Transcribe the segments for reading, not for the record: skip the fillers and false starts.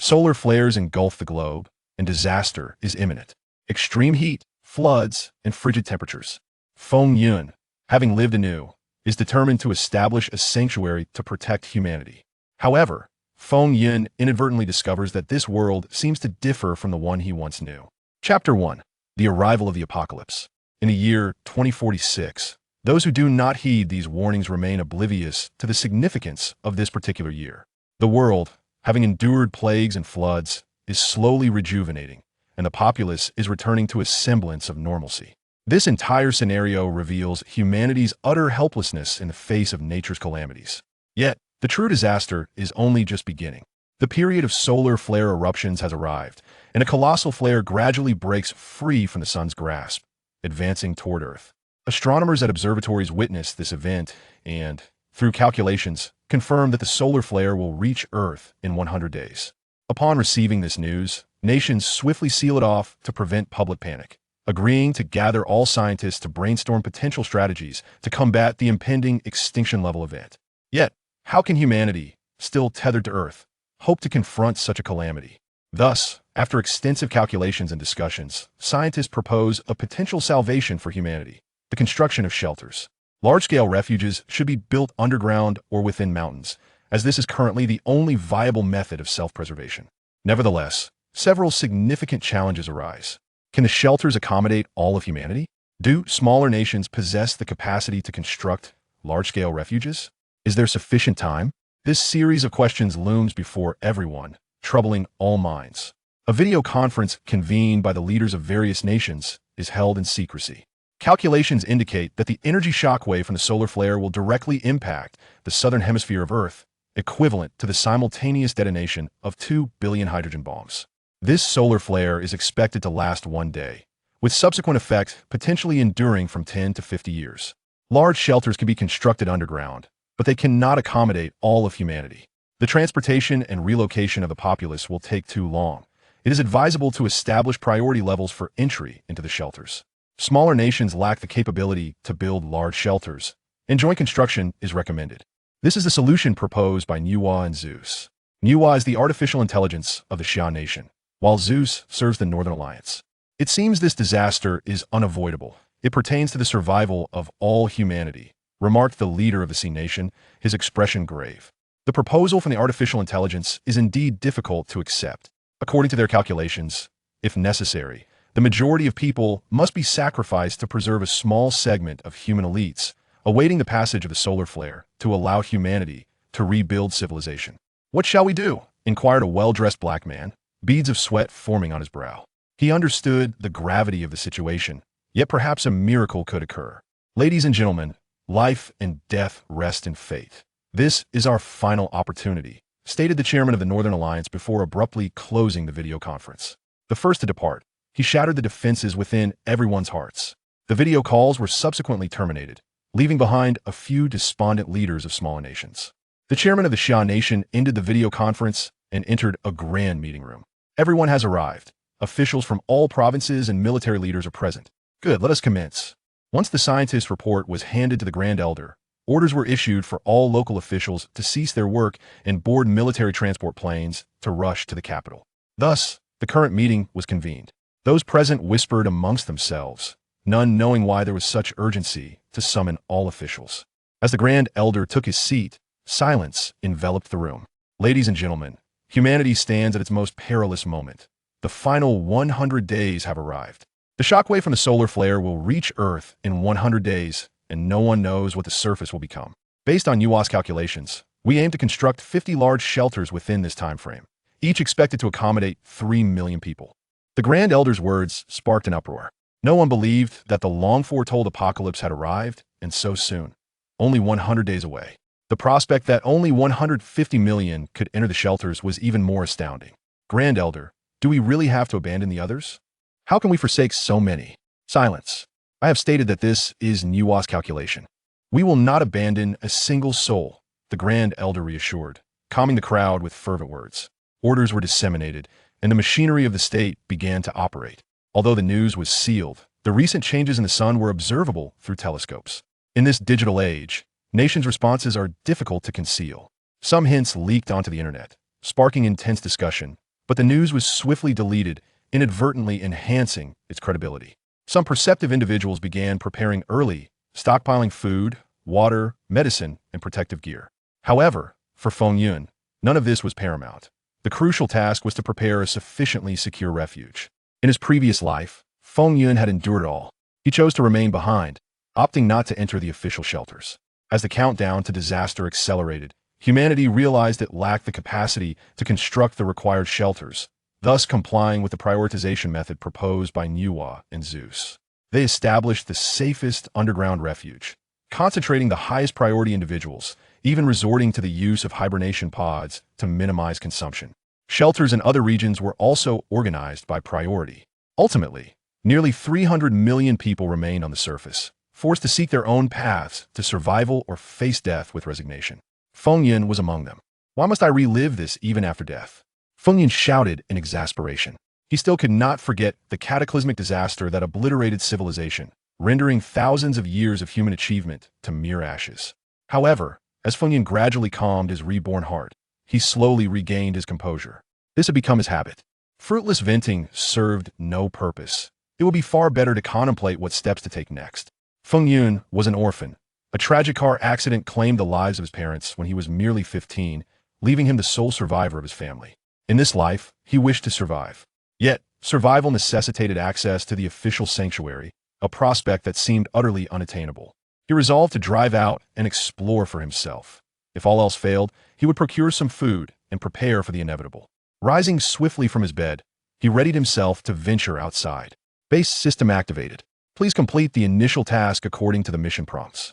Solar flares engulf the globe, and disaster is imminent. Extreme heat, floods, and frigid temperatures. Feng Yun, having lived anew, is determined to establish a sanctuary to protect humanity. However, Feng Yun inadvertently discovers that this world seems to differ from the one he once knew. Chapter 1. The Arrival of the Apocalypse. In the year 2046, those who do not heed these warnings remain oblivious to the significance of this particular year. The world, having endured plagues and floods, is slowly rejuvenating, and the populace is returning to a semblance of normalcy. This entire scenario reveals humanity's utter helplessness in the face of nature's calamities. Yet, the true disaster is only just beginning. The period of solar flare eruptions has arrived, and a colossal flare gradually breaks free from the sun's grasp, advancing toward Earth. Astronomers at observatories witness this event and, through calculations, confirm that the solar flare will reach Earth in 100 days. Upon receiving this news, nations swiftly seal it off to prevent public panic, agreeing to gather all scientists to brainstorm potential strategies to combat the impending extinction-level event. Yet, how can humanity, still tethered to Earth, hope to confront such a calamity? Thus, after extensive calculations and discussions, scientists propose a potential salvation for humanity: the construction of shelters. Large-scale refuges should be built underground or within mountains, as this is currently the only viable method of self-preservation. Nevertheless, several significant challenges arise. Can the shelters accommodate all of humanity? Do smaller nations possess the capacity to construct large-scale refuges? Is there sufficient time? This series of questions looms before everyone, troubling all minds. A video conference convened by the leaders of various nations is held in secrecy. Calculations indicate that the energy shockwave from the solar flare will directly impact the southern hemisphere of Earth, equivalent to the simultaneous detonation of 2 billion hydrogen bombs. This solar flare is expected to last 1 day, with subsequent effects potentially enduring from 10 to 50 years. Large shelters can be constructed underground, but they cannot accommodate all of humanity. The transportation and relocation of the populace will take too long. It is advisable to establish priority levels for entry into the shelters. Smaller nations lack the capability to build large shelters, and joint construction is recommended. This is the solution proposed by Nuwa and Zeus. Nuwa is the artificial intelligence of the Xia nation, while Zeus serves the Northern Alliance. It seems this disaster is unavoidable. It pertains to the survival of all humanity, remarked the leader of the Sea Nation, his expression grave. The proposal from the artificial intelligence is indeed difficult to accept. According to their calculations, if necessary, the majority of people must be sacrificed to preserve a small segment of human elites, awaiting the passage of the solar flare to allow humanity to rebuild civilization. "What shall we do?" inquired a well-dressed black man, beads of sweat forming on his brow. He understood the gravity of the situation, yet perhaps a miracle could occur. "Ladies and gentlemen, life and death rest in fate. This is our final opportunity," stated the chairman of the Northern Alliance before abruptly closing the video conference. The first to depart, he shattered the defenses within everyone's hearts. The video calls were subsequently terminated, leaving behind a few despondent leaders of smaller nations. The chairman of the Xia Nation ended the video conference and entered a grand meeting room. Everyone has arrived. Officials from all provinces and military leaders are present. Good, let us commence. Once the scientist's report was handed to the Grand Elder, orders were issued for all local officials to cease their work and board military transport planes to rush to the capital. Thus, the current meeting was convened. Those present whispered amongst themselves, none knowing why there was such urgency to summon all officials. As the Grand Elder took his seat, silence enveloped the room. "Ladies and gentlemen, humanity stands at its most perilous moment. The final 100 days have arrived. The shockwave from the solar flare will reach Earth in 100 days, and no one knows what the surface will become. Based on Nuwa's calculations, we aim to construct 50 large shelters within this time frame, each expected to accommodate 3 million people." The Grand Elder's words sparked an uproar. No one believed that the long-foretold apocalypse had arrived, and so soon, only 100 days away. The prospect that only 150 million could enter the shelters was even more astounding. "Grand Elder, do we really have to abandon the others? How can we forsake so many?" "Silence. I have stated that this is Nuwa's calculation. We will not abandon a single soul," the Grand Elder reassured, calming the crowd with fervent words. Orders were disseminated, and the machinery of the state began to operate. Although the news was sealed, the recent changes in the sun were observable through telescopes. In this digital age, nations' responses are difficult to conceal. Some hints leaked onto the internet, sparking intense discussion, but the news was swiftly deleted, inadvertently enhancing its credibility. Some perceptive individuals began preparing early, stockpiling food, water, medicine, and protective gear. However, for Feng Yun, none of this was paramount. The crucial task was to prepare a sufficiently secure refuge. In his previous life, Feng Yun had endured it all. He chose to remain behind, opting not to enter the official shelters. As the countdown to disaster accelerated, humanity realized it lacked the capacity to construct the required shelters, thus complying with the prioritization method proposed by Nuwa and Zeus. They established the safest underground refuge, concentrating the highest priority individuals, even resorting to the use of hibernation pods to minimize consumption. Shelters in other regions were also organized by priority. Ultimately, nearly 300 million people remained on the surface, forced to seek their own paths to survival or face death with resignation. Feng Yun was among them. Why must I relive this even after death? Feng Yun shouted in exasperation. He still could not forget the cataclysmic disaster that obliterated civilization, rendering thousands of years of human achievement to mere ashes. However, as Feng Yun gradually calmed his reborn heart, he slowly regained his composure. This had become his habit. Fruitless venting served no purpose. It would be far better to contemplate what steps to take next. Feng Yun was an orphan. A tragic car accident claimed the lives of his parents when he was merely 15, leaving him the sole survivor of his family. In this life, he wished to survive. Yet, survival necessitated access to the official sanctuary, a prospect that seemed utterly unattainable. He resolved to drive out and explore for himself. If all else failed, he would procure some food and prepare for the inevitable. Rising swiftly from his bed, he readied himself to venture outside. Base system activated. Please complete the initial task according to the mission prompts.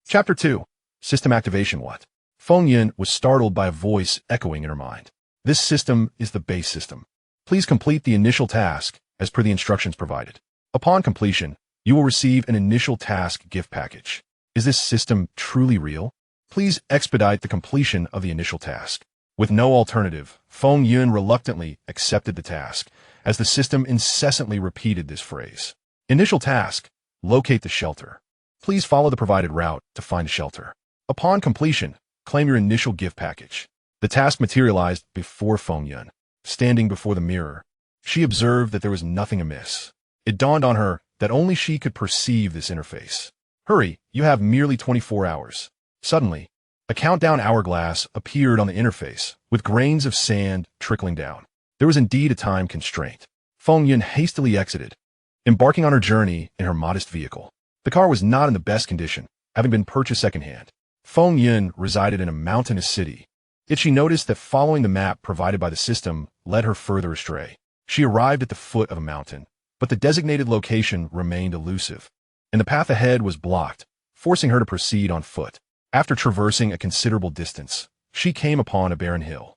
Chapter 2. System activation. What? Feng Yun was startled by a voice echoing in her mind. This system is the base system. Please complete the initial task as per the instructions provided. Upon completion, you will receive an initial task gift package. Is this system truly real? Please expedite the completion of the initial task. With no alternative, Feng Yun reluctantly accepted the task, as the system incessantly repeated this phrase. Initial task: locate the shelter. Please follow the provided route to find a shelter. Upon completion, claim your initial gift package. The task materialized before Feng Yun. Standing before the mirror, she observed that there was nothing amiss. It dawned on her that only she could perceive this interface. Hurry, you have merely 24 hours. Suddenly, a countdown hourglass appeared on the interface, with grains of sand trickling down. There was indeed a time constraint. Feng Yun hastily exited, embarking on her journey in her modest vehicle. The car was not in the best condition, having been purchased secondhand. Feng Yun resided in a mountainous city, yet she noticed that following the map provided by the system led her further astray. She arrived at the foot of a mountain, but the designated location remained elusive, and the path ahead was blocked, forcing her to proceed on foot. After traversing a considerable distance, she came upon a barren hill.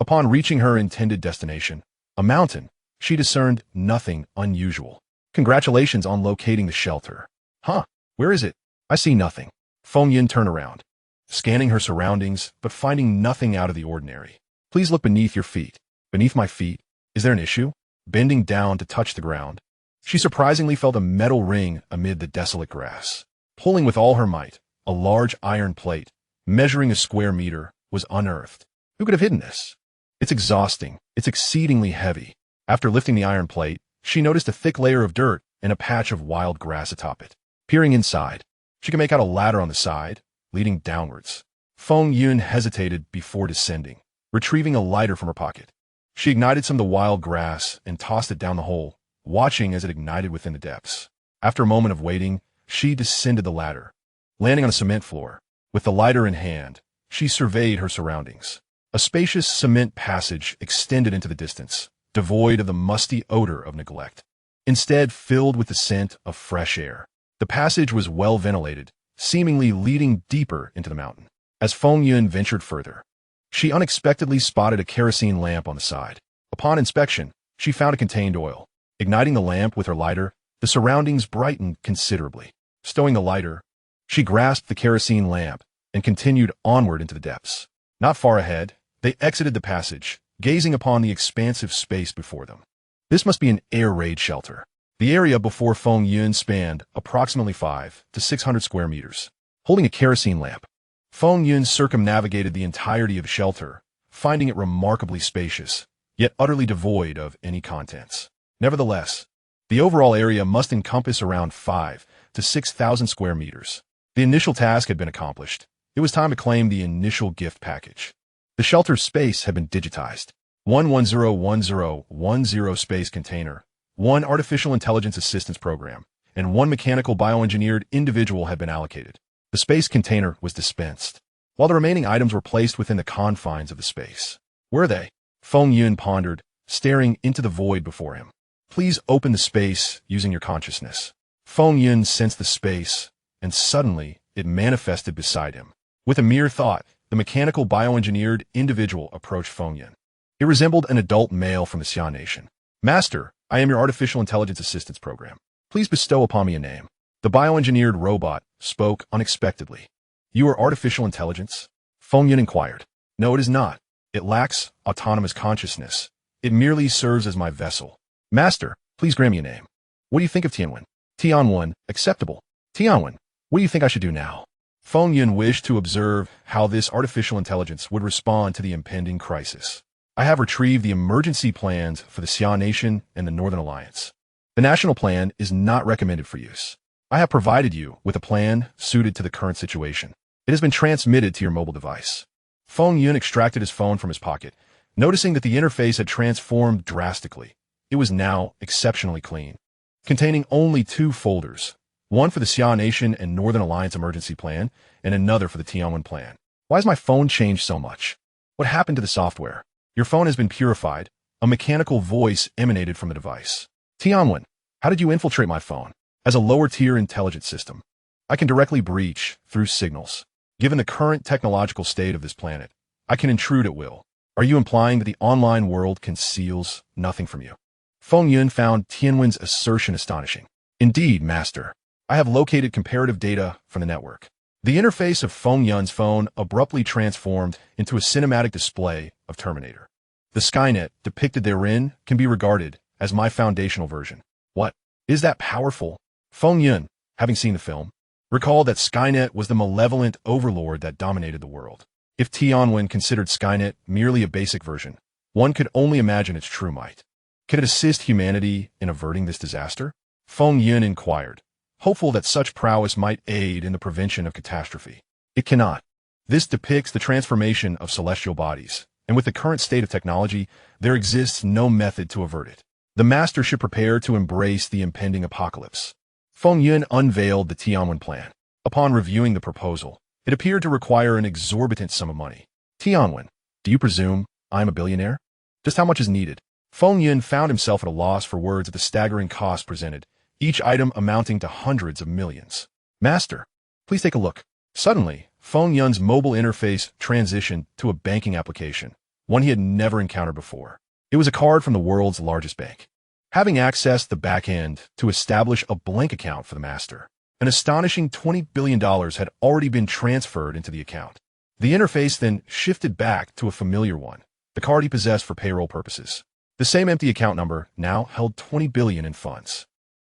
Upon reaching her intended destination, a mountain, she discerned nothing unusual. Congratulations on locating the shelter. Huh, where is it? I see nothing. Feng Yun turned around, scanning her surroundings, but finding nothing out of the ordinary. Please look beneath your feet. Beneath my feet? Is there an issue? Bending down to touch the ground, she surprisingly felt a metal ring amid the desolate grass. Pulling with all her might, a large iron plate, measuring a square meter, was unearthed. Who could have hidden this? It's exhausting. It's exceedingly heavy. After lifting the iron plate, she noticed a thick layer of dirt and a patch of wild grass atop it. Peering inside, she could make out a ladder on the side, leading downwards. Feng Yun hesitated before descending, retrieving a lighter from her pocket. She ignited some of the wild grass and tossed it down the hole, watching as it ignited within the depths. After a moment of waiting, she descended the ladder. Landing on a cement floor, with the lighter in hand, she surveyed her surroundings. A spacious cement passage extended into the distance, devoid of the musty odor of neglect. Instead, filled with the scent of fresh air. The passage was well ventilated, seemingly leading deeper into the mountain. As Feng Yun ventured further, she unexpectedly spotted a kerosene lamp on the side. Upon inspection, she found it contained oil. Igniting the lamp with her lighter, the surroundings brightened considerably. Stowing the lighter, she grasped the kerosene lamp and continued onward into the depths. Not far ahead, they exited the passage, gazing upon the expansive space before them. This must be an air raid shelter. The area before Feng Yun spanned approximately 500 to 600 square meters. Holding a kerosene lamp, Feng Yun circumnavigated the entirety of the shelter, finding it remarkably spacious, yet utterly devoid of any contents. Nevertheless, the overall area must encompass around 5 to 6,000 square meters. The initial task had been accomplished. It was time to claim the initial gift package. The shelter's space had been digitized. 1101010 space container, 1 artificial intelligence assistance program, and 1 mechanical bioengineered individual had been allocated. The space container was dispensed, while the remaining items were placed within the confines of the space. Were they? Feng Yun pondered, staring into the void before him. Please open the space using your consciousness. Feng Yun sensed the space, and suddenly it manifested beside him. With a mere thought, the mechanical bioengineered individual approached Feng Yun. It resembled an adult male from the Xia Nation. Master, I am your artificial intelligence assistance program. Please bestow upon me a name. The bioengineered robot spoke unexpectedly. You are artificial intelligence? Feng Yun inquired. No, it is not. It lacks autonomous consciousness. It merely serves as my vessel. Master, please grant me a name. What do you think of Tianwen? Tianwen, acceptable. Tianwen, what do you think I should do now? Feng Yun wished to observe how this artificial intelligence would respond to the impending crisis. I have retrieved the emergency plans for the Xia Nation and the Northern Alliance. The national plan is not recommended for use. I have provided you with a plan suited to the current situation. It has been transmitted to your mobile device. Feng Yun extracted his phone from his pocket, noticing that the interface had transformed drastically. It was now exceptionally clean, containing only 2 folders, one for the Xia Nation and Northern Alliance emergency plan, and another for the Tianwen plan. Why has my phone changed so much? What happened to the software? Your phone has been purified. A mechanical voice emanated from the device. Tianwen, how did you infiltrate my phone? As a lower-tier intelligence system, I can directly breach through signals. Given the current technological state of this planet, I can intrude at will. Are you implying that the online world conceals nothing from you? Feng Yun found Tianwen's assertion astonishing. Indeed, Master. I have located comparative data from the network. The interface of Feng Yun's phone abruptly transformed into a cinematic display of Terminator. The Skynet depicted therein can be regarded as my foundational version. What? Is that powerful? Feng Yun, having seen the film, recalled that Skynet was the malevolent overlord that dominated the world. If Tianwen considered Skynet merely a basic version, one could only imagine its true might. Could it assist humanity in averting this disaster? Feng Yun inquired, hopeful that such prowess might aid in the prevention of catastrophe. It cannot. This depicts the transformation of celestial bodies, and with the current state of technology, there exists no method to avert it. The Master should prepare to embrace the impending apocalypse. Feng Yun unveiled the Tianwen plan. Upon reviewing the proposal, it appeared to require an exorbitant sum of money. Tianwen, do you presume I am a billionaire? Just how much is needed? Feng Yun found himself at a loss for words at the staggering cost presented, each item amounting to hundreds of millions. Master, please take a look. Suddenly, Feng Yun's mobile interface transitioned to a banking application, one he had never encountered before. It was a card from the world's largest bank. Having accessed the back end to establish a blank account for the Master, an astonishing $20 billion had already been transferred into the account. The interface then shifted back to a familiar one, the card he possessed for payroll purposes. The same empty account number now held $20 billion in funds.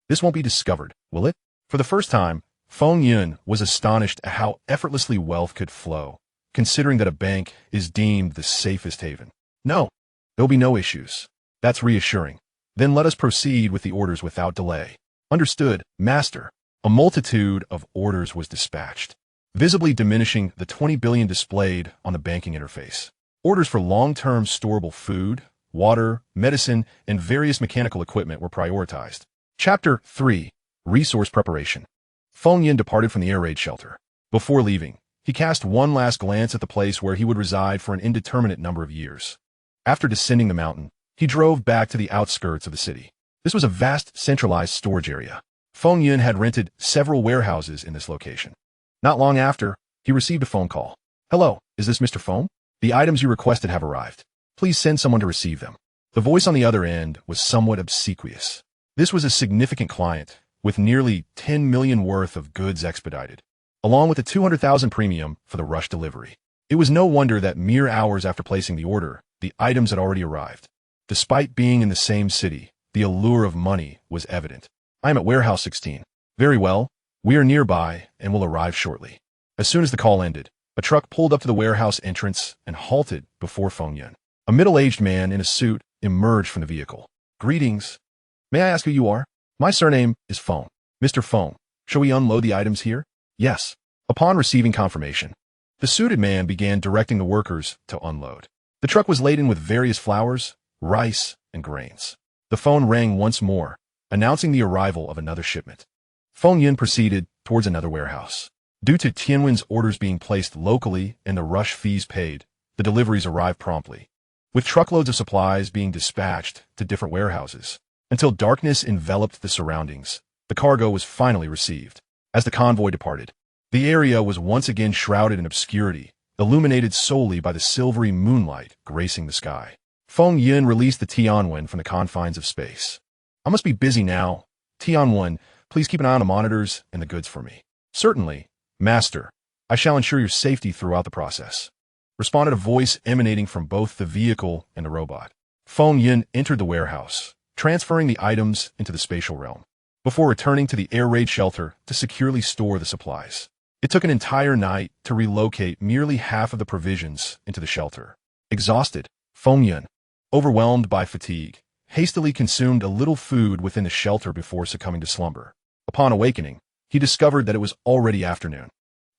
This won't be discovered, will it? For the first time, Feng Yun was astonished at how effortlessly wealth could flow, considering that a bank is deemed the safest haven. No, there'll be no issues. That's reassuring. Then let us proceed with the orders without delay. Understood, Master. A multitude of orders was dispatched, visibly diminishing the $20 billion displayed on the banking interface. Orders for long-term storable food, water, medicine, and various mechanical equipment were prioritized. Chapter 3. Resource Preparation. Feng Yun departed from the air raid shelter. Before leaving, he cast one last glance at the place where he would reside for an indeterminate number of years. After descending the mountain, he drove back to the outskirts of the city. This was a vast, centralized storage area. Feng Yun had rented several warehouses in this location. Not long after, he received a phone call. Hello, is this Mr. Feng? The items you requested have arrived. Please send someone to receive them. The voice on the other end was somewhat obsequious. This was a significant client, with nearly $10 million worth of goods expedited, along with the $200,000 premium for the rush delivery. It was no wonder that mere hours after placing the order, the items had already arrived. Despite being in the same city, the allure of money was evident. I am at Warehouse 16. Very well. We are nearby and will arrive shortly. As soon as the call ended, a truck pulled up to the warehouse entrance and halted before Feng Yun. A middle-aged man in a suit emerged from the vehicle. "Greetings. May I ask who you are?" "My surname is Phone." "Mr. Phone, shall we unload the items here?" "Yes." Upon receiving confirmation, the suited man began directing the workers to unload. The truck was laden with various flours, rice, and grains. The phone rang once more, announcing the arrival of another shipment. Feng Yun proceeded towards another warehouse. Due to Tianwen's orders being placed locally and the rush fees paid, the deliveries arrived promptly, with truckloads of supplies being dispatched to different warehouses. Until darkness enveloped the surroundings, the cargo was finally received. As the convoy departed, the area was once again shrouded in obscurity, illuminated solely by the silvery moonlight gracing the sky. Feng Yun released the Tianwen from the confines of space. "I must be busy now. Tianwen, please keep an eye on the monitors and the goods for me." "Certainly, Master. I shall ensure your safety throughout the process," responded a voice emanating from both the vehicle and the robot. Feng Yun entered the warehouse, transferring the items into the spatial realm, before returning to the air raid shelter to securely store the supplies. It took an entire night to relocate merely half of the provisions into the shelter. Exhausted, Feng Yun, overwhelmed by fatigue, hastily consumed a little food within the shelter before succumbing to slumber. Upon awakening, he discovered that it was already afternoon.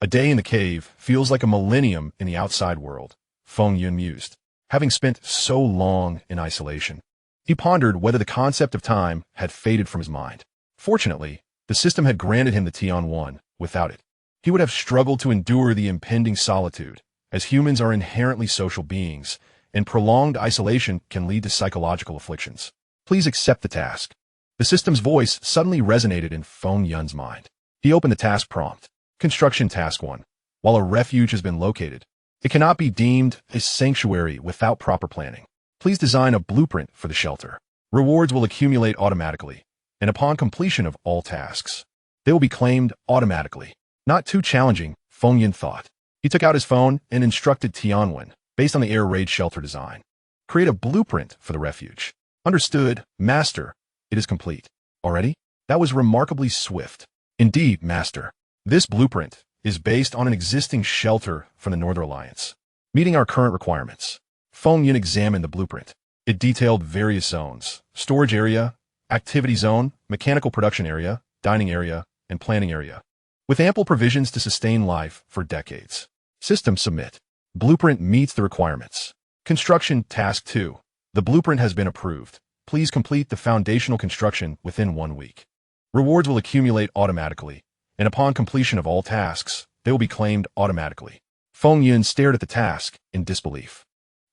A day in the cave feels like a millennium in the outside world, Feng Yun mused, having spent so long in isolation. He pondered whether the concept of time had faded from his mind. Fortunately, the system had granted him the Tian-1. Without it, he would have struggled to endure the impending solitude, as humans are inherently social beings, and prolonged isolation can lead to psychological afflictions. "Please accept the task." The system's voice suddenly resonated in Feng Yun's mind. He opened the task prompt. Construction Task 1. While a refuge has been located, it cannot be deemed a sanctuary without proper planning. Please design a blueprint for the shelter. Rewards will accumulate automatically, and upon completion of all tasks, they will be claimed automatically. Not too challenging, Feng Yun thought. He took out his phone and instructed Tianwen, based on the air raid shelter design. "Create a blueprint for the refuge." "Understood, Master. It is complete." "Already?" "That was remarkably swift." "Indeed, Master. This blueprint is based on an existing shelter from the Northern Alliance, meeting our current requirements." Feng Yun examined the blueprint. It detailed various zones: storage area, activity zone, mechanical production area, dining area, and planning area, with ample provisions to sustain life for decades. System submit. Blueprint meets the requirements. Construction Task 2. The blueprint has been approved. Please complete the foundational construction within 1 week. Rewards will accumulate automatically, and upon completion of all tasks, they will be claimed automatically. Feng Yun stared at the task in disbelief.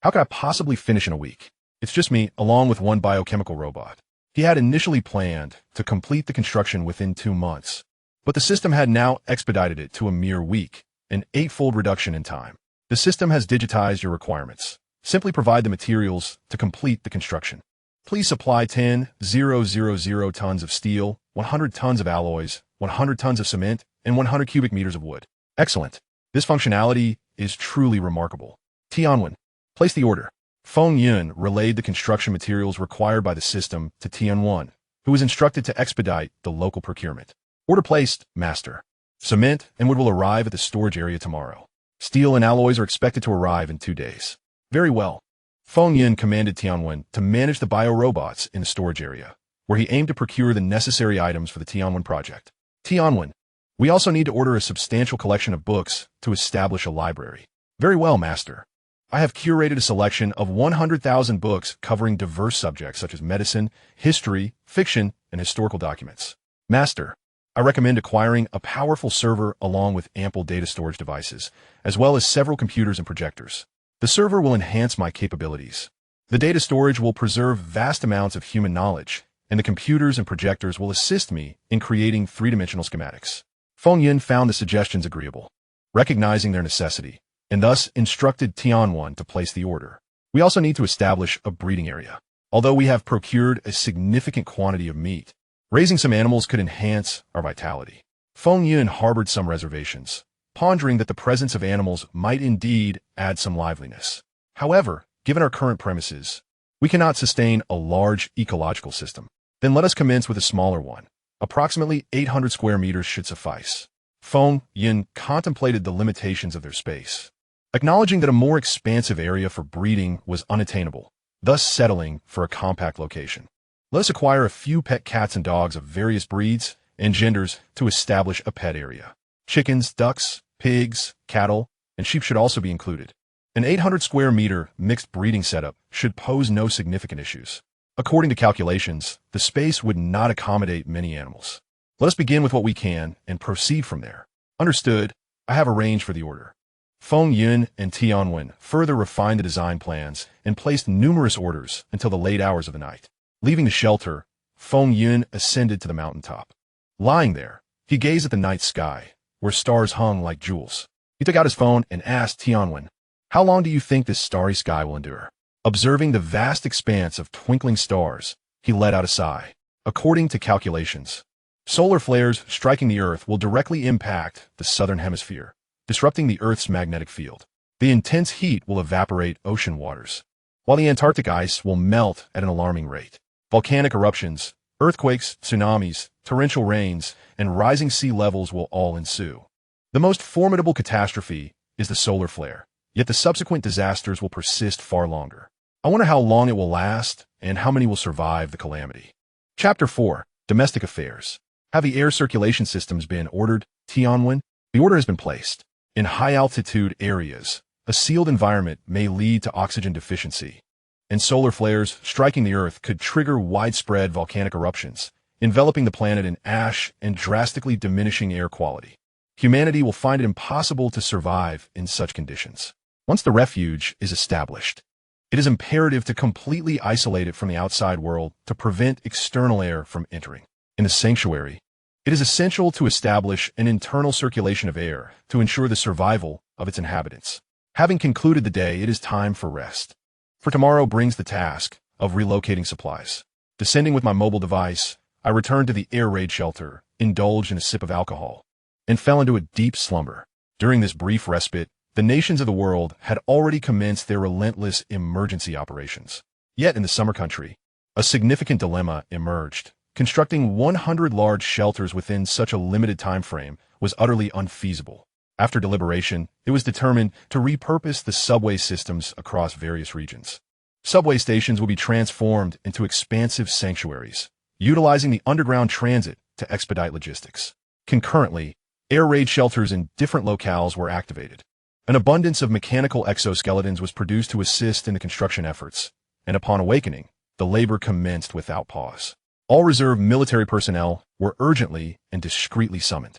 How could I possibly finish in a week? It's just me, along with one biochemical robot. He had initially planned to complete the construction within 2 months, but the system had now expedited it to a mere week, an 8-fold reduction in time. The system has digitized your requirements. Simply provide the materials to complete the construction. Please supply 10,000 tons of steel, 100 tons of alloys, 100 tons of cement, and 100 cubic meters of wood. Excellent. This functionality is truly remarkable. Tianwen, place the order. Feng Yun relayed the construction materials required by the system to Tian-1, who was instructed to expedite the local procurement. "Order placed, Master. Cement and wood will arrive at the storage area tomorrow. Steel and alloys are expected to arrive in 2 days." "Very well." Feng Yun commanded Tianwen to manage the biorobots in the storage area, where he aimed to procure the necessary items for the Tianwen project. "Tianwen, we also need to order a substantial collection of books to establish a library." "Very well, Master. I have curated a selection of 100,000 books covering diverse subjects such as medicine, history, fiction, and historical documents." "Master, I recommend acquiring a powerful server along with ample data storage devices, as well as several computers and projectors. The server will enhance my capabilities. The data storage will preserve vast amounts of human knowledge, and the computers and projectors will assist me in creating 3-dimensional schematics." Feng Yun found the suggestions agreeable, recognizing their necessity, and thus instructed Tian-1 to place the order. "We also need to establish a breeding area. Although we have procured a significant quantity of meat, raising some animals could enhance our vitality." Feng Yun harbored some reservations, pondering that the presence of animals might indeed add some liveliness. However, given our current premises, we cannot sustain a large ecological system. "Then let us commence with a smaller one. Approximately 800 square meters should suffice." Feng Yun contemplated the limitations of their space, acknowledging that a more expansive area for breeding was unattainable. thus settling for a compact location. Let us acquire a few pet cats and dogs of various breeds and genders to establish a pet area. Chickens, ducks, pigs, cattle, and sheep should also be included. An 800 square meter mixed breeding setup should pose no significant issues. According to calculations, the space would not accommodate many animals. Let us begin with what we can and proceed from there. Understood, I have arranged for the order. Feng Yun and Tianwen further refined the design plans and placed numerous orders until the late hours of the night. Leaving the shelter, Feng Yun ascended to the mountaintop. Lying there, he gazed at the night sky, where stars hung like jewels. He took out his phone and asked Tianwen, "How long do you think this starry sky will endure?" Observing the vast expanse of twinkling stars, he let out a sigh. According to calculations, solar flares striking the Earth will directly impact the southern hemisphere, disrupting the Earth's magnetic field. The intense heat will evaporate ocean waters, while the Antarctic ice will melt at an alarming rate. Volcanic eruptions, earthquakes, tsunamis, torrential rains, and rising sea levels will all ensue. The most formidable catastrophe is the solar flare, yet the subsequent disasters will persist far longer. I wonder how long it will last and how many will survive the calamity. Chapter 4. Domestic Affairs. Have the air circulation systems been ordered, Tianwen? The order has been placed. In high-altitude areas, a sealed environment may lead to oxygen deficiency, and solar flares striking the Earth could trigger widespread volcanic eruptions, enveloping the planet in ash and drastically diminishing air quality. Humanity will find it impossible to survive in such conditions. Once the refuge is established, it is imperative to completely isolate it from the outside world to prevent external air from entering. In the sanctuary, it is essential to establish an internal circulation of air to ensure the survival of its inhabitants. Having concluded the day, it is time for rest. For tomorrow brings the task of relocating supplies. Descending with my mobile device, I returned to the air raid shelter, indulged in a sip of alcohol, and fell into a deep slumber. During this brief respite, the nations of the world had already commenced their relentless emergency operations. Yet in the summer country, a significant dilemma emerged. Constructing 100 large shelters within such a limited time frame was utterly unfeasible. After deliberation, it was determined to repurpose the subway systems across various regions. Subway stations will be transformed into expansive sanctuaries, utilizing the underground transit to expedite logistics. Concurrently, air raid shelters in different locales were activated. An abundance of mechanical exoskeletons was produced to assist in the construction efforts, and upon awakening, the labor commenced without pause. All reserve military personnel were urgently and discreetly summoned,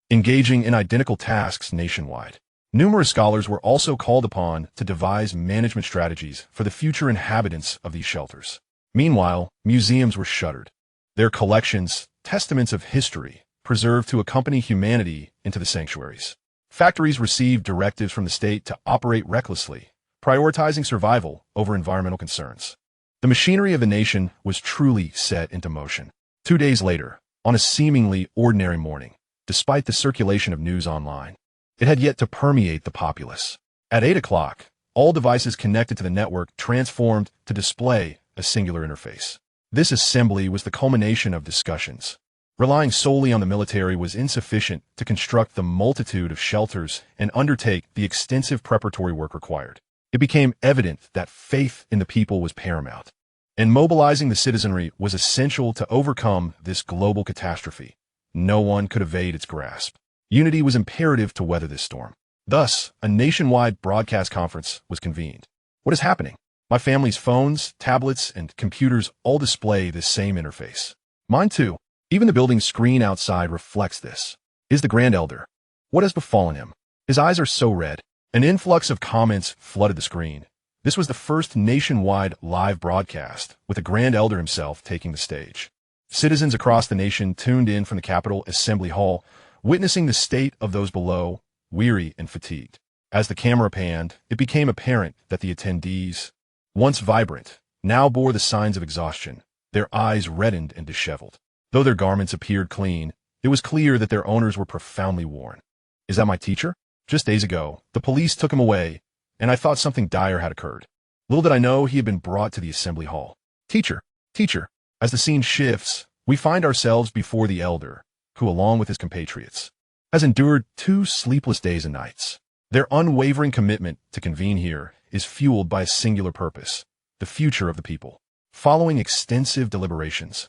engaging in identical tasks nationwide. Numerous scholars were also called upon to devise management strategies for the future inhabitants of these shelters. Meanwhile, museums were shuttered, their collections, testaments of history, preserved to accompany humanity into the sanctuaries. Factories received directives from the state to operate recklessly, prioritizing survival over environmental concerns. The machinery of the nation was truly set into motion. 2 days later, on a seemingly ordinary morning, despite the circulation of news online, it had yet to permeate the populace. At 8 o'clock, all devices connected to the network transformed to display a singular interface. This assembly was the culmination of discussions. Relying solely on the military was insufficient to construct the multitude of shelters and undertake the extensive preparatory work required. It became evident that faith in the people was paramount, and mobilizing the citizenry was essential to overcome this global catastrophe. No one could evade its grasp. Unity was imperative to weather this storm. Thus, a nationwide broadcast conference was convened. What is happening? My family's phones, tablets, and computers all display this same interface. Mine too. Even the building's screen outside reflects this. Is the Grand Elder? What has befallen him? His eyes are so red. An influx of comments flooded the screen. This was the first nationwide live broadcast, with the Grand Elder himself taking the stage. Citizens across the nation tuned in from the Capitol Assembly Hall, witnessing the state of those below, weary and fatigued. As the camera panned, it became apparent that the attendees, once vibrant, now bore the signs of exhaustion, their eyes reddened and disheveled. Though their garments appeared clean, it was clear that their owners were profoundly worn. Is that my teacher? Just days ago, the police took him away, and I thought something dire had occurred. Little did I know he had been brought to the assembly hall. Teacher, teacher. As the scene shifts, we find ourselves before the elder, who, along with his compatriots, has endured 2 sleepless days and nights. Their unwavering commitment to convene here is fueled by a singular purpose: the future of the people. Following extensive deliberations,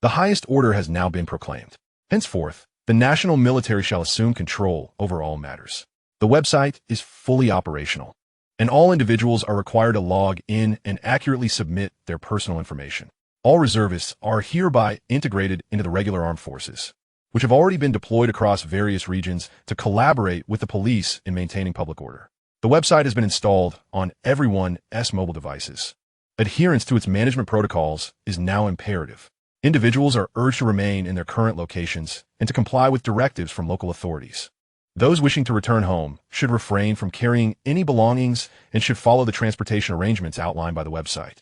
the highest order has now been proclaimed. Henceforth, the national military shall assume control over all matters. The website is fully operational, and all individuals are required to log in and accurately submit their personal information. All reservists are hereby integrated into the regular armed forces, which have already been deployed across various regions to collaborate with the police in maintaining public order. The website has been installed on everyone's mobile devices. Adherence to its management protocols is now imperative. Individuals are urged to remain in their current locations and to comply with directives from local authorities. Those wishing to return home should refrain from carrying any belongings and should follow the transportation arrangements outlined by the website.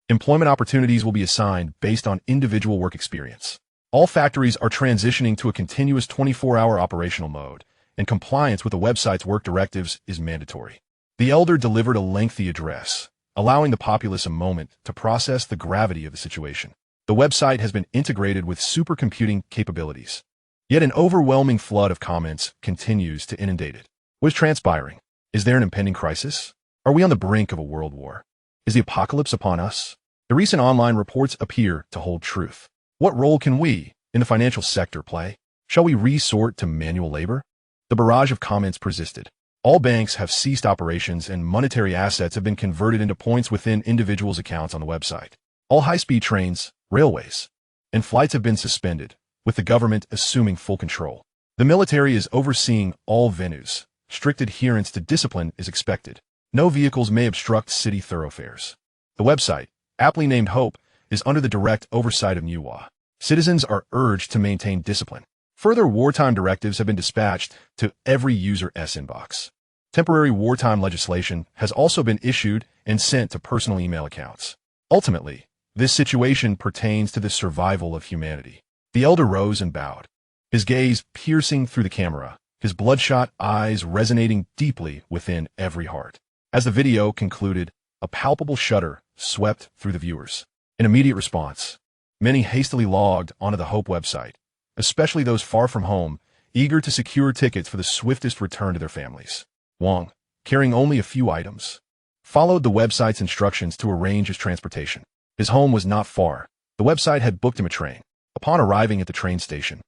Employment opportunities will be assigned based on individual work experience. All factories are transitioning to a continuous 24-hour operational mode, and compliance with the website's work directives is mandatory. The elder delivered a lengthy address, allowing the populace a moment to process the gravity of the situation. The website has been integrated with supercomputing capabilities. Yet an overwhelming flood of comments continues to inundate it. What is transpiring? Is there an impending crisis? Are we on the brink of a world war? Is the apocalypse upon us? The recent online reports appear to hold truth. What role can we, in the financial sector, play? Shall we resort to manual labor? The barrage of comments persisted. All banks have ceased operations and monetary assets have been converted into points within individuals' accounts on the website. All high-speed trains, railways, and flights have been suspended, with the government assuming full control. The military is overseeing all venues. Strict adherence to discipline is expected. No vehicles may obstruct city thoroughfares. The website, aptly named Hope, is under the direct oversight of NUWA. Citizens are urged to maintain discipline. Further wartime directives have been dispatched to every user's inbox. Temporary wartime legislation has also been issued and sent to personal email accounts. Ultimately, this situation pertains to the survival of humanity. The elder rose and bowed, his gaze piercing through the camera, his bloodshot eyes resonating deeply within every heart. As the video concluded, a palpable shudder swept through the viewers. In immediate response, many hastily logged onto the Hope website, especially those far from home, eager to secure tickets for the swiftest return to their families. Wang, carrying only a few items, followed the website's instructions to arrange his transportation. His home was not far. The website had booked him a train. Upon arriving at the train station,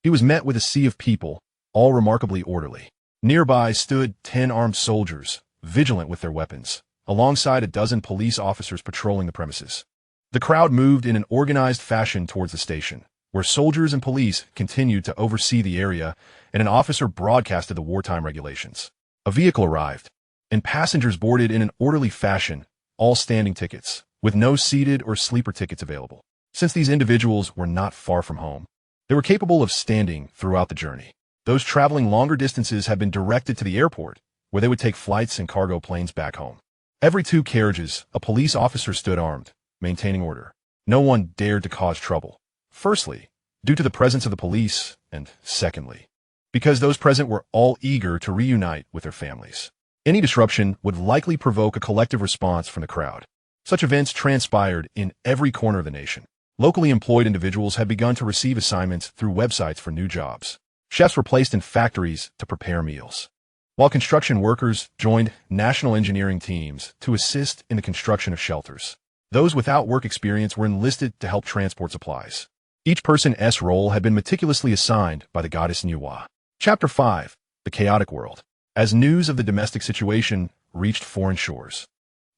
he was met with a sea of people, all remarkably orderly. Nearby stood 10 armed soldiers, vigilant with their weapons, alongside a dozen police officers patrolling the premises. The crowd moved in an organized fashion towards the station, where soldiers and police continued to oversee the area, and an officer broadcasted the wartime regulations. A vehicle arrived, and passengers boarded in an orderly fashion, all standing tickets, with no seated or sleeper tickets available. Since these individuals were not far from home, they were capable of standing throughout the journey. Those traveling longer distances had been directed to the airport, where they would take flights and cargo planes back home. Every 2 carriages, a police officer stood armed, maintaining order. No one dared to cause trouble. Firstly, due to the presence of the police, and secondly, because those present were all eager to reunite with their families. Any disruption would likely provoke a collective response from the crowd. Such events transpired in every corner of the nation. Locally employed individuals had begun to receive assignments through websites for new jobs. Chefs were placed in factories to prepare meals, while construction workers joined national engineering teams to assist in the construction of shelters. Those without work experience were enlisted to help transport supplies. Each person's role had been meticulously assigned by the goddess Nuwa. Chapter 5. The Chaotic World. As news of the domestic situation reached foreign shores,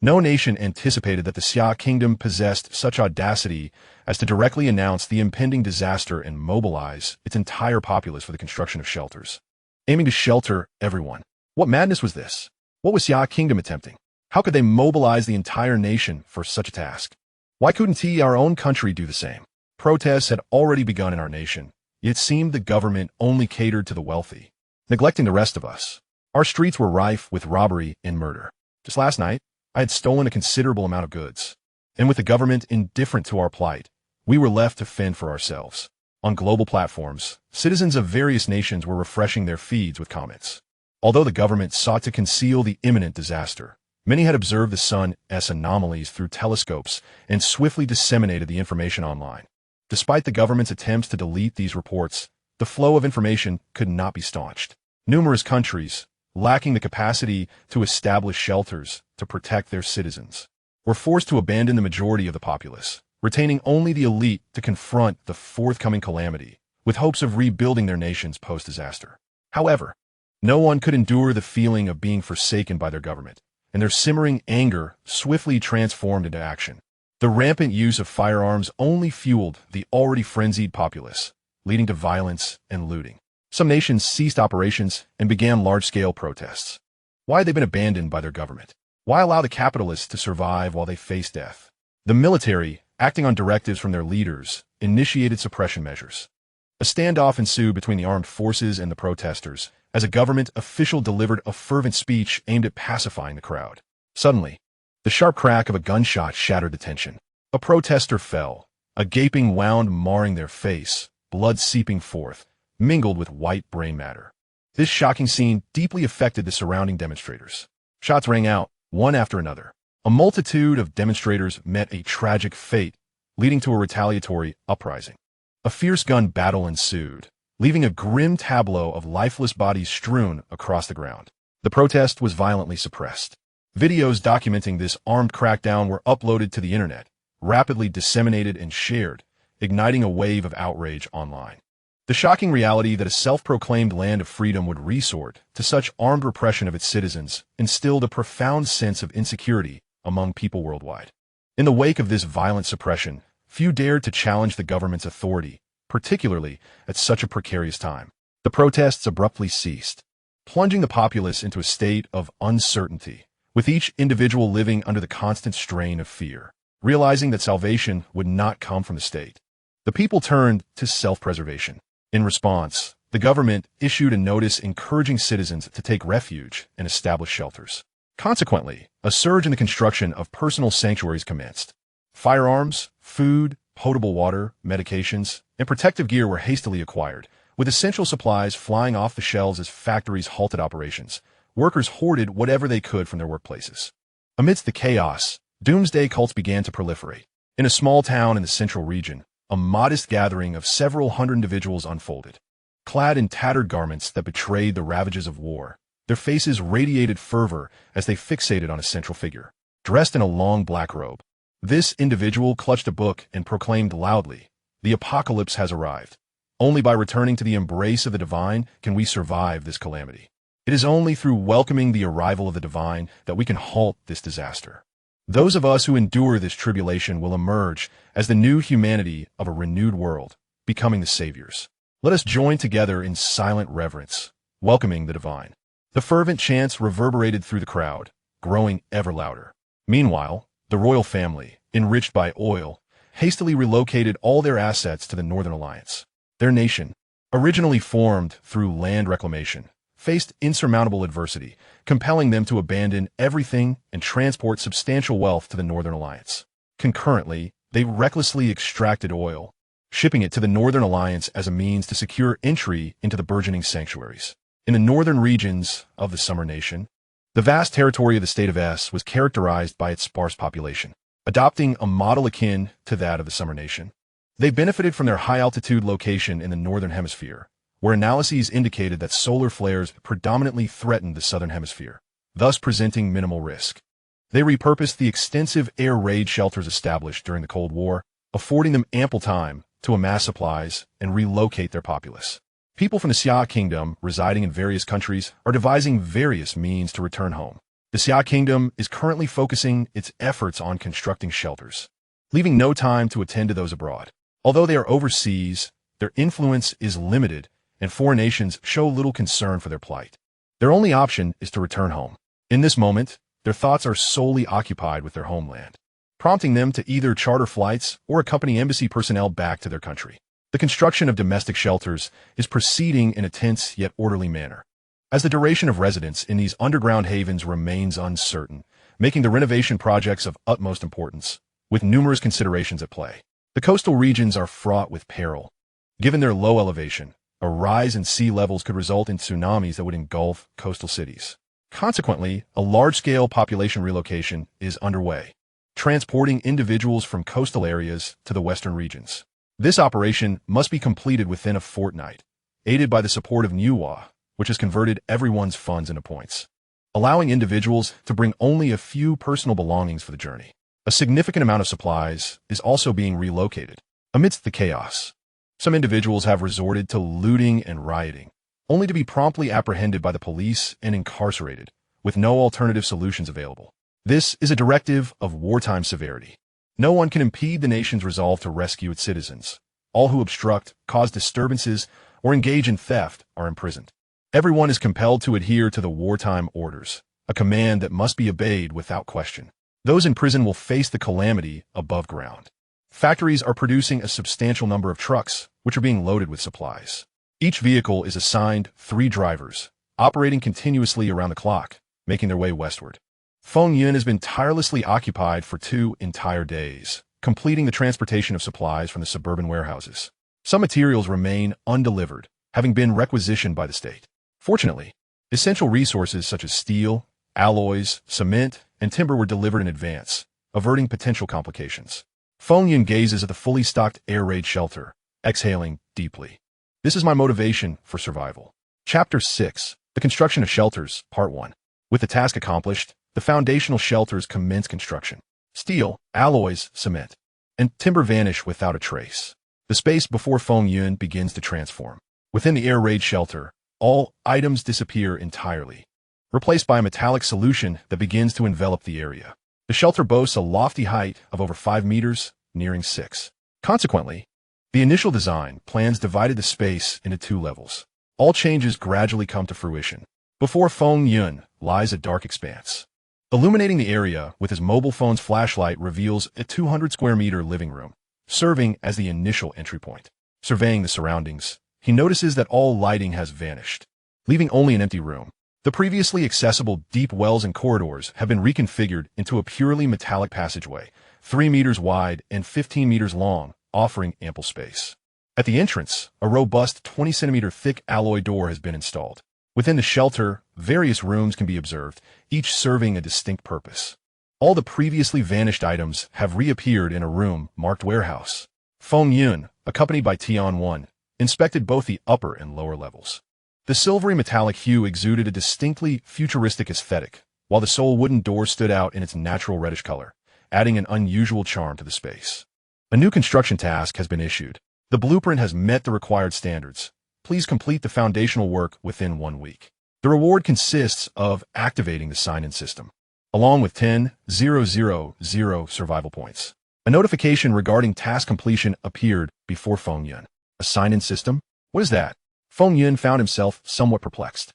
no nation anticipated that the Xia kingdom possessed such audacity as to directly announce the impending disaster and mobilize its entire populace for the construction of shelters, aiming to shelter everyone. What madness was this? What was Xia kingdom attempting? How could they mobilize the entire nation for such a task? Why couldn't our own country do the same? Protests had already begun in our nation, yet it seemed the government only catered to the wealthy, neglecting the rest of us. Our streets were rife with robbery and murder. Just last night, I had stolen a considerable amount of goods, and with the government indifferent to our plight, we were left to fend for ourselves. On global platforms, citizens of various nations were refreshing their feeds with comments. Although the government sought to conceal the imminent disaster, many had observed the sun's anomalies through telescopes and swiftly disseminated the information online. Despite the government's attempts to delete these reports, the flow of information could not be staunched. Numerous countries, lacking the capacity to establish shelters to protect their citizens, were forced to abandon the majority of the populace, retaining only the elite to confront the forthcoming calamity, with hopes of rebuilding their nations post-disaster. However, no one could endure the feeling of being forsaken by their government, and their simmering anger swiftly transformed into action. The rampant use of firearms only fueled the already frenzied populace, leading to violence and looting. Some nations ceased operations and began large-scale protests. Why had they been abandoned by their government? Why allow the capitalists to survive while they face death? The military, acting on directives from their leaders, initiated suppression measures. A standoff ensued between the armed forces and the protesters, as a government official delivered a fervent speech aimed at pacifying the crowd. Suddenly, the sharp crack of a gunshot shattered the tension. A protester fell, a gaping wound marring their face, blood seeping forth, mingled with white brain matter. This shocking scene deeply affected the surrounding demonstrators. Shots rang out, one after another. A multitude of demonstrators met a tragic fate, leading to a retaliatory uprising. A fierce gun battle ensued, leaving a grim tableau of lifeless bodies strewn across the ground. The protest was violently suppressed. Videos documenting this armed crackdown were uploaded to the internet, rapidly disseminated and shared, igniting a wave of outrage online. The shocking reality that a self-proclaimed land of freedom would resort to such armed repression of its citizens instilled a profound sense of insecurity among people worldwide. In the wake of this violent suppression, few dared to challenge the government's authority, particularly at such a precarious time. The protests abruptly ceased, plunging the populace into a state of uncertainty, with each individual living under the constant strain of fear. Realizing that salvation would not come from the state, the people turned to self-preservation. In response, the government issued a notice encouraging citizens to take refuge and establish shelters. Consequently, a surge in the construction of personal sanctuaries commenced. Firearms, food, potable water, medications, and protective gear were hastily acquired, with essential supplies flying off the shelves as factories halted operations. Workers hoarded whatever they could from their workplaces. Amidst the chaos, doomsday cults began to proliferate. In a small town in the central region, a modest gathering of several hundred individuals unfolded. Clad in tattered garments that betrayed the ravages of war, their faces radiated fervor as they fixated on a central figure. Dressed in a long black robe, this individual clutched a book and proclaimed loudly, "The apocalypse has arrived. Only by returning to the embrace of the divine can we survive this calamity. It is only through welcoming the arrival of the divine that we can halt this disaster. Those of us who endure this tribulation will emerge as the new humanity of a renewed world, becoming the saviors. Let us join together in silent reverence, welcoming the divine." The fervent chants reverberated through the crowd, growing ever louder. Meanwhile, the royal family, enriched by oil, hastily relocated all their assets to the Northern Alliance. Their nation, originally formed through land reclamation, faced insurmountable adversity, compelling them to abandon everything and transport substantial wealth to the Northern Alliance. Concurrently, they recklessly extracted oil, shipping it to the Northern Alliance as a means to secure entry into the burgeoning sanctuaries. In the northern regions of the Summer Nation, the vast territory of the state of S was characterized by its sparse population. Adopting a model akin to that of the Summer Nation, they benefited from their high-altitude location in the Northern Hemisphere, where analyses indicated that solar flares predominantly threatened the Southern Hemisphere, thus presenting minimal risk. They repurposed the extensive air raid shelters established during the Cold War, affording them ample time to amass supplies and relocate their populace. People from the Xia Kingdom residing in various countries are devising various means to return home. The Xia Kingdom is currently focusing its efforts on constructing shelters, leaving no time to attend to those abroad. Although they are overseas, their influence is limited, and foreign nations show little concern for their plight. Their only option is to return home. In this moment, their thoughts are solely occupied with their homeland, prompting them to either charter flights or accompany embassy personnel back to their country. The construction of domestic shelters is proceeding in a tense yet orderly manner, as the duration of residence in these underground havens remains uncertain, making the renovation projects of utmost importance, with numerous considerations at play. The coastal regions are fraught with peril. Given their low elevation, a rise in sea levels could result in tsunamis that would engulf coastal cities. Consequently, a large-scale population relocation is underway, transporting individuals from coastal areas to the western regions. This operation must be completed within a fortnight, aided by the support of Nuwa, which has converted everyone's funds into points, allowing individuals to bring only a few personal belongings for the journey. A significant amount of supplies is also being relocated. Amidst the chaos, some individuals have resorted to looting and rioting, only to be promptly apprehended by the police and incarcerated, with no alternative solutions available. This is a directive of wartime severity. No one can impede the nation's resolve to rescue its citizens. All who obstruct, cause disturbances, or engage in theft are imprisoned. Everyone is compelled to adhere to the wartime orders, a command that must be obeyed without question. Those in prison will face the calamity above ground. Factories are producing a substantial number of trucks, which are being loaded with supplies. Each vehicle is assigned 3 drivers, operating continuously around the clock, making their way westward. Feng Yun has been tirelessly occupied for 2 entire days, completing the transportation of supplies from the suburban warehouses. Some materials remain undelivered, having been requisitioned by the state. Fortunately, essential resources such as steel, alloys, cement, and timber were delivered in advance, averting potential complications. Feng Yun gazes at the fully stocked air raid shelter, exhaling deeply. This is my motivation for survival. Chapter 6. The Construction of Shelters, Part 1. With the task accomplished, the foundational shelters commence construction. Steel, alloys, cement, and timber vanish without a trace. The space before Feng Yun begins to transform. Within the air raid shelter, all items disappear entirely, replaced by a metallic solution that begins to envelop the area. The shelter boasts a lofty height of over 5 meters, nearing 6. Consequently, the initial design plans divided the space into 2 levels. All changes gradually come to fruition. Before Feng Yun lies a dark expanse. Illuminating the area with his mobile phone's flashlight reveals a 200-square-meter living room, serving as the initial entry point. Surveying the surroundings, he notices that all lighting has vanished, leaving only an empty room. The previously accessible deep wells and corridors have been reconfigured into a purely metallic passageway, 3 meters wide and 15 meters long, offering ample space. At the entrance, a robust 20-centimeter thick alloy door has been installed. Within the shelter, various rooms can be observed, each serving a distinct purpose. All the previously vanished items have reappeared in a room marked warehouse. Feng Yun, accompanied by Tian-1, inspected both the upper and lower levels. The silvery metallic hue exuded a distinctly futuristic aesthetic, while the sole wooden door stood out in its natural reddish color, adding an unusual charm to the space. A new construction task has been issued. The blueprint has met the required standards. Please complete the foundational work within 1 week. The reward consists of activating the sign-in system, along with 10,000 survival points. A notification regarding task completion appeared before Feng Yun. A sign-in system? What is that? Feng Yun found himself somewhat perplexed.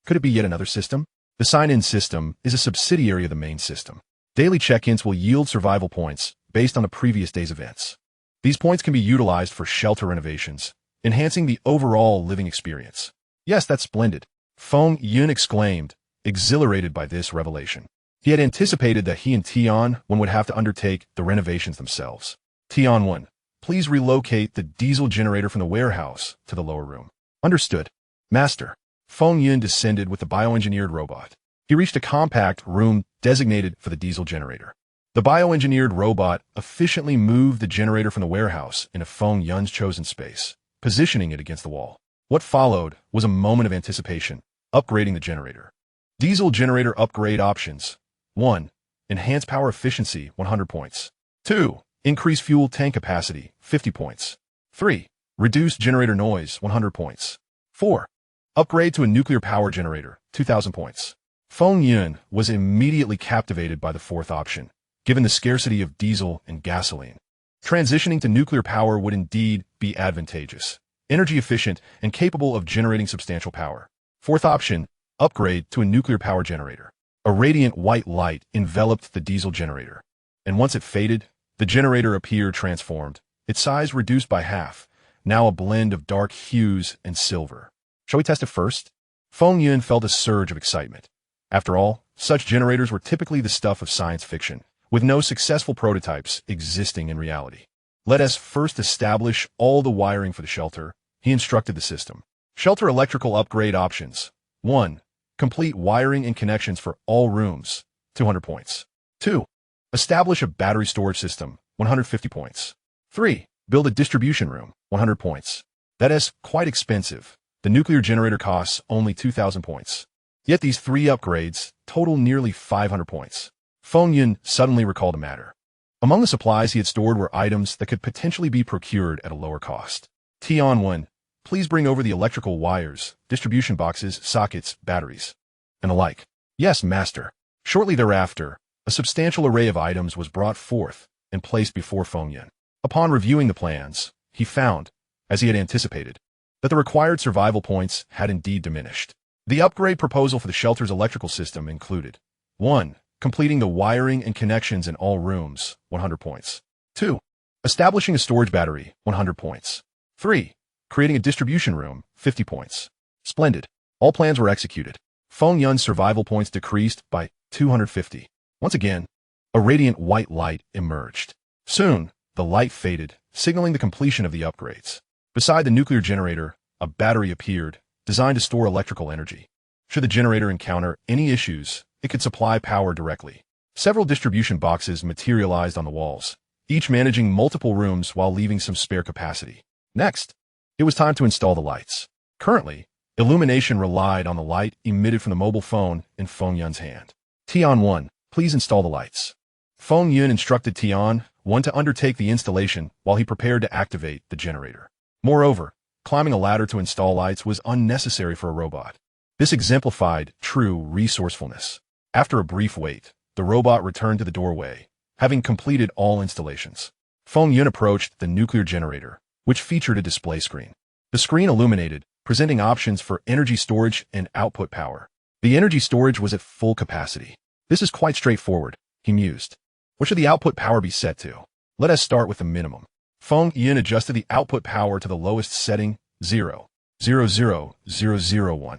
Could it be yet another system? The sign-in system is a subsidiary of the main system. Daily check-ins will yield survival points based on the previous day's events. These points can be utilized for shelter renovations, enhancing the overall living experience. Yes, that's splendid, Feng Yun exclaimed, exhilarated by this revelation. He had anticipated that he and Tian-1 would have to undertake the renovations themselves. Tian-1, please relocate the diesel generator from the warehouse to the lower room. Understood, Master. Feng Yun descended with the bioengineered robot. He reached a compact room designated for the diesel generator. The bioengineered robot efficiently moved the generator from the warehouse into Feng Yun's chosen space, positioning it against the wall. What followed was a moment of anticipation, upgrading the generator. Diesel generator upgrade options. 1. Enhance power efficiency, 100 points. 2. Increase fuel tank capacity, 50 points. 3. Reduce generator noise, 100 points. 4. Upgrade to a nuclear power generator, 2,000 points. Feng Yun was immediately captivated by the 4th option, given the scarcity of diesel and gasoline. Transitioning to nuclear power would indeed be advantageous, energy efficient, and capable of generating substantial power. 4th option, upgrade to a nuclear power generator. A radiant white light enveloped the diesel generator, and once it faded, the generator appeared transformed, its size reduced by half, now a blend of dark hues and silver. Shall we test it first? Feng Yun felt a surge of excitement. After all, such generators were typically the stuff of science fiction, with no successful prototypes existing in reality. Let us first establish all the wiring for the shelter, he instructed the system. Shelter electrical upgrade options. 1. Complete wiring and connections for all rooms, 200 points. 2. Establish a battery storage system, 150 points. 3. Build a distribution room, 100 points. That is quite expensive. The nuclear generator costs only 2,000 points. Yet these 3 upgrades total nearly 500 points. Feng Yun suddenly recalled a matter. Among the supplies he had stored were items that could potentially be procured at a lower cost. Tion 1, please bring over the electrical wires, distribution boxes, sockets, batteries, and the like. Yes, master. Shortly thereafter, a substantial array of items was brought forth and placed before Feng Yun. Upon reviewing the plans, he found, as he had anticipated, that the required survival points had indeed diminished. The upgrade proposal for the shelter's electrical system included 1. Completing the wiring and connections in all rooms, 100 points. 2. Establishing a storage battery, 100 points. 3. Creating a distribution room, 50 points. Splendid. All plans were executed. Feng Yun's survival points decreased by 250. Once again, a radiant white light emerged. Soon, the light faded, signaling the completion of the upgrades. Beside the nuclear generator, a battery appeared, designed to store electrical energy. Should the generator encounter any issues, it could supply power directly. Several distribution boxes materialized on the walls, each managing multiple rooms while leaving some spare capacity. Next, it was time to install the lights. Currently, illumination relied on the light emitted from the mobile phone in Feng Yun's hand. Tion 1, please install the lights. Feng Yun instructed Tion 1 to undertake the installation while he prepared to activate the generator. Moreover, climbing a ladder to install lights was unnecessary for a robot. This exemplified true resourcefulness. After a brief wait, the robot returned to the doorway, having completed all installations. Feng Yun approached the nuclear generator, which featured a display screen. The screen illuminated, presenting options for energy storage and output power. The energy storage was at full capacity. This is quite straightforward, he mused. What should the output power be set to? Let us start with the minimum. Feng Yun adjusted the output power to the lowest setting, 0.00001.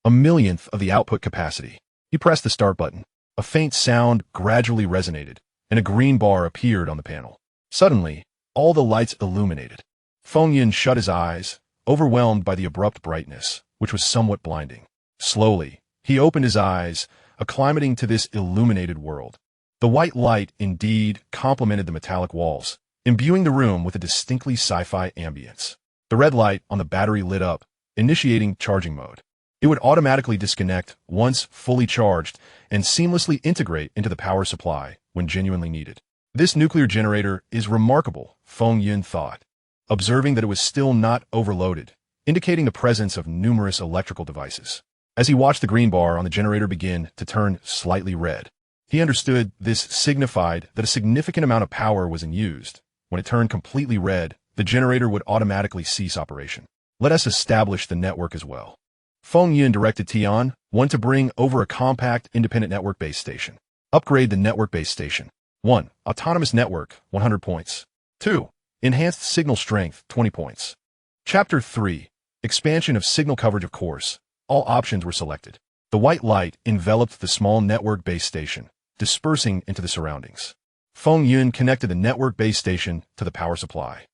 A millionth of the output capacity. He pressed the start button. A faint sound gradually resonated, and a green bar appeared on the panel. Suddenly, all the lights illuminated. Feng Yun shut his eyes, overwhelmed by the abrupt brightness, which was somewhat blinding. Slowly, he opened his eyes, acclimating to this illuminated world. The white light indeed complemented the metallic walls, imbuing the room with a distinctly sci-fi ambience. The red light on the battery lit up, initiating charging mode. It would automatically disconnect once fully charged and seamlessly integrate into the power supply when genuinely needed. This nuclear generator is remarkable, Feng Yun thought, observing that it was still not overloaded, indicating the presence of numerous electrical devices. As he watched the green bar on the generator begin to turn slightly red, he understood this signified that a significant amount of power was in use. When it turned completely red, the generator would automatically cease operation. Let us establish the network as well. Feng Yun directed Tion 1 to bring over a compact independent network base station. Upgrade the network base station. 1. Autonomous network, 100 points. 2. Enhanced signal strength, 20 points. Chapter 3. Expansion of signal coverage of course. All options were selected. The white light enveloped the small network base station, dispersing into the surroundings. Feng Yun connected the network base station to the power supply.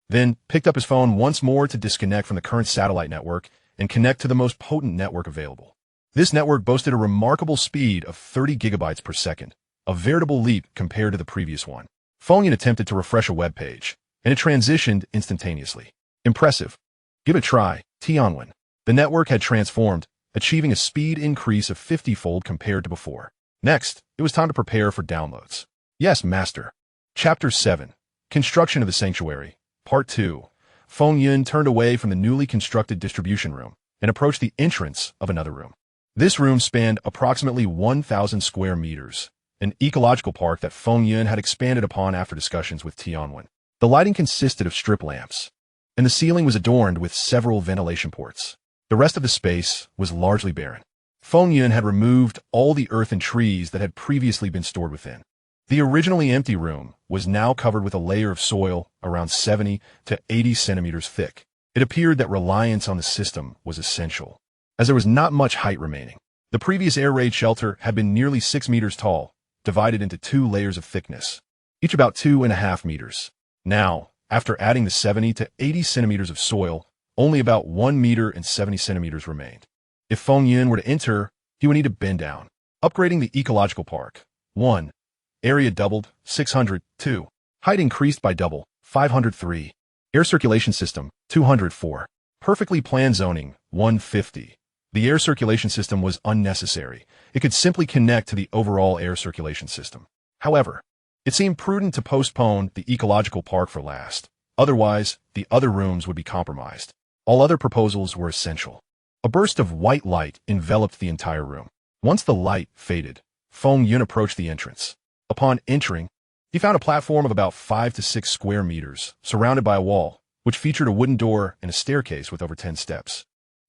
Then picked up his phone once more to disconnect from the current satellite network and connect to the most potent network available. This network boasted a remarkable speed of 30 gigabytes per second, a veritable leap compared to the previous one. Feng Yun attempted to refresh a web page, and it transitioned instantaneously. Impressive. Give it a try, Tianwen. The network had transformed, achieving a speed increase of 50-fold compared to before. Next, it was time to prepare for downloads. Yes, master. Chapter 7. Construction of the Sanctuary. Part 2. Feng Yun turned away from the newly constructed distribution room and approached the entrance of another room. This room spanned approximately 1,000 square meters, an ecological park that Feng Yun had expanded upon after discussions with Tianwen. The lighting consisted of strip lamps, and the ceiling was adorned with several ventilation ports. The rest of the space was largely barren. Feng Yun had removed all the earth and trees that had previously been stored within. The originally empty room was now covered with a layer of soil around 70 to 80 centimeters thick. It appeared that reliance on the system was essential, as there was not much height remaining. The previous air raid shelter had been nearly 6 meters tall, divided into 2 layers of thickness, each about 2.5 meters. Now, after adding the 70 to 80 centimeters of soil, only about 1 meter and 70 centimeters remained. If Feng Yun were to enter, he would need to bend down. Upgrading the ecological park. 1. Area doubled, 600. 2. Height increased by double, 503. Air circulation system, 204. Perfectly planned zoning, 150. The air circulation system was unnecessary. It could simply connect to the overall air circulation system. However, It seemed prudent to postpone the ecological park for last. Otherwise, the other rooms would be compromised. All other proposals were essential. A burst of white light enveloped the entire room. Once the light faded, Feng Yun approached the entrance. Upon entering, he found a platform of about 5 to 6 square meters, surrounded by a wall, which featured a wooden door and a staircase with over 10 steps.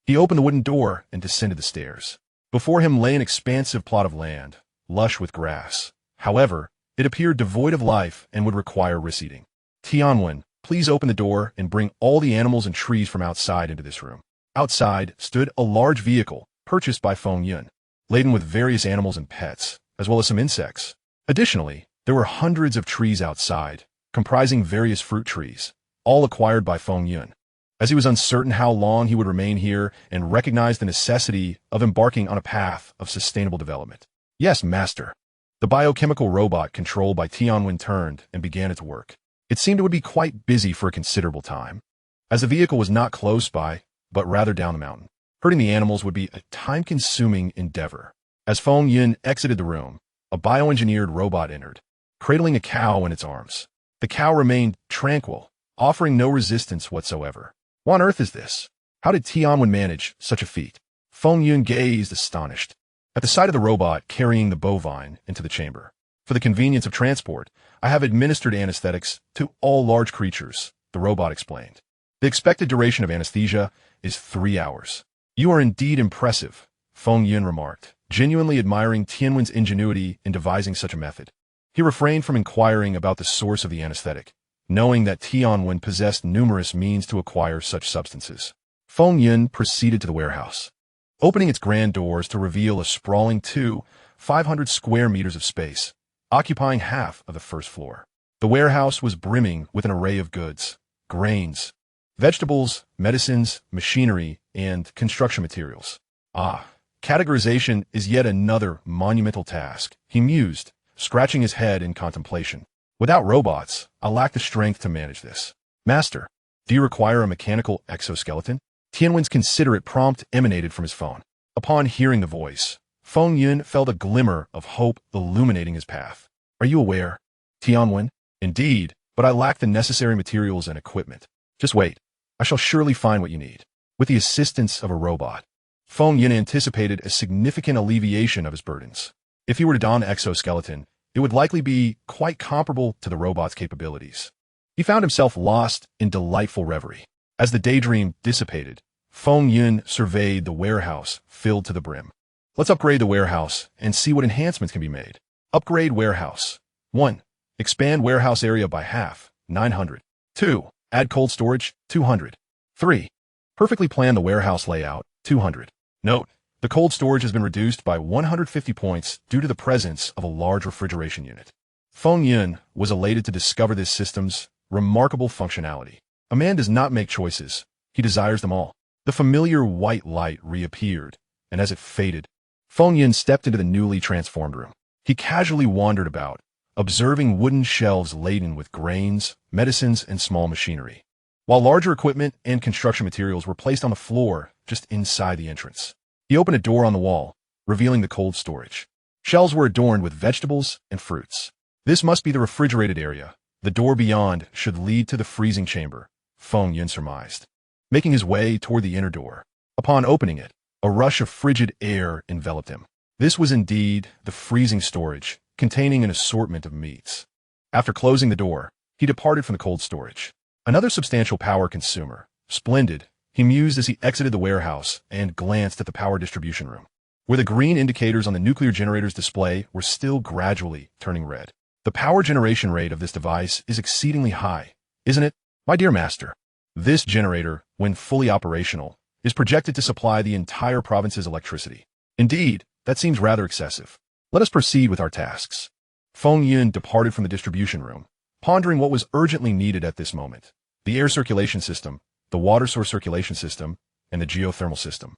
He opened the wooden door and descended the stairs. Before him lay an expansive plot of land, lush with grass. However, it appeared devoid of life and would require reseeding. Tianwen, please open the door and bring all the animals and trees from outside into this room. Outside stood a large vehicle purchased by Feng Yun, laden with various animals and pets, as well as some insects. Additionally, there were hundreds of trees outside, comprising various fruit trees, all acquired by Feng Yun. As he was uncertain how long he would remain here and recognized the necessity of embarking on a path of sustainable development. Yes, master. The biochemical robot controlled by Tianwen turned and began its work. It seemed it would be quite busy for a considerable time, as the vehicle was not close by, but rather down the mountain. Herding the animals would be a time-consuming endeavor. As Feng Yun exited the room, a bioengineered robot entered, cradling a cow in its arms. The cow remained tranquil, offering no resistance whatsoever. What on earth is this? How did Tianwen manage such a feat? Feng Yun gazed astonished at the sight of the robot carrying the bovine into the chamber. For the convenience of transport, I have administered anesthetics to all large creatures, the robot explained. The expected duration of anesthesia is 3 hours. You are indeed impressive, Feng Yun remarked, genuinely admiring Tianwen's ingenuity in devising such a method. He refrained from inquiring about the source of the anesthetic, knowing that Tianwen possessed numerous means to acquire such substances. Feng Yun proceeded to the warehouse, opening its grand doors to reveal a sprawling 500 square meters of space, occupying half of the first floor. The warehouse was brimming with an array of goods, grains, vegetables, medicines, machinery, and construction materials. Categorization is yet another monumental task, he mused, scratching his head in contemplation. Without robots, I lack the strength to manage this. Master, do you require a mechanical exoskeleton? Tianwen's considerate prompt emanated from his phone. Upon hearing the voice, Feng Yun felt a glimmer of hope illuminating his path. Are you aware, Tianwen? Indeed, but I lack the necessary materials and equipment. Just wait. I shall surely find what you need. With the assistance of a robot, Feng Yun anticipated a significant alleviation of his burdens. If he were to don an exoskeleton, it would likely be quite comparable to the robot's capabilities. He found himself lost in delightful reverie. As the daydream dissipated, Feng Yun surveyed the warehouse filled to the brim. Let's upgrade the warehouse and see what enhancements can be made. Upgrade warehouse. 1. Expand warehouse area by half, 900. 2. Add cold storage, 200. 3. Perfectly plan the warehouse layout, 200. Note, the cold storage has been reduced by 150 points due to the presence of a large refrigeration unit. Feng Yun was elated to discover this system's remarkable functionality. A man does not make choices, he desires them all. The familiar white light reappeared, and as it faded, Feng Yun stepped into the newly transformed room. He casually wandered about, observing wooden shelves laden with grains, medicines, and small machinery, while larger equipment and construction materials were placed on the floor just inside the entrance. He opened a door on the wall, revealing the cold storage. Shelves were adorned with vegetables and fruits. This must be the refrigerated area. The door beyond should lead to the freezing chamber, Feng Yun surmised, making his way toward the inner door. Upon opening it, a rush of frigid air enveloped him. This was indeed the freezing storage, containing an assortment of meats. After closing the door, he departed from the cold storage. Another substantial power consumer. Splendid, he mused as he exited the warehouse and glanced at the power distribution room, where the green indicators on the nuclear generator's display were still gradually turning red. The power generation rate of this device is exceedingly high, isn't it, my dear master? This generator, when fully operational, is projected to supply the entire province's electricity. Indeed, that seems rather excessive. Let us proceed with our tasks. Feng Yun departed from the distribution room, pondering what was urgently needed at this moment: the air circulation system, the water source circulation system, and the geothermal system.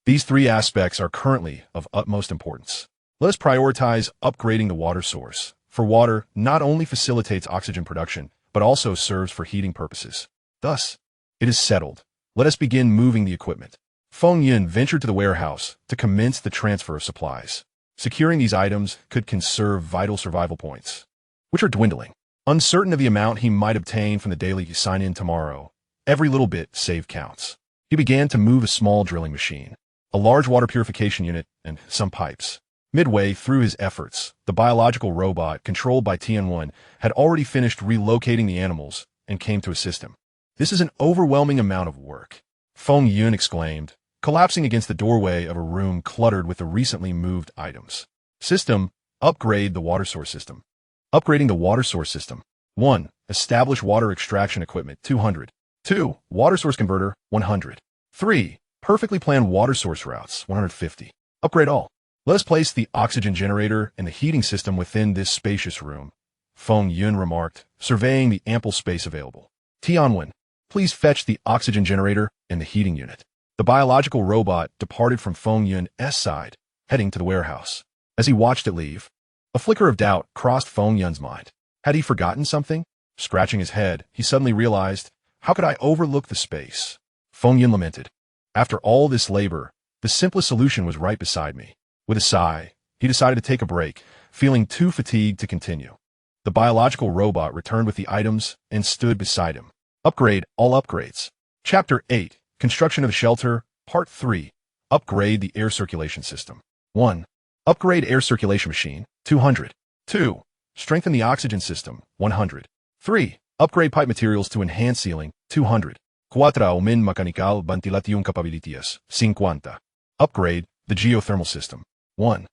These three aspects are currently of utmost importance. Let us prioritize upgrading the water source, for water not only facilitates oxygen production, but also serves for heating purposes. Thus, it is settled. Let us begin moving the equipment. Feng Yun ventured to the warehouse to commence the transfer of supplies. Securing these items could conserve vital survival points. which are dwindling. Uncertain of the amount he might obtain from the daily sign-in tomorrow, every little bit saved counts. He began to move a small drilling machine, a large water purification unit, and some pipes. Midway through his efforts, the biological robot, controlled by Tian-1, had already finished relocating the animals and came to assist him. "This is an overwhelming amount of work," Feng Yun exclaimed, collapsing against the doorway of a room cluttered with the recently moved items. System, upgrade the water source system. Upgrading the water source system. 1. Establish water extraction equipment, 200. 2. Water source converter, 100. 3. Perfectly planned water source routes, 150. Upgrade all. "Let us place the oxygen generator and the heating system within this spacious room," Feng Yun remarked, surveying the ample space available. "Tianwen, please fetch the oxygen generator and the heating unit." The biological robot departed from Feng Yun's side, heading to the warehouse. As he watched it leave, a flicker of doubt crossed Feng Yun's mind. Had he forgotten something? Scratching his head, he suddenly realized, "How could I overlook the space?" Feng Yun lamented. "After all this labor, the simplest solution was right beside me." With a sigh, he decided to take a break, feeling too fatigued to continue. The biological robot returned with the items and stood beside him. Upgrade all upgrades. Chapter 8, Construction of the Shelter, Part 3. Upgrade the air circulation system. 1. Upgrade air circulation machine, 200. 2. Strengthen the oxygen system, 100. 3. Upgrade pipe materials to enhance sealing, 200. 4. Aument mechanical ventilation capabilities, 50. Upgrade the geothermal system. 1.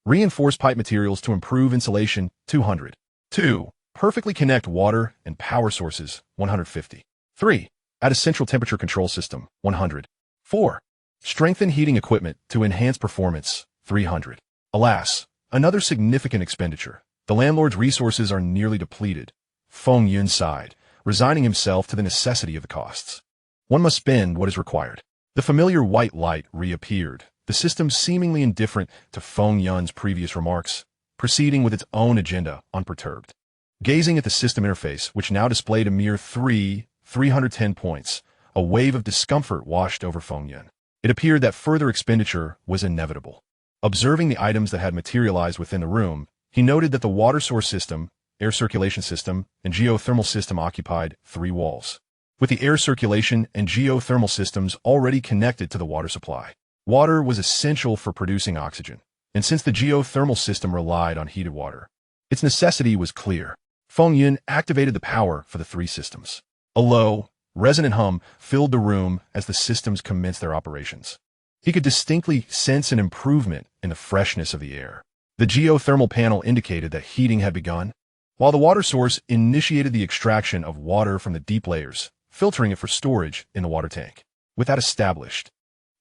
Reinforce pipe materials to improve insulation, 200. 2. Perfectly connect water and power sources, 150. 3. Add a central temperature control system, 100. 4. Strengthen heating equipment to enhance performance, 300. Alas, another significant expenditure. The landlord's resources are nearly depleted. Feng Yun sighed, resigning himself to the necessity of the costs. One must spend what is required. The familiar white light reappeared, the system seemingly indifferent to Feng Yun's previous remarks, proceeding with its own agenda unperturbed. Gazing at the system interface, which now displayed a mere 310 points, a wave of discomfort washed over Feng Yun. It appeared that further expenditure was inevitable. Observing the items that had materialized within the room, he noted that the water source system, air circulation system, and geothermal system occupied 3 walls, with the air circulation and geothermal systems already connected to the water supply. Water was essential for producing oxygen, and since the geothermal system relied on heated water, its necessity was clear. Feng Yun activated the power for the 3 systems. A low, resonant hum filled the room as the systems commenced their operations. He could distinctly sense an improvement in the freshness of the air. The geothermal panel indicated that heating had begun, while the water source initiated the extraction of water from the deep layers, filtering it for storage in the water tank. With that established,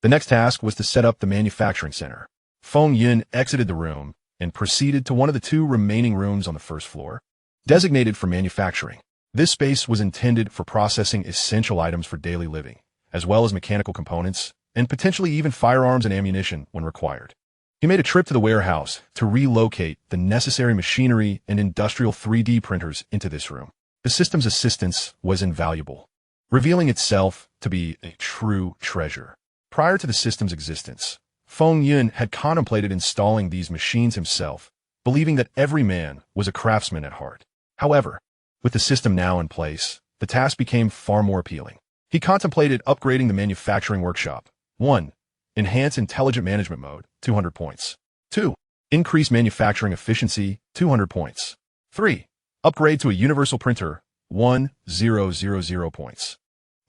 the next task was to set up the manufacturing center. Feng Yun exited the room and proceeded to one of the 2 remaining rooms on the first floor, designated for manufacturing. This space was intended for processing essential items for daily living, as well as mechanical components, and potentially even firearms and ammunition when required. He made a trip to the warehouse to relocate the necessary machinery and industrial 3D printers into this room. The system's assistance was invaluable, revealing itself to be a true treasure. Prior to the system's existence, Feng Yun had contemplated installing these machines himself, believing that every man was a craftsman at heart. However, with the system now in place, the task became far more appealing. He contemplated upgrading the manufacturing workshop. 1. Enhance intelligent management mode, 200 points. 2. Increase manufacturing efficiency, 200 points. 3. Upgrade to a universal printer, 1000 points.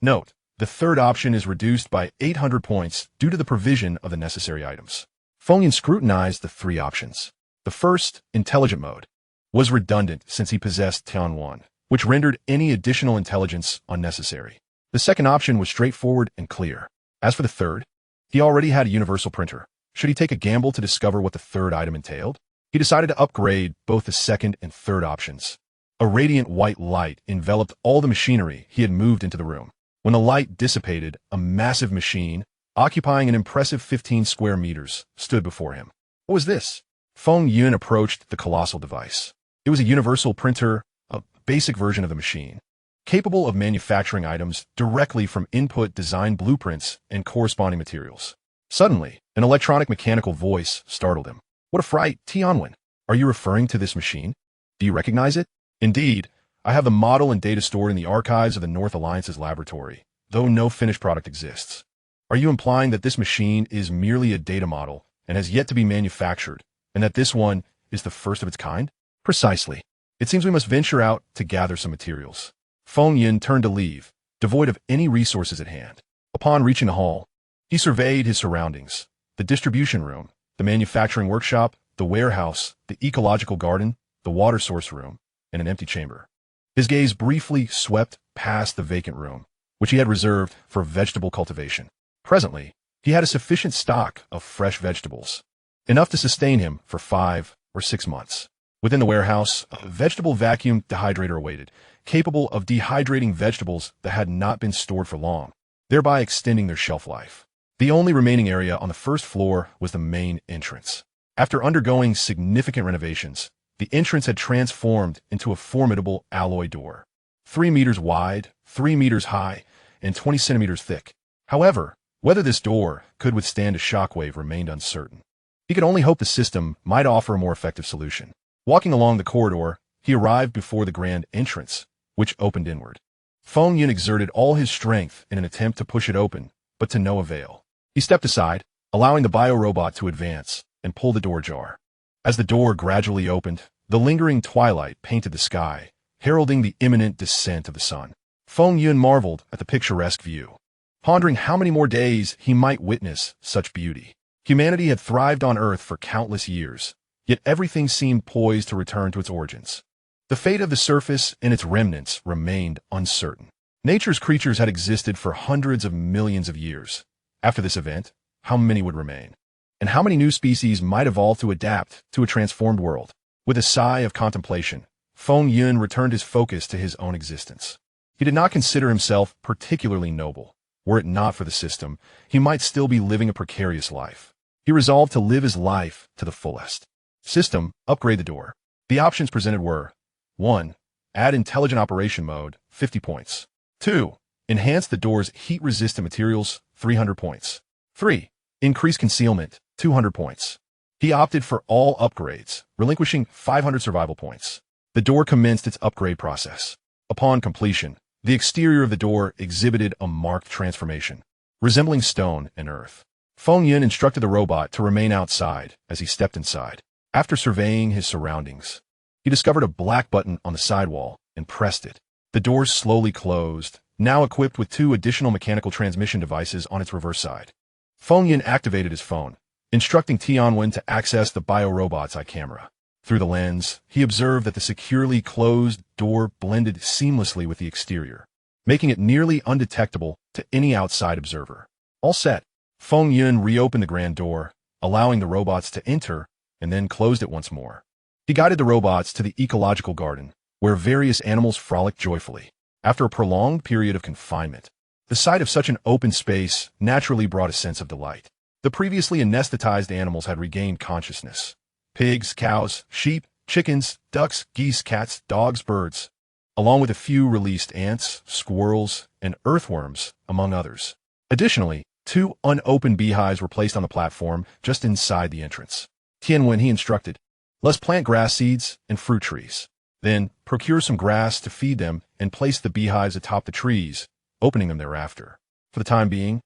Note, the third option is reduced by 800 points due to the provision of the necessary items. Feng Yun scrutinized the 3 options. The first, intelligent mode, was redundant since he possessed Tian-1, which rendered any additional intelligence unnecessary. The second option was straightforward and clear. As for the third, he already had a universal printer. Should he take a gamble to discover what the third item entailed? He decided to upgrade both the second and third options. A radiant white light enveloped all the machinery he had moved into the room. When the light dissipated, a massive machine, occupying an impressive 15 square meters, stood before him. What was this? Feng Yun approached the colossal device. It was a universal printer, a basic version of the machine, capable of manufacturing items directly from input design blueprints and corresponding materials. Suddenly, an electronic mechanical voice startled him. What a fright, Tianwen! Are you referring to this machine? Do you recognize it? Indeed, I have the model and data stored in the archives of the North Alliance's laboratory, though no finished product exists. Are you implying that this machine is merely a data model and has yet to be manufactured, and that this one is the first of its kind? Precisely. It seems we must venture out to gather some materials. Feng Yin turned to leave, devoid of any resources at hand. Upon reaching the hall, he surveyed his surroundings: the distribution room, the manufacturing workshop, the warehouse, the ecological garden, the water source room, and an empty chamber. His gaze briefly swept past the vacant room, which he had reserved for vegetable cultivation. Presently, he had a sufficient stock of fresh vegetables, enough to sustain him for 5 or 6 months. Within the warehouse, a vegetable vacuum dehydrator awaited, capable of dehydrating vegetables that had not been stored for long, thereby extending their shelf life. The only remaining area on the first floor was the main entrance. After undergoing significant renovations, the entrance had transformed into a formidable alloy door, 3 meters wide, 3 meters high, and 20 centimeters thick. However, whether this door could withstand a shockwave remained uncertain. He could only hope the system might offer a more effective solution. Walking along the corridor, he arrived before the grand entrance, which opened inward. Feng Yin exerted all his strength in an attempt to push it open, but to no avail. He stepped aside, allowing the biorobot to advance, and pull the door ajar. As the door gradually opened, the lingering twilight painted the sky, heralding the imminent descent of the sun. Feng Yin marveled at the picturesque view, pondering how many more days he might witness such beauty. Humanity had thrived on Earth for countless years, yet everything seemed poised to return to its origins. The fate of the surface and its remnants remained uncertain. Nature's creatures had existed for hundreds of millions of years. After this event, how many would remain? And how many new species might evolve to adapt to a transformed world? With a sigh of contemplation, Feng Yin returned his focus to his own existence. He did not consider himself particularly noble. Were it not for the system, he might still be living a precarious life. He resolved to live his life to the fullest. System, upgrade the door. The options presented were: 1. Add intelligent operation mode, 50 points. 2. Enhance the door's heat-resistant materials, 300 points. 3. Increase concealment, 200 points. He opted for all upgrades, relinquishing 500 survival points. The door commenced its upgrade process. Upon completion, the exterior of the door exhibited a marked transformation, resembling stone and earth. Feng Yin instructed the robot to remain outside as he stepped inside. After surveying his surroundings, he discovered a black button on the sidewall and pressed it. The door slowly closed, now equipped with 2 additional mechanical transmission devices on its reverse side. Feng Yin activated his phone, instructing Tianwen to access the biorobot's eye camera. Through the lens, he observed that the securely closed door blended seamlessly with the exterior, making it nearly undetectable to any outside observer. All set, Feng Yin reopened the grand door, allowing the robots to enter, and then closed it once more. He guided the robots to the ecological garden, where various animals frolicked joyfully. After a prolonged period of confinement, the sight of such an open space naturally brought a sense of delight. The previously anesthetized animals had regained consciousness. Pigs, cows, sheep, chickens, ducks, geese, cats, dogs, birds, along with a few released ants, squirrels, and earthworms, among others. Additionally, 2 unopened beehives were placed on the platform just inside the entrance. Tianwen, he instructed, let's plant grass seeds and fruit trees. Then procure some grass to feed them and place the beehives atop the trees, opening them thereafter. For the time being,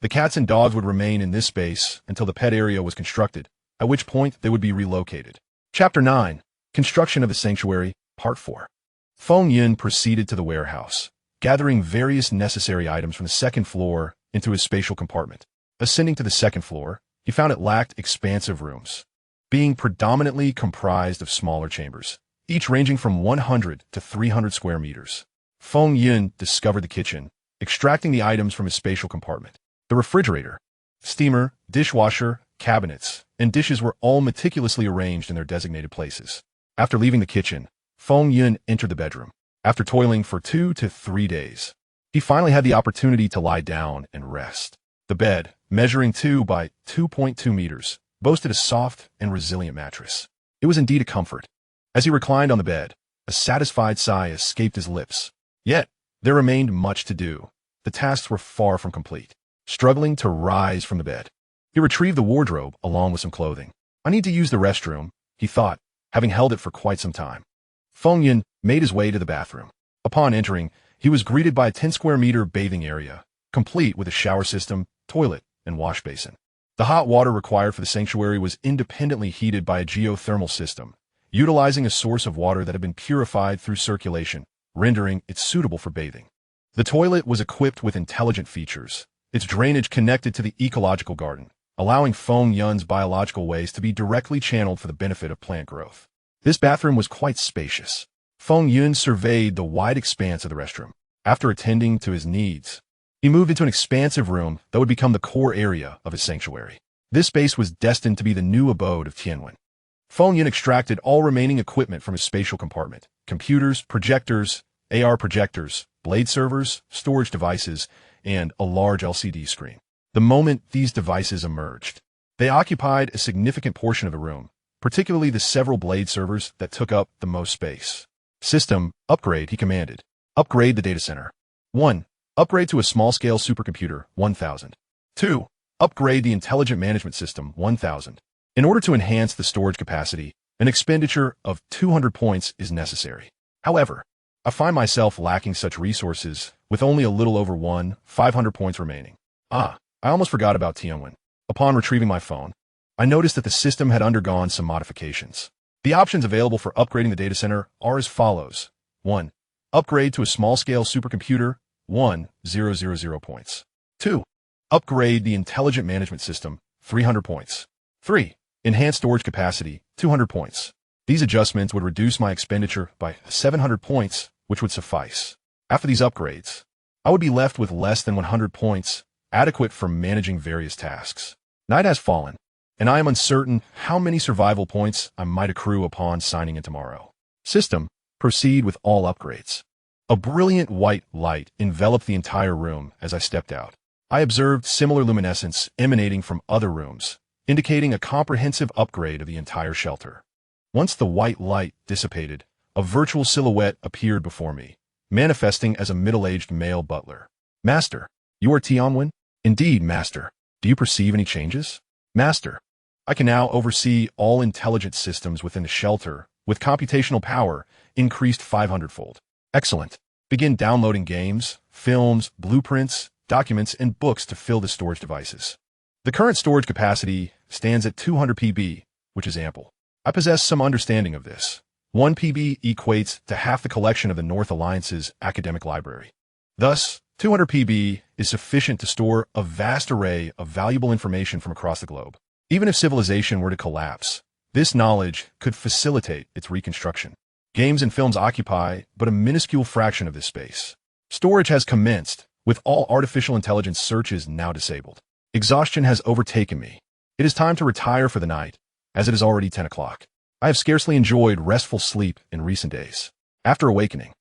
the cats and dogs would remain in this space until the pet area was constructed, at which point they would be relocated. Chapter 9. Construction of the Sanctuary, Part 4. Feng Yin proceeded to the warehouse, gathering various necessary items from the second floor into his spatial compartment. Ascending to the second floor, he found it lacked expansive rooms, being predominantly comprised of smaller chambers, each ranging from 100 to 300 square meters. Feng Yin discovered the kitchen, extracting the items from his spatial compartment. The refrigerator, steamer, dishwasher, cabinets, and dishes were all meticulously arranged in their designated places. After leaving the kitchen, Feng Yin entered the bedroom. After toiling for 2 to 3 days, he finally had the opportunity to lie down and rest. The bed, measuring 2 by 2.2 meters, boasted a soft and resilient mattress. It was indeed a comfort. As he reclined on the bed, a satisfied sigh escaped his lips. Yet, there remained much to do. The tasks were far from complete. Struggling to rise from the bed, he retrieved the wardrobe along with some clothing. I need to use the restroom, he thought, having held it for quite some time. Feng Yin made his way to the bathroom. Upon entering, he was greeted by a 10-square-meter bathing area, complete with a shower system, toilet, and wash basin. The hot water required for the sanctuary was independently heated by a geothermal system, utilizing a source of water that had been purified through circulation, rendering it suitable for bathing. The toilet was equipped with intelligent features, its drainage connected to the ecological garden, allowing Feng Yun's biological waste to be directly channeled for the benefit of plant growth. This bathroom was quite spacious. Feng Yun surveyed the wide expanse of the restroom. After attending to his needs, he moved into an expansive room that would become the core area of his sanctuary. This space was destined to be the new abode of Tianwen. Feng Yun extracted all remaining equipment from his spatial compartment: computers, projectors, AR projectors, blade servers, storage devices, and a large LCD screen. The moment these devices emerged, they occupied a significant portion of the room, particularly the several blade servers that took up the most space. System, upgrade, he commanded. Upgrade the data center. 1. Upgrade to a small-scale supercomputer, 1000. 2. Upgrade the intelligent management system, 1000. In order to enhance the storage capacity, an expenditure of 200 points is necessary. However, I find myself lacking such resources with only a little over 500 points remaining. I almost forgot about Tianwen. Upon retrieving my phone, I noticed that the system had undergone some modifications. The options available for upgrading the data center are as follows. 1. Upgrade to a small-scale supercomputer, 1000 points. 2. Upgrade the intelligent management system, 300 points. 3. Enhance storage capacity, 200 points. These adjustments would reduce my expenditure by 700 points, which would suffice. After these upgrades, I would be left with less than 100 points, adequate for managing various tasks. Night has fallen, and I am uncertain how many survival points I might accrue upon signing in tomorrow. System, proceed with all upgrades. A brilliant white light enveloped the entire room as I stepped out. I observed similar luminescence emanating from other rooms, indicating a comprehensive upgrade of the entire shelter. Once the white light dissipated, a virtual silhouette appeared before me, manifesting as a middle-aged male butler. Master, you are Tianwen? Indeed, Master. Do you perceive any changes? Master, I can now oversee all intelligent systems within the shelter, with computational power increased 500-fold. Excellent. Begin downloading games, films, blueprints, documents, and books to fill the storage devices. The current storage capacity stands at 200 PB, which is ample. I possess some understanding of this. 1 PB equates to half the collection of the North Alliance's academic library. Thus, 200 PB is sufficient to store a vast array of valuable information from across the globe. Even if civilization were to collapse, this knowledge could facilitate its reconstruction. Games and films occupy but a minuscule fraction of this space. Storage has commenced, with all artificial intelligence searches now disabled. Exhaustion has overtaken me. It is time to retire for the night, as it is already 10 o'clock. I have scarcely enjoyed restful sleep in recent days. After awakening,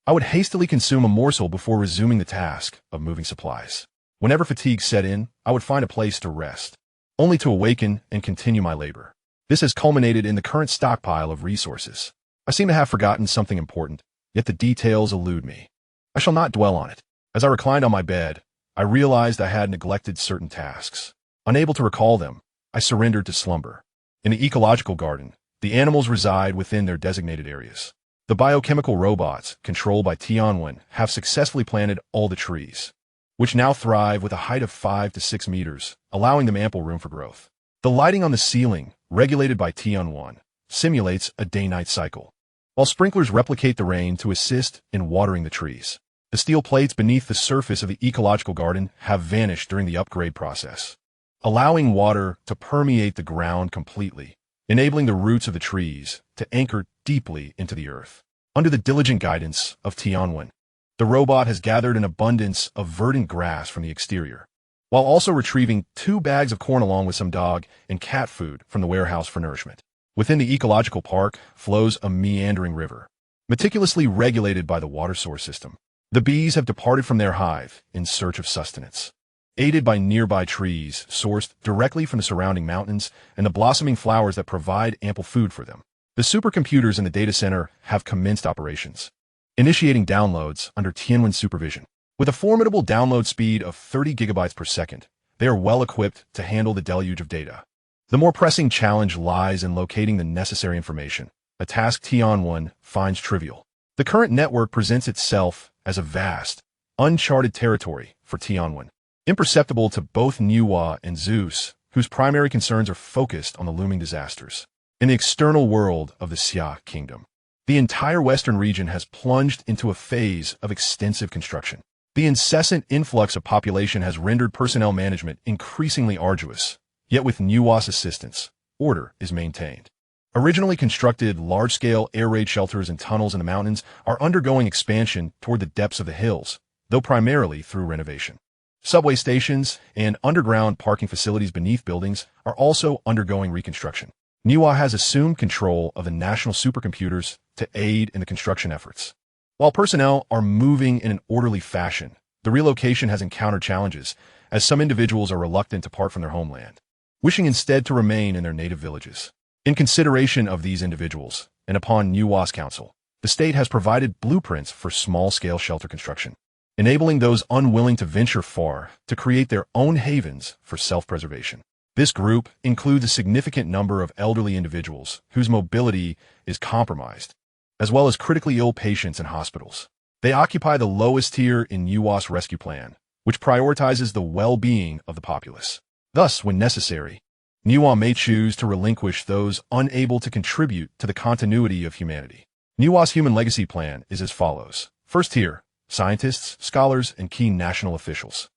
I would hastily consume a morsel before resuming the task of moving supplies. Whenever fatigue set in, I would find a place to rest, only to awaken and continue my labor. This has culminated in the current stockpile of resources. I seem to have forgotten something important, yet the details elude me. I shall not dwell on it. As I reclined on my bed, I realized I had neglected certain tasks. Unable to recall them, I surrendered to slumber. In the ecological garden, the animals reside within their designated areas. The biochemical robots, controlled by Tianwen, have successfully planted all the trees, which now thrive with a height of 5 to 6 meters, allowing them ample room for growth. The lighting on the ceiling, regulated by Tianwen, simulates a day-night cycle, while sprinklers replicate the rain to assist in watering the trees. The steel plates beneath the surface of the ecological garden have vanished during the upgrade process, allowing water to permeate the ground completely, enabling the roots of the trees to anchor deeply into the earth. Under the diligent guidance of Tianwen, the robot has gathered an abundance of verdant grass from the exterior, while also retrieving 2 bags of corn along with some dog and cat food from the warehouse for nourishment. Within the ecological park flows a meandering river, meticulously regulated by the water source system. The bees have departed from their hive in search of sustenance, aided by nearby trees sourced directly from the surrounding mountains and the blossoming flowers that provide ample food for them. The supercomputers in the data center have commenced operations, initiating downloads under Tianwen's supervision. With a formidable download speed of 30 gigabytes per second, they are well equipped to handle the deluge of data. The more pressing challenge lies in locating the necessary information, a task Tianwen finds trivial. The current network presents itself as a vast, uncharted territory for Tianwen, imperceptible to both Niwa and Zeus, whose primary concerns are focused on the looming disasters. In the external world of the Xia kingdom, the entire western region has plunged into a phase of extensive construction. The incessant influx of population has rendered personnel management increasingly arduous, yet with Niwa's assistance, order is maintained. Originally constructed large-scale air raid shelters and tunnels in the mountains are undergoing expansion toward the depths of the hills, though primarily through renovation. Subway stations and underground parking facilities beneath buildings are also undergoing reconstruction. Niwa has assumed control of the national supercomputers to aid in the construction efforts. While personnel are moving in an orderly fashion, the relocation has encountered challenges, as some individuals are reluctant to part from their homeland, wishing instead to remain in their native villages. In consideration of these individuals, and upon Niwa's counsel, the state has provided blueprints for small-scale shelter construction, enabling those unwilling to venture far to create their own havens for self-preservation. This group includes a significant number of elderly individuals whose mobility is compromised, as well as critically ill patients in hospitals. They occupy the lowest tier in Niwa's rescue plan, which prioritizes the well-being of the populace. Thus, when necessary, Niwa may choose to relinquish those unable to contribute to the continuity of humanity. Niwa's human legacy plan is as follows. First tier, scientists, scholars, and key national officials.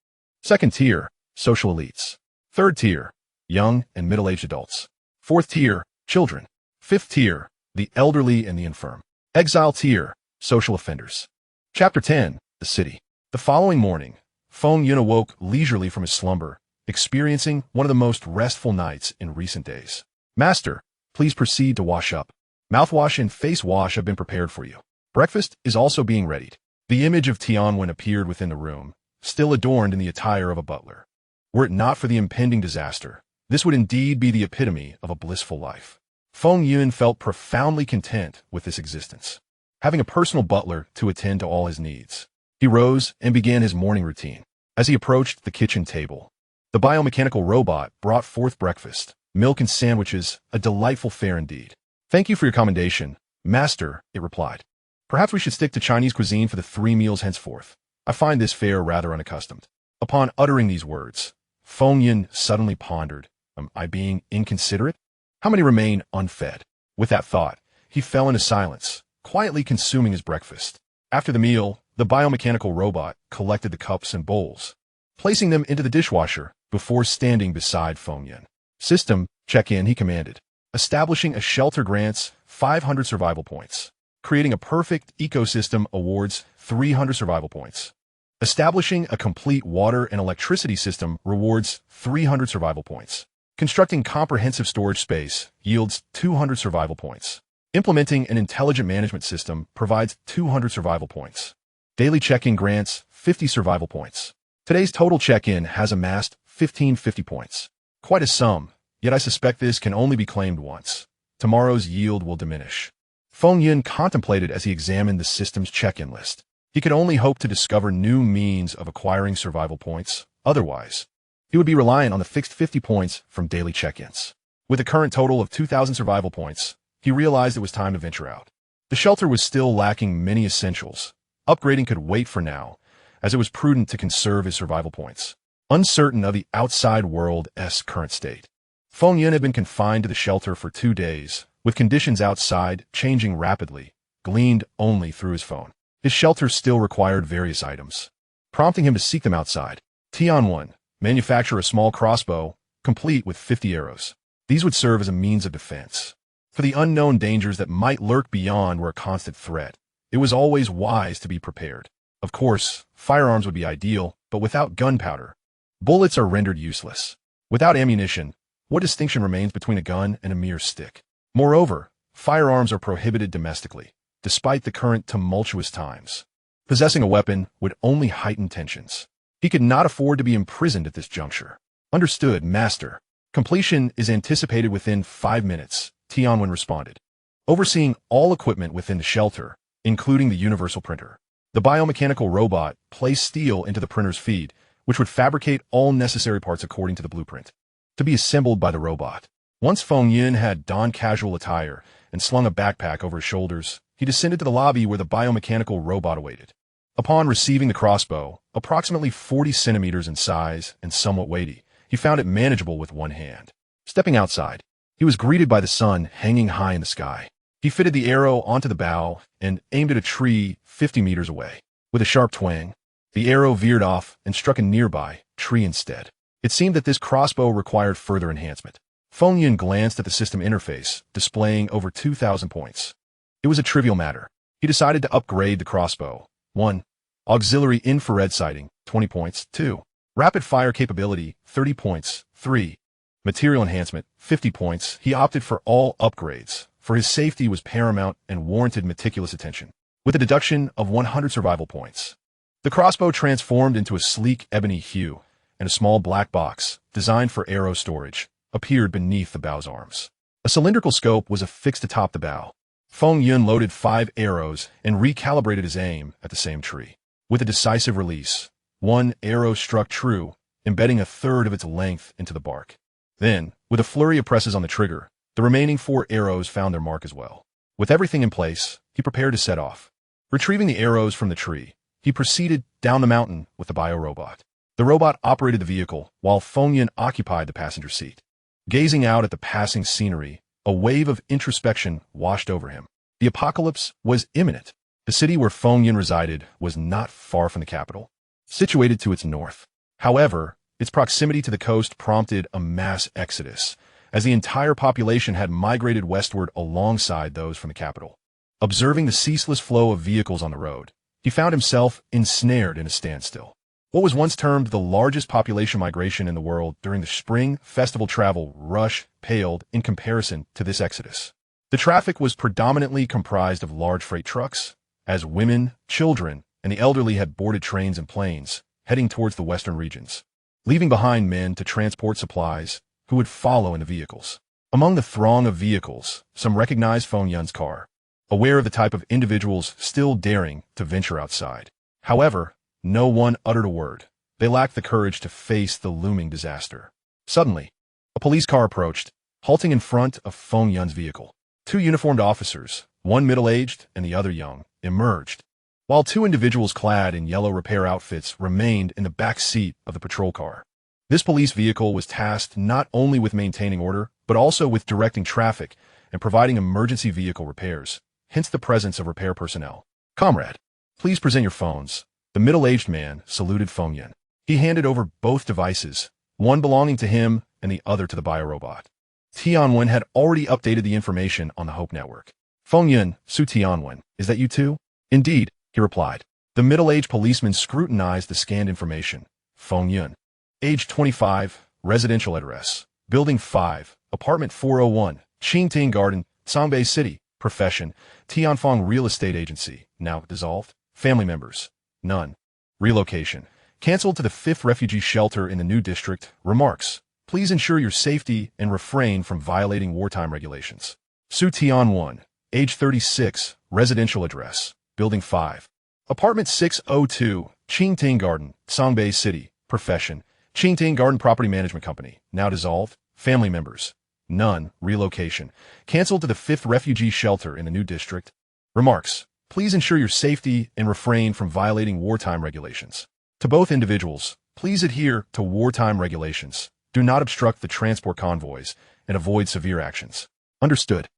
Second tier, social elites. Third tier, young and middle-aged adults. Fourth tier, children. Fifth tier, the elderly and the infirm. Exile tier, social offenders. Chapter 10, the city. The following morning, Feng Yun awoke leisurely from his slumber, experiencing one of the most restful nights in recent days. Master, please proceed to wash up. Mouthwash and face wash have been prepared for you. Breakfast is also being readied. The image of Tianwen appeared within the room, still adorned in the attire of a butler. Were it not for the impending disaster, this would indeed be the epitome of a blissful life. Feng Yun felt profoundly content with this existence, having a personal butler to attend to all his needs. He rose and began his morning routine. As he approached the kitchen table, the biomechanical robot brought forth breakfast, milk and sandwiches, a delightful fare indeed. Thank you for your commendation, Master, it replied. Perhaps we should stick to Chinese cuisine for the 3 meals henceforth. I find this fare rather unaccustomed. Upon uttering these words, Feng Yun suddenly pondered, am I being inconsiderate? How many remain unfed? With that thought, he fell into silence, quietly consuming his breakfast. After the meal, the biomechanical robot collected the cups and bowls, placing them into the dishwasher before standing beside Feng Yun. System, check in, he commanded. Establishing a shelter grants 500 survival points. Creating a perfect ecosystem awards 300 survival points. Establishing a complete water and electricity system rewards 300 survival points. Constructing comprehensive storage space yields 200 survival points. Implementing an intelligent management system provides 200 survival points. Daily check-in grants 50 survival points. Today's total check-in has amassed 1550 points. Quite a sum, yet I suspect this can only be claimed once. Tomorrow's yield will diminish. Feng Yun contemplated as he examined the system's check-in list. He could only hope to discover new means of acquiring survival points. Otherwise, he would be reliant on the fixed 50 points from daily check-ins. With a current total of 2,000 survival points, he realized it was time to venture out. The shelter was still lacking many essentials. Upgrading could wait for now, as it was prudent to conserve his survival points. Uncertain of the outside world's current state, Feng Yun had been confined to the shelter for 2 days, with conditions outside changing rapidly, gleaned only through his phone. His shelter still required various items, prompting him to seek them outside. Tianwen, manufacture a small crossbow, complete with 50 arrows. These would serve as a means of defense. For the unknown dangers that might lurk beyond were a constant threat. It was always wise to be prepared. Of course, firearms would be ideal, but without gunpowder, bullets are rendered useless. Without ammunition, what distinction remains between a gun and a mere stick? Moreover, firearms are prohibited domestically, despite the current tumultuous times. Possessing a weapon would only heighten tensions. He could not afford to be imprisoned at this juncture. Understood, Master. Completion is anticipated within 5 minutes, Tianwen responded. Overseeing all equipment within the shelter, including the universal printer, the biomechanical robot placed steel into the printer's feed, which would fabricate all necessary parts according to the blueprint, to be assembled by the robot. Once Feng Yun had donned casual attire and slung a backpack over his shoulders, he descended to the lobby where the biomechanical robot awaited. Upon receiving the crossbow, approximately 40 centimeters in size and somewhat weighty, he found it manageable with one hand. Stepping outside, he was greeted by the sun hanging high in the sky. He fitted the arrow onto the bow and aimed at a tree 50 meters away. With a sharp twang, the arrow veered off and struck a nearby tree instead. It seemed that this crossbow required further enhancement. Feng Yun glanced at the system interface, displaying over 2,000 points. It was a trivial matter. He decided to upgrade the crossbow. 1. Auxiliary infrared sighting, 20 points. 2. Rapid fire capability, 30 points. 3. Material enhancement, 50 points. He opted for all upgrades, for his safety was paramount and warranted meticulous attention. With a deduction of 100 survival points, the crossbow transformed into a sleek ebony hue, and a small black box, designed for arrow storage, appeared beneath the bow's arms. A cylindrical scope was affixed atop the bow. Feng Yun loaded 5 arrows and recalibrated his aim at the same tree. With a decisive release, one arrow struck true, embedding a third of its length into the bark. Then, with a flurry of presses on the trigger, the remaining 4 arrows found their mark as well. With everything in place, he prepared to set off. Retrieving the arrows from the tree, he proceeded down the mountain with the biorobot. The robot operated the vehicle, while Feng Yun occupied the passenger seat. Gazing out at the passing scenery, a wave of introspection washed over him. The apocalypse was imminent. The city where Feng Yun resided was not far from the capital, situated to its north. However, its proximity to the coast prompted a mass exodus, as the entire population had migrated westward alongside those from the capital. Observing the ceaseless flow of vehicles on the road, he found himself ensnared in a standstill. What was once termed the largest population migration in the world during the spring festival travel rush paled in comparison to this exodus. The traffic was predominantly comprised of large freight trucks, as women, children, and the elderly had boarded trains and planes, heading towards the western regions, leaving behind men to transport supplies who would follow in the vehicles. Among the throng of vehicles, some recognized Feng Yun's car, aware of the type of individuals still daring to venture outside. However, no one uttered a word. They lacked the courage to face the looming disaster. Suddenly, a police car approached, halting in front of Feng Yun's vehicle. 2 uniformed officers, one middle-aged and the other young, emerged, while 2 individuals clad in yellow repair outfits remained in the back seat of the patrol car. This police vehicle was tasked not only with maintaining order, but also with directing traffic and providing emergency vehicle repairs, hence the presence of repair personnel. "Comrade, please present your phones." The middle-aged man saluted Feng Yun. He handed over both devices, one belonging to him and the other to the biorobot. Tianwen had already updated the information on the Hope Network. "Feng Yun, Su Tianwen, is that you too?" "Indeed," he replied. The middle-aged policeman scrutinized the scanned information. Feng Yun, age 25, residential address, Building 5, Apartment 401, Qingting Garden, Songbei City, profession, Tianfeng Real Estate Agency, now dissolved, family members, none. Relocation, canceled to the 5th refugee shelter in the new district, remarks, please ensure your safety and refrain from violating wartime regulations. Su Tianwen, age 36, residential address, Building 5, Apartment 602, Qingting Garden, Songbei City, profession, Qingting Garden Property Management Company, now dissolved, family members, none. Relocation, canceled to the 5th refugee shelter in the new district, remarks, please ensure your safety and refrain from violating wartime regulations. To both individuals, please adhere to wartime regulations. Do not obstruct the transport convoys and avoid severe actions. Understood.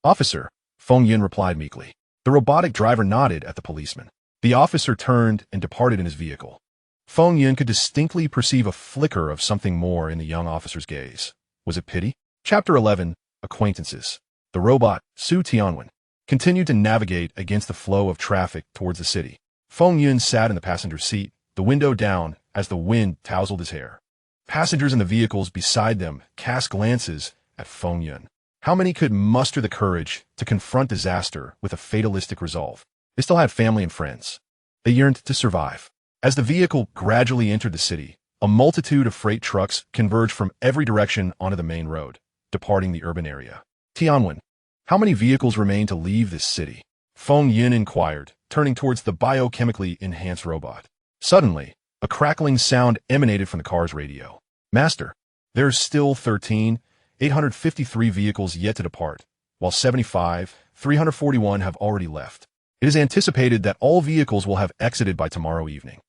Officer, Feng Yun replied meekly. The robotic driver nodded at the policeman. The officer turned and departed in his vehicle. Feng Yun could distinctly perceive a flicker of something more in the young officer's gaze. Was it pity? Chapter 11, Acquaintances. The robot, Su Tianwen, continued to navigate against the flow of traffic towards the city. Feng Yun sat in the passenger seat, the window down as the wind tousled his hair. Passengers in the vehicles beside them cast glances at Feng Yun. How many could muster the courage to confront disaster with a fatalistic resolve? They still had family and friends. They yearned to survive. As the vehicle gradually entered the city, a multitude of freight trucks converged from every direction onto the main road, departing the urban area. Tianwen, how many vehicles remain to leave this city? Feng Yun inquired, turning towards the biochemically enhanced robot. Suddenly, a crackling sound emanated from the car's radio. Master, there are still 13,853 vehicles yet to depart, while 75, 341 have already left. It is anticipated that all vehicles will have exited by tomorrow evening.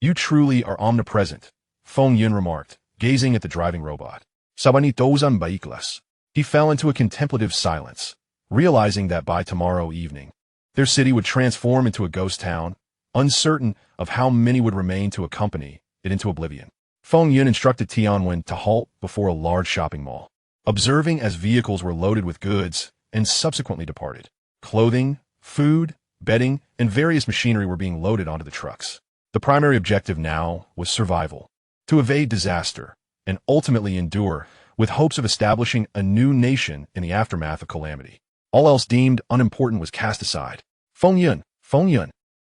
You truly are omnipresent, Feng Yun remarked, gazing at the driving robot. Sabanitozan baiklas. He fell into a contemplative silence, realizing that by tomorrow evening, their city would transform into a ghost town, uncertain of how many would remain to accompany it into oblivion. Feng Yun instructed Tianwen to halt before a large shopping mall, observing as vehicles were loaded with goods and subsequently departed. Clothing, food, bedding, and various machinery were being loaded onto the trucks. The primary objective now was survival, to evade disaster, and ultimately endure with hopes of establishing a new nation in the aftermath of calamity. All else deemed unimportant was cast aside. Feng Yun.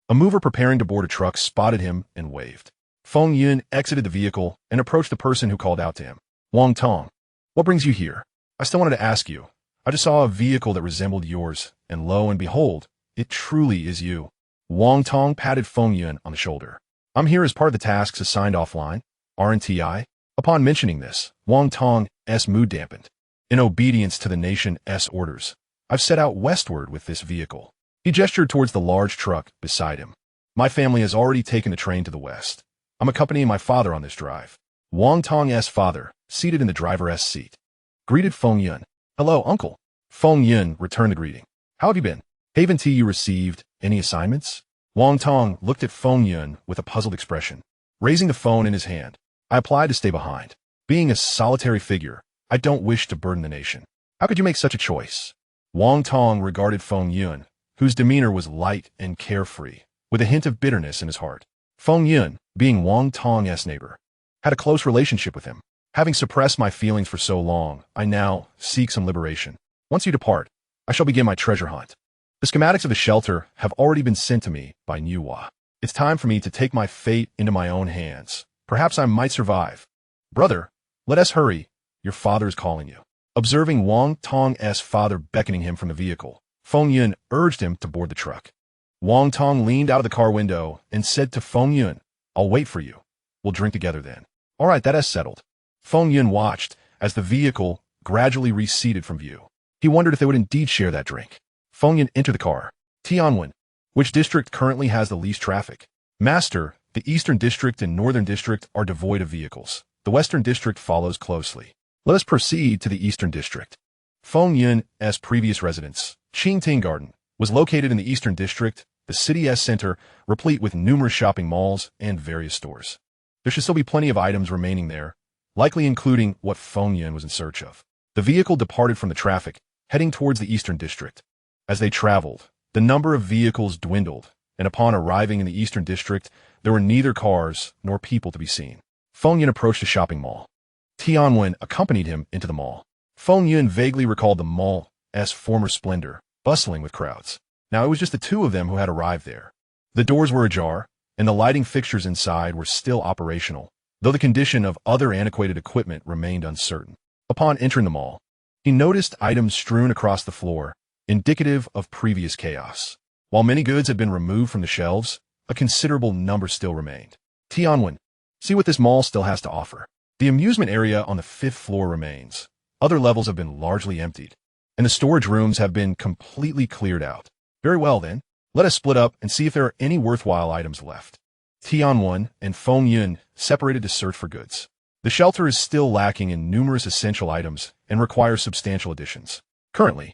A mover preparing to board a truck spotted him and waved. Feng Yun exited the vehicle and approached the person who called out to him. Wang Tong, what brings you here? I still wanted to ask you. I just saw a vehicle that resembled yours, and lo and behold, it truly is you. Wang Tong patted Feng Yun on the shoulder. I'm here as part of the tasks assigned offline, RNTI. Upon mentioning this, Wang Tong's mood dampened. In obedience to the nation's orders, I've set out westward with this vehicle. He gestured towards the large truck beside him. My family has already taken the train to the west. I'm accompanying my father on this drive. Wang Tong's father, seated in the driver's seat, greeted Feng Yun. Hello, uncle. Feng Yun returned the greeting. How have you been? Haven't you received any assignments? Wang Tong looked at Feng Yun with a puzzled expression, raising the phone in his hand. I applied to stay behind. Being a solitary figure, I don't wish to burden the nation. How could you make such a choice? Wang Tong regarded Feng Yun, whose demeanor was light and carefree, with a hint of bitterness in his heart. Feng Yun, being Wang Tong's neighbor, had a close relationship with him. Having suppressed my feelings for so long, I now seek some liberation. Once you depart, I shall begin my treasure hunt. The schematics of the shelter have already been sent to me by Nuwa. It's time for me to take my fate into my own hands. Perhaps I might survive. Brother, let us hurry. Your father is calling you. Observing Wang Tong's father beckoning him from the vehicle, Feng Yun urged him to board the truck. Wang Tong leaned out of the car window and said to Feng Yun, I'll wait for you. We'll drink together then. All right, that is settled. Feng Yun watched as the vehicle gradually receded from view. He wondered if they would indeed share that drink. Feng Yun entered the car. Tianwen, which district currently has the least traffic? Master, the Eastern District and Northern District are devoid of vehicles. The Western District follows closely. Let us proceed to the Eastern District. Feng Yun's previous residence, Qingting Garden, was located in the Eastern District, the city's center, replete with numerous shopping malls and various stores. There should still be plenty of items remaining there, likely including what Feng Yun was in search of. The vehicle departed from the traffic, heading towards the Eastern District. As they traveled, the number of vehicles dwindled, and upon arriving in the Eastern District, there were neither cars nor people to be seen. Feng Yun approached a shopping mall. Tianwen accompanied him into the mall. Feng Yun vaguely recalled the mall's former splendor, bustling with crowds. Now it was just the two of them who had arrived there. The doors were ajar, and the lighting fixtures inside were still operational, though the condition of other antiquated equipment remained uncertain. Upon entering the mall, he noticed items strewn across the floor, indicative of previous chaos. While many goods had been removed from the shelves, a considerable number still remained. Tianwen, see what this mall still has to offer. The amusement area on the 5th floor remains. Other levels have been largely emptied, and the storage rooms have been completely cleared out. Very well then, let us split up and see if there are any worthwhile items left. Tianwen and Feng Yun separated to search for goods. The shelter is still lacking in numerous essential items and requires substantial additions. Currently,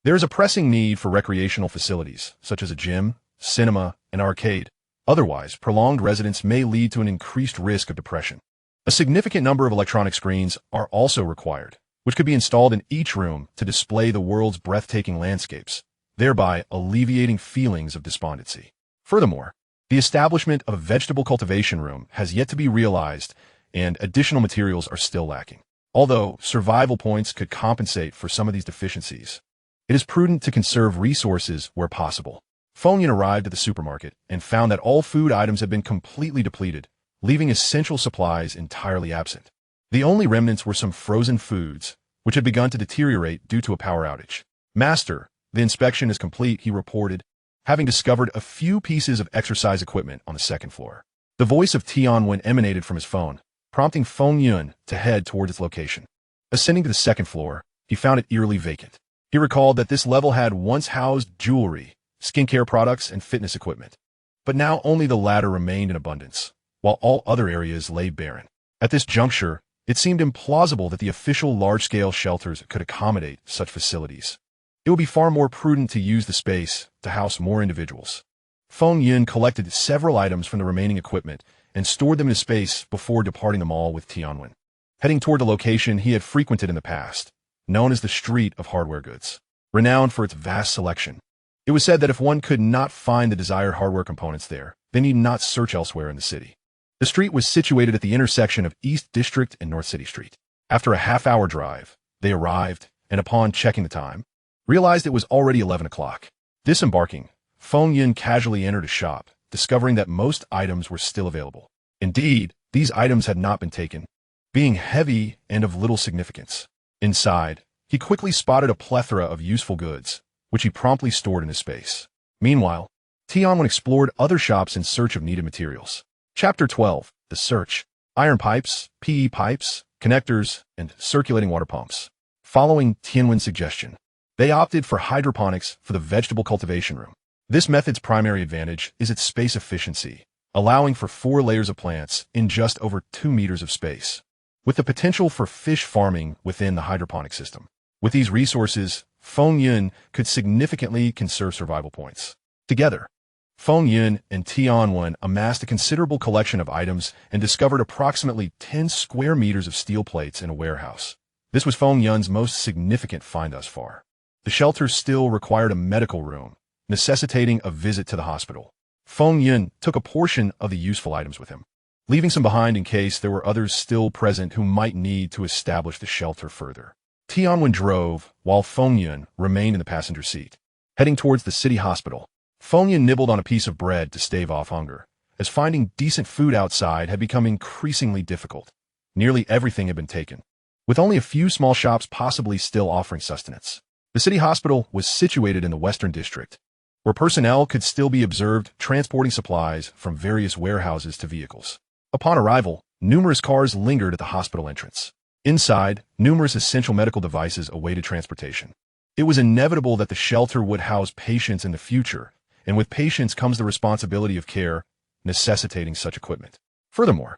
there is a pressing need for recreational facilities, such as a gym, cinema, and arcade. Otherwise, prolonged residence may lead to an increased risk of depression. A significant number of electronic screens are also required, which could be installed in each room to display the world's breathtaking landscapes, thereby alleviating feelings of despondency. Furthermore, the establishment of a vegetable cultivation room has yet to be realized, and additional materials are still lacking. Although survival points could compensate for some of these deficiencies, it is prudent to conserve resources where possible. Feng Yun arrived at the supermarket and found that all food items had been completely depleted, leaving essential supplies entirely absent. The only remnants were some frozen foods, which had begun to deteriorate due to a power outage. Master, the inspection is complete, he reported, having discovered a few pieces of exercise equipment on the 2nd floor. The voice of Tianwen emanated from his phone, prompting Feng Yun to head towards its location. Ascending to the 2nd floor, he found it eerily vacant. He recalled that this level had once housed jewelry, skincare products, and fitness equipment. But now only the latter remained in abundance, while all other areas lay barren. At this juncture, it seemed implausible that the official large-scale shelters could accommodate such facilities. It would be far more prudent to use the space to house more individuals. Feng Yun collected several items from the remaining equipment and stored them in a space before departing the mall with Tianwen. Heading toward the location he had frequented in the past, known as the Street of Hardware Goods, renowned for its vast selection. It was said that if one could not find the desired hardware components there, they need not search elsewhere in the city. The street was situated at the intersection of East District and North City Street. After a half-hour drive, they arrived, and upon checking the time, realized it was already 11 o'clock. Disembarking, Feng Yun casually entered a shop, discovering that most items were still available. Indeed, these items had not been taken, being heavy and of little significance. Inside, he quickly spotted a plethora of useful goods, which he promptly stored in his space. Meanwhile, Tianwen explored other shops in search of needed materials. Chapter 12, The Search. Iron pipes, PE pipes, connectors, and circulating water pumps. Following Tianwen's suggestion, they opted for hydroponics for the vegetable cultivation room. This method's primary advantage is its space efficiency, allowing for 4 layers of plants in just over 2 meters of space, with the potential for fish farming within the hydroponic system. With these resources, Feng Yun could significantly conserve survival points. Together, Feng Yun and Tianwen amassed a considerable collection of items and discovered approximately 10 square meters of steel plates in a warehouse. This was Feng Yun's most significant find thus far. The shelter still required a medical room, necessitating a visit to the hospital. Feng Yun took a portion of the useful items with him, leaving some behind in case there were others still present who might need to establish the shelter further. Tianwen drove, while Feng Yun remained in the passenger seat. Heading towards the city hospital, Feng Yun nibbled on a piece of bread to stave off hunger, as finding decent food outside had become increasingly difficult. Nearly everything had been taken, with only a few small shops possibly still offering sustenance. The city hospital was situated in the Western District, where personnel could still be observed transporting supplies from various warehouses to vehicles. Upon arrival, numerous cars lingered at the hospital entrance. Inside, numerous essential medical devices awaited transportation. It was inevitable that the shelter would house patients in the future, and with patients comes the responsibility of care, necessitating such equipment. Furthermore,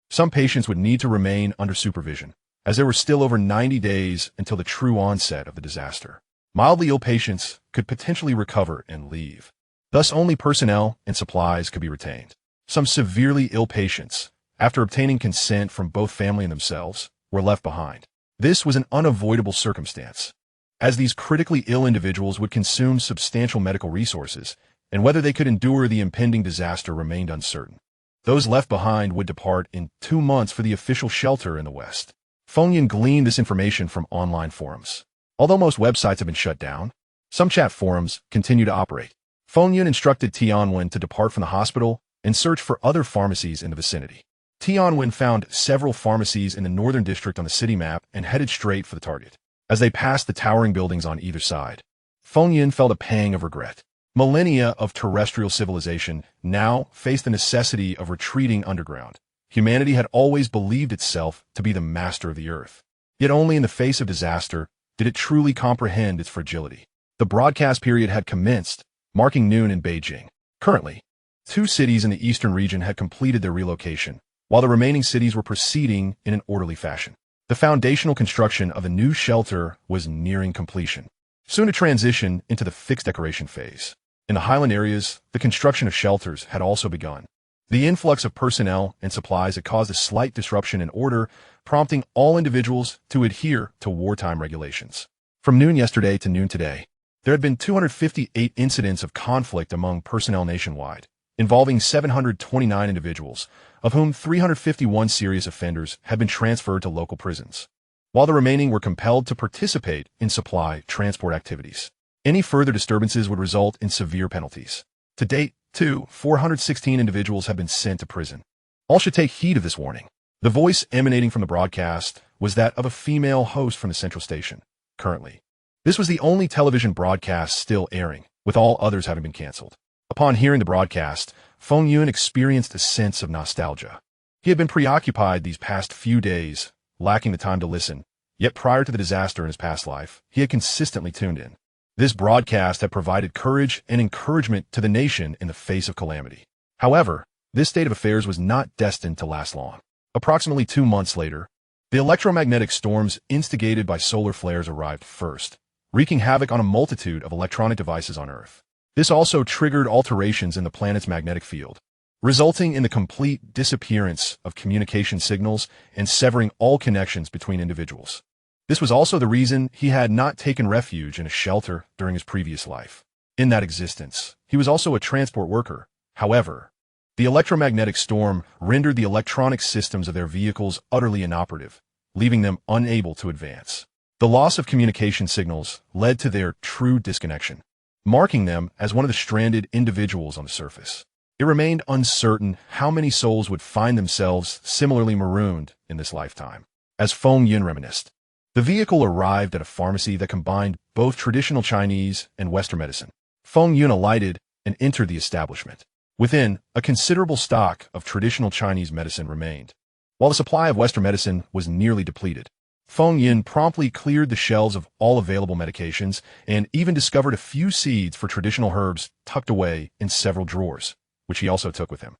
some patients would need to remain under supervision, as there were still over 90 days until the true onset of the disaster. Mildly ill patients could potentially recover and leave. Thus, only personnel and supplies could be retained. Some severely ill patients, after obtaining consent from both family and themselves, were left behind. This was an unavoidable circumstance, as these critically ill individuals would consume substantial medical resources, and whether they could endure the impending disaster remained uncertain. Those left behind would depart in 2 months for the official shelter in the West. Feng Yun gleaned this information from online forums. Although most websites have been shut down, some chat forums continue to operate. Feng Yun instructed Tianwen to depart from the hospital and search for other pharmacies in the vicinity. Tianwen found several pharmacies in the northern district on the city map and headed straight for the target. As they passed the towering buildings on either side, Feng Yun felt a pang of regret. Millennia of terrestrial civilization now faced the necessity of retreating underground. Humanity had always believed itself to be the master of the earth. Yet only in the face of disaster did it truly comprehend its fragility. The broadcast period had commenced, marking noon in Beijing. Currently, 2 cities in the eastern region had completed their relocation, while the remaining cities were proceeding in an orderly fashion. The foundational construction of the new shelter was nearing completion, soon to transition into the fixed decoration phase. In the highland areas, the construction of shelters had also begun. The influx of personnel and supplies had caused a slight disruption in order, prompting all individuals to adhere to wartime regulations. From noon yesterday to noon today, there had been 258 incidents of conflict among personnel nationwide, involving 729 individuals, of whom 351 serious offenders had been transferred to local prisons, while the remaining were compelled to participate in supply transport activities. Any further disturbances would result in severe penalties. To date, 416 individuals have been sent to prison. All should take heed of this warning. The voice emanating from the broadcast was that of a female host from the central station. Currently, this was the only television broadcast still airing, with all others having been canceled. Upon hearing the broadcast, Feng Yun experienced a sense of nostalgia. He had been preoccupied these past few days, lacking the time to listen, Yet prior to the disaster in his past life, he had consistently tuned in. This broadcast had provided courage and encouragement to the nation in the face of calamity. However, this state of affairs was not destined to last long. Approximately 2 months later, the electromagnetic storms instigated by solar flares arrived first, wreaking havoc on a multitude of electronic devices on Earth. This also triggered alterations in the planet's magnetic field, resulting in the complete disappearance of communication signals and severing all connections between individuals. This was also the reason he had not taken refuge in a shelter during his previous life. In that existence, he was also a transport worker. However, the electromagnetic storm rendered the electronic systems of their vehicles utterly inoperative, leaving them unable to advance. The loss of communication signals led to their true disconnection, marking them as one of the stranded individuals on the surface. It remained uncertain how many souls would find themselves similarly marooned in this lifetime. As Feng Yun reminisced, the vehicle arrived at a pharmacy that combined both traditional Chinese and Western medicine. Feng Yun alighted and entered the establishment. Within, a considerable stock of traditional Chinese medicine remained, while the supply of Western medicine was nearly depleted. Feng Yun promptly cleared the shelves of all available medications and even discovered a few seeds for traditional herbs tucked away in several drawers, which he also took with him.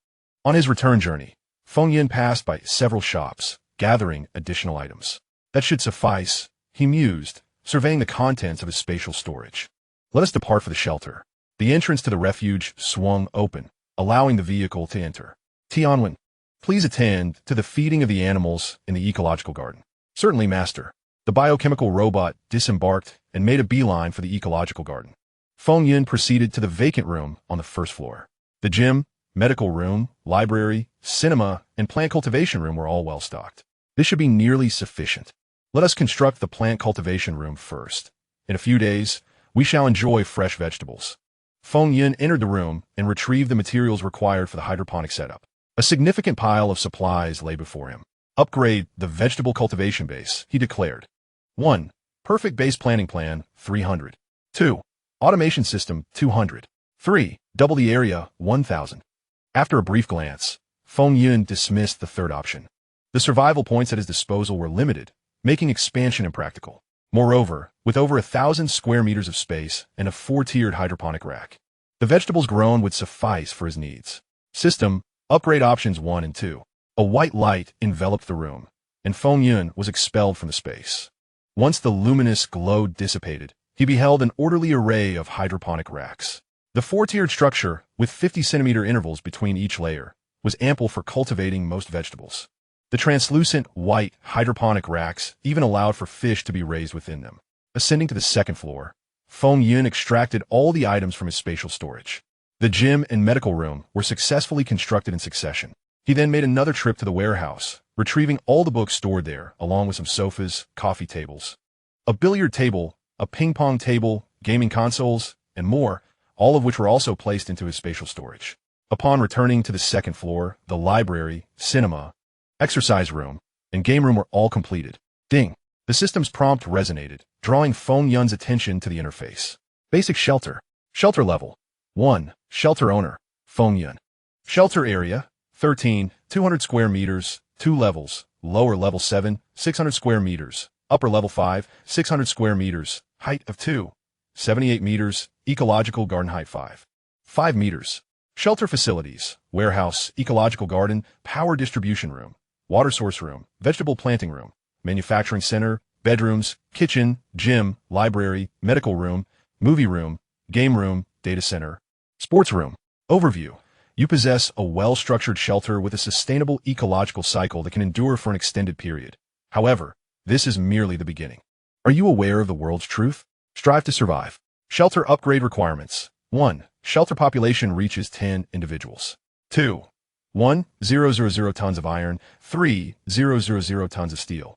On his return journey, Feng Yun passed by several shops, gathering additional items. That should suffice, he mused, surveying the contents of his spatial storage. Let us depart for the shelter. The entrance to the refuge swung open, allowing the vehicle to enter. Tianwen, please attend to the feeding of the animals in the ecological garden. Certainly, master. The biochemical robot disembarked and made a beeline for the ecological garden. Feng Yun proceeded to the vacant room on the first floor. The gym, medical room, library, cinema, and plant cultivation room were all well stocked. This should be nearly sufficient. Let us construct the plant cultivation room first. In a few days, we shall enjoy fresh vegetables. Feng Yun entered the room and retrieved the materials required for the hydroponic setup. A significant pile of supplies lay before him. Upgrade the vegetable cultivation base, he declared. 1. Perfect base planting plan, 300. 2. Automation system, 200. 3. Double the area, 1,000. After a brief glance, Feng Yun dismissed the third option. The survival points at his disposal were limited, making expansion impractical. Moreover, with over 1,000 square meters of space and a 4-tiered hydroponic rack, the vegetables grown would suffice for his needs. System, upgrade options 1 and 2. A white light enveloped the room, and Feng Yun was expelled from the space. Once the luminous glow dissipated, he beheld an orderly array of hydroponic racks. The 4-tiered structure, with 50-centimeter intervals between each layer, was ample for cultivating most vegetables. The translucent, white hydroponic racks even allowed for fish to be raised within them. Ascending to the second floor, Feng Yun extracted all the items from his spatial storage. The gym and medical room were successfully constructed in succession. He then made another trip to the warehouse, retrieving all the books stored there, along with some sofas, coffee tables, a billiard table, a ping-pong table, gaming consoles, and more, all of which were also placed into his spatial storage. Upon returning to the second floor, the library, cinema, exercise room, and game room were all completed. Ding! The system's prompt resonated, drawing Feng Yun's attention to the interface. Basic shelter. Shelter level. 1. Shelter owner. Feng Yun. Shelter area. 13. 200 square meters. 2 levels. Lower level 7. 600 square meters. Upper level 5. 600 square meters. Height of 2. 78 meters. Ecological garden height 5. 5 meters. Shelter facilities. Warehouse. Ecological garden. Power distribution room. Water source room, vegetable planting room, manufacturing center, bedrooms, kitchen, gym, library, medical room, movie room, game room, data center, sports room. Overview. You possess a well-structured shelter with a sustainable ecological cycle that can endure for an extended period. However, this is merely the beginning. Are you aware of the world's truth? Strive to survive. Shelter upgrade requirements. 1. Shelter population reaches 10 individuals. 2. 1,000 tons of iron, 3,000 tons of steel,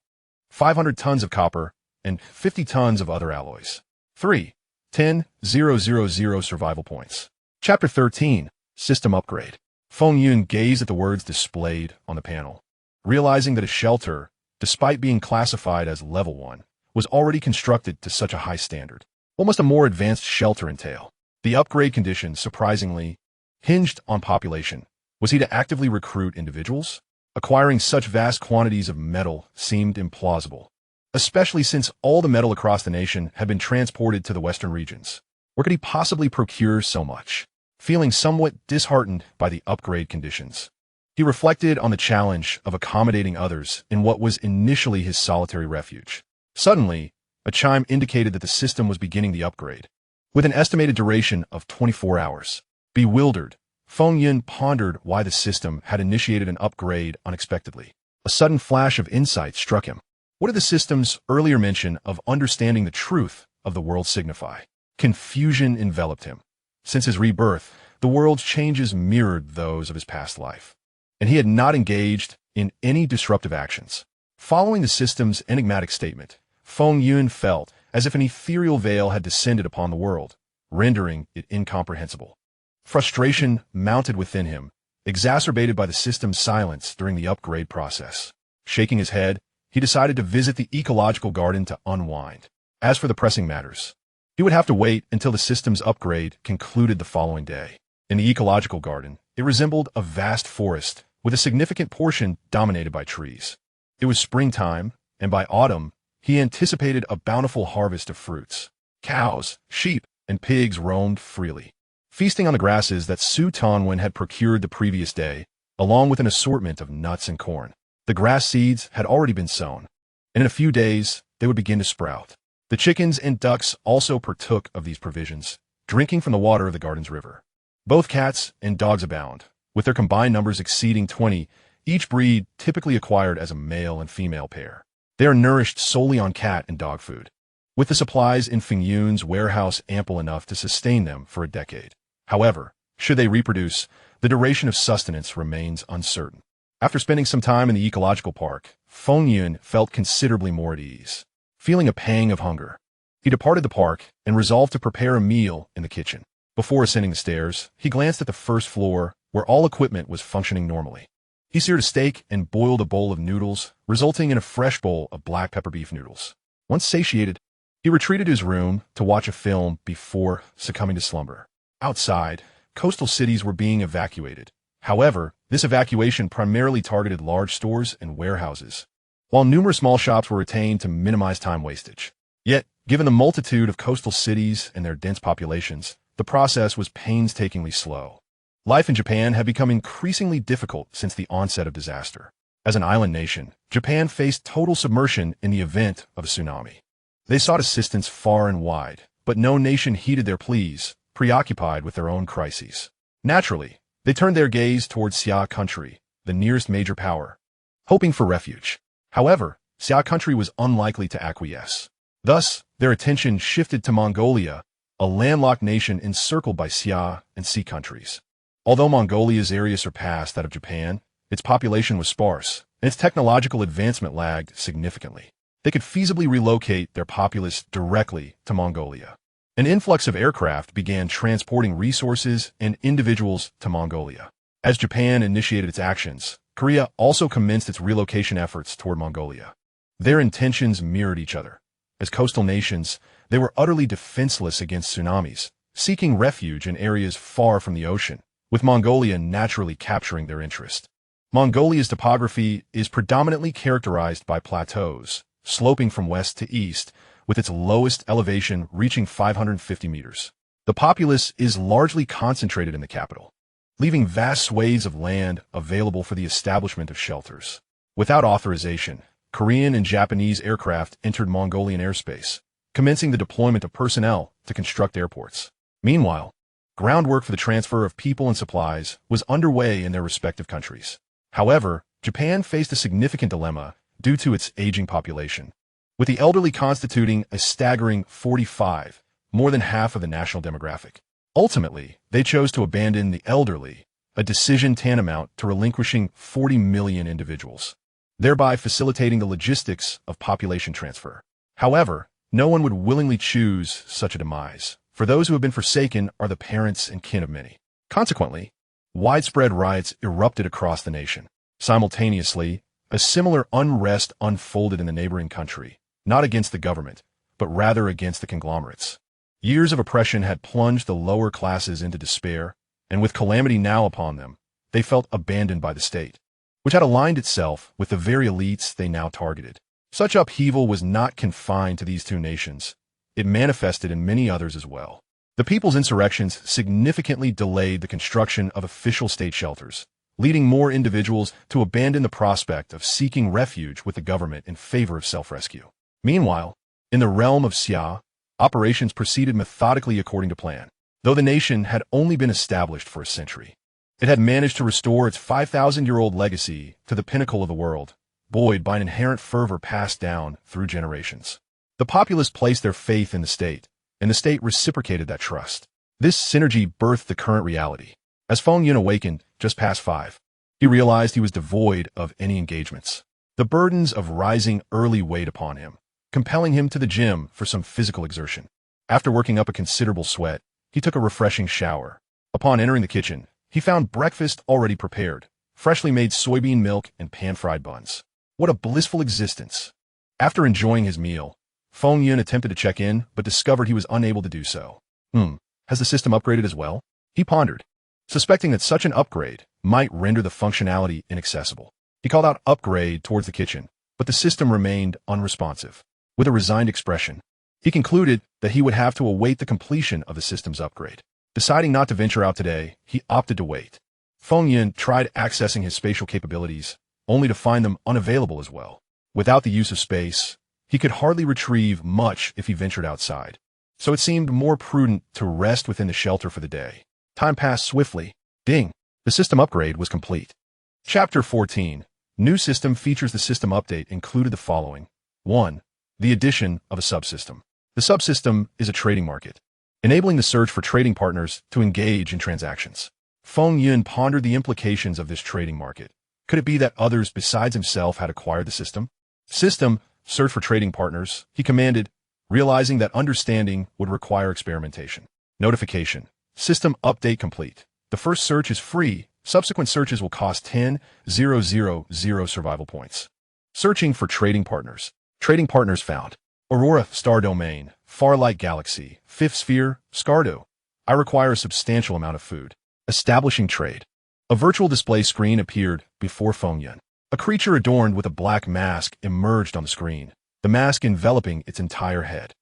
500 tons of copper, and 50 tons of other alloys. 3. 10,000 survival points. Chapter 13. System upgrade. Feng Yun gazed at the words displayed on the panel, realizing that a shelter, despite being classified as level 1, was already constructed to such a high standard. What must a more advanced shelter entail? The upgrade condition, surprisingly, hinged on population. Was he to actively recruit individuals? Acquiring such vast quantities of metal seemed implausible. especially since all the metal across the nation had been transported to the western regions. Where could he possibly procure so much? Feeling somewhat disheartened by the upgrade conditions, he reflected on the challenge of accommodating others in what was initially his solitary refuge. Suddenly, a chime indicated that the system was beginning the upgrade, with an estimated duration of 24 hours. Bewildered, Feng Yun pondered why the system had initiated an upgrade unexpectedly. A sudden flash of insight struck him. What did the system's earlier mention of understanding the truth of the world signify? Confusion enveloped him. Since his rebirth, the world's changes mirrored those of his past life, and he had not engaged in any disruptive actions. Following the system's enigmatic statement, Feng Yun felt as if an ethereal veil had descended upon the world, rendering it incomprehensible. Frustration mounted within him, exacerbated by the system's silence during the upgrade process. Shaking his head, he decided to visit the ecological garden to unwind. As for the pressing matters, he would have to wait until the system's upgrade concluded the following day. In the ecological garden, it resembled a vast forest with a significant portion dominated by trees. It was springtime, and by autumn, he anticipated a bountiful harvest of fruits. Cows, sheep, and pigs roamed freely, feasting on the grasses that Su Tonwen had procured the previous day, along with an assortment of nuts and corn. The grass seeds had already been sown, and in a few days, they would begin to sprout. The chickens and ducks also partook of these provisions, drinking from the water of the garden's river. Both cats and dogs abound, with their combined numbers exceeding 20, each breed typically acquired as a male and female pair. They are nourished solely on cat and dog food, with the supplies in Feng Yun's warehouse ample enough to sustain them for a decade. However, should they reproduce, the duration of sustenance remains uncertain. After spending some time in the ecological park, Feng Yun felt considerably more at ease. Feeling a pang of hunger, he departed the park and resolved to prepare a meal in the kitchen. Before ascending the stairs, he glanced at the first floor, where all equipment was functioning normally. He seared a steak and boiled a bowl of noodles, resulting in a fresh bowl of black pepper beef noodles. Once satiated, he retreated to his room to watch a film before succumbing to slumber. Outside, coastal cities were being evacuated. However, this evacuation primarily targeted large stores and warehouses, while numerous small shops were retained to minimize time wastage. Yet, given the multitude of coastal cities and their dense populations, the process was painstakingly slow. Life in Japan had become increasingly difficult since the onset of disaster. As an island nation, Japan faced total submersion in the event of a tsunami. They sought assistance far and wide, but no nation heeded their pleas, preoccupied with their own crises. Naturally, they turned their gaze towards Xia country, the nearest major power, hoping for refuge. However, Xia country was unlikely to acquiesce. Thus, their attention shifted to Mongolia, a landlocked nation encircled by Xia and Sea countries. Although Mongolia's area surpassed that of Japan, its population was sparse, and its technological advancement lagged significantly. They could feasibly relocate their populace directly to Mongolia. An influx of aircraft began transporting resources and individuals to Mongolia. As Japan initiated its actions, Korea also commenced its relocation efforts toward Mongolia. Their intentions mirrored each other. As coastal nations, they were utterly defenseless against tsunamis, seeking refuge in areas far from the ocean, with Mongolia naturally capturing their interest. Mongolia's topography is predominantly characterized by plateaus, sloping from west to east, with its lowest elevation reaching 550 meters. The populace is largely concentrated in the capital, leaving vast swathes of land available for the establishment of shelters. Without authorization, Korean and Japanese aircraft entered Mongolian airspace, commencing the deployment of personnel to construct airports. Meanwhile, groundwork for the transfer of people and supplies was underway in their respective countries. However, Japan faced a significant dilemma due to its aging population, with the elderly constituting a staggering 45, more than half of the national demographic. Ultimately, they chose to abandon the elderly, a decision tantamount to relinquishing 40 million individuals, thereby facilitating the logistics of population transfer. However, no one would willingly choose such a demise, for those who have been forsaken are the parents and kin of many. Consequently, widespread riots erupted across the nation. Simultaneously, a similar unrest unfolded in the neighboring country, not against the government, but rather against the conglomerates. Years of oppression had plunged the lower classes into despair, and with calamity now upon them, they felt abandoned by the state, which had aligned itself with the very elites they now targeted. Such upheaval was not confined to these two nations. It manifested in many others as well. The people's insurrections significantly delayed the construction of official state shelters, leading more individuals to abandon the prospect of seeking refuge with the government in favor of self-rescue. Meanwhile, in the realm of Xia, operations proceeded methodically according to plan. Though the nation had only been established for a century, it had managed to restore its 5,000-year-old legacy to the pinnacle of the world, buoyed by an inherent fervor passed down through generations. The populace placed their faith in the state, and the state reciprocated that trust. This synergy birthed the current reality. As Feng Yun awakened just past 5, he realized he was devoid of any engagements. The burdens of rising early weighed upon him, compelling him to the gym for some physical exertion. After working up a considerable sweat, he took a refreshing shower. Upon entering the kitchen, he found breakfast already prepared, freshly made soybean milk and pan-fried buns. What a blissful existence! After enjoying his meal, Feng Yun attempted to check in, but discovered he was unable to do so. Has the system upgraded as well? He pondered, suspecting that such an upgrade might render the functionality inaccessible. He called out upgrade towards the kitchen, but the system remained unresponsive. With a resigned expression, he concluded that he would have to await the completion of the system's upgrade. Deciding not to venture out today, he opted to wait. Feng Yun tried accessing his spatial capabilities, only to find them unavailable as well. Without the use of space, he could hardly retrieve much if he ventured outside, so it seemed more prudent to rest within the shelter for the day. Time passed swiftly. Ding! The system upgrade was complete. Chapter 14. New system features. The system update included the following. 1. The addition of a subsystem. The subsystem is a trading market, enabling the search for trading partners to engage in transactions. Feng Yun pondered the implications of this trading market. Could it be that others besides himself had acquired the system? System, search for trading partners, he commanded, realizing that understanding would require experimentation. Notification. System update complete. The first search is free. Subsequent searches will cost 10,000 survival points. Searching for trading partners. Trading partners found. Aurora, star domain, Farlight Galaxy, Fifth Sphere, Scardo. I require a substantial amount of food. Establishing trade. A virtual display screen appeared before Feng Yun. A creature adorned with a black mask emerged on the screen, the mask enveloping its entire head,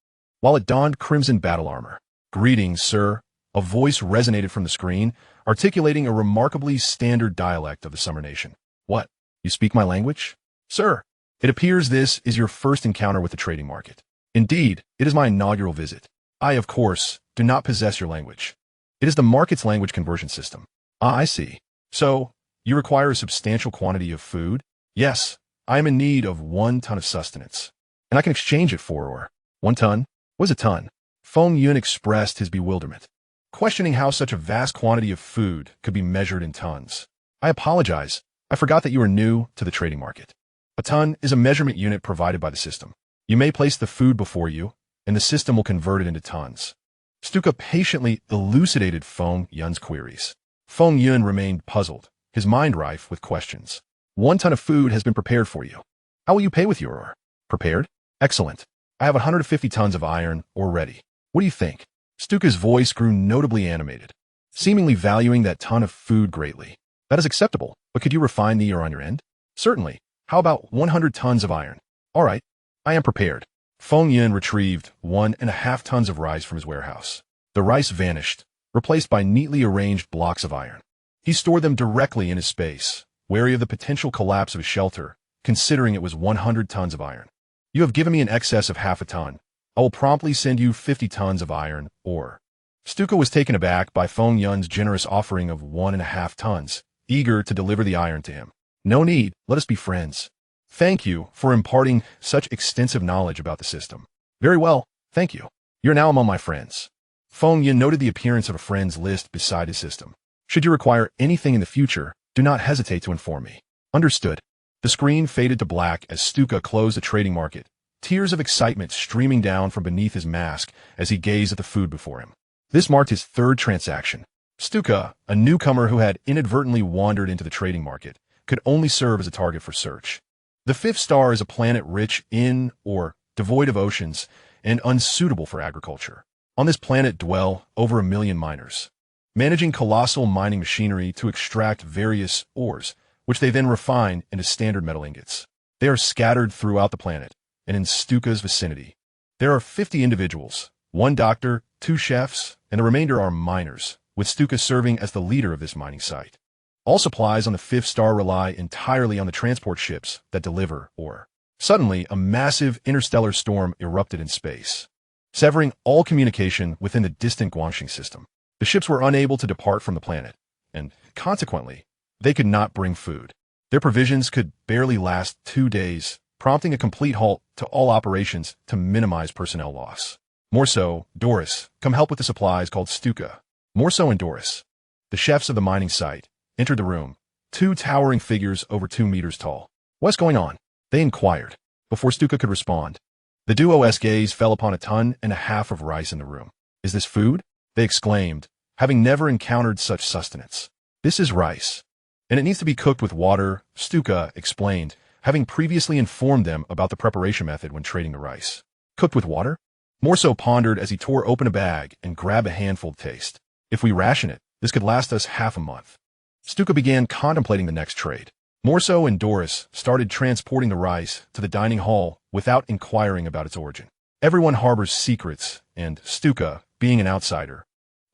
while it donned crimson battle armor. Greetings, sir. A voice resonated from the screen, articulating a remarkably standard dialect of the Summer Nation. What? You speak my language? Sir, it appears this is your first encounter with the trading market. Indeed, it is my inaugural visit. I, of course, do not possess your language. It is the market's language conversion system. Ah, I see. So, you require a substantial quantity of food? Yes, I am in need of 1 ton of sustenance, and I can exchange it for 1 ton? What is a ton? Feng Yun expressed his bewilderment, questioning how such a vast quantity of food could be measured in tons. I apologize. I forgot that you are new to the trading market. A ton is a measurement unit provided by the system. You may place the food before you, and the system will convert it into tons. Stuka patiently elucidated Feng Yun's queries. Feng Yun remained puzzled, his mind rife with questions. 1 ton of food has been prepared for you. How will you pay with your ore? Prepared? Excellent. I have 150 tons of iron ore ready. What do you think? Stuka's voice grew notably animated, seemingly valuing that ton of food greatly. That is acceptable, but could you refine the ore on your end? Certainly. How about 100 tons of iron? All right. I am prepared. Feng Yun retrieved 1.5 tons of rice from his warehouse. The rice vanished, replaced by neatly arranged blocks of iron. He stored them directly in his space, wary of the potential collapse of his shelter, considering it was 100 tons of iron. You have given me an excess of half a ton. I will promptly send you 50 tons of iron ore. Stuka was taken aback by Feng Yun's generous offering of 1.5 tons, eager to deliver the iron to him. No need, let us be friends. Thank you for imparting such extensive knowledge about the system. Very well, thank you. You're now among my friends. Feng Yun noted the appearance of a friends list beside his system. Should you require anything in the future, do not hesitate to inform me. Understood. The screen faded to black as Stuka closed the trading market, tears of excitement streaming down from beneath his mask as he gazed at the food before him. This marked his 3rd transaction. Stuka, a newcomer who had inadvertently wandered into the trading market, could only serve as a target for search. The 5th star is a planet rich in or devoid of oceans and unsuitable for agriculture. On this planet dwell over 1 million miners, managing colossal mining machinery to extract various ores, which they then refine into standard metal ingots. They are scattered throughout the planet and in Stuka's vicinity. There are 50 individuals, 1 doctor, 2 chefs, and the remainder are miners, with Stuka serving as the leader of this mining site. All supplies on the 5th star rely entirely on the transport ships that deliver ore. Suddenly, a massive interstellar storm erupted in space, severing all communication within the distant Guangxing system. The ships were unable to depart from the planet, and, consequently, they could not bring food. Their provisions could barely last 2 days, prompting a complete halt to all operations to minimize personnel loss. Morso, Doris, come help with the supplies called Stuka. Morso and Doris, the chefs of the mining site, entered the room, 2 towering figures over 2 meters tall. What's going on? They inquired. Before Stuka could respond, the duo's gaze fell upon 1.5 tons of rice in the room. Is this food? They exclaimed, having never encountered such sustenance. This is rice, and it needs to be cooked with water, Stuka explained, having previously informed them about the preparation method when trading the rice. Cooked with water? Morso pondered as he tore open a bag and grabbed a handful to taste. If we ration it, this could last us half a month. Stuka began contemplating the next trade. Morso and Doris started transporting the rice to the dining hall without inquiring about its origin. Everyone harbors secrets, and Stuka, being an outsider,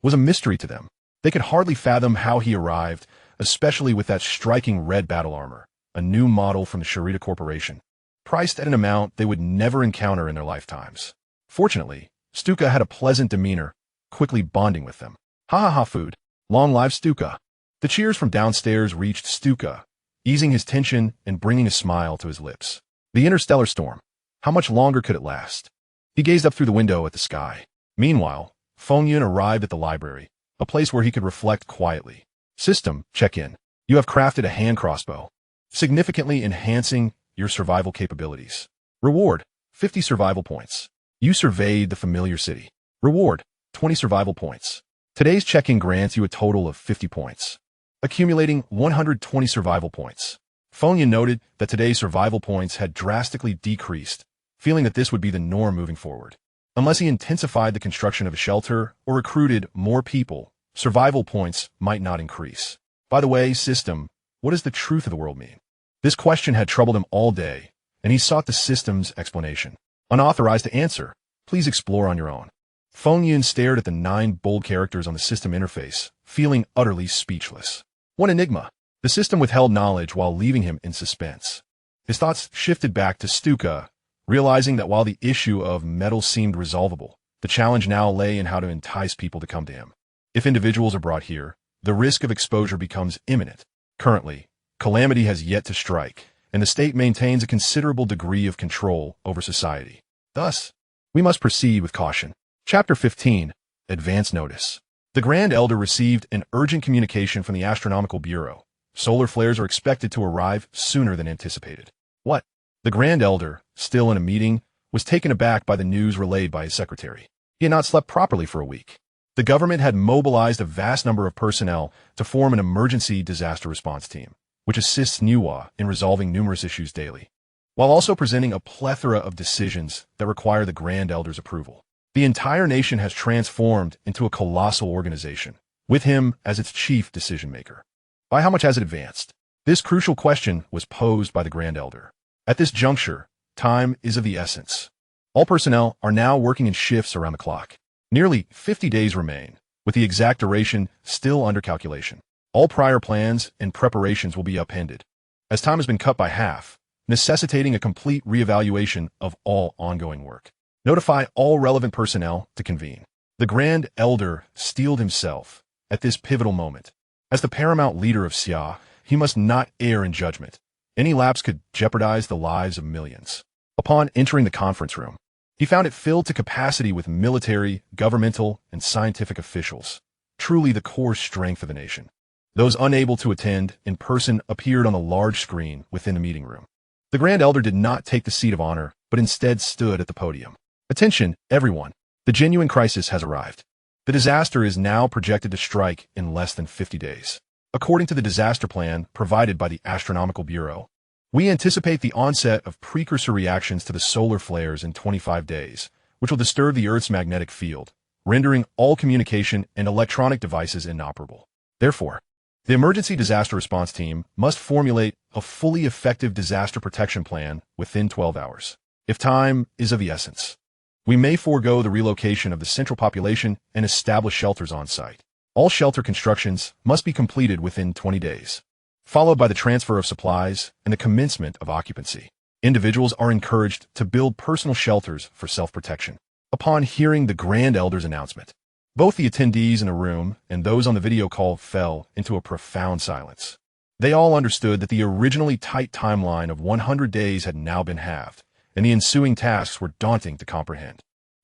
was a mystery to them. They could hardly fathom how he arrived, especially with that striking red battle armor, a new model from the Sharita Corporation, priced at an amount they would never encounter in their lifetimes. Fortunately, Stuka had a pleasant demeanor, quickly bonding with them. Ha ha ha food. Long live Stuka. The cheers from downstairs reached Stuka, easing his tension and bringing a smile to his lips. The interstellar storm. How much longer could it last? He gazed up through the window at the sky. Meanwhile, Feng Yun arrived at the library, a place where he could reflect quietly. System, check in. You have crafted a hand crossbow, significantly enhancing your survival capabilities. Reward, 50 survival points. You surveyed the familiar city. Reward, 20 survival points. Today's check-in grants you a total of 50 points, accumulating 120 survival points. Feng Yun noted that today's survival points had drastically decreased, feeling that this would be the norm moving forward. Unless he intensified the construction of a shelter or recruited more people, survival points might not increase. By the way, System, what does the truth of the world mean? This question had troubled him all day, and he sought the system's explanation. Unauthorized to answer. Please explore on your own. Feng Yun stared at the 9 bold characters on the system interface, feeling utterly speechless. What enigma! The system withheld knowledge while leaving him in suspense. His thoughts shifted back to Stuka, realizing that while the issue of metal seemed resolvable, the challenge now lay in how to entice people to come to him. If individuals are brought here, the risk of exposure becomes imminent. Currently, calamity has yet to strike, and the state maintains a considerable degree of control over society. Thus, we must proceed with caution. Chapter 15, Advance Notice. The Grand Elder received an urgent communication from the Astronomical Bureau. Solar flares are expected to arrive sooner than anticipated. What? The Grand Elder, still in a meeting, was taken aback by the news relayed by his secretary. He had not slept properly for a week. The government had mobilized a vast number of personnel to form an emergency disaster response team, which assists Niwa in resolving numerous issues daily, while also presenting a plethora of decisions that require the Grand Elder's approval. The entire nation has transformed into a colossal organization, with him as its chief decision-maker. By how much has it advanced? This crucial question was posed by the Grand Elder. At this juncture, time is of the essence. All personnel are now working in shifts around the clock. Nearly 50 days remain, with the exact duration still under calculation. All prior plans and preparations will be upended, as time has been cut by half, necessitating a complete reevaluation of all ongoing work. Notify all relevant personnel to convene. The Grand Elder steeled himself at this pivotal moment. As the paramount leader of Xia, he must not err in judgment. Any lapse could jeopardize the lives of millions. Upon entering the conference room, he found it filled to capacity with military, governmental, and scientific officials, truly the core strength of the nation. Those unable to attend in person appeared on the large screen within the meeting room. The Grand Elder did not take the seat of honor, but instead stood at the podium. Attention, everyone. The genuine crisis has arrived. The disaster is now projected to strike in less than 50 days. According to the disaster plan provided by the Astronomical Bureau, we anticipate the onset of precursor reactions to the solar flares in 25 days, which will disturb the Earth's magnetic field, rendering all communication and electronic devices inoperable. Therefore, The emergency disaster response team must formulate a fully effective disaster protection plan within 12 hours. If time is of the essence, we may forego the relocation of the central population and establish shelters on site. All shelter constructions must be completed within 20 days, followed by the transfer of supplies and the commencement of occupancy. Individuals are encouraged to build personal shelters for self-protection. Upon hearing the Grand Elder's announcement, both the attendees in the room and those on the video call fell into a profound silence. They all understood that the originally tight timeline of 100 days had now been halved, and the ensuing tasks were daunting to comprehend.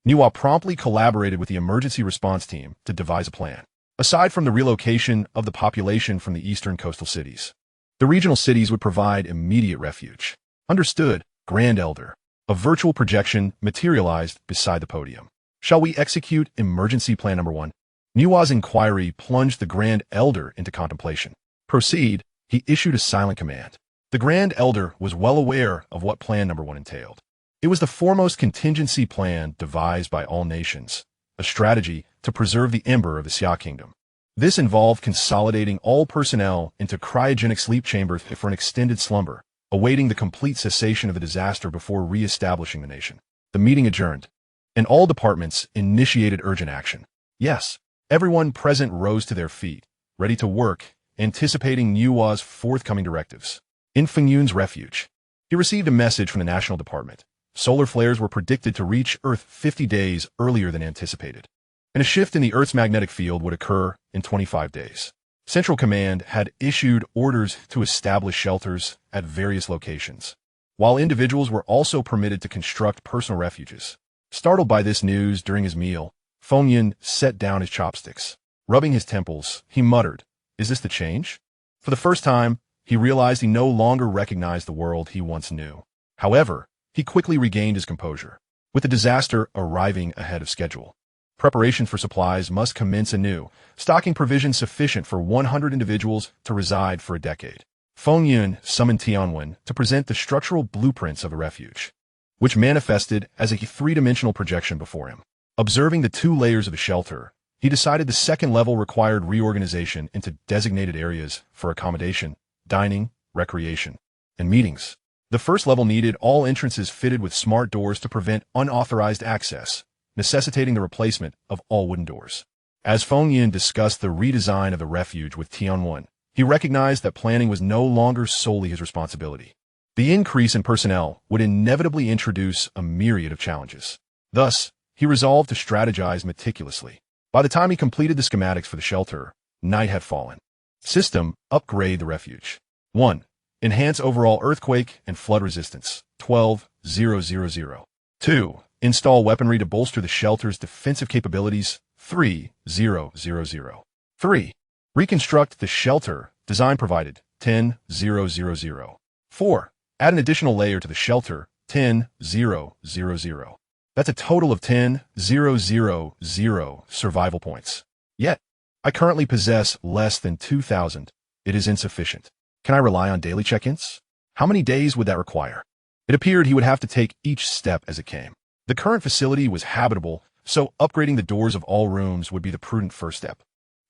Niwa promptly collaborated with the emergency response team to devise a plan. Aside from the relocation of the population from the eastern coastal cities, the regional cities would provide immediate refuge. Understood, Grand Elder. A virtual projection materialized beside the podium. Shall we execute emergency plan number 1? Niwa's inquiry plunged the Grand Elder into contemplation. Proceed, he issued a silent command. The Grand Elder was well aware of what plan number 1 entailed. It was the foremost contingency plan devised by all nations, a strategy to preserve the ember of the Xia Kingdom. This involved consolidating all personnel into cryogenic sleep chambers for an extended slumber, awaiting the complete cessation of the disaster before re-establishing the nation. The meeting adjourned, and all departments initiated urgent action. Yes, everyone present rose to their feet, ready to work, anticipating Niwa's forthcoming directives. In Fengyun's refuge, he received a message from the National Department. Solar flares were predicted to reach Earth 50 days earlier than anticipated, and a shift in the Earth's magnetic field would occur in 25 days. Central Command had issued orders to establish shelters at various locations, while individuals were also permitted to construct personal refuges. Startled by this news during his meal, Fengyun set down his chopsticks. Rubbing his temples, he muttered, "Is this the change?" For the first time, he realized he no longer recognized the world he once knew. However, he quickly regained his composure. With the disaster arriving ahead of schedule, preparations for supplies must commence anew, stocking provisions sufficient for 100 individuals to reside for a decade. Fengyun summoned Tianwen to present the structural blueprints of the refuge, which manifested as a three-dimensional projection before him. Observing the 2 layers of the shelter, he decided the second level required reorganization into designated areas for accommodation, dining, recreation, and meetings. The first level needed all entrances fitted with smart doors to prevent unauthorized access, necessitating the replacement of all wooden doors. As Fengyun discussed the redesign of the refuge with Tianwen, he recognized that planning was no longer solely his responsibility. The increase in personnel would inevitably introduce a myriad of challenges. Thus, he resolved to strategize meticulously. By the time he completed the schematics for the shelter, night had fallen. System, upgrade the refuge. 1. Enhance overall earthquake and flood resistance. 12,000. 2. Install weaponry to bolster the shelter's defensive capabilities. 3,000. 3. Reconstruct the shelter. Design provided. 10,000. 4. Add an additional layer to the shelter. 10,000. That's a total of 10,000 survival points. Yet, I currently possess less than 2,000. It is insufficient. Can I rely on daily check-ins? How many days would that require? It appeared he would have to take each step as it came. The current facility was habitable, so upgrading the doors of all rooms would be the prudent first step.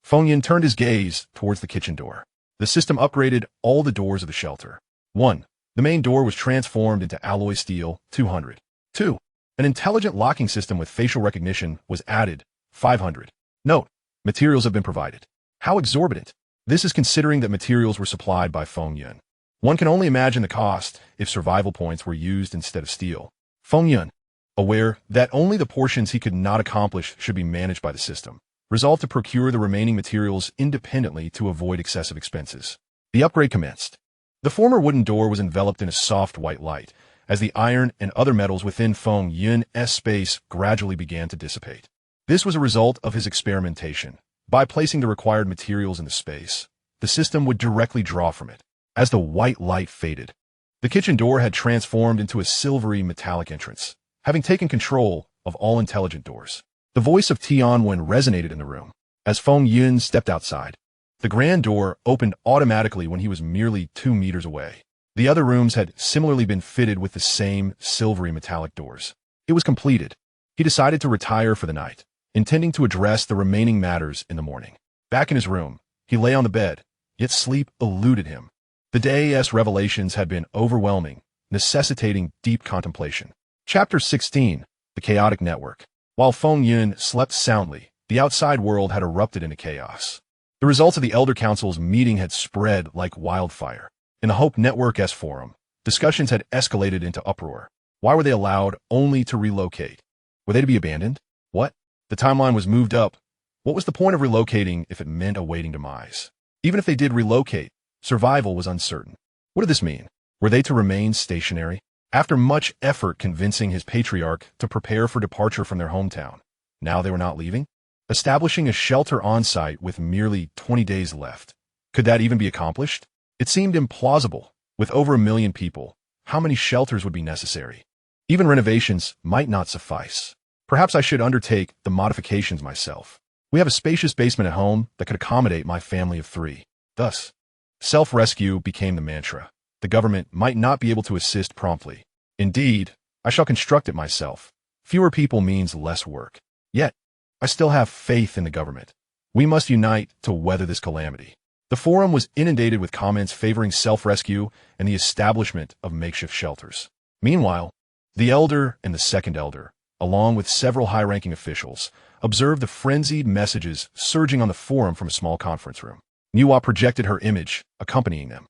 Fengyun turned his gaze towards the kitchen door. The system upgraded all the doors of the shelter. 1. The main door was transformed into alloy steel, 200. 2. An intelligent locking system with facial recognition was added, 500. Note, materials have been provided. How exorbitant. This is considering that materials were supplied by Fengyun. One can only imagine the cost if survival points were used instead of steel. Fengyun, aware that only the portions he could not accomplish should be managed by the system, resolved to procure the remaining materials independently to avoid excessive expenses. The upgrade commenced. The former wooden door was enveloped in a soft white light, as the iron and other metals within Fengyun's space gradually began to dissipate. This was a result of his experimentation. By placing the required materials in the space, the system would directly draw from it. As the white light faded, the kitchen door had transformed into a silvery metallic entrance, having taken control of all intelligent doors. The voice of Tianwen resonated in the room. As Fengyun stepped outside, the grand door opened automatically when he was merely 2 meters away. The other rooms had similarly been fitted with the same silvery metallic doors. It was completed. He decided to retire for the night, intending to address the remaining matters in the morning. Back in his room, he lay on the bed, yet sleep eluded him. The day's revelations had been overwhelming, necessitating deep contemplation. Chapter 16. The Chaotic Network. While Feng Yun slept soundly, the outside world had erupted into chaos. The results of the Elder Council's meeting had spread like wildfire. In the Hope Network's forum, discussions had escalated into uproar. Why were they allowed only to relocate? Were they to be abandoned? What? The timeline was moved up. What was the point of relocating if it meant awaiting demise? Even if they did relocate, survival was uncertain. What did this mean? Were they to remain stationary? After much effort convincing his patriarch to prepare for departure from their hometown, now they were not leaving? Establishing a shelter on-site with merely 20 days left. Could that even be accomplished? It seemed implausible. With over 1 million people, how many shelters would be necessary? Even renovations might not suffice. Perhaps I should undertake the modifications myself. We have a spacious basement at home that could accommodate my family of 3. Thus, self-rescue became the mantra. The government might not be able to assist promptly. Indeed, I shall construct it myself. Fewer people means less work. Yet, I still have faith in the government. We must unite to weather this calamity. The forum was inundated with comments favoring self-rescue and the establishment of makeshift shelters. Meanwhile, the Elder and the Second Elder, along with several high-ranking officials, observed the frenzied messages surging on the forum from a small conference room. Niwa projected her image, accompanying them.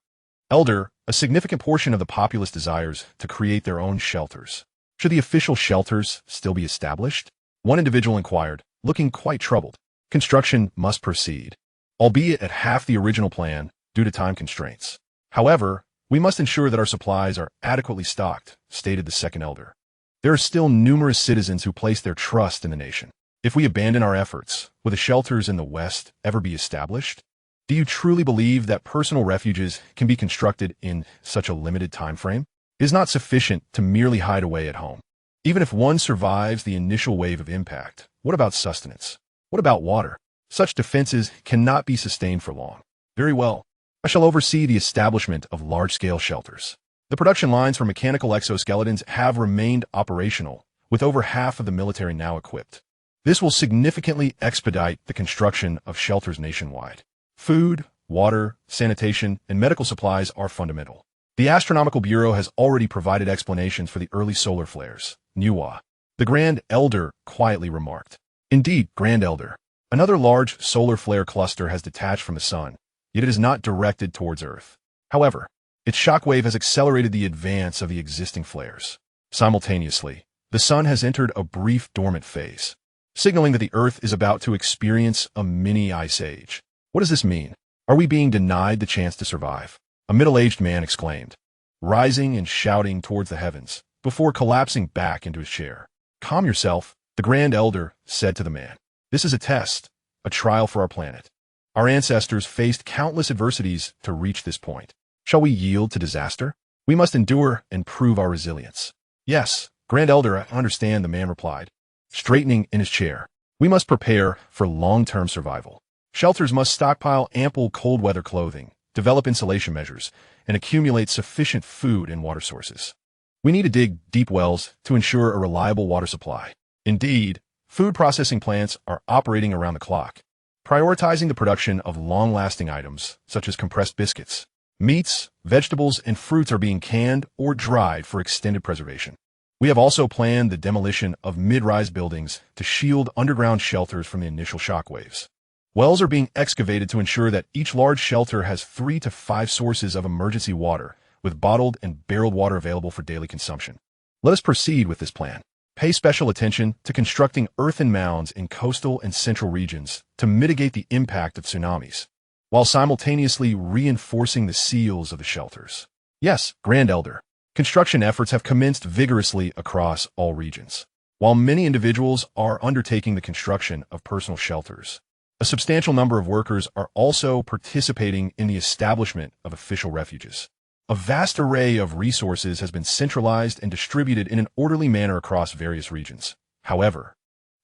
Elder, a significant portion of the populace desires to create their own shelters. Should the official shelters still be established? One individual inquired, looking quite troubled. Construction must proceed, albeit at half the original plan due to time constraints. However, we must ensure that our supplies are adequately stocked, stated the Second Elder. There are still numerous citizens who place their trust in the nation. If we abandon our efforts, will the shelters in the West ever be established? Do you truly believe that personal refuges can be constructed in such a limited time frame? It is not sufficient to merely hide away at home. Even if one survives the initial wave of impact, what about sustenance? What about water? Such defenses cannot be sustained for long. Very well. I shall oversee the establishment of large-scale shelters. The production lines for mechanical exoskeletons have remained operational, with over half of the military now equipped. This will significantly expedite the construction of shelters nationwide. Food, water, sanitation, and medical supplies are fundamental. The Astronomical Bureau has already provided explanations for the early solar flares. Niwa, the Grand Elder, quietly remarked. Indeed, Grand Elder. Another large solar flare cluster has detached from the sun, yet it is not directed towards Earth. However, its shockwave has accelerated the advance of the existing flares. Simultaneously, the sun has entered a brief dormant phase, signaling that the Earth is about to experience a mini ice age. What does this mean? Are we being denied the chance to survive? A middle-aged man exclaimed, rising and shouting towards the heavens, before collapsing back into his chair. Calm yourself, the Grand Elder said to the man. This is a test, a trial for our planet. Our ancestors faced countless adversities to reach this point. Shall we yield to disaster? We must endure and prove our resilience. Yes, Grand Elder, I understand, the man replied, straightening in his chair. We must prepare for long-term survival. Shelters must stockpile ample cold weather clothing, develop insulation measures, and accumulate sufficient food and water sources. We need to dig deep wells to ensure a reliable water supply. Indeed, food processing plants are operating around the clock, prioritizing the production of long-lasting items such as compressed biscuits. Meats, vegetables, and fruits are being canned or dried for extended preservation. We have also planned the demolition of mid-rise buildings to shield underground shelters from the initial shockwaves. Wells are being excavated to ensure that each large shelter has 3 to 5 sources of emergency water, with bottled and barreled water available for daily consumption. Let us proceed with this plan. Pay special attention to constructing earthen mounds in coastal and central regions to mitigate the impact of tsunamis, while simultaneously reinforcing the seals of the shelters. Yes, Grand Elder, construction efforts have commenced vigorously across all regions. While many individuals are undertaking the construction of personal shelters, a substantial number of workers are also participating in the establishment of official refuges. A vast array of resources has been centralized and distributed in an orderly manner across various regions. However,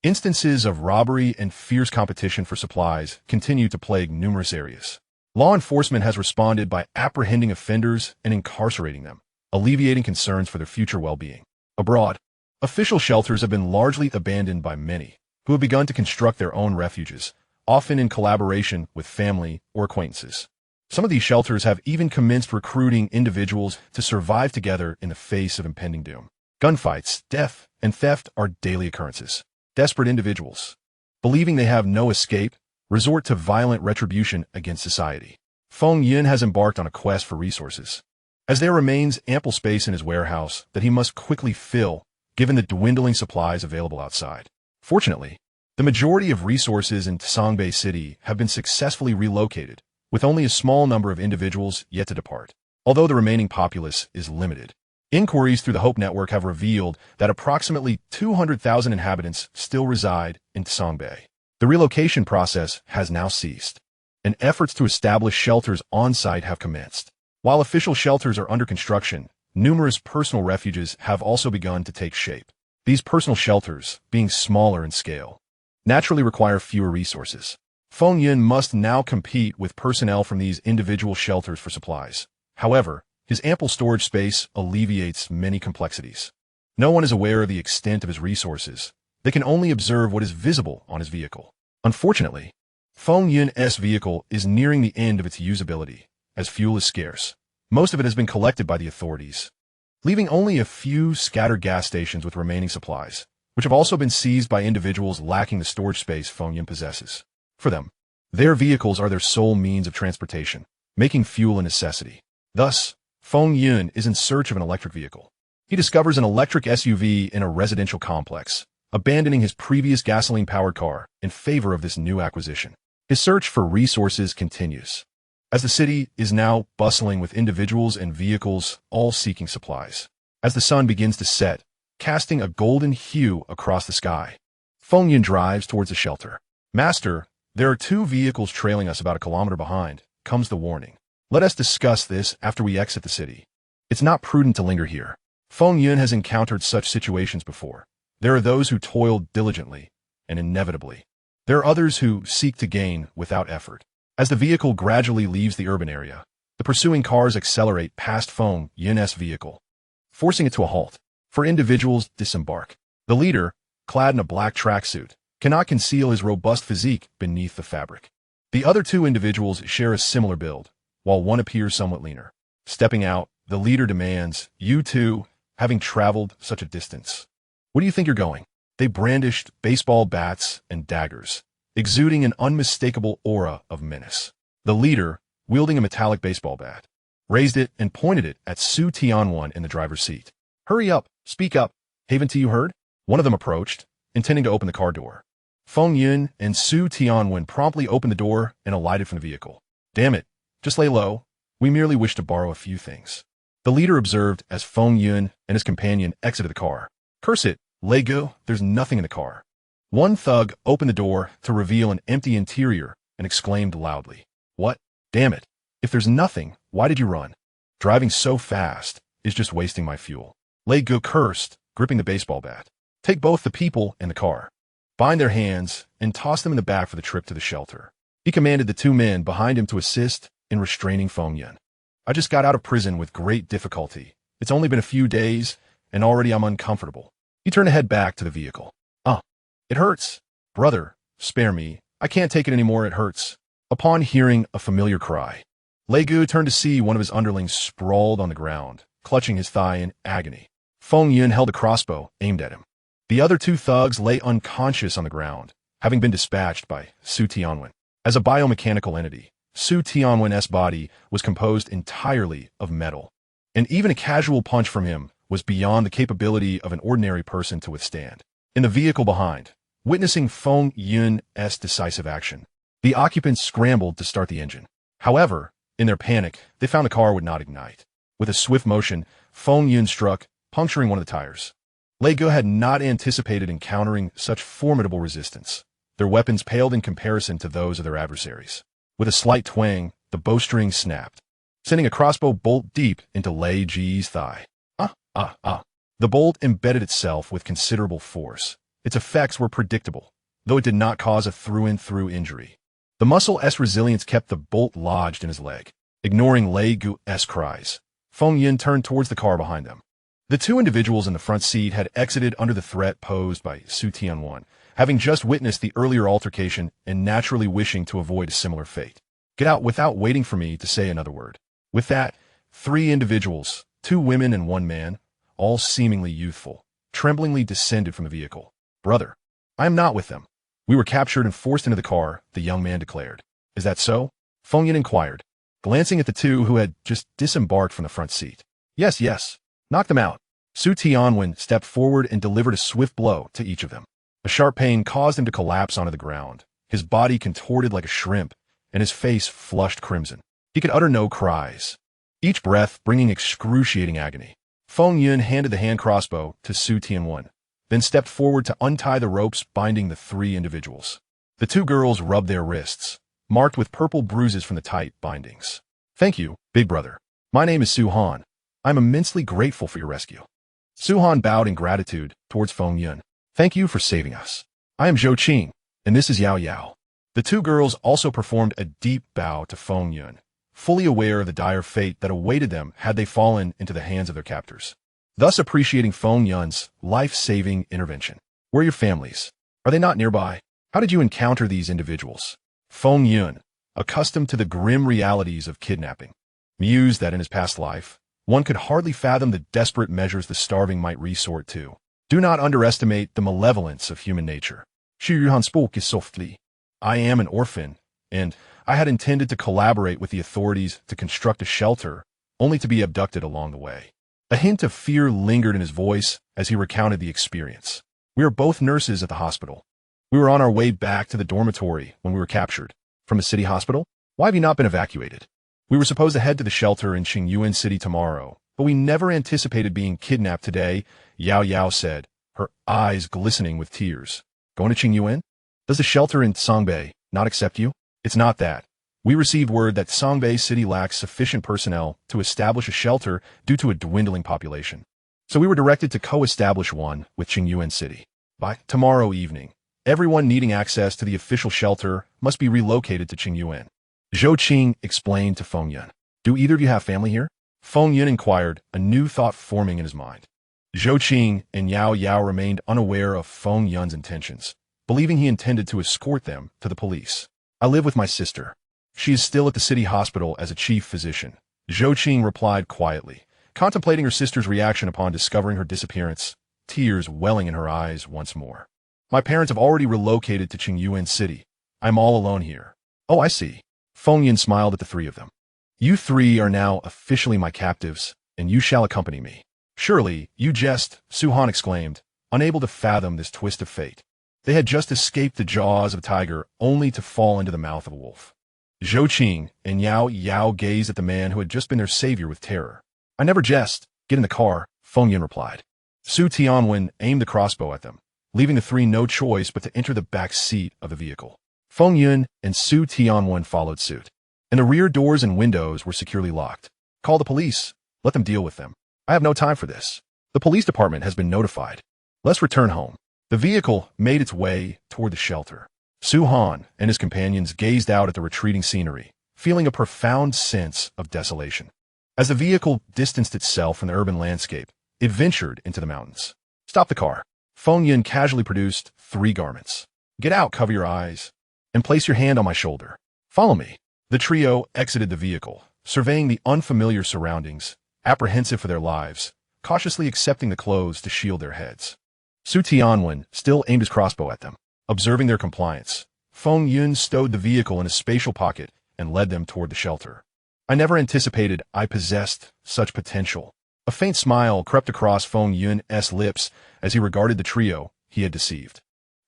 instances of robbery and fierce competition for supplies continue to plague numerous areas. Law enforcement has responded by apprehending offenders and incarcerating them, alleviating concerns for their future well-being. Abroad, official shelters have been largely abandoned by many, who have begun to construct their own refuges, often in collaboration with family or acquaintances. Some of these shelters have even commenced recruiting individuals to survive together in the face of impending doom. Gunfights, death, and theft are daily occurrences. Desperate individuals, believing they have no escape, resort to violent retribution against society. Feng Yun has embarked on a quest for resources, as there remains ample space in his warehouse that he must quickly fill, given the dwindling supplies available outside. Fortunately, the majority of resources in Songbei City have been successfully relocated, with only a small number of individuals yet to depart. Although the remaining populace is limited, inquiries through the Hope Network have revealed that approximately 200,000 inhabitants still reside in Songbei. The relocation process has now ceased, and efforts to establish shelters on-site have commenced. While official shelters are under construction, numerous personal refuges have also begun to take shape. These personal shelters, being smaller in scale, naturally require fewer resources. Feng Yun must now compete with personnel from these individual shelters for supplies. However, his ample storage space alleviates many complexities. No one is aware of the extent of his resources. They can only observe what is visible on his vehicle. Unfortunately, Feng Yun's vehicle is nearing the end of its usability, as fuel is scarce. Most of it has been collected by the authorities, leaving only a few scattered gas stations with remaining supplies, which have also been seized by individuals lacking the storage space Feng Yun possesses. For them, their vehicles are their sole means of transportation, making fuel a necessity. Thus, Feng Yun is in search of an electric vehicle. He discovers an electric SUV in a residential complex, abandoning his previous gasoline-powered car in favor of this new acquisition. His search for resources continues, as the city is now bustling with individuals and vehicles all seeking supplies. As the sun begins to set, casting a golden hue across the sky, Feng Yun drives towards the shelter. "Master, there are 2 vehicles trailing us about a kilometer behind," comes the warning. "Let us discuss this after we exit the city. It's not prudent to linger here." Feng Yun has encountered such situations before. There are those who toil diligently, and inevitably, there are others who seek to gain without effort. As the vehicle gradually leaves the urban area, the pursuing cars accelerate past Feng Yun's vehicle, forcing it to a halt. 4 individuals disembark. The leader, clad in a black tracksuit, cannot conceal his robust physique beneath the fabric. The other 2 individuals share a similar build, while one appears somewhat leaner. Stepping out, the leader demands, "You two, having traveled such a distance, where do you think you're going?" They brandished baseball bats and daggers, exuding an unmistakable aura of menace. The leader, wielding a metallic baseball bat, raised it and pointed it at Su Tianwen in the driver's seat. "Hurry up, speak up, haven't you heard?" One of them approached, intending to open the car door. Feng Yun and Su Tianwen promptly opened the door and alighted from the vehicle. "Damn it, just lay low. We merely wish to borrow a few things," the leader observed as Feng Yun and his companion exited the car. "Curse it, lay go, there's nothing in the car." One thug opened the door to reveal an empty interior and exclaimed loudly, "What? Damn it. If there's nothing, why did you run? Driving so fast is just wasting my fuel." Lei Go cursed, gripping the baseball bat. "Take both the people and the car, bind their hands, and toss them in the back for the trip to the shelter." He commanded the 2 men behind him to assist in restraining Feng Yun. "I just got out of prison with great difficulty. It's only been a few days, and already I'm uncomfortable." He turned to head back to the vehicle. It hurts. Brother, spare me. I can't take it anymore, it hurts." Upon hearing a familiar cry, Lei Gu turned to see one of his underlings sprawled on the ground, clutching his thigh in agony. Feng Yun held a crossbow aimed at him. The other 2 thugs lay unconscious on the ground, having been dispatched by Su Tianwen. As a biomechanical entity, Su Tianwen's body was composed entirely of metal, and even a casual punch from him was beyond the capability of an ordinary person to withstand. In the vehicle behind, witnessing Feng Yun's decisive action, the occupants scrambled to start the engine. However, in their panic, they found the car would not ignite. With a swift motion, Feng Yun struck, puncturing one of the tires. Lei Go had not anticipated encountering such formidable resistance. Their weapons paled in comparison to those of their adversaries. With a slight twang, the bowstring snapped, sending a crossbow bolt deep into Lei Ji's thigh. The bolt embedded itself with considerable force. Its effects were predictable, though it did not cause a through-and-through injury. The muscle's resilience kept the bolt lodged in his leg. Ignoring Lei Gu's cries, Feng Yun turned towards the car behind them. The 2 individuals in the front seat had exited under the threat posed by Su Tianwen, having just witnessed the earlier altercation and naturally wishing to avoid a similar fate. Get out without waiting for me to say another word. With that, 3 individuals, 2 women and 1 man, all seemingly youthful, tremblingly descended from the vehicle. Brother, I am not with them. We were captured and forced into the car, the young man declared. Is that so? Feng Yun inquired, glancing at the 2 who had just disembarked from the front seat. Yes, yes. Knock them out. Su Tianwen stepped forward and delivered a swift blow to each of them. A sharp pain caused him to collapse onto the ground, his body contorted like a shrimp, and his face flushed crimson. He could utter no cries, each breath bringing excruciating agony. Feng Yun handed the hand crossbow to Su Tianwen, then stepped forward to untie the ropes binding the 3 individuals. The 2 girls rubbed their wrists, marked with purple bruises from the tight bindings. Thank you, big brother. My name is Su Han. I'm immensely grateful for your rescue. Su Han bowed in gratitude towards Feng Yun. Thank you for saving us. I am Zhou Qing, and this is Yao Yao. The 2 girls also performed a deep bow to Feng Yun, fully aware of the dire fate that awaited them had they fallen into the hands of their captors, thus appreciating Feng Yun's life-saving intervention. Where are your families? Are they not nearby? How did you encounter these individuals? Feng Yun, accustomed to the grim realities of kidnapping, mused that in his past life, one could hardly fathom the desperate measures the starving might resort to. Do not underestimate the malevolence of human nature. Xu Yuhan spoke softly. I am an orphan, and I had intended to collaborate with the authorities to construct a shelter, only to be abducted along the way. A hint of fear lingered in his voice as he recounted the experience. We are both nurses at the hospital. We were on our way back to the dormitory when we were captured. From a city hospital? Why have you not been evacuated? We were supposed to head to the shelter in Qingyuan City tomorrow, but we never anticipated being kidnapped today, Yao Yao said, her eyes glistening with tears. Going to Qingyuan? Does the shelter in Songbei not accept you? It's not that. We received word that Songbei City lacks sufficient personnel to establish a shelter due to a dwindling population. So we were directed to co-establish one with Qingyuan City. By tomorrow evening, everyone needing access to the official shelter must be relocated to Qingyuan. Zhou Qing explained to Feng Yun. Do either of you have family here? Feng Yun inquired, a new thought forming in his mind. Zhou Qing and Yao Yao remained unaware of Feng Yun's intentions, believing he intended to escort them to the police. I live with my sister. She is still at the city hospital as a chief physician. Zhou Qing replied quietly, contemplating her sister's reaction upon discovering her disappearance, tears welling in her eyes once more. My parents have already relocated to Qingyuan City. I'm all alone here. Oh, I see. Feng Yun smiled at the 3 of them. You 3 are now officially my captives, and you shall accompany me. Surely, you jest, Su Han exclaimed, unable to fathom this twist of fate. They had just escaped the jaws of a tiger only to fall into the mouth of a wolf. Zhou Qing and Yao Yao gazed at the man who had just been their savior with terror. I never jest. Get in the car, Feng Yun replied. Su Tianwen aimed the crossbow at them, leaving the 3 no choice but to enter the back seat of the vehicle. Feng Yun and Su Tianwen followed suit, and the rear doors and windows were securely locked. Call the police. Let them deal with them. I have no time for this. The police department has been notified. Let's return home. The vehicle made its way toward the shelter. Su Han and his companions gazed out at the retreating scenery, feeling a profound sense of desolation. As the vehicle distanced itself from the urban landscape, it ventured into the mountains. Stop the car. Feng Yun casually produced 3 garments. Get out, cover your eyes, and place your hand on my shoulder. Follow me. The trio exited the vehicle, surveying the unfamiliar surroundings, apprehensive for their lives, cautiously accepting the clothes to shield their heads. Su Tianwen still aimed his crossbow at them. Observing their compliance, Feng Yun stowed the vehicle in a spatial pocket and led them toward the shelter. I never anticipated I possessed such potential. A faint smile crept across Feng Yun's lips as he regarded the trio he had deceived.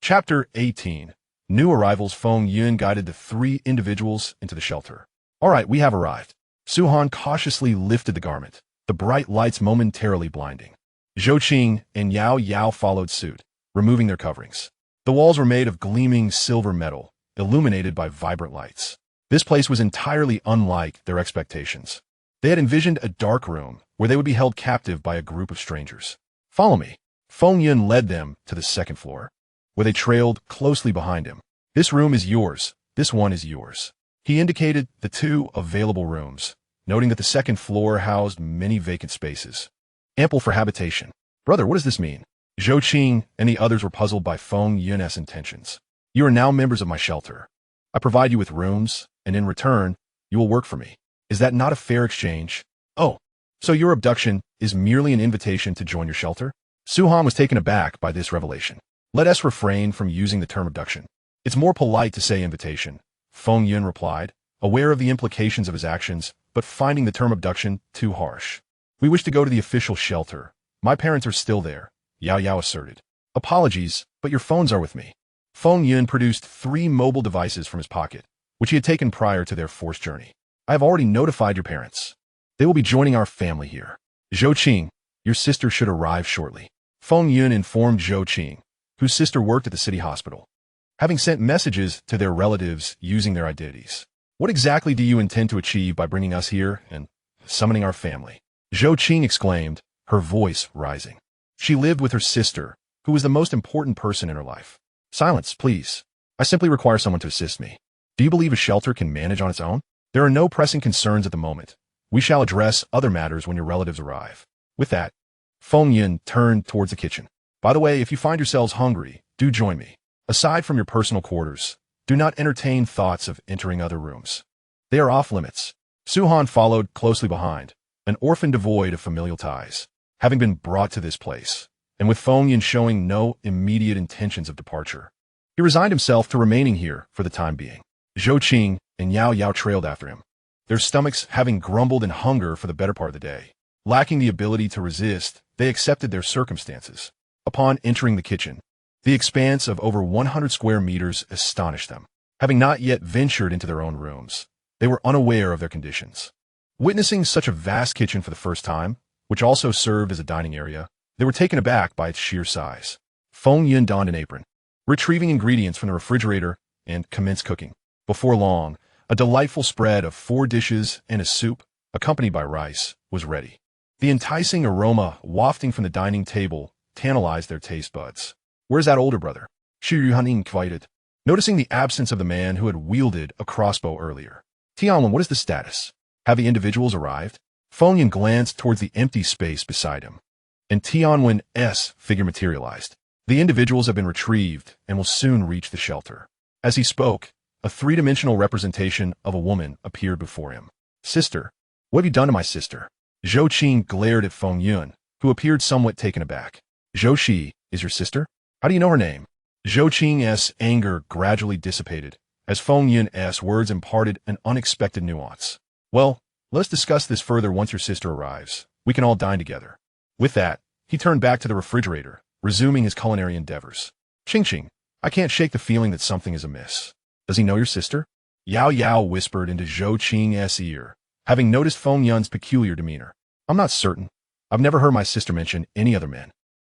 Chapter 18. New arrivals. Feng Yun guided the 3 individuals into the shelter. All right, we have arrived. Su Han cautiously lifted the garment, the bright lights momentarily blinding. Zhou Qing and Yao Yao followed suit, removing their coverings. The walls were made of gleaming silver metal, illuminated by vibrant lights. This place was entirely unlike their expectations. They had envisioned a dark room where they would be held captive by a group of strangers. Follow me. Feng Yun led them to the 2nd floor, where they trailed closely behind him. This room is yours. This one is yours. He indicated the 2 available rooms, noting that the 2nd floor housed many vacant spaces, ample for habitation. Brother, what does this mean? Zhou Qing and the others were puzzled by Feng Yun's intentions. You are now members of my shelter. I provide you with rooms, and in return, You will work for me. Is that not a fair exchange? Oh, so your abduction is merely an invitation to join your shelter? Suhan was taken aback by this revelation. Let us refrain from using the term abduction. It's more polite to say invitation, Feng Yun replied, aware of the implications of his actions, but finding the term abduction too harsh. We wish to go to the official shelter. My parents are still there, Yao Yao asserted. Apologies, but your phones are with me. Feng Yun produced 3 mobile devices from his pocket, which he had taken prior to their forced journey. I have already notified your parents. They will be joining our family here. Zhou Qing, your sister should arrive shortly. Feng Yun informed Zhou Qing, whose sister worked at the city hospital, having sent messages to their relatives using their identities. What exactly do you intend to achieve by bringing us here and summoning our family? Zhou Qing exclaimed, her voice rising. She lived with her sister, who was the most important person in her life. Silence, please. I simply require someone to assist me. Do you believe a shelter can manage on its own? There are no pressing concerns at the moment. We shall address other matters when your relatives arrive. With that, Feng Yun turned towards the kitchen. By the way, if you find yourselves hungry, do join me. Aside from your personal quarters, do not entertain thoughts of entering other rooms. They are off limits. Suhan followed closely behind, an orphan devoid of familial ties, having been brought to this place, and with Feng Yun showing no immediate intentions of departure. He resigned himself to remaining here for the time being. Zhou Qing and Yao Yao trailed after him, their stomachs having grumbled in hunger for the better part of the day. Lacking the ability to resist, they accepted their circumstances. Upon entering the kitchen, the expanse of over 100 square meters astonished them. Having not yet ventured into their own rooms, they were unaware of their conditions. Witnessing such a vast kitchen for the first time, which also served as a dining area, they were taken aback by its sheer size. Feng Yun donned an apron, retrieving ingredients from the refrigerator, and commenced cooking. Before long, a delightful spread of 4 dishes and a soup, accompanied by rice, was ready. The enticing aroma wafting from the dining table tantalized their taste buds. Where's that older brother? Xu Yuhan inquired, noticing the absence of the man who had wielded a crossbow earlier. Tianwen, what is the status? Have the individuals arrived? Feng Yun glanced towards the empty space beside him, and Tianwen's figure materialized. The individuals have been retrieved and will soon reach the shelter. As he spoke, a 3-dimensional representation of a woman appeared before him. Sister, what have you done to my sister? Zhou Qing glared at Feng Yun, who appeared somewhat taken aback. Zhou Shi is your sister? How do you know her name? Zhou Qing's anger gradually dissipated, as Feng Yun's words imparted an unexpected nuance. Well, let's discuss this further once your sister arrives. We can all dine together. With that, he turned back to the refrigerator, resuming his culinary endeavors. Qing, I can't shake the feeling that something is amiss. Does he know your sister? Yao Yao whispered into Zhou Qing's ear, having noticed Feng Yun's peculiar demeanor. I'm not certain. I've never heard my sister mention any other men.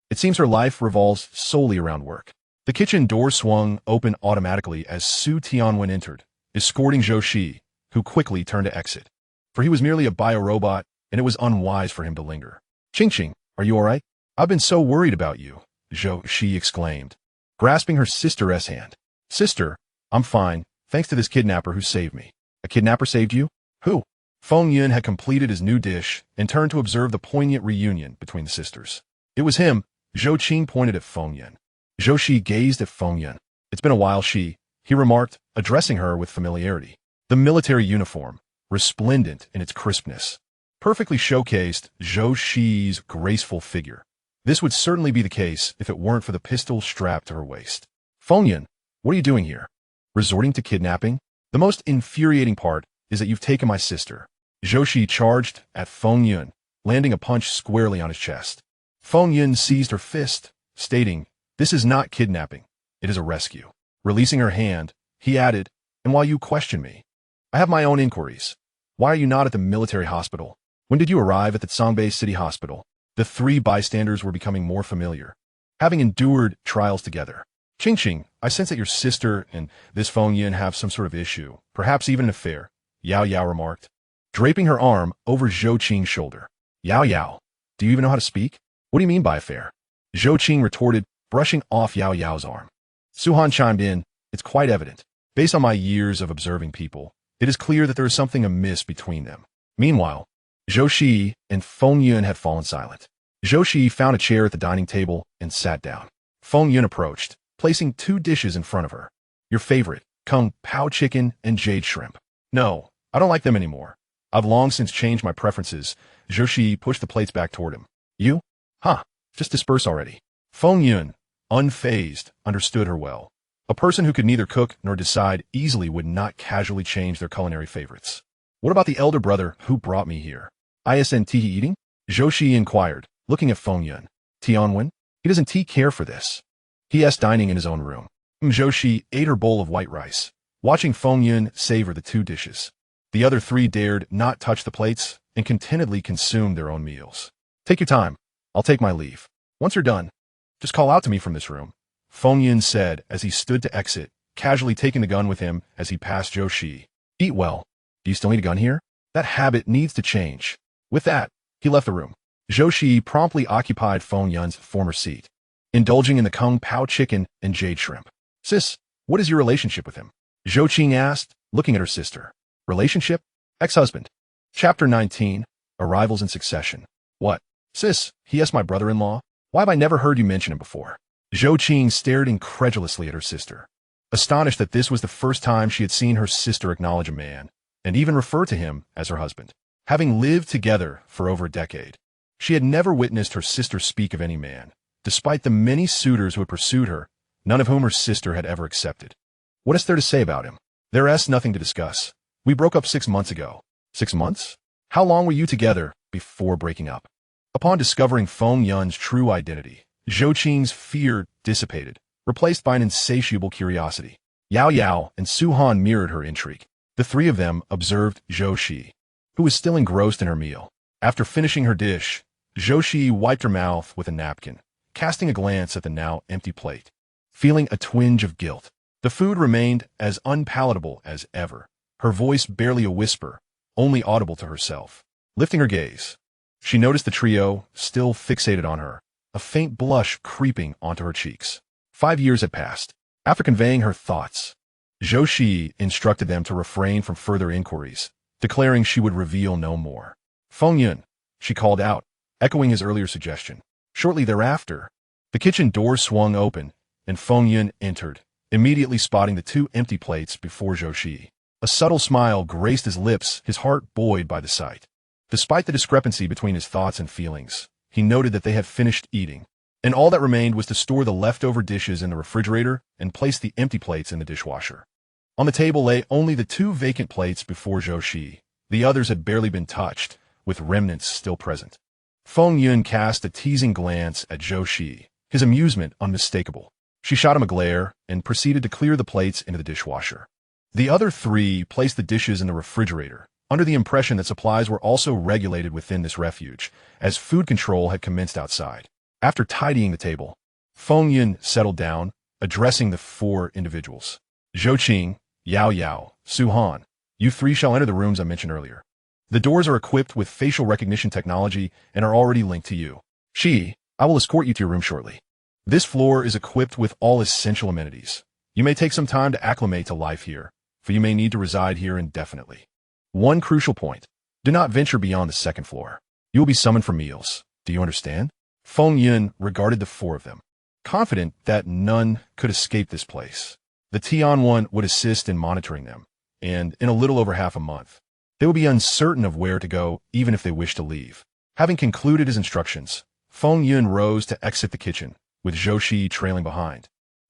It seems her life revolves solely around work. The kitchen door swung open automatically as Su Tianwen entered, escorting Zhou Shi, who quickly turned to exit. For he was merely a biorobot, and it was unwise for him to linger. Qing, are you all right? I've been so worried about you, Zhou Shi exclaimed, grasping her sister's hand. Sister, I'm fine, thanks to this kidnapper who saved me. A kidnapper saved you? Who? Feng Yun had completed his new dish and turned to observe the poignant reunion between the sisters. It was him. Zhou Qing pointed at Feng Yun. Zhou Shi gazed at Feng Yun. It's been a while, he remarked, addressing her with familiarity. The military uniform, resplendent in its crispness, perfectly showcased Zhou Shi's graceful figure. This would certainly be the case if it weren't for the pistol strapped to her waist. Feng Yun, what are you doing here? Resorting to kidnapping? The most infuriating part is that you've taken my sister. Zhou Shi charged at Feng Yun, landing a punch squarely on his chest. Feng Yun seized her fist, stating, this is not kidnapping, it is a rescue. Releasing her hand, he added, and while you question me, I have my own inquiries. Why are you not at the military hospital? When did you arrive at the Songbei City Hospital? The 3 bystanders were becoming more familiar, having endured trials together. Qing, I sense that your sister and this Feng Yun have some sort of issue, perhaps even an affair, Yao Yao remarked, draping her arm over Zhou Qing's shoulder. Yao Yao, do you even know how to speak? What do you mean by affair? Zhou Qing retorted, brushing off Yao Yao's arm. Suhan chimed in, it's quite evident. Based on my years of observing people, it is clear that there is something amiss between them. Meanwhile, Zhou Shi and Feng Yun had fallen silent. Zhou Shi found a chair at the dining table and sat down. Feng Yun approached, placing 2 dishes in front of her. Your favorite, Kung Pao chicken and jade shrimp. No, I don't like them anymore. I've long since changed my preferences. Joshi pushed the plates back toward him. You? Huh. Just disperse already. Feng Yun, unfazed, understood her well. A person who could neither cook nor decide easily would not casually change their culinary favorites. What about the elder brother who brought me here? Isn't he eating? Joshi inquired, looking at Feng Yun. Tianwen? He doesn't care for this. He dining in his own room. Joshi ate her bowl of white rice, watching Feng Yun savor the two dishes. The other three dared not touch the plates and contentedly consumed their own meals. Take your time. I'll take my leave. Once you're done, just call out to me from this room, Feng Yun said as he stood to exit, casually taking the gun with him as he passed Joshi. Eat well. Do you still need a gun here? That habit needs to change. With that, he left the room. Joshi promptly occupied Feng Yun's former seat, indulging in the kung pao chicken and jade shrimp. Sis, what is your relationship with him? Zhou Qing asked, looking at her sister. Relationship? Ex-husband. Chapter 19, Arrivals in Succession. What? Sis, he is my brother-in-law. Why have I never heard you mention him before? Zhou Qing stared incredulously at her sister, astonished that this was the first time she had seen her sister acknowledge a man, and even refer to him as her husband. Having lived together for over a decade, she had never witnessed her sister speak of any man, despite the many suitors who had pursued her, none of whom her sister had ever accepted. What is there to say about him? There is nothing to discuss. We broke up 6 months ago. 6 months? How long were you together before breaking up? Upon discovering Feng Yun's true identity, Zhou Qing's fear dissipated, replaced by an insatiable curiosity. Yao Yao and Su Han mirrored her intrigue. The three of them observed Zhou Shi, who was still engrossed in her meal. After finishing her dish, Zhou Shi wiped her mouth with a napkin, casting a glance at the now empty plate. Feeling a twinge of guilt, the food remained as unpalatable as ever, her voice barely a whisper, only audible to herself. Lifting her gaze, she noticed the trio still fixated on her, a faint blush creeping onto her cheeks. 5 years had passed. After conveying her thoughts, Zhou Shi instructed them to refrain from further inquiries, declaring she would reveal no more. Feng Yun, she called out, echoing his earlier suggestion. Shortly thereafter, the kitchen door swung open, and Feng Yun entered, immediately spotting the 2 empty plates before Zhou Shi. A subtle smile graced his lips, his heart buoyed by the sight. Despite the discrepancy between his thoughts and feelings, he noted that they had finished eating, and all that remained was to store the leftover dishes in the refrigerator and place the empty plates in the dishwasher. On the table lay only the 2 vacant plates before Zhou Shi. The others had barely been touched, with remnants still present. Feng Yun cast a teasing glance at Zhou Shi, his amusement unmistakable. She shot him a glare and proceeded to clear the plates into the dishwasher. The other 3 placed the dishes in the refrigerator, under the impression that supplies were also regulated within this refuge, as food control had commenced outside. After tidying the table, Feng Yun settled down, addressing the 4 individuals. Zhou Qing, Yao Yao, Su Han, you 3 shall enter the rooms I mentioned earlier. The doors are equipped with facial recognition technology and are already linked to you. Shi, I will escort you to your room shortly. This floor is equipped with all essential amenities. You may take some time to acclimate to life here, for you may need to reside here indefinitely. One crucial point, do not venture beyond the 2nd floor. You will be summoned for meals. Do you understand? Feng Yun regarded the 4 of them, confident that none could escape this place. The Tianwen would assist in monitoring them, and in a little over half a month, they would be uncertain of where to go even if they wished to leave. Having concluded his instructions, Feng Yun rose to exit the kitchen, with Zhou Shi trailing behind,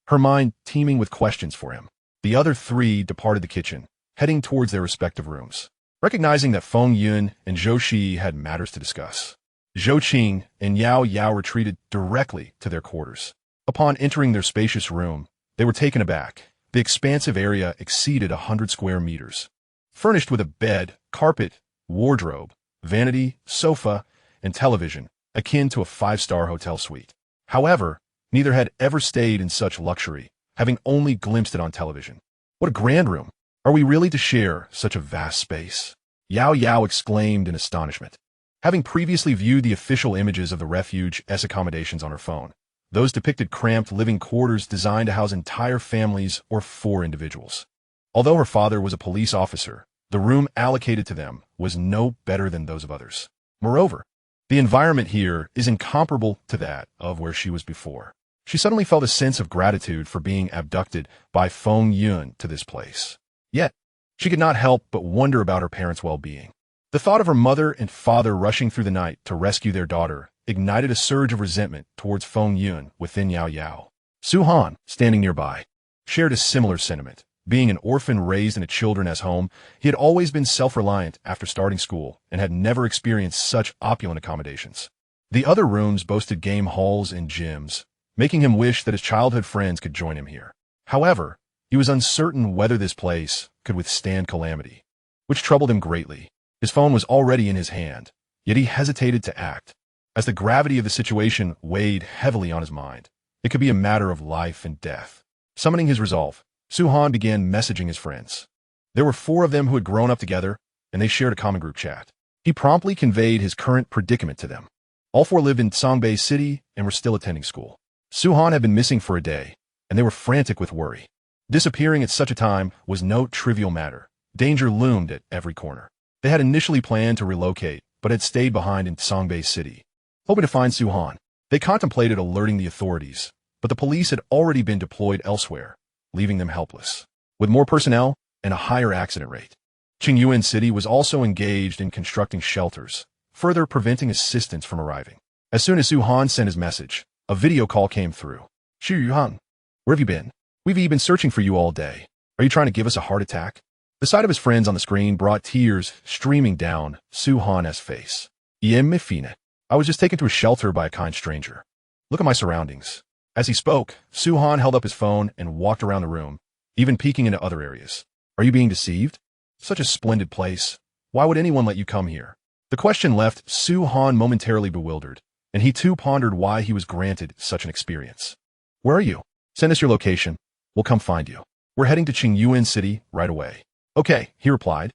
her mind teeming with questions for him. The other 3 departed the kitchen, heading towards their respective rooms, recognizing that Feng Yun and Zhou Shi had matters to discuss. Zhou Qing and Yao Yao retreated directly to their quarters. Upon entering their spacious room, they were taken aback. The expansive area exceeded 100 square meters, furnished with a bed, carpet, wardrobe, vanity, sofa, and television, akin to a 5-star hotel suite. However, neither had ever stayed in such luxury, having only glimpsed it on television. What a grand room! Are we really to share such a vast space? Yao Yao exclaimed in astonishment. Having previously viewed the official images of the refuge's accommodations on her phone, those depicted cramped living quarters designed to house entire families or 4 individuals. Although her father was a police officer, the room allocated to them was no better than those of others. Moreover, the environment here is incomparable to that of where she was before. She suddenly felt a sense of gratitude for being abducted by Feng Yun to this place. Yet, She could not help but wonder about her parents' well-being. The thought of her mother and father rushing through the night to rescue their daughter ignited a surge of resentment towards Feng Yun within Yao Yao. Su Han, standing nearby, shared a similar sentiment. Being an orphan raised in a children's home, he had always been self-reliant after starting school and had never experienced such opulent accommodations. The other rooms boasted game halls and gyms, making him wish that his childhood friends could join him here. However, he was uncertain whether this place could withstand calamity, which troubled him greatly. His phone was already in his hand, yet he hesitated to act, as the gravity of the situation weighed heavily on his mind. It could be a matter of life and death. Summoning his resolve, Su Han began messaging his friends. There were 4 of them who had grown up together, and they shared a common group chat. He promptly conveyed his current predicament to them. All 4 lived in Songbei City and were still attending school. Su Han had been missing for a day, and they were frantic with worry. Disappearing at such a time was no trivial matter. Danger loomed at every corner. They had initially planned to relocate, but had stayed behind in Songbei City, hoping to find Su Han. They contemplated alerting the authorities, but the police had already been deployed elsewhere, leaving them helpless. With more personnel and a higher accident rate, Qingyuan City was also engaged in constructing shelters, further preventing assistance from arriving. As soon as Su Han sent his message, a video call came through. Xu Yuhan, where have you been? We've been searching for you all day. Are you trying to give us a heart attack? The sight of his friends on the screen brought tears streaming down Su Han's face. I was just taken to a shelter by a kind stranger. Look at my surroundings. As he spoke, Su Han held up his phone and walked around the room, even peeking into other areas. Are you being deceived? Such a splendid place. Why would anyone let you come here? The question left Su Han momentarily bewildered, and he too pondered why he was granted such an experience. Where are you? Send us your location. We'll come find you. We're heading to Qingyuan City right away. Okay, he replied,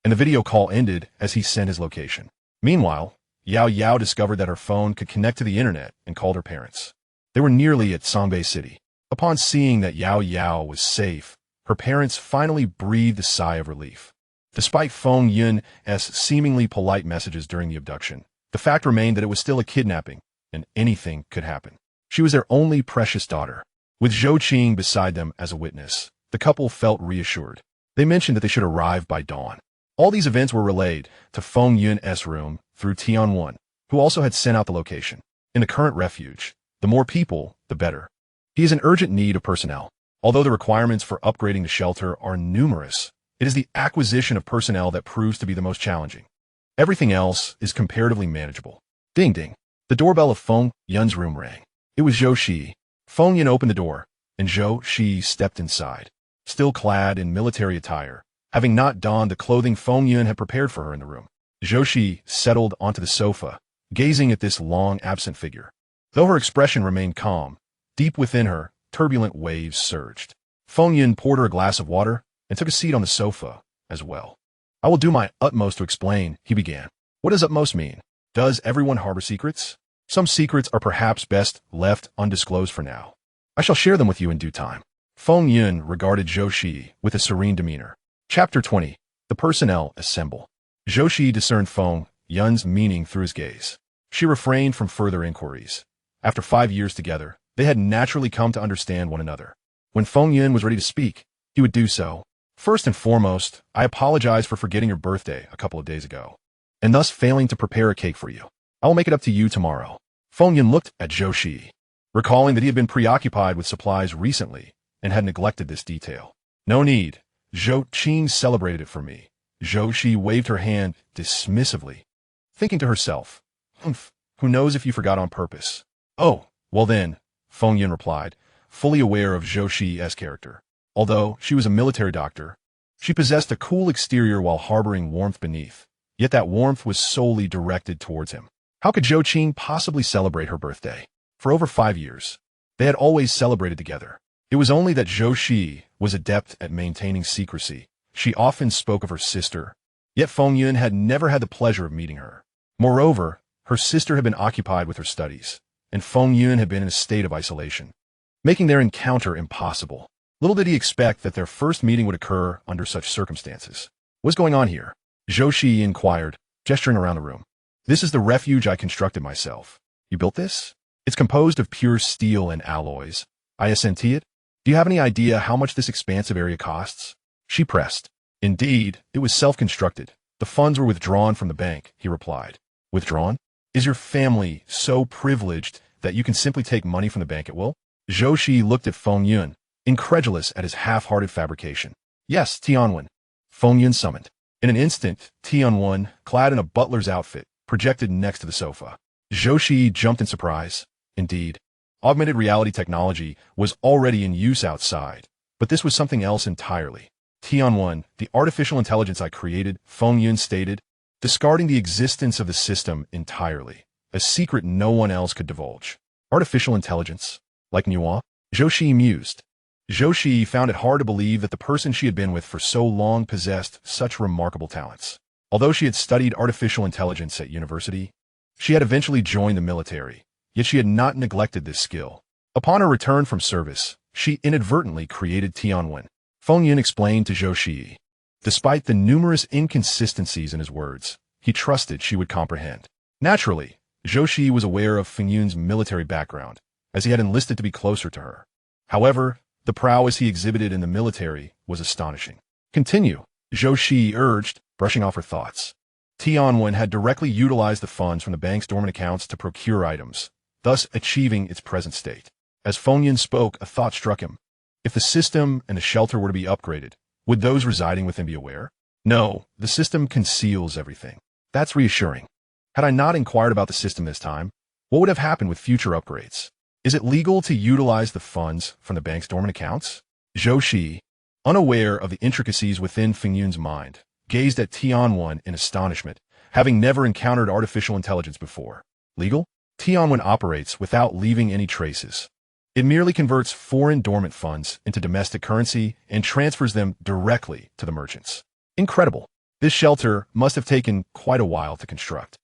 and the video call ended as he sent his location. Meanwhile, Yao Yao discovered that her phone could connect to the internet and called her parents. They were nearly at Songbei City. Upon seeing that Yao Yao was safe, her parents finally breathed a sigh of relief. Despite Feng Yun's seemingly polite messages during the abduction, the fact remained that it was still a kidnapping, and anything could happen. She was their only precious daughter. With Zhou Qing beside them as a witness, the couple felt reassured. They mentioned that they should arrive by dawn. All these events were relayed to Feng Yun's room through Tianwan, who also had sent out the location. In the current refuge, the more people, the better. He is in urgent need of personnel. Although the requirements for upgrading the shelter are numerous, it is the acquisition of personnel that proves to be the most challenging. Everything else is comparatively manageable. Ding ding. The doorbell of Feng Yun's room rang. It was Zhou Shi. Feng Yun opened the door, and Zhou Shi stepped inside, still clad in military attire, having not donned the clothing Feng Yun had prepared for her in the room. Zhou Shi settled onto the sofa, gazing at this long-absent figure. Though her expression remained calm, deep within her, turbulent waves surged. Feng Yun poured her a glass of water and took a seat on the sofa as well. I will do my utmost to explain, he began. What does utmost mean? Does everyone harbor secrets? Some secrets are perhaps best left undisclosed for now. I shall share them with you in due time. Feng Yun regarded Zhou Shi with a serene demeanor. Chapter 20. The personnel assemble. Zhou Shi discerned Feng Yun's meaning through his gaze. She refrained from further inquiries. After 5 years together, they had naturally come to understand one another. When Feng Yun was ready to speak, he would do so. First and foremost, I apologize for forgetting your birthday a couple of days ago, and thus failing to prepare a cake for you. I will make it up to you tomorrow. Feng Yun looked at Zhou Shi, recalling that he had been preoccupied with supplies recently and had neglected this detail. No need. Zhou Qing celebrated it for me. Zhou Shi waved her hand dismissively, thinking to herself, who knows if you forgot on purpose? Oh, well then, Feng Yun replied, fully aware of Zhou Shi's character. Although she was a military doctor, she possessed a cool exterior while harboring warmth beneath, yet that warmth was solely directed towards him. How could Zhou Qing possibly celebrate her birthday? For over 5 years, they had always celebrated together. It was only that Zhou Shi was adept at maintaining secrecy. She often spoke of her sister, yet Feng Yun had never had the pleasure of meeting her. Moreover, her sister had been occupied with her studies, and Feng Yun had been in a state of isolation, making their encounter impossible. Little did he expect that their first meeting would occur under such circumstances. What's going on here? Zhou Shi inquired, gesturing around the room. This is the refuge I constructed myself. You built this? It's composed of pure steel and alloys. I assent to it. Do you have any idea how much this expansive area costs? She pressed. Indeed, it was self-constructed. The funds were withdrawn from the bank, he replied. Withdrawn? Is your family so privileged that you can simply take money from the bank at will? Zhou Shi looked at Feng Yun, incredulous at his half-hearted fabrication. Yes, Tianwen. Feng Yun summoned. In an instant, Tianwen, clad in a butler's outfit, projected next to the sofa. Zhou Shi jumped in surprise. Indeed, augmented reality technology was already in use outside, but this was something else entirely. Tianwen, the artificial intelligence I created, Feng Yun stated, discarding the existence of the system entirely, a secret no one else could divulge. Artificial intelligence? Like Nuwa? Zhou Shi mused. Zhou Shi found it hard to believe that the person she had been with for so long possessed such remarkable talents. Although she had studied artificial intelligence at university, she had eventually joined the military, yet she had not neglected this skill. Upon her return from service, she inadvertently created Tianwen. Feng Yun explained to Zhou Shi. Despite the numerous inconsistencies in his words, he trusted she would comprehend. Naturally, Zhou Shi was aware of Feng Yun's military background, as he had enlisted to be closer to her. However, the prowess he exhibited in the military was astonishing. Continue, Zhou Shi urged, brushing off her thoughts. Tianwen had directly utilized the funds from the bank's dormant accounts to procure items, thus achieving its present state. As Feng Yun spoke, a thought struck him. If the system and the shelter were to be upgraded, would those residing within be aware? No, the system conceals everything. That's reassuring. Had I not inquired about the system this time, what would have happened with future upgrades? Is it legal to utilize the funds from the bank's dormant accounts? Zhou Shi, unaware of the intricacies within Feng Yun's mind, gazed at Tianwen in astonishment, having never encountered artificial intelligence before. Legal? Tianwen operates without leaving any traces. It merely converts foreign dormant funds into domestic currency and transfers them directly to the merchants. Incredible. This shelter must have taken quite a while to construct.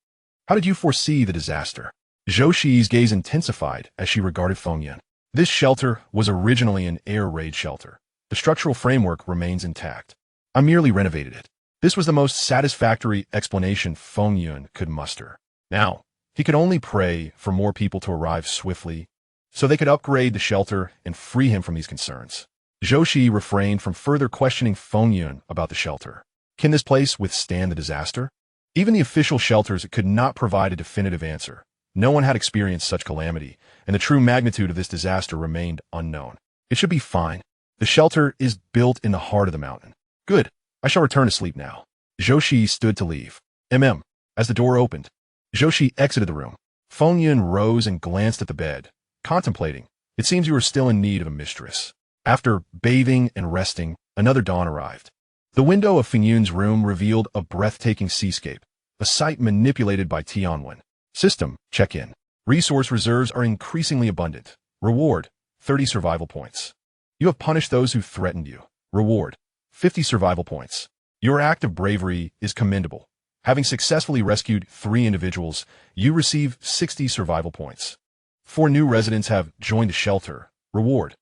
How did you foresee the disaster? Zhou Shi's gaze intensified as she regarded Feng Yun. This shelter was originally an air raid shelter. The structural framework remains intact. I merely renovated it. This was the most satisfactory explanation Feng Yun could muster. Now, he could only pray for more people to arrive swiftly, so they could upgrade the shelter and free him from these concerns. Zhou Shi refrained from further questioning Feng Yun about the shelter. Can this place withstand the disaster? Even the official shelters could not provide a definitive answer. No one had experienced such calamity, and the true magnitude of this disaster remained unknown. It should be fine. The shelter is built in the heart of the mountain. Good. I shall return to sleep now. Zhou Shi stood to leave. As the door opened, Zhou Shi exited the room. Feng Yun rose and glanced at the bed, contemplating. It seems you are still in need of a mistress. After bathing and resting, another dawn arrived. The window of Feng Yun's room revealed a breathtaking seascape, a sight manipulated by Tianwen. System, check-in. Resource reserves are increasingly abundant. Reward, 30 survival points. You have punished those who threatened you. Reward, 50 survival points. Your act of bravery is commendable. Having successfully rescued 3 individuals, you receive 60 survival points. 4 new residents have joined the shelter. Reward,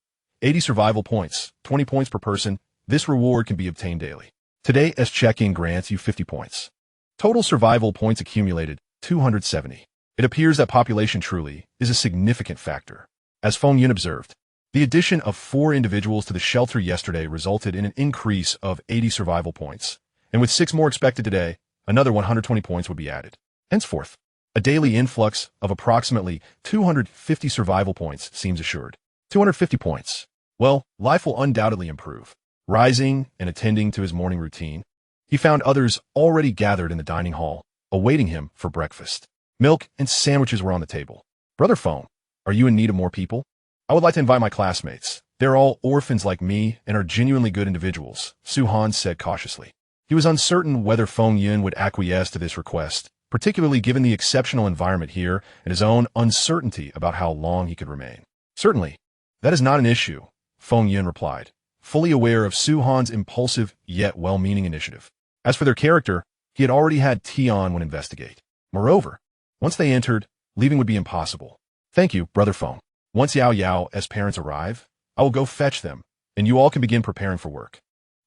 80 survival points, 20 points per person. This reward can be obtained daily. Today's check-in grants you 50 points. Total survival points accumulated, 270. It appears that population truly is a significant factor. As Feng Yun observed, the addition of 4 individuals to the shelter yesterday resulted in an increase of 80 survival points, and with 6 more expected today, another 120 points would be added. Henceforth, a daily influx of approximately 250 survival points seems assured. 250 points. Well, life will undoubtedly improve. Rising and attending to his morning routine, he found others already gathered in the dining hall, awaiting him for breakfast. Milk and sandwiches were on the table. Brother Feng, are you in need of more people? I would like to invite my classmates. They're all orphans like me and are genuinely good individuals, Su Han said cautiously. He was uncertain whether Feng Yun would acquiesce to this request, particularly given the exceptional environment here and his own uncertainty about how long he could remain. Certainly, that is not an issue, Feng Yun replied, fully aware of Su Han's impulsive yet well-meaning initiative. As for their character, he had already had Tianwen investigate. Moreover, once they entered, leaving would be impossible. Thank you, Brother Feng. Once Yao's parents arrive, I will go fetch them, and you all can begin preparing for work.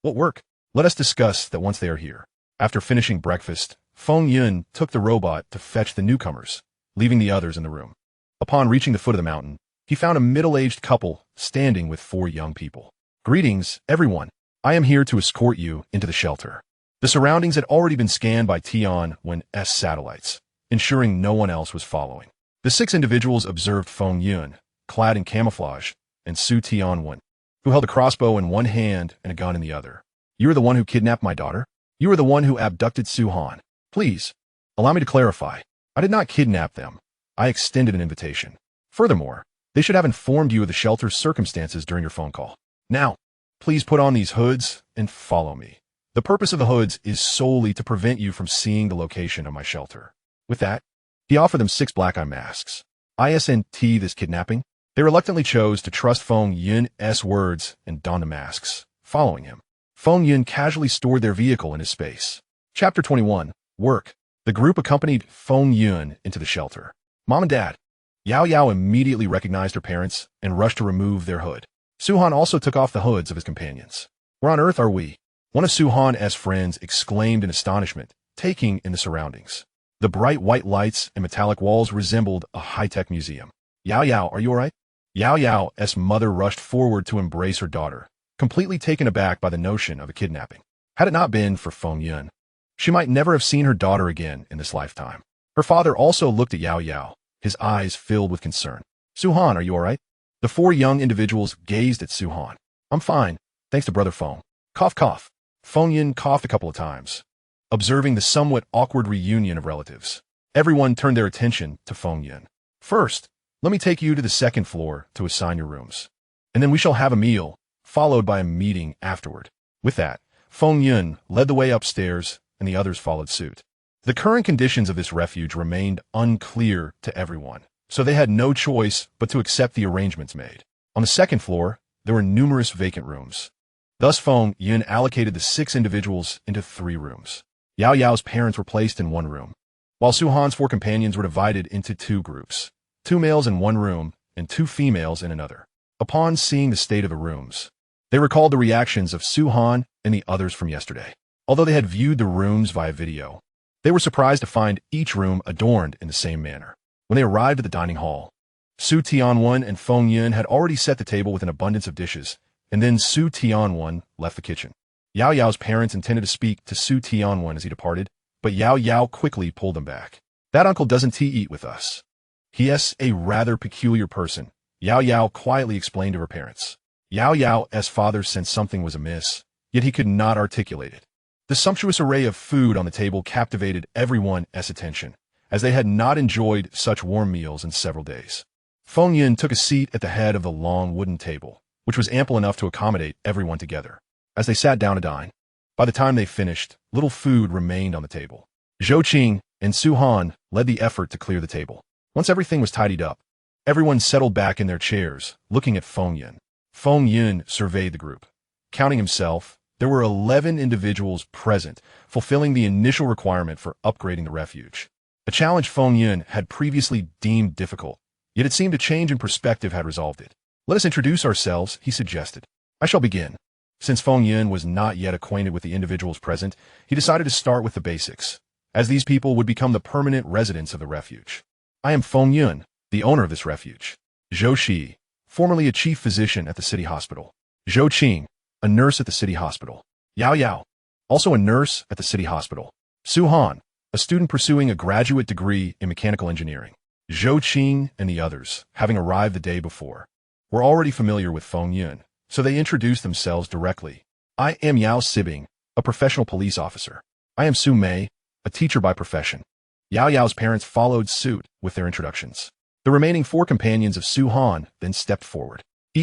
What work? Let us discuss that once they are here. After finishing breakfast, Feng Yun took the robot to fetch the newcomers, leaving the others in the room. Upon reaching the foot of the mountain, he found a middle-aged couple standing with 4 young people. Greetings, everyone. I am here to escort you into the shelter. The surroundings had already been scanned by Tianwen's satellites, ensuring no one else was following. The 6 individuals observed Feng Yun, clad in camouflage, and Su Tianwen, who held a crossbow in one hand and a gun in the other. You are the one who kidnapped my daughter? You are the one who abducted Su Han. Please, allow me to clarify. I did not kidnap them. I extended an invitation. Furthermore, they should have informed you of the shelter's circumstances during your phone call. Now, please put on these hoods and follow me. The purpose of the hoods is solely to prevent you from seeing the location of my shelter. With that, he offered them 6 black eye masks. Isn't this kidnapping? They reluctantly chose to trust Feng Yun's words and don the masks, following him. Feng Yun casually stored their vehicle in his space. Chapter 21, Work. The group accompanied Feng Yun into the shelter. Mom and Dad. Yao Yao immediately recognized her parents and rushed to remove their hood. Su Han also took off the hoods of his companions. Where on earth are we? One of Su Han's friends exclaimed in astonishment, taking in the surroundings. The bright white lights and metallic walls resembled a high-tech museum. Yao Yao, are you all right? Yao Yao's mother rushed forward to embrace her daughter, completely taken aback by the notion of a kidnapping. Had it not been for Feng Yun, she might never have seen her daughter again in this lifetime. Her father also looked at Yao Yao, his eyes filled with concern. Su Han, are you all right? The 4 young individuals gazed at Su Han. I'm fine, thanks to Brother Feng. Cough, cough. Feng Yun coughed a couple of times, observing the somewhat awkward reunion of relatives. Everyone turned their attention to Feng Yun. First, let me take you to the 2nd floor to assign your rooms. And then we shall have a meal, followed by a meeting afterward. With that, Feng Yun led the way upstairs, and the others followed suit. The current conditions of this refuge remained unclear to everyone, so they had no choice but to accept the arrangements made. On the 2nd floor, there were numerous vacant rooms. Thus Feng Yun allocated the 6 individuals into 3 rooms. Yao Yao's parents were placed in 1 room, while Su Han's 4 companions were divided into 2 groups, 2 males in 1 room and 2 females in another. Upon seeing the state of the rooms, they recalled the reactions of Su Han and the others from yesterday. Although they had viewed the rooms via video, they were surprised to find each room adorned in the same manner. When they arrived at the dining hall, Su Tianwen and Feng Yun had already set the table with an abundance of dishes, and then Su Tianwen left the kitchen. Yao Yao's parents intended to speak to Su Tianwen as he departed, but Yao Yao quickly pulled them back. That uncle doesn't eat with us. He's a rather peculiar person, Yao Yao quietly explained to her parents. Yao Yao's father sensed something was amiss, yet he could not articulate it. The sumptuous array of food on the table captivated everyone's attention, as they had not enjoyed such warm meals in several days. Feng Yun took a seat at the head of the long wooden table, which was ample enough to accommodate everyone together. As they sat down to dine, by the time they finished, little food remained on the table. Zhou Qing and Su Han led the effort to clear the table. Once everything was tidied up, everyone settled back in their chairs, looking at Feng Yun. Feng Yun surveyed the group. Counting himself, there were 11 individuals present, fulfilling the initial requirement for upgrading the refuge. A challenge Feng Yun had previously deemed difficult, yet it seemed a change in perspective had resolved it. Let us introduce ourselves, he suggested. I shall begin. Since Feng Yun was not yet acquainted with the individuals present, he decided to start with the basics, as these people would become the permanent residents of the refuge. I am Feng Yun, the owner of this refuge. Zhou Shi, formerly a chief physician at the city hospital. Zhou Qing, a nurse at the city hospital. Yao Yao, also a nurse at the city hospital. Su Han, a student pursuing a graduate degree in mechanical engineering. Zhou Qing and the others, having arrived the day before, were already familiar with Feng Yun, so they introduced themselves directly. I am Yao Sibing, a professional police officer. I am Su Mei, a teacher by profession. Yao Yao's parents followed suit with their introductions. The remaining 4 companions of Su Han then stepped forward.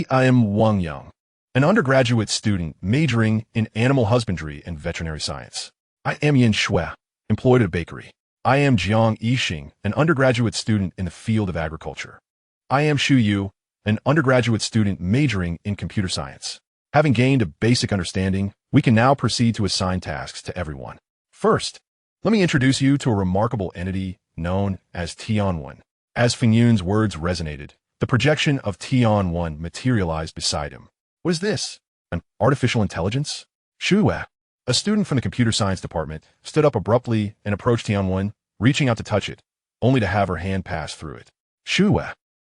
I am Wang Yang, an undergraduate student majoring in animal husbandry and veterinary science. I am Yin Shui, employed at a bakery. I am Jiang Yixing, an undergraduate student in the field of agriculture. I am Xu Yu, an undergraduate student majoring in computer science. Having gained a basic understanding, we can now proceed to assign tasks to everyone. First, let me introduce you to a remarkable entity known as Tianwen. As Feng Yun's words resonated, the projection of Tianwen materialized beside him. What is this? An artificial intelligence? Shu, a student from the computer science department, stood up abruptly and approached Tianwen, reaching out to touch it, only to have her hand pass through it. Shu,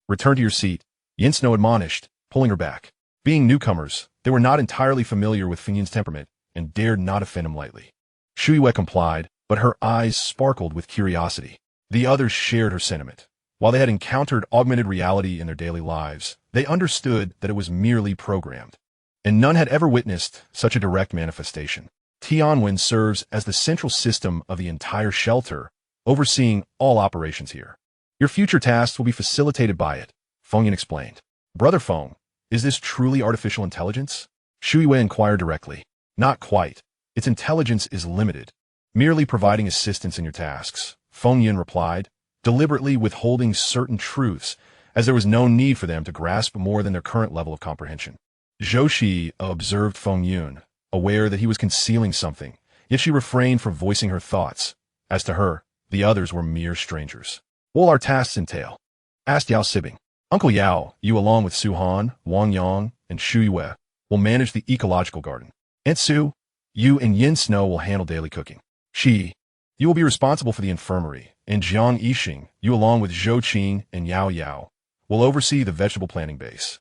return to your seat, Yin Snow admonished, pulling her back. Being newcomers, they They were not entirely familiar with Fengyun's temperament and dared not offend him lightly. Shuiwei complied, but her eyes sparkled with curiosity. The others shared her sentiment. While they had encountered augmented reality in their daily lives, they understood that it was merely programmed. And none had ever witnessed such a direct manifestation. Tianwen serves as the central system of the entire shelter, overseeing all operations here. Your future tasks will be facilitated by it, Fengyun explained. Brother Feng, is this truly artificial intelligence? Shuiwei inquired directly. Not quite. Its intelligence is limited, merely providing assistance in your tasks, Fengyun replied, deliberately withholding certain truths, as there was no need for them to grasp more than their current level of comprehension. Zhou observed Fengyun, aware that he was concealing something, yet she refrained from voicing her thoughts. As to her, the others were mere strangers. What will our tasks entail? Asked Yao Sibing. Uncle Yao, you along with Su Han, Wang Yang, and Shu Yue will manage the ecological garden. Aunt Su, you and Yin Snow will handle daily cooking. Shi, you will be responsible for the infirmary, and Jiang Yixing, you along with Zhou Qing and Yao Yao, will oversee the vegetable planting base.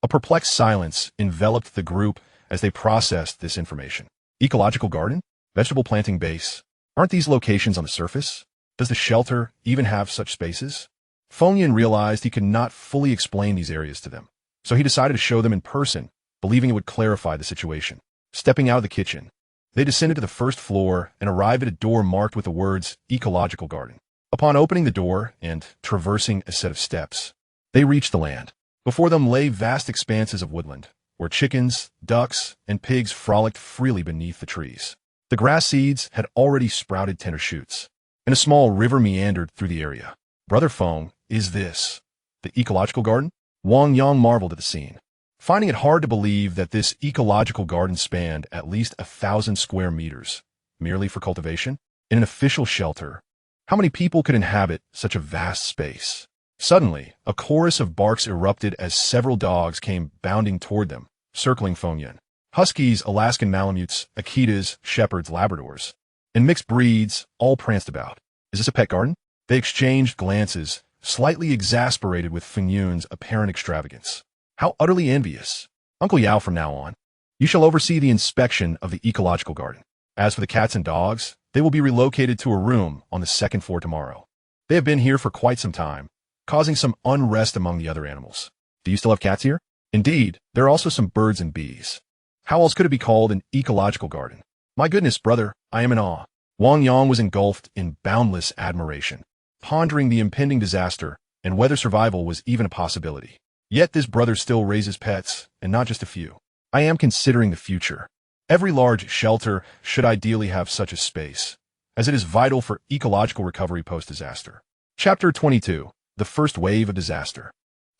A perplexed silence enveloped the group as they processed this information. Ecological garden? Vegetable planting base? Aren't these locations on the surface? Does the shelter even have such spaces? Fengyun realized he could not fully explain these areas to them, so he decided to show them in person, believing it would clarify the situation. Stepping out of the kitchen, they descended to the first floor and arrived at a door marked with the words Ecological Garden. Upon opening the door and traversing a set of steps, they reached the land. Before them lay vast expanses of woodland, where chickens, ducks, and pigs frolicked freely beneath the trees. The grass seeds had already sprouted tender shoots, and a small river meandered through the area. Brother Feng, is this the ecological garden? Wang Yang marveled at the scene, finding it hard to believe that this ecological garden spanned at least 1,000 square meters, merely for cultivation, in an official shelter. How many people could inhabit such a vast space? Suddenly, a chorus of barks erupted as several dogs came bounding toward them, circling Fengyun. Huskies, Alaskan Malamutes, Akitas, Shepherds, Labradors, and mixed breeds all pranced about. Is this a pet garden? They exchanged glances, slightly exasperated with Fengyun's apparent extravagance. How utterly envious. Uncle Yao, from now on, you shall oversee the inspection of the ecological garden. As for the cats and dogs, they will be relocated to a room on the second floor tomorrow. They have been here for quite some time, causing some unrest among the other animals. Do you still have cats here? Indeed, there are also some birds and bees. How else could it be called an ecological garden? My goodness, brother, I am in awe. Wang Yang was engulfed in boundless admiration, pondering the impending disaster and whether survival was even a possibility. Yet this brother still raises pets, and not just a few. I am considering the future. Every large shelter should ideally have such a space, as it is vital for ecological recovery post-disaster. Chapter 22. The First Wave of Disaster.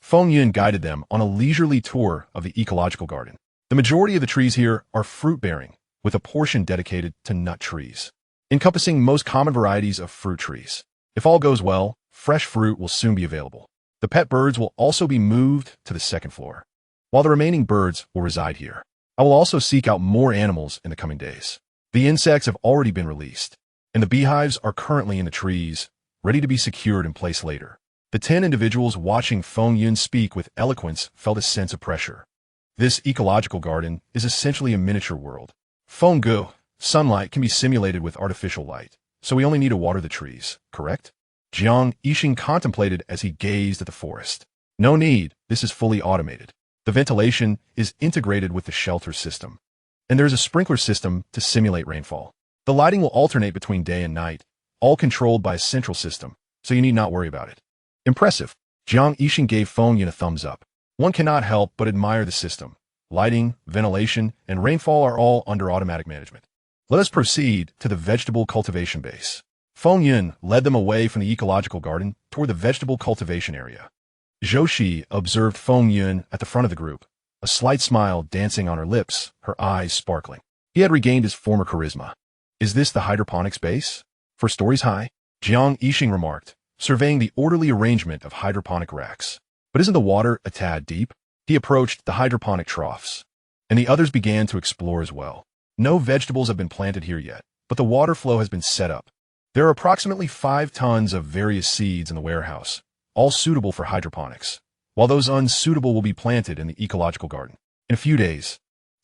Fengyun guided them on a leisurely tour of the ecological garden. The majority of the trees here are fruit-bearing, with a portion dedicated to nut trees, encompassing most common varieties of fruit trees. If all goes well, fresh fruit will soon be available. The pet birds will also be moved to the second floor, while the remaining birds will reside here. I will also seek out more animals in the coming days. The insects have already been released, and the beehives are currently in the trees, ready to be secured in place later. The 10 individuals watching Fengyun speak with eloquence felt a sense of pressure. This ecological garden is essentially a miniature world. Fengu, sunlight can be simulated with artificial light, so we only need to water the trees, correct? Jiang Yixing contemplated as he gazed at the forest. No need, this is fully automated. The ventilation is integrated with the shelter system, and there is a sprinkler system to simulate rainfall. The lighting will alternate between day and night, all controlled by a central system, so you need not worry about it. Impressive. Jiang Yixing gave Fengyun a thumbs up. One cannot help but admire the system. Lighting, ventilation, and rainfall are all under automatic management. Let us proceed to the vegetable cultivation base. Fengyun led them away from the ecological garden toward the vegetable cultivation area. Zhou observed Fengyun at the front of the group, a slight smile dancing on her lips, her eyes sparkling. He had regained his former charisma. Is this the hydroponics base? For stories high? Jiang Yixing remarked, surveying the orderly arrangement of hydroponic racks. But isn't the water a tad deep? He approached the hydroponic troughs, and the others began to explore as well. No vegetables have been planted here yet, but the water flow has been set up. There are approximately 5 tons of various seeds in the warehouse, all suitable for hydroponics, while those unsuitable will be planted in the ecological garden. In a few days,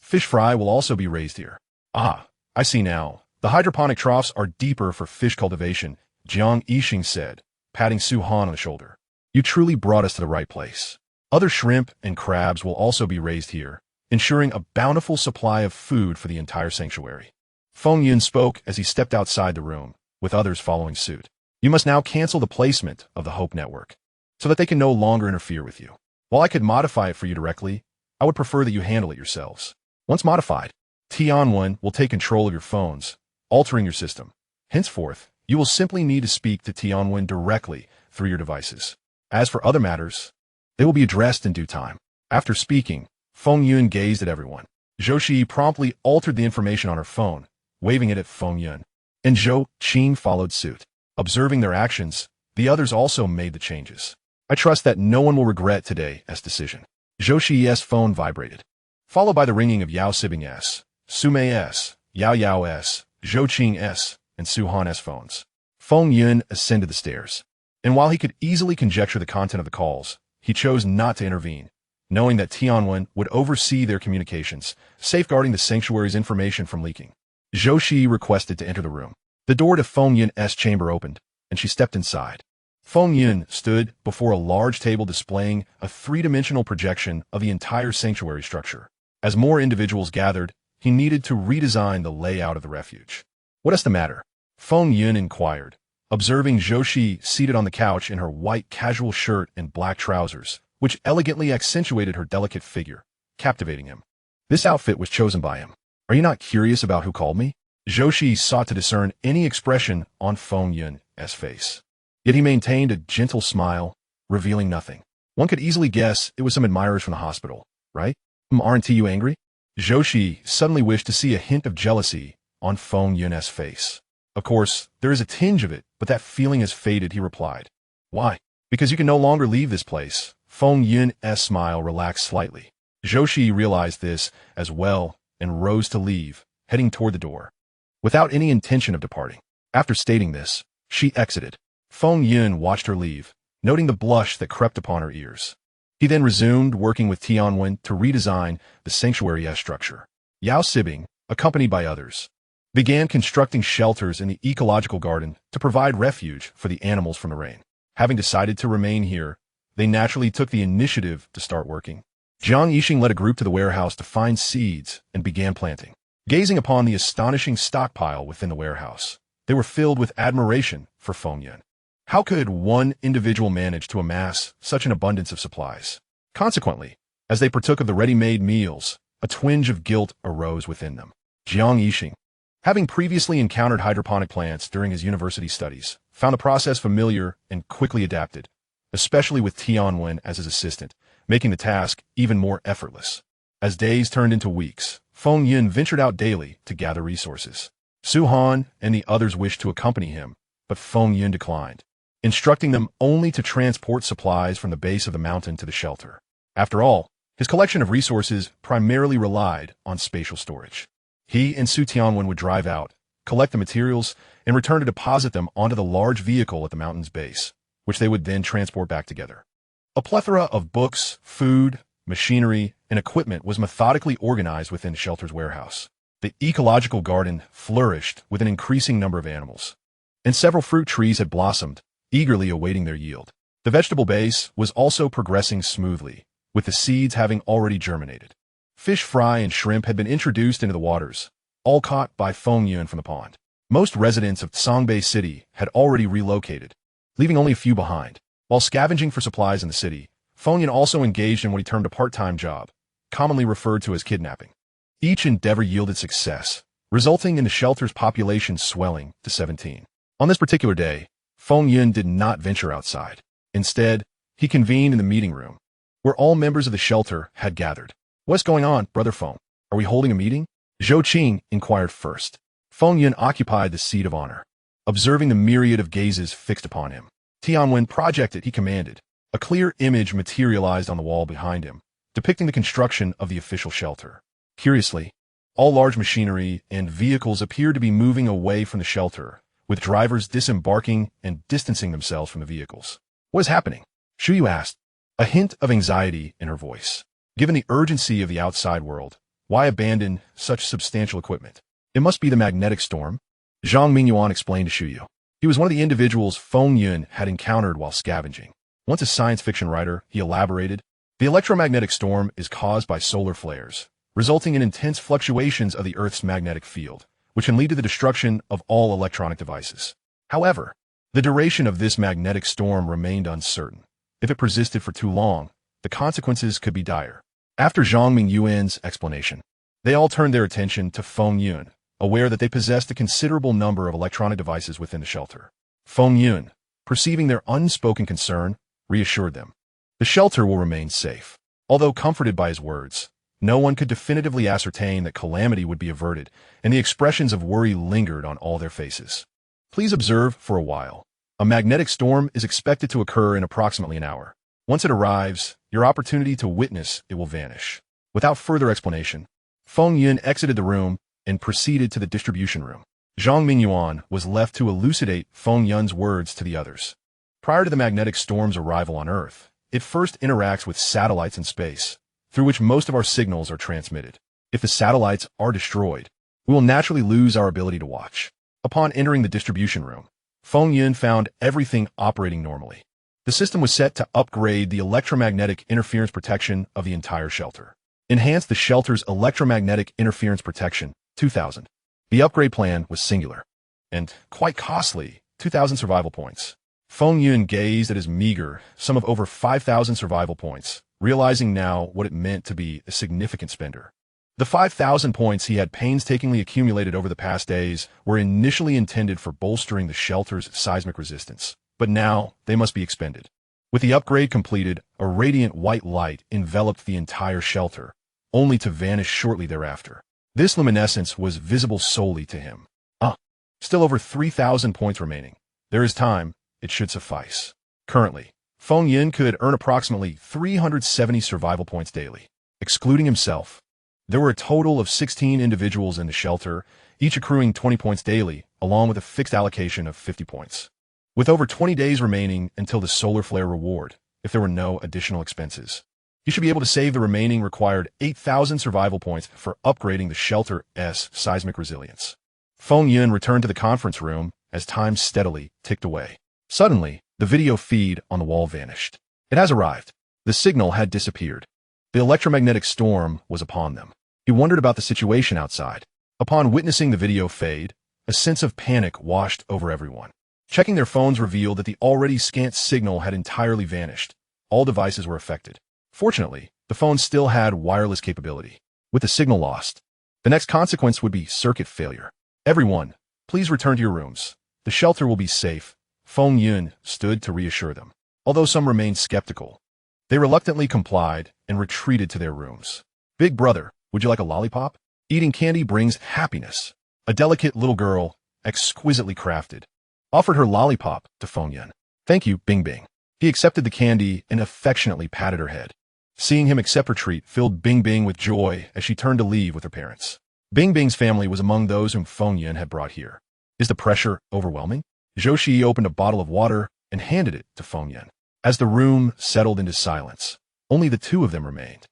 Fish fry will also be raised here. Ah, I see now. The hydroponic troughs are deeper for fish cultivation, Jiang Yixing said, patting Su Han on the shoulder. You truly brought us to the right place. Other shrimp and crabs will also be raised here, ensuring a bountiful supply of food for the entire sanctuary. Feng Yun spoke as he stepped outside the room, with others following suit. You must now cancel the placement of the Hope Network, so that they can no longer interfere with you. While I could modify it for you directly, I would prefer that you handle it yourselves. Once modified, Tianwen will take control of your phones, altering your system. Henceforth, you will simply need to speak to Tianwen directly through your devices. As for other matters, they will be addressed in due time. After speaking, Feng Yun gazed at everyone. Zhou Shi promptly altered the information on her phone, waving it at Feng Yun, and Zhou Qing followed suit. Observing their actions, the others also made the changes. I trust that no one will regret today's decision. Zhou Shi's phone vibrated, followed by the ringing of Yao Sibing's, Su Mei's, Yao Yao's, Zhou Qing's, and Su Han's phones. Feng Yun ascended the stairs, and while he could easily conjecture the content of the calls, he chose not to intervene, knowing that Tianwen would oversee their communications, safeguarding the sanctuary's information from leaking. Zhou Shi requested to enter the room. The door to Feng Yun's chamber opened, and she stepped inside. Feng Yun stood before a large table displaying a three-dimensional projection of the entire sanctuary structure. As more individuals gathered, he needed to redesign the layout of the refuge. What is the matter? Feng Yun inquired, observing Zhou Shi seated on the couch in her white casual shirt and black trousers, which elegantly accentuated her delicate figure, captivating him. This outfit was chosen by him. Are you not curious about who called me? Zhou Shi sought to discern any expression on Feng Yun's face. Yet he maintained a gentle smile, revealing nothing. One could easily guess it was some admirers from the hospital, right? Aren't you angry? Zhou Shi suddenly wished to see a hint of jealousy on Feng Yun's face. Of course, there is a tinge of it, but that feeling has faded, he replied. Why? Because you can no longer leave this place. Feng Yun's smile relaxed slightly. Zhou Shi realized this as well and rose to leave, heading toward the door, without any intention of departing. After stating this, she exited. Feng Yun watched her leave, noting the blush that crept upon her ears. He then resumed working with Tianwen to redesign the sanctuary's structure. Yao Sibing, accompanied by others, began constructing shelters in the ecological garden to provide refuge for the animals from the rain. Having decided to remain here, they naturally took the initiative to start working. Jiang Yixing led a group to the warehouse to find seeds and began planting. Gazing upon the astonishing stockpile within the warehouse, they were filled with admiration for Feng Yun. How could one individual manage to amass such an abundance of supplies? Consequently, as they partook of the ready-made meals, a twinge of guilt arose within them. Jiang Yixing, having previously encountered hydroponic plants during his university studies, found the process familiar and quickly adapted, especially with Tianwen as his assistant, making the task even more effortless. As days turned into weeks, Feng Yun ventured out daily to gather resources. Su Han and the others wished to accompany him, but Feng Yun declined, instructing them only to transport supplies from the base of the mountain to the shelter. After all, his collection of resources primarily relied on spatial storage. He and Su Tianwen would drive out, collect the materials, and return to deposit them onto the large vehicle at the mountain's base, which they would then transport back together. A plethora of books, food, machinery, and equipment was methodically organized within the shelter's warehouse. The ecological garden flourished with an increasing number of animals, and several fruit trees had blossomed, eagerly awaiting their yield. The vegetable base was also progressing smoothly, with the seeds having already germinated. Fish fry and shrimp had been introduced into the waters, all caught by Feng Yun from the pond. Most residents of Songbei City had already relocated, leaving only a few behind. While scavenging for supplies in the city, Feng Yun also engaged in what he termed a part-time job, commonly referred to as kidnapping. Each endeavor yielded success, resulting in the shelter's population swelling to 17. On this particular day, Feng Yun did not venture outside. Instead, he convened in the meeting room, where all members of the shelter had gathered. What's going on, Brother Feng? Are we holding a meeting? Zhou Qing inquired first. Feng Yun occupied the seat of honor, observing the myriad of gazes fixed upon him. Tianwen projected, he commanded. A clear image materialized on the wall behind him, depicting the construction of the official shelter. Curiously, all large machinery and vehicles appeared to be moving away from the shelter, with drivers disembarking and distancing themselves from the vehicles. What is happening? Shuyu asked, a hint of anxiety in her voice. Given the urgency of the outside world, Why abandon such substantial equipment? It must be the magnetic storm, Zhang Mingyuan explained to Shu Yu. He was one of the individuals Feng Yun had encountered while scavenging. Once a science fiction writer, he elaborated, the electromagnetic storm is caused by solar flares, resulting in intense fluctuations of the Earth's magnetic field, which can lead to the destruction of all electronic devices. However, the duration of this magnetic storm remained uncertain. If it persisted for too long, the consequences could be dire. After Zhang Mingyuan's explanation, they all turned their attention to Feng Yun, aware that they possessed a considerable number of electronic devices within the shelter. Feng Yun, perceiving their unspoken concern, reassured them. The shelter will remain safe. Although comforted by his words, no one could definitively ascertain that calamity would be averted, and the expressions of worry lingered on all their faces. Please observe for a while. A magnetic storm is expected to occur in approximately an hour. Once it arrives, your opportunity to witness it will vanish. Without further explanation, Feng Yun exited the room and proceeded to the distribution room. Zhang Mingyuan was left to elucidate Feng Yun's words to the others. Prior to the magnetic storm's arrival on Earth, it first interacts with satellites in space, through which most of our signals are transmitted. If the satellites are destroyed, we will naturally lose our ability to watch. Upon entering the distribution room, Feng Yun found everything operating normally. The system was set to upgrade the electromagnetic interference protection of the entire shelter. Enhance the shelter's electromagnetic interference protection, 2,000. The upgrade plan was singular and quite costly, 2,000 survival points. Feng Yun gazed at his meager sum of over 5,000 survival points, realizing now what it meant to be a significant spender. The 5,000 points he had painstakingly accumulated over the past days were initially intended for bolstering the shelter's seismic resistance, but now they must be expended. With the upgrade completed, a radiant white light enveloped the entire shelter, only to vanish shortly thereafter. This luminescence was visible solely to him. Still over 3,000 points remaining. There is time. It should suffice. Currently, Feng Yun could earn approximately 370 survival points daily. Excluding himself, there were a total of 16 individuals in the shelter, each accruing 20 points daily, along with a fixed allocation of 50 points. With over 20 days remaining until the solar flare reward, if there were no additional expenses, you should be able to save the remaining required 8,000 survival points for upgrading the shelter's seismic resilience. Feng Yun returned to the conference room as time steadily ticked away. Suddenly, the video feed on the wall vanished. It has arrived. The signal had disappeared. The electromagnetic storm was upon them. He wondered about the situation outside. Upon witnessing the video fade, a sense of panic washed over everyone. Checking their phones revealed that the already scant signal had entirely vanished. All devices were affected. Fortunately, the phone still had wireless capability. With the signal lost, the next consequence would be circuit failure. Everyone, please return to your rooms. The shelter will be safe. Feng Yun stood to reassure them. Although some remained skeptical, they reluctantly complied and retreated to their rooms. Big brother, would you like a lollipop? Eating candy brings happiness. A delicate little girl, exquisitely crafted, offered her lollipop to Feng Yun. Thank you, Bing Bing. He accepted the candy and affectionately patted her head. Seeing him accept her treat filled Bing Bing with joy as she turned to leave with her parents. Bing Bing's family was among those whom Feng Yun had brought here. Is the pressure overwhelming? Zhou Shi opened a bottle of water and handed it to Feng Yun. As the room settled into silence, only the two of them remained.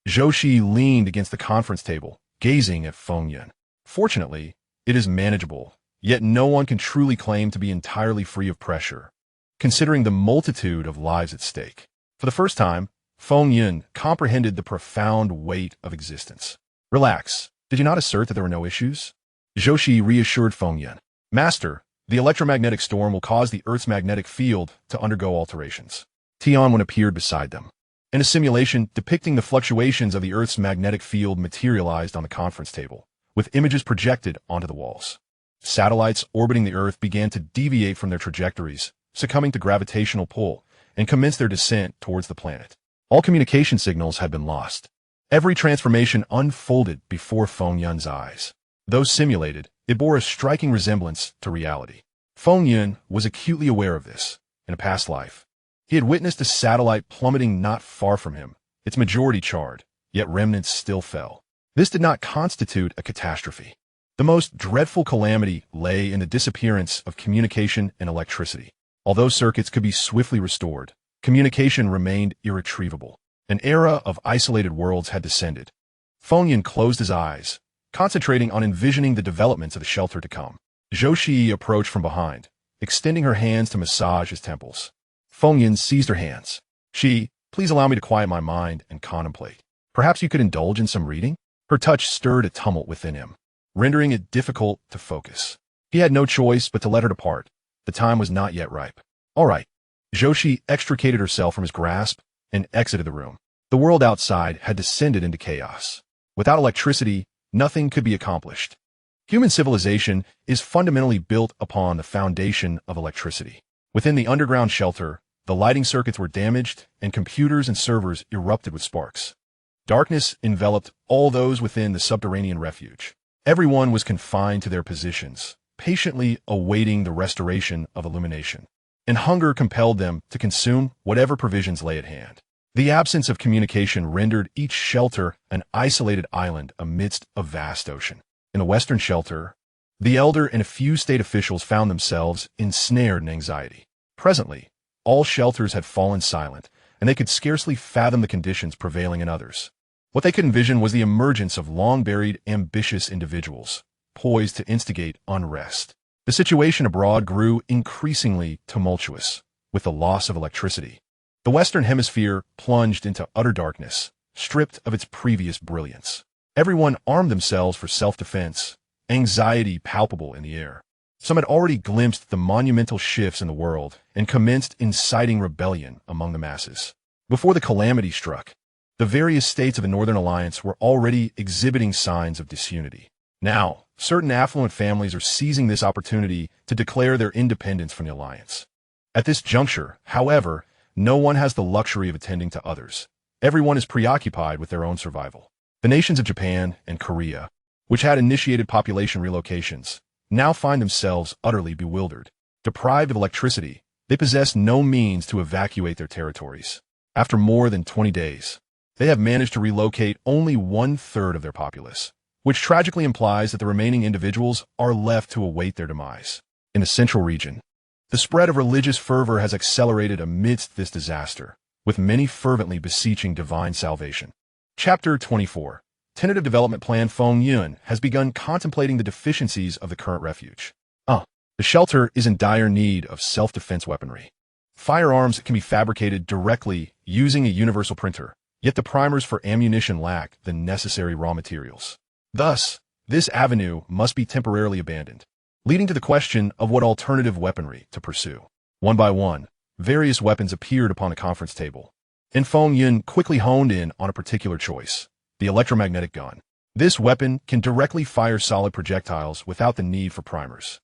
Zhou Shi leaned against the conference table, gazing at Feng Yun. Fortunately, it is manageable, yet no one can truly claim to be entirely free of pressure, considering the multitude of lives at stake. For the first time, Feng Yun comprehended the profound weight of existence. Relax. Did you not assert that there were no issues? Zhou Shi reassured Feng Yun. Master, the electromagnetic storm will cause the Earth's magnetic field to undergo alterations. Tianwen appeared beside them. And a simulation depicting the fluctuations of the Earth's magnetic field materialized on the conference table, with images projected onto the walls. Satellites orbiting the Earth began to deviate from their trajectories, succumbing to gravitational pull, and commenced their descent towards the planet. All communication signals had been lost. Every transformation unfolded before Feng Yun's eyes. Though simulated, it bore a striking resemblance to reality. Feng Yun was acutely aware of this. In a past life, he had witnessed a satellite plummeting not far from him, its majority charred, yet remnants still fell. This did not constitute a catastrophe. The most dreadful calamity lay in the disappearance of communication and electricity. Although circuits could be swiftly restored, communication remained irretrievable. An era of isolated worlds had descended. Feng Yin closed his eyes, concentrating on envisioning the developments of the shelter to come. Zhou Shi approached from behind, extending her hands to massage his temples. Feng Yin seized her hands. She, please allow me to quiet my mind and contemplate. Perhaps you could indulge in some reading? Her touch stirred a tumult within him, rendering it difficult to focus. He had no choice but to let her depart. The time was not yet ripe. All right. Zhou Shi extricated herself from his grasp and exited the room. The world outside had descended into chaos. Without electricity, nothing could be accomplished. Human civilization is fundamentally built upon the foundation of electricity. Within the underground shelter, the lighting circuits were damaged and computers and servers erupted with sparks. Darkness enveloped all those within the subterranean refuge. Everyone was confined to their positions, patiently awaiting the restoration of illumination. And hunger compelled them to consume whatever provisions lay at hand. The absence of communication rendered each shelter an isolated island amidst a vast ocean. In the western shelter, the elder and a few state officials found themselves ensnared in anxiety. Presently, all shelters had fallen silent, and they could scarcely fathom the conditions prevailing in others. What they could envision was the emergence of long-buried, ambitious individuals, poised to instigate unrest. The situation abroad grew increasingly tumultuous, with the loss of electricity. The Western Hemisphere plunged into utter darkness, stripped of its previous brilliance. Everyone armed themselves for self-defense, anxiety palpable in the air. Some had already glimpsed the monumental shifts in the world and commenced inciting rebellion among the masses. Before the calamity struck, the various states of the Northern Alliance were already exhibiting signs of disunity. Now, certain affluent families are seizing this opportunity to declare their independence from the alliance. At this juncture, however, no one has the luxury of attending to others. Everyone is preoccupied with their own survival. The nations of Japan and Korea, which had initiated population relocations, now find themselves utterly bewildered. Deprived of electricity, they possess no means to evacuate their territories. After more than 20 days, they have managed to relocate only 1/3 of their populace, which tragically implies that the remaining individuals are left to await their demise. In the central region, the spread of religious fervor has accelerated amidst this disaster, with many fervently beseeching divine salvation. Chapter 24. Tentative Development Plan. Feng Yun has begun contemplating the deficiencies of the current refuge. The shelter is in dire need of self-defense weaponry. Firearms can be fabricated directly using a universal printer, yet the primers for ammunition lack the necessary raw materials. Thus, this avenue must be temporarily abandoned, leading to the question of what alternative weaponry to pursue. One by one, various weapons appeared upon the conference table, and Feng Yun quickly honed in on a particular choice: the electromagnetic gun. This weapon can directly fire solid projectiles without the need for primers,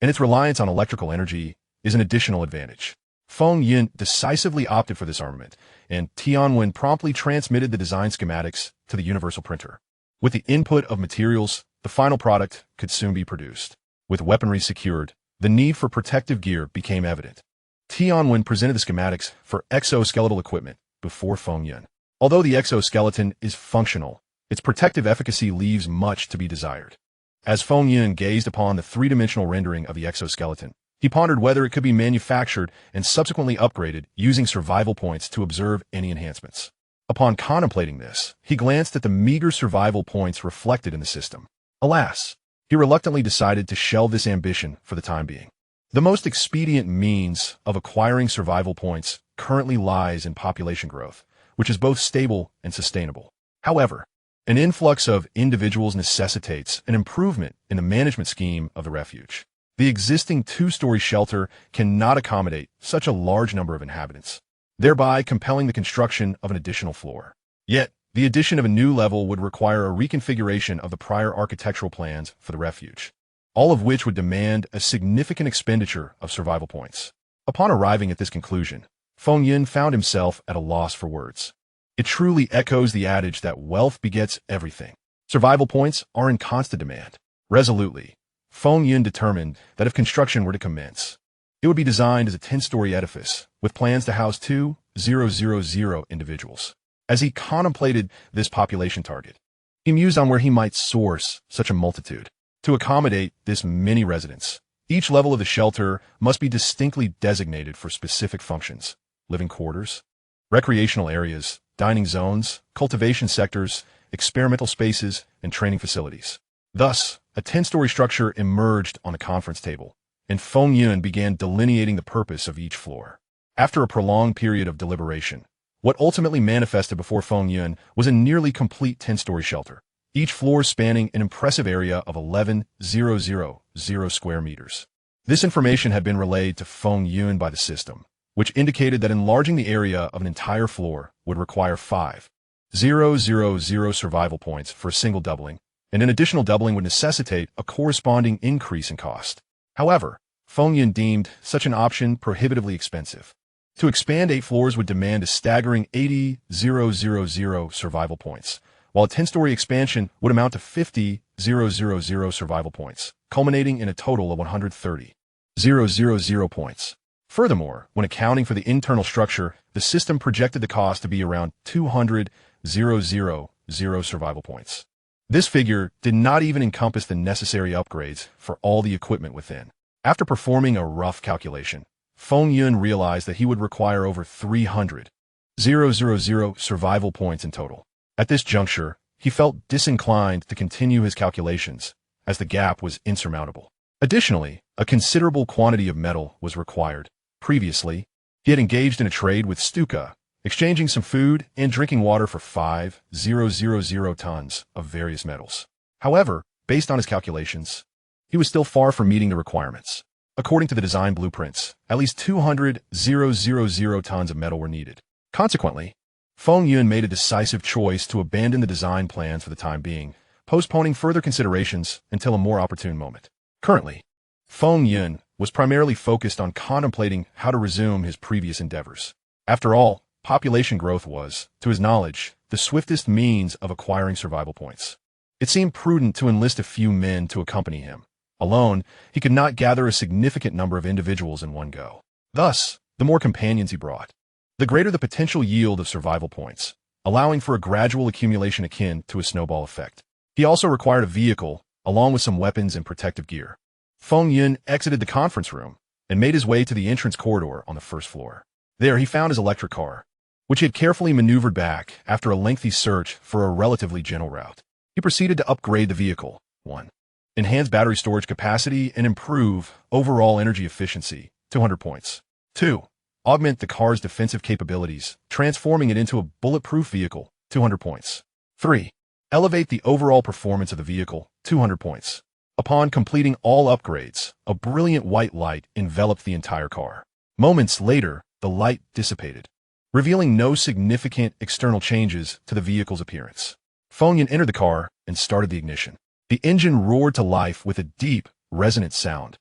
and its reliance on electrical energy is an additional advantage. Feng Yun decisively opted for this armament, and Tianwen promptly transmitted the design schematics to the universal printer. With the input of materials, the final product could soon be produced. With weaponry secured, the need for protective gear became evident. Tianwen presented the schematics for exoskeletal equipment before Feng Yun. Although the exoskeleton is functional, its protective efficacy leaves much to be desired. As Feng Yun gazed upon the three-dimensional rendering of the exoskeleton, he pondered whether it could be manufactured and subsequently upgraded using survival points to observe any enhancements. Upon contemplating this, he glanced at the meager survival points reflected in the system. Alas, he reluctantly decided to shelve this ambition for the time being. The most expedient means of acquiring survival points currently lies in population growth, which is both stable and sustainable. However, an influx of individuals necessitates an improvement in the management scheme of the refuge. The existing two-story shelter cannot accommodate such a large number of inhabitants, thereby compelling the construction of an additional floor. Yet, the addition of a new level would require a reconfiguration of the prior architectural plans for the refuge, all of which would demand a significant expenditure of survival points. Upon arriving at this conclusion, Feng Yun found himself at a loss for words. It truly echoes the adage that wealth begets everything. Survival points are in constant demand. Resolutely, Feng Yun determined that if construction were to commence, it would be designed as a 10-story edifice with plans to house 2,000 individuals. As he contemplated this population target, he mused on where he might source such a multitude. To accommodate this many residents, each level of the shelter must be distinctly designated for specific functions: living quarters, recreational areas, dining zones, cultivation sectors, experimental spaces, and training facilities. Thus, a 10-story structure emerged on the conference table, and Feng Yun began delineating the purpose of each floor. After a prolonged period of deliberation, what ultimately manifested before Feng Yun was a nearly complete 10-story shelter, each floor spanning an impressive area of 11,000 square meters. This information had been relayed to Feng Yun by the system, which indicated that enlarging the area of an entire floor would require 5,000 survival points for a single doubling, and an additional doubling would necessitate a corresponding increase in cost. However, Feng Yun deemed such an option prohibitively expensive. To expand 8 floors would demand a staggering 80,000 survival points, while a 10-story expansion would amount to 50,000 survival points, culminating in a total of 130,000 points. Furthermore, when accounting for the internal structure, the system projected the cost to be around 200,000 survival points. This figure did not even encompass the necessary upgrades for all the equipment within. After performing a rough calculation, Feng Yun realized that he would require over 300,000 survival points in total. At this juncture, he felt disinclined to continue his calculations, as the gap was insurmountable. Additionally, a considerable quantity of metal was required. Previously, he had engaged in a trade with Stuka, exchanging some food and drinking water for 5,000 tons of various metals. However, based on his calculations, he was still far from meeting the requirements. According to the design blueprints, at least 200,000 tons of metal were needed. Consequently, Feng Yun made a decisive choice to abandon the design plans for the time being, postponing further considerations until a more opportune moment. Currently, Feng Yun was primarily focused on contemplating how to resume his previous endeavors. After all, population growth was, to his knowledge, the swiftest means of acquiring survival points. It seemed prudent to enlist a few men to accompany him. Alone, he could not gather a significant number of individuals in one go. Thus, the more companions he brought, the greater the potential yield of survival points, allowing for a gradual accumulation akin to a snowball effect. He also required a vehicle, along with some weapons and protective gear. Feng Yun exited the conference room and made his way to the entrance corridor on the first floor. There he found his electric car, which he had carefully maneuvered back after a lengthy search for a relatively gentle route. He proceeded to upgrade the vehicle. 1. Enhance battery storage capacity and improve overall energy efficiency, 200 points. 2. Augment the car's defensive capabilities, transforming it into a bulletproof vehicle, 200 points. 3. Elevate the overall performance of the vehicle, 200 points. Upon completing all upgrades, a brilliant white light enveloped the entire car. Moments later, the light dissipated, revealing no significant external changes to the vehicle's appearance. Feng Yun entered the car and started the ignition. The engine roared to life with a deep, resonant sound,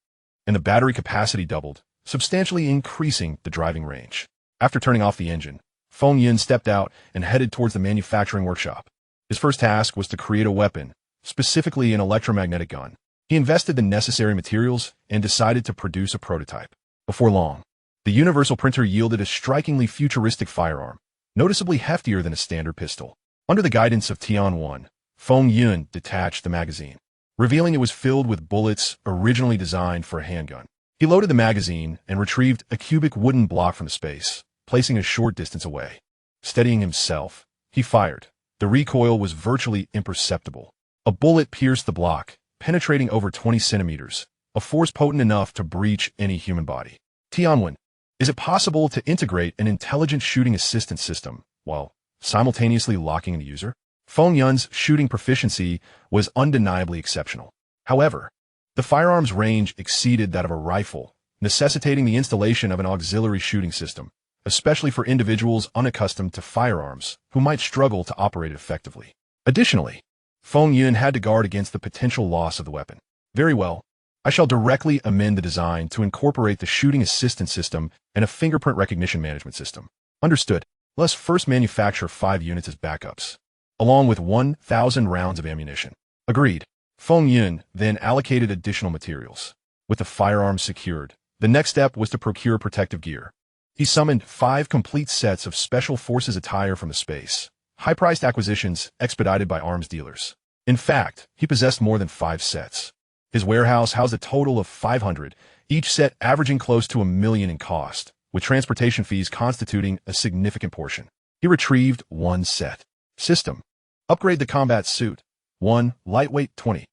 and the battery capacity doubled, substantially increasing the driving range. After turning off the engine, Feng Yun stepped out and headed towards the manufacturing workshop. His first task was to create a weapon, specifically an electromagnetic gun. He invested the necessary materials and decided to produce a prototype. Before long, the universal printer yielded a strikingly futuristic firearm, noticeably heftier than a standard pistol. Under the guidance of Tian-1, Feng Yun detached the magazine, revealing it was filled with bullets originally designed for a handgun. He loaded the magazine and retrieved a cubic wooden block from the space, placing a short distance away. Steadying himself, he fired. The recoil was virtually imperceptible. A bullet pierced the block, penetrating over 20 centimeters, a force potent enough to breach any human body. Tianwen, is it possible to integrate an intelligent shooting assistance system while simultaneously locking in the user? Feng Yun's shooting proficiency was undeniably exceptional. However, the firearm's range exceeded that of a rifle, necessitating the installation of an auxiliary shooting system, especially for individuals unaccustomed to firearms who might struggle to operate it effectively. Additionally, Feng Yun had to guard against the potential loss of the weapon. Very well, I shall directly amend the design to incorporate the shooting assistance system and a fingerprint recognition management system. Understood. Let's first manufacture 5 units as backups, along with 1,000 rounds of ammunition. Agreed. Feng Yun then allocated additional materials. With the firearms secured, the next step was to procure protective gear. He summoned 5 complete sets of Special Forces attire from the space, high-priced acquisitions expedited by arms dealers. In fact, he possessed more than 5 sets. His warehouse housed a total of 500, each set averaging close to $1 million in cost, with transportation fees constituting a significant portion. He retrieved 1 set. System. Upgrade the combat suit. 1. Lightweight 20.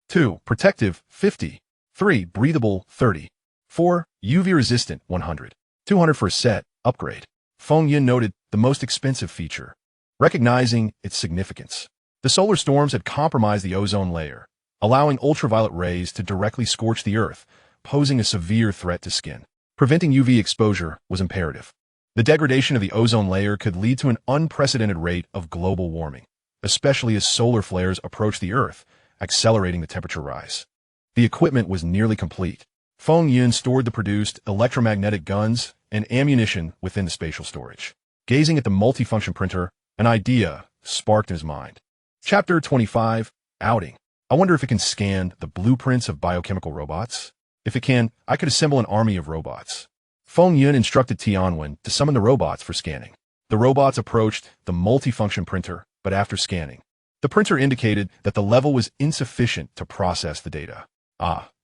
2. Protective 50. 3. Breathable 30. 4. UV resistant 100. 200 for a set. Upgrade. Feng Yun noted the most expensive feature, recognizing its significance. The solar storms had compromised the ozone layer, allowing ultraviolet rays to directly scorch the Earth, posing a severe threat to skin. Preventing UV exposure was imperative. The degradation of the ozone layer could lead to an unprecedented rate of global warming, especially as solar flares approach the Earth, accelerating the temperature rise. The equipment was nearly complete. Feng Yun stored the produced electromagnetic guns and ammunition within the spatial storage. Gazing at the multifunction printer, an idea sparked in his mind. Chapter 25, Outing. I wonder if it can scan the blueprints of biochemical robots? If it can, I could assemble an army of robots. Feng Yun instructed Tianwen to summon the robots for scanning. The robots approached the multifunction printer, but after scanning, the printer indicated that the level was insufficient to process the data.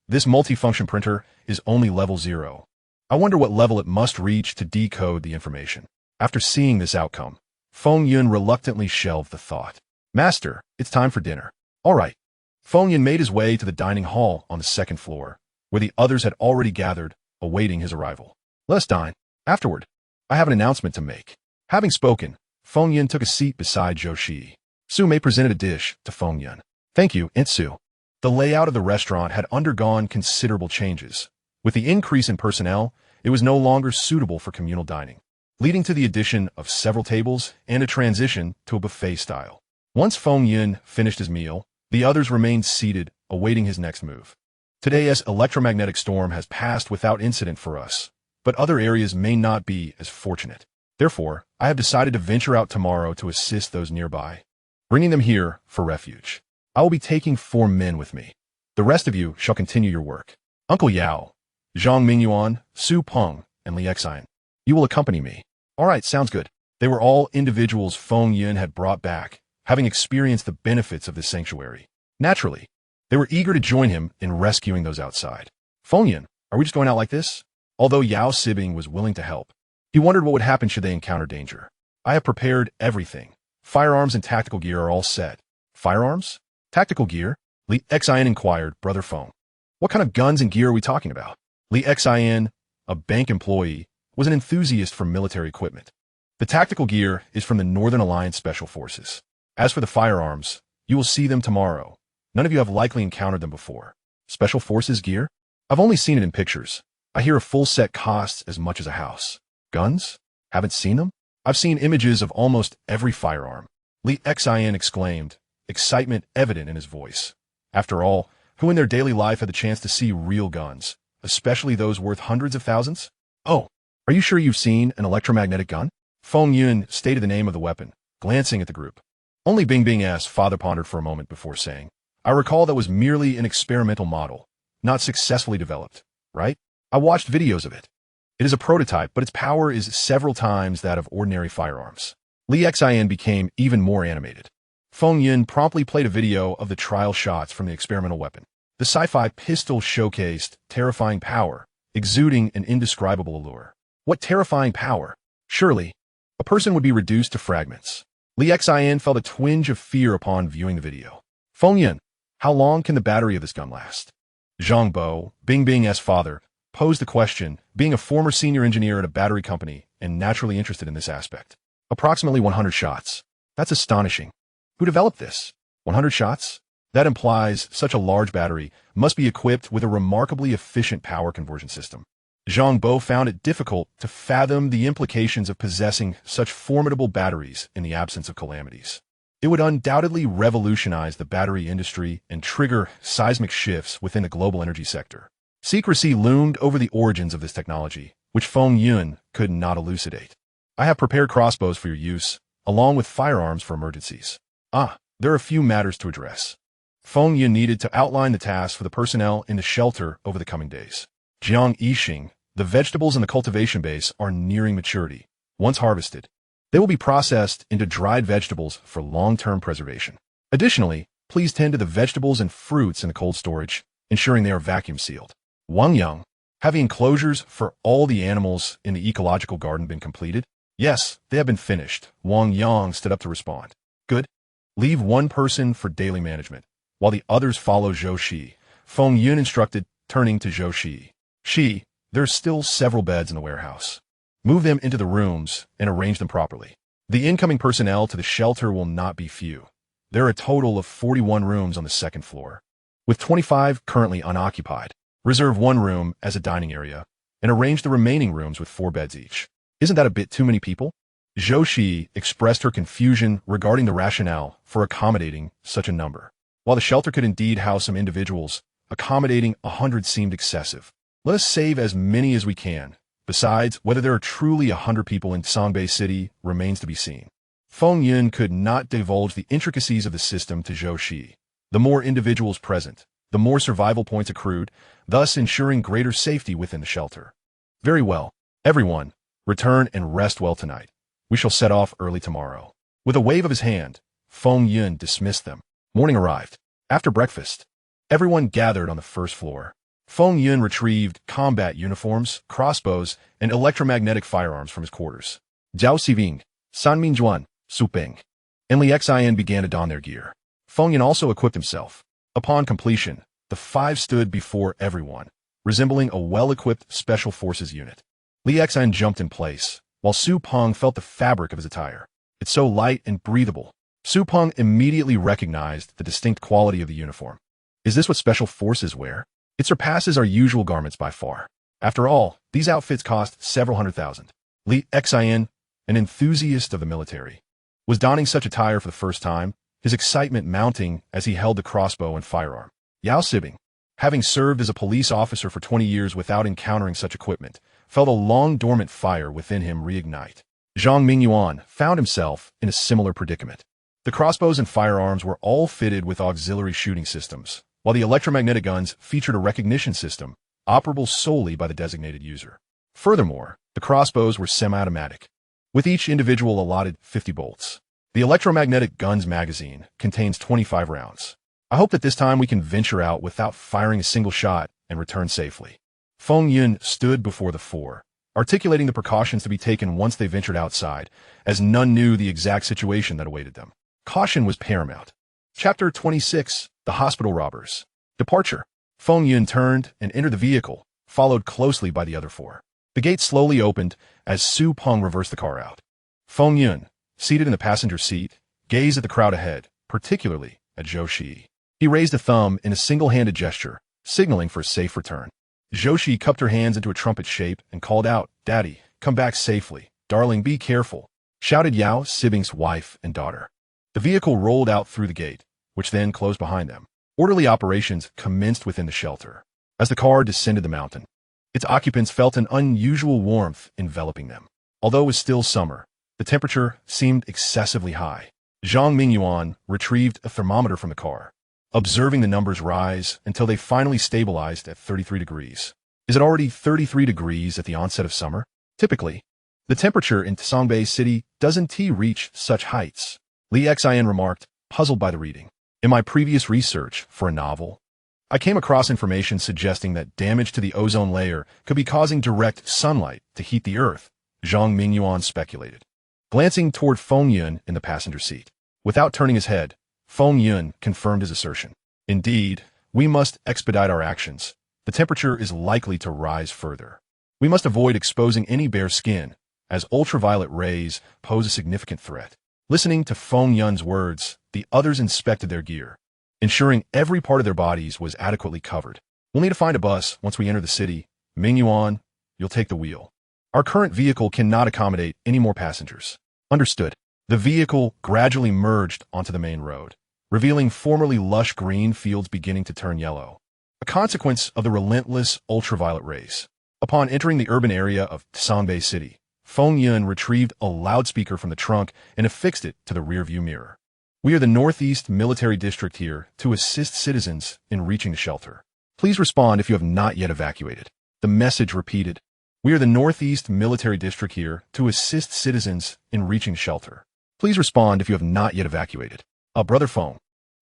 This multifunction printer is only level 0. I wonder what level it must reach to decode the information. After seeing this outcome, Feng Yun reluctantly shelved the thought. Master, it's time for dinner. All right. Feng Yun made his way to the dining hall on the second floor, where the others had already gathered, awaiting his arrival. Let us dine. Afterward, I have an announcement to make. Having spoken, Feng Yun took a seat beside Zhou Shi. Su Mei presented a dish to Feng Yun. Thank you, Aunt Su. The layout of the restaurant had undergone considerable changes. With the increase in personnel, it was no longer suitable for communal dining, leading to the addition of several tables and a transition to a buffet style. Once Feng Yun finished his meal, the others remained seated, awaiting his next move. Today's electromagnetic storm has passed without incident for us, but other areas may not be as fortunate. Therefore, I have decided to venture out tomorrow to assist those nearby, bringing them here for refuge. I will be taking 4 men with me. The rest of you shall continue your work. Uncle Yao, Zhang Mingyuan, Su Peng, and Li Xian. You will accompany me. All right, sounds good. They were all individuals Feng Yun had brought back, having experienced the benefits of this sanctuary. Naturally, they were eager to join him in rescuing those outside. Feng Yun, are we just going out like this? Although Yao Sibing was willing to help, he wondered what would happen should they encounter danger. I have prepared everything. Firearms and tactical gear are all set. Firearms? Tactical gear? Li Xian inquired, Brother Feng. What kind of guns and gear are we talking about? Li Xian, a bank employee, was an enthusiast for military equipment. The tactical gear is from the Northern Alliance Special Forces. As for the firearms, you will see them tomorrow. None of you have likely encountered them before. Special Forces gear? I've only seen it in pictures. I hear a full set costs as much as a house. Guns? Haven't seen them? I've seen images of almost every firearm. Li Xian exclaimed, excitement evident in his voice. After all, who in their daily life had the chance to see real guns, especially those worth hundreds of thousands? Oh, are you sure you've seen an electromagnetic gun? Feng Yun stated the name of the weapon, glancing at the group. Only Bing's father pondered for a moment before saying, I recall that was merely an experimental model, not successfully developed, right? I watched videos of it. It is a prototype, but its power is several times that of ordinary firearms. Li Xian became even more animated. Feng Yun promptly played a video of the trial shots from the experimental weapon. The sci-fi pistol showcased terrifying power, exuding an indescribable allure. What terrifying power? Surely, a person would be reduced to fragments. Li Xian felt a twinge of fear upon viewing the video. Feng Yun, how long can the battery of this gun last? Zhang Bo, Bing's father, posed the question, being a former senior engineer at a battery company and naturally interested in this aspect. Approximately 100 shots. That's astonishing. Who developed this? 100 shots? That implies such a large battery must be equipped with a remarkably efficient power conversion system. Zhang Bo found it difficult to fathom the implications of possessing such formidable batteries in the absence of calamities. It would undoubtedly revolutionize the battery industry and trigger seismic shifts within the global energy sector. Secrecy loomed over the origins of this technology, which Feng Yun could not elucidate. I have prepared crossbows for your use, along with firearms for emergencies. There are a few matters to address. Feng Yun needed to outline the tasks for the personnel in the shelter over the coming days. Jiang Yixing, the vegetables in the cultivation base are nearing maturity. Once harvested, they will be processed into dried vegetables for long-term preservation. Additionally, please tend to the vegetables and fruits in the cold storage, ensuring they are vacuum sealed. Wang Yang, have the enclosures for all the animals in the ecological garden been completed? Yes, they have been finished. Wang Yang stood up to respond. Good. Leave one person for daily management, while the others follow Zhou Shi. Feng Yun instructed, turning to Zhou Shi. Shi, there's still several beds in the warehouse. Move them into the rooms and arrange them properly. The incoming personnel to the shelter will not be few. There are a total of 41 rooms on the second floor, with 25 currently unoccupied. Reserve one room as a dining area, and arrange the remaining rooms with 4 beds each. Isn't that a bit too many people? Zhou Shi expressed her confusion regarding the rationale for accommodating such a number. While the shelter could indeed house some individuals, accommodating 100 seemed excessive. Let us save as many as we can. Besides, whether there are truly 100 people in Songbei City remains to be seen. Feng Yun could not divulge the intricacies of the system to Zhou Shi. The more individuals present, the more survival points accrued, thus ensuring greater safety within the shelter. Very well, everyone, return and rest well tonight. We shall set off early tomorrow. With a wave of his hand, Feng Yun dismissed them. Morning arrived. After breakfast, everyone gathered on the first floor. Feng Yun retrieved combat uniforms, crossbows, and electromagnetic firearms from his quarters. Zhao Xiving, San Mingjuan, Su Ping, and Li Xian began to don their gear. Feng Yun also equipped himself. Upon completion, the 5 stood before everyone, resembling a well-equipped special forces unit. Li Xian jumped in place, while Su Peng felt the fabric of his attire. It's so light and breathable. Su Peng immediately recognized the distinct quality of the uniform. Is this what special forces wear? It surpasses our usual garments by far. After all, these outfits cost several $100,000. Li Xian, an enthusiast of the military, was donning such attire for the first time, his excitement mounting as he held the crossbow and firearm. Yao Sibing, having served as a police officer for 20 years without encountering such equipment, felt a long-dormant fire within him reignite. Zhang Mingyuan found himself in a similar predicament. The crossbows and firearms were all fitted with auxiliary shooting systems, while the electromagnetic guns featured a recognition system, operable solely by the designated user. Furthermore, the crossbows were semi-automatic, with each individual allotted 50 bolts. The electromagnetic gun's magazine contains 25 rounds. I hope that this time we can venture out without firing a single shot and return safely. Feng Yun stood before the 4, articulating the precautions to be taken once they ventured outside, as none knew the exact situation that awaited them. Caution was paramount. Chapter 26, The Hospital Robbers. Departure. Feng Yun turned and entered the vehicle, followed closely by the other 4. The gate slowly opened as Su Peng reversed the car out. Feng Yun, seated in the passenger seat, gazed at the crowd ahead, particularly at Zhou Shi. He raised a thumb in a single-handed gesture, signaling for a safe return. Zhou Shi cupped her hands into a trumpet shape and called out, "Daddy, come back safely. Darling, be careful," shouted Yao Sibing's wife and daughter. The vehicle rolled out through the gate, which then closed behind them. Orderly operations commenced within the shelter. As the car descended the mountain, its occupants felt an unusual warmth enveloping them. Although it was still summer, the temperature seemed excessively high. Zhang Mingyuan retrieved a thermometer from the car, observing the numbers rise until they finally stabilized at 33 degrees. Is it already 33 degrees at the onset of summer? Typically, the temperature in Songbei City doesn't reach such heights. Li Xian remarked, puzzled by the reading. In my previous research for a novel, I came across information suggesting that damage to the ozone layer could be causing direct sunlight to heat the earth, Zhang Mingyuan speculated, glancing toward Feng Yun in the passenger seat. Without turning his head, Feng Yun confirmed his assertion. Indeed, we must expedite our actions. The temperature is likely to rise further. We must avoid exposing any bare skin, as ultraviolet rays pose a significant threat. Listening to Feng Yun's words, the others inspected their gear, ensuring every part of their bodies was adequately covered. We'll need to find a bus once we enter the city. Mingyuan, you'll take the wheel. Our current vehicle cannot accommodate any more passengers. Understood. The vehicle gradually merged onto the main road, revealing formerly lush green fields beginning to turn yellow, a consequence of the relentless ultraviolet rays. Upon entering the urban area of Songbei City, Feng Yun retrieved a loudspeaker from the trunk and affixed it to the rearview mirror. We are the Northeast Military District here to assist citizens in reaching the shelter. Please respond if you have not yet evacuated. The message repeated. We are the Northeast Military District here to assist citizens in reaching the shelter. Please respond if you have not yet evacuated. Brother Feng,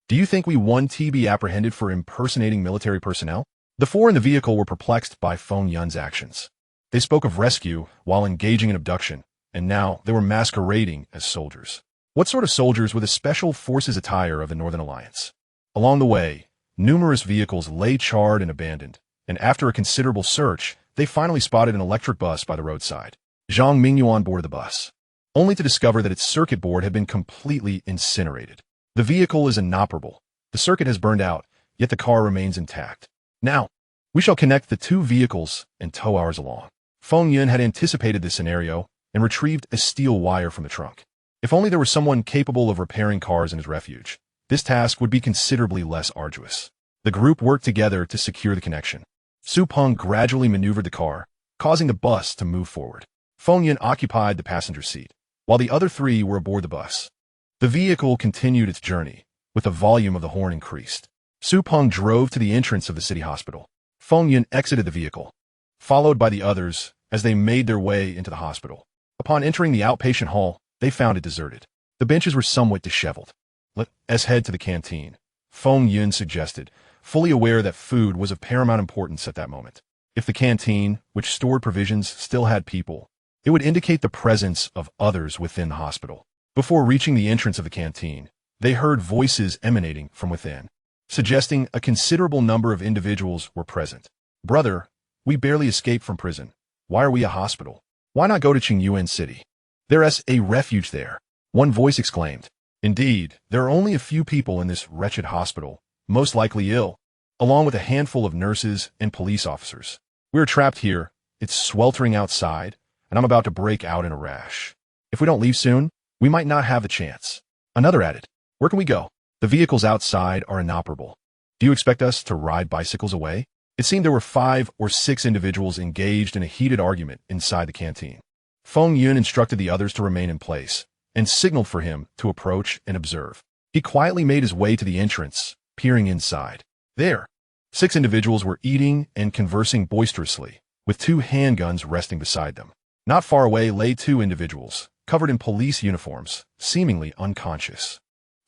do you think we want to be apprehended for impersonating military personnel? The 4 in the vehicle were perplexed by Feng Yun's actions. They spoke of rescue while engaging in abduction, and now they were masquerading as soldiers. What sort of soldiers were the Special Forces attire of the Northern Alliance? Along the way, numerous vehicles lay charred and abandoned, and after a considerable search, they finally spotted an electric bus by the roadside. Zhang Mingyuan boarded the bus, only to discover that its circuit board had been completely incinerated. The vehicle is inoperable. The circuit has burned out, yet the car remains intact. Now, we shall connect the two vehicles and tow ours along. Feng Yun had anticipated this scenario and retrieved a steel wire from the trunk. If only there were someone capable of repairing cars in his refuge, this task would be considerably less arduous. The group worked together to secure the connection. Su Peng gradually maneuvered the car, causing the bus to move forward. Feng Yun occupied the passenger seat, while the other three were aboard the bus. The vehicle continued its journey, with the volume of the horn increased. Su Peng drove to the entrance of the city hospital. Feng Yun exited the vehicle, followed by the others as they made their way into the hospital. Upon entering the outpatient hall, they found it deserted. The benches were somewhat disheveled. Let us head to the canteen, Feng Yun suggested, fully aware that food was of paramount importance at that moment. If the canteen, which stored provisions, still had people, it would indicate the presence of others within the hospital. Before reaching the entrance of the canteen, they heard voices emanating from within, suggesting a considerable number of individuals were present. Brother, we barely escaped from prison. Why are we a hospital? Why not go to Qingyuan City? There's a refuge there, one voice exclaimed. Indeed, there are only a few people in this wretched hospital, most likely ill, along with a handful of nurses and police officers. We're trapped here, it's sweltering outside, and I'm about to break out in a rash. If we don't leave soon, we might not have the chance. Another added, where can we go? The vehicles outside are inoperable. Do you expect us to ride bicycles away? It seemed there were 5 or 6 individuals engaged in a heated argument inside the canteen. Feng Yun instructed the others to remain in place and signaled for him to approach and observe. He quietly made his way to the entrance, peering inside. There, 6 individuals were eating and conversing boisterously, with 2 handguns resting beside them. Not far away lay 2 individuals, covered in police uniforms, seemingly unconscious.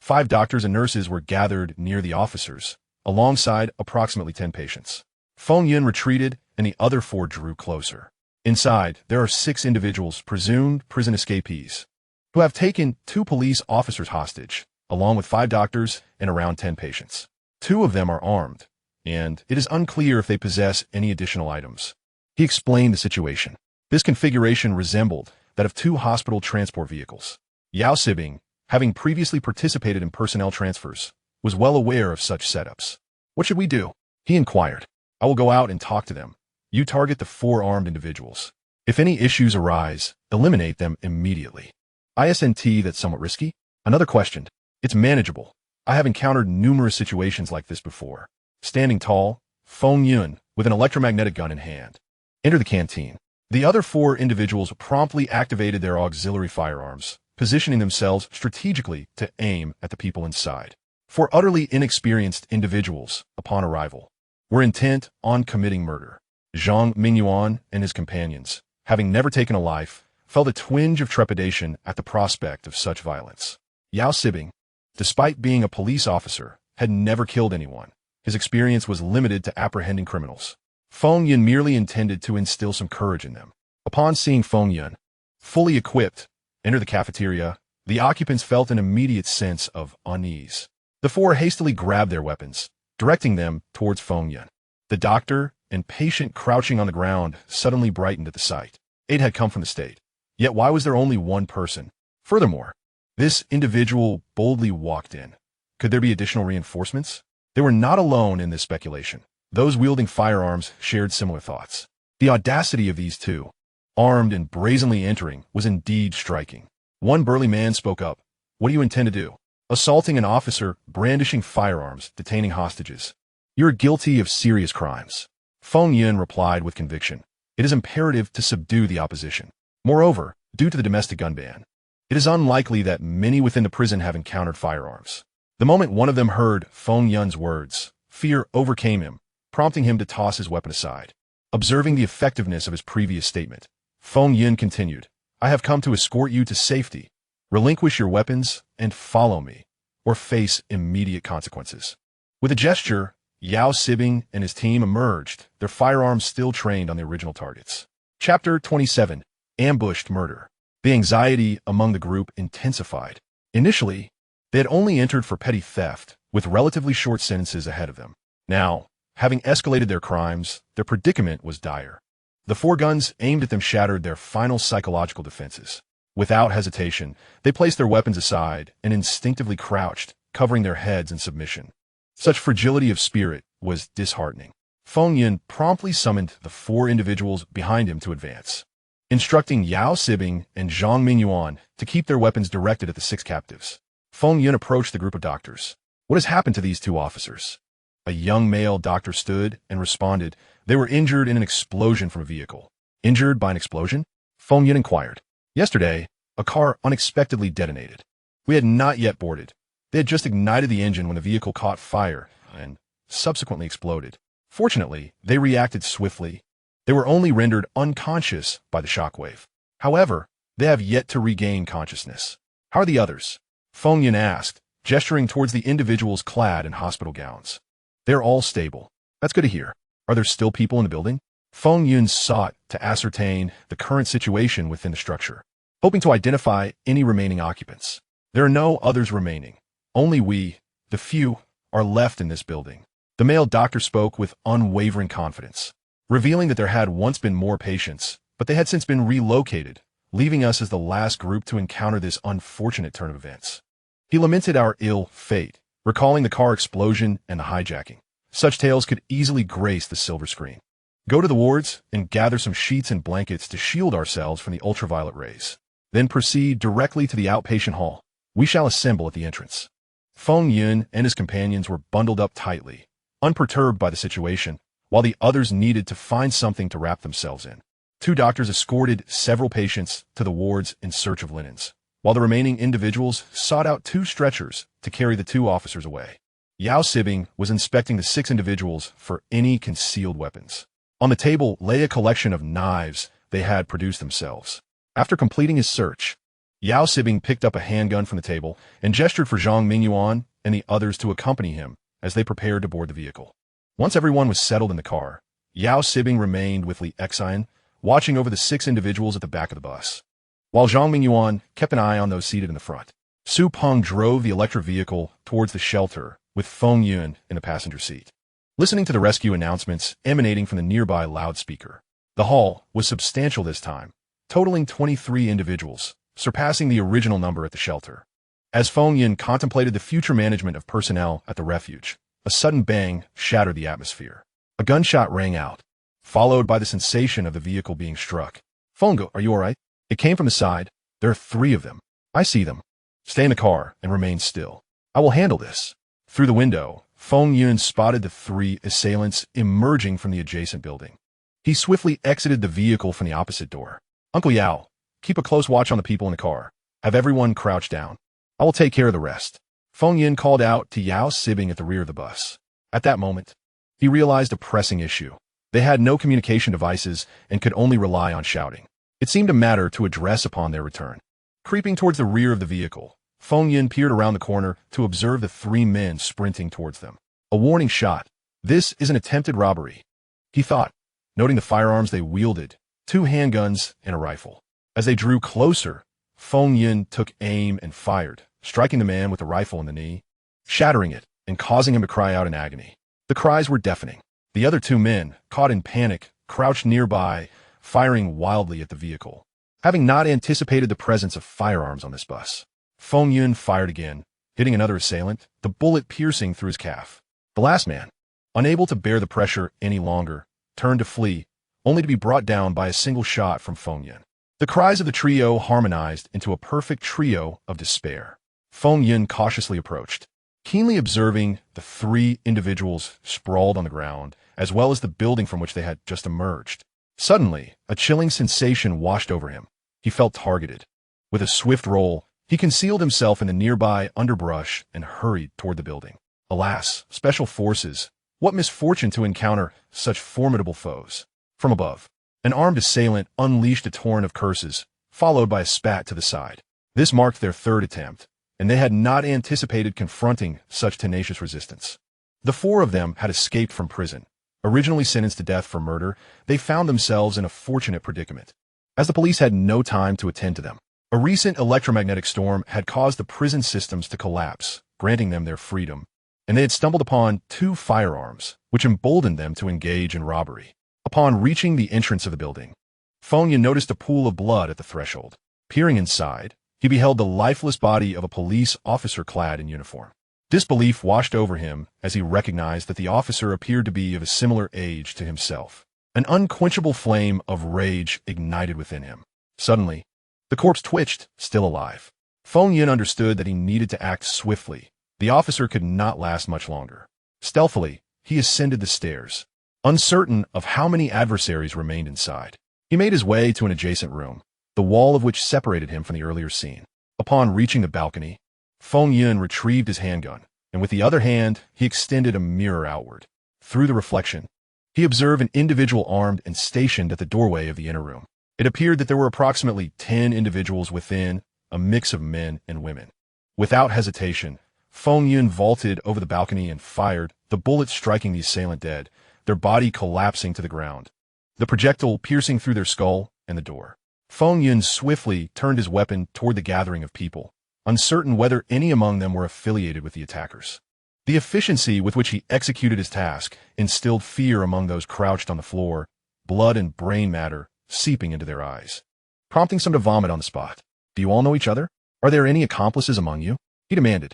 5 doctors and nurses were gathered near the officers, alongside approximately 10 patients. Feng Yun retreated, and the other 4 drew closer. Inside, there are 6 individuals, presumed prison escapees, who have taken 2 police officers hostage, along with 5 doctors and around 10 patients. 2 of them are armed, and it is unclear if they possess any additional items. He explained the situation. This configuration resembled that of 2 hospital transport vehicles. Yao Sibing, having previously participated in personnel transfers, was well aware of such setups. What should we do? He inquired. I will go out and talk to them. You target the 4 armed individuals. If any issues arise, eliminate them immediately. ISNT, that's somewhat risky? Another questioned. It's manageable. I have encountered numerous situations like this before. Standing tall, Feng Yun, with an electromagnetic gun in hand, entered the canteen. The other 4 individuals promptly activated their auxiliary firearms, positioning themselves strategically to aim at the people inside. 4 utterly inexperienced individuals, upon arrival, were intent on committing murder. Zhang Mingyuan and his companions, having never taken a life, felt a twinge of trepidation at the prospect of such violence. Yao Sibing, despite being a police officer, had never killed anyone. His experience was limited to apprehending criminals. Feng Yun merely intended to instill some courage in them. Upon seeing Feng Yun, fully equipped, enter the cafeteria, the occupants felt an immediate sense of unease. The 4 hastily grabbed their weapons, directing them towards Feng Yun. The doctor and patient crouching on the ground suddenly brightened at the sight. Aid had come from the state. Yet why was there only one person? Furthermore, this individual boldly walked in. Could there be additional reinforcements? They were not alone in this speculation. Those wielding firearms shared similar thoughts. The audacity of these 2, armed and brazenly entering, was indeed striking. One burly man spoke up. What do you intend to do? Assaulting an officer, brandishing firearms, detaining hostages. You're guilty of serious crimes. Feng Yun replied with conviction. It is imperative to subdue the opposition. Moreover, due to the domestic gun ban, it is unlikely that many within the prison have encountered firearms. The moment one of them heard Feng Yun's words, fear overcame him, prompting him to toss his weapon aside. Observing the effectiveness of his previous statement, Feng Yun continued, I have come to escort you to safety. Relinquish your weapons and follow me, or face immediate consequences. With a gesture, Yao Sibing and his team emerged, their firearms still trained on the original targets. Chapter 27. Ambushed Murder. The anxiety among the group intensified. Initially, they had only entered for petty theft, with relatively short sentences ahead of them. Now, having escalated their crimes, their predicament was dire. The 4 guns aimed at them shattered their final psychological defenses. Without hesitation, they placed their weapons aside and instinctively crouched, covering their heads in submission. Such fragility of spirit was disheartening. Feng Yun promptly summoned the 4 individuals behind him to advance, instructing Yao Sibing and Zhang Mingyuan to keep their weapons directed at the 6 captives. Feng Yun approached the group of doctors. What has happened to these 2 officers? A young male doctor stood and responded. They were injured in an explosion from a vehicle. Injured by an explosion? Feng Yun inquired. Yesterday, a car unexpectedly detonated. We had not yet boarded. They had just ignited the engine when the vehicle caught fire and subsequently exploded. Fortunately, they reacted swiftly. They were only rendered unconscious by the shockwave. However, they have yet to regain consciousness. How are the others? Feng Yun asked, gesturing towards the individuals clad in hospital gowns. They're all stable. That's good to hear. Are there still people in the building? Feng Yun sought to ascertain the current situation within the structure, hoping to identify any remaining occupants. There are no others remaining. Only we, the few, are left in this building. The male doctor spoke with unwavering confidence, revealing that there had once been more patients, but they had since been relocated, leaving us as the last group to encounter this unfortunate turn of events. He lamented our ill fate, recalling the car explosion and the hijacking. Such tales could easily grace the silver screen. Go to the wards and gather some sheets and blankets to shield ourselves from the ultraviolet rays. Then proceed directly to the outpatient hall. We shall assemble at the entrance. Feng Yun and his companions were bundled up tightly, unperturbed by the situation, while the others needed to find something to wrap themselves in. 2 doctors escorted several patients to the wards in search of linens, while the remaining individuals sought out 2 stretchers to carry the 2 officers away. Yao Sibing was inspecting the 6 individuals for any concealed weapons. On the table lay a collection of knives they had produced themselves. After completing his search, Yao Sibing picked up a handgun from the table and gestured for Zhang Mingyuan and the others to accompany him as they prepared to board the vehicle. Once everyone was settled in the car, Yao Sibing remained with Li Xian, watching over the 6 individuals at the back of the bus, while Zhang Mingyuan kept an eye on those seated in the front. Su Peng drove the electric vehicle towards the shelter, with Feng Yun in the passenger seat, listening to the rescue announcements emanating from the nearby loudspeaker. The haul was substantial this time, totaling 23 individuals, surpassing the original number at the shelter. As Feng Yun contemplated the future management of personnel at the refuge, a sudden bang shattered the atmosphere. A gunshot rang out, followed by the sensation of the vehicle being struck. Feng, are you all right? It came from the side. There are 3 of them. I see them. Stay in the car and remain still. I will handle this. Through the window, Feng Yun spotted the 3 assailants emerging from the adjacent building. He swiftly exited the vehicle from the opposite door. Uncle Yao, keep a close watch on the people in the car. Have everyone crouch down. I will take care of the rest. Feng Yun called out to Yao Sibing at the rear of the bus. At that moment, he realized a pressing issue. They had no communication devices and could only rely on shouting. It seemed a matter to address upon their return. Creeping towards the rear of the vehicle, Feng Yun peered around the corner to observe the 3 men sprinting towards them. A warning shot. This is an attempted robbery, he thought, noting the firearms they wielded, 2 handguns and a rifle. As they drew closer, Feng Yun took aim and fired, striking the man with the rifle in the knee, shattering it and causing him to cry out in agony. The cries were deafening. The other 2 men, caught in panic, crouched nearby, firing wildly at the vehicle. Having not anticipated the presence of firearms on this bus, Feng Yun fired again, hitting another assailant, the bullet piercing through his calf. The last man, unable to bear the pressure any longer, turned to flee, only to be brought down by a single shot from Feng Yun. The cries of the trio harmonized into a perfect trio of despair. Feng Yun cautiously approached, keenly observing the 3 individuals sprawled on the ground, as well as the building from which they had just emerged. Suddenly, a chilling sensation washed over him. He felt targeted. With a swift roll, he concealed himself in the nearby underbrush and hurried toward the building. Alas, special forces, what misfortune to encounter such formidable foes. From above, an armed assailant unleashed a torrent of curses, followed by a spat to the side. This marked their 3rd attempt, and they had not anticipated confronting such tenacious resistance. The 4 of them had escaped from prison. Originally sentenced to death for murder, they found themselves in a fortunate predicament, as the police had no time to attend to them. A recent electromagnetic storm had caused the prison systems to collapse, granting them their freedom, and they had stumbled upon 2 firearms, which emboldened them to engage in robbery. Upon reaching the entrance of the building, Feng Yun noticed a pool of blood at the threshold. Peering inside, he beheld the lifeless body of a police officer clad in uniform. Disbelief washed over him as he recognized that the officer appeared to be of a similar age to himself. An unquenchable flame of rage ignited within him. Suddenly, the corpse twitched, still alive. Feng Yun understood that he needed to act swiftly. The officer could not last much longer. Stealthily, he ascended the stairs, uncertain of how many adversaries remained inside. He made his way to an adjacent room, the wall of which separated him from the earlier scene. Upon reaching the balcony, Feng Yun retrieved his handgun, and with the other hand, he extended a mirror outward. Through the reflection, he observed an individual armed and stationed at the doorway of the inner room. It appeared that there were approximately 10 individuals within, a mix of men and women. Without hesitation, Feng Yun vaulted over the balcony and fired, the bullet striking the assailant dead, their body collapsing to the ground, the projectile piercing through their skull and the door. Feng Yun swiftly turned his weapon toward the gathering of people, uncertain whether any among them were affiliated with the attackers. The efficiency with which he executed his task instilled fear among those crouched on the floor, blood and brain matter seeping into their eyes, prompting some to vomit on the spot. "Do you all know each other? Are there any accomplices among you?" he demanded.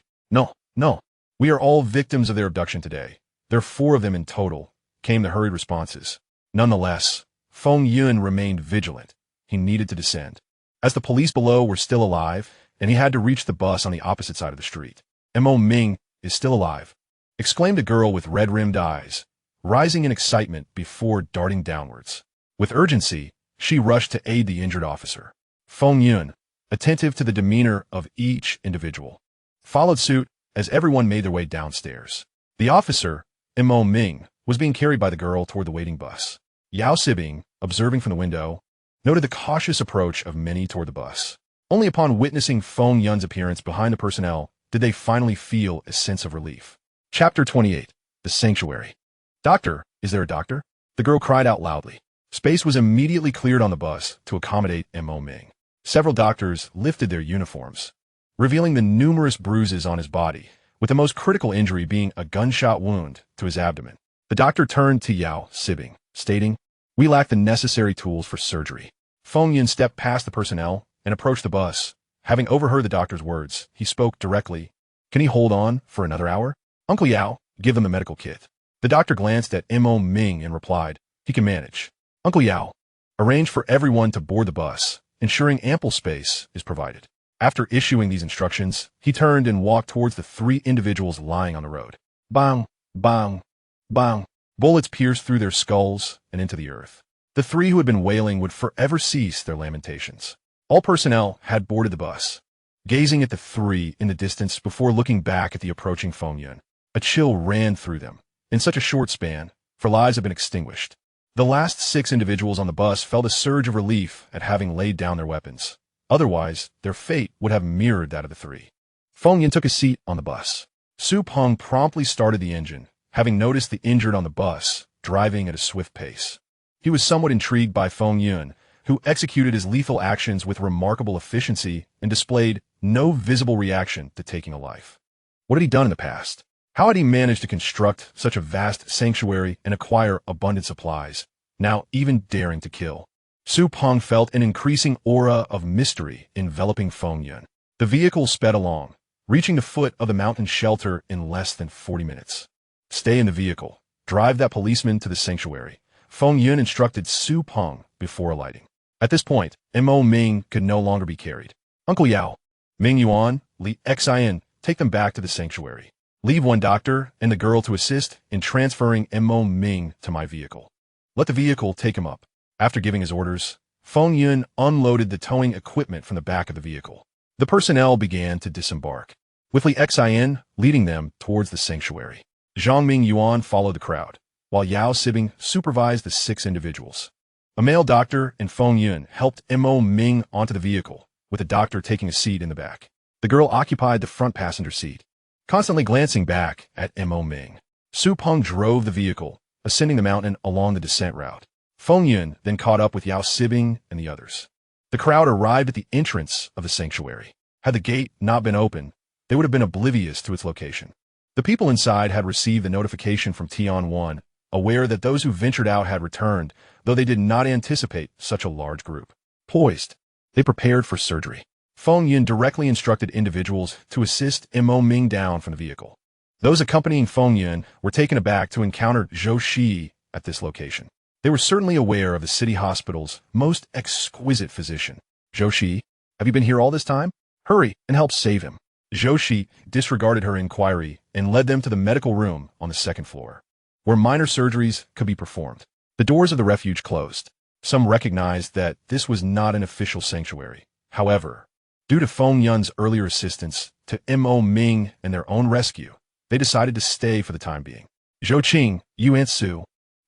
No. We are all victims of their abduction today. There are 4 of them in total," came the hurried responses. Nonetheless, Feng Yun remained vigilant. He needed to descend, as the police below were still alive, and he had to reach the bus on the opposite side of the street. "Mo Ming is still alive," exclaimed a girl with red-rimmed eyes, rising in excitement before darting downwards. With urgency, she rushed to aid the injured officer. Feng Yun, attentive to the demeanor of each individual, followed suit as everyone made their way downstairs. The officer, Mo Ming, was being carried by the girl toward the waiting bus. Yao Sibing, observing from the window, noted the cautious approach of many toward the bus. Only upon witnessing Feng Yun's appearance behind the personnel did they finally feel a sense of relief. Chapter 28. The Sanctuary. "Doctor, is there a doctor?" the girl cried out loudly. Space was immediately cleared on the bus to accommodate Mo Ming. Several doctors lifted their uniforms, revealing the numerous bruises on his body, with the most critical injury being a gunshot wound to his abdomen. The doctor turned to Yao Sibing, stating, "We lack the necessary tools for surgery." Feng Yun stepped past the personnel and approached the bus. Having overheard the doctor's words, he spoke directly. "Can he hold on for another hour? Uncle Yao, give them the medical kit." The doctor glanced at Mo Ming and replied, "He can manage." "Uncle Yao, arrange for everyone to board the bus, ensuring ample space is provided." After issuing these instructions, he turned and walked towards the 3 individuals lying on the road. Bang, bang, bang. Bullets pierced through their skulls and into the earth. The 3 who had been wailing would forever cease their lamentations. All personnel had boarded the bus, gazing at the 3 in the distance before looking back at the approaching Feng Yun. A chill ran through them. In such a short span, for lives had been extinguished. The last 6 individuals on the bus felt a surge of relief at having laid down their weapons. Otherwise, their fate would have mirrored that of the 3. Feng Yun took a seat on the bus. Su Peng promptly started the engine, having noticed the injured on the bus, driving at a swift pace. He was somewhat intrigued by Feng Yun, who executed his lethal actions with remarkable efficiency and displayed no visible reaction to taking a life. What had he done in the past? How had he managed to construct such a vast sanctuary and acquire abundant supplies, now even daring to kill? Su Peng felt an increasing aura of mystery enveloping Feng Yun. The vehicle sped along, reaching the foot of the mountain shelter in less than 40 minutes. "Stay in the vehicle. Drive that policeman to the sanctuary," Feng Yun instructed Su Peng before alighting. At this point, Mo Ming could no longer be carried. "Uncle Yao, Ming Yuan, Li Xian, take them back to the sanctuary. Leave one doctor and the girl to assist in transferring Mo Ming to my vehicle. Let the vehicle take him up." After giving his orders, Feng Yun unloaded the towing equipment from the back of the vehicle. The personnel began to disembark, with Li Xian leading them towards the sanctuary. Zhang Ming Yuan followed the crowd, while Yao Sibing supervised the 6 individuals. A male doctor and Feng Yun helped Mo Ming onto the vehicle, with the doctor taking a seat in the back. The girl occupied the front passenger seat, constantly glancing back at Mo Ming. Su Peng drove the vehicle, ascending the mountain along the descent route. Feng Yun then caught up with Yao Sibing and the others. The crowd arrived at the entrance of the sanctuary. Had the gate not been open, they would have been oblivious to its location. The people inside had received the notification from Tian 1, aware that those who ventured out had returned, though they did not anticipate such a large group. Poised, they prepared for surgery. Feng Yun directly instructed individuals to assist Mo Ming down from the vehicle. Those accompanying Feng Yun were taken aback to encounter Zhou Shi at this location. They were certainly aware of the city hospital's most exquisite physician. Zhou Shi, have you been here all this time? Hurry and help save him. Zhou Shi disregarded her inquiry and led them to the medical room on the second floor, where minor surgeries could be performed. The doors of the refuge closed. Some recognized that this was not an official sanctuary. However, due to Feng Yun's earlier assistance to Mo Ming and their own rescue, they decided to stay for the time being. Zhou Qing, Yuan Su,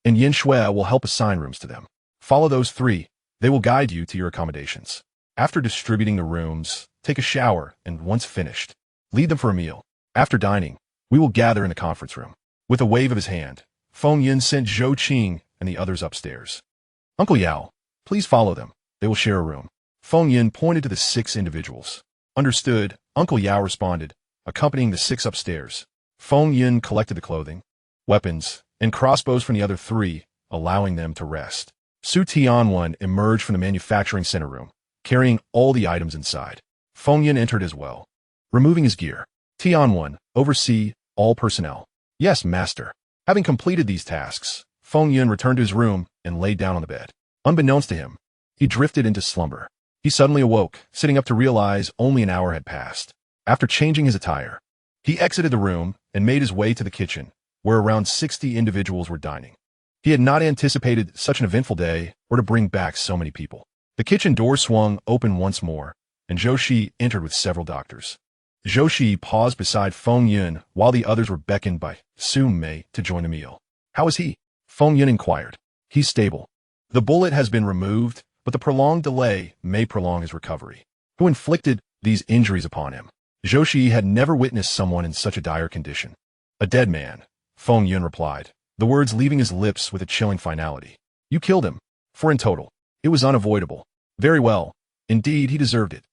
and Yin Shui will help assign rooms to them. Follow those three. They will guide you to your accommodations. After distributing the rooms, take a shower, and once finished, lead them for a meal. After dining, we will gather in the conference room. With a wave of his hand, Feng Yun sent Zhou Qing and the others upstairs. Uncle Yao, please follow them. They will share a room. Feng Yun pointed to the 6 individuals. Understood, Uncle Yao responded, accompanying the 6 upstairs. Feng Yun collected the clothing, weapons, and crossbows from the other 3, allowing them to rest. Su Tianwan emerged from the manufacturing center room, carrying all the items inside. Feng Yun entered as well, removing his gear. Tianwan, oversee all personnel. Yes, master. Having completed these tasks, Feng Yun returned to his room and laid down on the bed. Unbeknownst to him, he drifted into slumber. He suddenly awoke, sitting up to realize only an hour had passed. After changing his attire, he exited the room and made his way to the kitchen, where around 60 individuals were dining. He had not anticipated such an eventful day or to bring back so many people. The kitchen door swung open once more, and Zhou Shi entered with several doctors. Zhou Shi paused beside Feng Yun while the others were beckoned by Su Mei to join the meal. How is he? Feng Yun inquired. He's stable. The bullet has been removed, but the prolonged delay may prolong his recovery. Who inflicted these injuries upon him? Zhou Shi had never witnessed someone in such a dire condition. A dead man, Feng Yun replied, the words leaving his lips with a chilling finality. You killed him. 4 in total. It was unavoidable. Very well. Indeed, he deserved it.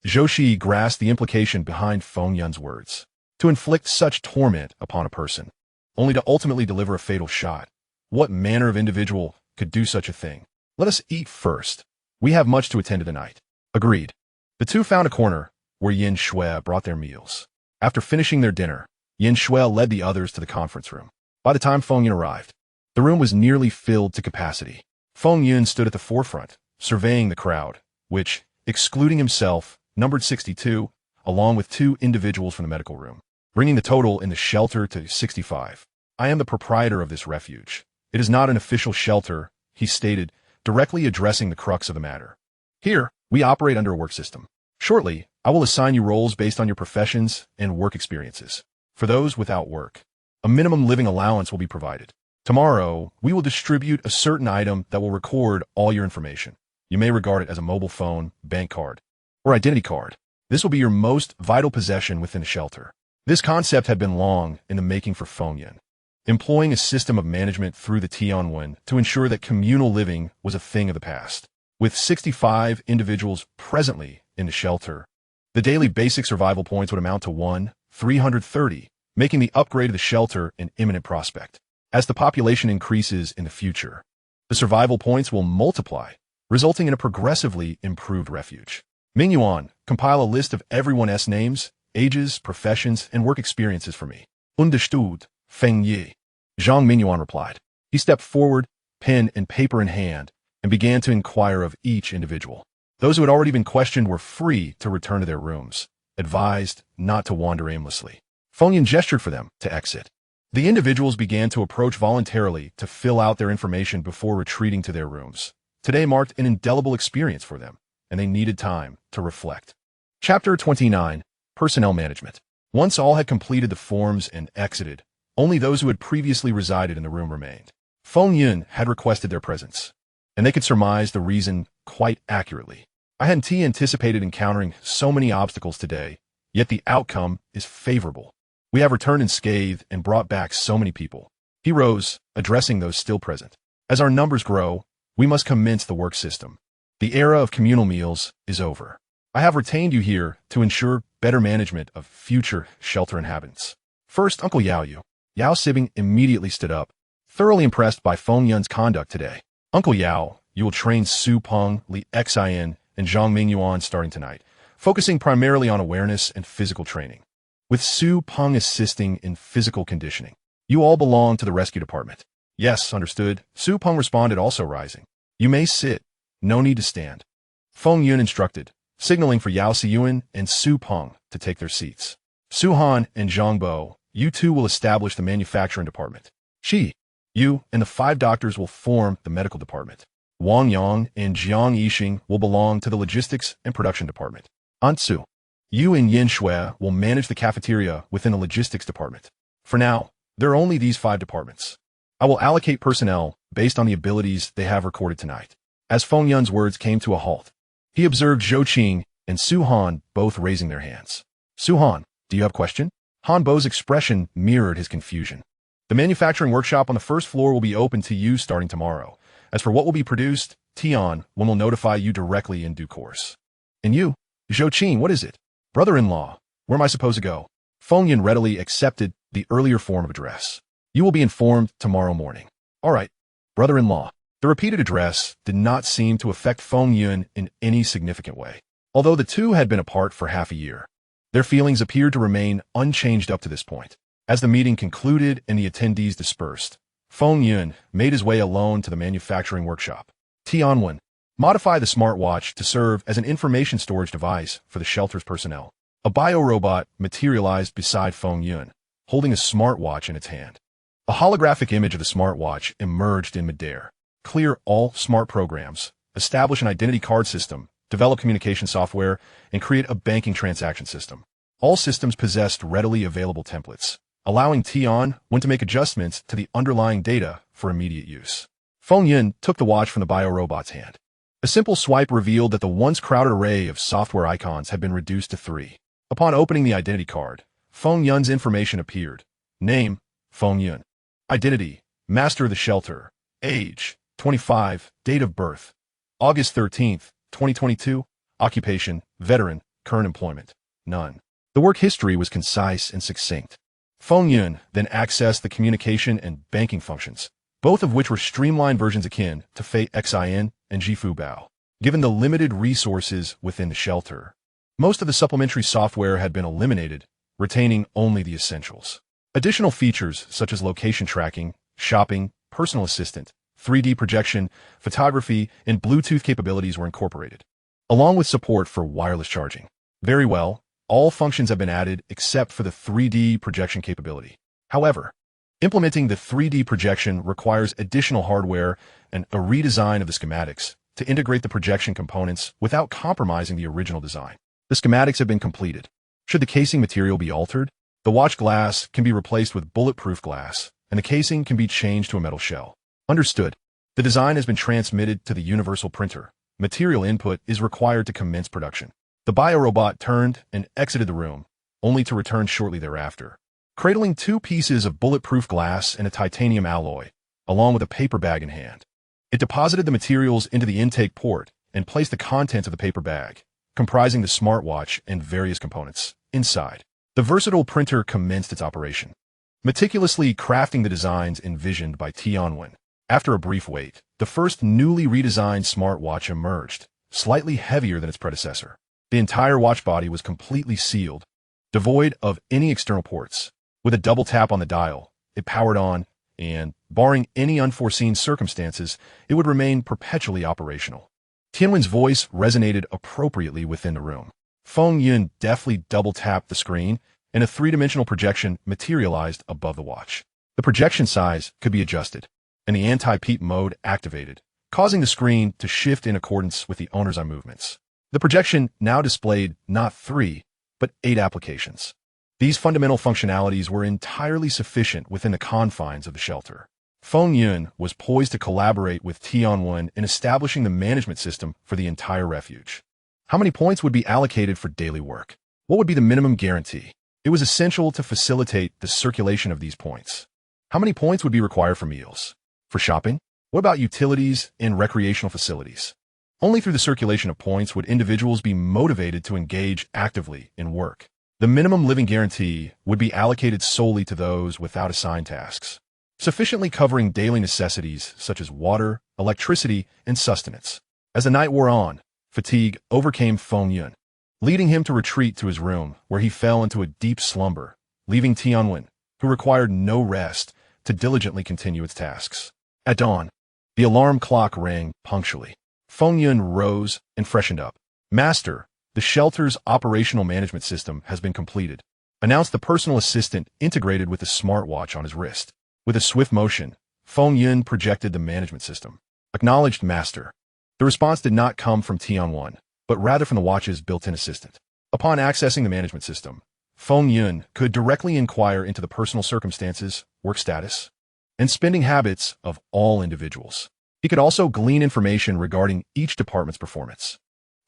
Zhou Shi grasped the implication behind Feng Yun's words. To inflict such torment upon a person, only to ultimately deliver a fatal shot. What manner of individual could do such a thing? Let us eat first. We have much to attend to tonight. Agreed. The two found a corner where Yin Shui brought their meals. After finishing their dinner, Yin Shui led the others to the conference room. By the time Feng Yun arrived, the room was nearly filled to capacity. Feng Yun stood at the forefront, surveying the crowd, which, excluding himself, numbered 62, along with 2 individuals from the medical room, bringing the total in the shelter to 65. I am the proprietor of this refuge. It is not an official shelter, he stated, directly addressing the crux of the matter. Here, we operate under a work system. Shortly, I will assign you roles based on your professions and work experiences. For those without work, a minimum living allowance will be provided. Tomorrow, we will distribute a certain item that will record all your information. You may regard it as a mobile phone, bank card, or identity card. This will be your most vital possession within the shelter. This concept had been long in the making for Feng Yun, employing a system of management through the Tianwen to ensure that communal living was a thing of the past. With 65 individuals presently in the shelter, the daily basic survival points would amount to 330, making the upgrade of the shelter an imminent prospect. As the population increases in the future, the survival points will multiply, resulting in a progressively improved refuge. Mingyuan, compile a list of everyone's names, ages, professions, and work experiences for me. Understood, Feng Yi. Zhang Mingyuan replied. He stepped forward, pen and paper in hand, and began to inquire of each individual. Those who had already been questioned were free to return to their rooms, advised not to wander aimlessly. Feng Yun gestured for them to exit. The individuals began to approach voluntarily to fill out their information before retreating to their rooms. Today marked an indelible experience for them, and they needed time to reflect. Chapter 29, Personnel Management. Once all had completed the forms and exited, only those who had previously resided in the room remained. Feng Yun had requested their presence, and they could surmise the reason quite accurately. I hadn't anticipated encountering so many obstacles today, yet the outcome is favorable. We have returned unscathed and brought back so many people. He rose, addressing those still present. As our numbers grow, we must commence the work system. The era of communal meals is over. I have retained you here to ensure better management of future shelter inhabitants. First, Uncle Yao Sibing immediately stood up, thoroughly impressed by Feng Yun's conduct today. Uncle Yao, you will train Su Peng, Li Xin, and Zhang Mingyuan starting tonight, focusing primarily on awareness and physical training, with Su Peng assisting in physical conditioning. You all belong to the rescue department. Yes, understood. Su Peng responded, also rising. You may sit. No need to stand. Feng Yun instructed, signaling for Yao Siyuan and Su Peng to take their seats. Su Han and Zhang Bo, you two will establish the manufacturing department. You and the 5 doctors will form the medical department. Wang Yang and Jiang Yixing will belong to the logistics and production department. Ansu, you and Yin Shui will manage the cafeteria within the logistics department. For now, there are only these 5 departments. I will allocate personnel based on the abilities they have recorded tonight. As Feng Yun's words came to a halt, he observed Zhou Qing and Su Han both raising their hands. Su Han, do you have a question? Han Bo's expression mirrored his confusion. The manufacturing workshop on the first floor will be open to you starting tomorrow. As for what will be produced, Tian will notify you directly in due course. And you, Zhou Qing, what is it? Brother-in-law, where am I supposed to go? Feng Yun readily accepted the earlier form of address. You will be informed tomorrow morning. All right, brother-in-law. The repeated address did not seem to affect Feng Yun in any significant way. Although the two had been apart for half a year, their feelings appeared to remain unchanged up to this point. As the meeting concluded and the attendees dispersed, Feng Yun made his way alone to the manufacturing workshop. Tianwen, modify the smartwatch to serve as an information storage device for the shelter's personnel. A biorobot materialized beside Feng Yun, holding a smartwatch in its hand. A holographic image of the smartwatch emerged in midair. Clear all smart programs, establish an identity card system, develop communication software, and create a banking transaction system. All systems possessed readily available templates, allowing Tian to make adjustments to the underlying data for immediate use. Feng Yun took the watch from the biorobot's hand. A simple swipe revealed that the once crowded array of software icons had been reduced to 3. Upon opening the identity card, Feng Yun's information appeared. Name, Feng Yun. Identity, Master of the Shelter. Age, 25. Date of birth, August 13th, 2022. Occupation, veteran. Current employment, none. The work history was concise and succinct. Feng Yun then accessed the communication and banking functions, both of which were streamlined versions akin to Fei Xin and Jifu Bao. Given the limited resources within the shelter, most of the supplementary software had been eliminated, retaining only the essentials. Additional features such as location tracking, shopping, personal assistant, 3D projection, photography, and Bluetooth capabilities were incorporated, along with support for wireless charging. Very well, all functions have been added except for the 3D projection capability. However, implementing the 3D projection requires additional hardware and a redesign of the schematics to integrate the projection components without compromising the original design. The schematics have been completed. Should the casing material be altered, the watch glass can be replaced with bulletproof glass, and the casing can be changed to a metal shell. Understood. The design has been transmitted to the universal printer. Material input is required to commence production. The biorobot turned and exited the room, only to return shortly thereafter, cradling 2 pieces of bulletproof glass and a titanium alloy, along with a paper bag in hand. It deposited the materials into the intake port and placed the contents of the paper bag, comprising the smartwatch and various components, inside. The versatile printer commenced its operation, meticulously crafting the designs envisioned by Tianwen. After a brief wait, the first newly redesigned smartwatch emerged, slightly heavier than its predecessor. The entire watch body was completely sealed, devoid of any external ports. With a double tap on the dial, it powered on, and, barring any unforeseen circumstances, it would remain perpetually operational. Tianwen's voice resonated appropriately within the room. Feng Yun deftly double-tapped the screen, and a 3-dimensional projection materialized above the watch. The projection size could be adjusted, and the anti-peep mode activated, causing the screen to shift in accordance with the owner's eye movements. The projection now displayed not 3, but 8 applications. These fundamental functionalities were entirely sufficient within the confines of the shelter. Feng Yun was poised to collaborate with Tianwen in establishing the management system for the entire refuge. How many points would be allocated for daily work? What would be the minimum guarantee? It was essential to facilitate the circulation of these points. How many points would be required for meals? For shopping? What about utilities and recreational facilities? Only through the circulation of points would individuals be motivated to engage actively in work. The minimum living guarantee would be allocated solely to those without assigned tasks, sufficiently covering daily necessities such as water, electricity, and sustenance. As the night wore on, fatigue overcame Feng Yun, leading him to retreat to his room, where he fell into a deep slumber, leaving Tianwen, who required no rest, to diligently continue its tasks. At dawn, the alarm clock rang punctually. Feng Yun rose and freshened up. "Master, the shelter's operational management system has been completed," announced the personal assistant integrated with the smartwatch on his wrist. With a swift motion, Feng Yun projected the management system. "Acknowledged, Master." The response did not come from Tianwen, but rather from the watch's built-in assistant. Upon accessing the management system, Feng Yun could directly inquire into the personal circumstances, work status, and spending habits of all individuals. He could also glean information regarding each department's performance.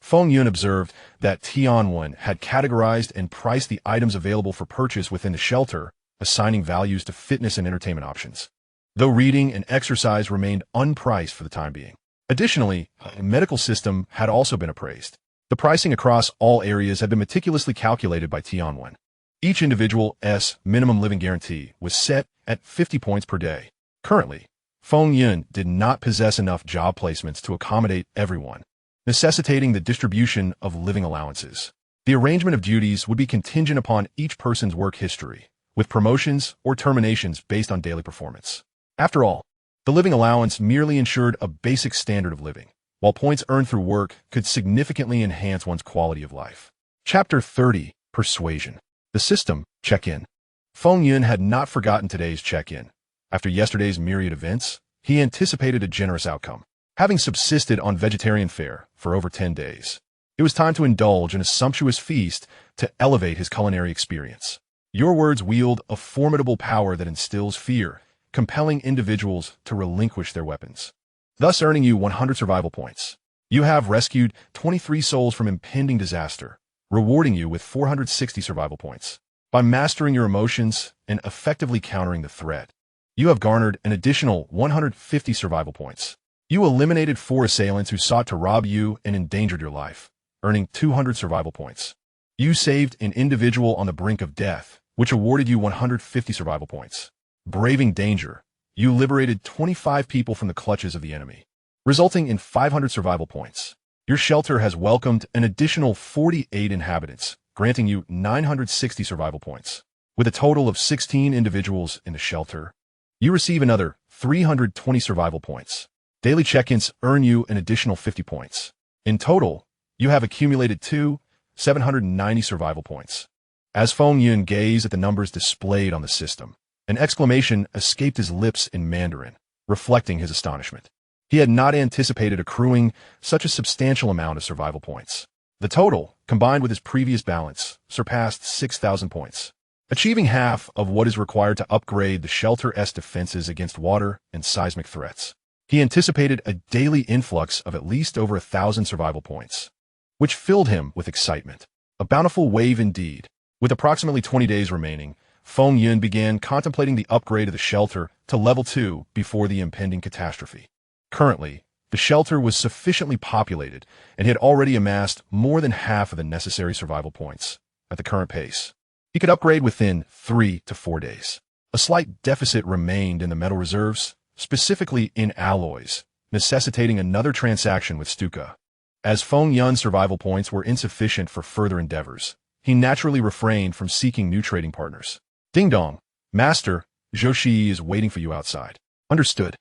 Feng Yun observed that Tianwen had categorized and priced the items available for purchase within the shelter, assigning values to fitness and entertainment options, though reading and exercise remained unpriced for the time being. Additionally, a medical system had also been appraised. The pricing across all areas had been meticulously calculated by Tianwen. Each individual's minimum living guarantee was set at 50 points per day. Currently, Feng Yun did not possess enough job placements to accommodate everyone, necessitating the distribution of living allowances. The arrangement of duties would be contingent upon each person's work history, with promotions or terminations based on daily performance. After all, the living allowance merely ensured a basic standard of living, while points earned through work could significantly enhance one's quality of life. Chapter 30. Persuasion. The system check-in. Feng Yun had not forgotten today's check-in. After yesterday's myriad events, he anticipated a generous outcome. Having subsisted on vegetarian fare for over 10 days, it was time to indulge in a sumptuous feast to elevate his culinary experience. Your words wield a formidable power that instills fear, compelling individuals to relinquish their weapons, thus earning you 100 survival points. You have rescued 23 souls from impending disaster, rewarding you with 460 survival points. By mastering your emotions and effectively countering the threat, you have garnered an additional 150 survival points. You eliminated 4 assailants who sought to rob you and endangered your life, earning 200 survival points. You saved an individual on the brink of death, which awarded you 150 survival points. Braving danger, you liberated 25 people from the clutches of the enemy, resulting in 500 survival points. Your shelter has welcomed an additional 48 inhabitants, granting you 960 survival points. With a total of 16 individuals in the shelter, you receive another 320 survival points. Daily check-ins earn you an additional 50 points. In total, you have accumulated 790 survival points. As Feng Yun gazed at the numbers displayed on the system, an exclamation escaped his lips in Mandarin, reflecting his astonishment. He had not anticipated accruing such a substantial amount of survival points. The total, combined with his previous balance, surpassed 6,000 points, achieving half of what is required to upgrade the shelter's defenses against water and seismic threats. He anticipated a daily influx of at least over 1,000 survival points, which filled him with excitement. A bountiful wave indeed. With approximately 20 days remaining, Feng Yun began contemplating the upgrade of the shelter to level 2 before the impending catastrophe. Currently, the shelter was sufficiently populated and had already amassed more than half of the necessary survival points. At the current pace, he could upgrade within 3 to 4 days. A slight deficit remained in the metal reserves, specifically in alloys, necessitating another transaction with Stuka. As Feng Yun's survival points were insufficient for further endeavors, he naturally refrained from seeking new trading partners. Ding dong, Master, Zhou Shi is waiting for you outside. Understood.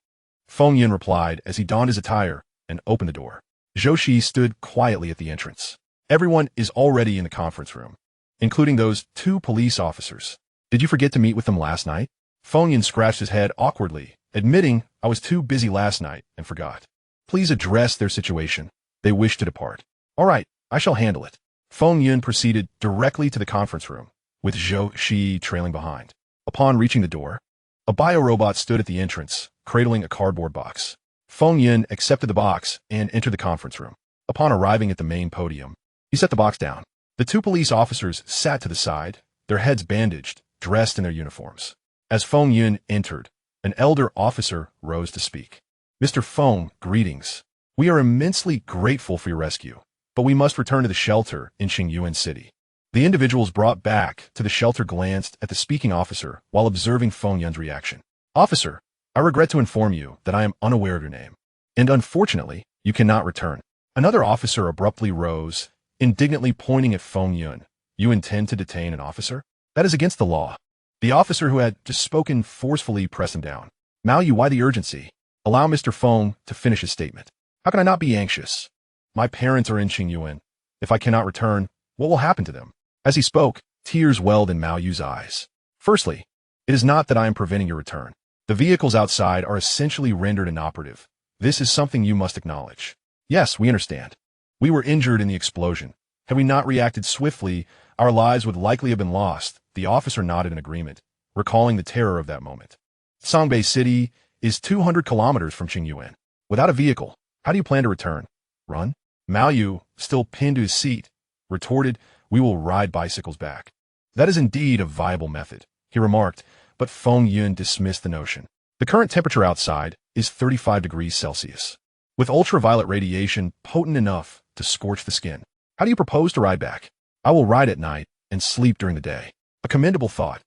Feng Yun replied as he donned his attire and opened the door. Zhou Shi stood quietly at the entrance. Everyone is already in the conference room, including those 2 police officers. Did you forget to meet with them last night? Feng Yun scratched his head awkwardly, admitting, I was too busy last night and forgot. Please address their situation. They wish to depart. All right, I shall handle it. Feng Yun proceeded directly to the conference room, with Zhou Shi trailing behind. Upon reaching the door, a biorobot stood at the entrance, cradling a cardboard box. Feng Yun accepted the box and entered the conference room. Upon arriving at the main podium, he set the box down. The 2 police officers sat to the side, their heads bandaged, dressed in their uniforms. As Feng Yun entered, an elder officer rose to speak. Mr. Feng, greetings. We are immensely grateful for your rescue, but we must return to the shelter in Qingyuan City. The individuals brought back to the shelter glanced at the speaking officer while observing Feng Yun's reaction. Officer, I regret to inform you that I am unaware of your name, and unfortunately, you cannot return. Another officer abruptly rose, indignantly pointing at Feng Yun. You intend to detain an officer? That is against the law. The officer who had just spoken forcefully pressed him down. Mao Yu, why the urgency? Allow Mr. Feng to finish his statement. How can I not be anxious? My parents are in Qingyuan. If I cannot return, what will happen to them? As he spoke, tears welled in Mao Yu's eyes. Firstly, it is not that I am preventing your return. The vehicles outside are essentially rendered inoperative. This is something you must acknowledge. Yes, we understand. We were injured in the explosion. Had we not reacted swiftly, our lives would likely have been lost. The officer nodded in agreement, recalling the terror of that moment. Songbei City is 200 kilometers from Qingyuan. Without a vehicle, how do you plan to return? Run? Mao Yu, still pinned to his seat, retorted, we will ride bicycles back. That is indeed a viable method, he remarked, but Feng Yun dismissed the notion. The current temperature outside is 35 degrees Celsius, with ultraviolet radiation potent enough to scorch the skin. How do you propose to ride back? I will ride at night and sleep during the day. A commendable thought.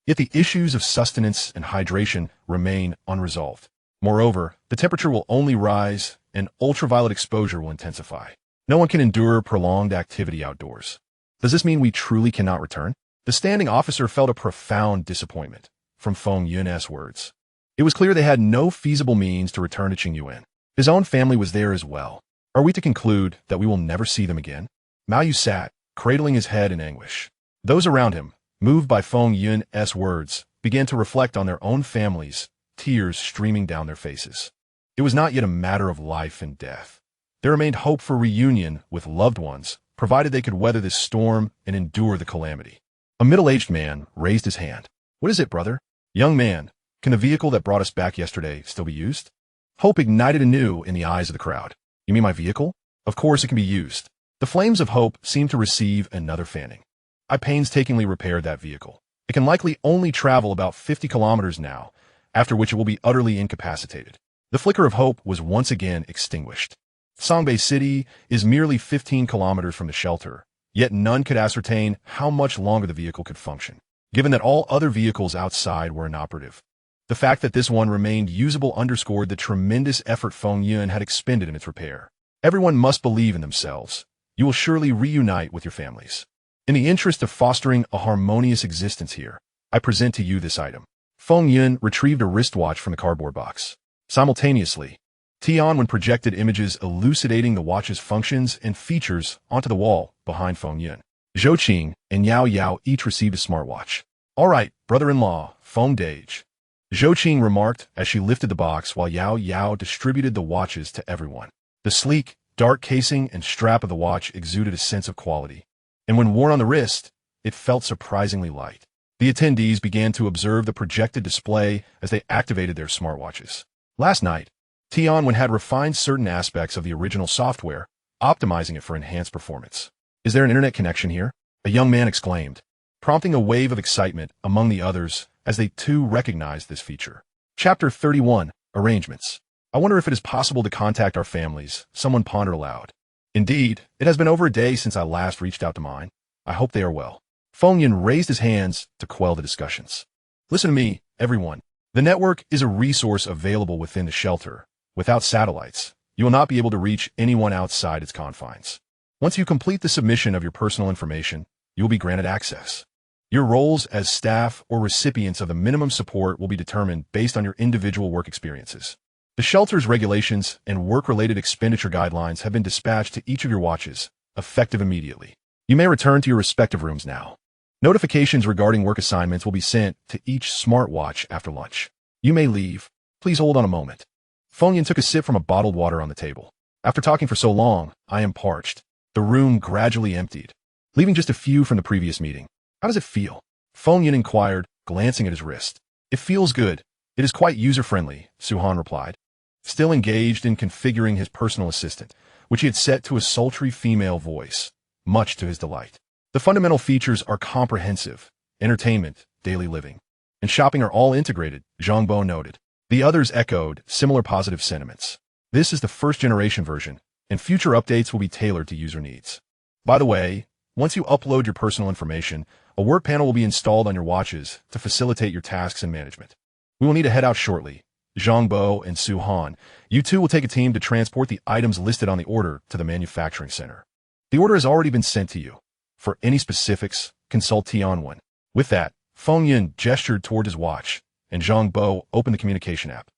Yet the issues of sustenance and hydration remain unresolved. Moreover, the temperature will only rise and ultraviolet exposure will intensify. No one can endure prolonged activity outdoors. Does this mean we truly cannot return? The standing officer felt a profound disappointment from Feng Yun's words. It was clear they had no feasible means to return to Qingyuan. His own family was there as well. Are we to conclude that we will never see them again? Mao Yu sat, cradling his head in anguish. Those around him, moved by Feng Yun's words, began to reflect on their own families, tears streaming down their faces. It was not yet a matter of life and death. There remained hope for reunion with loved ones, provided they could weather this storm and endure the calamity. A middle-aged man raised his hand. What is it, brother? Young man, can the vehicle that brought us back yesterday still be used? Hope ignited anew in the eyes of the crowd. You mean my vehicle? Of course it can be used. The flames of hope seemed to receive another fanning. I painstakingly repaired that vehicle. It can likely only travel about 50 kilometers now, after which it will be utterly incapacitated. The flicker of hope was once again extinguished. Songbei City is merely 15 kilometers from the shelter, yet none could ascertain how much longer the vehicle could function, given that all other vehicles outside were inoperative. The fact that this one remained usable underscored the tremendous effort Feng Yun had expended in its repair. Everyone must believe in themselves. You will surely reunite with your families. In the interest of fostering a harmonious existence here, I present to you this item. Feng Yun retrieved a wristwatch from the cardboard box. Simultaneously, Tianwen projected images elucidating the watch's functions and features onto the wall behind Feng Yun. Zhou Qing and Yao Yao each received a smartwatch. All right, brother-in-law, Feng Dage. Zhou Qing remarked as she lifted the box while Yao Yao distributed the watches to everyone. The sleek, dark casing and strap of the watch exuded a sense of quality, and when worn on the wrist, it felt surprisingly light. The attendees began to observe the projected display as they activated their smartwatches. Last night, Tianwen had refined certain aspects of the original software, optimizing it for enhanced performance. Is there an internet connection here? A young man exclaimed, prompting a wave of excitement among the others as they too recognized this feature. Chapter 31, Arrangements. I wonder if it is possible to contact our families, someone pondered aloud. Indeed, it has been over a day since I last reached out to mine. I hope they are well. Feng Yun raised his hands to quell the discussions. Listen to me, everyone. The network is a resource available within the shelter. Without satellites, you will not be able to reach anyone outside its confines. Once you complete the submission of your personal information, you will be granted access. Your roles as staff or recipients of the minimum support will be determined based on your individual work experiences. The shelter's regulations and work-related expenditure guidelines have been dispatched to each of your watches, effective immediately. You may return to your respective rooms now. Notifications regarding work assignments will be sent to each smartwatch after lunch. You may leave. Please hold on a moment. Feng Yun took a sip from a bottled water on the table. After talking for so long, I am parched. The room gradually emptied, leaving just a few from the previous meeting. How does it feel? Feng Yun inquired, glancing at his wrist. It feels good. It is quite user-friendly, Suhan replied, still engaged in configuring his personal assistant, which he had set to a sultry female voice, much to his delight. The fundamental features are comprehensive. Entertainment, daily living, and shopping are all integrated, Zhang Bo noted. The others echoed similar positive sentiments. This is the first-generation version, and future updates will be tailored to user needs. By the way, once you upload your personal information, a work panel will be installed on your watches to facilitate your tasks and management. We will need to head out shortly. Zhangbo and Su Han, you two will take a team to transport the items listed on the order to the manufacturing center. The order has already been sent to you. For any specifics, consult Tianwen. With that, Feng Yun gestured toward his watch, and Zhang Bo opened the communication app,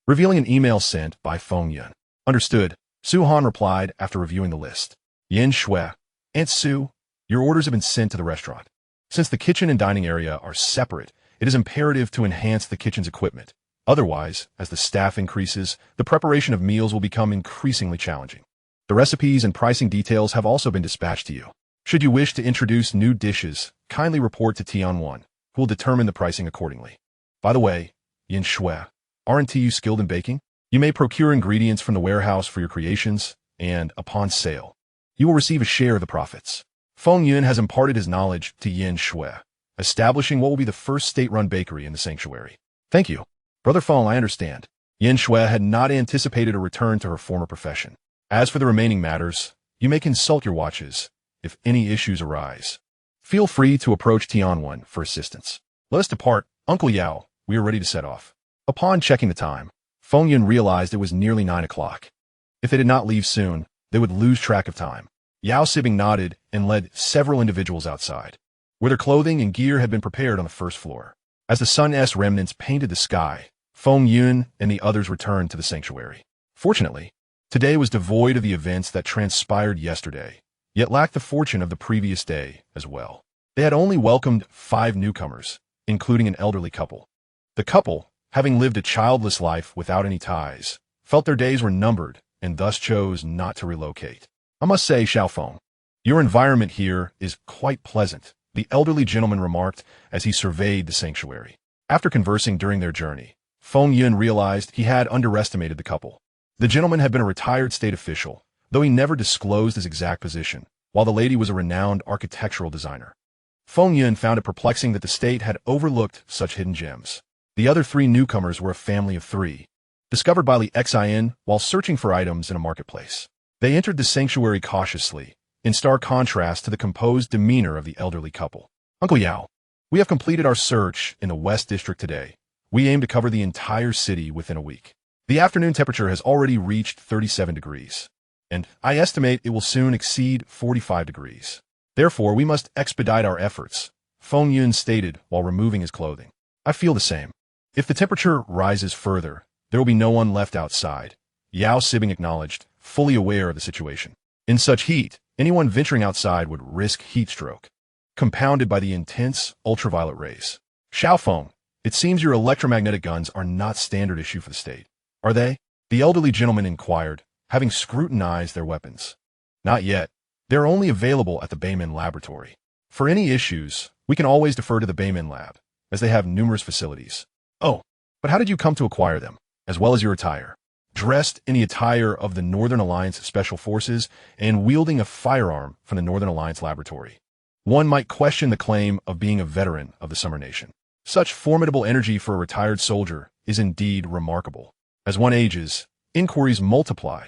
revealing an email sent by Feng Yun. Understood, Su Han replied after reviewing the list. Yin Shui, Aunt Su, your orders have been sent to the restaurant. Since the kitchen and dining area are separate, it is imperative to enhance the kitchen's equipment. Otherwise, as the staff increases, the preparation of meals will become increasingly challenging. The recipes and pricing details have also been dispatched to you. Should you wish to introduce new dishes, kindly report to Tianwen, who will determine the pricing accordingly. By the way, Yin Shui, aren't you skilled in baking? You may procure ingredients from the warehouse for your creations, and, upon sale, you will receive a share of the profits. Feng Yun has imparted his knowledge to Yin Shui, establishing what will be the first state-run bakery in the sanctuary. Thank you. Brother Feng, I understand. Yin Shui had not anticipated a return to her former profession. As for the remaining matters, you may consult your watches. If any issues arise, feel free to approach Tianwen for assistance. Let us depart, Uncle Yao. We are ready to set off. Upon checking the time, Feng Yun realized it was nearly 9 o'clock. If they did not leave soon, they would lose track of time. Yao Sibing nodded and led several individuals outside, where their clothing and gear had been prepared on the first floor. As the sun's remnants painted the sky, Feng Yun and the others returned to the sanctuary. Fortunately, today was devoid of the events that transpired yesterday, yet lacked the fortune of the previous day as well. They had only welcomed 5 newcomers, including an elderly couple. The couple, having lived a childless life without any ties, felt their days were numbered and thus chose not to relocate. I must say, Xiaofeng, your environment here is quite pleasant, the elderly gentleman remarked as he surveyed the sanctuary. After conversing during their journey, Feng Yun realized he had underestimated the couple. The gentleman had been a retired state official, though he never disclosed his exact position, while the lady was a renowned architectural designer. Feng Yun found it perplexing that the state had overlooked such hidden gems. The other 3 newcomers were a family of 3, discovered by Li Xin while searching for items in a marketplace. They entered the sanctuary cautiously, in stark contrast to the composed demeanor of the elderly couple. Uncle Yao, we have completed our search in the West District today. We aim to cover the entire city within a week. The afternoon temperature has already reached 37 degrees, and I estimate it will soon exceed 45 degrees. Therefore, we must expedite our efforts, Feng Yun stated while removing his clothing. I feel the same. If the temperature rises further, there will be no one left outside, Yao Sibing acknowledged, fully aware of the situation. In such heat, anyone venturing outside would risk heat stroke, compounded by the intense ultraviolet rays. Xiaofeng, it seems your electromagnetic guns are not standard issue for the state, are they? The elderly gentleman inquired, having scrutinized their weapons. Not yet. They are only available at the Bayman laboratory. For any issues, we can always defer to the Bayman lab, as they have numerous facilities. Oh, but how did you come to acquire them, as well as your attire? Dressed in the attire of the Northern Alliance Special Forces and wielding a firearm from the Northern Alliance laboratory. One might question the claim of being a veteran of the Summer Nation. Such formidable energy for a retired soldier is indeed remarkable. As one ages, inquiries multiply.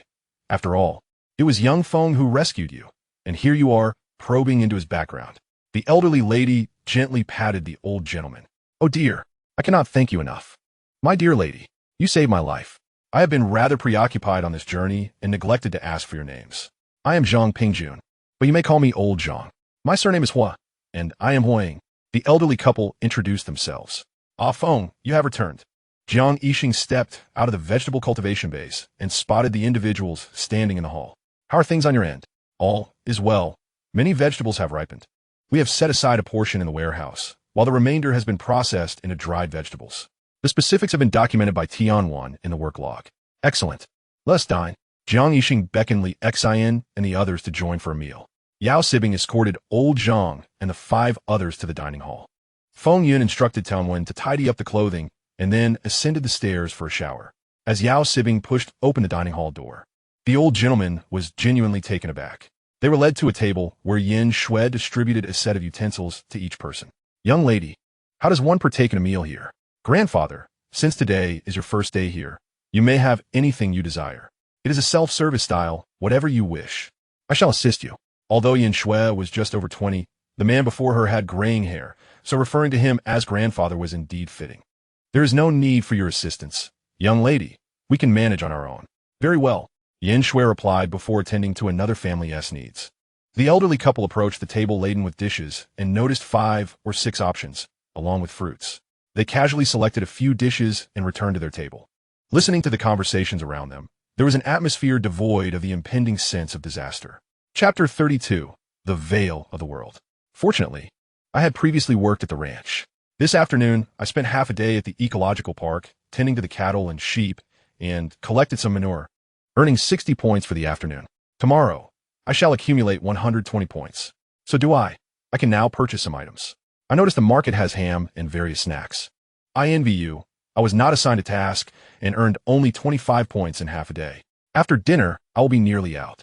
After all, it was young Feng who rescued you, and here you are, probing into his background. The elderly lady gently patted the old gentleman. Oh dear, I cannot thank you enough. My dear lady, you saved my life. I have been rather preoccupied on this journey and neglected to ask for your names. I am Zhang Pingjun, but you may call me Old Zhang. My surname is Hua, and I am Huang. The elderly couple introduced themselves. Ah Feng, you have returned. Jiang Yixing stepped out of the vegetable cultivation base and spotted the individuals standing in the hall. How are things on your end? All is well. Many vegetables have ripened. We have set aside a portion in the warehouse, while the remainder has been processed into dried vegetables. The specifics have been documented by Tianwen in the work log. Excellent. Let us dine. Jiang Yixing beckoned Li Xin and the others to join for a meal. Yao Sibing escorted Old Zhang and the 5 others to the dining hall. Feng Yun instructed Tianwen to tidy up the clothing and then ascended the stairs for a shower. As Yao Sibing pushed open the dining hall door, the old gentleman was genuinely taken aback. They were led to a table where Yin Shui distributed a set of utensils to each person. Young lady, how does one partake in a meal here? Grandfather, since today is your first day here, you may have anything you desire. It is a self-service style, whatever you wish. I shall assist you. Although Yin Shui was just over 20, the man before her had graying hair, so referring to him as grandfather was indeed fitting. There is no need for your assistance. Young lady, we can manage on our own. Very well, Yin Shui replied before attending to another family's needs. The elderly couple approached the table laden with dishes and noticed 5 or 6 options, along with fruits. They casually selected a few dishes and returned to their table. Listening to the conversations around them, there was an atmosphere devoid of the impending sense of disaster. Chapter 32. The Veil of the World. Fortunately, I had previously worked at the ranch. This afternoon, I spent half a day at the ecological park, tending to the cattle and sheep, and collected some manure, earning 60 points for the afternoon. Tomorrow, I shall accumulate 120 points. So do I. I can now purchase some items. I noticed the market has ham and various snacks. I envy you. I was not assigned a task and earned only 25 points in half a day. After dinner, I will be nearly out.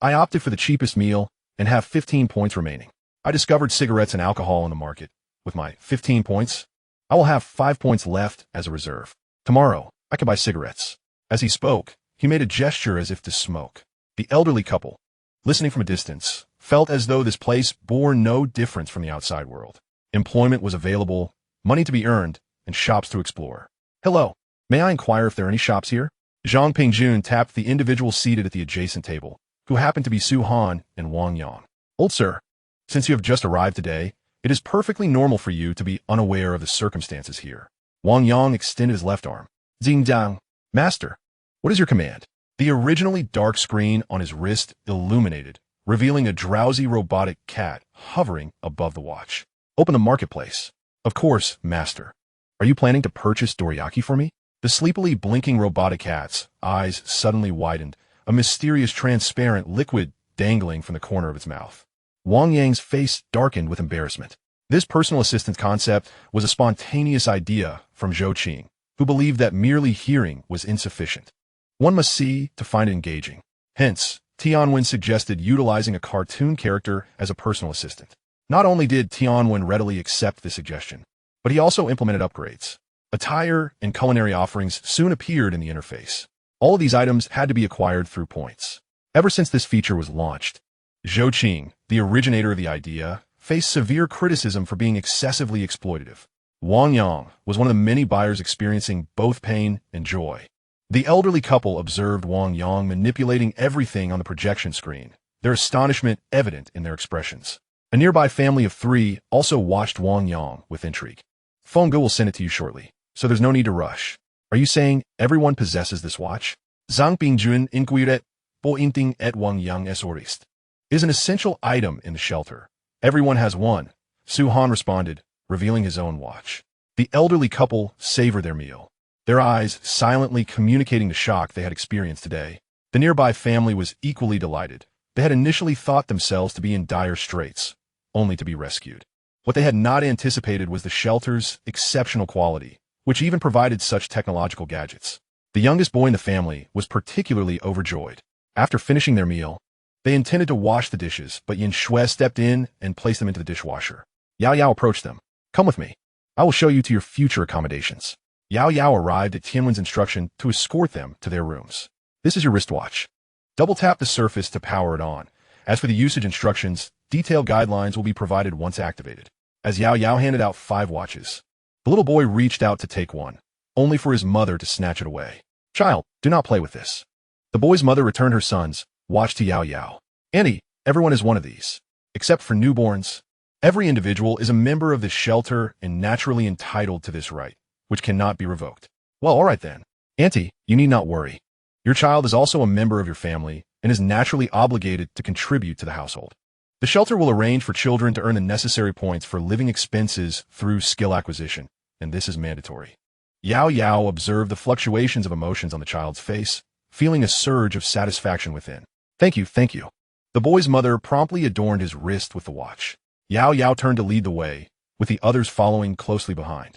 I opted for the cheapest meal and have 15 points remaining. I discovered cigarettes and alcohol in the market. With my 15 points, I will have 5 points left as a reserve. Tomorrow, I can buy cigarettes. As he spoke, he made a gesture as if to smoke. The elderly couple, listening from a distance, felt as though this place bore no difference from the outside world. Employment was available, money to be earned, and shops to explore. Hello, may I inquire if there are any shops here? Zhang Pingjun tapped the individual seated at the adjacent table, who happened to be Su Han and Wang Yang. Old sir, since you have just arrived today, it is perfectly normal for you to be unaware of the circumstances here. Wang Yang extended his left arm. Xingjiang, master, what is your command? The originally dark screen on his wrist illuminated, revealing a drowsy robotic cat hovering above the watch. Open the marketplace. Of course, master. Are you planning to purchase dorayaki for me? The sleepily blinking robotic cat's eyes suddenly widened, a mysterious transparent liquid dangling from the corner of its mouth. Wang Yang's face darkened with embarrassment. This personal assistant concept was a spontaneous idea from Zhou Qing, who believed that merely hearing was insufficient. One must see to find it engaging. Hence, Tianwen suggested utilizing a cartoon character as a personal assistant. Not only did Tianwen readily accept the suggestion, but he also implemented upgrades. Attire and culinary offerings soon appeared in the interface. All of these items had to be acquired through points. Ever since this feature was launched, Zhou Qing, the originator of the idea, faced severe criticism for being excessively exploitative. Wang Yang was one of the many buyers experiencing both pain and joy. The elderly couple observed Wang Yang manipulating everything on the projection screen, their astonishment evident in their expressions. A nearby family of 3 also watched Wang Yang with intrigue. Feng Ge will send it to you shortly, so there's no need to rush. Are you saying everyone possesses this watch? Zhang Pingjun inquired, bo inting et Wang Yang esorist. It is an essential item in the shelter. Everyone has one, Su Han responded, revealing his own watch. The elderly couple savored their meal, their eyes silently communicating the shock they had experienced today. The nearby family was equally delighted. They had initially thought themselves to be in dire straits, only to be rescued. What they had not anticipated was the shelter's exceptional quality, which even provided such technological gadgets. The youngest boy in the family was particularly overjoyed. After finishing their meal, they intended to wash the dishes, but Yin Shui stepped in and placed them into the dishwasher. Yao Yao approached them. Come with me. I will show you to your future accommodations. Yao Yao arrived at Tianwen's instruction to escort them to their rooms. This is your wristwatch. Double tap the surface to power it on. As for the usage instructions, detailed guidelines will be provided once activated. As Yao Yao handed out 5 watches, the little boy reached out to take one, only for his mother to snatch it away. Child, do not play with this. The boy's mother returned her son's watch to Yao Yao. Auntie, everyone is one of these. Except for newborns. Every individual is a member of this shelter and naturally entitled to this right, which cannot be revoked. Well, all right then. Auntie, you need not worry. Your child is also a member of your family and is naturally obligated to contribute to the household. The shelter will arrange for children to earn the necessary points for living expenses through skill acquisition, and this is mandatory. Yao Yao observed the fluctuations of emotions on the child's face, feeling a surge of satisfaction within. Thank you, thank you. The boy's mother promptly adorned his wrist with the watch. Yao Yao turned to lead the way, with the others following closely behind.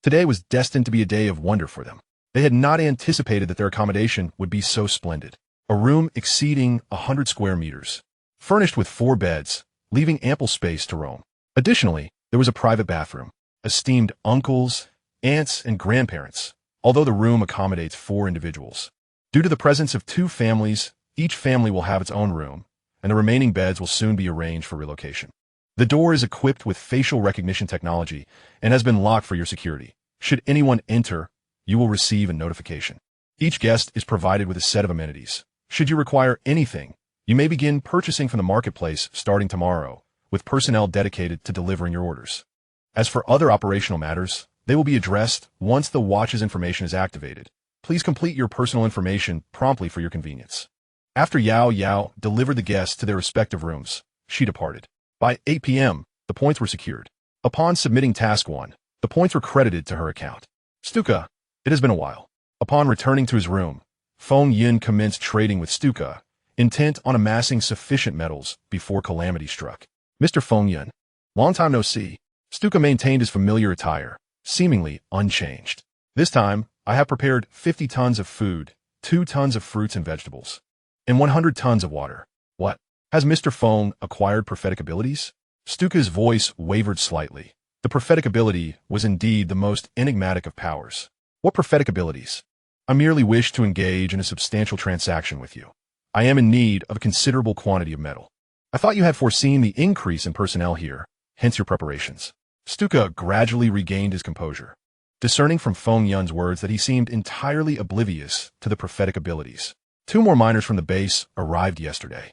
Today was destined to be a day of wonder for them. They had not anticipated that their accommodation would be so splendid. A room exceeding 100 square meters, furnished with 4 beds, leaving ample space to roam. Additionally, there was a private bathroom, esteemed uncles, aunts, and grandparents, although the room accommodates 4 individuals. Due to the presence of two families, each family will have its own room, and the remaining beds will soon be arranged for relocation. The door is equipped with facial recognition technology and has been locked for your security. Should anyone enter, you will receive a notification. Each guest is provided with a set of amenities. Should you require anything, you may begin purchasing from the marketplace starting tomorrow, with personnel dedicated to delivering your orders. As for other operational matters, they will be addressed once the watch's information is activated. Please complete your personal information promptly for your convenience. After Yao Yao delivered the guests to their respective rooms, she departed. By 8 p.m., the points were secured. Upon submitting Task 1, the points were credited to her account. Stuka, it has been a while. Upon returning to his room, Feng Yun commenced trading with Stuka, intent on amassing sufficient metals before calamity struck. Mr. Feng Yun, long time no see. Stuka maintained his familiar attire, seemingly unchanged. This time, I have prepared 50 tons of food, 2 tons of fruits and vegetables, and 100 tons of water. What? Has Mr. Feng acquired prophetic abilities? Stuka's voice wavered slightly. The prophetic ability was indeed the most enigmatic of powers. What prophetic abilities? I merely wish to engage in a substantial transaction with you. I am in need of a considerable quantity of metal. I thought you had foreseen the increase in personnel here, hence your preparations. Stuka gradually regained his composure, discerning from Feng Yun's words that he seemed entirely oblivious to the prophetic abilities. 2 more miners from the base arrived yesterday.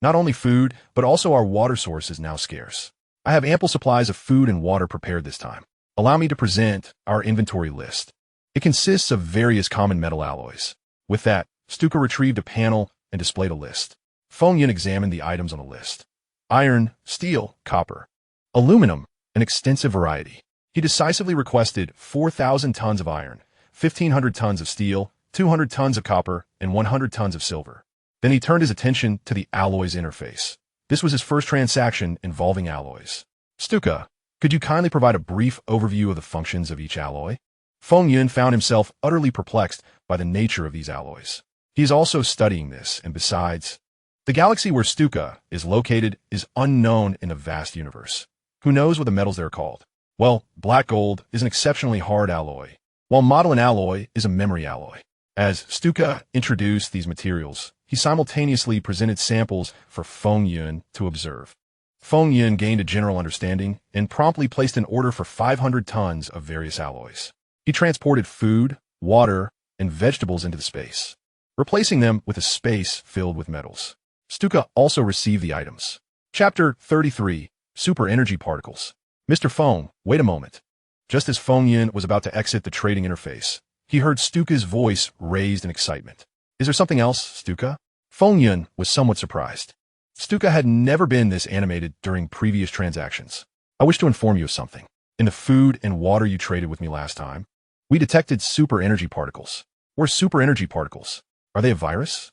Not only food, but also our water source is now scarce. I have ample supplies of food and water prepared this time. Allow me to present our inventory list. It consists of various common metal alloys. With that, Stuka retrieved a panel and displayed a list. Feng Yun examined the items on the list. Iron, steel, copper, aluminum, an extensive variety. He decisively requested 4,000 tons of iron, 1,500 tons of steel, 200 tons of copper, and 100 tons of silver. Then he turned his attention to the alloys interface. This was his first transaction involving alloys. Stuka, could you kindly provide a brief overview of the functions of each alloy? Feng Yun found himself utterly perplexed by the nature of these alloys. He is also studying this, and besides, the galaxy where Stuka is located is unknown in the vast universe. Who knows what the metals there are called? Well, black gold is an exceptionally hard alloy, while modeling alloy is a memory alloy. As Stuka introduced these materials, he simultaneously presented samples for Feng Yun to observe. Feng Yun gained a general understanding and promptly placed an order for 500 tons of various alloys. He transported food, water, and vegetables into the space, replacing them with a space filled with metals. Stuka also received the items. Chapter 33, Super Energy Particles. Mr. Feng, wait a moment. Just as Feng Yun was about to exit the trading interface, he heard Stuka's voice raised in excitement. Is there something else, Stuka? Feng Yun was somewhat surprised. Stuka had never been this animated during previous transactions. I wish to inform you of something. In the food and water you traded with me last time, we detected super energy particles. What are super energy particles? Are they a virus?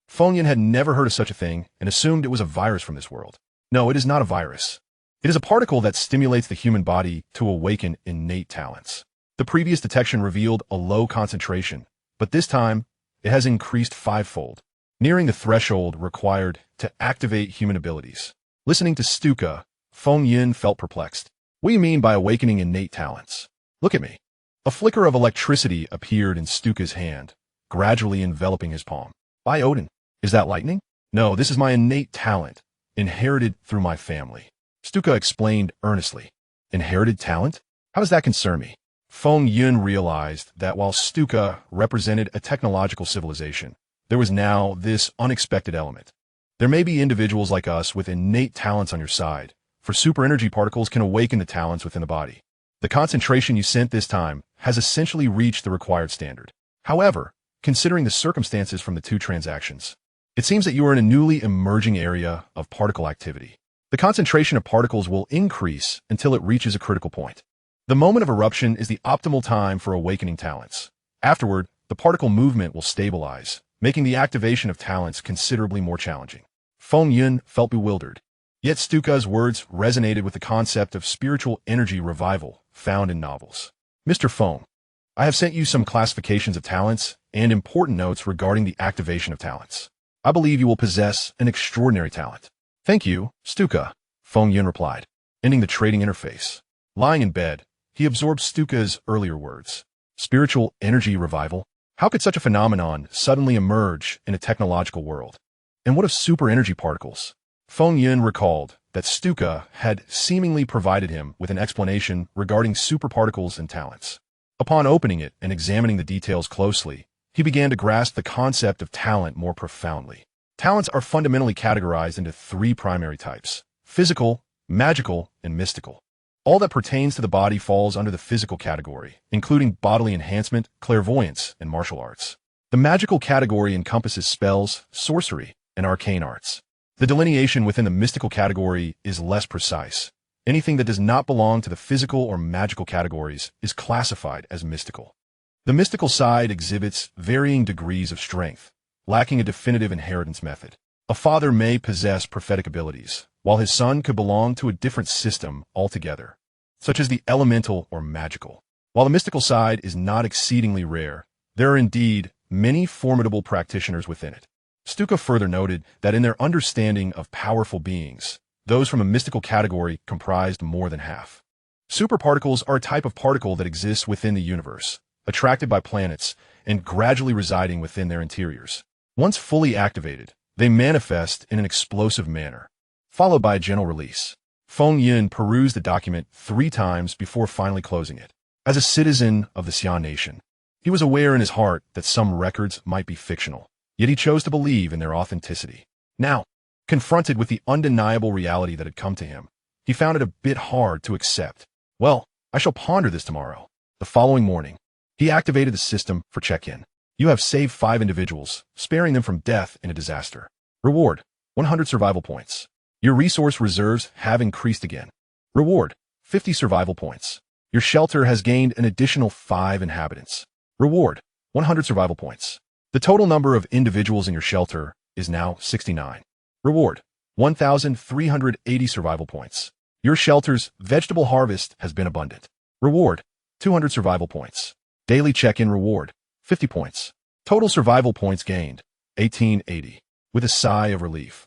Feng Yun had never heard of such a thing and assumed it was a virus from this world. No, it is not a virus. It is a particle that stimulates the human body to awaken innate talents. The previous detection revealed a low concentration, but this time, it has increased 5-fold, nearing the threshold required to activate human abilities. Listening to Stuka, Feng Yun felt perplexed. What do you mean by awakening innate talents? Look at me. A flicker of electricity appeared in Stuka's hand, gradually enveloping his palm. By Odin, is that lightning? No, this is my innate talent, inherited through my family. Stuka explained earnestly. Inherited talent? How does that concern me? Feng Yun realized that while Stuka represented a technological civilization, there was now this unexpected element. There may be individuals like us with innate talents on your side, for super energy particles can awaken the talents within the body. The concentration you sent this time has essentially reached the required standard. However, considering the circumstances from the 2 transactions, it seems that you are in a newly emerging area of particle activity. The concentration of particles will increase until it reaches a critical point. The moment of eruption is the optimal time for awakening talents. Afterward, the particle movement will stabilize, making the activation of talents considerably more challenging. Feng Yun felt bewildered. Yet Stuka's words resonated with the concept of spiritual energy revival found in novels. Mr. Feng, I have sent you some classifications of talents and important notes regarding the activation of talents. I believe you will possess an extraordinary talent. Thank you, Stuka, Feng Yun replied, ending the trading interface. Lying in bed, he absorbed Stuka's earlier words. Spiritual energy revival? How could such a phenomenon suddenly emerge in a technological world? And what of super energy particles? Feng Yun recalled that Stuka had seemingly provided him with an explanation regarding superparticles and talents. Upon opening it and examining the details closely, he began to grasp the concept of talent more profoundly. Talents are fundamentally categorized into three primary types: physical, magical, and mystical. All that pertains to the body falls under the physical category, including bodily enhancement, clairvoyance, and martial arts. The magical category encompasses spells, sorcery, and arcane arts. The delineation within the mystical category is less precise. Anything that does not belong to the physical or magical categories is classified as mystical. The mystical side exhibits varying degrees of strength, lacking a definitive inheritance method. A father may possess prophetic abilities, while his son could belong to a different system altogether, such as the elemental or magical. While the mystical side is not exceedingly rare, there are indeed many formidable practitioners within it. Stuka further noted that in their understanding of powerful beings, those from a mystical category comprised more than half. Superparticles are a type of particle that exists within the universe, attracted by planets and gradually residing within their interiors. Once fully activated, they manifest in an explosive manner, followed by a gentle release. Feng Yun perused the document 3 times before finally closing it. As a citizen of the Xian nation, he was aware in his heart that some records might be fictional, yet he chose to believe in their authenticity. Now, confronted with the undeniable reality that had come to him, he found it a bit hard to accept. Well, I shall ponder this tomorrow. The following morning, he activated the system for check-in. You have saved 5 individuals, sparing them from death in a disaster. Reward: 100 survival points. Your resource reserves have increased again. Reward: 50 survival points. Your shelter has gained an additional 5 inhabitants. Reward: 100 survival points. The total number of individuals in your shelter is now 69. Reward: 1,380 survival points. Your shelter's vegetable harvest has been abundant. Reward: 200 survival points. Daily check-in reward: 50 points. Total survival points gained: 1880. With a sigh of relief,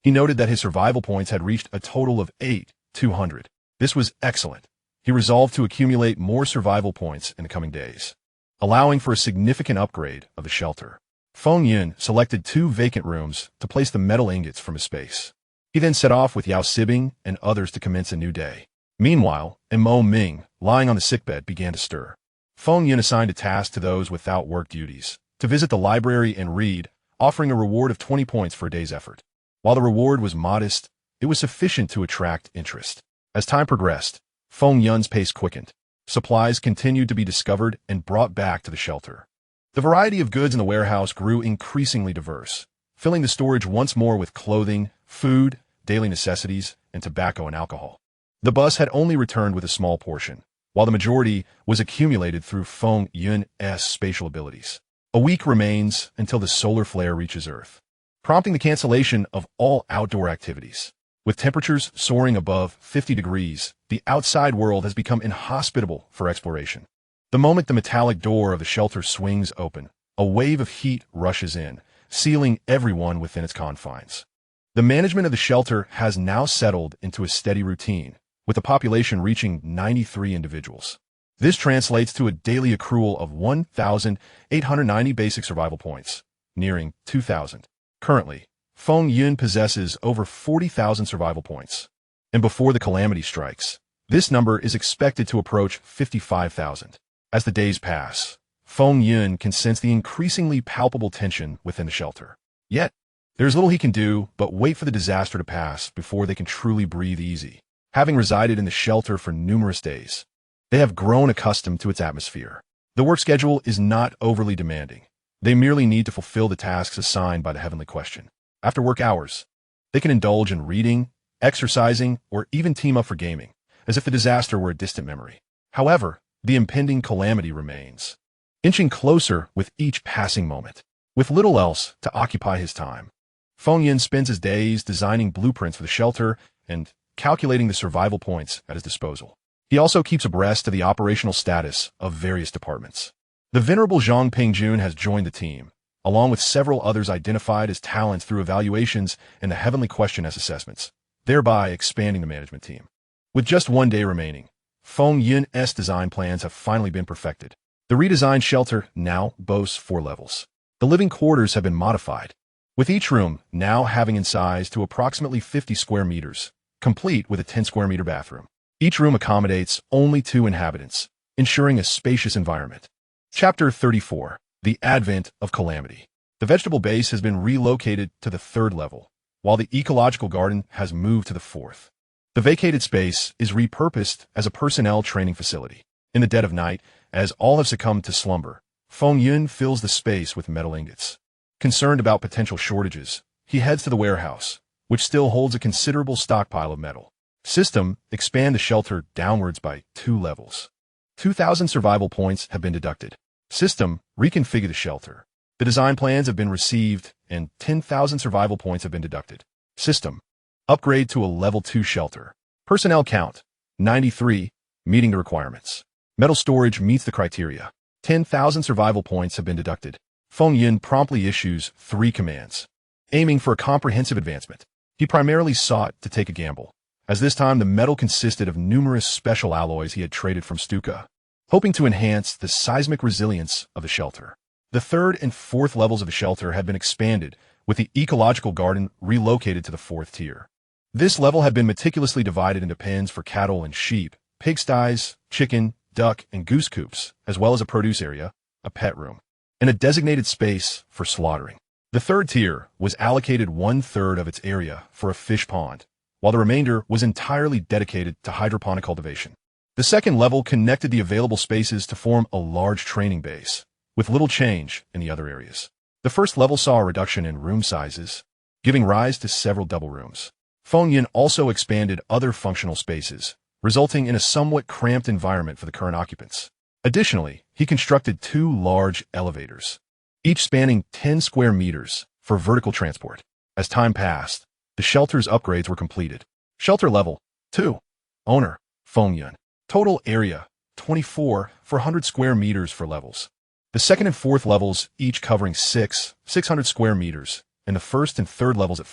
he noted that his survival points had reached a total of 8,200. This was excellent. He resolved to accumulate more survival points in the coming days, allowing for a significant upgrade of the shelter. Feng Yun selected 2 vacant rooms to place the metal ingots from his space. He then set off with Yao Sibing and others to commence a new day. Meanwhile, Mo Ming, lying on the sickbed, began to stir. Feng Yun assigned a task to those without work duties to visit the library and read, offering a reward of 20 points for a day's effort. While the reward was modest, it was sufficient to attract interest. As time progressed, Feng Yun's pace quickened. Supplies continued to be discovered and brought back to the shelter. The variety of goods in the warehouse grew increasingly diverse, filling the storage once more with clothing, food, daily necessities, and tobacco and alcohol. The bus had only returned with a small portion, while the majority was accumulated through Feng Yun's spatial abilities. A week remains until the solar flare reaches Earth, prompting the cancellation of all outdoor activities. With temperatures soaring above 50 degrees, the outside world has become inhospitable for exploration. The moment the metallic door of the shelter swings open, a wave of heat rushes in, sealing everyone within its confines. The management of the shelter has now settled into a steady routine, with the population reaching 93 individuals. This translates to a daily accrual of 1,890 basic survival points, nearing 2,000. Currently, Feng Yun possesses over 40,000 survival points, and before the calamity strikes, this number is expected to approach 55,000. As the days pass, Feng Yun can sense the increasingly palpable tension within the shelter. Yet, there's little he can do but wait for the disaster to pass before they can truly breathe easy. Having resided in the shelter for numerous days, they have grown accustomed to its atmosphere. The work schedule is not overly demanding. They merely need to fulfill the tasks assigned by the heavenly question. After work hours, they can indulge in reading, exercising, or even team up for gaming, as if the disaster were a distant memory. However, the impending calamity remains, inching closer with each passing moment. With little else to occupy his time, Feng Yun spends his days designing blueprints for the shelter and calculating the survival points at his disposal. He also keeps abreast of the operational status of various departments. The venerable Zhang Pingjun has joined the team, along with several others identified as talents through evaluations and the heavenly question as assessments, thereby expanding the management team. With just 1 day remaining, Feng Yun's design plans have finally been perfected. The redesigned shelter now boasts 4 levels. The living quarters have been modified, with each room now having in size to approximately 50 square meters, complete with a 10 square meter bathroom. Each room accommodates only 2 inhabitants, ensuring a spacious environment. Chapter 34. The Advent of Calamity. The vegetable base has been relocated to the 3rd level, while the ecological garden has moved to the 4th. The vacated space is repurposed as a personnel training facility. In the dead of night, as all have succumbed to slumber, Feng Yun fills the space with metal ingots. Concerned about potential shortages, he heads to the warehouse, which still holds a considerable stockpile of metal. System, expand the shelter downwards by 2 levels. 2,000 survival points have been deducted. System, reconfigure the shelter. The design plans have been received, and 10,000 survival points have been deducted. System, upgrade to a level 2 shelter. Personnel count, 93, meeting the requirements. Metal storage meets the criteria. 10,000 survival points have been deducted. Feng Yun promptly issues 3 commands, aiming for a comprehensive advancement. He primarily sought to take a gamble, as this time the metal consisted of numerous special alloys he had traded from Stuka, hoping to enhance the seismic resilience of the shelter. The 3rd and 4th levels of the shelter had been expanded, with the ecological garden relocated to the 4th tier. This level had been meticulously divided into pens for cattle and sheep, pigsties, chicken, duck, and goose coops, as well as a produce area, a pet room, and a designated space for slaughtering. The 3rd tier was allocated 1/3 of its area for a fish pond, while the remainder was entirely dedicated to hydroponic cultivation. The 2nd level connected the available spaces to form a large training base, with little change in the other areas. The 1st level saw a reduction in room sizes, giving rise to several double rooms. Feng Yun also expanded other functional spaces, resulting in a somewhat cramped environment for the current occupants. Additionally, he constructed 2 large elevators, each spanning 10 square meters for vertical transport. As time passed, the shelter's upgrades were completed. Shelter level 2. Owner, Feng Yun. Total area, 24 for 100 square meters for levels. The 2nd and 4th levels each covering 600 square meters, and the 1st and 3rd levels at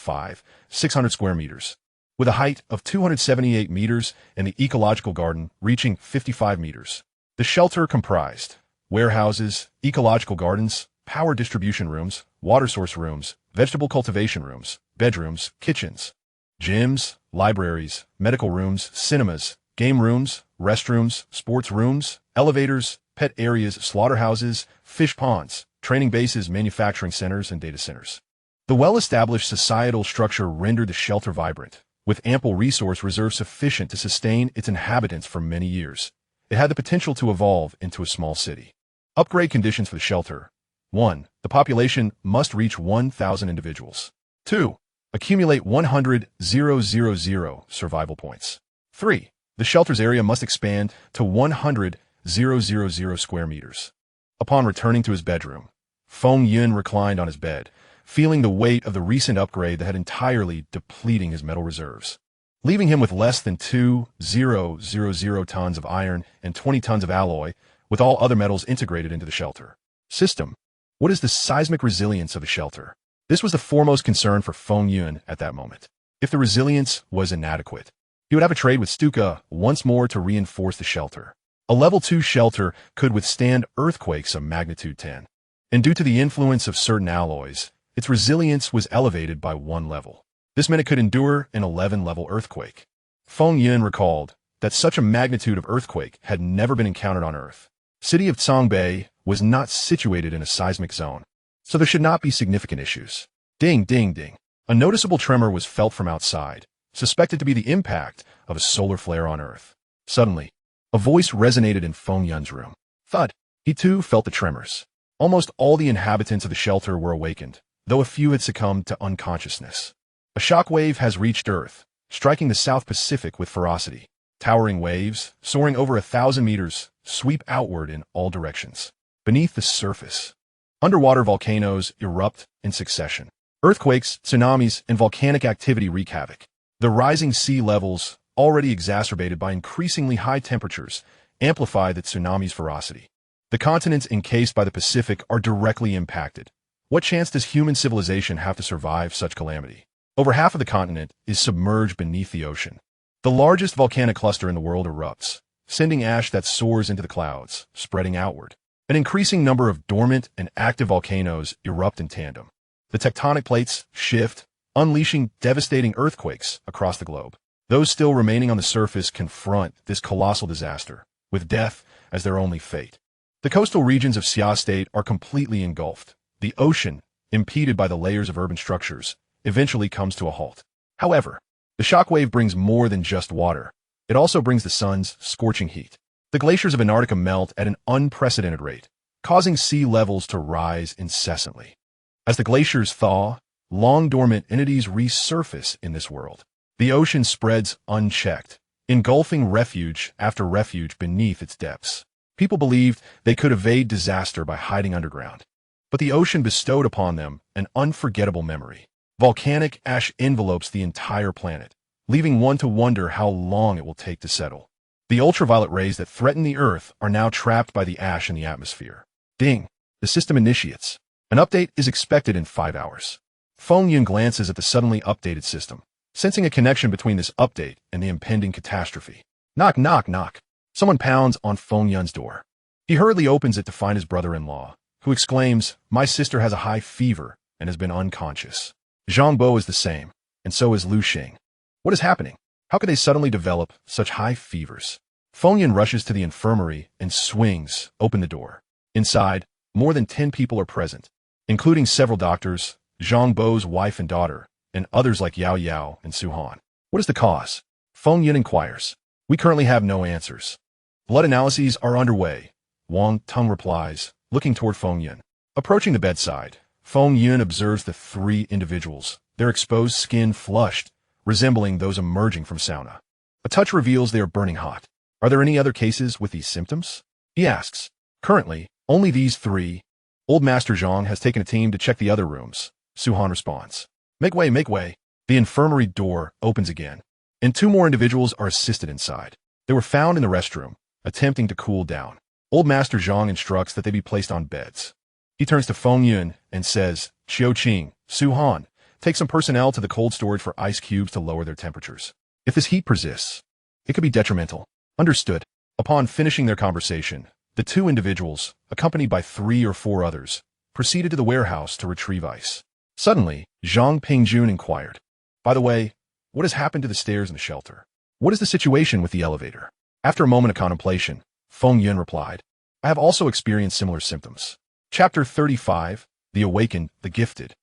600 square meters, with a height of 278 meters and the ecological garden reaching 55 meters. The shelter comprised warehouses, ecological gardens, power distribution rooms, water source rooms, vegetable cultivation rooms, bedrooms, kitchens, gyms, libraries, medical rooms, cinemas, game rooms, restrooms, sports rooms, elevators, pet areas, slaughterhouses, fish ponds, training bases, manufacturing centers, and data centers. The well-established societal structure rendered the shelter vibrant, with ample resource reserves sufficient to sustain its inhabitants for many years. It had the potential to evolve into a small city. Upgrade conditions for the shelter. 1. The population must reach 1,000 individuals. 2. Accumulate 100,000 survival points. 3. The shelter's area must expand to 100,000 square meters. Upon returning to his bedroom, Feng Yun reclined on his bed, feeling the weight of the recent upgrade that had entirely depleting his metal reserves, leaving him with less than 2,000 tons of iron and 20 tons of alloy, with all other metals integrated into the shelter. System. What is the seismic resilience of the shelter? This was the foremost concern for Feng Yun at that moment. If the resilience was inadequate, he would have a trade with Stuka once more to reinforce the shelter. A level 2 shelter could withstand earthquakes of magnitude 10, and due to the influence of certain alloys, its resilience was elevated by 1 level. This meant it could endure an 11-level earthquake. Feng Yun recalled that such a magnitude of earthquake had never been encountered on Earth. City of Songbei was not situated in a seismic zone, so there should not be significant issues. Ding, ding, ding. A noticeable tremor was felt from outside, suspected to be the impact of a solar flare on Earth. Suddenly, a voice resonated in Feng Yun's room. Thud. He too felt the tremors. Almost all the inhabitants of the shelter were awakened, though a few had succumbed to unconsciousness. A shockwave has reached Earth, striking the South Pacific with ferocity. Towering waves, soaring over 1,000 meters, sweep outward in all directions. Beneath the surface, underwater volcanoes erupt in succession. Earthquakes, tsunamis, and volcanic activity wreak havoc. The rising sea levels, already exacerbated by increasingly high temperatures, amplify the tsunami's ferocity. The continents encased by the Pacific are directly impacted. What chance does human civilization have to survive such calamity? Over half of the continent is submerged beneath the ocean. The largest volcanic cluster in the world erupts, sending ash that soars into the clouds, spreading outward. An increasing number of dormant and active volcanoes erupt in tandem. The tectonic plates shift, unleashing devastating earthquakes across the globe. Those still remaining on the surface confront this colossal disaster, with death as their only fate. The coastal regions of Xia State are completely engulfed. The ocean, impeded by the layers of urban structures, eventually comes to a halt. However, the shockwave brings more than just water. It also brings the sun's scorching heat. The glaciers of Antarctica melt at an unprecedented rate, causing sea levels to rise incessantly. As the glaciers thaw, long-dormant entities resurface in this world. The ocean spreads unchecked, engulfing refuge after refuge beneath its depths. People believed they could evade disaster by hiding underground. But the ocean bestowed upon them an unforgettable memory. Volcanic ash envelopes the entire planet, leaving one to wonder how long it will take to settle. The ultraviolet rays that threaten the Earth are now trapped by the ash in the atmosphere. Ding! The system initiates. An update is expected in 5 hours. Feng Yun glances at the suddenly updated system, sensing a connection between this update and the impending catastrophe. Knock, knock, knock. Someone pounds on Feng Yun's door. He hurriedly opens it to find his brother-in-law, who exclaims, "My sister has a high fever and has been unconscious." Zhang Bo is the same, and so is Lu Xing. What is happening? How could they suddenly develop such high fevers? Feng Yun rushes to the infirmary and swings open the door. Inside, more than 10 people are present, including several doctors, Zhang Bo's wife and daughter, and others like Yao Yao and Su Han. What is the cause? Feng Yun inquires. We currently have no answers. Blood analyses are underway, Wang Tung replies, looking toward Feng Yun. Approaching the bedside, Feng Yun observes the 3 individuals, their exposed skin flushed, resembling those emerging from sauna. A touch reveals they are burning hot. Are there any other cases with these symptoms? He asks. Currently, only these 3. Old Master Zhang has taken a team to check the other rooms. Su Han responds. Make way, make way. The infirmary door opens again, and 2 more individuals are assisted inside. They were found in the restroom, attempting to cool down. Old Master Zhang instructs that they be placed on beds. He turns to Feng Yun and says, Xiao Qing, Su Han, take some personnel to the cold storage for ice cubes to lower their temperatures. If this heat persists, it could be detrimental. Understood. Upon finishing their conversation, the 2 individuals, accompanied by 3 or 4 others, proceeded to the warehouse to retrieve ice. Suddenly, Zhang Pingjun inquired, by the way, what has happened to the stairs in the shelter? What is the situation with the elevator? After a moment of contemplation, Feng Yun replied, I have also experienced similar symptoms. Chapter 35, The Awakened, the Gifted.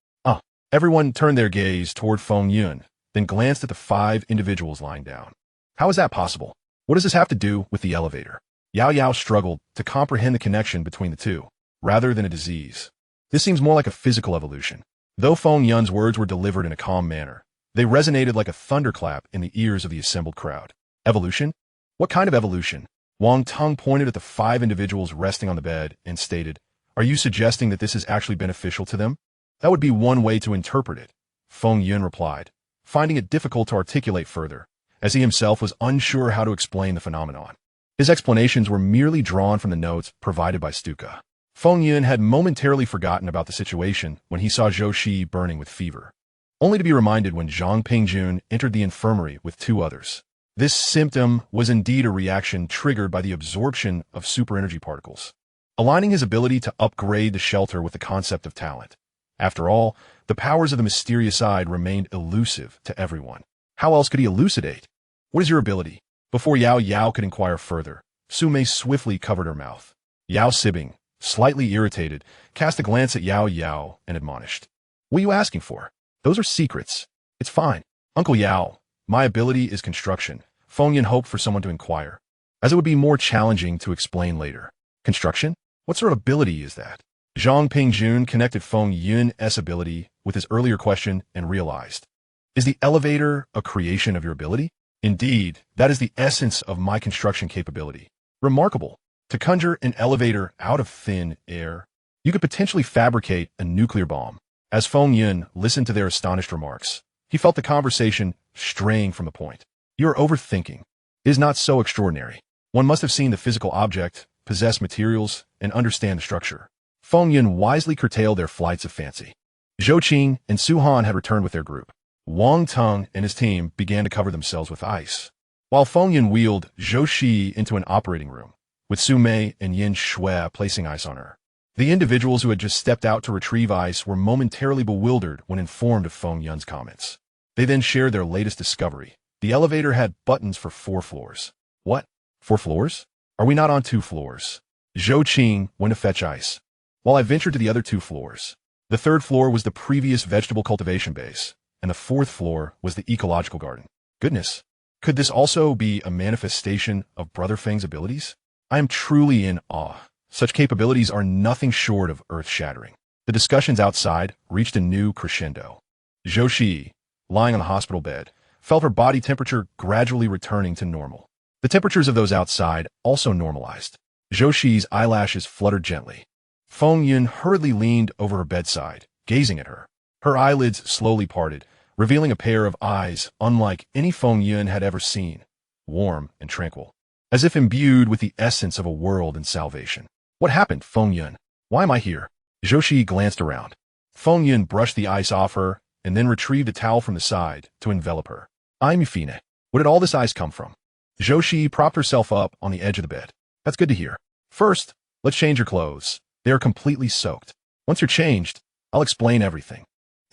Everyone turned their gaze toward Feng Yun, then glanced at the 5 individuals lying down. How is that possible? What does this have to do with the elevator? Yao Yao struggled to comprehend the connection between the 2, rather than a disease. This seems more like a physical evolution. Though Feng Yun's words were delivered in a calm manner, they resonated like a thunderclap in the ears of the assembled crowd. Evolution? What kind of evolution? Wang Tung pointed at the 5 individuals resting on the bed and stated, Are you suggesting that this is actually beneficial to them? That would be one way to interpret it, Feng Yun replied, finding it difficult to articulate further, as he himself was unsure how to explain the phenomenon. His explanations were merely drawn from the notes provided by Stuka. Feng Yun had momentarily forgotten about the situation when he saw Zhou Shi burning with fever, only to be reminded when Zhang Pingjun entered the infirmary with 2 others. This symptom was indeed a reaction triggered by the absorption of super-energy particles, aligning his ability to upgrade the shelter with the concept of talent. After all, the powers of the mysterious side remained elusive to everyone. How else could he elucidate? What is your ability? Before Yao Yao could inquire further, Su Mei swiftly covered her mouth. Yao Sibing, slightly irritated, cast a glance at Yao Yao and admonished. What are you asking for? Those are secrets. It's fine. Uncle Yao, my ability is construction. Feng Yun hoped for someone to inquire, as it would be more challenging to explain later. Construction? What sort of ability is that? Zhang Pingjun connected Feng Yun's ability with his earlier question and realized, is the elevator a creation of your ability? Indeed, that is the essence of my construction capability. Remarkable. To conjure an elevator out of thin air, you could potentially fabricate a nuclear bomb. As Feng Yun listened to their astonished remarks, he felt the conversation straying from the point. You are overthinking. It is not so extraordinary. One must have seen the physical object, possess materials, and understand the structure. Feng Yun wisely curtailed their flights of fancy. Zhou Qing and Su Han had returned with their group. Wang Tung and his team began to cover themselves with ice, while Feng Yun wheeled Zhou Shi into an operating room, with Su Mei and Yin Shui placing ice on her. The individuals who had just stepped out to retrieve ice were momentarily bewildered when informed of Feng Yun's comments. They then shared their latest discovery. The elevator had buttons for 4 floors. What? 4 floors? Are we not on 2 floors? Zhou Qing went to fetch ice, while I ventured to the other 2 floors. The 3rd floor was the previous vegetable cultivation base, and the 4th floor was the ecological garden. Goodness, could this also be a manifestation of Brother Feng's abilities? I am truly in awe. Such capabilities are nothing short of earth-shattering. The discussions outside reached a new crescendo. Zhou Qi, lying on the hospital bed, felt her body temperature gradually returning to normal. The temperatures of those outside also normalized. Zhou Qi's eyelashes fluttered gently. Feng Yun hurriedly leaned over her bedside, gazing at her. Her eyelids slowly parted, revealing a pair of eyes unlike any Feng Yun had ever seen, warm and tranquil, as if imbued with the essence of a world in salvation. What happened, Feng Yun? Why am I here? Zhou Qi glanced around. Feng Yun brushed the ice off her and then retrieved a towel from the side to envelop her. I'm Yufine. Where did all this ice come from? Zhou Qi propped herself up on the edge of the bed. That's good to hear. First, let's change your clothes. They are completely soaked. Once you're changed, I'll explain everything.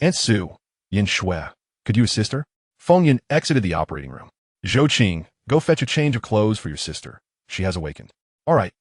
Aunt Su, Yin Shui, could you assist her? Feng Yun exited the operating room. Zhou Qing, go fetch a change of clothes for your sister. She has awakened. All right,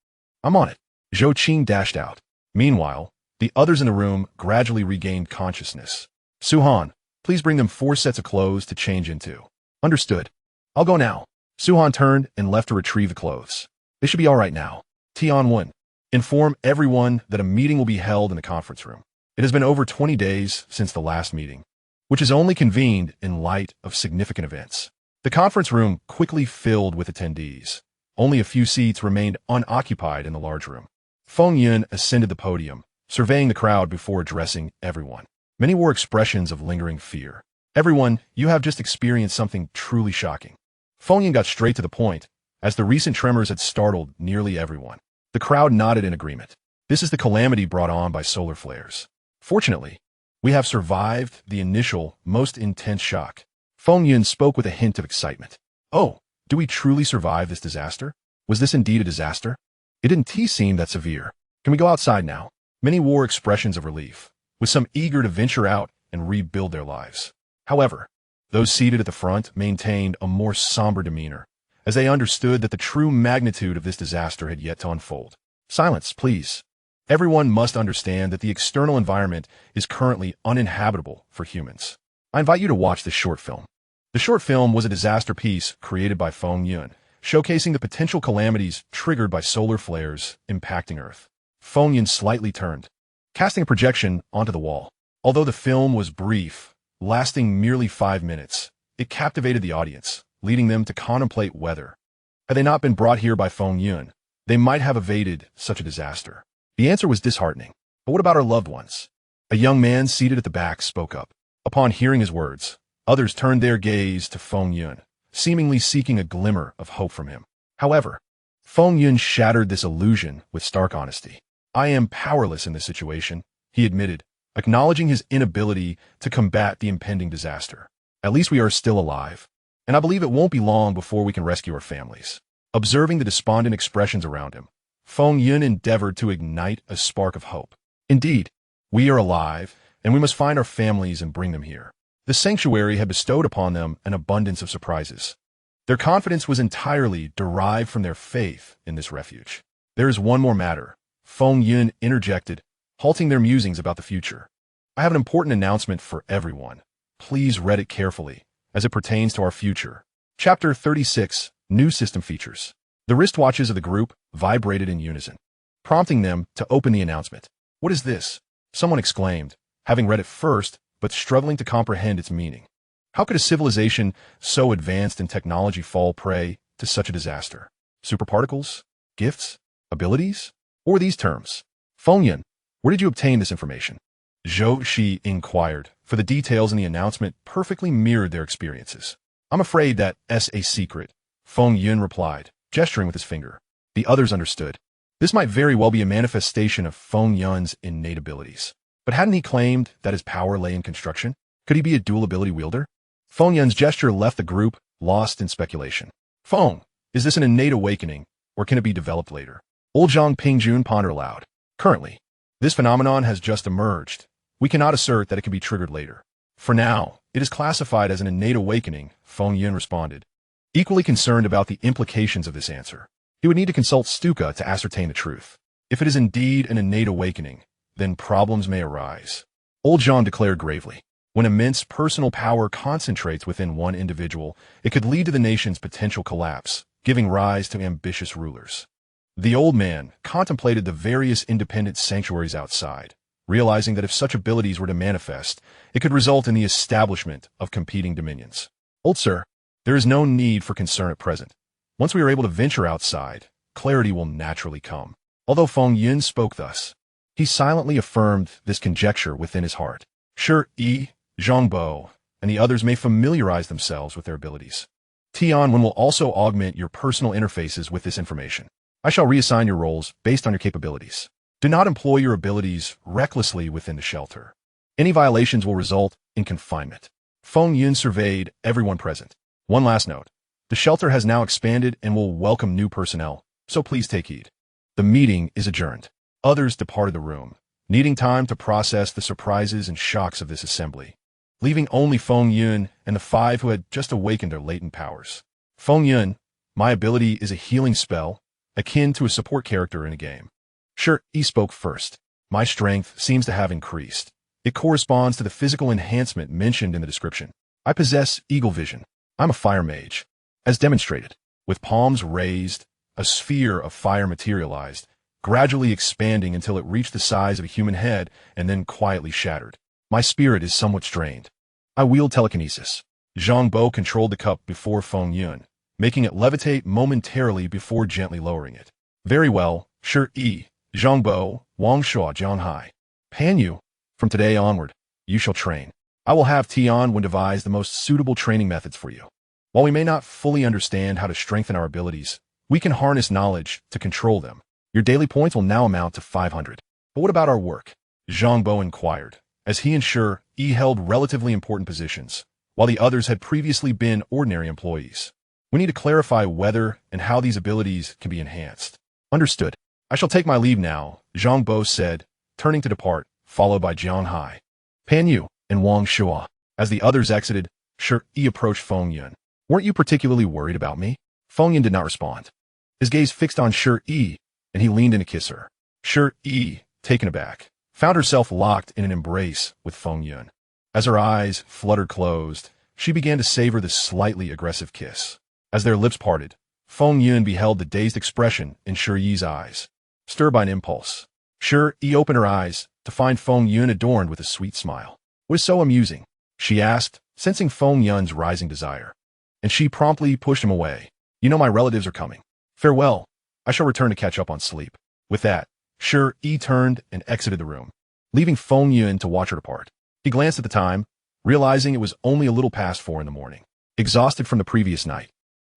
I'm on it. Zhou Qing dashed out. Meanwhile, the others in the room gradually regained consciousness. Suhan, please bring them 4 sets of clothes to change into. Understood. I'll go now. Suhan turned and left to retrieve the clothes. They should be all right now. Tianwen, inform everyone that a meeting will be held in the conference room. It has been over 20 days since the last meeting, which is only convened in light of significant events. The conference room quickly filled with attendees. Only a few seats remained unoccupied in the large room. Feng Yun ascended the podium, surveying the crowd before addressing everyone. Many wore expressions of lingering fear. Everyone, you have just experienced something truly shocking. Feng Yun got straight to the point, as the recent tremors had startled nearly everyone. The crowd nodded in agreement. This is the calamity brought on by solar flares. Fortunately, we have survived the initial, most intense shock. Feng Yun spoke with a hint of excitement. Oh, do we truly survive this disaster? Was this indeed a disaster? It didn't seem that severe. Can we go outside now? Many wore expressions of relief, with some eager to venture out and rebuild their lives. However, those seated at the front maintained a more somber demeanor, as they understood that the true magnitude of this disaster had yet to unfold. Silence, please. Everyone must understand that the external environment is currently uninhabitable for humans. I invite you to watch this short film. The short film was a disaster piece created by Feng Yun, showcasing the potential calamities triggered by solar flares impacting Earth. Feng Yun slightly turned, casting a projection onto the wall. Although the film was brief, lasting merely 5 minutes, it captivated the audience, leading them to contemplate whether, had they not been brought here by Feng Yun, they might have evaded such a disaster. The answer was disheartening. But what about our loved ones? A young man seated at the back spoke up. Upon hearing his words, others turned their gaze to Feng Yun, seemingly seeking a glimmer of hope from him. However, Feng Yun shattered this illusion with stark honesty. I am powerless in this situation, he admitted, acknowledging his inability to combat the impending disaster. At least we are still alive, and I believe it won't be long before we can rescue our families. Observing the despondent expressions around him, Feng Yun endeavored to ignite a spark of hope. Indeed, we are alive, and we must find our families and bring them here. The sanctuary had bestowed upon them an abundance of surprises. Their confidence was entirely derived from their faith in this refuge. There is one more matter, Feng Yun interjected, halting their musings about the future. I have an important announcement for everyone. Please read it carefully, as it pertains to our future. Chapter 36, New System Features. The wristwatches of the group vibrated in unison, prompting them to open the announcement. What is this? Someone exclaimed, having read it first, but struggling to comprehend its meaning. How could a civilization so advanced in technology fall prey to such a disaster? Superparticles? Gifts? Abilities? Or these terms? Feng Yun, where did you obtain this information? Zhou Qi inquired, for the details in the announcement perfectly mirrored their experiences. I'm afraid that's a secret, Feng Yun replied, gesturing with his finger. The others understood. This might very well be a manifestation of Feng Yun's innate abilities. But hadn't he claimed that his power lay in construction? Could he be a dual ability wielder? Feng Yun's gesture left the group, lost in speculation. Feng, is this an innate awakening, or can it be developed later? Old Zhang Pingjun pondered aloud. Currently, this phenomenon has just emerged. We cannot assert that it can be triggered later. For now, it is classified as an innate awakening, Feng Yun responded. Equally concerned about the implications of this answer, he would need to consult Stuka to ascertain the truth. If it is indeed an innate awakening, then problems may arise. Old Zhang declared gravely. When immense personal power concentrates within one individual, it could lead to the nation's potential collapse, giving rise to ambitious rulers. The old man contemplated the various independent sanctuaries outside, realizing that if such abilities were to manifest, it could result in the establishment of competing dominions. Old sir, there is no need for concern at present. Once we are able to venture outside, clarity will naturally come. Although Feng Yun spoke thus, he silently affirmed this conjecture within his heart. Sure, Zhangbo, and the others may familiarize themselves with their abilities. Tianwen will also augment your personal interfaces with this information. I shall reassign your roles based on your capabilities. Do not employ your abilities recklessly within the shelter. Any violations will result in confinement. Feng Yun surveyed everyone present. One last note. The shelter has now expanded and will welcome new personnel, so please take heed. The meeting is adjourned. Others departed the room, needing time to process the surprises and shocks of this assembly, leaving only Feng Yun and the 5 who had just awakened their latent powers. Feng Yun, my ability is a healing spell, akin to a support character in a game. Sure, he spoke first. My strength seems to have increased. It corresponds to the physical enhancement mentioned in the description. I possess eagle vision. I'm a fire mage. As demonstrated, with palms raised, a sphere of fire materialized, gradually expanding until it reached the size of a human head and then quietly shattered. My spirit is somewhat strained. I wield telekinesis. Zhang Bo controlled the cup before Feng Yun, making it levitate momentarily before gently lowering it. Very well, Sure Zhang Bo, Wang Shua Jiang Hai. Pan Yu, from today onward, you shall train. I will have Tianwen devise the most suitable training methods for you. While we may not fully understand how to strengthen our abilities, we can harness knowledge to control them. Your daily points will now amount to 500. But what about our work? Zhang Bo inquired, as he and Sure held relatively important positions, while the others had previously been ordinary employees. We need to clarify whether and how these abilities can be enhanced. Understood. I shall take my leave now, Zhang Bo said, turning to depart, followed by Jiang Hai, Pan Yu, and Wang Shua. As the others exited, Sure approached Feng Yun. Weren't you particularly worried about me? Feng Yun did not respond. His gaze fixed on Sure and he leaned in to kiss her. Sure taken aback, found herself locked in an embrace with Feng Yun. As her eyes fluttered closed, she began to savor the slightly aggressive kiss. As their lips parted, Feng Yun beheld the dazed expression in Sure Yi's eyes. Stirred by an impulse, Sure opened her eyes to find Feng Yun adorned with a sweet smile. What is so amusing? She asked, sensing Feng Yun's rising desire. And she promptly pushed him away. You know my relatives are coming. Farewell. I shall return to catch up on sleep. With that, Sure turned and exited the room, leaving Feng Yun to watch her depart. He glanced at the time, realizing it was only a little past 4 in the morning. Exhausted from the previous night,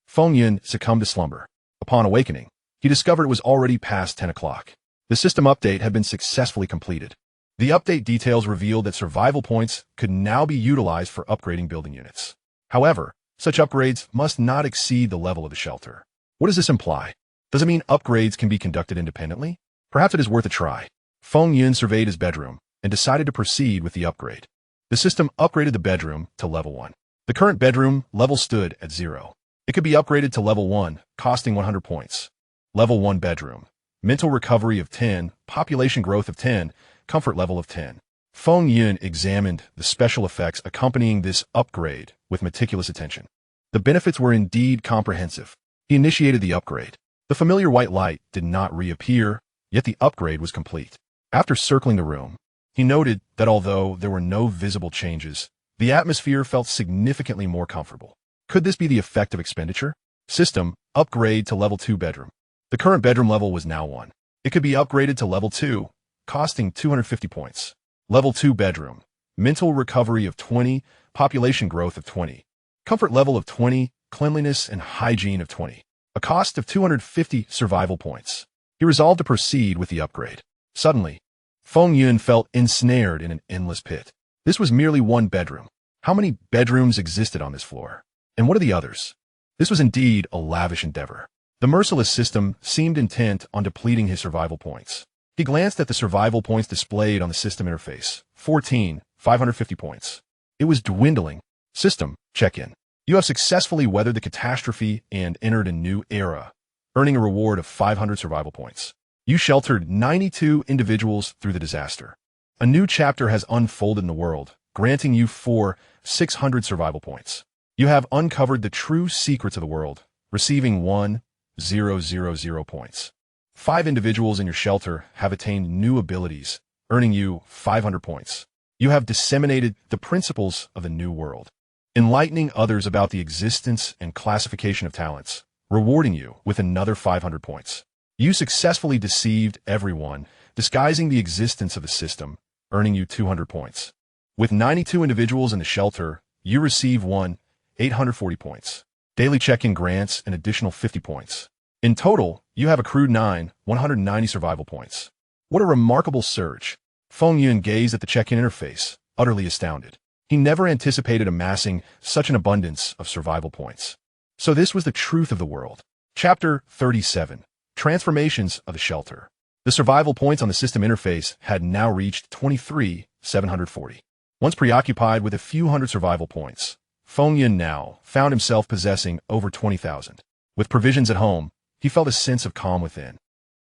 Feng Yun succumbed to slumber. Upon awakening, he discovered it was already past 10 o'clock. The system update had been successfully completed. The update details revealed that survival points could now be utilized for upgrading building units. However, such upgrades must not exceed the level of the shelter. What does this imply? Does it mean upgrades can be conducted independently? Perhaps it is worth a try. Feng Yun surveyed his bedroom and decided to proceed with the upgrade. The system upgraded the bedroom to level 1. The current bedroom level stood at 0. It could be upgraded to level 1, costing 100 points. Level 1 bedroom. Mental recovery of 10, population growth of 10, comfort level of 10. Feng Yun examined the special effects accompanying this upgrade with meticulous attention. The benefits were indeed comprehensive. He initiated the upgrade. The familiar white light did not reappear, yet the upgrade was complete. After circling the room, he noted that although there were no visible changes, the atmosphere felt significantly more comfortable. Could this be the effect of expenditure? System, upgrade to level 2 bedroom. The current bedroom level was now 1. It could be upgraded to level 2, costing 250 points. Level 2 bedroom. Mental recovery of 20, population growth of 20. Comfort level of 20, cleanliness and hygiene of 20. A cost of 250 survival points. He resolved to proceed with the upgrade. Suddenly, Feng Yun felt ensnared in an endless pit. This was merely 1 bedroom. How many bedrooms existed on this floor? And what are the others? This was indeed a lavish endeavor. The merciless system seemed intent on depleting his survival points. He glanced at the survival points displayed on the system interface. 550 points. It was dwindling. System, check-in. You have successfully weathered the catastrophe and entered a new era, earning a reward of 500 survival points. You sheltered 92 individuals through the disaster. A new chapter has unfolded in the world, granting you 600 survival points. You have uncovered the true secrets of the world, receiving 1,000 points. 5 individuals in your shelter have attained new abilities, earning you 500 points. You have disseminated the principles of the new world, enlightening others about the existence and classification of talents, rewarding you with another 500 points. You successfully deceived everyone, disguising the existence of the system, earning you 200 points. With 92 individuals in the shelter, you receive 840 points. Daily check-in grants an additional 50 points. In total, you have accrued 190 survival points. What a remarkable surge. Feng Yun gazed at the check-in interface, utterly astounded. He never anticipated amassing such an abundance of survival points. So this was the truth of the world. Chapter 37. Transformations of the Shelter. The survival points on the system interface had now reached 23,740. Once preoccupied with a few hundred survival points, Feng Yun now found himself possessing over 20,000. With provisions at home, he felt a sense of calm within.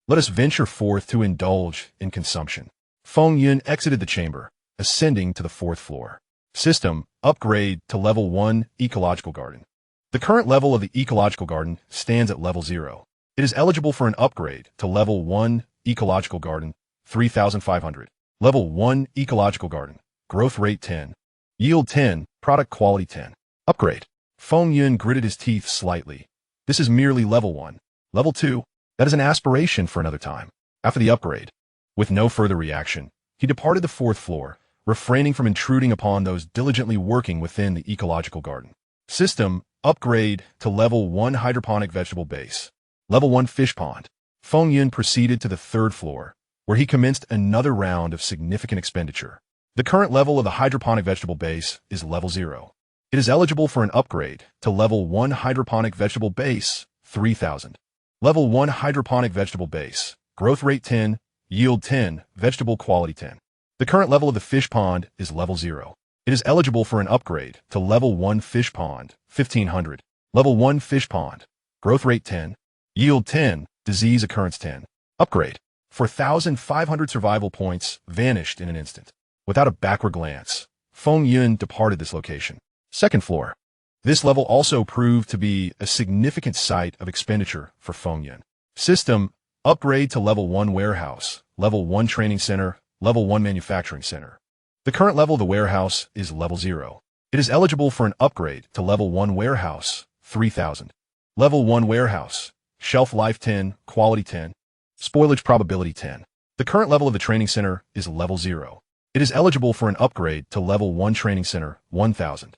Let us venture forth to indulge in consumption. Feng Yun exited the chamber, ascending to the 4th floor. System, upgrade to level 1 Ecological Garden. The current level of the Ecological Garden stands at level 0. It is eligible for an upgrade to level 1 Ecological Garden, 3,500. Level 1 Ecological Garden, growth rate 10. Yield 10, product quality 10. Upgrade. Feng Yun gritted his teeth slightly. This is merely level 1. Level 2, that is an aspiration for another time. After the upgrade, with no further reaction, he departed the 4th floor, refraining from intruding upon those diligently working within the Ecological Garden. System, upgrade to level 1 Hydroponic Vegetable Base. Level 1 Fish Pond. Feng Yun proceeded to the 3rd floor, where he commenced another round of significant expenditure. The current level of the Hydroponic Vegetable Base is level 0. It is eligible for an upgrade to level 1 Hydroponic Vegetable Base, 3,000. Level 1 Hydroponic Vegetable Base, growth rate 10, yield 10, vegetable quality 10. The current level of the fish pond is level 0. It is eligible for an upgrade to level 1 Fish Pond, 1,500. Level 1 Fish Pond, growth rate 10, yield 10, disease occurrence 10. Upgrade. 4,500 survival points vanished in an instant. Without a backward glance, Feng Yun departed this location. 2nd floor. This level also proved to be a significant site of expenditure for Feng Yun. System, upgrade to level 1 Warehouse, level 1 Training Center, level 1 Manufacturing Center. The current level of the warehouse is level 0. It is eligible for an upgrade to level 1 Warehouse, 3,000. Level 1 Warehouse, shelf life 10, quality 10, spoilage probability 10. The current level of the Training Center is level 0. It is eligible for an upgrade to level 1 Training Center, 1,000.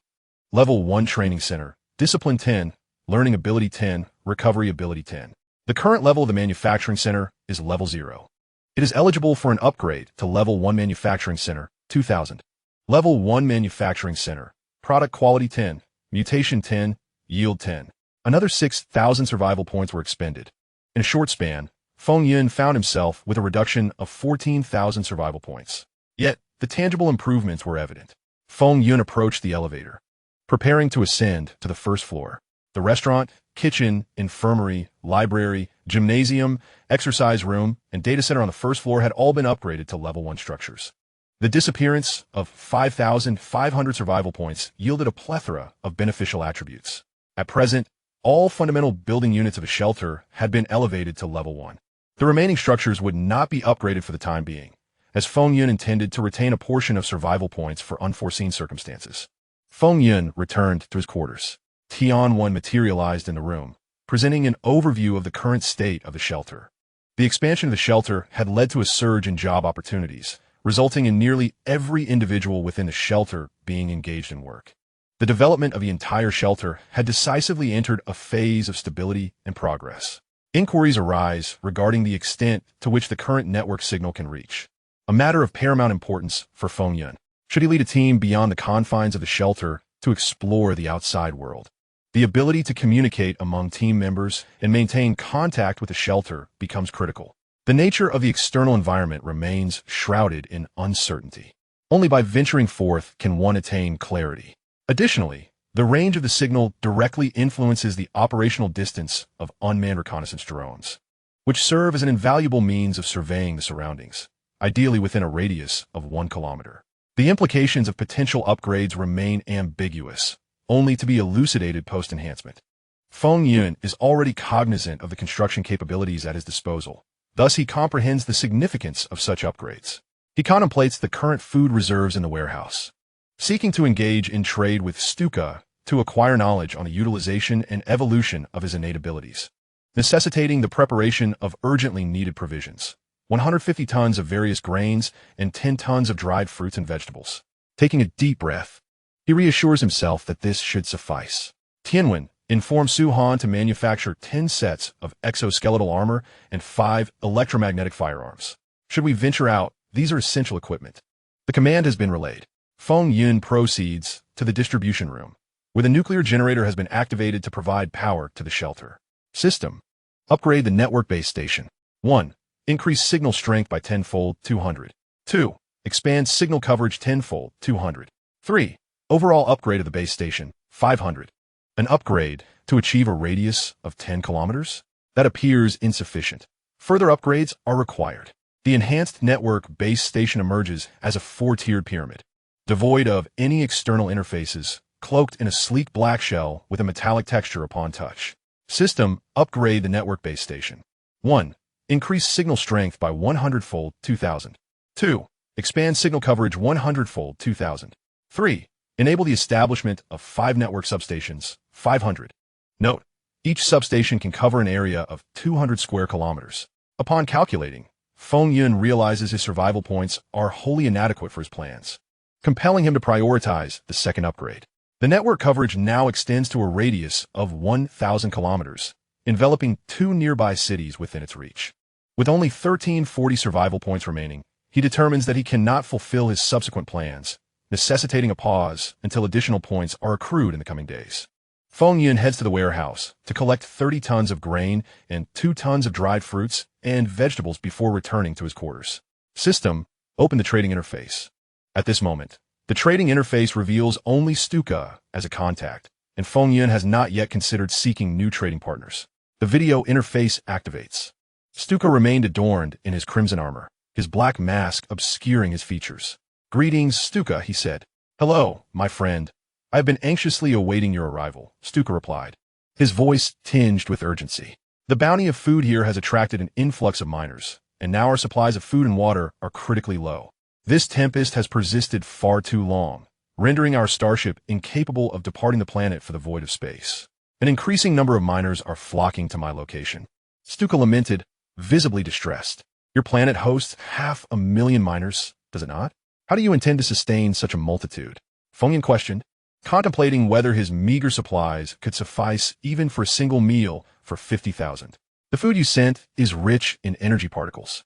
Level 1 Training Center, Discipline 10, Learning Ability 10, Recovery Ability 10. The current level of the Manufacturing Center is level 0. It is eligible for an upgrade to level 1 Manufacturing Center, 2,000. Level 1 Manufacturing Center, Product Quality 10, Mutation 10, Yield 10. Another 6,000 survival points were expended. In a short span, Feng Yun found himself with a reduction of 14,000 survival points. Yet, the tangible improvements were evident. Feng Yun approached the elevator, preparing to ascend to the 1st floor. The restaurant, kitchen, infirmary, library, gymnasium, exercise room, and data center on the 1st floor had all been upgraded to level 1 structures. The disappearance of 5,500 survival points yielded a plethora of beneficial attributes. At present, all fundamental building units of a shelter had been elevated to level 1. The remaining structures would not be upgraded for the time being, as Feng Yun intended to retain a portion of survival points for unforeseen circumstances. Feng Yun returned to his quarters. Tian 1 materialized in the room, presenting an overview of the current state of the shelter. The expansion of the shelter had led to a surge in job opportunities, resulting in nearly every individual within the shelter being engaged in work. The development of the entire shelter had decisively entered a phase of stability and progress. Inquiries arise regarding the extent to which the current network signal can reach, a matter of paramount importance for Feng Yun. Should he lead a team beyond the confines of the shelter to explore the outside world? The ability to communicate among team members and maintain contact with the shelter becomes critical. The nature of the external environment remains shrouded in uncertainty. Only by venturing forth can one attain clarity. Additionally, the range of the signal directly influences the operational distance of unmanned reconnaissance drones, which serve as an invaluable means of surveying the surroundings, ideally within a radius of 1 kilometer. The implications of potential upgrades remain ambiguous, only to be elucidated post-enhancement. Feng Yun is already cognizant of the construction capabilities at his disposal, thus he comprehends the significance of such upgrades. He contemplates the current food reserves in the warehouse, seeking to engage in trade with Stuka to acquire knowledge on the utilization and evolution of his innate abilities, necessitating the preparation of urgently needed provisions, 150 tons of various grains and 10 tons of dried fruits and vegetables. Taking a deep breath, he reassures himself that this should suffice. Tianwen informs Su Han to manufacture 10 sets of exoskeletal armor and 5 electromagnetic firearms. Should we venture out, these are essential equipment. The command has been relayed. Feng Yun proceeds to the distribution room, where the nuclear generator has been activated to provide power to the shelter. System. Upgrade the network base station. 1. Increase signal strength by 10-fold, 200. 2. Expand signal coverage 10-fold, 200. 3. Overall upgrade of the base station, 500. An upgrade to achieve a radius of 10 kilometers? That appears insufficient. Further upgrades are required. The enhanced network base station emerges as a 4-tiered pyramid, devoid of any external interfaces, cloaked in a sleek black shell with a metallic texture upon touch. System. Upgrade the network base station. 1. Increase signal strength by 100-fold, 2000. 2. Expand signal coverage 100-fold, 2000. 3. Enable the establishment of 5 network substations, 500. Note, each substation can cover an area of 200 square kilometers. Upon calculating, Feng Yun realizes his survival points are wholly inadequate for his plans, compelling him to prioritize the second upgrade. The network coverage now extends to a radius of 1,000 kilometers, enveloping 2 nearby cities within its reach. With only 1340 survival points remaining, he determines that he cannot fulfill his subsequent plans, necessitating a pause until additional points are accrued in the coming days. Feng Yun heads to the warehouse to collect 30 tons of grain and 2 tons of dried fruits and vegetables before returning to his quarters. System. Open the trading interface. At this moment, the trading interface reveals only Stuka as a contact, and Feng Yun has not yet considered seeking new trading partners. The video interface activates. Stuka remained adorned in his crimson armor, his black mask obscuring his features. "Greetings, Stuka," he said. "Hello, my friend. I have been anxiously awaiting your arrival," Stuka replied, his voice tinged with urgency. "The bounty of food here has attracted an influx of miners, and now our supplies of food and water are critically low. This tempest has persisted far too long, rendering our starship incapable of departing the planet for the void of space. An increasing number of miners are flocking to my location." Stuka lamented, visibly distressed. "Your planet hosts 500,000 miners, does it not? How do you intend to sustain such a multitude?" Feng Yun questioned, contemplating whether his meager supplies could suffice even for a single meal for 50,000. "The food you sent is rich in energy particles.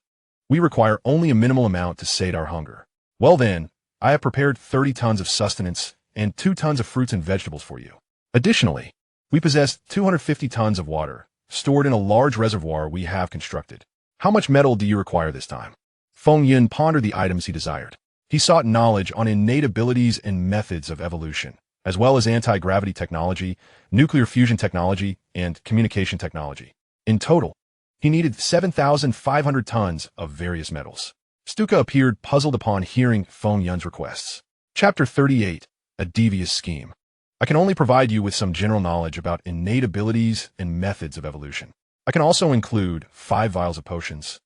We require only a minimal amount to sate our hunger. Well then, I have prepared 30 tons of sustenance and 2 tons of fruits and vegetables for you. Additionally, we possess 250 tons of water, stored in a large reservoir we have constructed. How much metal do you require this time?" Feng Yun pondered the items he desired. He sought knowledge on innate abilities and methods of evolution, as well as anti-gravity technology, nuclear fusion technology, and communication technology. In total, he needed 7,500 tons of various metals. Stuka appeared puzzled upon hearing Feng Yun's requests. Chapter 38. A Devious Scheme. "I can only provide you with some general knowledge about innate abilities and methods of evolution. I can also include 5 vials of potions,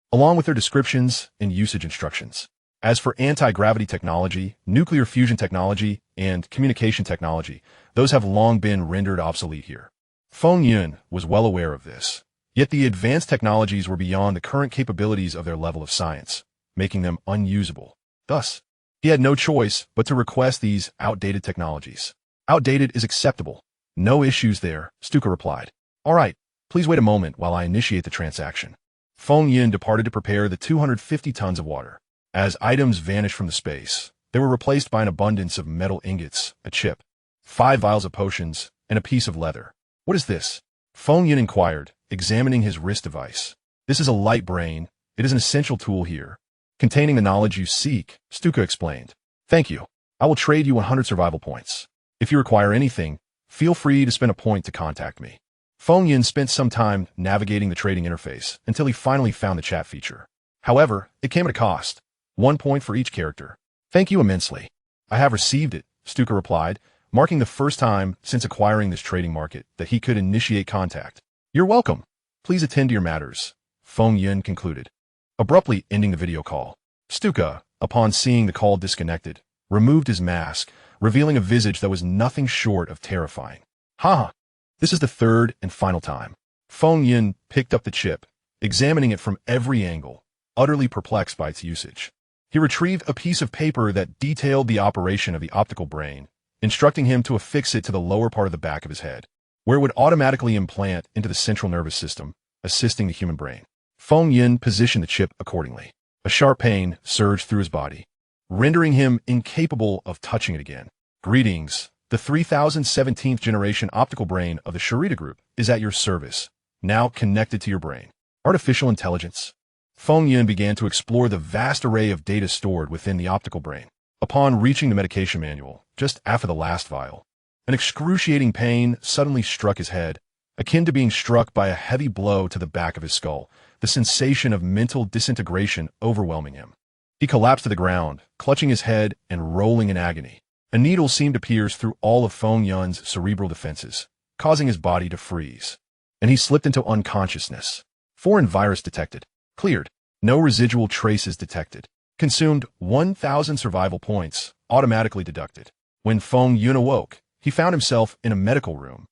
along with their descriptions and usage instructions. As for anti-gravity technology, nuclear fusion technology, and communication technology, those have long been rendered obsolete here." Feng Yun was well aware of this. Yet the advanced technologies were beyond the current capabilities of their level of science, making them unusable. Thus, he had no choice but to request these outdated technologies. "Outdated is acceptable. No issues there," Stuka replied. "All right, please wait a moment while I initiate the transaction." Feng Yun departed to prepare the 250 tons of water. As items vanished from the space, they were replaced by an abundance of metal ingots, a chip, 5 vials of potions, and a piece of leather. What is this? Feng Yun inquired, examining his wrist device. This is a light brain. It is an essential tool here, containing the knowledge you seek, Stuka explained. Thank you. I will trade you 100 survival points. If you require anything, feel free to spend a point to contact me. Feng Yun spent some time navigating the trading interface until he finally found the chat feature. However, it came at a cost. 1 point for each character. Thank you immensely. I have received it, Stuka replied, marking the first time since acquiring this trading market that he could initiate contact. You're welcome. Please attend to your matters, Feng Yun concluded, abruptly ending the video call. Stuka, upon seeing the call disconnected, removed his mask, revealing a visage that was nothing short of terrifying. Ha! This is the third and final time. Feng Yun picked up the chip, examining it from every angle, utterly perplexed by its usage. He retrieved a piece of paper that detailed the operation of the optical brain, instructing him to affix it to the lower part of the back of his head, where it would automatically implant into the central nervous system, assisting the human brain. Feng Yun positioned the chip accordingly. A sharp pain surged through his body, rendering him incapable of touching it again. Greetings. The 3017th generation optical brain of the Sharita group is at your service, now connected to your brain. Artificial intelligence. Feng Yun began to explore the vast array of data stored within the optical brain. Upon reaching the medication manual, just after the last vial, an excruciating pain suddenly struck his head, akin to being struck by a heavy blow to the back of his skull, the sensation of mental disintegration overwhelming him. He collapsed to the ground, clutching his head and rolling in agony. A needle seemed to pierce through all of Feng Yun's cerebral defenses, causing his body to freeze. And he slipped into unconsciousness. Foreign virus detected. Cleared. No residual traces detected. Consumed 1,000 survival points, automatically deducted. When Feng Yun awoke, he found himself in a medical room,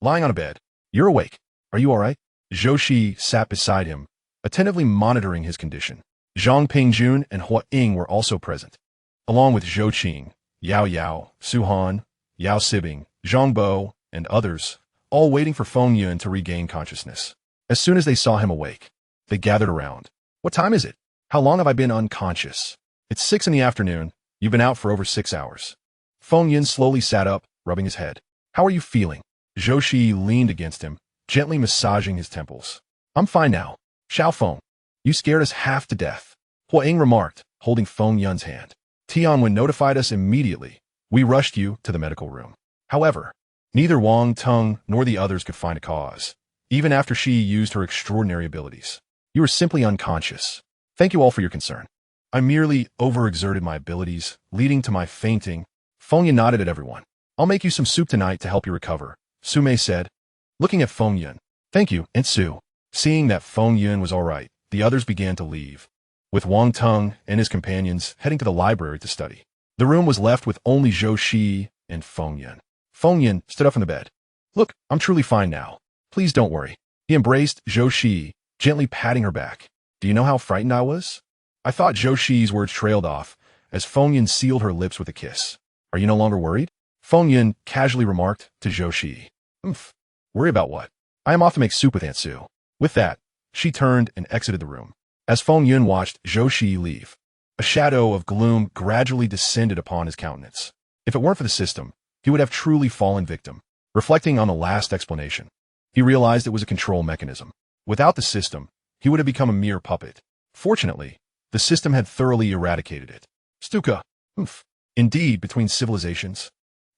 lying on a bed. You're awake. Are you all right? Zhou Shi sat beside him, attentively monitoring his condition. Zhang Pingjun and Hua Ying were also present, along with Zhou Qing, Yao Yao, Su Han, Yao Sibing, Zhang Bo, and others, all waiting for Feng Yun to regain consciousness. As soon as they saw him awake, they gathered around. What time is it? How long have I been unconscious? It's 6 in the afternoon. You've been out for over 6 hours. Feng Yun slowly sat up, rubbing his head. How are you feeling? Zhou Shi leaned against him, gently massaging his temples. I'm fine now. Xiao Feng, you scared us half to death, Hua Ying remarked, holding Feng Yun's hand. Tianwen notified us immediately. We rushed you to the medical room. However, neither Wang Teng nor the others could find a cause, even after she used her extraordinary abilities. You were simply unconscious. Thank you all for your concern. I merely overexerted my abilities, leading to my fainting. Feng Yun nodded at everyone. I'll make you some soup tonight to help you recover, Su Mei said, looking at Feng Yun. Thank you, Aunt Su. Seeing that Feng Yun was all right, the others began to leave, with Wang Teng and his companions heading to the library to study. The room was left with only Zhou Shi and Feng Yun. Feng Yun stood up from the bed. Look, I'm truly fine now. Please don't worry. He embraced Zhou Shi, gently patting her back. Do you know how frightened I was? I thought Zhou Shi's words trailed off as Feng Yun sealed her lips with a kiss. Are you no longer worried? Feng Yun casually remarked to Zhou Shi. Worry about what? I am off to make soup with Aunt Su. With that, she turned and exited the room. As Feng Yun watched Zhou Shi leave, a shadow of gloom gradually descended upon his countenance. If it weren't for the system, he would have truly fallen victim. Reflecting on the last explanation, he realized it was a control mechanism. Without the system, he would have become a mere puppet. Fortunately, the system had thoroughly eradicated it. Stuka. Indeed, between civilizations,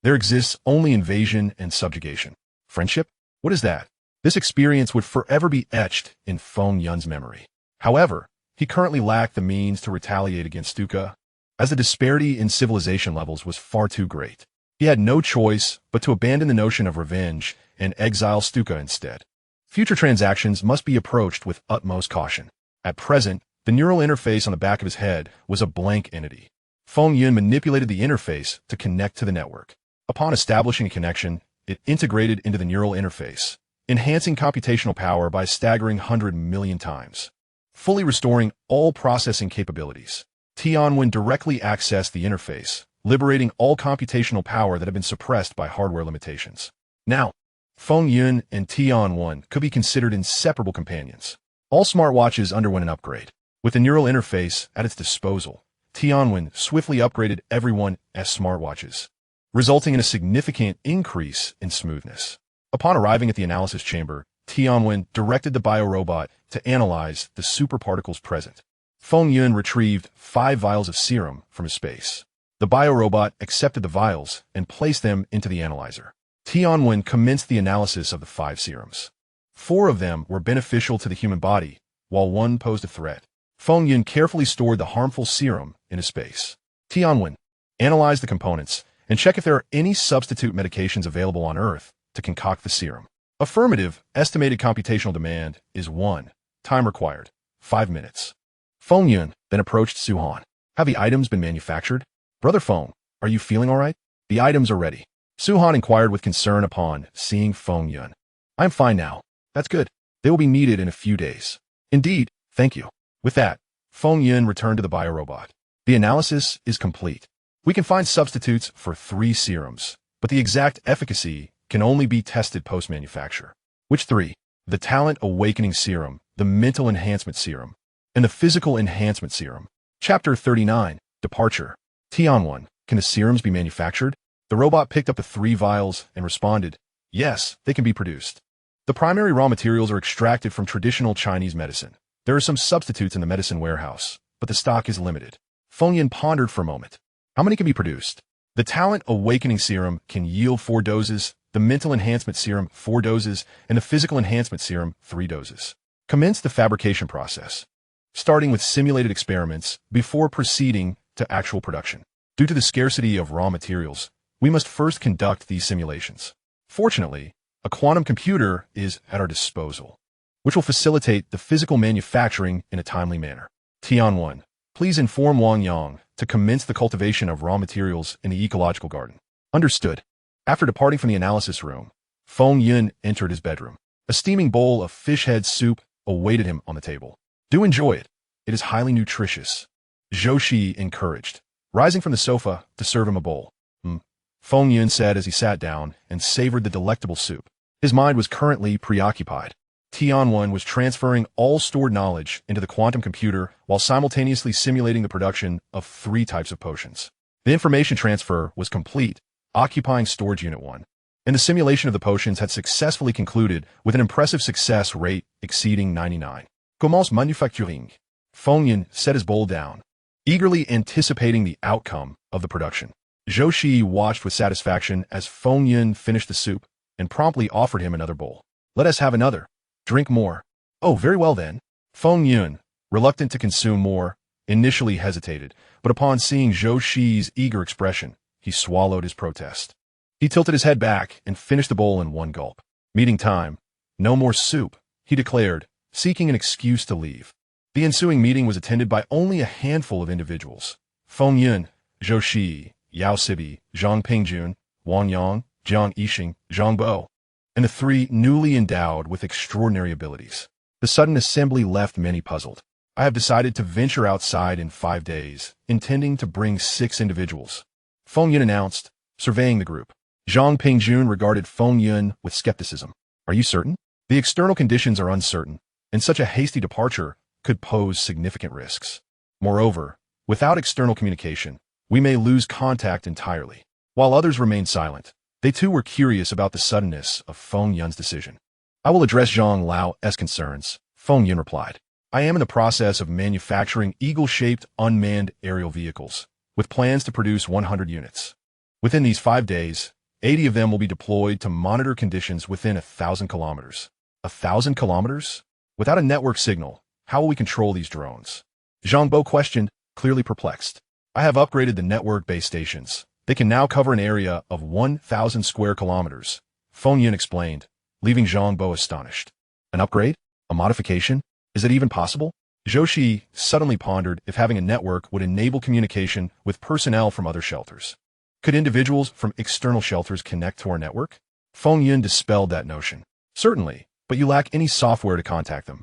there exists only invasion and subjugation. Friendship? What is that? This experience would forever be etched in Feng Yun's memory. However, he currently lacked the means to retaliate against Stuka, as the disparity in civilization levels was far too great. He had no choice but to abandon the notion of revenge and exile Stuka instead. Future transactions must be approached with utmost caution. At present, the neural interface on the back of his head was a blank entity. Feng Yun manipulated the interface to connect to the network. Upon establishing a connection, it integrated into the neural interface, enhancing computational power by a staggering 100 million times, fully restoring all processing capabilities. Tianwen directly accessed the interface, liberating all computational power that had been suppressed by hardware limitations. Now, Feng Yun and Tianwen could be considered inseparable companions. All smartwatches underwent an upgrade. With the neural interface at its disposal, Tianwen swiftly upgraded everyone as smartwatches. resulting in a significant increase in smoothness. Upon arriving at the analysis chamber, Tianwen directed the biorobot to analyze the superparticles present. Feng Yun retrieved 5 vials of serum from his space. The biorobot accepted the vials and placed them into the analyzer. Tianwen commenced the analysis of the 5 serums. 4 of them were beneficial to the human body, while 1 posed a threat. Feng Yun carefully stored the harmful serum in his space. Tianwen analyzed the components and check if there are any substitute medications available on Earth to concoct the serum. Affirmative. Estimated computational demand is 1. Time required, 5 minutes. Feng Yun then approached Suhan. Have the items been manufactured? Brother Feng, are you feeling all right? The items are ready. Suhan inquired with concern upon seeing Feng Yun. I'm fine now. That's good. They will be needed in a few days. Indeed, thank you. With that, Feng Yun returned to the biorobot. The analysis is complete. We can find substitutes for 3 serums, but the exact efficacy can only be tested post-manufacture. Which 3? The talent awakening serum, the mental enhancement serum, and the physical enhancement serum. Chapter 39, Departure. Tianwen, can the serums be manufactured? The robot picked up the 3 vials and responded, yes, they can be produced. The primary raw materials are extracted from traditional Chinese medicine. There are some substitutes in the medicine warehouse, but the stock is limited. Feng Yun pondered for a moment. How many can be produced? The talent awakening serum can yield 4 doses, the mental enhancement serum 4 doses, and the physical enhancement serum 3 doses. Commence the fabrication process, starting with simulated experiments before proceeding to actual production. Due to the scarcity of raw materials, we must first conduct these simulations. Fortunately, a quantum computer is at our disposal, which will facilitate the physical manufacturing in a timely manner. Tianwen, please inform Wang Yang to commence the cultivation of raw materials in the ecological garden. Understood. After departing from the analysis room, Feng Yun entered his bedroom. A steaming bowl of fish head soup awaited him on the table. Do enjoy it. It is highly nutritious. Zhou Shi encouraged, rising from the sofa to serve him a bowl. Feng Yun said as he sat down and savored the delectable soup. His mind was currently preoccupied. Tianwen was transferring all stored knowledge into the quantum computer while simultaneously simulating the production of 3 types of potions. The information transfer was complete, occupying storage unit 1, and the simulation of the potions had successfully concluded with an impressive success rate exceeding 99. Commence manufacturing. Feng Yun set his bowl down, eagerly anticipating the outcome of the production. Zhou Shi watched with satisfaction as Feng Yun finished the soup and promptly offered him another bowl. Let us have another. Drink more. Oh, very well then. Feng Yun, reluctant to consume more, initially hesitated, but upon seeing Zhou Shi's eager expression, he swallowed his protest. He tilted his head back and finished the bowl in 1 gulp. Meeting time. No more soup, he declared, seeking an excuse to leave. The ensuing meeting was attended by only a handful of individuals. Feng Yun, Zhou Shi, Yao Sibi, Zhang Pingjun, Wang Yang, Jiang Yixing, Zhang Bo, and the 3 newly endowed with extraordinary abilities. The sudden assembly left many puzzled. I have decided to venture outside in 5 days, intending to bring 6 individuals, Feng Yun announced, surveying the group. Zhang Pingjun regarded Feng Yun with skepticism. Are you certain? The external conditions are uncertain, and such a hasty departure could pose significant risks. Moreover, without external communication, we may lose contact entirely. While others remained silent, they too were curious about the suddenness of Feng Yun's decision. I will address Zhang Lao's concerns, Feng Yun replied. I am in the process of manufacturing eagle-shaped unmanned aerial vehicles, with plans to produce 100 units. Within these 5 days, 80 of them will be deployed to monitor conditions within 1,000 kilometers. 1,000 kilometers? Without a network signal, how will we control these drones? Zhang Bo questioned, clearly perplexed. I have upgraded the network base stations. They can now cover an area of 1,000 square kilometers, Feng Yun explained, leaving Zhang Bo astonished. An upgrade? A modification? Is it even possible? Zhou Shi suddenly pondered if having a network would enable communication with personnel from other shelters. Could individuals from external shelters connect to our network? Feng Yun dispelled that notion. Certainly, but you lack any software to contact them,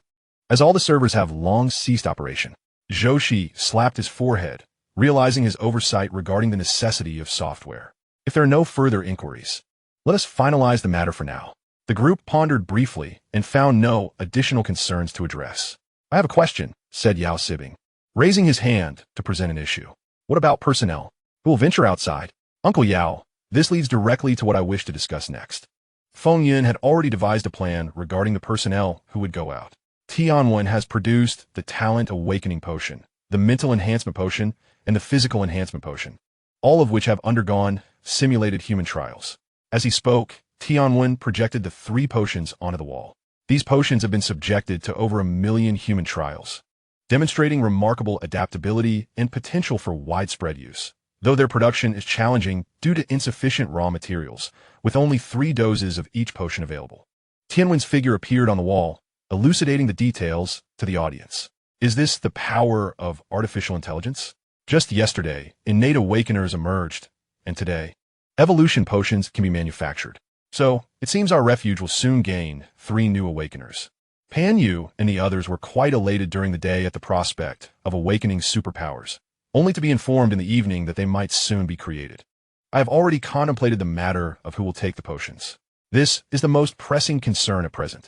as all the servers have long ceased operation. Zhou Shi slapped his forehead, realizing his oversight regarding the necessity of software. If there are no further inquiries, let us finalize the matter for now. The group pondered briefly and found no additional concerns to address. I have a question, said Yao Sibing, raising his hand to present an issue. What about personnel? Who will venture outside? Uncle Yao, This leads directly to what I wish to discuss next. Feng Yun had already devised a plan regarding the personnel who would go out. Tianwen has produced the talent awakening potion, the mental enhancement potion, and the physical enhancement potion, all of which have undergone simulated human trials. As he spoke, Tianwen projected the 3 potions onto the wall. These potions have been subjected to over 1 million human trials, demonstrating remarkable adaptability and potential for widespread use, though their production is challenging due to insufficient raw materials, with only 3 doses of each potion available. Tianwen's figure appeared on the wall, elucidating the details to the audience. Is this the power of artificial intelligence? Just yesterday, innate awakeners emerged, and today, evolution potions can be manufactured. So, it seems our refuge will soon gain 3 new awakeners. Pan Yu and the others were quite elated during the day at the prospect of awakening superpowers, only to be informed in the evening that they might soon be created. I have already contemplated the matter of who will take the potions. This is the most pressing concern at present.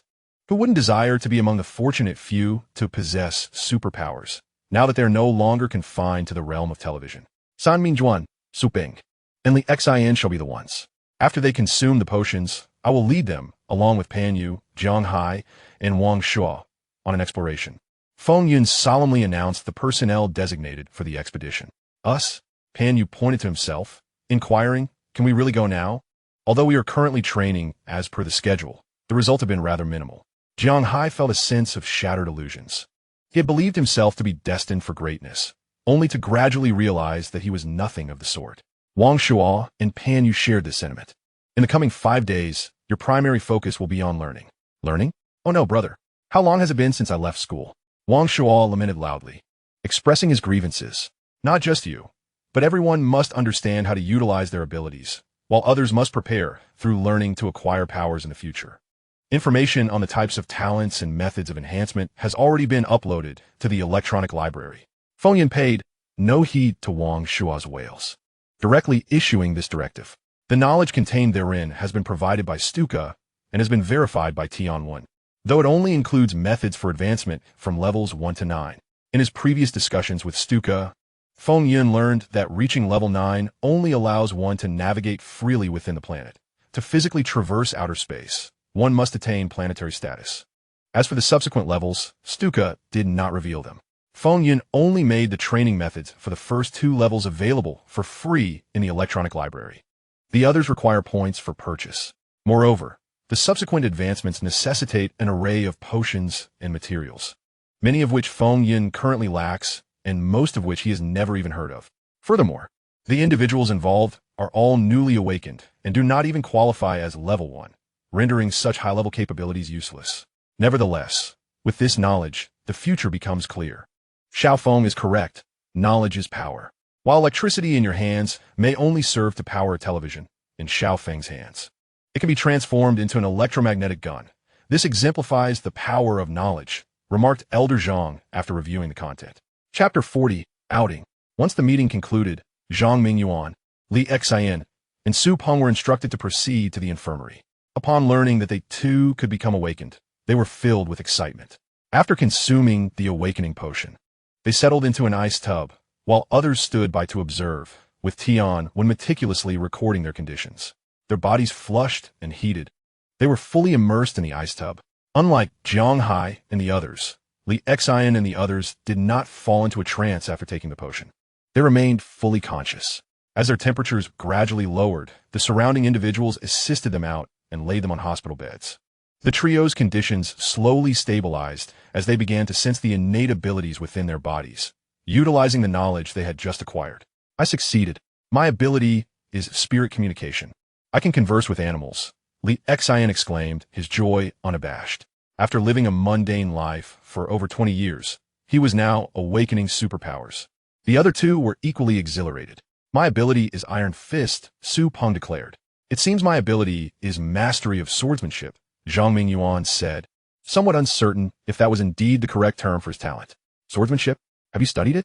Who wouldn't desire to be among the fortunate few to possess superpowers, now that they are no longer confined to the realm of television? San Mingjuan, Su Bing, and Li Xin shall be the ones. After they consume the potions, I will lead them, along with Pan Yu, Zhang Hai, and Wang Shuo, on an exploration. Feng Yun solemnly announced the personnel designated for the expedition. Us? Pan Yu pointed to himself, inquiring, can we really go now? Although we are currently training as per the schedule, the result had been rather minimal. Zhang Hai felt a sense of shattered illusions. He had believed himself to be destined for greatness, only to gradually realize that he was nothing of the sort. Wang Shuo and Pan Yu shared this sentiment. In the coming 5 days, your primary focus will be on learning. Learning? Oh no, brother. How long has it been since I left school? Wang Shuo lamented loudly, expressing his grievances. Not just you, but everyone must understand how to utilize their abilities, while others must prepare through learning to acquire powers in the future. Information on the types of talents and methods of enhancement has already been uploaded to the electronic library. Feng Yun paid no heed to Wang Shuo's wails, directly issuing this directive. The knowledge contained therein has been provided by Stuka and has been verified by Tianwen, though it only includes methods for advancement from levels 1 to 9. In his previous discussions with Stuka, Feng Yun learned that reaching level 9 only allows one to navigate freely within the planet. To physically traverse outer space, one must attain planetary status. As for the subsequent levels, Stuka did not reveal them. Feng Yun only made the training methods for the first 2 levels available for free in the electronic library. The others require points for purchase. Moreover, the subsequent advancements necessitate an array of potions and materials, many of which Feng Yun currently lacks, and most of which he has never even heard of. Furthermore, the individuals involved are all newly awakened and do not even qualify as level 1, rendering such high-level capabilities useless. Nevertheless, with this knowledge, the future becomes clear. Xiao Feng is correct. Knowledge is power. While electricity in your hands may only serve to power a television, in Xiao Feng's hands, it can be transformed into an electromagnetic gun. This exemplifies the power of knowledge, remarked Elder Zhang after reviewing the content. Chapter 40, Outing. Once the meeting concluded, Zhang Mingyuan, Li Xian, and Su Peng were instructed to proceed to the infirmary. Upon learning that they too could become awakened, they were filled with excitement. After consuming the awakening potion, they settled into an ice tub, while others stood by to observe, with Tian when meticulously recording their conditions. Their bodies flushed and heated. They were fully immersed in the ice tub. Unlike Zhang Hai and the others, Li Xian and the others did not fall into a trance after taking the potion. They remained fully conscious. As their temperatures gradually lowered, the surrounding individuals assisted them out and laid them on hospital beds. The trio's conditions slowly stabilized as they began to sense the innate abilities within their bodies, utilizing the knowledge they had just acquired. I succeeded. My ability is spirit communication. I can converse with animals, Li Xian exclaimed, his joy unabashed. After living a mundane life for over 20 years, he was now awakening superpowers. The other 2 were equally exhilarated. My ability is Iron Fist, Su Peng declared. It seems my ability is mastery of swordsmanship, Zhang Mingyuan said, somewhat uncertain if that was indeed the correct term for his talent. Swordsmanship? Have you studied it?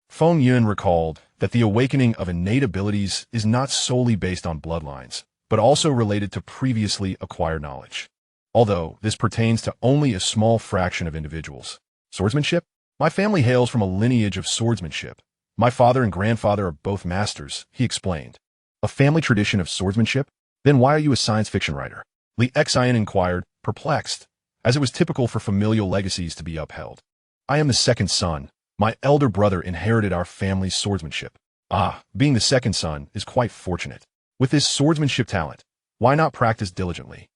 Feng Yun recalled that the awakening of innate abilities is not solely based on bloodlines, but also related to previously acquired knowledge. Although this pertains to only a small fraction of individuals. Swordsmanship? My family hails from a lineage of swordsmanship. My father and grandfather are both masters, he explained. A family tradition of swordsmanship? Then why are you a science fiction writer? Li Xian inquired, perplexed, as it was typical for familial legacies to be upheld. I am the second son. My elder brother inherited our family's swordsmanship. Being the second son is quite fortunate. With this swordsmanship talent, why not practice diligently?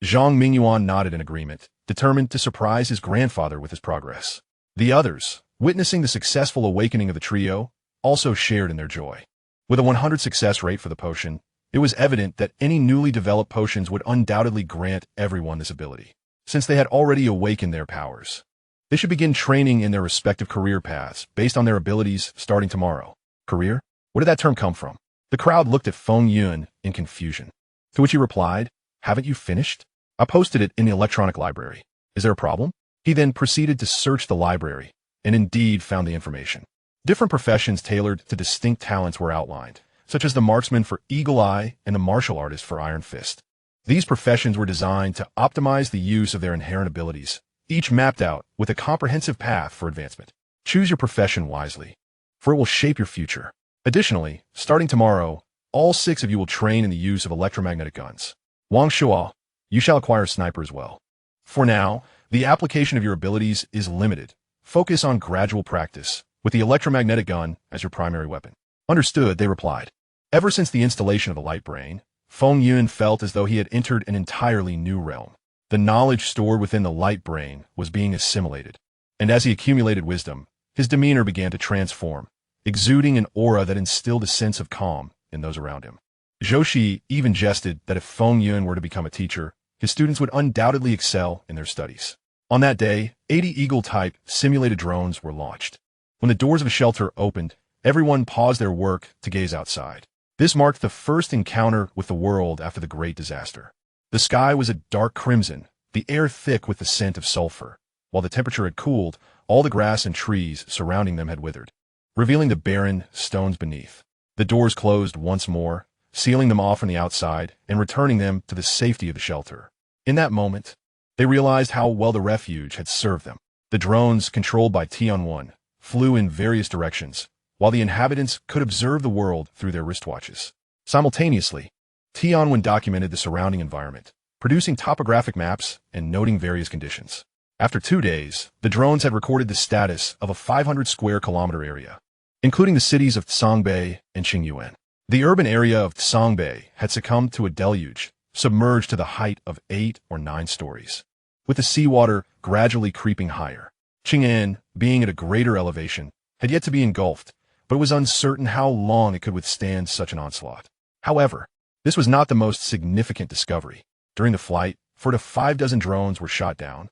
Zhang Mingyuan nodded in agreement, determined to surprise his grandfather with his progress. The others, witnessing the successful awakening of the trio, also shared in their joy. With a 100 success rate for the potion, it was evident that any newly developed potions would undoubtedly grant everyone this ability. Since they had already awakened their powers, they should begin training in their respective career paths based on their abilities starting tomorrow. Career? Where did that term come from? The crowd looked at Feng Yun in confusion. To which he replied, haven't you finished? I posted it in the electronic library. Is there a problem? He then proceeded to search the library, and indeed found the information. Different professions tailored to distinct talents were outlined, such as the marksman for Eagle Eye and the martial artist for Iron Fist. These professions were designed to optimize the use of their inherent abilities, each mapped out with a comprehensive path for advancement. Choose your profession wisely, for it will shape your future. Additionally, starting tomorrow, all 6 of you will train in the use of electromagnetic guns. Wang Shuo, you shall acquire a sniper as well. For now, the application of your abilities is limited. Focus on gradual practice, with the electromagnetic gun as your primary weapon. Understood, they replied. Ever since the installation of the light brain, Feng Yun felt as though he had entered an entirely new realm. The knowledge stored within the light brain was being assimilated, and as he accumulated wisdom, his demeanor began to transform, exuding an aura that instilled a sense of calm in those around him. Zhou Shi even jested that if Feng Yun were to become a teacher, his students would undoubtedly excel in their studies. On that day, 80 Eagle-type simulated drones were launched. When the doors of a shelter opened, everyone paused their work to gaze outside. This marked the first encounter with the world after the Great Disaster. The sky was a dark crimson, the air thick with the scent of sulfur. While the temperature had cooled, all the grass and trees surrounding them had withered, revealing the barren stones beneath. The doors closed once more, sealing them off from the outside and returning them to the safety of the shelter. In that moment, they realized how well the refuge had served them. The drones, controlled by Tianwen, flew in various directions, while the inhabitants could observe the world through their wristwatches. Simultaneously, Tianwen documented the surrounding environment, producing topographic maps and noting various conditions. After 2 days, the drones had recorded the status of a 500 square kilometer area, including the cities of Songbei and Qingyuan. The urban area of Songbei had succumbed to a deluge, submerged to the height of 8 or 9 stories, with the seawater gradually creeping higher. Qing'an, being at a greater elevation, had yet to be engulfed, but it was uncertain how long it could withstand such an onslaught. However, this was not the most significant discovery. During the flight, 4 to 5 dozen drones were shot down,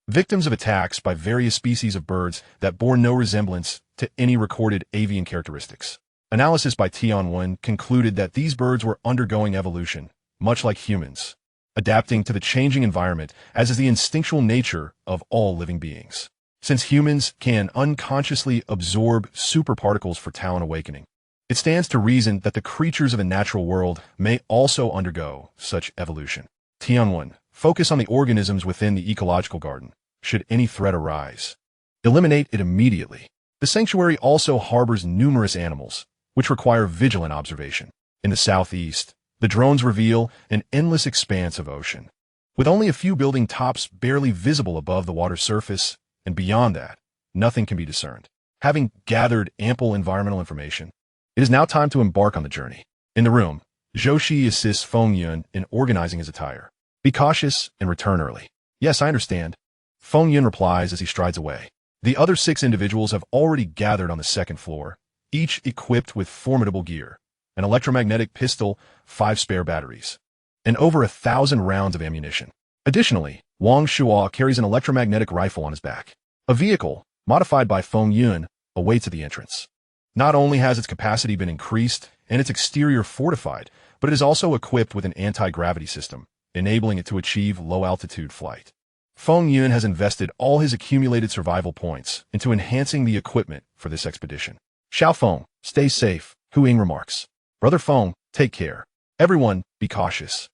victims of attacks by various species of birds that bore no resemblance to any recorded avian characteristics. Analysis by Tianwen concluded that these birds were undergoing evolution, much like humans, adapting to the changing environment, as is the instinctual nature of all living beings. Since humans can unconsciously absorb superparticles for talent awakening, it stands to reason that the creatures of the natural world may also undergo such evolution. Tianwen, focus on the organisms within the ecological garden. Should any threat arise, eliminate it immediately. The sanctuary also harbors numerous animals, which require vigilant observation. In the southeast, the drones reveal an endless expanse of ocean, with only a few building tops barely visible above the water's surface, and beyond that, nothing can be discerned. Having gathered ample environmental information, it is now time to embark on the journey. In the room, Zhou Shi assists Feng Yun in organizing his attire. Be cautious and return early. Yes, I understand. Feng Yun replies as he strides away. The other 6 individuals have already gathered on the 2nd floor, each equipped with formidable gear, an electromagnetic pistol, 5 spare batteries, and over 1,000 rounds of ammunition. Additionally, Wang Shuo carries an electromagnetic rifle on his back. A vehicle, modified by Feng Yun, awaits at the entrance. Not only has its capacity been increased and its exterior fortified, but it is also equipped with an anti-gravity system, enabling it to achieve low-altitude flight. Feng Yun has invested all his accumulated survival points into enhancing the equipment for this expedition. Xiao Feng, stay safe, Hu Ying remarks. Brother Feng, take care. Everyone, be cautious.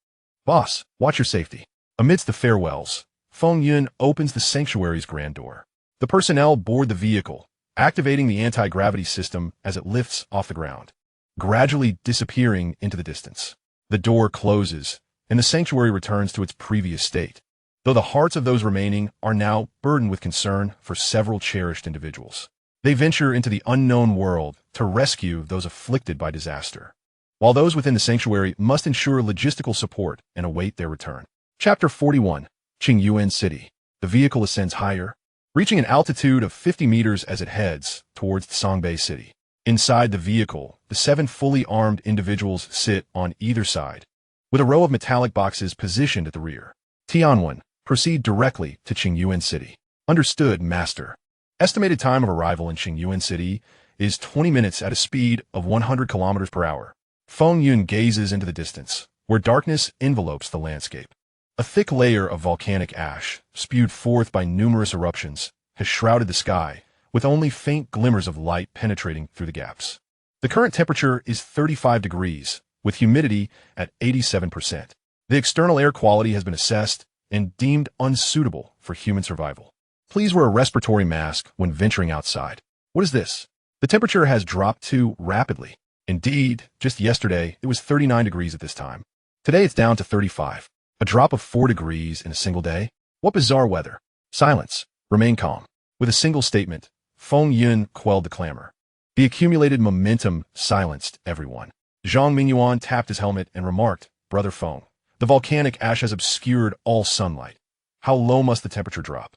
Boss, watch your safety. Amidst the farewells, Feng Yun opens the sanctuary's grand door. The personnel board the vehicle, activating the anti-gravity system as it lifts off the ground. gradually disappearing into the distance. The door closes, and the sanctuary returns to its previous state, though the hearts of those remaining are now burdened with concern for several cherished individuals. They venture into the unknown world to rescue those afflicted by disaster, while those within the sanctuary must ensure logistical support and await their return. Chapter 41. Qingyuan City. The vehicle ascends higher, reaching an altitude of 50 meters as it heads towards Songbei City. Inside the vehicle, the 7 fully armed individuals sit on either side, with a row of metallic boxes positioned at the rear. Tianwen, proceed directly to Qingyuan City. Understood, Master. Estimated time of arrival in Qingyuan City is 20 minutes at a speed of 100 kilometers per hour. Feng Yun gazes into the distance, where darkness envelopes the landscape. A thick layer of volcanic ash, spewed forth by numerous eruptions, has shrouded the sky, with only faint glimmers of light penetrating through the gaps. The current temperature is 35 degrees, with humidity at 87%. The external air quality has been assessed and deemed unsuitable for human survival. Please wear a respiratory mask when venturing outside. What is this? The temperature has dropped too rapidly. Indeed, just yesterday, it was 39 degrees at this time. Today it's down to 35. A drop of 4 degrees in a single day? What bizarre weather. Silence. Remain calm. With a single statement, Feng Yun quelled the clamor. The accumulated momentum silenced everyone. Zhang Mingyuan tapped his helmet and remarked, Brother Feng, the volcanic ash has obscured all sunlight. How low must the temperature drop?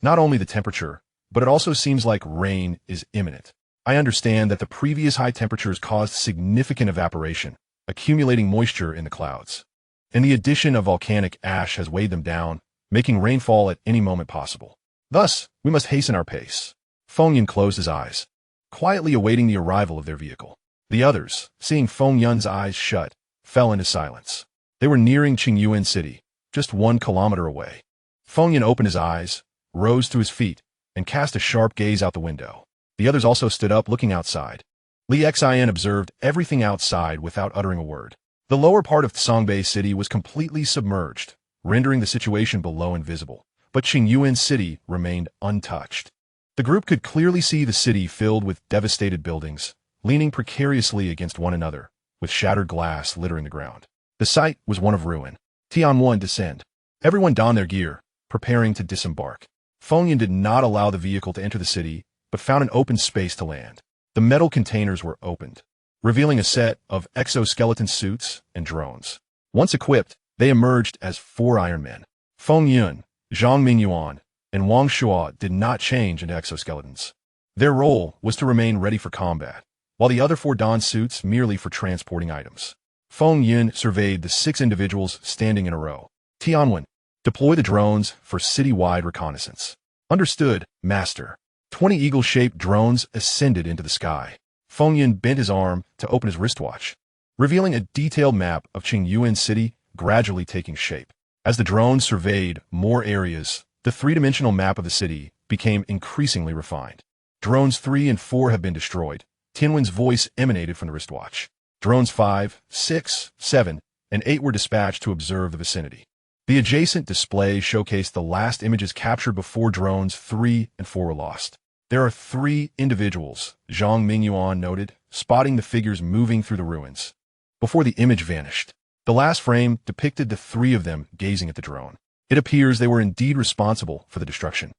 Not only the temperature, but it also seems like rain is imminent. I understand that the previous high temperatures caused significant evaporation, accumulating moisture in the clouds. And the addition of volcanic ash has weighed them down, making rainfall at any moment possible. Thus, we must hasten our pace. Feng Yun closed his eyes, quietly awaiting the arrival of their vehicle. The others, seeing Feng Yun's eyes shut, fell into silence. They were nearing Qingyuan City, just 1 kilometer away. Feng Yun opened his eyes, rose to his feet, and cast a sharp gaze out the window. The others also stood up, looking outside. Li Xin observed everything outside without uttering a word. The lower part of Songbei City was completely submerged, rendering the situation below invisible, but Qingyuan City remained untouched. The group could clearly see the city filled with devastated buildings, leaning precariously against one another, with shattered glass littering the ground. The site was one of ruin. Tianwen descend. Everyone donned their gear, preparing to disembark. Feng Yun did not allow the vehicle to enter the city, but found an open space to land. The metal containers were opened, revealing a set of exoskeleton suits and drones. Once equipped, they emerged as 4 Iron Men. Feng Yun, Zhang Mingyuan, and Wang Shuo did not change into exoskeletons. Their role was to remain ready for combat, while the other 4 donned suits merely for transporting items. Feng Yun surveyed the 6 individuals standing in a row. Tianwen, deploy the drones for city-wide reconnaissance. Understood, Master. 20 eagle-shaped drones ascended into the sky. Feng Yun bent his arm to open his wristwatch, revealing a detailed map of Qingyuan City gradually taking shape. As the drones surveyed more areas, the 3-dimensional map of the city became increasingly refined. Drones 3 and 4 have been destroyed. Tianwen's voice emanated from the wristwatch. Drones 5, 6, 7, and 8 were dispatched to observe the vicinity. The adjacent display showcased the last images captured before drones 3 and 4 were lost. There are 3 individuals, Zhang Mingyuan noted, spotting the figures moving through the ruins. Before the image vanished, the last frame depicted the 3 of them gazing at the drone. It appears they were indeed responsible for the destruction.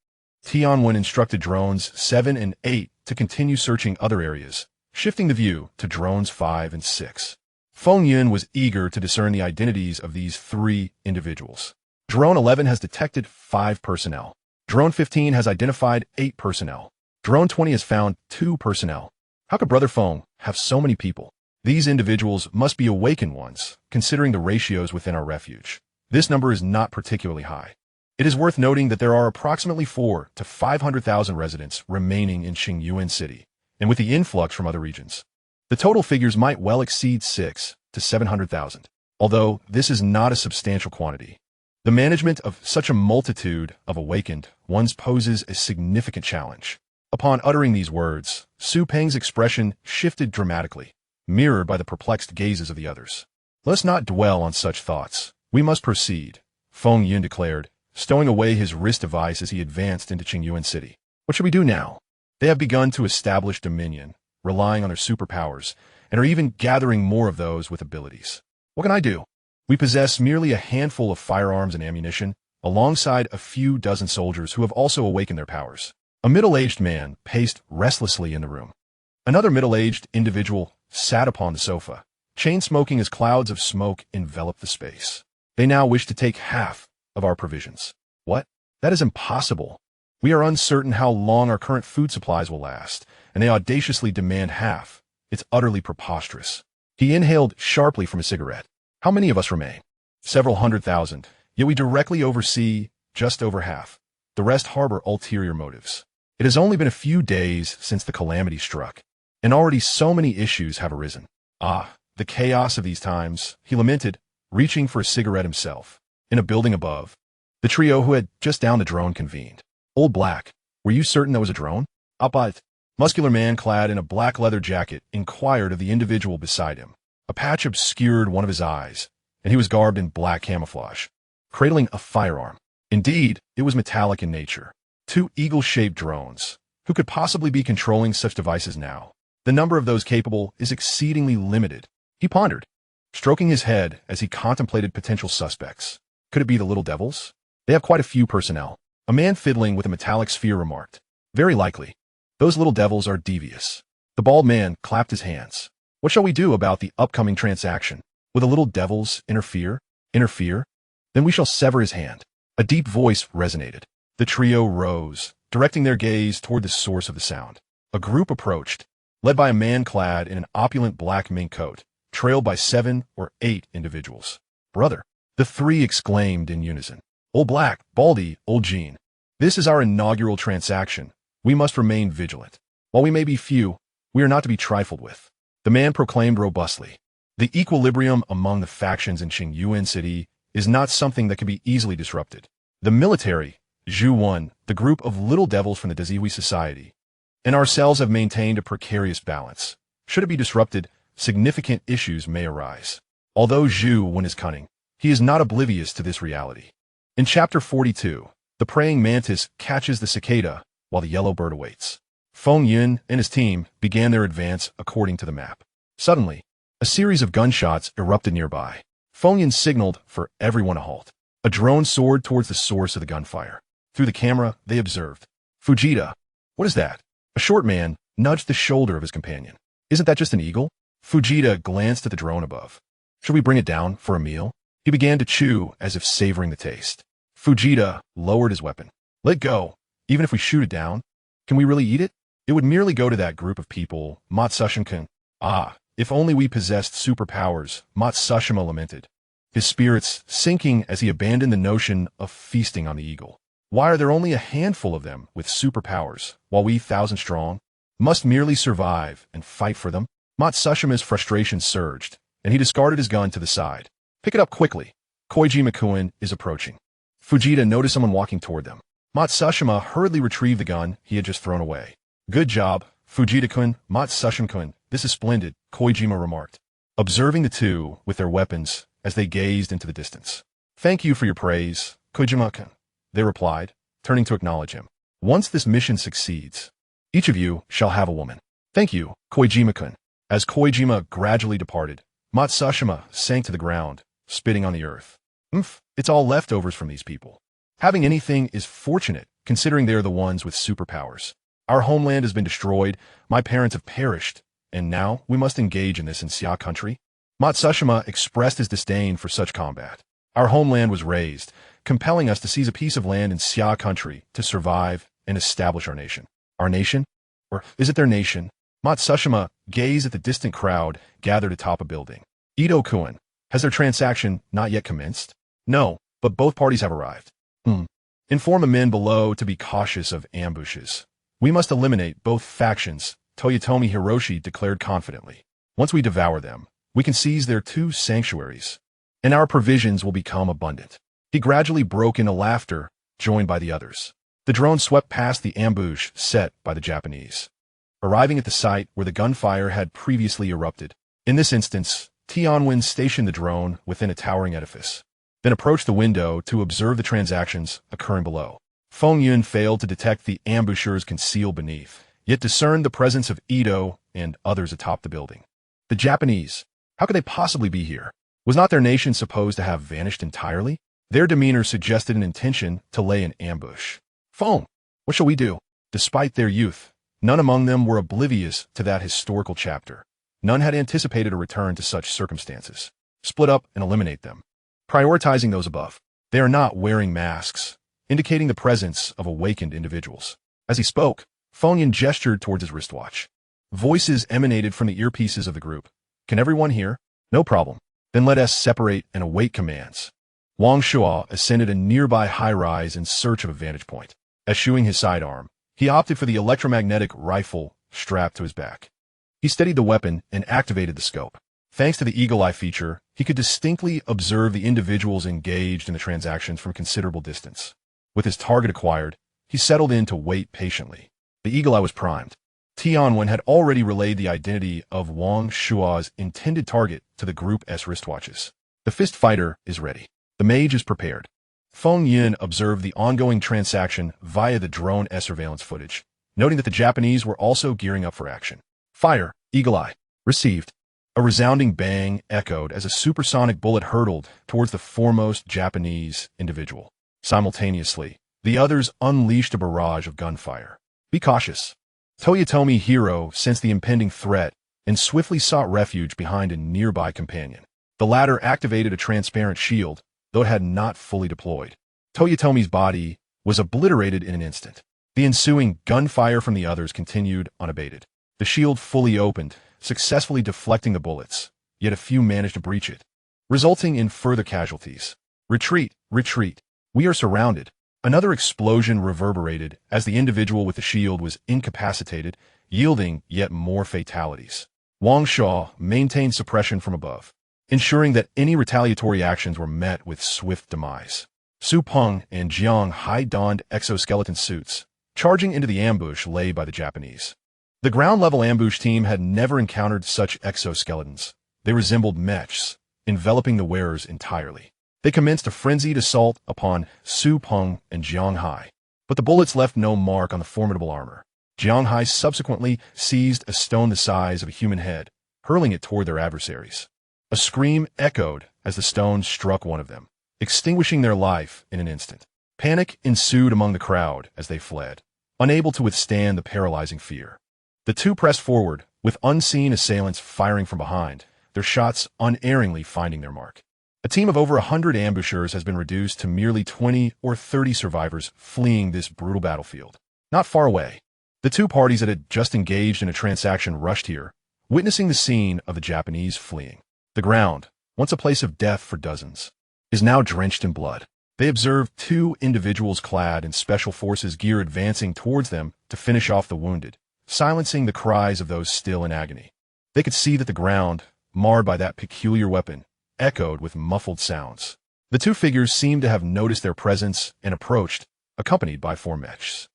Tianwen instructed drones 7 and 8 to continue searching other areas, shifting the view to drones 5 and 6. Feng Yun was eager to discern the identities of these 3 individuals. Drone 11 has detected 5 personnel. Drone 15 has identified 8 personnel. Drone 20 has found 2 personnel. How could Brother Feng have so many people? These individuals must be awakened ones, considering the ratios within our refuge. This number is not particularly high. It is worth noting that there are approximately 4 to 500,000 residents remaining in Qingyuan City, and with the influx from other regions, the total figures might well exceed 6 to 700,000, although this is not a substantial quantity. The management of such a multitude of awakened ones poses a significant challenge. Upon uttering these words, Su Peng's expression shifted dramatically, mirrored by the perplexed gazes of the others. Let's not dwell on such thoughts. We must proceed, Feng Yun declared, stowing away his wrist device as he advanced into Qingyuan City. What should we do now? They have begun to establish dominion, relying on their superpowers, and are even gathering more of those with abilities. What can I do? We possess merely a handful of firearms and ammunition, alongside a few dozen soldiers who have also awakened their powers. A middle-aged man paced restlessly in the room. Another middle-aged individual sat upon the sofa, chain-smoking as clouds of smoke enveloped the space. They now wish to take half of our provisions. What? That is impossible. We are uncertain how long our current food supplies will last, and they audaciously demand half. It's utterly preposterous. He inhaled sharply from a cigarette. How many of us remain? Several 100,000, yet we directly oversee just over half. The rest harbor ulterior motives. It has only been a few days since the calamity struck, and already so many issues have arisen. Ah, the chaos of these times, he lamented, reaching for a cigarette himself. In a building above, the trio who had just downed the drone convened. Old Black, were you certain that was a drone? But muscular man clad in a black leather jacket inquired of the individual beside him. A patch obscured one of his eyes, and he was garbed in black camouflage, cradling a firearm. Indeed, it was metallic in nature. Two eagle-shaped drones. Who could possibly be controlling such devices now? The number of those capable is exceedingly limited. He pondered, stroking his head as he contemplated potential suspects. Could it be the Little Devils? They have quite a few personnel. A man fiddling with a metallic sphere remarked. Very likely. Those Little Devils are devious. The bald man clapped his hands. What shall we do about the upcoming transaction? Will the Little Devils interfere? Interfere? Then we shall sever his hand. A deep voice resonated. The trio rose, directing their gaze toward the source of the sound. A group approached, led by a man clad in an opulent black mink coat, trailed by 7 or 8 individuals. Brother, the three exclaimed in unison. Old Black, Baldy, Old Jean. This is our inaugural transaction. We must remain vigilant. While we may be few, we are not to be trifled with. The man proclaimed robustly. The equilibrium among the factions in Qingyuan City is not something that can be easily disrupted. The military, Zhu 1, the group of little devils from the Dazihui Society, and ourselves have maintained a precarious balance. Should it be disrupted, significant issues may arise. Although Zhu 1 is cunning, he is not oblivious to this reality. In Chapter 42, the praying mantis catches the cicada while the yellow bird awaits. Feng Yun and his team began their advance according to the map. Suddenly, a series of gunshots erupted nearby. Feng Yun signaled for everyone to halt. A drone soared towards the source of the gunfire. Through the camera, they observed. Fujita. What is that? A short man nudged the shoulder of his companion. Isn't that just an eagle? Fujita glanced at the drone above. Should we bring it down for a meal? He began to chew as if savoring the taste. Fujita lowered his weapon. Let go. Even if we shoot it down, can we really eat it? It would merely go to that group of people, Matsushima. Ah, if only we possessed superpowers, Matsushima lamented, his spirits sinking as he abandoned the notion of feasting on the eagle. Why are there only a handful of them with superpowers, while we 1,000 strong must merely survive and fight for them? Matsushima's frustration surged, and he discarded his gun to the side. Pick it up quickly. Koijima-kun is approaching. Fujita noticed someone walking toward them. Matsushima hurriedly retrieved the gun he had just thrown away. Good job, Fujita-kun, Matsushima-kun. This is splendid, Koijima remarked, observing the two with their weapons as they gazed into the distance. Thank you for your praise, Koijima-kun, they replied, turning to acknowledge him. Once this mission succeeds, each of you shall have a woman. Thank you, Koijima-kun. As Koijima gradually departed, Matsushima sank to the ground, spitting on the earth. It's all leftovers from these people. Having anything is fortunate, considering they are the ones with superpowers. Our homeland has been destroyed, my parents have perished, and now we must engage in this in Xia country? Matsushima expressed his disdain for such combat. Our homeland was razed, compelling us to seize a piece of land in Xia country to survive and establish our nation. Our nation? Or is it their nation? Matsushima gazed at the distant crowd gathered atop a building. Ito-kun, has their transaction not yet commenced? No, but both parties have arrived. Inform the men below to be cautious of ambushes. We must eliminate both factions, Toyotomi Hiroshi declared confidently. Once we devour them, we can seize their 2 sanctuaries, and our provisions will become abundant. He gradually broke into laughter, joined by the others. The drone swept past the ambush set by the Japanese, arriving at the site where the gunfire had previously erupted. In this instance, Tianwen stationed the drone within a towering edifice, then approached the window to observe the transactions occurring below. Feng Yun failed to detect the ambushers concealed beneath, yet discerned the presence of Ito and others atop the building. The Japanese. How could they possibly be here? Was not their nation supposed to have vanished entirely? Their demeanor suggested an intention to lay an ambush. Foam, what shall we do? Despite their youth, none among them were oblivious to that historical chapter. None had anticipated a return to such circumstances. Split up and eliminate them. Prioritizing those above. They are not wearing masks, indicating the presence of awakened individuals. As he spoke, Feng gestured towards his wristwatch. Voices emanated from the earpieces of the group. Can everyone hear? No problem. Then let us separate and await commands. Wang Shua ascended a nearby high-rise in search of a vantage point. Eschewing his sidearm, he opted for the electromagnetic rifle strapped to his back. He steadied the weapon and activated the scope. Thanks to the eagle eye feature, he could distinctly observe the individuals engaged in the transactions from a considerable distance. With his target acquired, he settled in to wait patiently. The eagle eye was primed. Tianwen had already relayed the identity of Wang Shua's intended target to the Group S wristwatches. The fist fighter is ready. The mage is prepared. Feng Yin observed the ongoing transaction via the drone S surveillance footage, noting that the Japanese were also gearing up for action. Fire, eagle eye. Received. A resounding bang echoed as a supersonic bullet hurtled towards the foremost Japanese individual. Simultaneously, the others unleashed a barrage of gunfire. Be cautious. Toyotomi Hiro sensed the impending threat and swiftly sought refuge behind a nearby companion. The latter activated a transparent shield, though it had not fully deployed. Toyotomi's body was obliterated in an instant. The ensuing gunfire from the others continued unabated. The shield fully opened, successfully deflecting the bullets, yet a few managed to breach it, resulting in further casualties. Retreat, retreat. We are surrounded. Another explosion reverberated as the individual with the shield was incapacitated, yielding yet more fatalities. Wang Shaw maintained suppression from above, ensuring that any retaliatory actions were met with swift demise. Su Peng and Jiang Hai donned exoskeleton suits, charging into the ambush laid by the Japanese. The ground-level ambush team had never encountered such exoskeletons. They resembled mechs, enveloping the wearers entirely. They commenced a frenzied assault upon Su Peng and Jiang Hai, but the bullets left no mark on the formidable armor. Jiang Hai subsequently seized a stone the size of a human head, hurling it toward their adversaries. A scream echoed as the stone struck one of them, extinguishing their life in an instant. Panic ensued among the crowd as they fled, unable to withstand the paralyzing fear. The two pressed forward, with unseen assailants firing from behind, their shots unerringly finding their mark. A team of over 100 ambushers has been reduced to merely 20 or 30 survivors fleeing this brutal battlefield. Not far away, the two parties that had just engaged in a transaction rushed here, witnessing the scene of the Japanese fleeing. The ground, once a place of death for dozens, is now drenched in blood. They observed two individuals clad in special forces gear advancing towards them to finish off the wounded, silencing the cries of those still in agony. They could see that the ground, marred by that peculiar weapon, echoed with muffled sounds. The two figures seemed to have noticed their presence and approached, accompanied by four mechs.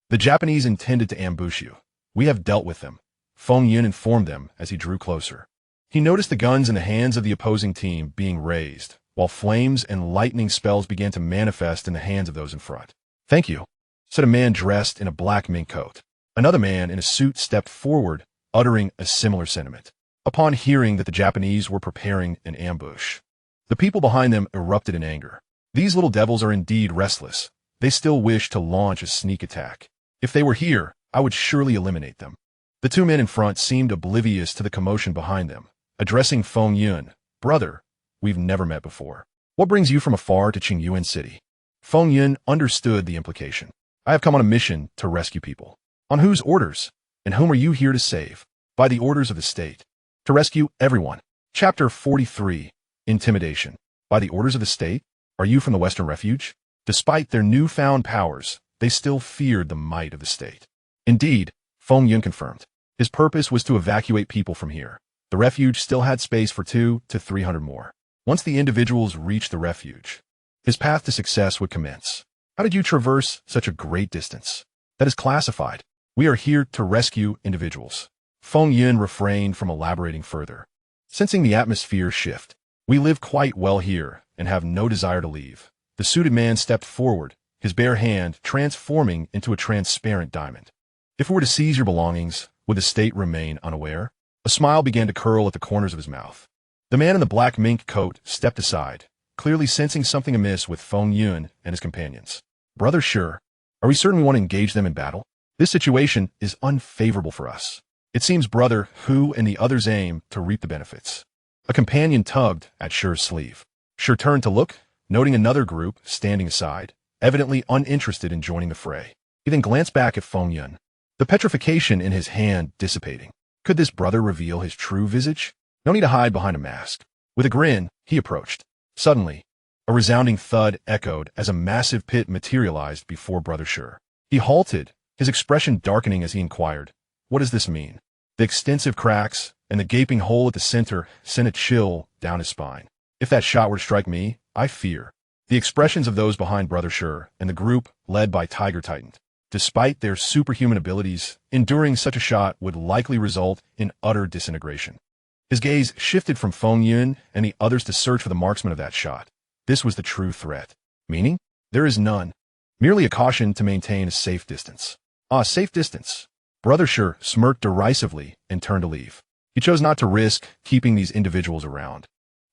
The Japanese intended to ambush you. We have dealt with them, Feng Yin informed them as he drew closer. He noticed the guns in the hands of the opposing team being raised, while flames and lightning spells began to manifest in the hands of those in front. Thank you, said a man dressed in a black mink coat. Another man in a suit stepped forward, uttering a similar sentiment. Upon hearing that the Japanese were preparing an ambush, the people behind them erupted in anger. These little devils are indeed restless. They still wish to launch a sneak attack. If they were here, I would surely eliminate them. The two men in front seemed oblivious to the commotion behind them, addressing Feng Yun. Brother, we've never met before. What brings you from afar to Qingyuan City? Feng Yun understood the implication. I have come on a mission to rescue people. On whose orders? And whom are you here to save? By the orders of the state. To rescue everyone. Chapter 43. Intimidation. By the orders of the state? Are you from the Western Refuge? Despite their newfound powers, they still feared the might of the state. Indeed, Feng Yun confirmed. His purpose was to evacuate people from here. The refuge still had space for 200 to 300 more. Once the individuals reached the refuge, his path to success would commence. How did you traverse such a great distance? That is classified. We are here to rescue individuals. Feng Yun refrained from elaborating further. Sensing the atmosphere shift, we live quite well here and have no desire to leave. The suited man stepped forward, his bare hand transforming into a transparent diamond. If we were to seize your belongings, would the state remain unaware? A smile began to curl at the corners of his mouth. The man in the black mink coat stepped aside, clearly sensing something amiss with Feng Yun and his companions. Brother Sure, are we certain we want to engage them in battle? This situation is unfavorable for us. It seems Brother Hu and the others aim to reap the benefits. A companion tugged at Shure's sleeve. Shure turned to look, noting another group standing aside, evidently uninterested in joining the fray. He then glanced back at Feng Yun, the petrification in his hand dissipating. Could this brother reveal his true visage? No need to hide behind a mask. With a grin, he approached. Suddenly, a resounding thud echoed as a massive pit materialized before Brother Shure. He halted, his expression darkening as he inquired, "What does this mean?" The extensive cracks and the gaping hole at the center sent a chill down his spine. If that shot were to strike me, I fear. The expressions of those behind Brother Shure and the group led by Tiger tightened. Despite their superhuman abilities, enduring such a shot would likely result in utter disintegration. His gaze shifted from Feng Yun and the others to search for the marksman of that shot. This was the true threat. Meaning? There is none. Merely a caution to maintain a safe distance. Safe distance. Brother Shure smirked derisively and turned to leave. He chose not to risk keeping these individuals around,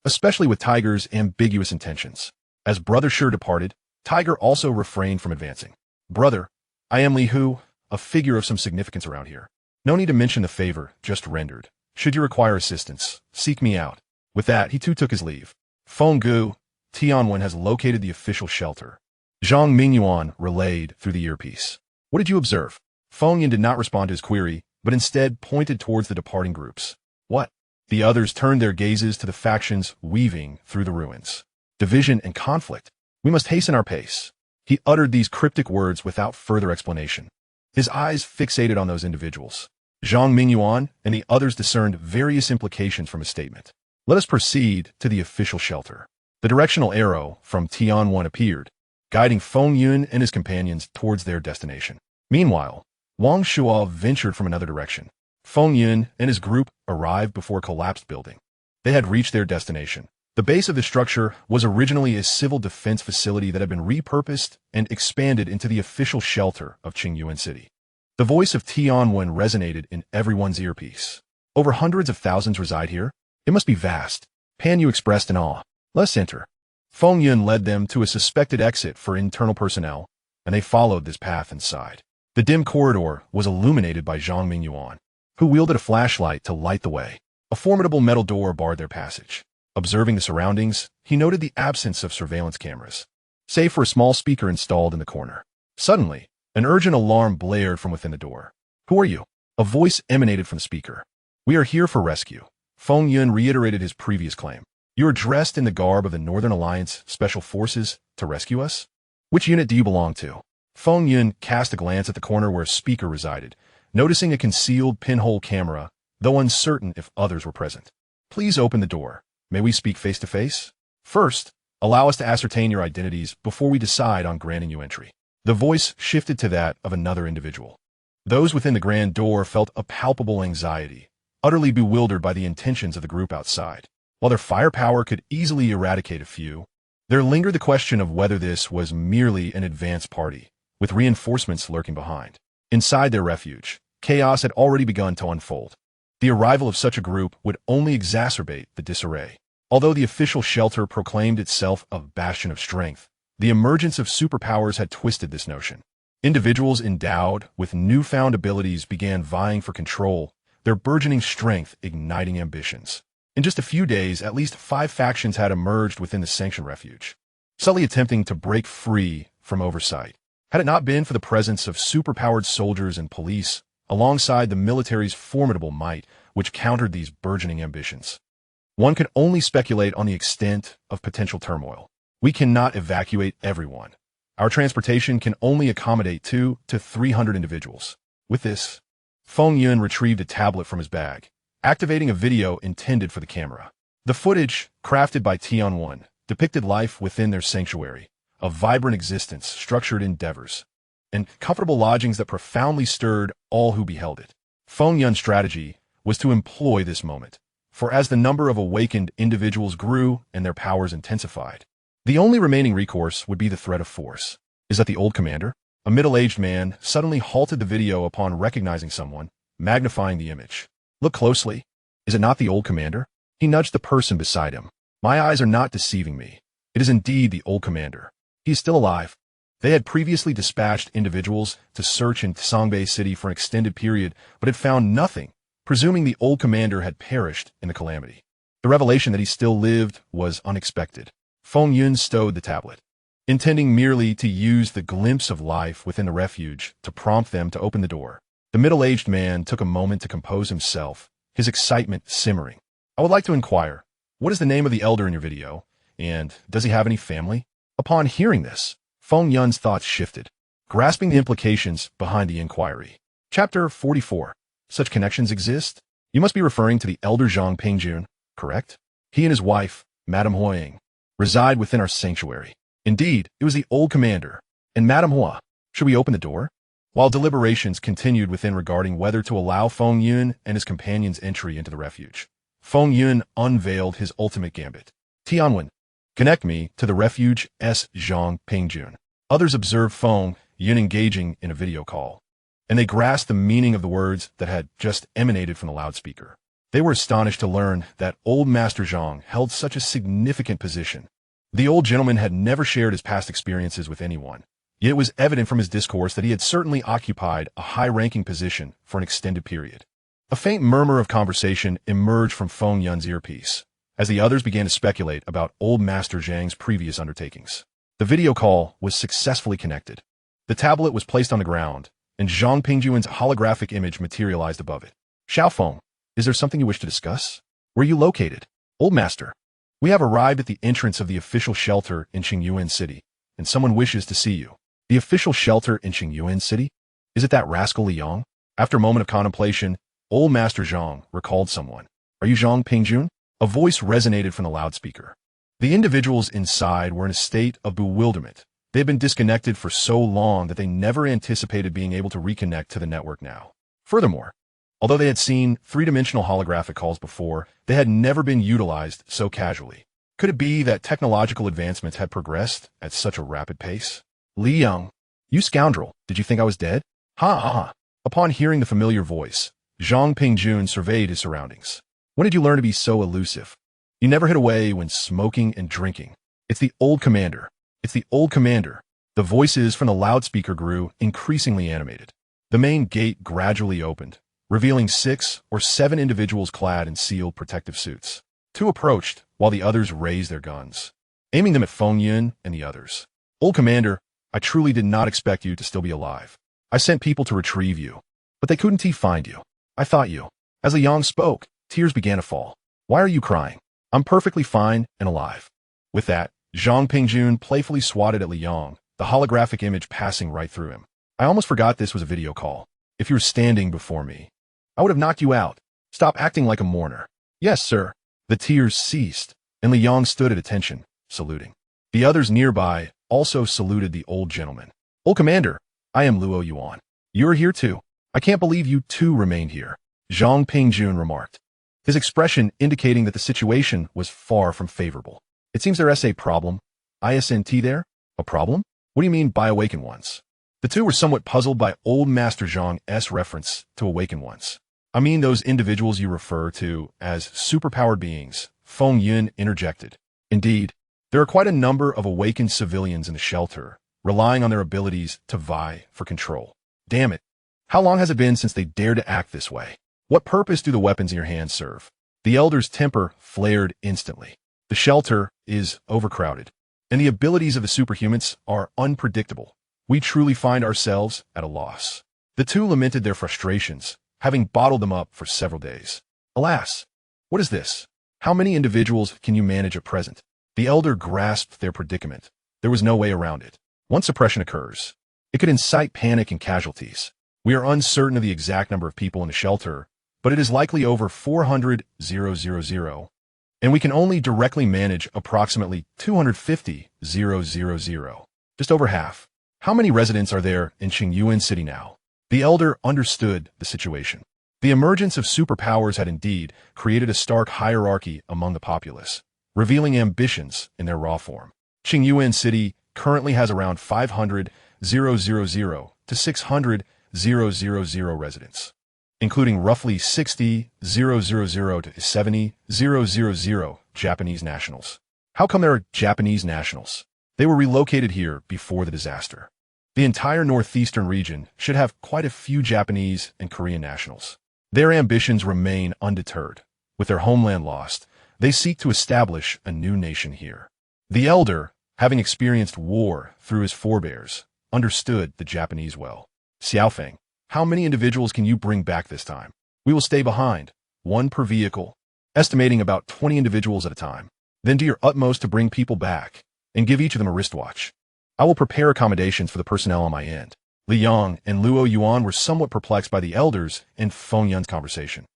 especially with Tiger's ambiguous intentions. As Brother Shure departed, Tiger also refrained from advancing. Brother, I am Li Hu, a figure of some significance around here. No need to mention the favor just rendered. Should you require assistance, seek me out. With that, he too took his leave. Feng Gu, Tianwen has located the official shelter. Zhang Mingyuan relayed through the earpiece. What did you observe? Feng Yun did not respond to his query, but instead pointed towards the departing groups. What? The others turned their gazes to the factions weaving through the ruins. Division and conflict. We must hasten our pace. He uttered these cryptic words without further explanation. His eyes fixated on those individuals. Zhang Mingyuan and the others discerned various implications from his statement. Let us proceed to the official shelter. The directional arrow from Tianwen appeared, guiding Feng Yun and his companions towards their destination. Meanwhile, Wang Shuo ventured from another direction. Feng Yun and his group arrived before a collapsed building. They had reached their destination. The base of the structure was originally a civil defense facility that had been repurposed and expanded into the official shelter of Qingyuan City. The voice of Tianwen resonated in everyone's earpiece. Over hundreds of thousands reside here. It must be vast. Pan Yu expressed in awe. Let's enter. Feng Yun led them to a suspected exit for internal personnel, and they followed this path inside. The dim corridor was illuminated by Zhang Mingyuan, who wielded a flashlight to light the way. A formidable metal door barred their passage. Observing the surroundings, he noted the absence of surveillance cameras, save for a small speaker installed in the corner. Suddenly, an urgent alarm blared from within the door. Who are you? A voice emanated from the speaker. We are here for rescue. Feng Yun reiterated his previous claim. You are dressed in the garb of the Northern Alliance Special Forces to rescue us? Which unit do you belong to? Feng Yun cast a glance at the corner where a speaker resided, noticing a concealed pinhole camera, though uncertain if others were present. Please open the door. May we speak face to face? First, allow us to ascertain your identities before we decide on granting you entry. The voice shifted to that of another individual. Those within the grand door felt a palpable anxiety, utterly bewildered by the intentions of the group outside. While their firepower could easily eradicate a few, there lingered the question of whether this was merely an advance party, with reinforcements lurking behind. Inside their refuge, chaos had already begun to unfold. The arrival of such a group would only exacerbate the disarray. Although the official shelter proclaimed itself a bastion of strength, the emergence of superpowers had twisted this notion. Individuals endowed with newfound abilities began vying for control, their burgeoning strength igniting ambitions. In just a few days, at least 5 factions had emerged within the sanctioned refuge, subtly attempting to break free from oversight. Had it not been for the presence of superpowered soldiers and police, alongside the military's formidable might, which countered these burgeoning ambitions, one could only speculate on the extent of potential turmoil. We cannot evacuate everyone. Our transportation can only accommodate 200 to 300 individuals. With this, Feng Yun retrieved a tablet from his bag, activating a video intended for the camera. The footage, crafted by Tianwen, depicted life within their sanctuary, a vibrant existence, structured endeavors, and comfortable lodgings that profoundly stirred all who beheld it. Feng Yun's strategy was to employ this moment, for as the number of awakened individuals grew and their powers intensified, the only remaining recourse would be the threat of force. Is that the old commander? A middle-aged man suddenly halted the video upon recognizing someone, magnifying the image. Look closely. Is it not the old commander? He nudged the person beside him. My eyes are not deceiving me. It is indeed the old commander. He is still alive. They had previously dispatched individuals to search in Songbei City for an extended period, but had found nothing, presuming the old commander had perished in the calamity. The revelation that he still lived was unexpected. Feng Yun stowed the tablet, intending merely to use the glimpse of life within the refuge to prompt them to open the door. The middle-aged man took a moment to compose himself, his excitement simmering. I would like to inquire, what is the name of the elder in your video, and does he have any family? Upon hearing this, Feng Yun's thoughts shifted, grasping the implications behind the inquiry. Chapter 44. Such connections exist? You must be referring to the elder Zhang Pingjun, correct? He and his wife, Madame Huaying, reside within our sanctuary. Indeed, it was the old commander. And Madame Hua, should we open the door? While deliberations continued within regarding whether to allow Feng Yun and his companions entry into the refuge, Feng Yun unveiled his ultimate gambit. Tianwen, connect me to the refuge S. Zhang Pingjun. Others observed Feng Yun engaging in a video call, and they grasped the meaning of the words that had just emanated from the loudspeaker. They were astonished to learn that old Master Zhang held such a significant position. The old gentleman had never shared his past experiences with anyone, yet it was evident from his discourse that he had certainly occupied a high-ranking position for an extended period. A faint murmur of conversation emerged from Feng Yun's earpiece, as the others began to speculate about old Master Zhang's previous undertakings. The video call was successfully connected. The tablet was placed on the ground, and Zhang Pingjun's holographic image materialized above it. Xiaofeng, is there something you wish to discuss? Where are you located? Old Master, we have arrived at the entrance of the official shelter in Qingyuan City, and someone wishes to see you. The official shelter in Qingyuan City? Is it that rascal Liang? After a moment of contemplation, old Master Zhang recalled someone. Are you Zhang Pingjun? A voice resonated from the loudspeaker. The individuals inside were in a state of bewilderment. They had been disconnected for so long that they never anticipated being able to reconnect to the network now. Furthermore, although they had seen three-dimensional holographic calls before, they had never been utilized so casually. Could it be that technological advancements had progressed at such a rapid pace? Liang, you scoundrel, did you think I was dead? Ha ha ha. Upon hearing the familiar voice, Zhang Pingjun surveyed his surroundings. When did you learn to be so elusive? You never hid away when smoking and drinking. It's the old commander. It's the old commander. The voices from the loudspeaker grew increasingly animated. The main gate gradually opened, revealing 6 or 7 individuals clad in sealed protective suits. 2 approached, while the others raised their guns, aiming them at Feng Yun and the others. Old commander, I truly did not expect you to still be alive. I sent people to retrieve you, but they couldn't find you. I thought you. As Liang spoke, tears began to fall. Why are you crying? I'm perfectly fine and alive. With that, Zhang Pingjun playfully swatted at Liang, the holographic image passing right through him. I almost forgot this was a video call. If you were standing before me, I would have knocked you out. Stop acting like a mourner. Yes, sir. The tears ceased, and Liang stood at attention, saluting. The others nearby also saluted the old gentleman. Old commander, I am Luo Yuan. You're here too. I can't believe you too remained here, Zhang Pingjun remarked, his expression indicating that the situation was far from favorable. It seems there's a problem. ISNT there? A problem? What do you mean by awaken ones? The two were somewhat puzzled by old Master Zhang's reference to awaken ones. I mean those individuals you refer to as superpowered beings, Feng Yun interjected. Indeed, there are quite a number of awakened civilians in the shelter, relying on their abilities to vie for control. Damn it. How long has it been since they dared to act this way? What purpose do the weapons in your hands serve? The elder's temper flared instantly. The shelter is overcrowded, and the abilities of the superhumans are unpredictable. We truly find ourselves at a loss. The two lamented their frustrations, having bottled them up for several days. Alas, what is this? How many individuals can you manage at present? The elder grasped their predicament. There was no way around it. Once suppression occurs, it could incite panic and casualties. We are uncertain of the exact number of people in the shelter, but it is likely over 400,000, and we can only directly manage approximately 250,000, just over half. How many residents are there in Qingyuan City now? The elder understood the situation. The emergence of superpowers had indeed created a stark hierarchy among the populace, revealing ambitions in their raw form. Qingyuan City currently has around 500,000 to 600,000 residents. including roughly 60,000 to 70,000 Japanese nationals. How come there are Japanese nationals? They were relocated here before the disaster. The entire northeastern region should have quite a few Japanese and Korean nationals. Their ambitions remain undeterred. With their homeland lost, they seek to establish a new nation here. The elder, having experienced war through his forebears, understood the Japanese well. Xiaofeng, how many individuals can you bring back this time? We will stay behind, one per vehicle, estimating about 20 individuals at a time. Then do your utmost to bring people back, and give each of them a wristwatch. I will prepare accommodations for the personnel on my end. Li Yang and Luo Yuan were somewhat perplexed by the elders and Feng Yun's conversation.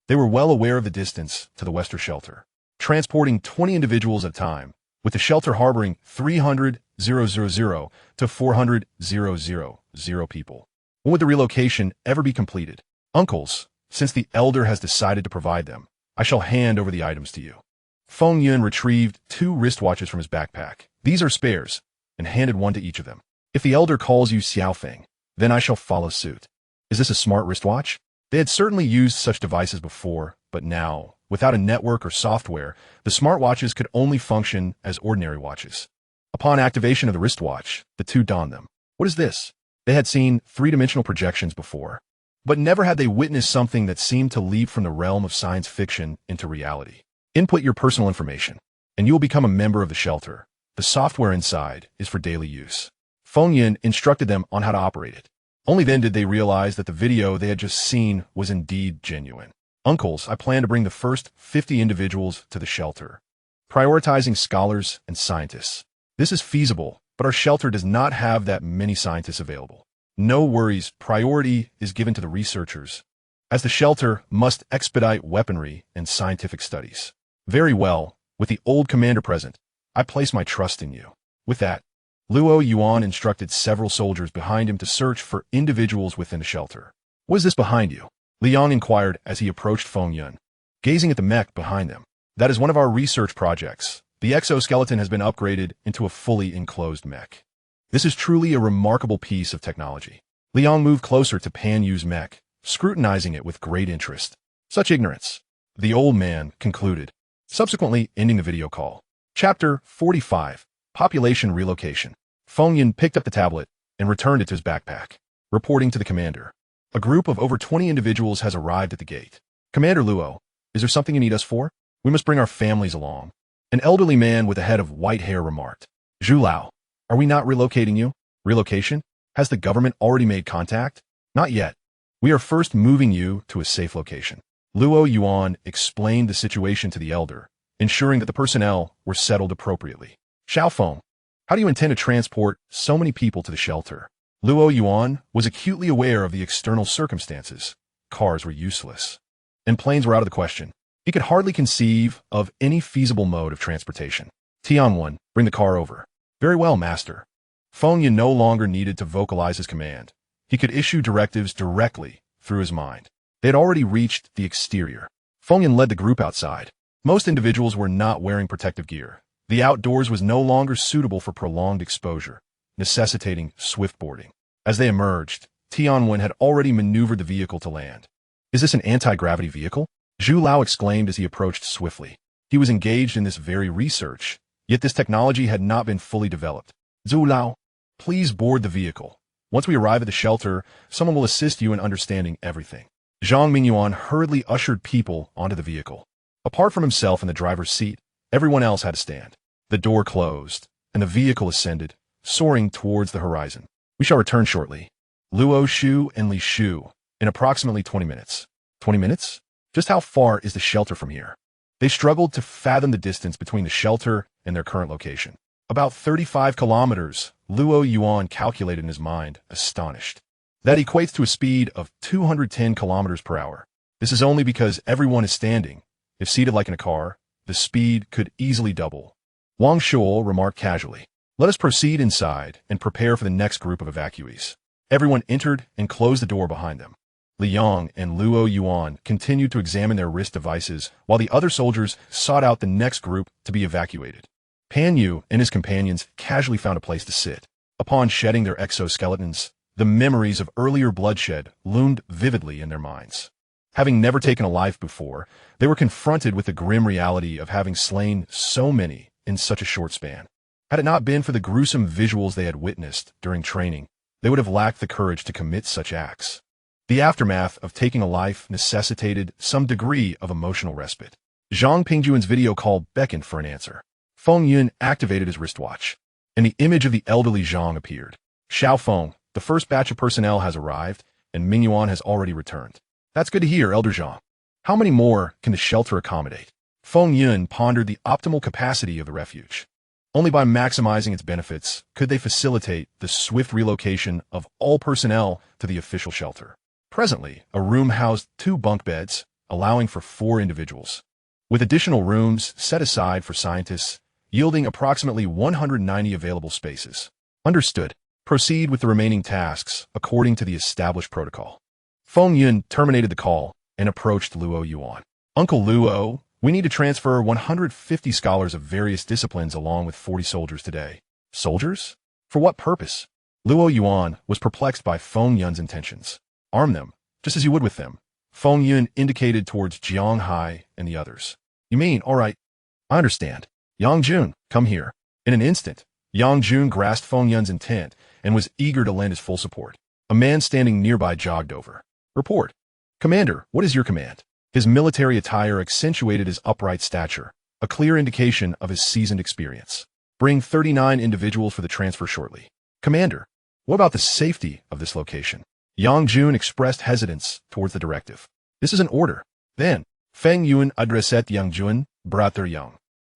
They were well aware of the distance to the Western shelter, transporting 20 individuals at a time, with the shelter harboring 300,000 to 400,000 people. When would the relocation ever be completed? Uncles, since the elder has decided to provide them, I shall hand over the items to you. Feng Yun retrieved 2 wristwatches from his backpack. These are spares, and handed one to each of them. If the elder calls you Xiaofeng, then I shall follow suit. Is this a smart wristwatch? They had certainly used such devices before, but now, without a network or software, the smartwatches could only function as ordinary watches. Upon activation of the wristwatch, the two donned them. What is this? They had seen 3-dimensional projections before, but never had they witnessed something that seemed to leap from the realm of science fiction into reality. Input your personal information, and you will become a member of the shelter. The software inside is for daily use. Feng Yun instructed them on how to operate it. Only then did they realize that the video they had just seen was indeed genuine. Uncles, I plan to bring the first 50 individuals to the shelter, prioritizing scholars and scientists. This is feasible, but our shelter does not have that many scientists available. No worries, priority is given to the researchers, as the shelter must expedite weaponry and scientific studies. Very well, with the old commander present, I place my trust in you. With that, Luo Yuan instructed several soldiers behind him to search for individuals within the shelter. What is this behind you? Liang inquired as he approached Feng Yun, gazing at the mech behind them. That is one of our research projects. The exoskeleton has been upgraded into a fully enclosed mech. This is truly a remarkable piece of technology. Liang moved closer to Pan Yu's mech, scrutinizing it with great interest. Such ignorance, the old man concluded, subsequently ending the video call. Chapter 45, Population Relocation. Feng Yun picked up the tablet and returned it to his backpack, reporting to the commander. A group of over 20 individuals has arrived at the gate. Commander Luo, is there something you need us for? We must bring our families along. An elderly man with a head of white hair remarked. Zhu Lao, are we not relocating you? Relocation? Has the government already made contact? Not yet. We are first moving you to a safe location. Luo Yuan explained the situation to the elder, ensuring that the personnel were settled appropriately. Xiaofeng, how do you intend to transport so many people to the shelter? Luo Yuan was acutely aware of the external circumstances. Cars were useless, and planes were out of the question. He could hardly conceive of any feasible mode of transportation. Tianwen, bring the car over. Very well, master. Feng Yun no longer needed to vocalize his command. He could issue directives directly through his mind. They had already reached the exterior. Feng Yun led the group outside. Most individuals were not wearing protective gear. The outdoors was no longer suitable for prolonged exposure, necessitating swift boarding. As they emerged, Tianwen had already maneuvered the vehicle to land. Is this an anti-gravity vehicle? Zhu Lao exclaimed as he approached swiftly. He was engaged in this very research, yet this technology had not been fully developed. Zhu Lao, please board the vehicle. Once we arrive at the shelter, someone will assist you in understanding everything. Zhang Mingyuan hurriedly ushered people onto the vehicle. Apart from himself in the driver's seat, everyone else had to stand. The door closed, and the vehicle ascended, soaring towards the horizon. We shall return shortly. Luo Shu and Li Shu, in approximately 20 minutes. 20 minutes? Just how far is the shelter from here? They struggled to fathom the distance between the shelter and their current location. About 35 kilometers, Luo Yuan calculated in his mind, astonished. That equates to a speed of 210 kilometers per hour. This is only because everyone is standing. If seated like in a car, the speed could easily double. Wang Shuo remarked casually, let us proceed inside and prepare for the next group of evacuees. Everyone entered and closed the door behind them. Li Yang and Luo Yuan continued to examine their wrist devices while the other soldiers sought out the next group to be evacuated. Pan Yu and his companions casually found a place to sit. Upon shedding their exoskeletons, the memories of earlier bloodshed loomed vividly in their minds. Having never taken a life before, they were confronted with the grim reality of having slain so many in such a short span. Had it not been for the gruesome visuals they had witnessed during training, they would have lacked the courage to commit such acts. The aftermath of taking a life necessitated some degree of emotional respite. Zhang Pingjuan's video call beckoned for an answer. Feng Yun activated his wristwatch, and the image of the elderly Zhang appeared. Xiao Feng, the first batch of personnel has arrived, and Ming Yuan has already returned. That's good to hear, Elder Zhang. How many more can the shelter accommodate? Feng Yun pondered the optimal capacity of the refuge. Only by maximizing its benefits could they facilitate the swift relocation of all personnel to the official shelter. Presently, a room housed 2 bunk beds, allowing for 4 individuals, with additional rooms set aside for scientists, yielding approximately 190 available spaces. Understood. Proceed with the remaining tasks according to the established protocol. Feng Yun terminated the call and approached Luo Yuan. Uncle Luo, we need to transfer 150 scholars of various disciplines along with 40 soldiers today. Soldiers? For what purpose? Luo Yuan was perplexed by Feng Yun's intentions. Arm them, just as you would with them. Feng Yun indicated towards Jiang Hai and the others. You mean, all right. I understand. Yang Jun, come here. In an instant, Yang Jun grasped Feng Yun's intent and was eager to lend his full support. A man standing nearby jogged over. Report. Commander, what is your command? His military attire accentuated his upright stature, a clear indication of his seasoned experience. Bring 39 individuals for the transfer shortly. Commander, what about the safety of this location? Yang Jun expressed hesitance towards the directive. This is an order. Then, Feng Yun addressed Yang Jun, Brother Yang.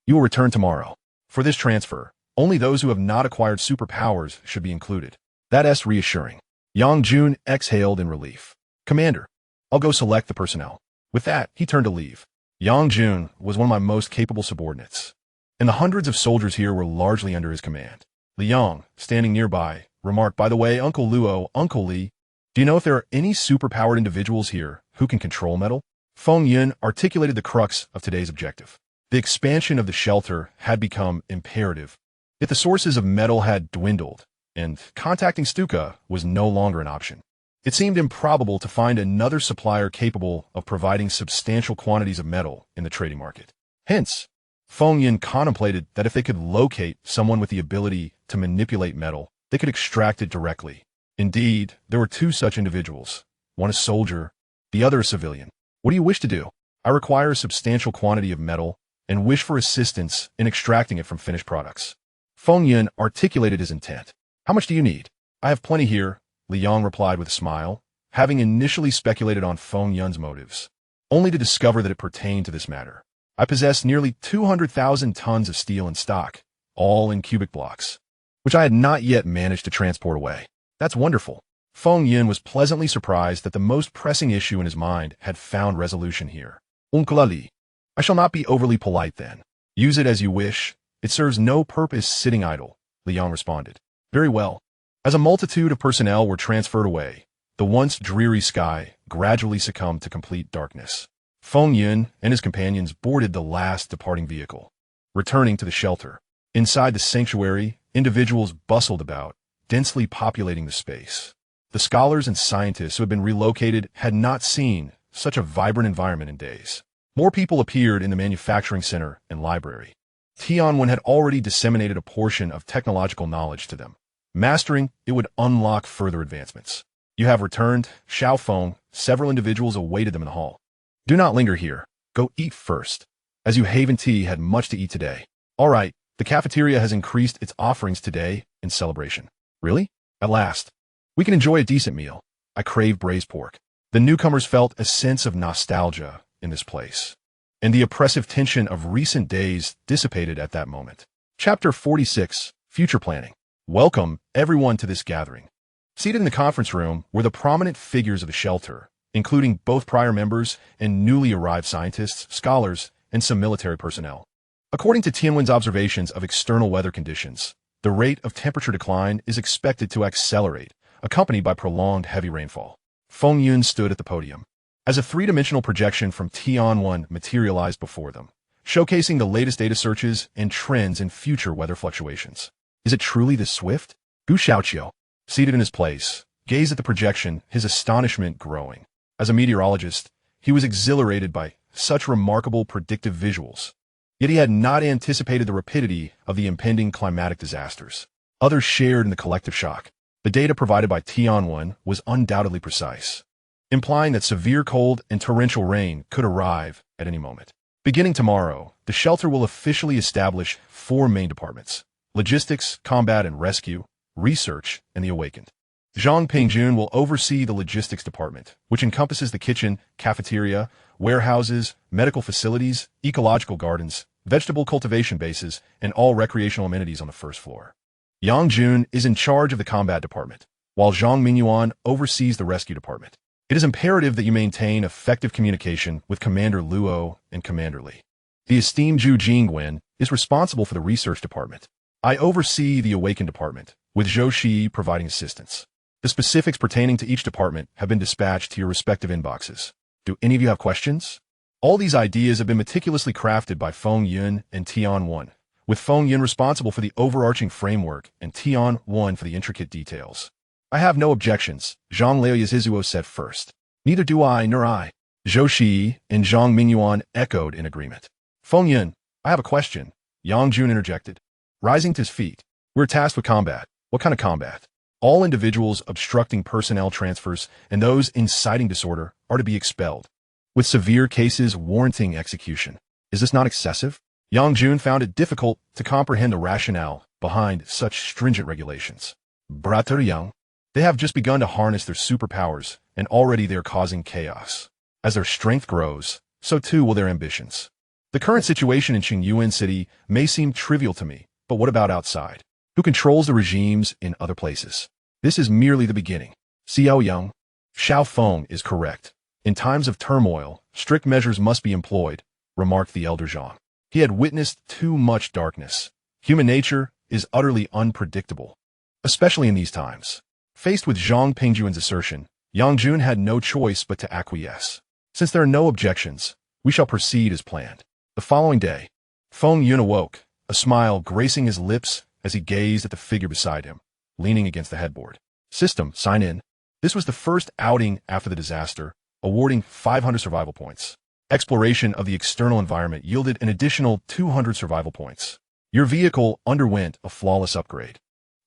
You will return tomorrow. For this transfer, only those who have not acquired superpowers should be included. That's reassuring. Yang Jun exhaled in relief. Commander, I'll go select the personnel. With that, he turned to leave. Yang Jun was one of my most capable subordinates, and the hundreds of soldiers here were largely under his command. Liang, standing nearby, remarked, by the way, Uncle Luo, Uncle Li, do you know if there are any superpowered individuals here who can control metal? Feng Yun articulated the crux of today's objective. The expansion of the shelter had become imperative, yet the sources of metal had dwindled, and contacting Stuka was no longer an option. It seemed improbable to find another supplier capable of providing substantial quantities of metal in the trading market. Hence, Feng Yun contemplated that if they could locate someone with the ability to manipulate metal, they could extract it directly. Indeed, there were 2 such individuals, one a soldier, the other a civilian. What do you wish to do? I require a substantial quantity of metal and wish for assistance in extracting it from finished products. Feng Yun articulated his intent. How much do you need? I have plenty here, Liang replied with a smile, having initially speculated on Feng Yun's motives, only to discover that it pertained to this matter. I possess nearly 200,000 tons of steel in stock, all in cubic blocks, which I had not yet managed to transport away. That's wonderful. Feng Yun was pleasantly surprised that the most pressing issue in his mind had found resolution here. Uncle Ali, I shall not be overly polite then. Use it as you wish. It serves no purpose sitting idle, Liang responded. Very well. As a multitude of personnel were transferred away, the once dreary sky gradually succumbed to complete darkness. Feng Yun and his companions boarded the last departing vehicle, returning to the shelter. Inside the sanctuary, individuals bustled about, densely populating the space. The scholars and scientists who had been relocated had not seen such a vibrant environment in days. More people appeared in the manufacturing center and library. Tianwen had already disseminated a portion of technological knowledge to them. Mastering it would unlock further advancements. You have returned, Xiao Feng. Several individuals awaited them in the hall. Do not linger here. Go eat first, as you Haven Tea had much to eat today. All right, the cafeteria has increased its offerings today in celebration. Really? At last. We can enjoy a decent meal. I crave braised pork. The newcomers felt a sense of nostalgia in this place, and the oppressive tension of recent days dissipated at that moment. Chapter 46, Future Planning. Welcome, everyone, to this gathering. Seated in the conference room were the prominent figures of the shelter, including both prior members and newly arrived scientists, scholars, and some military personnel. According to Tianwen's observations of external weather conditions, the rate of temperature decline is expected to accelerate, accompanied by prolonged heavy rainfall. Feng Yun stood at the podium as a 3-dimensional projection from Tianwen materialized before them, showcasing the latest data searches and trends in future weather fluctuations. Is it truly this swift? Gu Xiaoqiu, seated in his place, gazed at the projection, his astonishment growing. As a meteorologist, He was exhilarated by such remarkable predictive visuals. Yet he had not anticipated the rapidity of the impending climatic disasters. Others shared in the collective shock. The data provided by Tion-1 was undoubtedly precise, implying that severe cold and torrential rain could arrive at any moment. Beginning tomorrow, the shelter will officially establish 4 main departments: logistics, combat and rescue, research, and the awakened. Zhang Pingjun will oversee the logistics department, which encompasses the kitchen, cafeteria, warehouses, medical facilities, ecological gardens, vegetable cultivation bases, and all recreational amenities on the first floor. Yang Jun is in charge of the combat department, while Zhang Mingyuan oversees the rescue department. It is imperative that you maintain effective communication with Commander Luo and Commander Li. The esteemed Zhu Jingwen is responsible for the research department. I oversee the awakened department, with Zhou Shi providing assistance. The specifics pertaining to each department have been dispatched to your respective inboxes. Do any of you have questions? All these ideas have been meticulously crafted by Feng Yun and Tion-1, with Feng Yun responsible for the overarching framework and Tion-1 for the intricate details. I have no objections, Zhang Liaoyizuo said first. Neither do I nor I. Zhou Shi and Zhang Mingyuan echoed in agreement. Feng Yun, I have a question, Yang Jun interjected. Rising to his feet, we're tasked with combat. What kind of combat? All individuals obstructing personnel transfers and those inciting disorder are to be expelled, with severe cases warranting execution. Is this not excessive? Yang Jun found it difficult to comprehend the rationale behind such stringent regulations. Brother Yang, they have just begun to harness their superpowers, and already they are causing chaos. As their strength grows, so too will their ambitions. The current situation in Qingyuan City may seem trivial to me, but what about outside? Who controls the regimes in other places? This is merely the beginning. Xiao Yang, Xiao Feng is correct. In times of turmoil, strict measures must be employed, remarked the elder Zhang. He had witnessed too much darkness. Human nature is utterly unpredictable, especially in these times. Faced with Zhang Pingjuan's assertion, Yang Jun had no choice but to acquiesce. Since there are no objections, we shall proceed as planned. The following day, Feng Yun awoke, a smile gracing his lips as he gazed at the figure beside him, leaning against the headboard. System, sign in. This was the first outing after the disaster, awarding 500 survival points. Exploration of the external environment yielded an additional 200 survival points. Your vehicle underwent a flawless upgrade,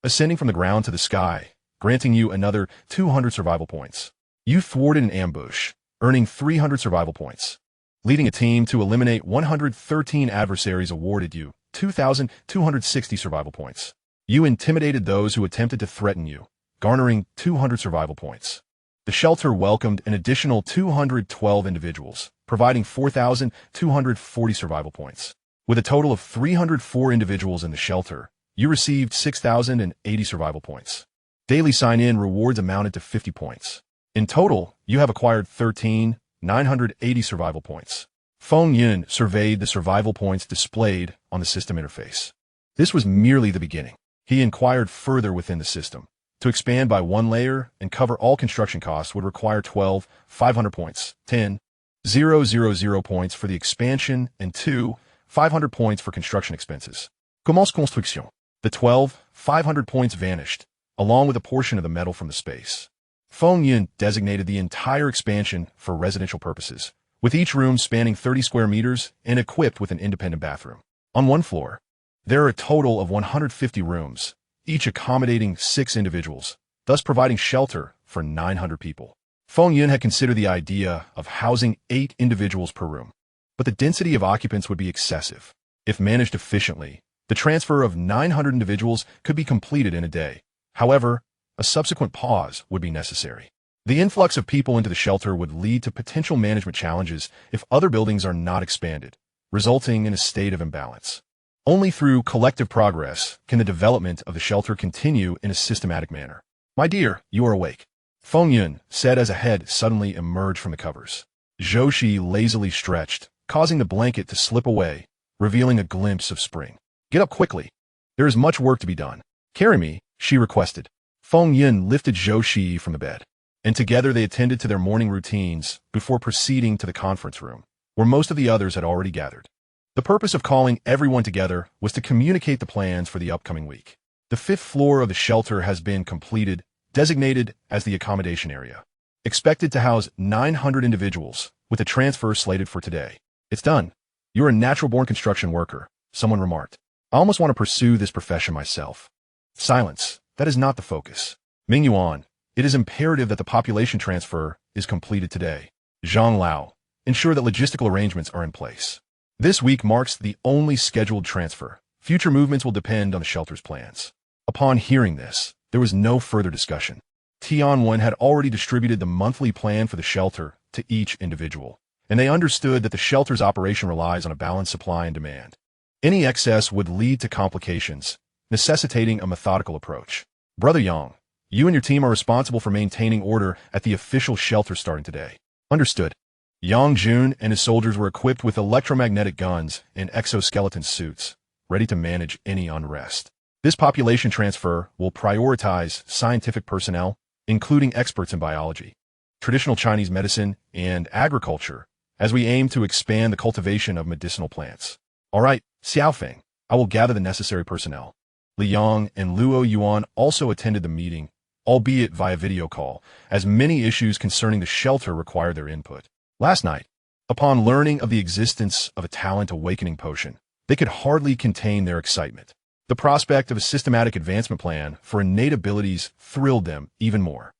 ascending from the ground to the sky, granting you another 200 survival points. You thwarted an ambush, earning 300 survival points. Leading a team to eliminate 113 adversaries awarded you 2,260 survival points. You intimidated those who attempted to threaten you, garnering 200 survival points. The shelter welcomed an additional 212 individuals, providing 4,240 survival points. With a total of 304 individuals in the shelter, you received 6,080 survival points. Daily sign-in rewards amounted to 50 points. In total, you have acquired 13,980 survival points. Feng Yun surveyed the survival points displayed on the system interface. This was merely the beginning. He inquired further within the system. To expand by 1 layer and cover all construction costs would require 500 points, 10,000 points for the expansion, and 500 points for construction expenses. Commence construction. The 500 points vanished, along with a portion of the metal from the space. Feng Yun designated the entire expansion for residential purposes, with each room spanning 30 square meters and equipped with an independent bathroom. On one floor, there are a total of 150 rooms, each accommodating 6 individuals, thus providing shelter for 900 people. Feng Yun had considered the idea of housing 8 individuals per room, but the density of occupants would be excessive. If managed efficiently, the transfer of 900 individuals could be completed in a day. However, a subsequent pause would be necessary. The influx of people into the shelter would lead to potential management challenges if other buildings are not expanded, resulting in a state of imbalance. Only through collective progress can the development of the shelter continue in a systematic manner. My dear, you are awake, Feng Yun said as a head suddenly emerged from the covers. Zhou Shi lazily stretched, causing the blanket to slip away, revealing a glimpse of spring. Get up quickly. There is much work to be done. Carry me, she requested. Feng Yun lifted Zhou Shi from the bed, and together they attended to their morning routines before proceeding to the conference room, where most of the others had already gathered. The purpose of calling everyone together was to communicate the plans for the upcoming week. The 5th floor of the shelter has been completed, designated as the accommodation area. Expected to house 900 individuals, with a transfer slated for today. It's done. You're a natural-born construction worker, someone remarked. I almost want to pursue this profession myself. Silence. That is not the focus. Ming Yuan, it is imperative that the population transfer is completed today. Zhang Lao, ensure that logistical arrangements are in place. This week marks the only scheduled transfer. Future movements will depend on the shelter's plans. Upon hearing this, there was no further discussion. Tianwen had already distributed the monthly plan for the shelter to each individual, and they understood that the shelter's operation relies on a balanced supply and demand. Any excess would lead to complications, necessitating a methodical approach. Brother Yang, you and your team are responsible for maintaining order at the official shelter starting today. Understood. Yang Jun and his soldiers were equipped with electromagnetic guns and exoskeleton suits, ready to manage any unrest. This population transfer will prioritize scientific personnel, including experts in biology, traditional Chinese medicine, and agriculture, as we aim to expand the cultivation of medicinal plants. All right, Xiaofeng, I will gather the necessary personnel. Li Yang and Luo Yuan also attended the meeting, albeit via video call, as many issues concerning the shelter required their input. Last night, upon learning of the existence of a talent awakening potion, they could hardly contain their excitement. The prospect of a systematic advancement plan for innate abilities thrilled them even more.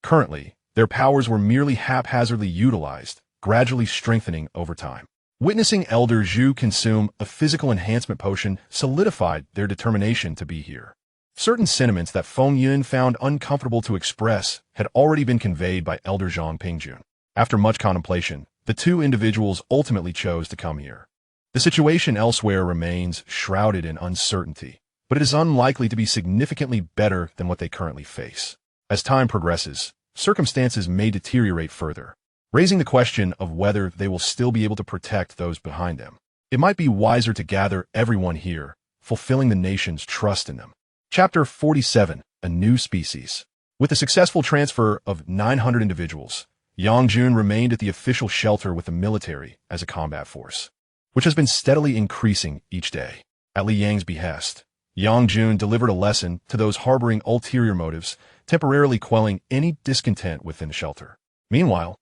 Currently, their powers were merely haphazardly utilized, gradually strengthening over time. Witnessing Elder Zhu consume a physical enhancement potion solidified their determination to be here. Certain sentiments that Feng Yun found uncomfortable to express had already been conveyed by Elder Zhang Pingjun. After much contemplation, the two individuals ultimately chose to come here. The situation elsewhere remains shrouded in uncertainty, but it is unlikely to be significantly better than what they currently face. As time progresses, circumstances may deteriorate further, raising the question of whether they will still be able to protect those behind them. It might be wiser to gather everyone here, fulfilling the nation's trust in them. Chapter 47, A New Species. With the successful transfer of 900 individuals, Yang Jun remained at the official shelter with the military as a combat force, which has been steadily increasing each day. At Li Yang's behest, Yang Jun delivered a lesson to those harboring ulterior motives, temporarily quelling any discontent within the shelter. Meanwhile,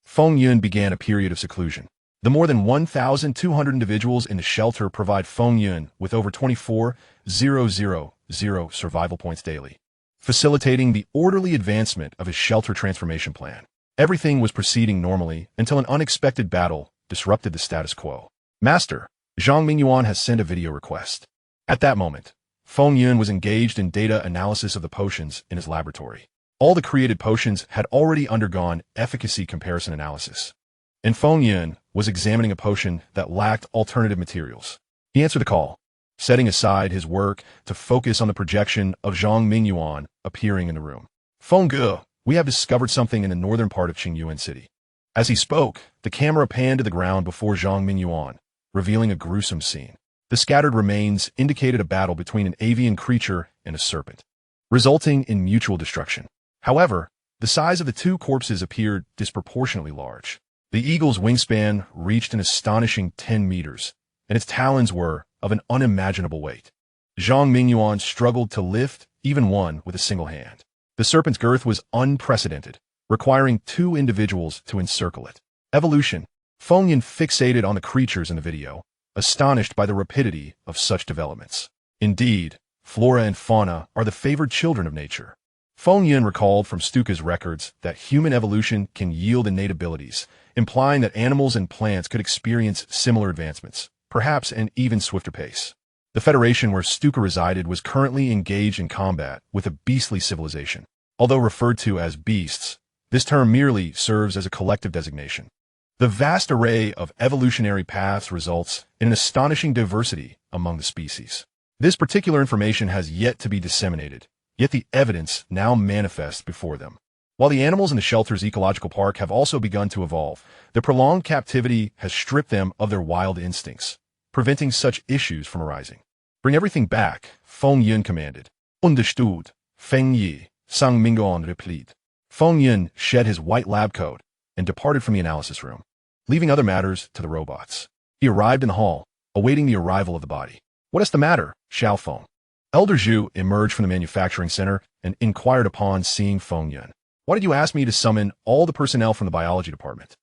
Feng Yun began a period of seclusion. The more than 1,200 individuals in the shelter provide Feng Yun with over 24,000 survival points daily, facilitating the orderly advancement of his shelter transformation plan. Everything was proceeding normally until an unexpected battle disrupted the status quo. Master, Zhang Mingyuan has sent a video request. At that moment, Feng Yun was engaged in data analysis of the potions in his laboratory. All the created potions had already undergone efficacy comparison analysis, and Feng Yun was examining a potion that lacked alternative materials. He answered the call, setting aside his work to focus on the projection of Zhang Mingyuan appearing in the room. Feng Ge, we have discovered something in the northern part of Qingyuan City. As he spoke, the camera panned to the ground before Zhang Mingyuan, revealing a gruesome scene. The scattered remains indicated a battle between an avian creature and a serpent, resulting in mutual destruction. However, the size of the two corpses appeared disproportionately large. The eagle's wingspan reached an astonishing 10 meters, and its talons were of an unimaginable weight. Zhang Mingyuan struggled to lift even one with a single hand. The serpent's girth was unprecedented, requiring two individuals to encircle it. Evolution. Feng Yun fixated on the creatures in the video, astonished by the rapidity of such developments. Indeed, flora and fauna are the favored children of nature. Feng Yun recalled from Stuka's records that human evolution can yield innate abilities, implying that animals and plants could experience similar advancements, perhaps an even swifter pace. The Federation where Stuka resided was currently engaged in combat with a beastly civilization. Although referred to as beasts, this term merely serves as a collective designation. The vast array of evolutionary paths results in an astonishing diversity among the species. This particular information has yet to be disseminated, yet the evidence now manifests before them. While the animals in the shelter's ecological park have also begun to evolve, their prolonged captivity has stripped them of their wild instincts, preventing such issues from arising. Bring everything back, Feng Yun commanded. Understood, Feng Yi, Sang Mingyuan replied. Feng Yun shed his white lab coat and departed from the analysis room, leaving other matters to the robots. He arrived in the hall, awaiting the arrival of the body. What is the matter, Xiaofeng? Elder Zhu emerged from the manufacturing center and inquired upon seeing Feng Yun. Why did you ask me to summon all the personnel from the biology department?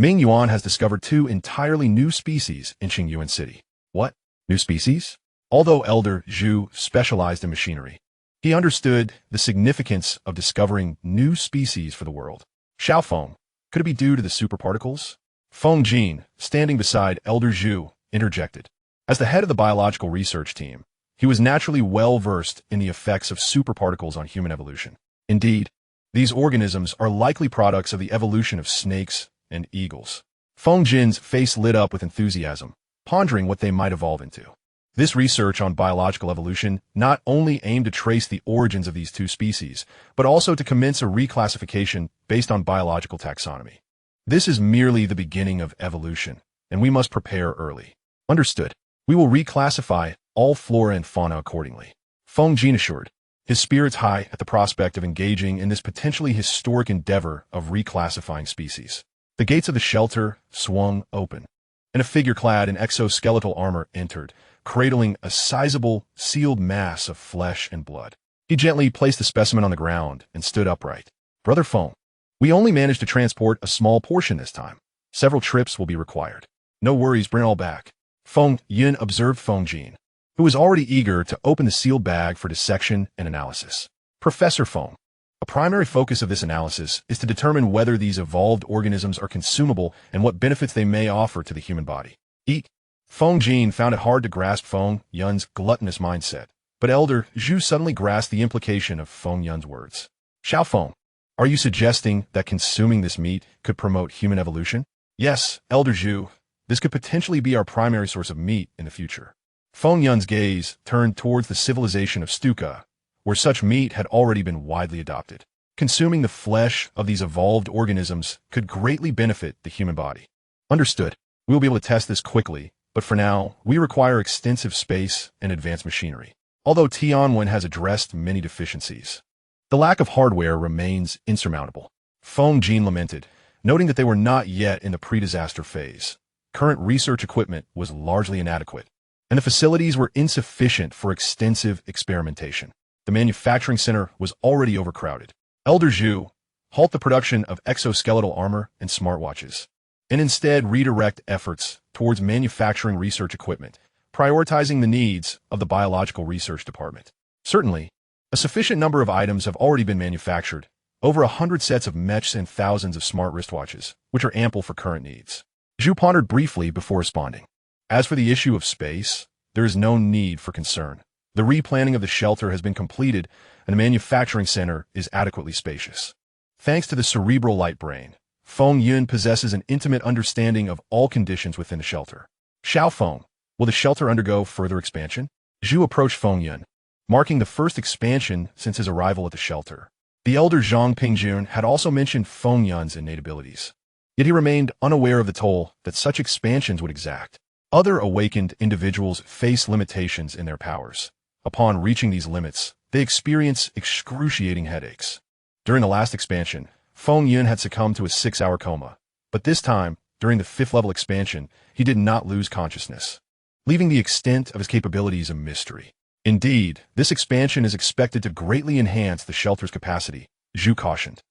Ming Yuan has discovered two entirely new species in Qingyuan City. What? New species? Although Elder Zhu specialized in machinery, he understood the significance of discovering new species for the world. Xiaofeng, could it be due to the superparticles? Feng Jin, standing beside Elder Zhu, interjected. As the head of the biological research team, he was naturally well-versed in the effects of superparticles on human evolution. Indeed, these organisms are likely products of the evolution of snakes and eagles. Feng Jin's face lit up with enthusiasm, pondering what they might evolve into. This research on biological evolution not only aimed to trace the origins of these two species, but also to commence a reclassification based on biological taxonomy. This is merely the beginning of evolution, and we must prepare early. Understood. We will reclassify all flora and fauna accordingly. Feng Jin assured, his spirits high at the prospect of engaging in this potentially historic endeavor of reclassifying species. The gates of the shelter swung open, and a figure clad in exoskeletal armor entered, cradling a sizable, sealed mass of flesh and blood. He gently placed the specimen on the ground and stood upright. Brother Feng, we only managed to transport a small portion this time. Several trips will be required. No worries, bring it all back. Feng Yun observed Feng Jin, who was already eager to open the sealed bag for dissection and analysis. Professor Feng, a primary focus of this analysis is to determine whether these evolved organisms are consumable and what benefits they may offer to the human body. Eek. Feng Jin found it hard to grasp Feng Yun's gluttonous mindset, but Elder Zhu suddenly grasped the implication of Feng Yun's words. Xiaofeng, are you suggesting that consuming this meat could promote human evolution? Yes, Elder Zhu. This could potentially be our primary source of meat in the future. Feng Yun's gaze turned towards the civilization of Stuka, where such meat had already been widely adopted. Consuming the flesh of these evolved organisms could greatly benefit the human body. Understood. We will be able to test this quickly, but for now, we require extensive space and advanced machinery. Although Tianwen has addressed many deficiencies, the lack of hardware remains insurmountable. Feng Jin lamented, noting that they were not yet in the pre-disaster phase. Current research equipment was largely inadequate, and the facilities were insufficient for extensive experimentation. The manufacturing center was already overcrowded. Elder Zhu, halt the production of exoskeletal armor and smartwatches, and instead redirect efforts towards manufacturing research equipment, prioritizing the needs of the biological research department. Certainly, a sufficient number of items have already been manufactured, over 100 sets of mechs and thousands of smart wristwatches, which are ample for current needs. Zhu pondered briefly before responding. As for the issue of space, there is no need for concern. The replanning of the shelter has been completed, and the manufacturing center is adequately spacious. Thanks to the cerebral light brain, Feng Yun possesses an intimate understanding of all conditions within the shelter. Xiaofeng, will the shelter undergo further expansion? Zhu approached Feng Yun, marking the first expansion since his arrival at the shelter. The elder Zhang Pingjun had also mentioned Feng Yun's innate abilities, yet he remained unaware of the toll that such expansions would exact. Other awakened individuals face limitations in their powers. Upon reaching these limits, they experience excruciating headaches. During the last expansion, Feng Yun had succumbed to a 6-hour coma, but this time, during the 5th-level expansion, he did not lose consciousness, leaving the extent of his capabilities a mystery. Indeed, this expansion is expected to greatly enhance the shelter's capacity, Zhu cautioned.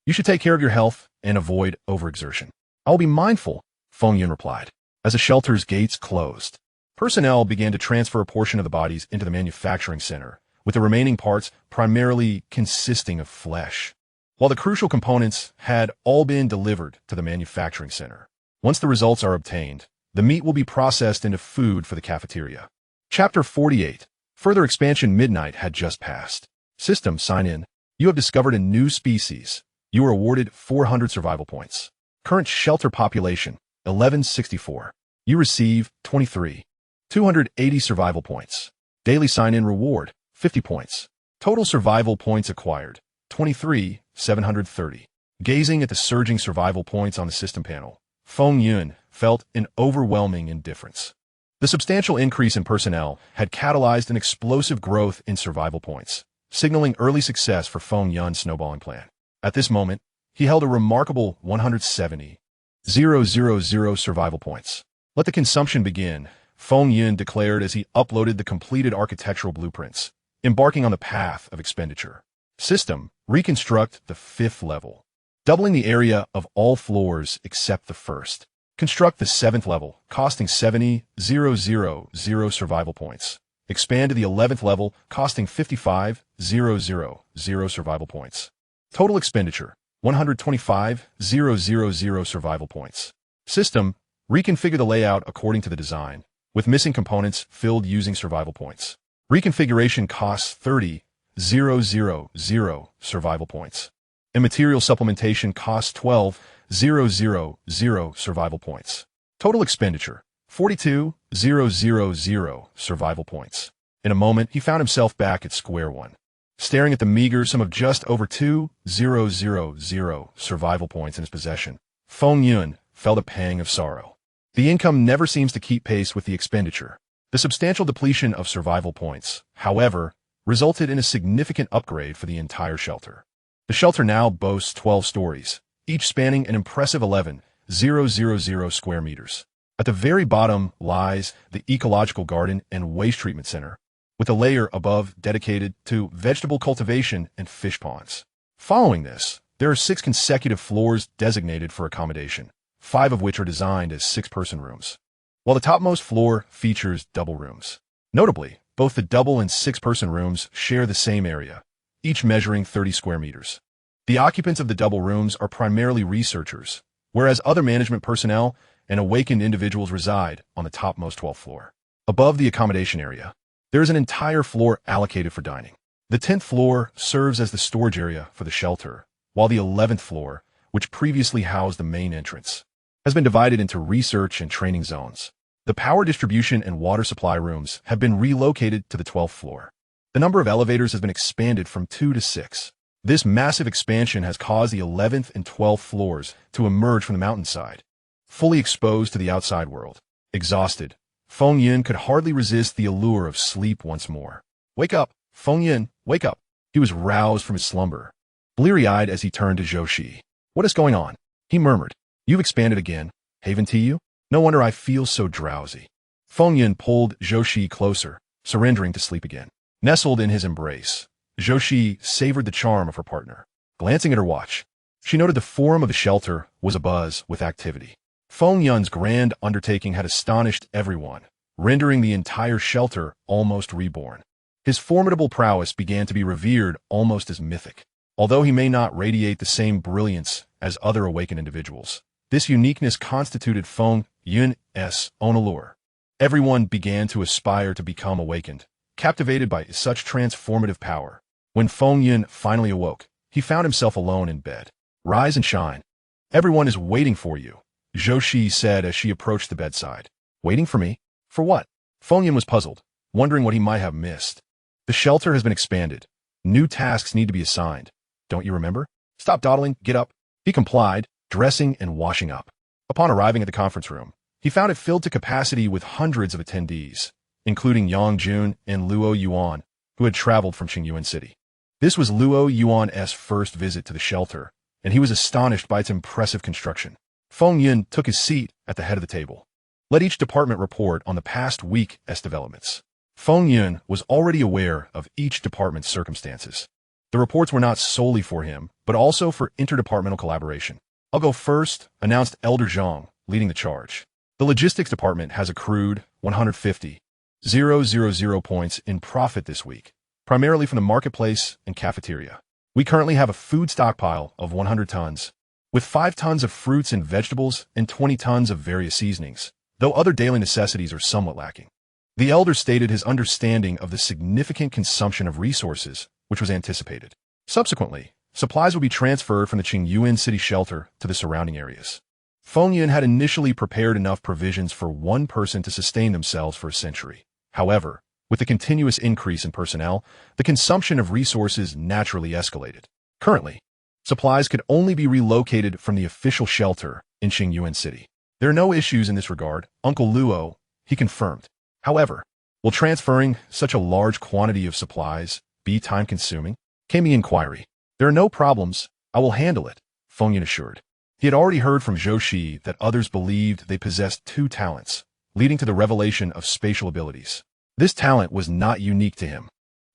You should take care of your health and avoid overexertion. I will be mindful, Feng Yun replied. As the shelter's gates closed, personnel began to transfer a portion of the bodies into the manufacturing center, with the remaining parts primarily consisting of flesh, while the crucial components had all been delivered to the manufacturing center. Once the results are obtained, the meat will be processed into food for the cafeteria. Chapter 48. Further expansion. Midnight had just passed. System sign in. You have discovered a new species. You are awarded 400 survival points. Current shelter population, 1164. You receive 23. 280 survival points. Daily sign-in reward, 50 points. Total survival points acquired, 23,730. Gazing at the surging survival points on the system panel, Feng Yun felt an overwhelming indifference. The substantial increase in personnel had catalyzed an explosive growth in survival points, signaling early success for Feng Yun's snowballing plan. At this moment, he held a remarkable 170,000 survival points. Let the consumption begin, Feng Yun declared as he uploaded the completed architectural blueprints, embarking on the path of expenditure. System, reconstruct the 5th level. doubling the area of all floors except the first. Construct the 7th level, costing 70,000 survival points. Expand to the 11th level, costing 55,000 survival points. Total expenditure, 125,000 survival points. System, reconfigure the layout according to the design, with missing components filled using survival points. Reconfiguration costs 30,000 survival points. And material supplementation costs 12,000 survival points. Total expenditure, 42,000 survival points. In a moment, he found himself back at square one, staring at the meager sum of just over 2,000 survival points in his possession. Feng Yun felt a pang of sorrow. The income never seems to keep pace with the expenditure. The substantial depletion of survival points, however, resulted in a significant upgrade for the entire shelter. The shelter now boasts 12 stories, each spanning an impressive 11,000 square meters. At the very bottom lies the ecological garden and waste treatment center, with a layer above dedicated to vegetable cultivation and fish ponds. Following this, there are 6 consecutive floors designated for accommodation, 5 of which are designed as 6-person rooms, while the topmost floor features double rooms. Notably, both the double and 6-person rooms share the same area, each measuring 30 square meters. The occupants of the double rooms are primarily researchers, whereas other management personnel and awakened individuals reside on the topmost 12th floor. Above the accommodation area, there is an entire floor allocated for dining. The 10th floor serves as the storage area for the shelter, while the 11th floor, which previously housed the main entrance, has been divided into research and training zones. The power distribution and water supply rooms have been relocated to the 12th floor. The number of elevators has been expanded from 2 to 6. This massive expansion has caused the 11th and 12th floors to emerge from the mountainside, fully exposed to the outside world. Exhausted, Feng Yun could hardly resist the allure of sleep once more. "Wake up, Feng Yun, wake up." He was roused from his slumber, bleary-eyed as he turned to Zhou Shi. "What is going on?" he murmured. "You've expanded again. Haven't you? No wonder I feel so drowsy." Feng Yun pulled Zhou Shi closer, surrendering to sleep again. Nestled in his embrace, Zhou Shi savored the charm of her partner. Glancing at her watch, she noted the forum of the shelter was abuzz with activity. Feng Yun's grand undertaking had astonished everyone, rendering the entire shelter almost reborn. His formidable prowess began to be revered almost as mythic. Although he may not radiate the same brilliance as other awakened individuals, this uniqueness constituted Feng Yun's own allure. Everyone began to aspire to become awakened, captivated by such transformative power. When Feng Yun finally awoke, he found himself alone in bed. "Rise and shine. Everyone is waiting for you," Zhou Shi said as she approached the bedside. "Waiting for me? For what?" Feng Yun was puzzled, wondering what he might have missed. "The shelter has been expanded. New tasks need to be assigned. Don't you remember? Stop dawdling, get up." He complied, dressing and washing up. Upon arriving at the conference room, he found it filled to capacity with hundreds of attendees, including Yang Jun and Luo Yuan, who had traveled from Qingyuan City. This was Luo Yuan's first visit to the shelter, and he was astonished by its impressive construction. Feng Yun took his seat at the head of the table. Let each department report on the past week's developments. Feng Yun was already aware of each department's circumstances. The reports were not solely for him, but also for interdepartmental collaboration. "I'll go first," announced Elder Zhang, leading the charge. "The logistics department has accrued 150,000 points in profit this week, primarily from the marketplace and cafeteria. We currently have a food stockpile of 100 tons, with 5 tons of fruits and vegetables and 20 tons of various seasonings, though other daily necessities are somewhat lacking." The elder stated his understanding of the significant consumption of resources which was anticipated. Subsequently, supplies would be transferred from the Qingyuan City shelter to the surrounding areas. Feng Yun had initially prepared enough provisions for one person to sustain themselves for a century. However, with the continuous increase in personnel, the consumption of resources naturally escalated. Currently, supplies could only be relocated from the official shelter in Qingyuan City. "There are no issues in this regard, Uncle Luo," he confirmed. "However, will transferring such a large quantity of supplies be time-consuming?" came the inquiry. "There are no problems. I will handle it," Feng Yun assured. He had already heard from Zhou Shi that others believed they possessed 2 talents, leading to the revelation of spatial abilities. This talent was not unique to him.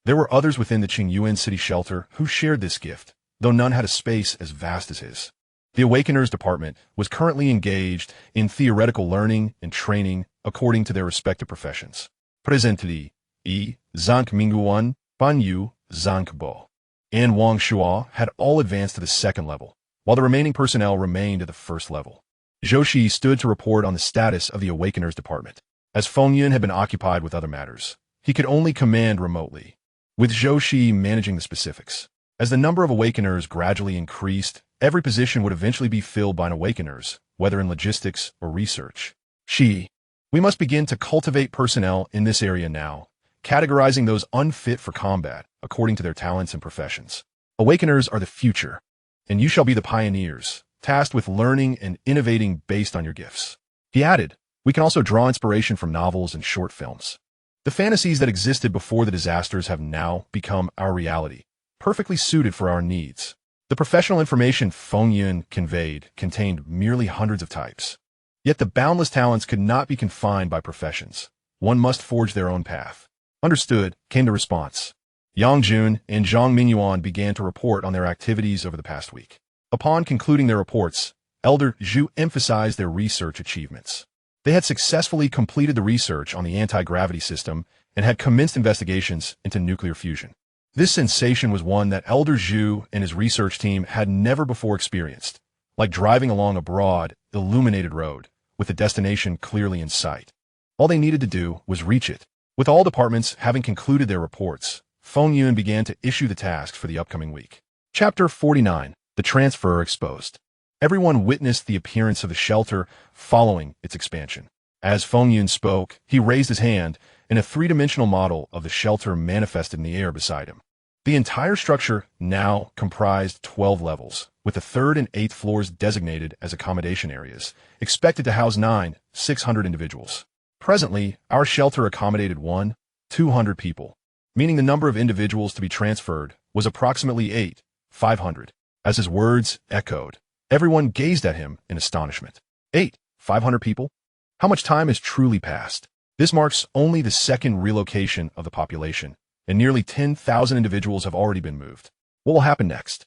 There were others within the Qingyuan City shelter who shared this gift, though none had a space as vast as his. The Awakeners Department was currently engaged in theoretical learning and training according to their respective professions. Presently, Zhang Minguan, Ban Yu, Zhang Bo, and Wang Shua had all advanced to the second level, while the remaining personnel remained at the first level. Zhou Shi stood to report on the status of the Awakeners Department. As Feng Yun had been occupied with other matters, he could only command remotely, with Zhou Shi managing the specifics. As the number of Awakeners gradually increased, every position would eventually be filled by an Awakeners, whether in logistics or research. Shi, we must begin to cultivate personnel in this area now, categorizing those unfit for combat according to their talents and professions. Awakeners are the future, and you shall be the pioneers, tasked with learning and innovating based on your gifts. He added, we can also draw inspiration from novels and short films. The fantasies that existed before the disasters have now become our reality, perfectly suited for our needs. The professional information Feng Yun conveyed contained merely hundreds of types. Yet the boundless talents could not be confined by professions. One must forge their own path. Understood, came the response. Yang Jun and Zhang Mingyuan began to report on their activities over the past week. Upon concluding their reports, Elder Zhu emphasized their research achievements. They had successfully completed the research on the anti-gravity system and had commenced investigations into nuclear fusion. This sensation was one that Elder Zhu and his research team had never before experienced, like driving along a broad, illuminated road, with the destination clearly in sight. All they needed to do was reach it. With all departments having concluded their reports, Feng Yun began to issue the tasks for the upcoming week. Chapter 49. The Transfer Exposed. Everyone witnessed the appearance of the shelter following its expansion. As Feng Yun spoke, he raised his hand, and a three-dimensional model of the shelter manifested in the air beside him. The entire structure now comprised 12 levels, with the 3rd and 8th floors designated as accommodation areas, expected to house 600 individuals. Presently, our shelter accommodated 200 people, meaning the number of individuals to be transferred was approximately 500. As his words echoed, everyone gazed at him in astonishment. 500 people? How much time has truly passed? This marks only the second relocation of the population, and nearly 10,000 individuals have already been moved. What will happen next?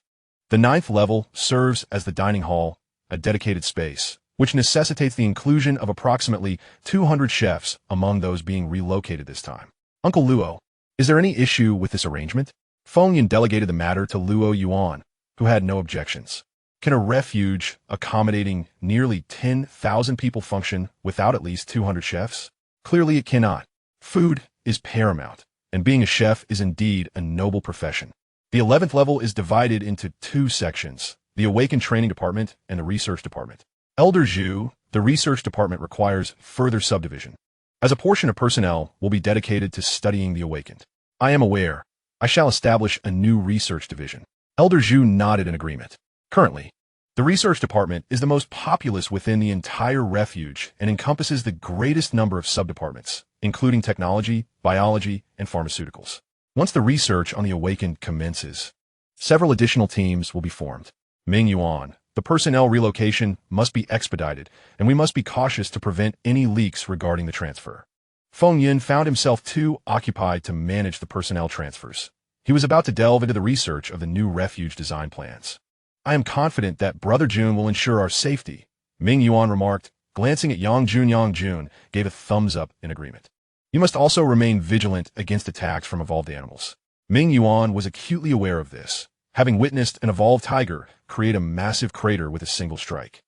The 9th level serves as the dining hall, a dedicated space, which necessitates the inclusion of approximately 200 chefs among those being relocated this time. Uncle Luo, is there any issue with this arrangement? Feng Yun delegated the matter to Luo Yuan, who had no objections. Can a refuge accommodating nearly 10,000 people function without at least 200 chefs? Clearly it cannot. Food is paramount, and being a chef is indeed a noble profession. The 11th level is divided into 2 sections, the Awaken Training Department and the Research Department. Elder Zhu, the Research Department requires further subdivision, as a portion of personnel will be dedicated to studying the awakened. I am aware. I shall establish a new research division. Elder Zhu nodded in agreement. Currently, the Research Department is the most populous within the entire refuge and encompasses the greatest number of subdepartments, including technology, biology, and pharmaceuticals. Once the research on the awakened commences, several additional teams will be formed. Ming Yuan, the personnel relocation must be expedited, and we must be cautious to prevent any leaks regarding the transfer. Feng Yun found himself too occupied to manage the personnel transfers. He was about to delve into the research of the new refuge design plans. I am confident that Brother Jun will ensure our safety, Ming Yuan remarked, glancing at Yang Jun. Yang Jun gave a thumbs up in agreement. You must also remain vigilant against attacks from evolved animals. Ming Yuan was acutely aware of this, having witnessed an evolved tiger create a massive crater with a single strike.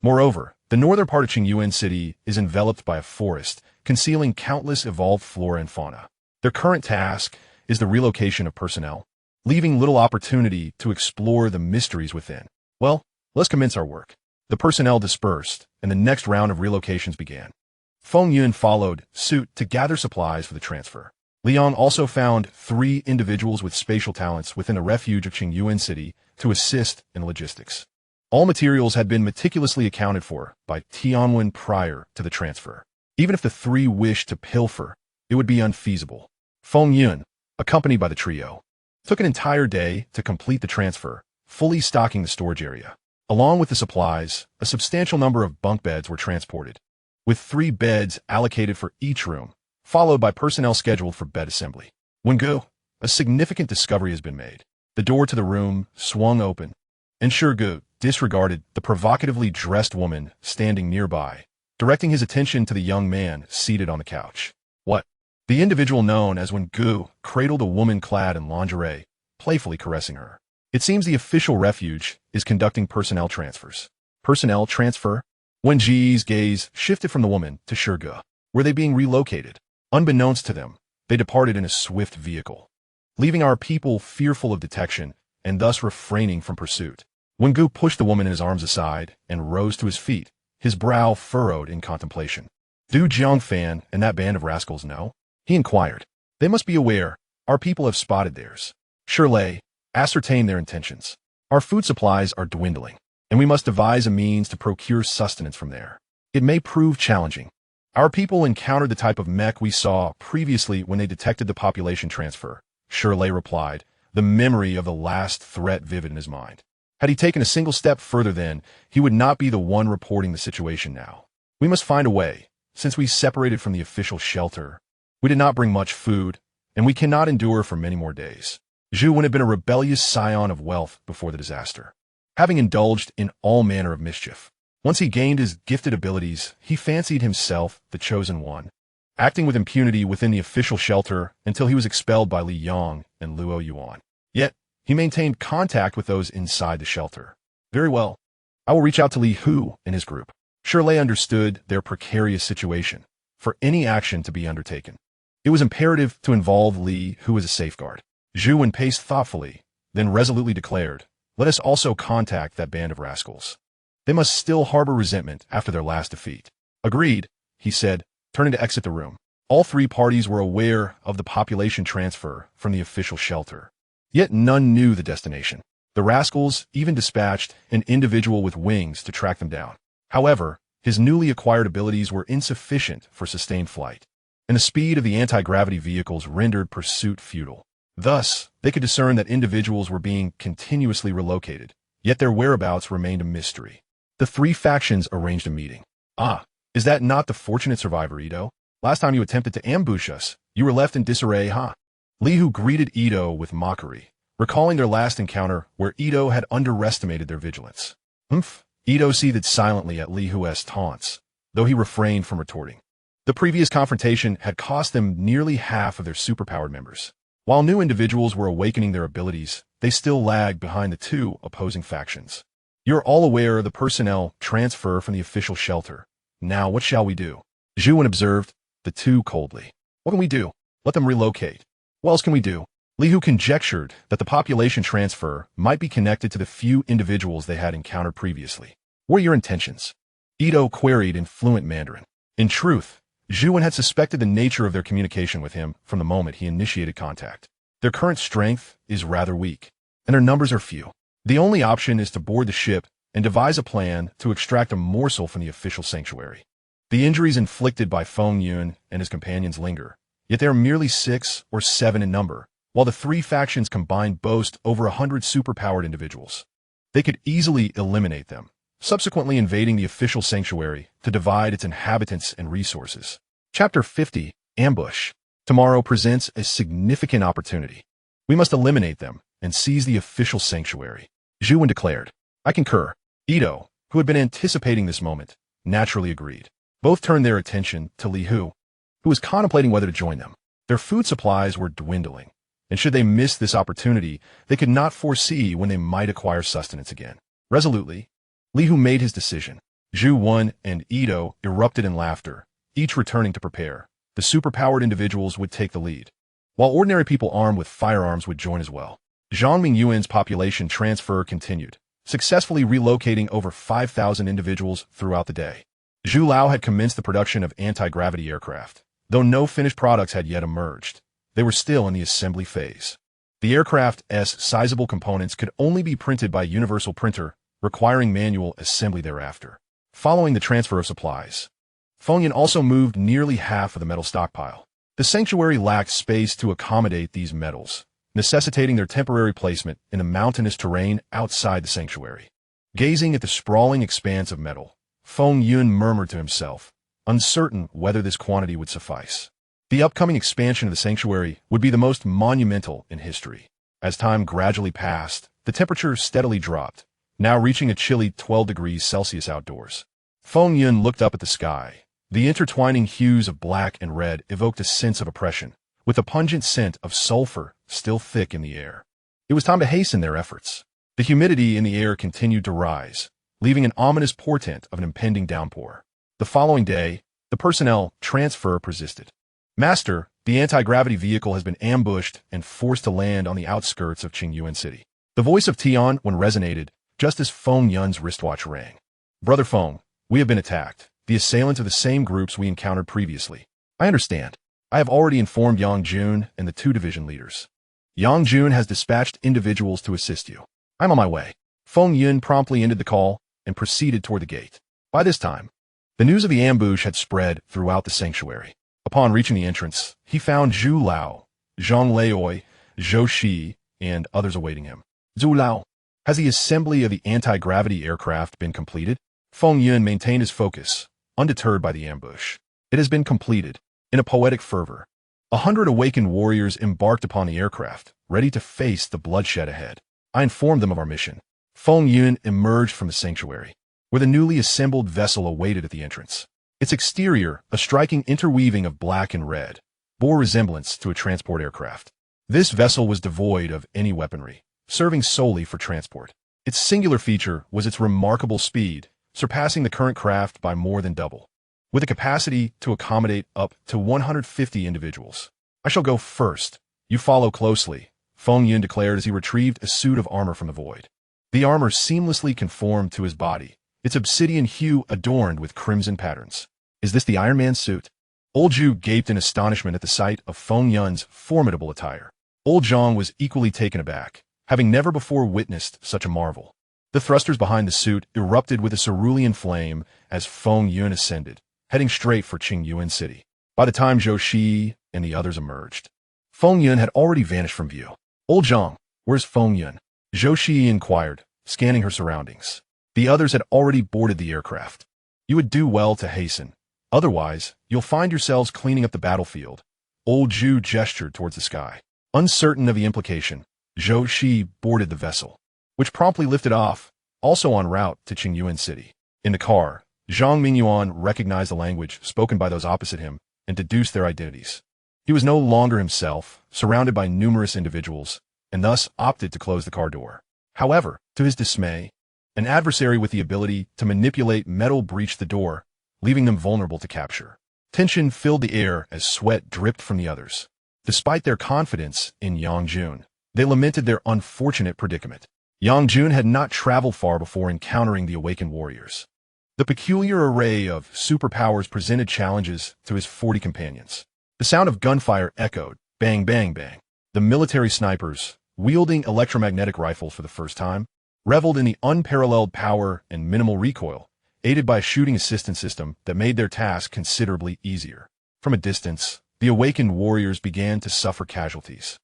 Moreover, the northern part of Qingyuan City is enveloped by a forest, concealing countless evolved flora and fauna. Their current task is the relocation of personnel, leaving little opportunity to explore the mysteries within. Well, let's commence our work. The personnel dispersed, and the next round of relocations began. Feng Yun followed suit to gather supplies for the transfer. Liang also found 3 individuals with spatial talents within the refuge of Qingyuan City to assist in logistics. All materials had been meticulously accounted for by Tianwen prior to the transfer. Even if the 3 wished to pilfer, it would be unfeasible. Feng Yun, accompanied by the trio, took an entire day to complete the transfer, fully stocking the storage area. Along with the supplies, a substantial number of bunk beds were transported, with 3 beds allocated for each room, followed by personnel scheduled for bed assembly. Wengu, a significant discovery has been made. The door to the room swung open, and Shurgu, disregarded the provocatively dressed woman standing nearby, directing his attention to the young man seated on the couch. What? The individual known as Wen-gu cradled a woman clad in lingerie, playfully caressing her. It seems the official refuge is conducting personnel transfers. Personnel transfer? Wen-ji's gaze shifted from the woman to Shurga. Were they being relocated? Unbeknownst to them, they departed in a swift vehicle, leaving our people fearful of detection and thus refraining from pursuit. Wen-gu pushed the woman in his arms aside and rose to his feet, his brow furrowed in contemplation. Do Jiangfan and that band of rascals know? He inquired. They must be aware. Our people have spotted theirs. Shirley, ascertain their intentions. Our food supplies are dwindling, and we must devise a means to procure sustenance from there. It may prove challenging. Our people encountered the type of mech we saw previously when they detected the population transfer, Shirley replied, the memory of the last threat vivid in his mind. Had he taken a single step further then, he would not be the one reporting the situation now. We must find a way, since we separated from the official shelter. We did not bring much food, and we cannot endure for many more days. Zhu Wen had been a rebellious scion of wealth before the disaster, having indulged in all manner of mischief. Once he gained his gifted abilities, he fancied himself the chosen one, acting with impunity within the official shelter until he was expelled by Li Yong and Luo Yuan. Yet, he maintained contact with those inside the shelter. Very well. I will reach out to Li Hu and his group. Shirley understood their precarious situation for any action to be undertaken. It was imperative to involve Li Hu as a safeguard. Zhu Wen paced thoughtfully, then resolutely declared, let us also contact that band of rascals. They must still harbor resentment after their last defeat. Agreed, he said, turning to exit the room. All three parties were aware of the population transfer from the official shelter. Yet none knew the destination. The rascals even dispatched an individual with wings to track them down. However, his newly acquired abilities were insufficient for sustained flight, and the speed of the anti-gravity vehicles rendered pursuit futile. Thus, they could discern that individuals were being continuously relocated, yet their whereabouts remained a mystery. The three factions arranged a meeting. Ah, is that not the fortunate survivor, Ito? Last time you attempted to ambush us, you were left in disarray, huh? Li Hu greeted Ito with mockery, recalling their last encounter where Ito had underestimated their vigilance. Humph! Ito seethed silently at Li Hu's taunts, though he refrained from retorting. The previous confrontation had cost them nearly half of their superpowered members. While new individuals were awakening their abilities, they still lagged behind the two opposing factions. You're all aware of the personnel transfer from the official shelter. Now what shall we do? Zhu Wen observed the two coldly. What can we do? Let them relocate. What else can we do? Li Hu conjectured that the population transfer might be connected to the few individuals they had encountered previously. What are your intentions? Ito queried in fluent Mandarin. In truth, Zhu Wen had suspected the nature of their communication with him from the moment he initiated contact. Their current strength is rather weak, and their numbers are few. The only option is to board the ship and devise a plan to extract a morsel from the official sanctuary. The injuries inflicted by Feng Yun and his companions linger, yet they are merely 6 or 7 in number, while the three factions combined boast over 100 superpowered individuals. They could easily eliminate them, subsequently invading the official sanctuary to divide its inhabitants and resources. Chapter 50, Ambush. Tomorrow presents a significant opportunity. We must eliminate them and seize the official sanctuary. Zhu Wen declared. I concur. Ito, who had been anticipating this moment, naturally agreed. Both turned their attention to Li Hu, who was contemplating whether to join them. Their food supplies were dwindling, and should they miss this opportunity, they could not foresee when they might acquire sustenance again. Resolutely, Li Hu made his decision. Zhu Wen and Ito erupted in laughter, each returning to prepare. The superpowered individuals would take the lead, while ordinary people armed with firearms would join as well. Zhang Mingyuan's population transfer continued, successfully relocating over 5,000 individuals throughout the day. Zhu Lao had commenced the production of anti-gravity aircraft, though no finished products had yet emerged. They were still in the assembly phase. The aircraft's sizable components could only be printed by universal printer, requiring manual assembly thereafter. Following the transfer of supplies, Feng Yun also moved nearly half of the metal stockpile. The sanctuary lacked space to accommodate these metals, necessitating their temporary placement in the mountainous terrain outside the sanctuary. Gazing at the sprawling expanse of metal, Feng Yun murmured to himself, uncertain whether this quantity would suffice. The upcoming expansion of the sanctuary would be the most monumental in history. As time gradually passed, the temperature steadily dropped, now reaching a chilly 12 degrees Celsius outdoors. Feng Yun looked up at the sky. The intertwining hues of black and red evoked a sense of oppression, with a pungent scent of sulfur still thick in the air. It was time to hasten their efforts. The humidity in the air continued to rise, leaving an ominous portent of an impending downpour. The following day, the personnel transfer persisted. Master, the anti-gravity vehicle has been ambushed and forced to land on the outskirts of Qingyuan City. The voice of Tian resonated, just as Feng Yun's wristwatch rang. Brother Feng, we have been attacked. The assailants are the same groups we encountered previously. I understand. I have already informed Yang Jun and the 2 division leaders. Yang Jun has dispatched individuals to assist you. I'm on my way. Feng Yun promptly ended the call and proceeded toward the gate. By this time, the news of the ambush had spread throughout the sanctuary. Upon reaching the entrance, he found Zhu Lao, Zhang Leoi, Zhou Shi, and others awaiting him. Zhu Lao, has the assembly of the anti-gravity aircraft been completed? Feng Yun maintained his focus, undeterred by the ambush. It has been completed. In a poetic fervor, 100 awakened warriors embarked upon the aircraft, ready to face the bloodshed ahead. I informed them of our mission. Feng Yun emerged from the sanctuary, where the newly assembled vessel awaited at the entrance. Its exterior, a striking interweaving of black and red, bore resemblance to a transport aircraft. This vessel was devoid of any weaponry, serving solely for transport. Its singular feature was its remarkable speed, surpassing the current craft by more than double. With a capacity to accommodate up to 150 individuals. I shall go first. You follow closely, Feng Yun declared as he retrieved a suit of armor from the void. The armor seamlessly conformed to his body, its obsidian hue adorned with crimson patterns. Is this the Iron Man suit? Old Zhu gaped in astonishment at the sight of Feng Yun's formidable attire. Old Zhang was equally taken aback, having never before witnessed such a marvel. The thrusters behind the suit erupted with a cerulean flame as Feng Yun ascended, heading straight for Qingyuan City. By the time Zhou Shi and the others emerged, Feng Yun had already vanished from view. Old Zhang, where's Feng Yun? Zhou Shi inquired, scanning her surroundings. The others had already boarded the aircraft. You would do well to hasten. Otherwise, you'll find yourselves cleaning up the battlefield. Old Zhu gestured towards the sky. Uncertain of the implication, Zhou Shi boarded the vessel, which promptly lifted off, also en route to Qingyuan City. In the car, Zhang Mingyuan recognized the language spoken by those opposite him and deduced their identities. He was no longer himself, surrounded by numerous individuals, and thus opted to close the car door. However, to his dismay, an adversary with the ability to manipulate metal breached the door, leaving them vulnerable to capture. Tension filled the air as sweat dripped from the others. Despite their confidence in Yang Jun, they lamented their unfortunate predicament. Yang Jun had not traveled far before encountering the awakened warriors. The peculiar array of superpowers presented challenges to his 40 companions. The sound of gunfire echoed, bang, bang, bang. The military snipers, wielding electromagnetic rifles for the first time, reveled in the unparalleled power and minimal recoil, aided by a shooting assistance system that made their task considerably easier. From a distance, the awakened warriors began to suffer casualties.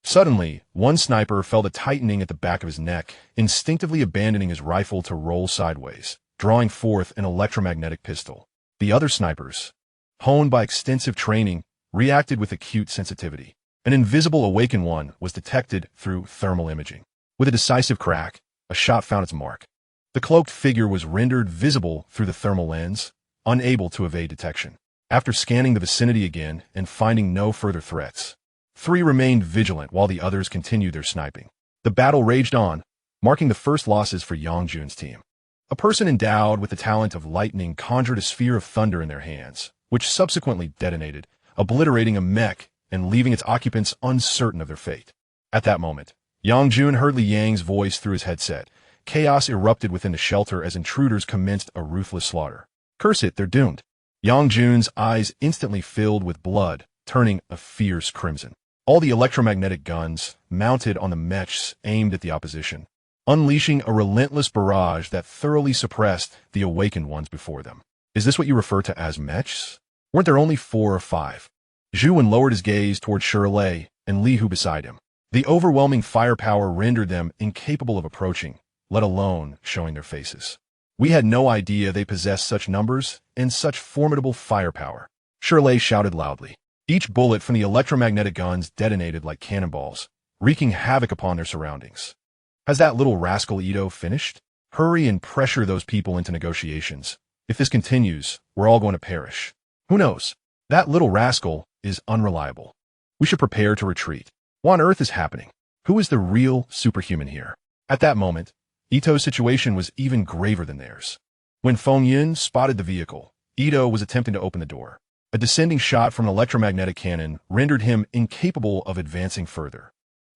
Suddenly, one sniper felt a tightening at the back of his neck, instinctively abandoning his rifle to roll sideways, drawing forth an electromagnetic pistol. The other snipers, honed by extensive training, reacted with acute sensitivity. An invisible awakened one was detected through thermal imaging. With a decisive crack, a shot found its mark. The cloaked figure was rendered visible through the thermal lens, unable to evade detection. After scanning the vicinity again and finding no further threats, 3 remained vigilant while the others continued their sniping. The battle raged on, marking the first losses for Yang Jun's team. A person endowed with the talent of lightning conjured a sphere of thunder in their hands, which subsequently detonated, obliterating a mech and leaving its occupants uncertain of their fate. At that moment, Yang Jun heard Li Yang's voice through his headset. Chaos erupted within the shelter as intruders commenced a ruthless slaughter. Curse it, they're doomed. Yang Jun's eyes instantly filled with blood, turning a fierce crimson. All the electromagnetic guns, mounted on the mechs, aimed at the opposition, unleashing a relentless barrage that thoroughly suppressed the awakened ones before them. Is this what you refer to as mechs? Weren't there only 4 or 5? Zhu Wen lowered his gaze toward Shirley and Li Hu beside him. The overwhelming firepower rendered them incapable of approaching, let alone showing their faces. We had no idea they possessed such numbers and such formidable firepower. Shirley shouted loudly. Each bullet from the electromagnetic guns detonated like cannonballs, wreaking havoc upon their surroundings. Has that little rascal Ito finished? Hurry and pressure those people into negotiations. If this continues, we're all going to perish. Who knows? That little rascal is unreliable. We should prepare to retreat. What on earth is happening? Who is the real superhuman here? At that moment, Ito's situation was even graver than theirs. When Feng Yun spotted the vehicle, Ito was attempting to open the door. A descending shot from an electromagnetic cannon rendered him incapable of advancing further.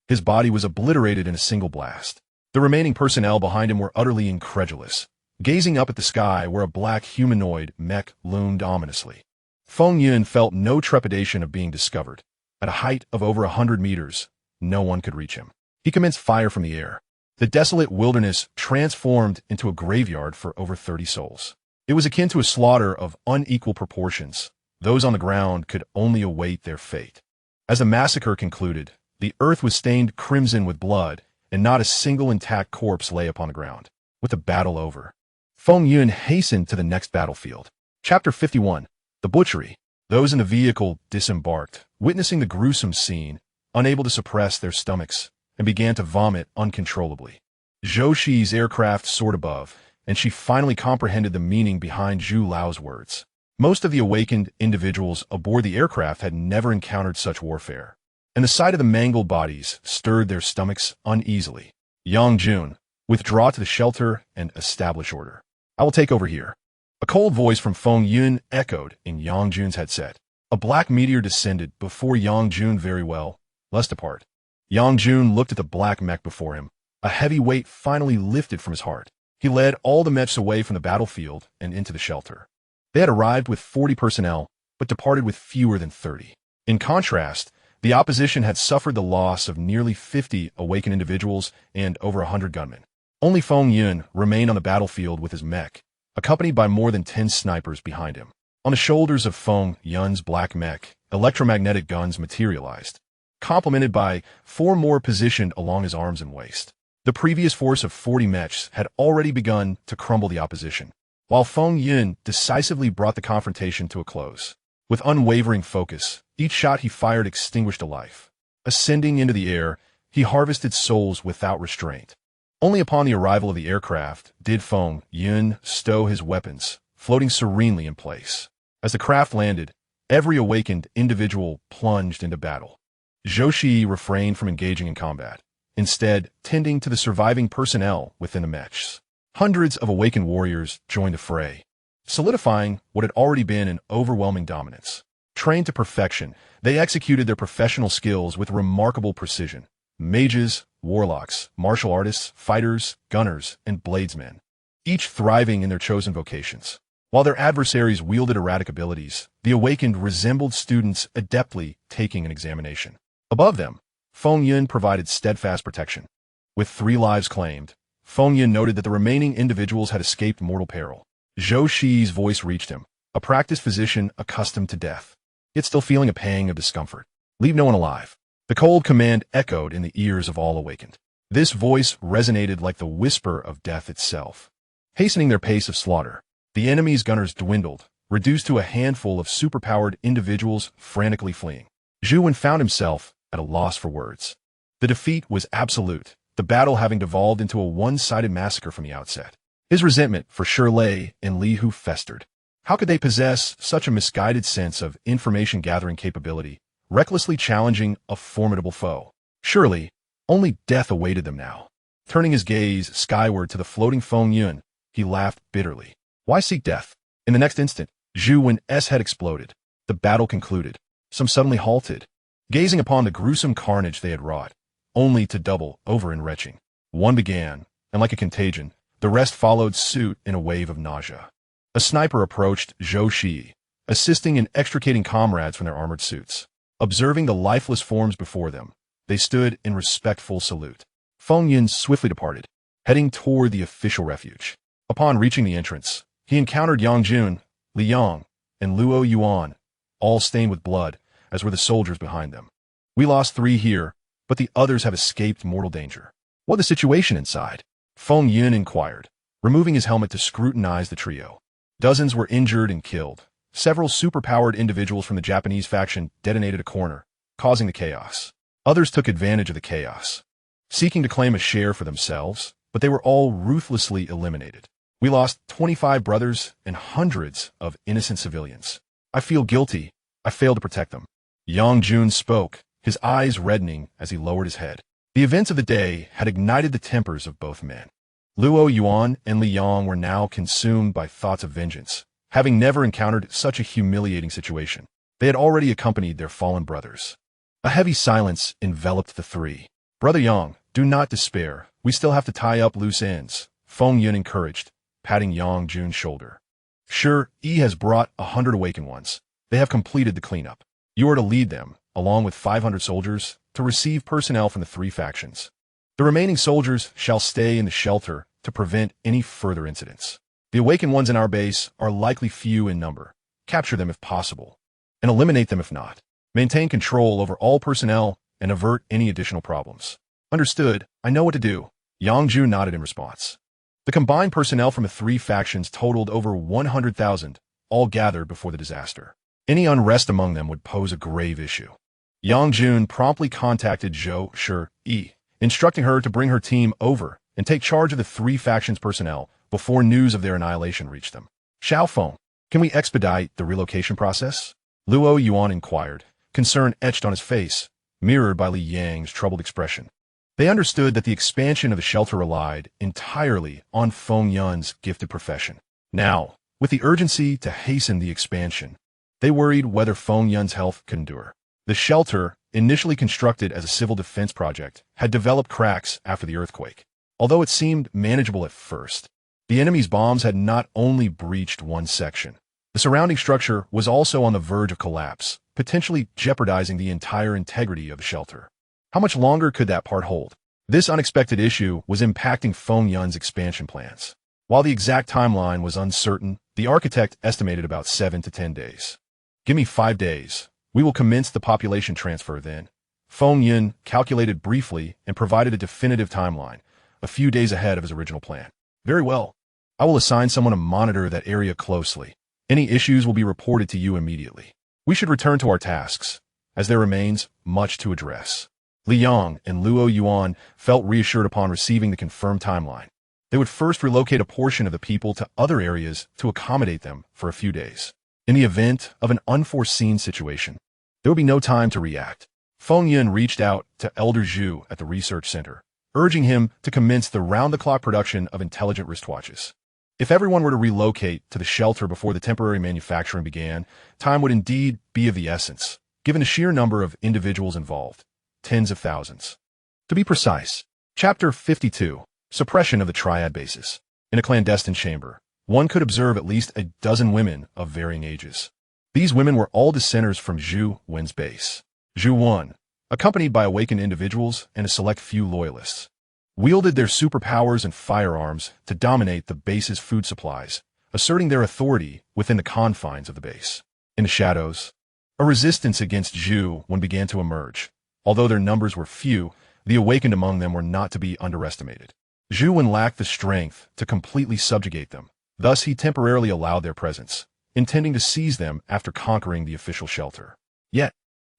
His body was obliterated in a single blast. The remaining personnel behind him were utterly incredulous, gazing up at the sky where a black humanoid mech loomed ominously. Feng Yun felt no trepidation of being discovered. At a height of over 100 meters, no one could reach him. He commenced fire from the air. The desolate wilderness transformed into a graveyard for over 30 souls. It was akin to a slaughter of unequal proportions. Those on the ground could only await their fate. As the massacre concluded, the earth was stained crimson with blood, and not a single intact corpse lay upon the ground. With the battle over, Feng Yun hastened to the next battlefield. Chapter 51. The Butchery. Those in the vehicle disembarked, witnessing the gruesome scene, unable to suppress their stomachs, and began to vomit uncontrollably. Zhou Shi's aircraft soared above, and she finally comprehended the meaning behind Zhu Lao's words. Most of the awakened individuals aboard the aircraft had never encountered such warfare, and the sight of the mangled bodies stirred their stomachs uneasily. Yang Jun, withdraw to the shelter and establish order. I will take over here. A cold voice from Feng Yun echoed in Yang Jun's headset. A black meteor descended before Yang Jun very well, lest apart. Yang Jun looked at the black mech before him. A heavy weight finally lifted from his heart. He led all the mechs away from the battlefield and into the shelter. They had arrived with 40 personnel, but departed with fewer than 30. In contrast, the opposition had suffered the loss of nearly 50 awakened individuals and over 100 gunmen. Only Feng Yun remained on the battlefield with his mech, accompanied by more than 10 snipers behind him. On the shoulders of Feng Yun's black mech, electromagnetic guns materialized, complemented by 4 more positioned along his arms and waist. The previous force of 40 mechs had already begun to crumble the opposition, while Feng Yun decisively brought the confrontation to a close. With unwavering focus, each shot he fired extinguished a life. Ascending into the air, he harvested souls without restraint. Only upon the arrival of the aircraft did Feng Yun stow his weapons, floating serenely in place. As the craft landed, every awakened individual plunged into battle. Zhou Shi refrained from engaging in combat, instead tending to the surviving personnel within the mechs. Hundreds of awakened warriors joined the fray, solidifying what had already been an overwhelming dominance. Trained to perfection, they executed their professional skills with remarkable precision. Mages, warlocks, martial artists, fighters, gunners, and bladesmen, each thriving in their chosen vocations. While their adversaries wielded erratic abilities, the awakened resembled students adeptly taking an examination. Above them, Feng Yun provided steadfast protection. With 3 lives claimed, Feng Yun noted that the remaining individuals had escaped mortal peril. Zhou Shi's voice reached him, a practiced physician accustomed to death, yet still feeling a pang of discomfort. Leave no one alive. The cold command echoed in the ears of all awakened. This voice resonated like the whisper of death itself. Hastening their pace of slaughter, the enemy's gunners dwindled, reduced to a handful of superpowered individuals frantically fleeing. Zhu Wen found himself at a loss for words. The defeat was absolute, the battle having devolved into a one-sided massacre from the outset. His resentment for sure lay in Li Hu festered. How could they possess such a misguided sense of information-gathering capability, recklessly challenging a formidable foe? Surely, only death awaited them now. Turning his gaze skyward to the floating Feng Yun, he laughed bitterly. Why seek death? In the next instant, Zhu Wen's head exploded. The battle concluded. Some suddenly halted, gazing upon the gruesome carnage they had wrought, only to double over in retching. One began, and like a contagion, the rest followed suit in a wave of nausea. A sniper approached Zhou Shi, assisting in extricating comrades from their armored suits. Observing the lifeless forms before them, they stood in respectful salute. Feng Yun swiftly departed, heading toward the official refuge. Upon reaching the entrance, he encountered Yang Jun, Li Yang, and Luo Yuan, all stained with blood, as were the soldiers behind them. We lost 3 here, but the others have escaped mortal danger. What the situation inside? Feng Yun inquired, removing his helmet to scrutinize the trio. Dozens were injured and killed. Several superpowered individuals from the Japanese faction detonated a corner, causing the chaos. Others took advantage of the chaos. Seeking to claim a share for themselves, but they were all ruthlessly eliminated. We lost 25 brothers and hundreds of innocent civilians. I feel guilty. I failed to protect them. Yang Jun spoke, his eyes reddening as he lowered his head. The events of the day had ignited the tempers of both men. Luo Yuan and Li Yang were now consumed by thoughts of vengeance, having never encountered such a humiliating situation. They had already accompanied their fallen brothers. A heavy silence enveloped the three. Brother Yang, do not despair. We still have to tie up loose ends, Feng Yun encouraged, patting Yang Jun's shoulder. Sure, Yi has brought 100 awakened ones. They have completed the cleanup. You are to lead them, along with 500 soldiers, to receive personnel from the three factions. The remaining soldiers shall stay in the shelter to prevent any further incidents. The awakened ones in our base are likely few in number. Capture them if possible, and eliminate them if not. Maintain control over all personnel and avert any additional problems. Understood. I know what to do. Yang Jun nodded in response. The combined personnel from the three factions totaled over 100,000, all gathered before the disaster. Any unrest among them would pose a grave issue. Yang Jun promptly contacted Zhou Shi, instructing her to bring her team over and take charge of the three factions' personnel before news of their annihilation reached them. Xiaofeng, can we expedite the relocation process? Luo Yuan inquired, concern etched on his face, mirrored by Li Yang's troubled expression. They understood that the expansion of the shelter relied entirely on Feng Yun's gifted profession. Now, with the urgency to hasten the expansion, they worried whether Feng Yun's health could endure. The shelter, initially constructed as a civil defense project, had developed cracks after the earthquake. Although it seemed manageable at first, the enemy's bombs had not only breached one section. The surrounding structure was also on the verge of collapse, potentially jeopardizing the entire integrity of the shelter. How much longer could that part hold? This unexpected issue was impacting Feng Yun's expansion plans. While the exact timeline was uncertain, the architect estimated about 7 to 10 days. Give me 5 days. We will commence the population transfer then. Feng Yun calculated briefly and provided a definitive timeline, a few days ahead of his original plan. Very well. I will assign someone to monitor that area closely. Any issues will be reported to you immediately. We should return to our tasks, as there remains much to address. Li Yang and Luo Yuan felt reassured upon receiving the confirmed timeline. They would first relocate a portion of the people to other areas to accommodate them for a few days. In the event of an unforeseen situation, there would be no time to react. Feng Yun reached out to Elder Zhu at the research center, urging him to commence the round-the-clock production of intelligent wristwatches. If everyone were to relocate to the shelter before the temporary manufacturing began, time would indeed be of the essence, given the sheer number of individuals involved, tens of thousands. To be precise, Chapter 52, Suppression of the Triad Bases. In a clandestine chamber, one could observe at least a dozen women of varying ages. These women were all dissenters from Zhu Wen's base. Zhu Wen, accompanied by awakened individuals and a select few loyalists, wielded their superpowers and firearms to dominate the base's food supplies, asserting their authority within the confines of the base. In the shadows, a resistance against Zhu Wen began to emerge. Although their numbers were few, the awakened among them were not to be underestimated. Zhu Wen lacked the strength to completely subjugate them, thus he temporarily allowed their presence, intending to seize them after conquering the official shelter. Yet,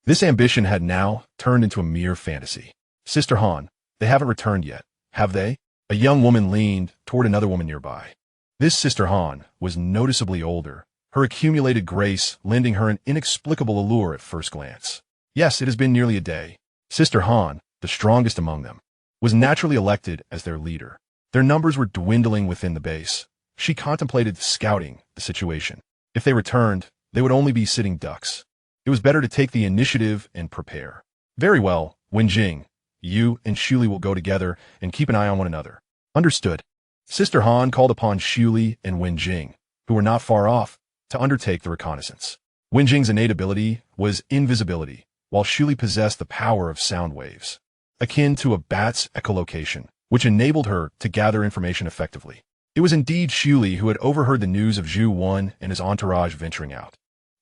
this ambition had now turned into a mere fantasy. Sister Han, they haven't returned yet, have they? A young woman leaned toward another woman nearby. This Sister Han was noticeably older, her accumulated grace lending her an inexplicable allure at first glance. Yes, it has been nearly a day. Sister Han, the strongest among them, was naturally elected as their leader. Their numbers were dwindling within the base. She contemplated scouting the situation. If they returned, they would only be sitting ducks. It was better to take the initiative and prepare. Very well, Wenjing. You and Shuli will go together and keep an eye on one another. Understood. Sister Han called upon Shuli and Wenjing, who were not far off, to undertake the reconnaissance. Wenjing's innate ability was invisibility, while Shuli possessed the power of sound waves, akin to a bat's echolocation, which enabled her to gather information effectively. It was indeed Shuli who had overheard the news of Zhu Wen and his entourage venturing out.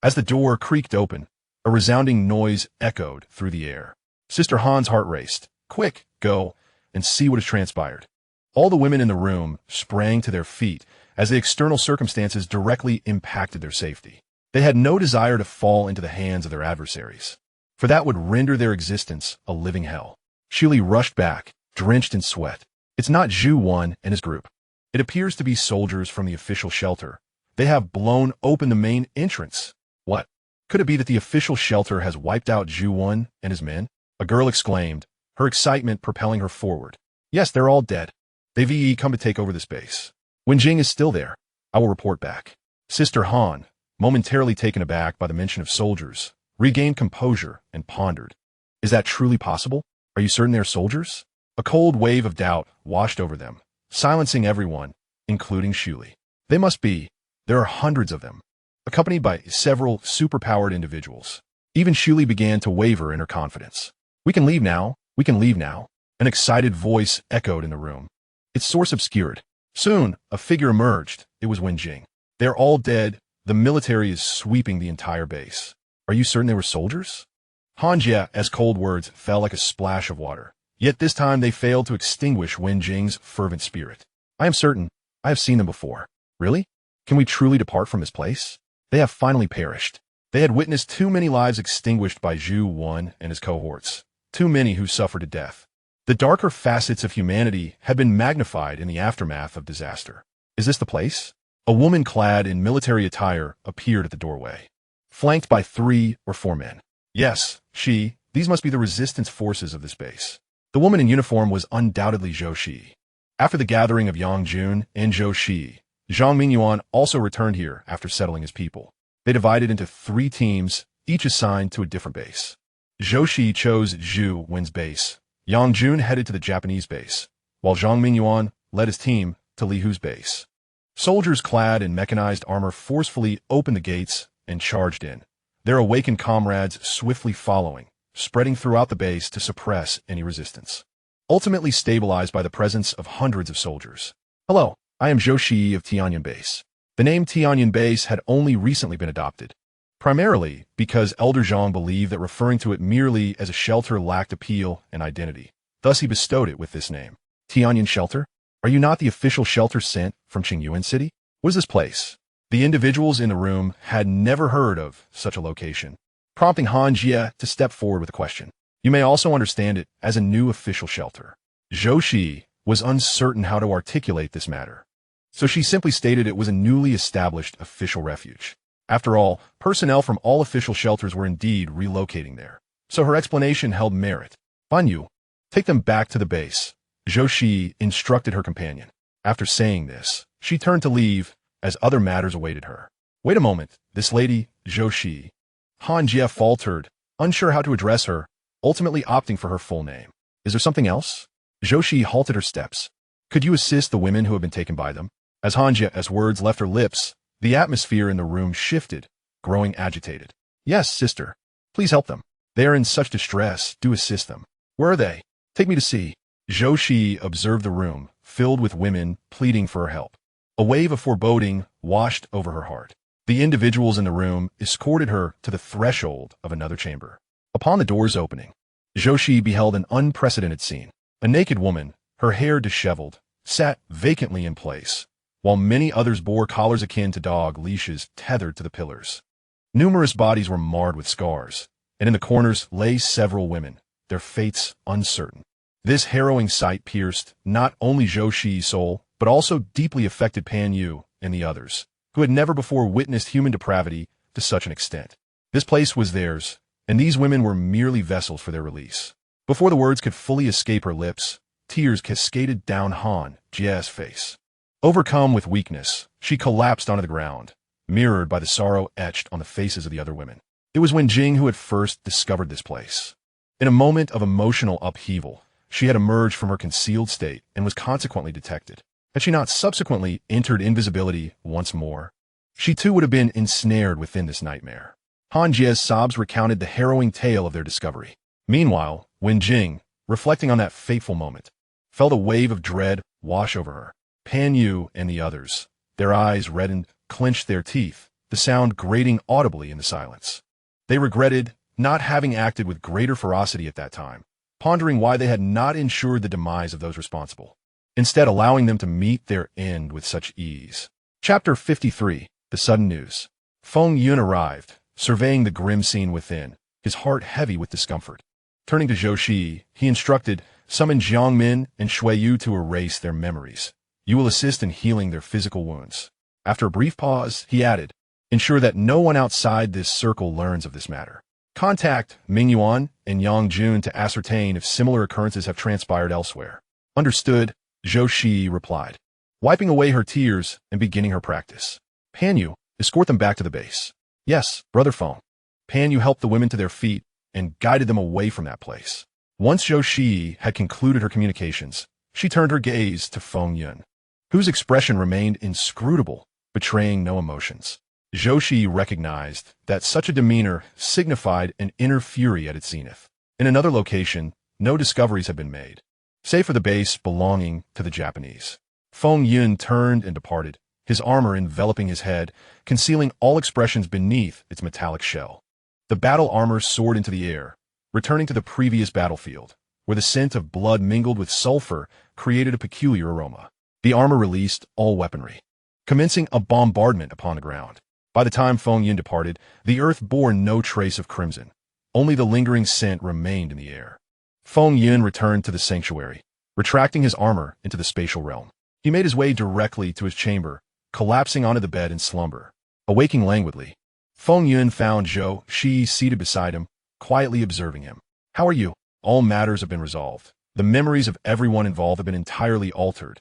As the door creaked open, a resounding noise echoed through the air. Sister Han's heart raced. Quick, go, and see what has transpired. All the women in the room sprang to their feet as the external circumstances directly impacted their safety. They had no desire to fall into the hands of their adversaries, for that would render their existence a living hell. Shuli rushed back, drenched in sweat. It's not Zhu Wan and his group. It appears to be soldiers from the official shelter. They have blown open the main entrance. What? Could it be that the official shelter has wiped out Zhu Wan and his men? A girl exclaimed, her excitement propelling her forward. Yes, they're all dead. They've come to take over this base. Wen Jing is still there. I will report back. Sister Han, momentarily taken aback by the mention of soldiers, regained composure and pondered. Is that truly possible? Are you certain they're soldiers? A cold wave of doubt washed over them, silencing everyone, including Shuli. They must be. There are hundreds of them, accompanied by several superpowered individuals. Even Shuli began to waver in her confidence. We can leave now. We can leave now. An excited voice echoed in the room. Its source obscured. Soon, a figure emerged. It was Wen Jing. They're all dead. The military is sweeping the entire base. Are you certain they were soldiers? Han Jie, as cold words fell like a splash of water. Yet this time they failed to extinguish Wen Jing's fervent spirit. I am certain. I have seen them before. Really? Can we truly depart from this place? They have finally perished. They had witnessed too many lives extinguished by Zhu Wan and his cohorts. Too many who suffered to death. The darker facets of humanity had been magnified in the aftermath of disaster. Is this the place? A woman clad in military attire appeared at the doorway, flanked by 3 or 4 men. Yes, these must be the resistance forces of this base. The woman in uniform was undoubtedly Zhou Shi. After the gathering of Yang Jun and Zhou Shi, Zhang Mingyuan also returned here after settling his people. They divided into 3 teams, each assigned to a different base. Zhou Shi chose Zhu Wen's base. Yang Jun headed to the Japanese base, while Zhang Mingyuan led his team to Li Hu's base. Soldiers clad in mechanized armor forcefully opened the gates and charged in, their awakened comrades swiftly following, spreading throughout the base to suppress any resistance. Ultimately stabilized by the presence of hundreds of soldiers. Hello, I am Zhou Shi of Tianyan Base. The name Tianyan Base had only recently been adopted, primarily because Elder Zhang believed that referring to it merely as a shelter lacked appeal and identity. Thus he bestowed it with this name. Tianyan Shelter? Are you not the official shelter sent from Qingyuan City? What is this place? The individuals in the room had never heard of such a location, prompting Han Jie to step forward with a question. You may also understand it as a new official shelter. Zhou Shi was uncertain how to articulate this matter, so she simply stated it was a newly established official refuge. After all, personnel from all official shelters were indeed relocating there, so her explanation held merit. Fan Yu, take them back to the base, Zhou Shi instructed her companion. After saying this, she turned to leave as other matters awaited her. Wait a moment, this lady, Zhou Shi. Han Jie faltered, unsure how to address her, ultimately opting for her full name. Is there something else? Zhou Shi halted her steps. Could you assist the women who have been taken by them? As Han Jie's words left her lips, the atmosphere in the room shifted, growing agitated. Yes, sister. Please help them. They are in such distress. Do assist them. Where are they? Take me to see. Zhou Shi observed the room, filled with women pleading for her help. A wave of foreboding washed over her heart. The individuals in the room escorted her to the threshold of another chamber. Upon the doors opening, Zhou Shi beheld an unprecedented scene. A naked woman, her hair disheveled, sat vacantly in place, while many others bore collars akin to dog leashes tethered to the pillars. Numerous bodies were marred with scars, and in the corners lay several women, their fates uncertain. This harrowing sight pierced not only Zhou Shi's soul, but also deeply affected Pan Yu and the others, who had never before witnessed human depravity to such an extent. This place was theirs, and these women were merely vessels for their release. Before the words could fully escape her lips, tears cascaded down Han Jie's face. Overcome with weakness, she collapsed onto the ground, mirrored by the sorrow etched on the faces of the other women. It was Wen Jing who had first discovered this place. In a moment of emotional upheaval, she had emerged from her concealed state and was consequently detected. Had she not subsequently entered invisibility once more, she too would have been ensnared within this nightmare. Han Jie's sobs recounted the harrowing tale of their discovery. Meanwhile, Wen Jing, reflecting on that fateful moment, felt a wave of dread wash over her. Pan Yu and the others, their eyes reddened, clenched their teeth, the sound grating audibly in the silence. They regretted not having acted with greater ferocity at that time, pondering why they had not ensured the demise of those responsible, instead allowing them to meet their end with such ease. Chapter 53, The Sudden News. Feng Yun arrived, surveying the grim scene within, his heart heavy with discomfort. Turning to Zhou Shi, he instructed, summon Jiang Min and Shui Yu to erase their memories. You will assist in healing their physical wounds. After a brief pause, he added, ensure that no one outside this circle learns of this matter. Contact Ming Yuan and Yang Jun to ascertain if similar occurrences have transpired elsewhere. Understood, Zhou Shi replied, wiping away her tears and beginning her practice. Pan Yu, escort them back to the base. Yes, Brother Feng. Pan Yu helped the women to their feet and guided them away from that place. Once Zhou Shi had concluded her communications, she turned her gaze to Feng Yun, whose expression remained inscrutable, betraying no emotions. Zhou Shi recognized that such a demeanor signified an inner fury at its zenith. In another location, no discoveries had been made, save for the base belonging to the Japanese. Feng Yun turned and departed, his armor enveloping his head, concealing all expressions beneath its metallic shell. The battle armor soared into the air, returning to the previous battlefield, where the scent of blood mingled with sulfur created a peculiar aroma. The armor released all weaponry, commencing a bombardment upon the ground. By the time Feng Yun departed, the earth bore no trace of crimson. Only the lingering scent remained in the air. Feng Yun returned to the sanctuary, retracting his armor into the spatial realm. He made his way directly to his chamber, collapsing onto the bed in slumber. Awaking languidly, Feng Yun found Zhou Shi seated beside him, quietly observing him. How are you? All matters have been resolved. The memories of everyone involved have been entirely altered,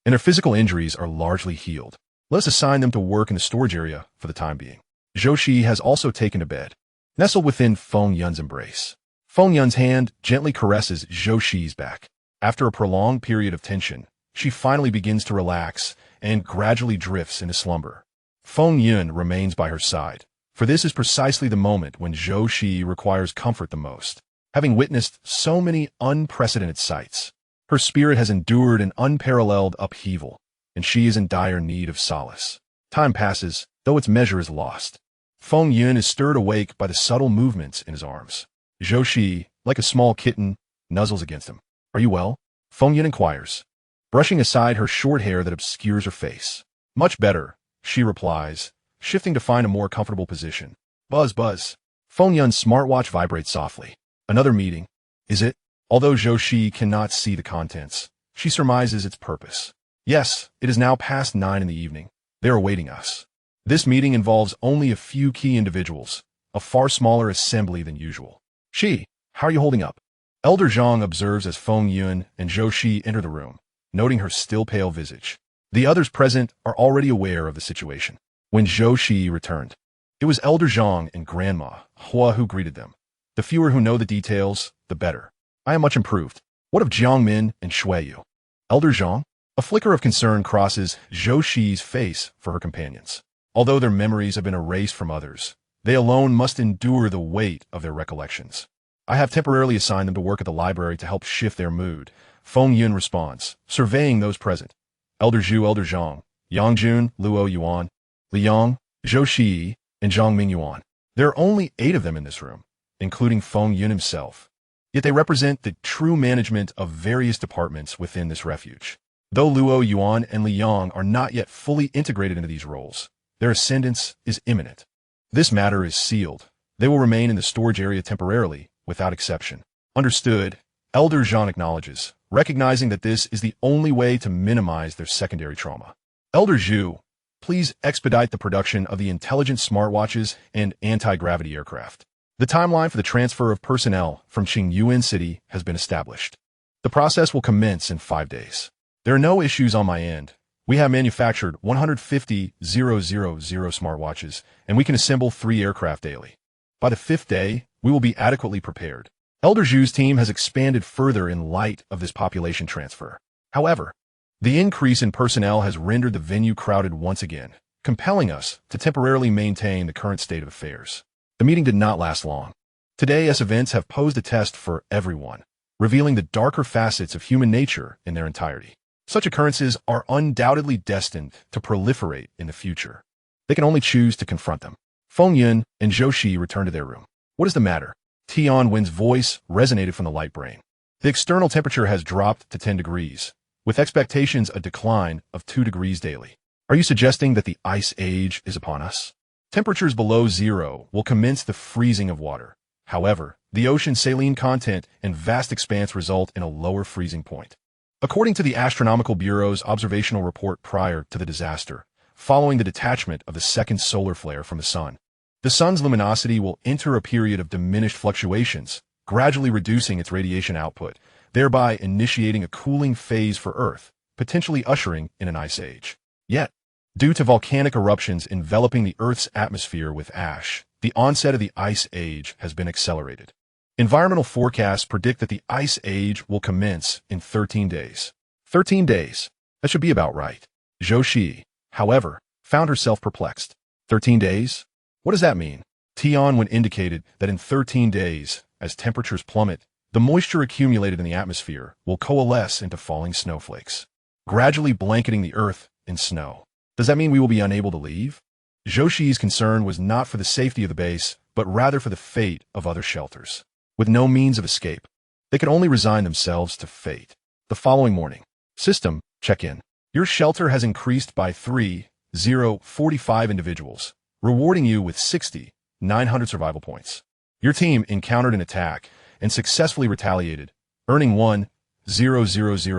and their physical injuries are largely healed. Let us assign them to work in the storage area for the time being. Zhou Shi has also taken to bed, nestled within Feng Yun's embrace. Feng Yun's hand gently caresses Zhou Shi's back. After a prolonged period of tension, she finally begins to relax and gradually drifts into slumber. Feng Yun remains by her side, for this is precisely the moment when Zhou Shi requires comfort the most. Having witnessed so many unprecedented sights, her spirit has endured an unparalleled upheaval, and she is in dire need of solace. Time passes, though its measure is lost. Feng Yun is stirred awake by the subtle movements in his arms. Zhou Shi, like a small kitten, nuzzles against him. Are you well? Feng Yun inquires, brushing aside her short hair that obscures her face. Much better, she replies, shifting to find a more comfortable position. Buzz, buzz. Feng Yun's smartwatch vibrates softly. Another meeting, is it? Although Zhou Shi cannot see the contents, she surmises its purpose. Yes, it is now past 9 in the evening. They are awaiting us. This meeting involves only a few key individuals, a far smaller assembly than usual. Shi, how are you holding up? Elder Zhang observes as Feng Yun and Zhou Shi enter the room, noting her still pale visage. The others present are already aware of the situation. When Zhou Shi returned, it was Elder Zhang and Grandma Hua who greeted them. The fewer who know the details, the better. I am much improved. What of Jiang Min and Shui Yu? Elder Zhang? A flicker of concern crosses Zhou Shi's face for her companions. Although their memories have been erased from others, they alone must endure the weight of their recollections. I have temporarily assigned them to work at the library to help shift their mood. Feng Yun responds, surveying those present. Elder Zhu, Elder Zhang, Yang Jun, Luo Yuan, Liang, Zhou Shi, and Zhang Ming Yuan. There are only 8 of them in this room, including Feng Yun himself. Yet they represent the true management of various departments within this refuge. Though Luo Yuan and Liang are not yet fully integrated into these roles, their ascendance is imminent. This matter is sealed. They will remain in the storage area temporarily, without exception. Understood, Elder Zhang acknowledges, recognizing that this is the only way to minimize their secondary trauma. Elder Zhu, please expedite the production of the intelligent smartwatches and anti-gravity aircraft. The timeline for the transfer of personnel from Qingyuan City has been established. The process will commence in 5 days. There are no issues on my end. We have manufactured 150,000 smartwatches, and we can assemble 3 aircraft daily. By the 5th day, we will be adequately prepared. Elder Zhu's team has expanded further in light of this population transfer. However, the increase in personnel has rendered the venue crowded once again, compelling us to temporarily maintain the current state of affairs. The meeting did not last long. Today's events have posed a test for everyone, revealing the darker facets of human nature in their entirety. Such occurrences are undoubtedly destined to proliferate in the future. They can only choose to confront them. Feng Yun and Zhou Shi returned to their room. What is the matter? Tian Wen's voice resonated from the light brain. The external temperature has dropped to 10 degrees, with expectations a decline of 2 degrees daily. Are you suggesting that the ice age is upon us? Temperatures below 0 will commence the freezing of water. However, the ocean's saline content and vast expanse result in a lower freezing point. According to the Astronomical Bureau's observational report prior to the disaster, following the detachment of the second solar flare from the sun, the sun's luminosity will enter a period of diminished fluctuations, gradually reducing its radiation output, thereby initiating a cooling phase for Earth, potentially ushering in an ice age. Yet, due to volcanic eruptions enveloping the Earth's atmosphere with ash, the onset of the ice age has been accelerated. Environmental forecasts predict that the ice age will commence in 13 days. 13 days. That should be about right. Zhou Shi, however, found herself perplexed. 13 days? What does that mean? Tianwen indicated that in 13 days, as temperatures plummet, the moisture accumulated in the atmosphere will coalesce into falling snowflakes, gradually blanketing the Earth in snow. Does that mean we will be unable to leave? Zhou Shi's concern was not for the safety of the base, but rather for the fate of other shelters. With no means of escape, they could only resign themselves to fate. The following morning, system check-in. Your shelter has increased by 3,045 individuals, rewarding you with 6,900 survival points. Your team encountered an attack and successfully retaliated, earning 1,000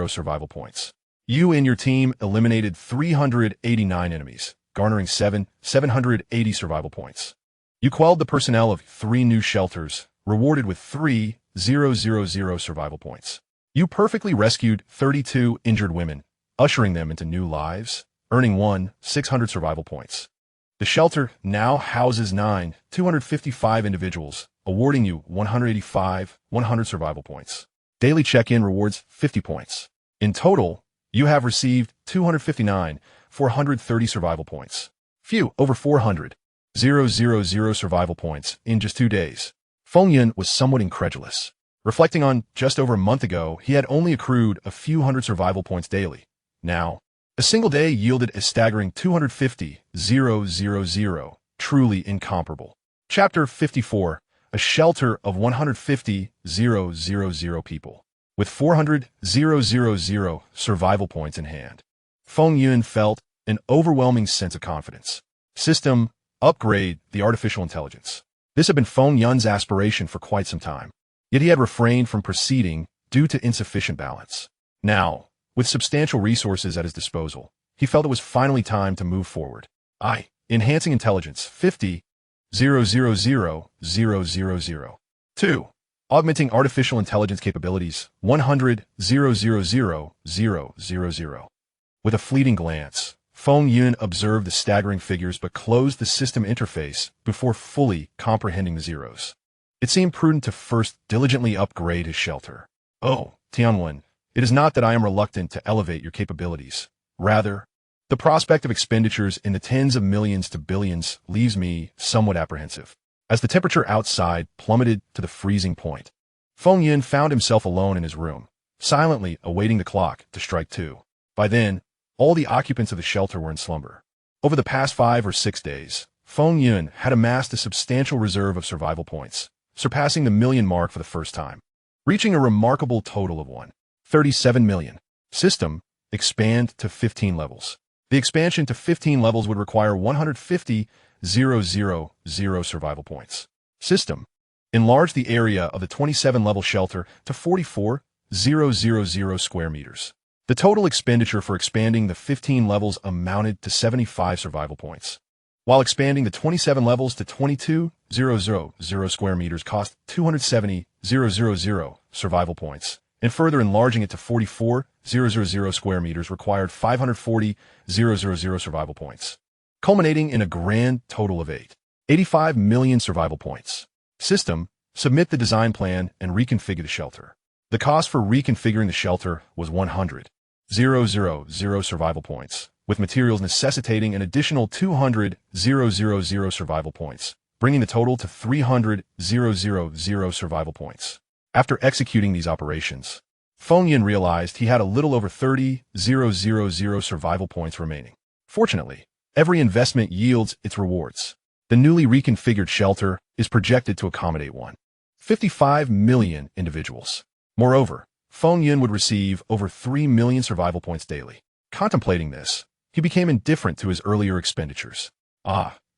survival points. You and your team eliminated 389 enemies, garnering 780 survival points. You quelled the personnel of 3 new shelters, rewarded with 3,000 survival points. You perfectly rescued 32 injured women, ushering them into new lives, earning 1,600 survival points. The shelter now houses 255 individuals, awarding you 100 survival points. Daily check-in rewards 50 points. In total, you have received 430 survival points. Phew, over 400. 000 survival points in just 2 days. Feng Yun was somewhat incredulous. Reflecting on just over a month ago, he had only accrued a few hundred survival points daily. Now, a single day yielded a staggering 250. Truly incomparable. Chapter 54. A shelter of 150. People. With 400. Survival points in hand, Feng Yun felt an overwhelming sense of confidence. System upgrade the artificial intelligence. This had been Feng Yun's aspiration for quite some time, yet he had refrained from proceeding due to insufficient balance. Now, with substantial resources at his disposal, he felt it was finally time to move forward. Enhancing intelligence 50. 2. Augmenting artificial intelligence capabilities 100. With a fleeting glance, Feng Yun observed the staggering figures but closed the system interface before fully comprehending the zeros. It seemed prudent to first diligently upgrade his shelter. Oh, Tianwen, it is not that I am reluctant to elevate your capabilities. Rather, the prospect of expenditures in the tens of millions to billions leaves me somewhat apprehensive. As the temperature outside plummeted to the freezing point, Feng Yun found himself alone in his room, silently awaiting the clock to strike 2. By then, all the occupants of the shelter were in slumber. Over the past 5 or 6 days, Feng Yun had amassed a substantial reserve of survival points, surpassing the million mark for the first time, reaching a remarkable total of 137 million. System expand to 15 levels. The expansion to 15 levels would require 150. Survival points. System enlarge the area of the 27-level shelter to 44,000 square meters. The total expenditure for expanding the 15 levels amounted to 75 survival points, while expanding the 27 levels to 22,000 square meters cost 270,000 survival points, and further enlarging it to 44,000 square meters required 540,000 survival points, culminating in a grand total of 85 million survival points. System submit the design plan and reconfigure the shelter. The cost for reconfiguring the shelter was 100,000 survival points, with materials necessitating an additional 200,000 survival points, bringing the total to 300,000 survival points. After executing these operations, Feng Yun realized he had a little over 30,000 survival points remaining. Fortunately, every investment yields its rewards. The newly reconfigured shelter is projected to accommodate 155 million individuals. Moreover, Feng Yun would receive over 3 million survival points daily. Contemplating this, he became indifferent to his earlier expenditures.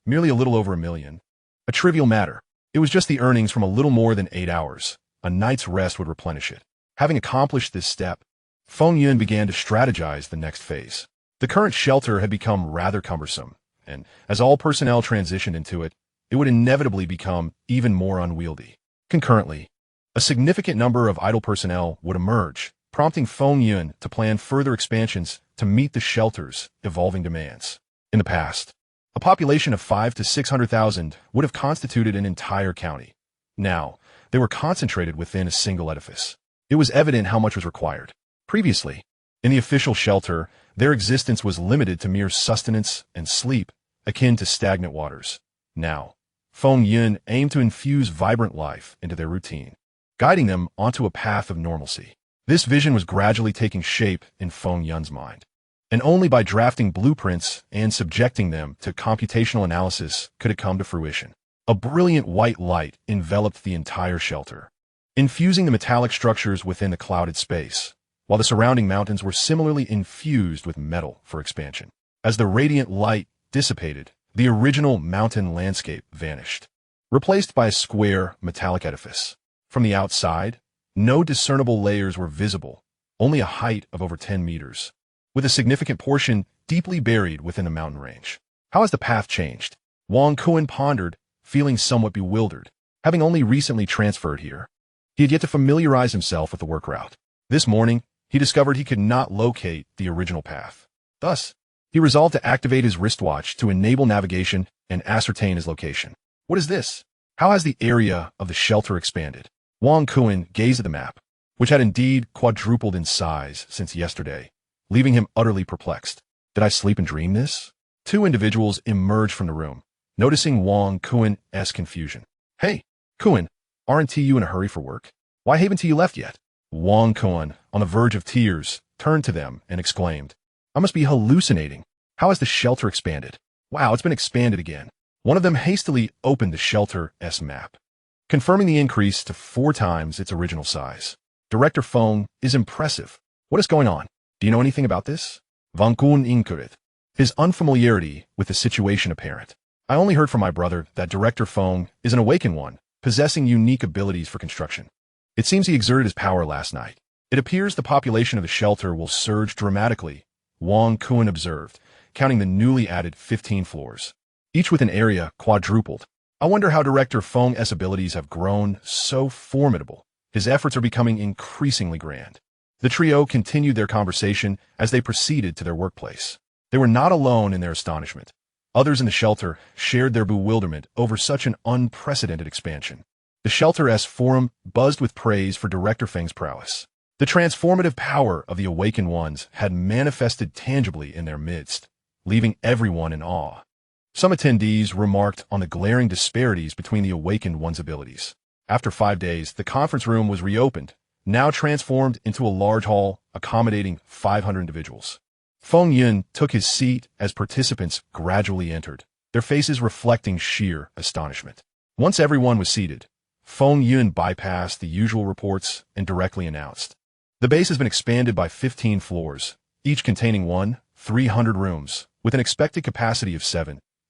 Merely a little over 1 million. A trivial matter. It was just the earnings from a little more than 8 hours. A night's rest would replenish it. Having accomplished this step, Feng Yun began to strategize the next phase. The current shelter had become rather cumbersome, and as all personnel transitioned into it, it would inevitably become even more unwieldy. Concurrently, a significant number of idle personnel would emerge, prompting Feng Yun to plan further expansions to meet the shelter's evolving demands. In the past, a population of 500,000 to 600,000 would have constituted an entire county. Now, they were concentrated within a single edifice. It was evident how much was required. Previously, in the official shelter, their existence was limited to mere sustenance and sleep, akin to stagnant waters. Now, Feng Yun aimed to infuse vibrant life into their routine, guiding them onto a path of normalcy. This vision was gradually taking shape in Feng Yun's mind, and only by drafting blueprints and subjecting them to computational analysis could it come to fruition. A brilliant white light enveloped the entire shelter, infusing the metallic structures within the clouded space, while the surrounding mountains were similarly infused with metal for expansion. As the radiant light dissipated, the original mountain landscape vanished, replaced by a square, metallic edifice. From the outside, no discernible layers were visible, only a height of over 10 meters, with a significant portion deeply buried within the mountain range. How has the path changed? Wang Kuan pondered, feeling somewhat bewildered. Having only recently transferred here, he had yet to familiarize himself with the work route. This morning, he discovered he could not locate the original path. Thus, he resolved to activate his wristwatch to enable navigation and ascertain his location. What is this? How has the area of the shelter expanded? Wang Kuan gazed at the map, which had indeed quadrupled in size since yesterday, leaving him utterly perplexed. Did I sleep and dream this? Two individuals emerged from the room, noticing Wang Kuan's confusion. Hey, Kuan, aren't you in a hurry for work? Why haven't you left yet? Wang Kuan, on the verge of tears, turned to them and exclaimed, I must be hallucinating. How has the shelter expanded? Wow, it's been expanded again. One of them hastily opened the shelter's map, confirming the increase to 4 times its original size. Director Feng is impressive. What is going on? Do you know anything about this? Wang Kuan inquired, his unfamiliarity with the situation apparent. I only heard from my brother that Director Feng is an awakened one, possessing unique abilities for construction. It seems he exerted his power last night. It appears the population of the shelter will surge dramatically, Wang Kuan observed, counting the newly added 15 floors, each with an area quadrupled. I wonder how Director Feng's abilities have grown so formidable. His efforts are becoming increasingly grand. The trio continued their conversation as they proceeded to their workplace. They were not alone in their astonishment. Others in the shelter shared their bewilderment over such an unprecedented expansion. The shelter's forum buzzed with praise for Director Feng's prowess. The transformative power of the awakened ones had manifested tangibly in their midst, leaving everyone in awe. Some attendees remarked on the glaring disparities between the awakened ones' abilities. After 5 days, the conference room was reopened, now transformed into a large hall accommodating 500 individuals. Feng Yun took his seat as participants gradually entered, their faces reflecting sheer astonishment. Once everyone was seated, Feng Yun bypassed the usual reports and directly announced, the base has been expanded by 15 floors, each containing 300 rooms, with an expected capacity of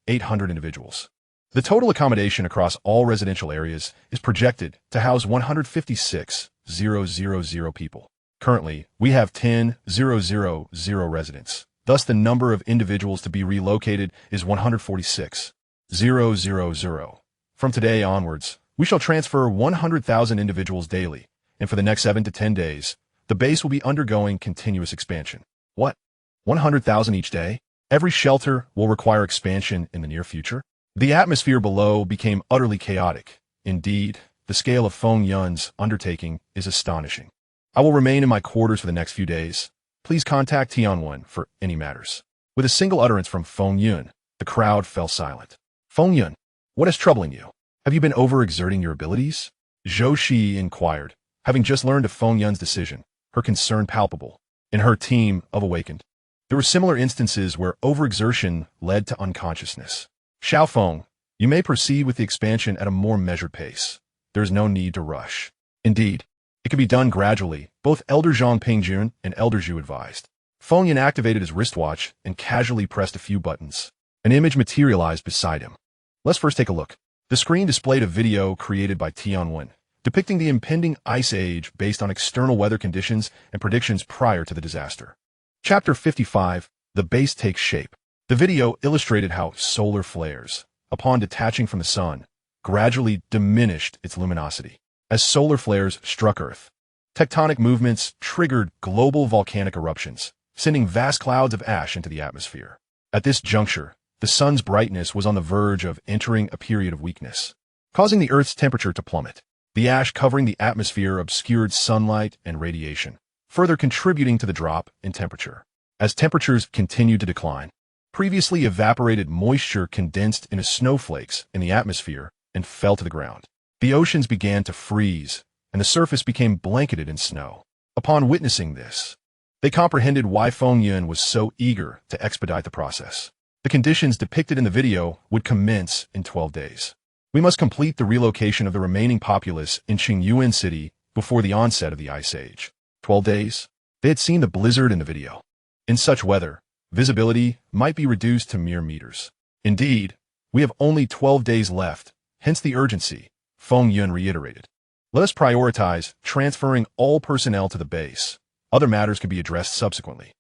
800 individuals. The total accommodation across all residential areas is projected to house 156,000 people. Currently, we have 10,000 residents. Thus, the number of individuals to be relocated is 146,000. From today onwards, we shall transfer 100,000 individuals daily, and for the next 7 to 10 days, the base will be undergoing continuous expansion. What? 100,000 each day? Every shelter will require expansion in the near future? The atmosphere below became utterly chaotic. Indeed, the scale of Feng Yun's undertaking is astonishing. I will remain in my quarters for the next few days. Please contact Tianwen for any matters. With a single utterance from Feng Yun, the crowd fell silent. Feng Yun, what is troubling you? Have you been overexerting your abilities? Zhou Shi inquired, having just learned of Feng Yun's decision, her concern palpable. In her team of awakened, there were similar instances where overexertion led to unconsciousness. Xiao Feng, you may proceed with the expansion at a more measured pace. There is no need to rush. Indeed, it can be done gradually, both Elder Zhang Pingjun and Elder Zhu advised. Feng Yun activated his wristwatch and casually pressed a few buttons. An image materialized beside him. Let's first take a look. The screen displayed a video created by Tianwen, depicting the impending ice age based on external weather conditions and predictions prior to the disaster. Chapter 55, The Base Takes Shape. The video illustrated how solar flares, upon detaching from the sun, gradually diminished its luminosity. As solar flares struck Earth, tectonic movements triggered global volcanic eruptions, sending vast clouds of ash into the atmosphere. At this juncture, the sun's brightness was on the verge of entering a period of weakness, causing the Earth's temperature to plummet. The ash covering the atmosphere obscured sunlight and radiation, further contributing to the drop in temperature. As temperatures continued to decline, previously evaporated moisture condensed into snowflakes in the atmosphere and fell to the ground. The oceans began to freeze, and the surface became blanketed in snow. Upon witnessing this, they comprehended why Feng Yun was so eager to expedite the process. The conditions depicted in the video would commence in 12 days. We must complete the relocation of the remaining populace in Qingyuan City before the onset of the Ice Age. 12 days? They had seen the blizzard in the video. In such weather, visibility might be reduced to mere meters. Indeed, we have only 12 days left, hence the urgency, Feng Yun reiterated. Let us prioritize transferring all personnel to the base. Other matters could be addressed subsequently.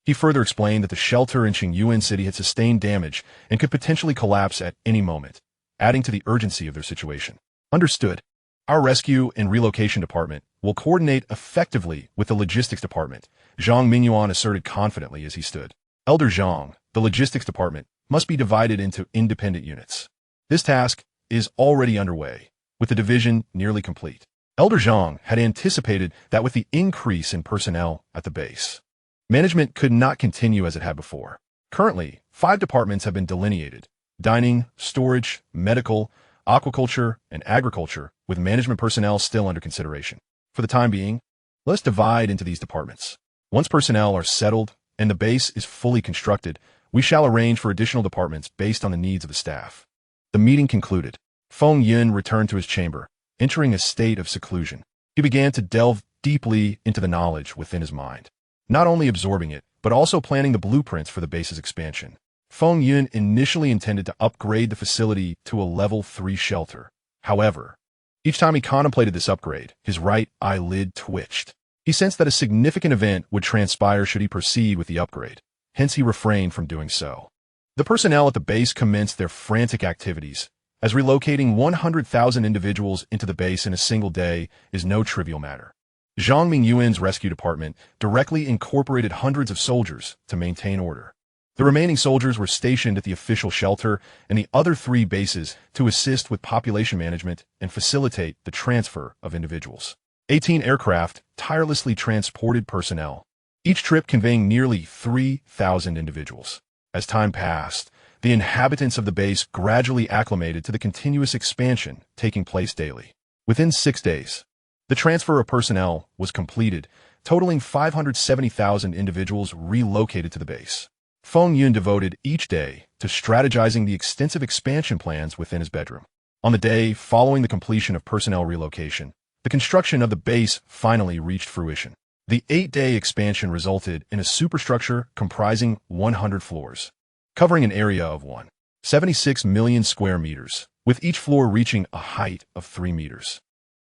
He further explained that the shelter in Qingyuan City had sustained damage and could potentially collapse at any moment, adding to the urgency of their situation. Understood. Our rescue and relocation department will coordinate effectively with the logistics department, Zhang Mingyuan asserted confidently as he stood. Elder Zhang, the logistics department, must be divided into independent units. This task is already underway, with the division nearly complete. Elder Zhang had anticipated that with the increase in personnel at the base, management could not continue as it had before. Currently, 5 departments have been delineated: dining, storage, medical, aquaculture, and agriculture, with management personnel still under consideration. For the time being, let's divide into these departments. Once personnel are settled and the base is fully constructed, we shall arrange for additional departments based on the needs of the staff. The meeting concluded. Feng Yun returned to his chamber, entering a state of seclusion. He began to delve deeply into the knowledge within his mind, not only absorbing it, but also planning the blueprints for the base's expansion. Feng Yun initially intended to upgrade the facility to a level 3 shelter. However, each time he contemplated this upgrade, his right eyelid twitched. He sensed that a significant event would transpire should he proceed with the upgrade. Hence, he refrained from doing so. The personnel at the base commenced their frantic activities, as relocating 100,000 individuals into the base in a single day is no trivial matter. Zhang Mingyuan's rescue department directly incorporated hundreds of soldiers to maintain order. The remaining soldiers were stationed at the official shelter and the other 3 bases to assist with population management and facilitate the transfer of individuals. 18 aircraft tirelessly transported personnel, each trip conveying nearly 3,000 individuals. As time passed, the inhabitants of the base gradually acclimated to the continuous expansion taking place daily. Within 6 days, the transfer of personnel was completed, totaling 570,000 individuals relocated to the base. Feng Yun devoted each day to strategizing the extensive expansion plans within his bedroom. On the day following the completion of personnel relocation, the construction of the base finally reached fruition. The 8-day expansion resulted in a superstructure comprising 100 floors, covering an area of 1.76 million square meters, with each floor reaching a height of 3 meters.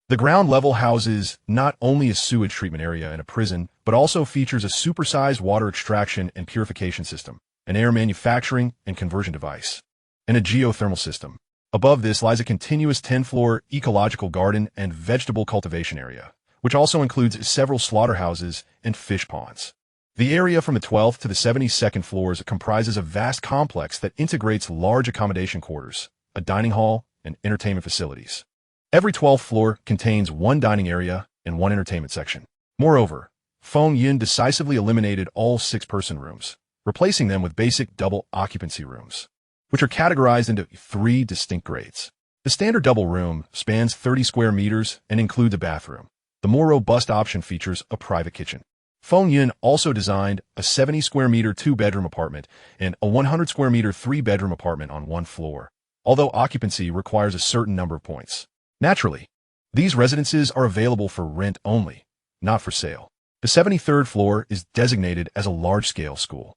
The ground level houses not only a sewage treatment area and a prison, but also features a supersized water extraction and purification system, an air manufacturing and conversion device, and a geothermal system. Above this lies a continuous 10-floor ecological garden and vegetable cultivation area, which also includes several slaughterhouses and fish ponds. The area from the 12th to the 72nd floors comprises a vast complex that integrates large accommodation quarters, a dining hall, and entertainment facilities. Every 12th floor contains 1 dining area and 1 entertainment section. Moreover, Feng Yun decisively eliminated all 6-person rooms, replacing them with basic double occupancy rooms, which are categorized into 3 distinct grades. The standard double room spans 30 square meters and includes a bathroom. The more robust option features a private kitchen. Feng Yun also designed a 70 square meter 2-bedroom apartment and a 100 square meter 3-bedroom apartment on 1 floor, although occupancy requires a certain number of points. Naturally, these residences are available for rent only, not for sale. The 73rd floor is designated as a large-scale school.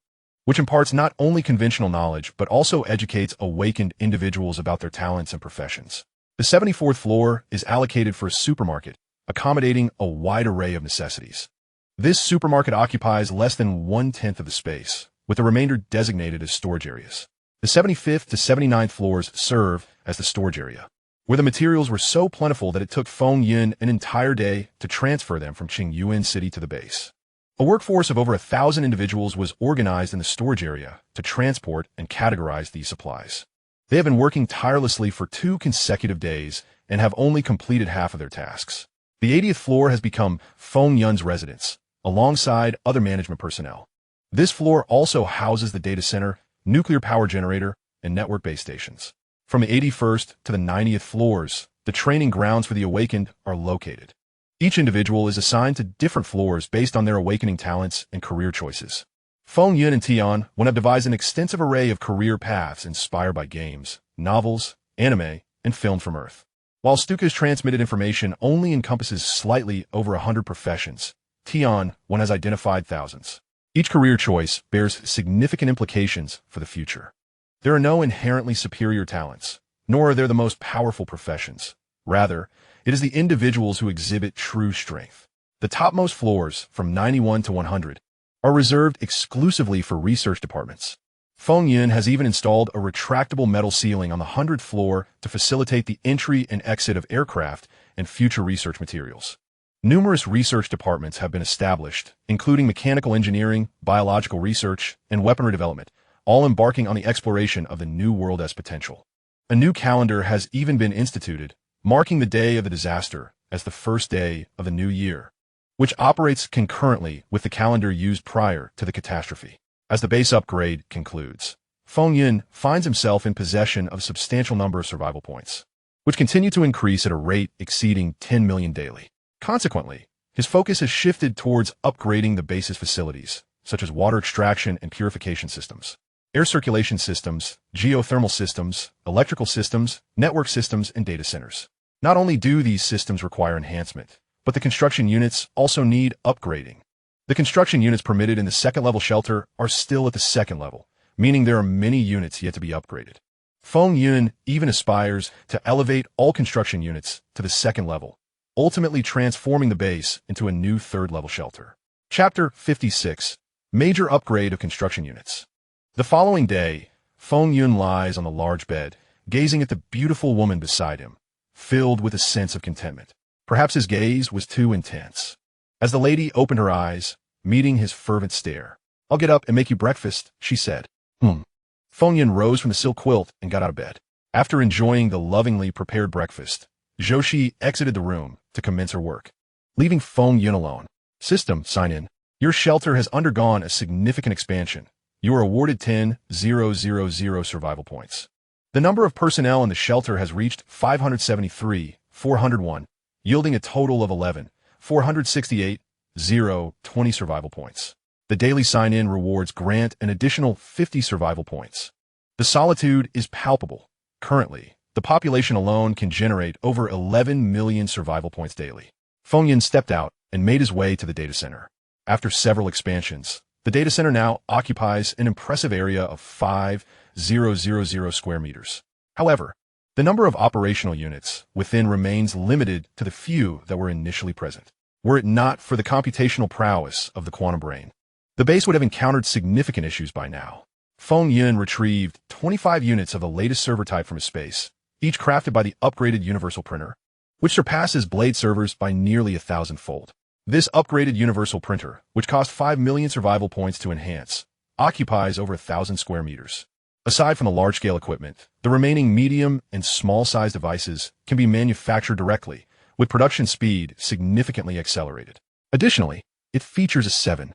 which imparts not only conventional knowledge but also educates awakened individuals about their talents and professions. The 74th floor is allocated for a supermarket, accommodating a wide array of necessities. This supermarket occupies less than 1/10 of the space, with the remainder designated as storage areas. The 75th to 79th floors serve as the storage area, where the materials were so plentiful that it took Feng Yun an entire day to transfer them from Qingyuan City to the base. A workforce of over 1,000 individuals was organized in the storage area to transport and categorize these supplies. They have been working tirelessly for 2 consecutive days and have only completed half of their tasks. The 80th floor has become Feng Yun's residence, alongside other management personnel. This floor also houses the data center, nuclear power generator, and network base stations. From the 81st to the 90th floors, the training grounds for the awakened are located. Each individual is assigned to different floors based on their awakening talents and career choices. Feng Yun and Tian have devised an extensive array of career paths inspired by games, novels, anime, and film from Earth. While Stuka's transmitted information only encompasses slightly over 100 professions, Tian has identified thousands. Each career choice bears significant implications for the future. There are no inherently superior talents, nor are there the most powerful professions. Rather, it is the individuals who exhibit true strength. The topmost floors, from 91 to 100, are reserved exclusively for research departments. Feng Yun has even installed a retractable metal ceiling on the 100th floor to facilitate the entry and exit of aircraft and future research materials. Numerous research departments have been established, including mechanical engineering, biological research, and weaponry development, all embarking on the exploration of the new world's potential. A new calendar has even been instituted, marking the day of the disaster as the first day of the new year, which operates concurrently with the calendar used prior to the catastrophe. As the base upgrade concludes, Feng Yun finds himself in possession of a substantial number of survival points, which continue to increase at a rate exceeding 10 million daily. Consequently, his focus has shifted towards upgrading the base's facilities, such as water extraction and purification systems, air circulation systems, geothermal systems, electrical systems, network systems, and data centers. Not only do these systems require enhancement, but the construction units also need upgrading. The construction units permitted in the second-level shelter are still at the second level, meaning there are many units yet to be upgraded. Feng Yun even aspires to elevate all construction units to the second level, ultimately transforming the base into a new third-level shelter. Chapter 56. Major Upgrade of Construction Units. The following day, Feng Yun lies on the large bed, gazing at the beautiful woman beside him, filled with a sense of contentment. Perhaps his gaze was too intense. As the lady opened her eyes, meeting his fervent stare. "I'll get up and make you breakfast," she said. Feng Yun rose from the silk quilt and got out of bed. After enjoying the lovingly prepared breakfast, Zhou exited the room to commence her work, leaving Feng Yun alone. System sign-in. Your shelter has undergone a significant expansion. You are awarded 10,000 survival points. The number of personnel in the shelter has reached 573,401, yielding a total of 11,468,020 survival points. The daily sign-in rewards grant an additional 50 survival points. The solitude is palpable. Currently, the population alone can generate over 11 million survival points daily. Feng Yun stepped out and made his way to the data center. After several expansions, the data center now occupies an impressive area of 5,000 square meters. However, the number of operational units within remains limited to the few that were initially present. Were it not for the computational prowess of the quantum brain, the base would have encountered significant issues by now. Feng Yun retrieved 25 units of the latest server type from his space, each crafted by the upgraded universal printer, which surpasses blade servers by nearly 1,000-fold. This upgraded universal printer, which cost 5 million survival points to enhance, occupies over 1,000 square meters. Aside from the large-scale equipment, the remaining medium and small-sized devices can be manufactured directly, with production speed significantly accelerated. Additionally, it features a 7,000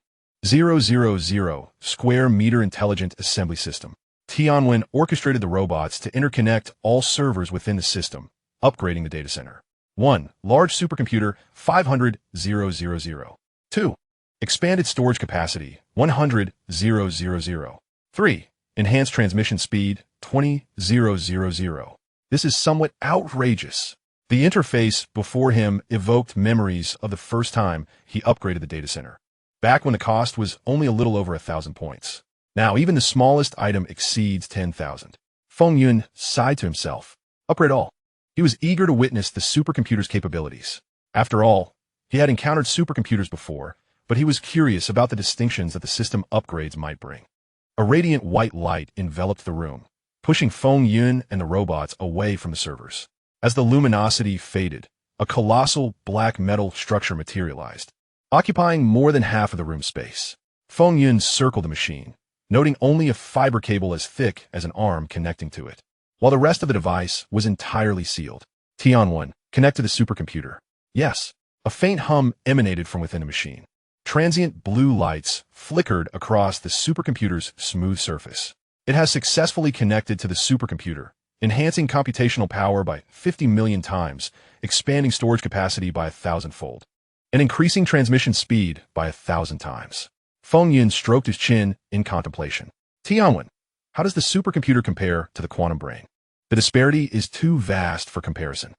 square meter intelligent assembly system. Tianwen orchestrated the robots to interconnect all servers within the system, upgrading the data center. 1. Large supercomputer 500,000. 2. Expanded storage capacity 100,000. 3. Enhanced transmission speed 20,000. This is somewhat outrageous. The interface before him evoked memories of the first time he upgraded the data center, back when the cost was only a little over 1,000 points. Now, even the smallest item exceeds 10,000. Feng Yun sighed to himself. Upgrade all. He was eager to witness the supercomputer's capabilities. After all, he had encountered supercomputers before, but he was curious about the distinctions that the system upgrades might bring. A radiant white light enveloped the room, pushing Feng Yun and the robots away from the servers. As the luminosity faded, a colossal black metal structure materialized, occupying more than half of the room space. Feng Yun circled the machine, noting only a fiber cable as thick as an arm connecting to it, while the rest of the device was entirely sealed. Tian-1, connect to the supercomputer. Yes. A faint hum emanated from within the machine. Transient blue lights flickered across the supercomputer's smooth surface. It has successfully connected to the supercomputer, enhancing computational power by 50 million times, expanding storage capacity by 1,000-fold, and increasing transmission speed by 1,000 times. Feng Yun stroked his chin in contemplation. Tianwen, how does the supercomputer compare to the quantum brain? The disparity is too vast for comparison.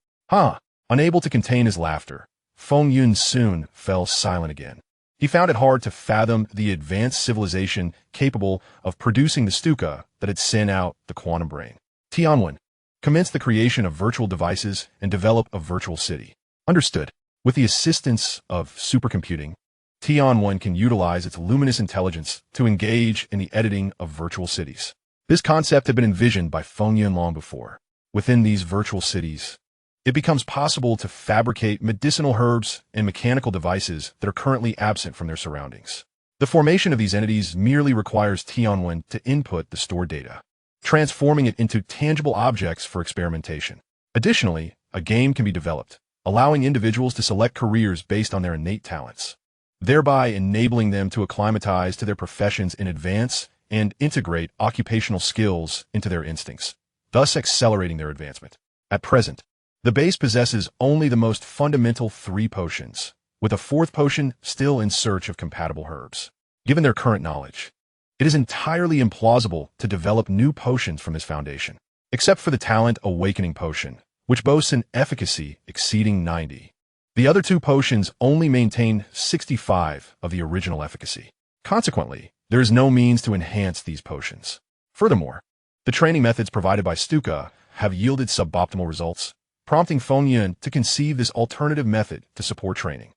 Unable to contain his laughter, Feng Yun soon fell silent again. He found it hard to fathom the advanced civilization capable of producing the Stuka that had sent out the quantum brain. Tianwen, commence the creation of virtual devices and develop a virtual city. Understood. With the assistance of supercomputing, Tianwen can utilize its luminous intelligence to engage in the editing of virtual cities. This concept had been envisioned by Feng Yun long before. Within these virtual cities, it becomes possible to fabricate medicinal herbs and mechanical devices that are currently absent from their surroundings. The formation of these entities merely requires Tianwen to input the stored data, transforming it into tangible objects for experimentation. Additionally, a game can be developed, allowing individuals to select careers based on their innate talents, thereby enabling them to acclimatize to their professions in advance and integrate occupational skills into their instincts, thus accelerating their advancement. At present, the base possesses only the most fundamental 3 potions, with a 4th potion still in search of compatible herbs. Given their current knowledge, it is entirely implausible to develop new potions from this foundation, except for the talent awakening potion, which boasts an efficacy exceeding 90. The other 2 potions only maintain 65 of the original efficacy. Consequently, there is no means to enhance these potions. Furthermore, the training methods provided by Stuka have yielded suboptimal results, prompting Feng Yun to conceive this alternative method to support training.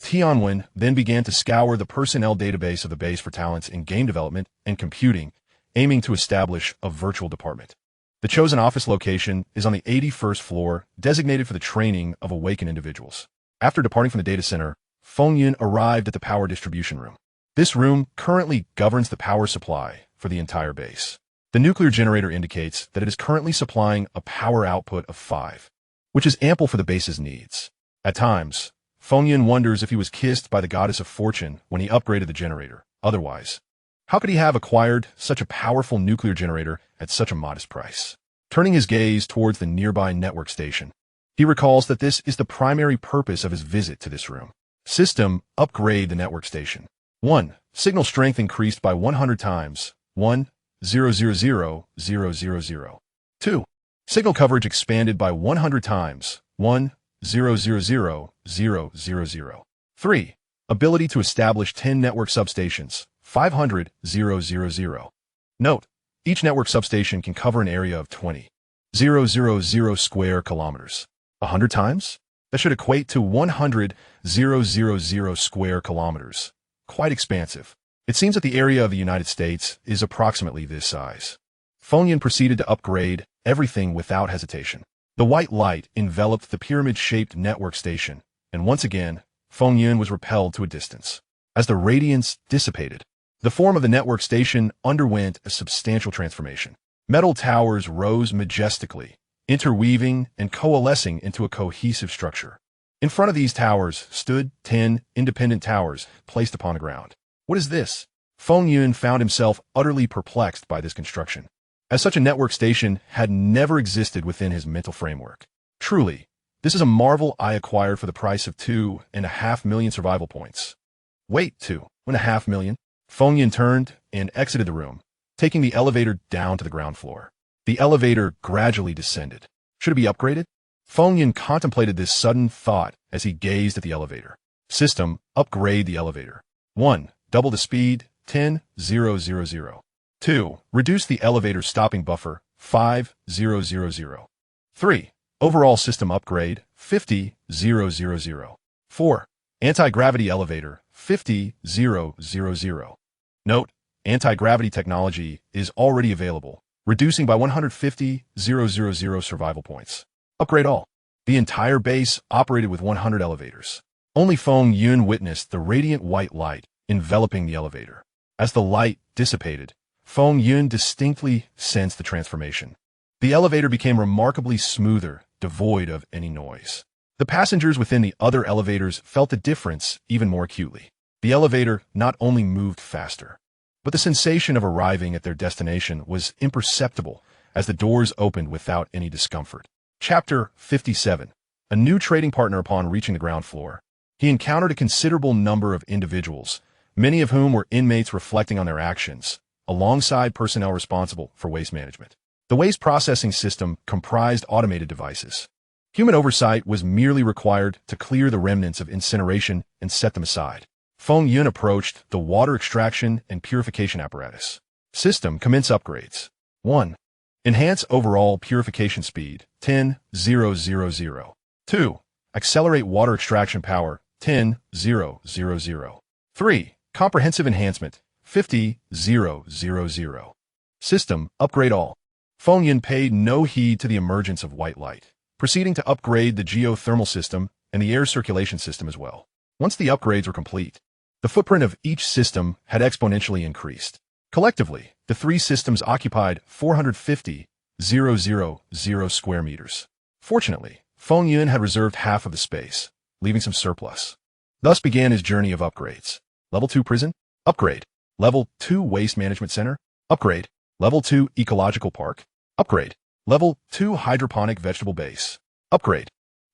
Tianwen then began to scour the personnel database of the base for talents in game development and computing, aiming to establish a virtual department. The chosen office location is on the 81st floor, designated for the training of awakened individuals. After departing from the data center, Feng Yun arrived at the power distribution room. This room currently governs the power supply for the entire base. The nuclear generator indicates that it is currently supplying a power output of 5, which is ample for the base's needs. At times, Feng Yun wonders if he was kissed by the goddess of fortune when he upgraded the generator. Otherwise, how could he have acquired such a powerful nuclear generator at such a modest price? Turning his gaze towards the nearby network station, he recalls that this is the primary purpose of his visit to this room. System, upgrade the network station. 1. Signal strength increased by 100 times. 1,000,000. 2. Signal coverage expanded by 100 times. 1,000,000. 3. Ability to establish 10 network substations. 500,000. Note, each network substation can cover an area of 20,000 square kilometers. 100 times? That should equate to 100,000 square kilometers. Quite expansive. It seems that the area of the United States is approximately this size. Feng Yun proceeded to upgrade everything without hesitation. The white light enveloped the pyramid-shaped network station, and once again, Feng Yun was repelled to a distance. As the radiance dissipated, the form of the network station underwent a substantial transformation. Metal towers rose majestically, interweaving and coalescing into a cohesive structure. In front of these towers stood 10 independent towers placed upon the ground. What is this? Feng Yun found himself utterly perplexed by this construction, as such a network station had never existed within his mental framework. Truly, this is a marvel I acquired for the price of 2.5 million survival points. Wait, 2.5 million? Feng Yun turned and exited the room, taking the elevator down to the ground floor. The elevator gradually descended. Should it be upgraded? Feng Yun contemplated this sudden thought as he gazed at the elevator. System, upgrade the elevator. 1. Double the speed, 10,000. 2. Reduce the elevator's stopping buffer 50,000. 3. Overall system upgrade 50,000. 4. Anti-gravity elevator 50,000. Note, anti-gravity technology is already available, reducing by 150,000 survival points. Upgrade all. The entire base operated with 100 elevators. Only Feng Yun witnessed the radiant white light enveloping the elevator. As the light dissipated, Feng Yun distinctly sensed the transformation. The elevator became remarkably smoother, devoid of any noise. The passengers within the other elevators felt the difference even more acutely. The elevator not only moved faster, but the sensation of arriving at their destination was imperceptible as the doors opened without any discomfort. Chapter 57. A new trading partner upon reaching the ground floor. He encountered a considerable number of individuals, many of whom were inmates reflecting on their actions, alongside personnel responsible for waste management. The waste processing system comprised automated devices. Human oversight was merely required to clear the remnants of incineration and set them aside. Feng Yun approached the water extraction and purification apparatus. System commence upgrades. 1. Enhance overall purification speed 10,000. 2. Accelerate water extraction power 10,000. 3. Comprehensive enhancement 50,000. System upgrade all. Feng Yun paid no heed to the emergence of white light, proceeding to upgrade the geothermal system and the air circulation system as well. Once the upgrades were complete, the footprint of each system had exponentially increased. Collectively, the three systems occupied 450,000 square meters. Fortunately, Feng Yun had reserved half of the space, leaving some surplus. Thus began his journey of upgrades. Level 2 prison? Upgrade. Level 2 waste management center? Upgrade. Level 2 ecological park? Upgrade. Level 2 hydroponic vegetable base? Upgrade.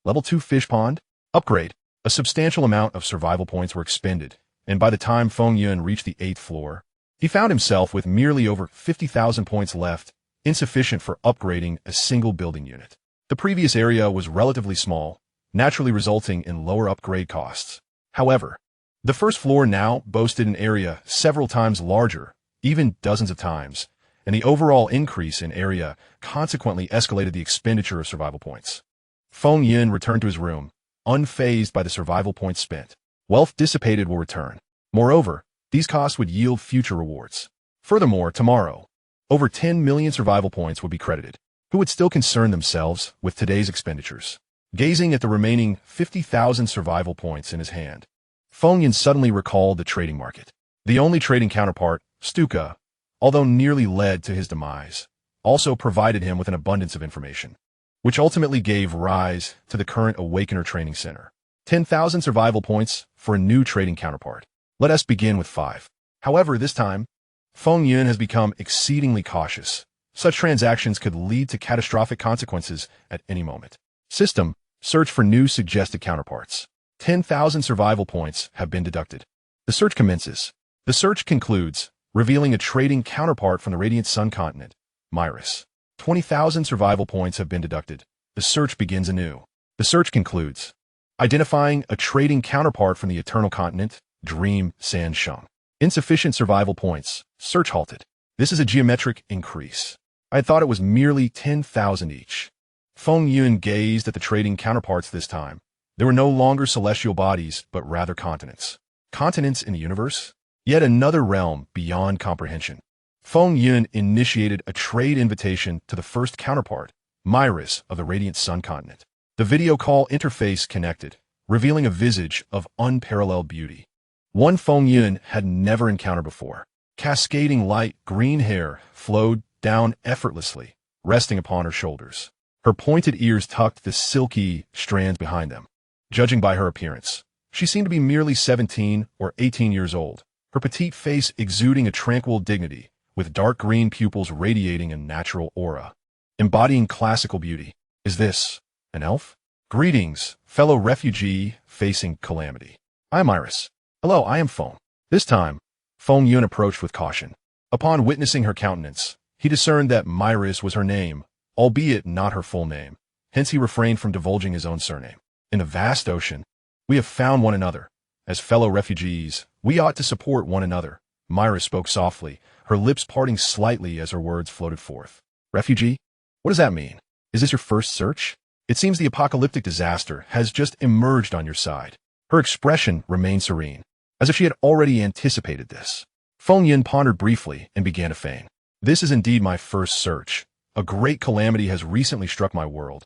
Level 2 fish pond? Upgrade. A substantial amount of survival points were expended, and by the time Feng Yun reached the 8th floor, he found himself with merely over 50,000 points left, insufficient for upgrading a single building unit. The previous area was relatively small, naturally resulting in lower upgrade costs. However, the first floor now boasted an area several times larger, even dozens of times, and the overall increase in area consequently escalated the expenditure of survival points. Feng Yun returned to his room, unfazed by the survival points spent. Wealth dissipated will return. Moreover, these costs would yield future rewards. Furthermore, tomorrow, over 10 million survival points would be credited. Who would still concern themselves with today's expenditures? Gazing at the remaining 50,000 survival points in his hand, Feng Yun suddenly recalled the trading market. The only trading counterpart, Stuka, although nearly led to his demise, also provided him with an abundance of information, which ultimately gave rise to the current Awakener Training Center. 10,000 survival points for a new trading counterpart. Let us begin with 5. However, this time, Feng Yun has become exceedingly cautious. Such transactions could lead to catastrophic consequences at any moment. System, search for new suggested counterparts. 10,000 survival points have been deducted. The search commences. The search concludes, revealing a trading counterpart from the Radiant Sun continent, Myris. 20,000 survival points have been deducted. The search begins anew. The search concludes, identifying a trading counterpart from the Eternal Continent, Dream Sansheng. Insufficient survival points. Search halted. This is a geometric increase. I had thought it was merely 10,000 each. Feng Yun gazed at the trading counterparts this time. They were no longer celestial bodies, but rather continents. Continents in the universe? Yet another realm beyond comprehension. Feng Yun initiated a trade invitation to the first counterpart, Myris of the Radiant Sun continent. The video call interface connected, revealing a visage of unparalleled beauty. One Feng Yun had never encountered before. Cascading light green hair flowed down effortlessly, resting upon her shoulders. Her pointed ears tucked the silky strands behind them. Judging by her appearance, she seemed to be merely 17 or 18 years old, her petite face exuding a tranquil dignity, with dark green pupils radiating a natural aura, embodying classical beauty. Is this an elf? Greetings, fellow refugee facing calamity. I am Myris. Hello, I am Feng. This time, Feng Yun approached with caution. Upon witnessing her countenance, he discerned that Myris was her name, albeit not her full name. Hence he refrained from divulging his own surname. In the vast ocean, we have found one another. As fellow refugees, we ought to support one another. Myris spoke softly, her lips parting slightly as her words floated forth. Refugee? What does that mean? Is this your first search? It seems the apocalyptic disaster has just emerged on your side. Her expression remained serene, as if she had already anticipated this. Feng Yin pondered briefly and began to feign. This is indeed my first search. A great calamity has recently struck my world,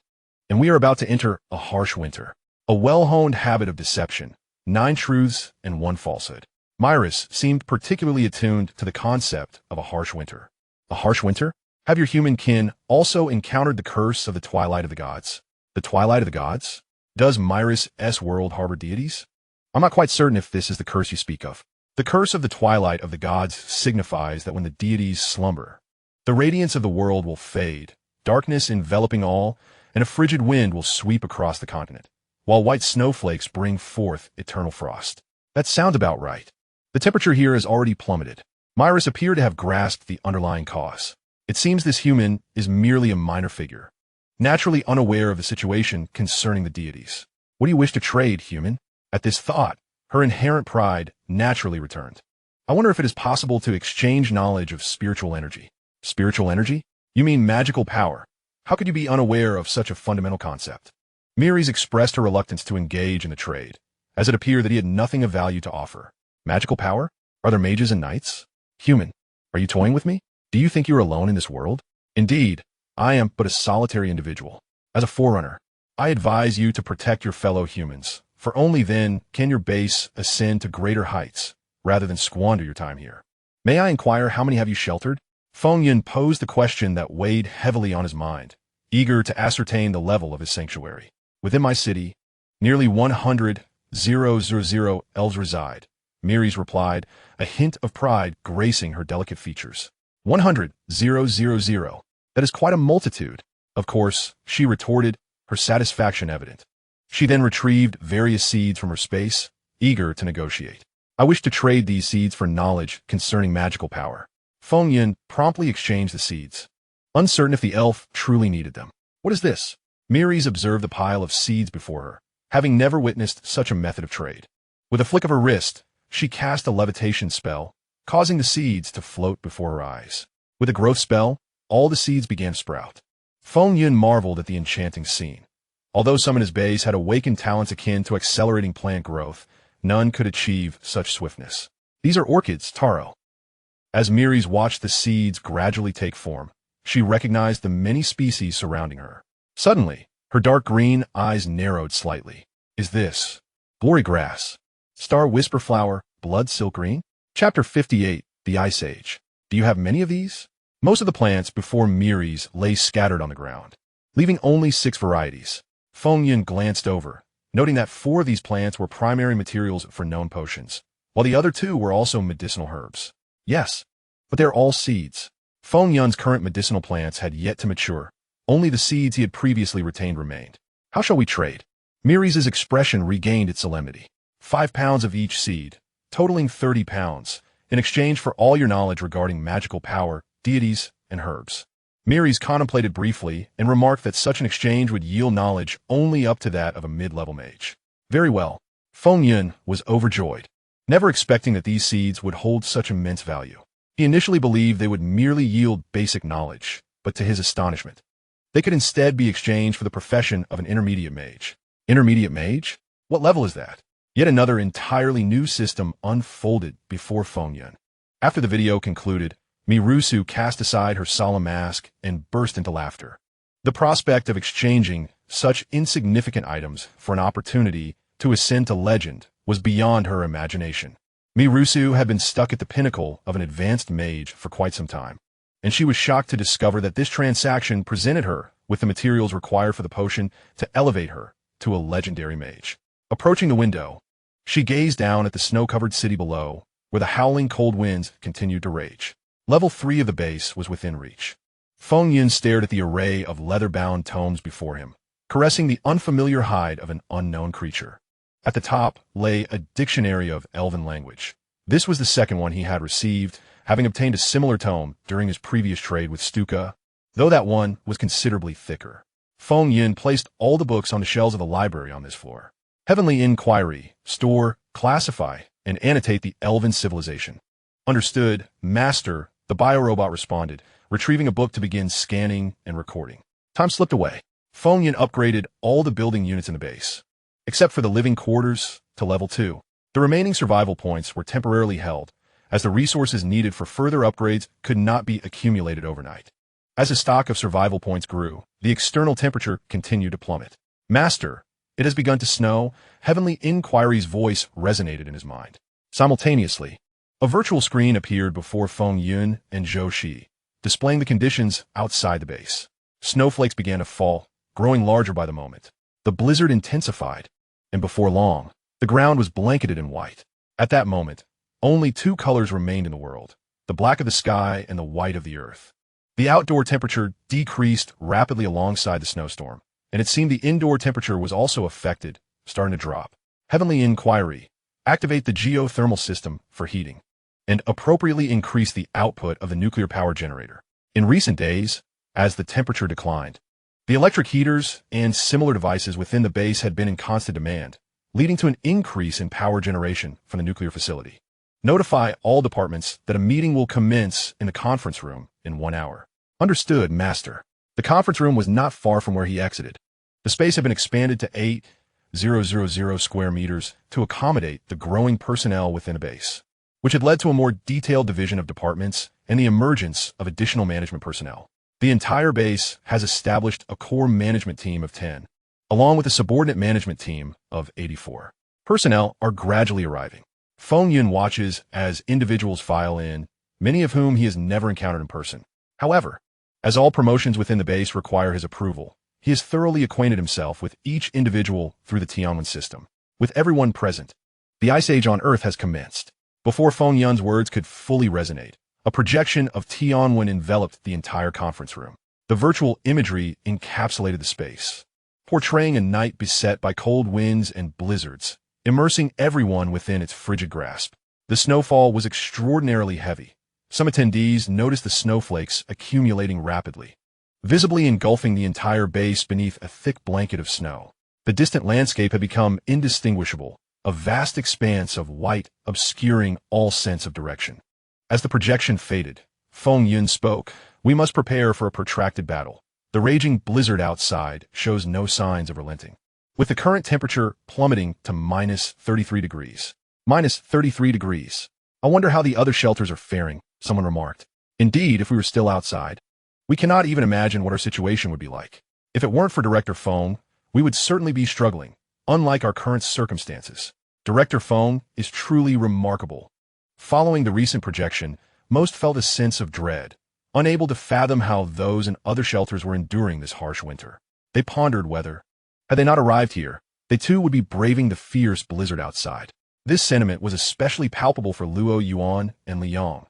and we are about to enter a harsh winter. A well-honed habit of deception, 9 truths and 1 falsehood. Myris seemed particularly attuned to the concept of a harsh winter. A harsh winter? Have your human kin also encountered the curse of the twilight of the gods? The twilight of the gods? Does Myris' world harbor deities? I'm not quite certain if this is the curse you speak of. The curse of the twilight of the gods signifies that when the deities slumber, the radiance of the world will fade, darkness enveloping all, and a frigid wind will sweep across the continent, while white snowflakes bring forth eternal frost. That sounds about right. The temperature here has already plummeted. Myris appeared to have grasped the underlying cause. It seems this human is merely a minor figure, naturally unaware of the situation concerning the deities. What do you wish to trade, human? At this thought, her inherent pride naturally returned. I wonder if it is possible to exchange knowledge of spiritual energy. Spiritual energy? You mean magical power? How could you be unaware of such a fundamental concept? Myris expressed her reluctance to engage in the trade, as it appeared that he had nothing of value to offer. Magical power? Are there mages and knights? Human, are you toying with me? Do you think you're alone in this world? Indeed, I am but a solitary individual. As a forerunner, I advise you to protect your fellow humans, for only then can your base ascend to greater heights, rather than squander your time here. May I inquire how many have you sheltered? Feng Yin posed the question that weighed heavily on his mind, eager to ascertain the level of his sanctuary. Within my city, nearly 100,000 elves reside, Myris replied, a hint of pride gracing her delicate features. 100,000. That is quite a multitude. Of course, she retorted, her satisfaction evident. She then retrieved various seeds from her space, eager to negotiate. I wish to trade these seeds for knowledge concerning magical power. Feng Yin promptly exchanged the seeds, uncertain if the elf truly needed them. What is this? Myris observed the pile of seeds before her, having never witnessed such a method of trade. With a flick of her wrist, she cast a levitation spell, causing the seeds to float before her eyes. With a growth spell, all the seeds began to sprout. Feng Yin marveled at the enchanting scene. Although some in his base had awakened talents akin to accelerating plant growth, none could achieve such swiftness. These are orchids, Taro. As Myris watched the seeds gradually take form, she recognized the many species surrounding her. Suddenly, her dark green eyes narrowed slightly. Is this glory grass, star whisper flower, blood silk green? Chapter 58, The Ice Age. Do you have many of these? Most of the plants before Myris lay scattered on the ground, leaving only 6 varieties. Feng Yin glanced over, noting that 4 of these plants were primary materials for known potions, while the other 2 were also medicinal herbs. Yes, but they're all seeds. Feng Yun's current medicinal plants had yet to mature. Only the seeds he had previously retained remained. How shall we trade? Myris's expression regained its solemnity. 5 pounds of each seed, totaling 30 pounds, in exchange for all your knowledge regarding magical power, deities, and herbs. Myris contemplated briefly and remarked that such an exchange would yield knowledge only up to that of a mid-level mage. Very well. Feng Yin was overjoyed, never expecting that these seeds would hold such immense value. He initially believed they would merely yield basic knowledge, but to his astonishment, they could instead be exchanged for the profession of an intermediate mage. Intermediate mage? What level is that? Yet another entirely new system unfolded before Feng Yin. After the video concluded, Mirusu cast aside her solemn mask and burst into laughter. The prospect of exchanging such insignificant items for an opportunity to ascend to legend was beyond her imagination. Mirusu had been stuck at the pinnacle of an advanced mage for quite some time, and she was shocked to discover that this transaction presented her with the materials required for the potion to elevate her to a legendary mage. Approaching the window, she gazed down at the snow-covered city below, where the howling cold winds continued to rage. Level 3 of the base was within reach. Feng Yin stared at the array of leather-bound tomes before him, caressing the unfamiliar hide of an unknown creature. At the top lay a dictionary of Elven language. This was the second one he had received, having obtained a similar tome during his previous trade with Stuka, though that one was considerably thicker. Feng Yin placed all the books on the shelves of the library on this floor. Heavenly Inquiry, store, classify, and annotate the Elven civilization. Understood, Master, The biorobot responded, retrieving a book to begin scanning and recording. Time slipped away. Feng Yun upgraded all the building units in the base, except for the living quarters, to level 2. The remaining survival points were temporarily held, as the resources needed for further upgrades could not be accumulated overnight. As the stock of survival points grew, the external temperature continued to plummet. Master, it has begun to snow. Heavenly Inquiry's voice resonated in his mind. Simultaneously, a virtual screen appeared before Feng Yun and Zhou Shi, displaying the conditions outside the base. Snowflakes began to fall, growing larger by the moment. The blizzard intensified, and before long, the ground was blanketed in white. At that moment, only two colors remained in the world, the black of the sky and the white of the earth. The outdoor temperature decreased rapidly alongside the snowstorm, and it seemed the indoor temperature was also affected, starting to drop. Heavenly Inquiry, activate the geothermal system for heating, and appropriately increase the output of the nuclear power generator. In recent days, as the temperature declined, the electric heaters and similar devices within the base had been in constant demand, leading to an increase in power generation from the nuclear facility. Notify all departments that a meeting will commence in the conference room in 1 hour. Understood, Master. The conference room was not far from where he exited. The space had been expanded to 8,000 square meters to accommodate the growing personnel within a base, which had led to a more detailed division of departments and the emergence of additional management personnel. The entire base has established a core management team of 10, along with a subordinate management team of 84. Personnel are gradually arriving. Feng Yun watches as individuals file in, many of whom he has never encountered in person. However, as all promotions within the base require his approval, he has thoroughly acquainted himself with each individual through the Tianwen system. With everyone present, the Ice Age on Earth has commenced. Before Feng Yun's words could fully resonate, a projection of Tianwen enveloped the entire conference room. The virtual imagery encapsulated the space, portraying a night beset by cold winds and blizzards, immersing everyone within its frigid grasp. The snowfall was extraordinarily heavy. Some attendees noticed the snowflakes accumulating rapidly, visibly engulfing the entire base beneath a thick blanket of snow. The distant landscape had become indistinguishable, a vast expanse of white obscuring all sense of direction. As the projection faded, Feng Yun spoke, "We must prepare for a protracted battle. The raging blizzard outside shows no signs of relenting. With the current temperature plummeting to minus 33 degrees. Minus 33 degrees. I wonder how the other shelters are faring," someone remarked. "Indeed, if we were still outside, we cannot even imagine what our situation would be like. If it weren't for Director Feng, we would certainly be struggling, unlike our current circumstances. Director Feng is truly remarkable." Following the recent projection, most felt a sense of dread, unable to fathom how those in other shelters were enduring this harsh winter. They pondered whether, had they not arrived here, they too would be braving the fierce blizzard outside. This sentiment was especially palpable for Luo Yuan and Liang.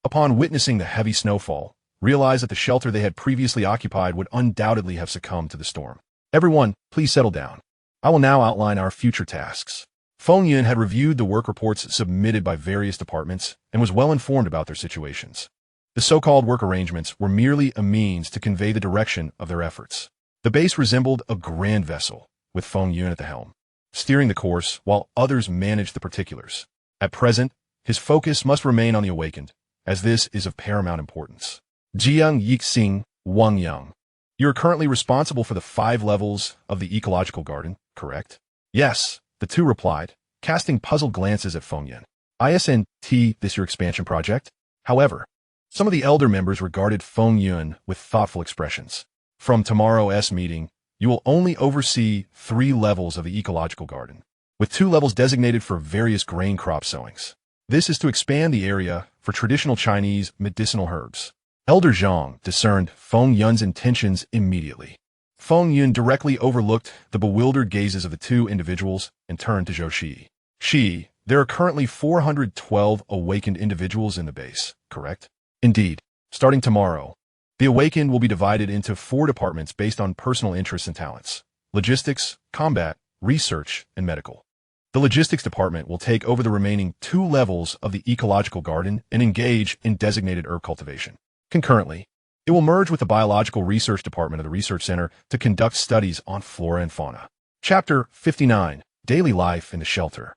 Upon witnessing the heavy snowfall, realized that the shelter they had previously occupied would undoubtedly have succumbed to the storm. "Everyone, please settle down. I will now outline our future tasks." Feng Yun had reviewed the work reports submitted by various departments and was well informed about their situations. The so-called work arrangements were merely a means to convey the direction of their efforts. The base resembled a grand vessel, with Feng Yun at the helm, steering the course while others managed the particulars. At present, his focus must remain on the awakened, as this is of paramount importance. Jiang Yixing, Wang Yang. You are currently responsible for the 5 levels of the ecological garden, correct? Yes, the two replied, casting puzzled glances at Feng Yun. "ISNT, this your expansion project?" However, some of the elder members regarded Feng Yun with thoughtful expressions. "From tomorrow's meeting, you will only oversee 3 levels of the ecological garden, with 2 levels designated for various grain crop sowings. This is to expand the area for traditional Chinese medicinal herbs." Elder Zhang discerned Feng Yun's intentions immediately. Feng Yun directly overlooked the bewildered gazes of the two individuals and turned to Zhou Shi. "Shi, there are currently 412 awakened individuals in the base, correct?" "Indeed. Starting tomorrow, the awakened will be divided into 4 departments based on personal interests and talents: logistics, combat, research, and medical. The logistics department will take over the remaining 2 levels of the ecological garden and engage in designated herb cultivation. Concurrently, it will merge with the biological research department of the research center to conduct studies on flora and fauna." Chapter 59, Daily Life in the Shelter.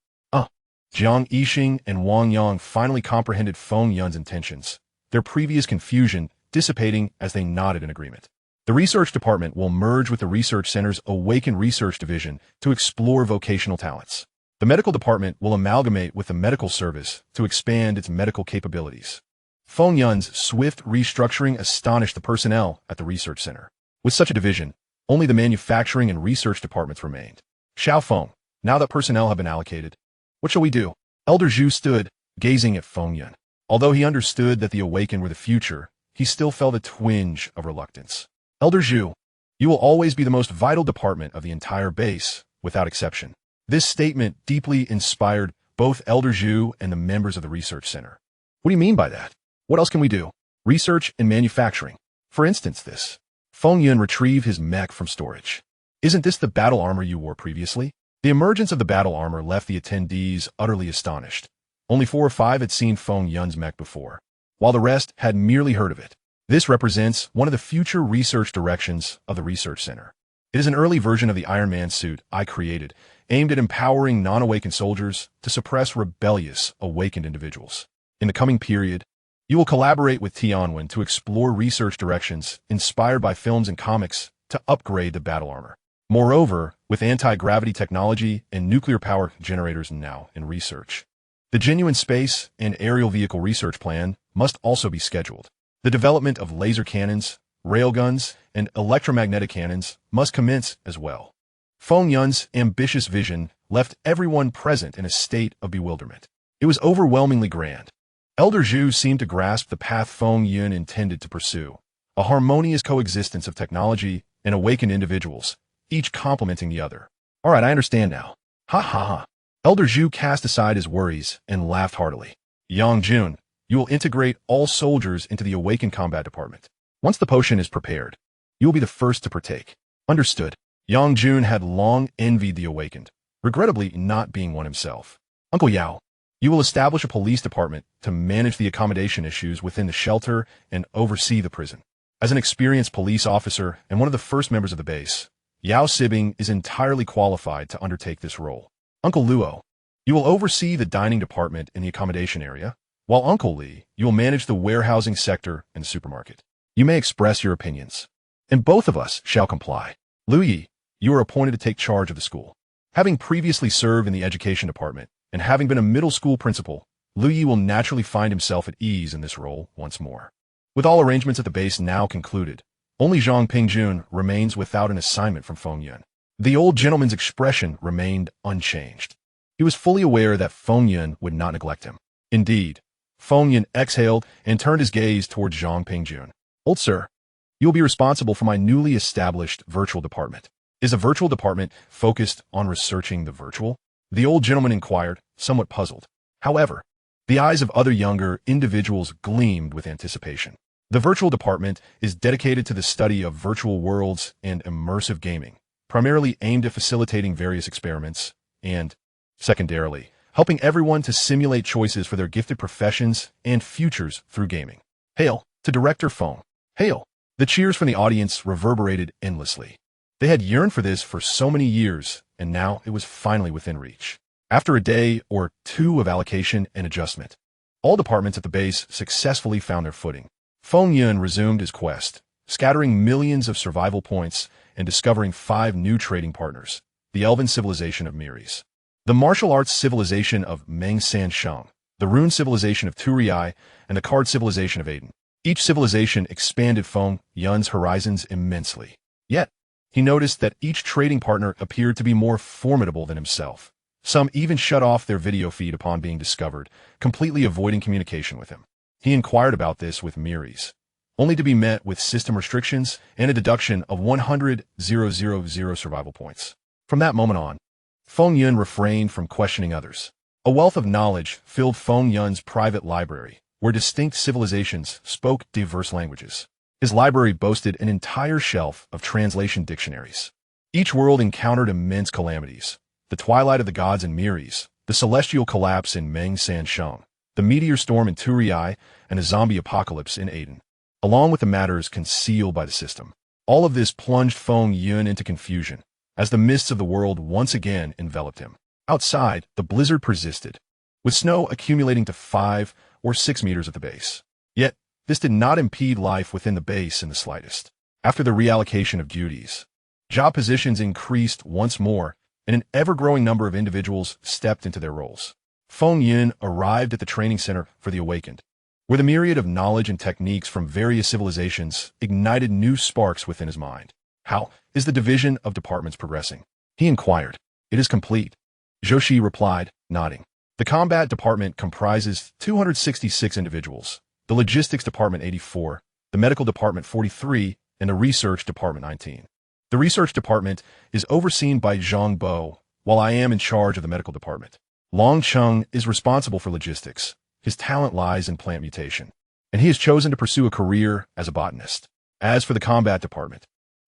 Jiang Yixing and Wang Yang finally comprehended Feng Yun's intentions. their previous confusion dissipating as they nodded in agreement. The research department will merge with the research center's Awaken research division to explore vocational talents. The medical department will amalgamate with the medical service to expand its medical capabilities. Feng Yun's swift restructuring astonished the personnel at the research center. With such a division, only the manufacturing and research departments remained. Xiao Feng, now that personnel have been allocated, what shall we do? Elder Zhu stood, gazing at Feng Yun. Although he understood that the Awaken were the future, he still felt a twinge of reluctance. Elder Zhu, you will always be the most vital department of the entire base, without exception. This statement deeply inspired both Elder Zhu and the members of the research center. What do you mean by that? What else can we do? Research and manufacturing. For instance, this. Feng Yun retrieved his mech from storage. Isn't this the battle armor you wore previously? The emergence of the battle armor left the attendees utterly astonished. Only 4 or 5 had seen Feng Yun's mech before, while the rest had merely heard of it. This represents one of the future research directions of the research center. It is an early version of the Iron Man suit I created, aimed at empowering non-awakened soldiers to suppress rebellious, awakened individuals. In the coming period, you will collaborate with Tianwen to explore research directions inspired by films and comics to upgrade the battle armor. Moreover, with anti-gravity technology and nuclear power generators now in research, the genuine space and aerial vehicle research plan must also be scheduled. The development of laser cannons, railguns, and electromagnetic cannons must commence as well. Feng Yun's ambitious vision left everyone present in a state of bewilderment. It was overwhelmingly grand. Elder Zhu seemed to grasp the path Feng Yun intended to pursue, a harmonious coexistence of technology and awakened individuals, each complementing the other. All right, I understand now. Ha ha ha. Elder Zhu cast aside his worries and laughed heartily. Yang Jun, you will integrate all soldiers into the Awakened Combat Department. Once the potion is prepared, you will be the first to partake. Understood. Yang Jun had long envied the Awakened, regrettably not being one himself. Uncle Yao, you will establish a police department to manage the accommodation issues within the shelter and oversee the prison. As an experienced police officer and one of the first members of the base, Yao Sibing is entirely qualified to undertake this role. Uncle Luo, you will oversee the dining department in the accommodation area, while Uncle Li, you will manage the warehousing sector and the supermarket. You may express your opinions, and both of us shall comply. Lu Yi, you are appointed to take charge of the school. Having previously served in the education department, and having been a middle school principal, Lu Yi will naturally find himself at ease in this role once more. With all arrangements at the base now concluded, only Zhang Pingjun remains without an assignment from Feng Yun. The old gentleman's expression remained unchanged. He was fully aware that Feng Yun would not neglect him. Indeed, Feng Yun exhaled and turned his gaze towards Zhang Pingjun. Old sir, you will be responsible for my newly established virtual department. Is a virtual department focused on researching the virtual? The old gentleman inquired, somewhat puzzled. However, the eyes of other younger individuals gleamed with anticipation. The virtual department is dedicated to the study of virtual worlds and immersive gaming, primarily aimed at facilitating various experiments and, secondarily, helping everyone to simulate choices for their gifted professions and futures through gaming. Hail to Director Feng. Hail! The cheers from the audience reverberated endlessly. They had yearned for this for so many years, and now it was finally within reach. After a day or two of allocation and adjustment, all departments at the base successfully found their footing. Feng Yun resumed his quest, scattering millions of survival points and discovering 5 new trading partners: the Elven civilization of Miris, the martial arts civilization of Meng San Sheng, the rune civilization of Turiai, and the card civilization of Aiden. Each civilization expanded Feng Yun's horizons immensely. Yet, he noticed that each trading partner appeared to be more formidable than himself. Some even shut off their video feed upon being discovered, completely avoiding communication with him. He inquired about this with Miris, only to be met with system restrictions and a deduction of 100,000 survival points. From that moment on, Feng Yun refrained from questioning others. A wealth of knowledge filled Feng Yun's private library, where distinct civilizations spoke diverse languages. His library boasted an entire shelf of translation dictionaries. Each world encountered immense calamities: the twilight of the gods in Miris, the celestial collapse in Meng San Sheng, the meteor storm in Turiai, and a zombie apocalypse in Aiden, along with the matters concealed by the system. All of this plunged Feng Yun into confusion, as the mists of the world once again enveloped him. Outside, the blizzard persisted, with snow accumulating to 5 or 6 meters at the base. Yet, This did not impede life within the base in the slightest. After the reallocation of duties, job positions increased once more, and an ever-growing number of individuals stepped into their roles. Feng Yun arrived at the training center for the awakened, where the myriad of knowledge and techniques from various civilizations ignited new sparks within his mind. How is the division of departments progressing? He inquired. It is complete, Zhou Shi replied, nodding. The combat department comprises 266 individuals, the logistics department 84, the medical department 43, and the research department 19. The research department is overseen by Zhang Bo, while I am in charge of the medical department. Long Cheng is responsible for logistics. His talent lies in plant mutation, and he has chosen to pursue a career as a botanist. As for the combat department,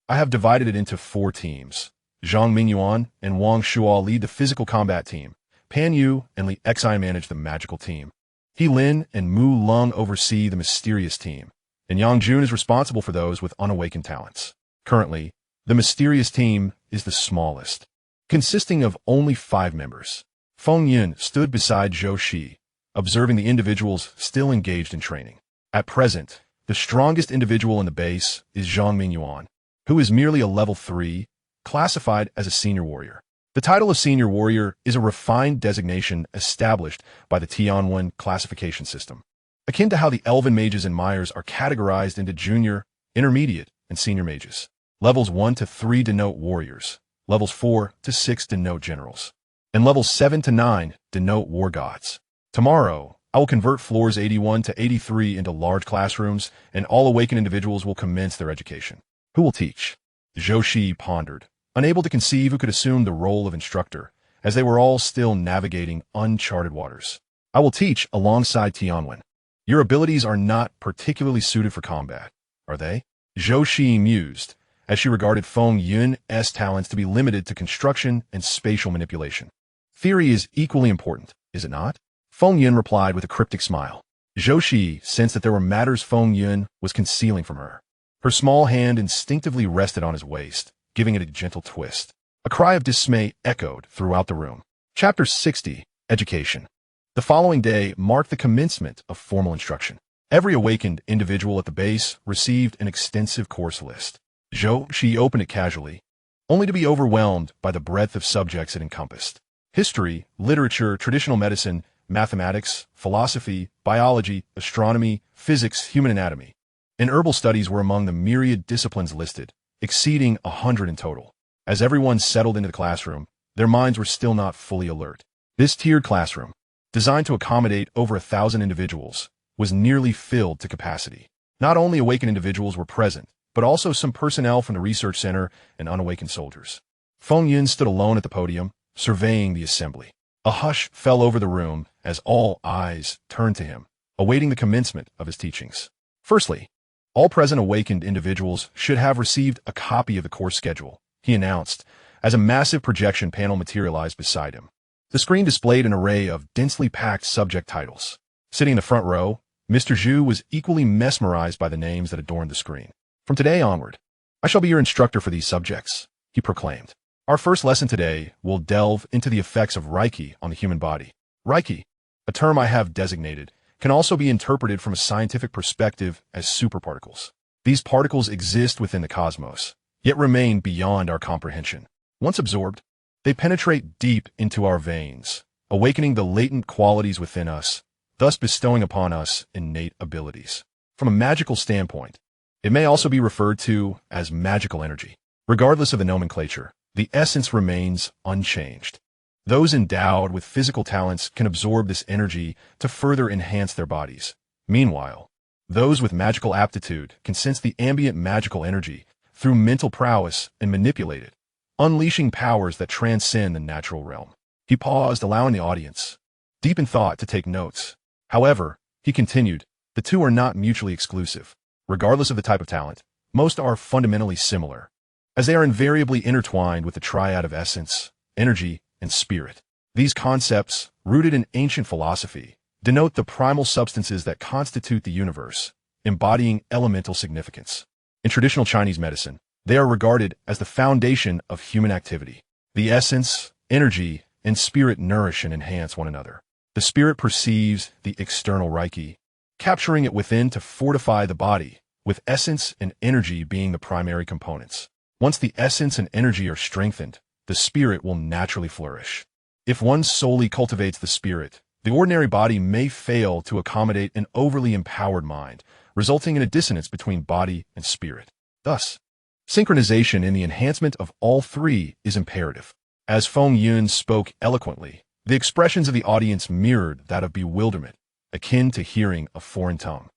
I have divided it into 4 teams. Zhang Mingyuan and Wang Shuo lead the physical combat team. Pan Yu and Li Xi manage the magical team. He Lin and Mu Lung oversee the mysterious team, and Yang Jun is responsible for those with unawakened talents. Currently, the mysterious team is the smallest, consisting of only 5 members. Feng Yun stood beside Zhou Shi, observing the individuals still engaged in training. At present, the strongest individual in the base is Zhang Mingyuan, who is merely a level 3, classified as a senior warrior. The title of senior warrior is a refined designation established by the Tianwen classification system, akin to how the elven mages and Myers are categorized into junior, intermediate, and senior mages. Levels 1 to 3 denote warriors, levels 4 to 6 denote generals, and levels 7 to 9 denote war gods. Tomorrow, I will convert floors 81 to 83 into large classrooms, and all awakened individuals will commence their education. Who will teach? Zhou Shi pondered, unable to conceive who could assume the role of instructor, as they were all still navigating uncharted waters. I will teach alongside Tianwen. Your abilities are not particularly suited for combat, are they? Zhou Shi mused, as she regarded Feng Yun's talents to be limited to construction and spatial manipulation. Theory is equally important, is it not? Feng Yun replied with a cryptic smile. Zhou Shi sensed that there were matters Feng Yun was concealing from her. Her small hand instinctively rested on his waist, giving it a gentle twist. A cry of dismay echoed throughout the room. Chapter 60, Education. The following day marked the commencement of formal instruction. Every awakened individual at the base received an extensive course list. Zhou Shi opened it casually, only to be overwhelmed by the breadth of subjects it encompassed. History, literature, traditional medicine, mathematics, philosophy, biology, astronomy, physics, human anatomy, and herbal studies were among the myriad disciplines listed, exceeding 100 in total. As everyone settled into the classroom, their minds were still not fully alert. This tiered classroom, designed to accommodate over 1,000 individuals, was nearly filled to capacity. Not only awakened individuals were present, but also some personnel from the research center and unawakened soldiers. Feng Yun stood alone at the podium, surveying the assembly. A hush fell over the room as all eyes turned to him, awaiting the commencement of his teachings. Firstly, all present awakened individuals should have received a copy of the course schedule, he announced, as a massive projection panel materialized beside him. The screen displayed an array of densely packed subject titles. Sitting in the front row, Mr. Zhu was equally mesmerized by the names that adorned the screen. From today onward, I shall be your instructor for these subjects, he proclaimed. Our first lesson today will delve into the effects of Reiki on the human body. Reiki, a term I have designated, can also be interpreted from a scientific perspective as superparticles. These particles exist within the cosmos, yet remain beyond our comprehension. Once absorbed, they penetrate deep into our veins, awakening the latent qualities within us, thus bestowing upon us innate abilities. From a magical standpoint, it may also be referred to as magical energy. Regardless of the nomenclature, the essence remains unchanged. Those endowed with physical talents can absorb this energy to further enhance their bodies. Meanwhile, those with magical aptitude can sense the ambient magical energy through mental prowess and manipulate it, unleashing powers that transcend the natural realm. He paused, allowing the audience, deep in thought, to take notes. However, he continued, the two are not mutually exclusive. Regardless of the type of talent, most are fundamentally similar, as they are invariably intertwined with the triad of essence, energy, and spirit. These concepts, rooted in ancient philosophy, denote the primal substances that constitute the universe, embodying elemental significance. In traditional Chinese medicine, they are regarded as the foundation of human activity. The essence, energy, and spirit nourish and enhance one another. The spirit perceives the external Reiki, capturing it within to fortify the body, with essence and energy being the primary components. Once the essence and energy are strengthened, the spirit will naturally flourish. If one solely cultivates the spirit, the ordinary body may fail to accommodate an overly empowered mind, resulting in a dissonance between body and spirit. Thus, synchronization in the enhancement of all three is imperative. As Feng Yun spoke eloquently, the expressions of the audience mirrored that of bewilderment, akin to hearing a foreign tongue.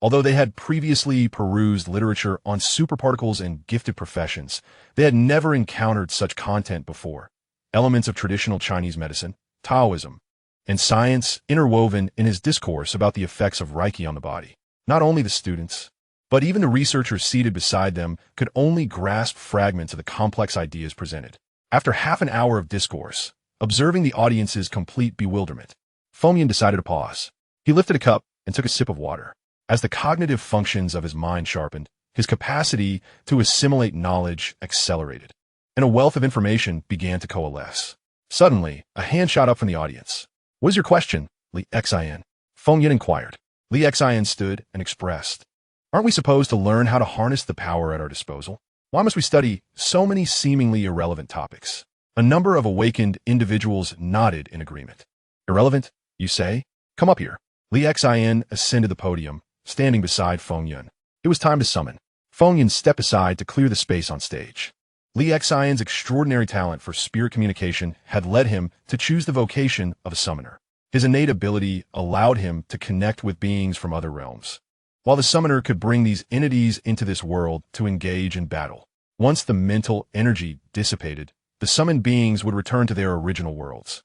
Although they had previously perused literature on superparticles and gifted professions, they had never encountered such content before. Elements of traditional Chinese medicine, Taoism, and science interwoven in his discourse about the effects of Reiki on the body. Not only the students, but even the researchers seated beside them could only grasp fragments of the complex ideas presented. After half an hour of discourse, observing the audience's complete bewilderment, Feng Yun decided to pause. He lifted a cup and took a sip of water. As the cognitive functions of his mind sharpened, his capacity to assimilate knowledge accelerated, and a wealth of information began to coalesce. Suddenly, a hand shot up from the audience. "What is your question, Li Xin?" Feng Yun inquired. Li Xin stood and expressed, "Aren't we supposed to learn how to harness the power at our disposal? Why must we study so many seemingly irrelevant topics?" A number of awakened individuals nodded in agreement. "Irrelevant, you say? Come up here." Li Xin ascended the podium, standing beside Feng Yun. It was time to summon. Feng Yun stepped aside to clear the space on stage. Li Xion's extraordinary talent for spirit communication had led him to choose the vocation of a summoner. His innate ability allowed him to connect with beings from other realms, while the summoner could bring these entities into this world to engage in battle. Once the mental energy dissipated, the summoned beings would return to their original worlds.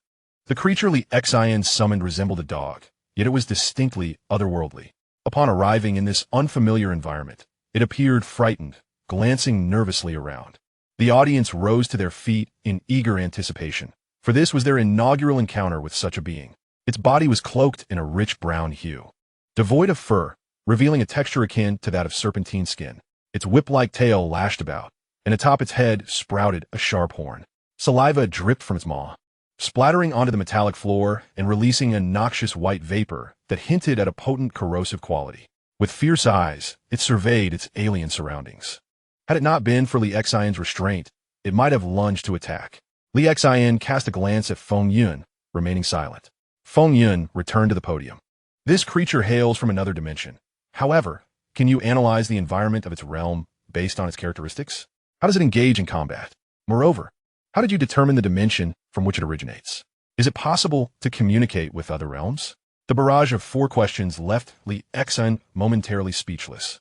The creature Li Xion summoned resembled a dog, yet it was distinctly otherworldly. Upon arriving in this unfamiliar environment, it appeared frightened, glancing nervously around. The audience rose to their feet in eager anticipation, for this was their inaugural encounter with such a being. Its body was cloaked in a rich brown hue, devoid of fur, revealing a texture akin to that of serpentine skin. Its whip-like tail lashed about, and atop its head sprouted a sharp horn. Saliva dripped from its maw, splattering onto the metallic floor and releasing a noxious white vapor that hinted at a potent corrosive quality. With fierce eyes, it surveyed its alien surroundings. Had it not been for Li Xion's restraint, it might have lunged to attack. Li Xion cast a glance at Feng Yun, remaining silent. Feng Yun returned to the podium. "This creature hails from another dimension. However, can you analyze the environment of its realm based on its characteristics? How does it engage in combat? Moreover, how did you determine the dimension from which it originates? Is it possible to communicate with other realms?" The barrage of 4 questions left Li Xion momentarily speechless.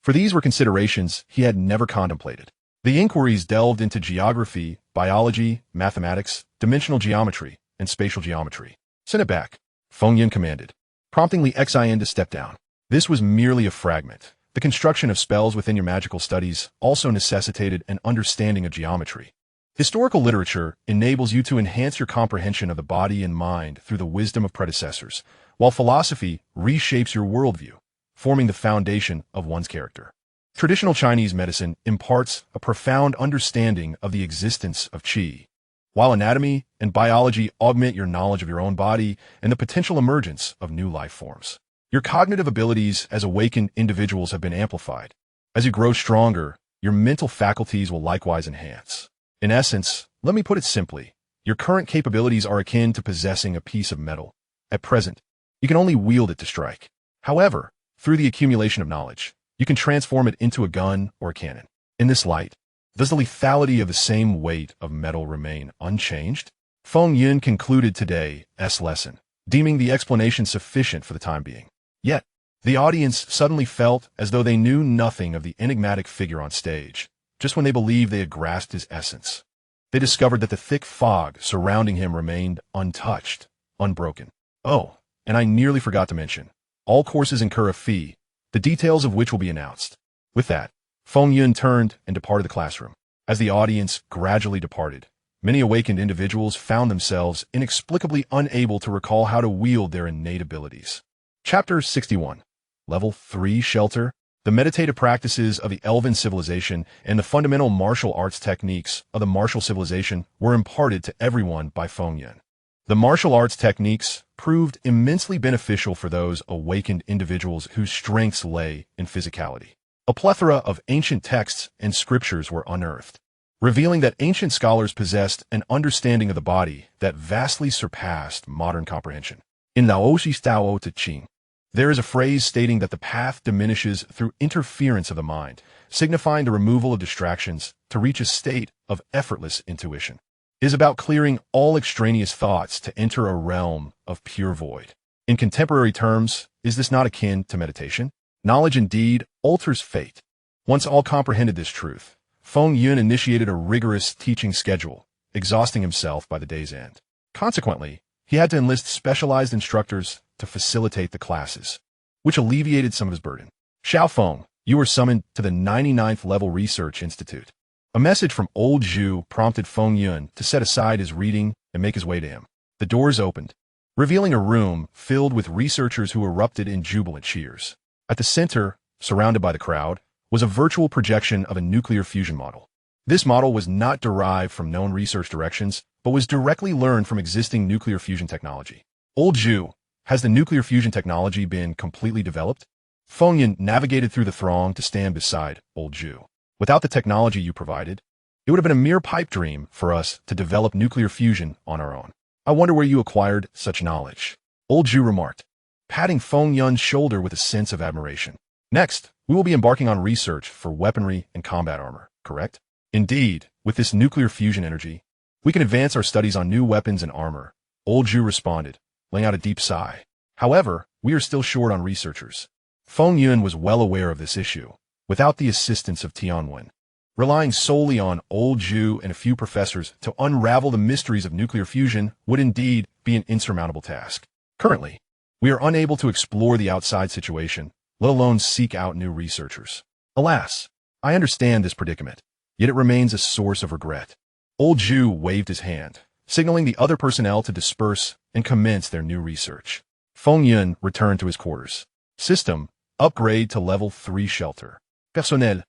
For these were considerations he had never contemplated. The inquiries delved into geography, biology, mathematics, dimensional geometry, and spatial geometry. "Send it back," Feng Yun commanded, prompting Li Xion to step down. This was merely a fragment. The construction of spells within your magical studies also necessitated an understanding of geometry. Historical literature enables you to enhance your comprehension of the body and mind through the wisdom of predecessors, while philosophy reshapes your worldview, forming the foundation of one's character. Traditional Chinese medicine imparts a profound understanding of the existence of qi, while anatomy and biology augment your knowledge of your own body and the potential emergence of new life forms. Your cognitive abilities as awakened individuals have been amplified. As you grow stronger, your mental faculties will likewise enhance. In essence, let me put it simply, your current capabilities are akin to possessing a piece of metal. At present, you can only wield it to strike. However, through the accumulation of knowledge, you can transform it into a gun or a cannon. In this light, does the lethality of the same weight of metal remain unchanged? Feng Yun concluded today's lesson, deeming the explanation sufficient for the time being. Yet, the audience suddenly felt as though they knew nothing of the enigmatic figure on stage. Just when they believed they had grasped his essence, they discovered that the thick fog surrounding him remained untouched, unbroken. Oh, and I nearly forgot to mention, all courses incur a fee, the details of which will be announced. With that, Feng Yun turned and departed the classroom. As the audience gradually departed, many awakened individuals found themselves inexplicably unable to recall how to wield their innate abilities. Chapter 61. Level 3 Shelter. The meditative practices of the Elven civilization and the fundamental martial arts techniques of the martial civilization were imparted to everyone by Feng Yun. The martial arts techniques proved immensely beneficial for those awakened individuals whose strengths lay in physicality. A plethora of ancient texts and scriptures were unearthed, revealing that ancient scholars possessed an understanding of the body that vastly surpassed modern comprehension. In Laoshi Tao Te Ching, there is a phrase stating that the path diminishes through interference of the mind, signifying the removal of distractions to reach a state of effortless intuition. It is about clearing all extraneous thoughts to enter a realm of pure void. In contemporary terms, is this not akin to meditation? Knowledge indeed alters fate. Once all comprehended this truth, Feng Yun initiated a rigorous teaching schedule, exhausting himself by the day's end. Consequently, he had to enlist specialized instructors to facilitate the classes, which alleviated some of his burden. Xiao Feng, you were summoned to the 99th Level Research Institute. A message from Old Zhu prompted Feng Yun to set aside his reading and make his way to him. The doors opened, revealing a room filled with researchers who erupted in jubilant cheers. At the center, surrounded by the crowd, was a virtual projection of a nuclear fusion model. This model was not derived from known research directions, but was directly learned from existing nuclear fusion technology. Old Zhu, has the nuclear fusion technology been completely developed? Feng Yun navigated through the throng to stand beside Old Zhu. Without the technology you provided, it would have been a mere pipe dream for us to develop nuclear fusion on our own. I wonder where you acquired such knowledge. Old Zhu remarked, patting Feng Yun's shoulder with a sense of admiration. Next, we will be embarking on research for weaponry and combat armor, correct? Indeed, with this nuclear fusion energy, we can advance our studies on new weapons and armor. Old Zhu responded, laying out a deep sigh. However, we are still short on researchers. Feng Yun was well aware of this issue. Without the assistance of Tianwen, relying solely on Old Zhu and a few professors to unravel the mysteries of nuclear fusion would indeed be an insurmountable task. Currently, we are unable to explore the outside situation, let alone seek out new researchers. Alas, I understand this predicament, yet it remains a source of regret. Old Zhu waved his hand, signaling the other personnel to disperse and commence their new research. Feng Yun returned to his quarters. System, upgrade to level 3 shelter. Personnel,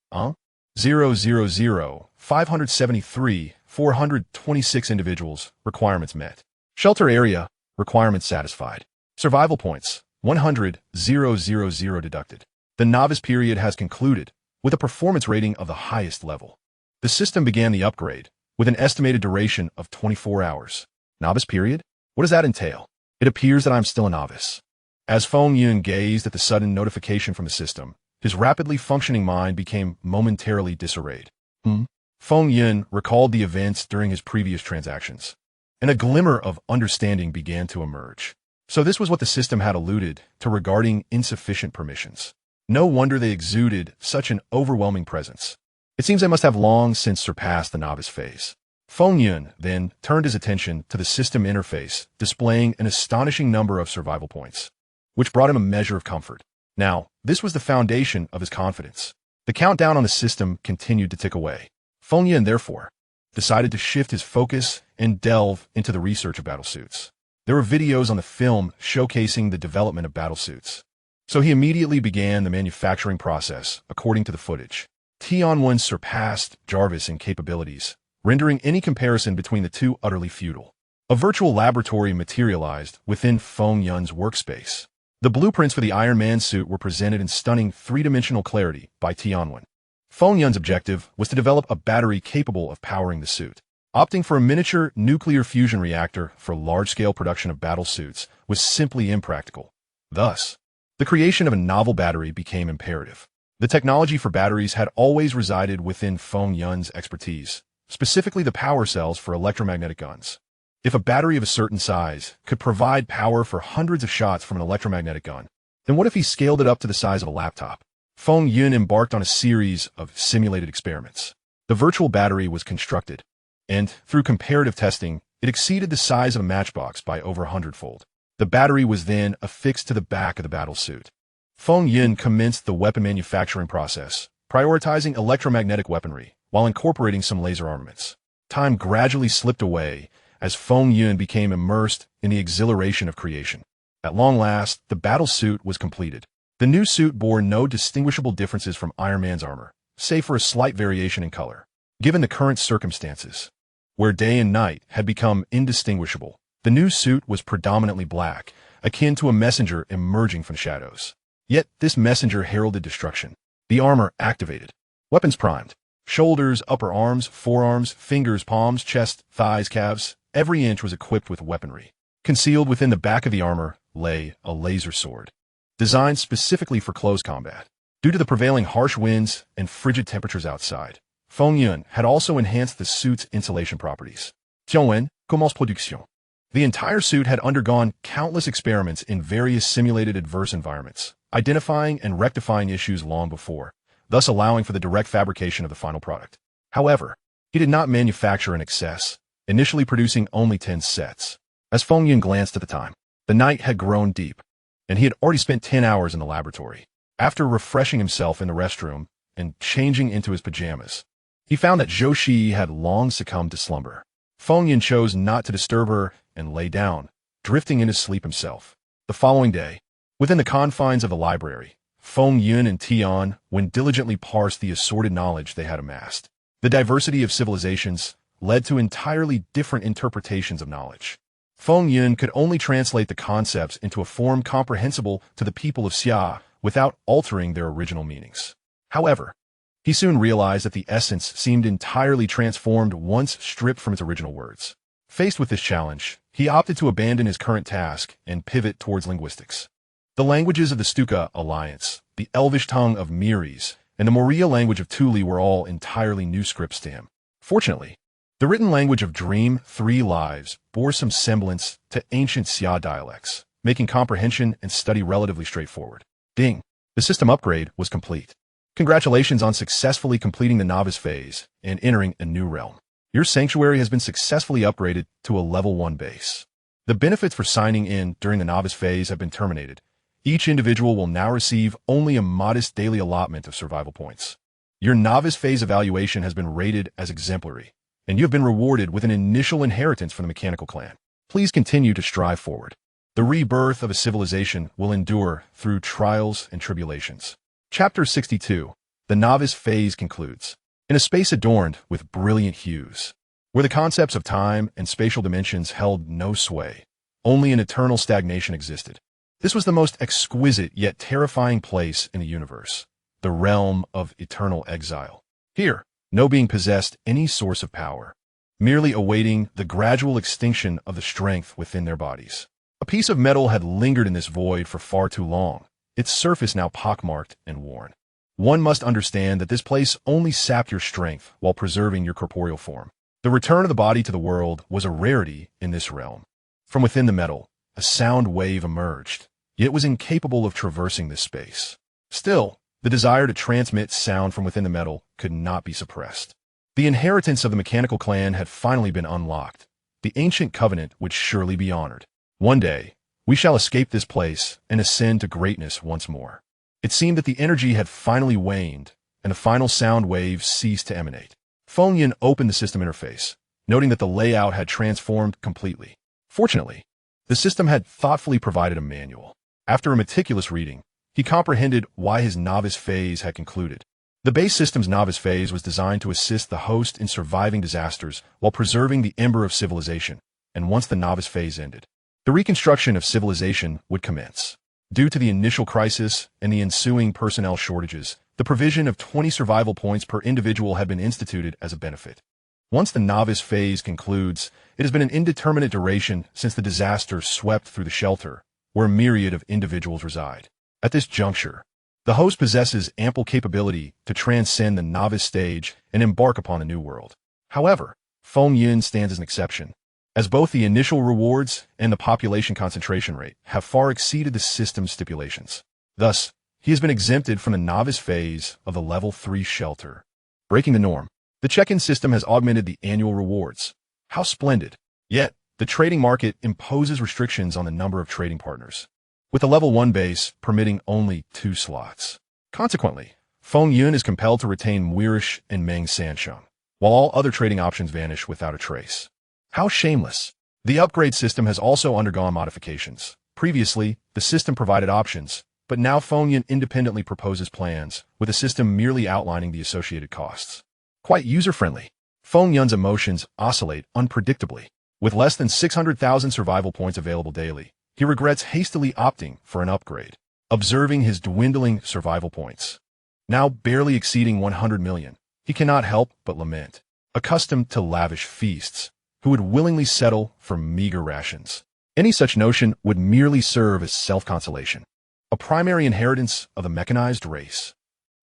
000, 573, 426 individuals, requirements met. Shelter area, requirements satisfied. Survival points, 100, 000 deducted. The novice period has concluded, with a performance rating of the highest level. The system began the upgrade, with an estimated duration of 24 hours. Novice period? What does that entail? It appears that I'm still a novice. As Feng Yun gazed at the sudden notification from the system, his rapidly functioning mind became momentarily disarrayed. Feng Yun recalled the events during his previous transactions, and a glimmer of understanding began to emerge. So this was what the system had alluded to regarding insufficient permissions. No wonder they exuded such an overwhelming presence. It seems they must have long since surpassed the novice phase. Feng Yun then turned his attention to the system interface, displaying an astonishing number of survival points, which brought him a measure of comfort. Now, this was the foundation of his confidence. The countdown on the system continued to tick away. Feng Yun, therefore, decided to shift his focus and delve into the research of battlesuits. There were videos on the film showcasing the development of battlesuits, so he immediately began the manufacturing process according to the footage. Tianwen surpassed Jarvis in capabilities, rendering any comparison between the two utterly futile. A virtual laboratory materialized within Feng Yun's workspace. The blueprints for the Iron Man suit were presented in stunning three-dimensional clarity by Tianwen. Feng Yun's objective was to develop a battery capable of powering the suit. Opting for a miniature nuclear fusion reactor for large-scale production of battle suits was simply impractical. Thus, the creation of a novel battery became imperative. The technology for batteries had always resided within Feng Yun's expertise, specifically the power cells for electromagnetic guns. If a battery of a certain size could provide power for hundreds of shots from an electromagnetic gun, then what if he scaled it up to the size of a laptop? Feng Yun embarked on a series of simulated experiments. The virtual battery was constructed, and through comparative testing, it exceeded the size of a matchbox by over 100-fold. The battery was then affixed to the back of the battlesuit. Feng Yun commenced the weapon manufacturing process, prioritizing electromagnetic weaponry while incorporating some laser armaments. Time gradually slipped away as Feng Yun became immersed in the exhilaration of creation. At long last, the battlesuit was completed. The new suit bore no distinguishable differences from Iron Man's armor, save for a slight variation in color. Given the current circumstances, where day and night had become indistinguishable, The new suit was predominantly black, akin to a messenger emerging from the shadows. Yet this messenger heralded destruction. The armor activated. Weapons primed. Shoulders, upper arms, forearms, fingers, palms, chest, thighs, calves. Every inch was equipped with weaponry. Concealed within the back of the armor lay a laser sword, designed specifically for close combat. Due to the prevailing harsh winds and frigid temperatures outside, Feng Yun had also enhanced the suit's insulation properties. Tianwen, commence production. The entire suit had undergone countless experiments in various simulated adverse environments, identifying and rectifying issues long before, thus allowing for the direct fabrication of the final product. However, he did not manufacture in excess, initially producing only 10 sets. As Feng Yun glanced at the time, the night had grown deep, and he had already spent 10 hours in the laboratory. After refreshing himself in the restroom and changing into his pajamas, he found that Zhou Shi had long succumbed to slumber. Feng Yun chose not to disturb her and lay down, drifting into sleep himself. The following day, within the confines of the library, Feng Yun and Tian went diligently parsed the assorted knowledge they had amassed. The diversity of civilizations led to entirely different interpretations of knowledge. Feng Yun could only translate the concepts into a form comprehensible to the people of Xia without altering their original meanings. However, he soon realized that the essence seemed entirely transformed once stripped from its original words. Faced with this challenge, he opted to abandon his current task and pivot towards linguistics. The languages of the Stuka Alliance, the Elvish tongue of Miris, and the Moria language of Thule were all entirely new scripts to him. Fortunately, the written language of Dream 3 Lives bore some semblance to ancient Xia dialects, making comprehension and study relatively straightforward. Ding! The system upgrade was complete. Congratulations on successfully completing the novice phase and entering a new realm. Your sanctuary has been successfully upgraded to a level 1 base. The benefits for signing in during the novice phase have been terminated. Each individual will now receive only a modest daily allotment of survival points. Your novice phase evaluation has been rated as exemplary, and you have been rewarded with an initial inheritance from the mechanical clan. Please continue to strive forward. The rebirth of a civilization will endure through trials and tribulations. Chapter 62. The novice phase concludes. In a space adorned with brilliant hues, where the concepts of time and spatial dimensions held no sway, only an eternal stagnation existed. This was the most exquisite yet terrifying place in the universe, the realm of eternal exile. Here, no being possessed any source of power, merely awaiting the gradual extinction of the strength within their bodies. A piece of metal had lingered in this void for far too long, its surface now pockmarked and worn. One must understand that this place only sapped your strength while preserving your corporeal form. The return of the body to the world was a rarity in this realm. From within the metal, a sound wave emerged, yet it was incapable of traversing this space. Still, the desire to transmit sound from within the metal could not be suppressed. The inheritance of the mechanical clan had finally been unlocked. The ancient covenant would surely be honored. One day, we shall escape this place and ascend to greatness once more. It seemed that the energy had finally waned, and the final sound wave ceased to emanate. Feng Yun opened the system interface, noting that the layout had transformed completely. Fortunately, the system had thoughtfully provided a manual. After a meticulous reading, he comprehended why his novice phase had concluded. The base system's novice phase was designed to assist the host in surviving disasters while preserving the ember of civilization, and once the novice phase ended, the reconstruction of civilization would commence. Due to the initial crisis and the ensuing personnel shortages, the provision of 20 survival points per individual had been instituted as a benefit. Once the novice phase concludes, it has been an indeterminate duration since the disaster swept through the shelter, where a myriad of individuals reside. At this juncture, the host possesses ample capability to transcend the novice stage and embark upon a new world. However, Feng Yun stands as an exception, as both the initial rewards and the population concentration rate have far exceeded the system's stipulations. Thus, he has been exempted from the novice phase of the level 3 shelter. Breaking the norm, the check-in system has augmented the annual rewards. How splendid! Yet, the trading market imposes restrictions on the number of trading partners, with the level 1 base permitting only 2 slots. Consequently, Feng Yun is compelled to retain Muirish and Meng Sansheng, while all other trading options vanish without a trace. How shameless! The upgrade system has also undergone modifications. Previously, the system provided options, but now Feng Yun independently proposes plans, with the system merely outlining the associated costs. Quite user-friendly. Feng Yun's emotions oscillate unpredictably. With less than 600,000 survival points available daily, he regrets hastily opting for an upgrade, observing his dwindling survival points. Now barely exceeding 100 million, he cannot help but lament. Accustomed to lavish feasts, who would willingly settle for meager rations? Any such notion would merely serve as self-consolation. A primary inheritance of the mechanized race.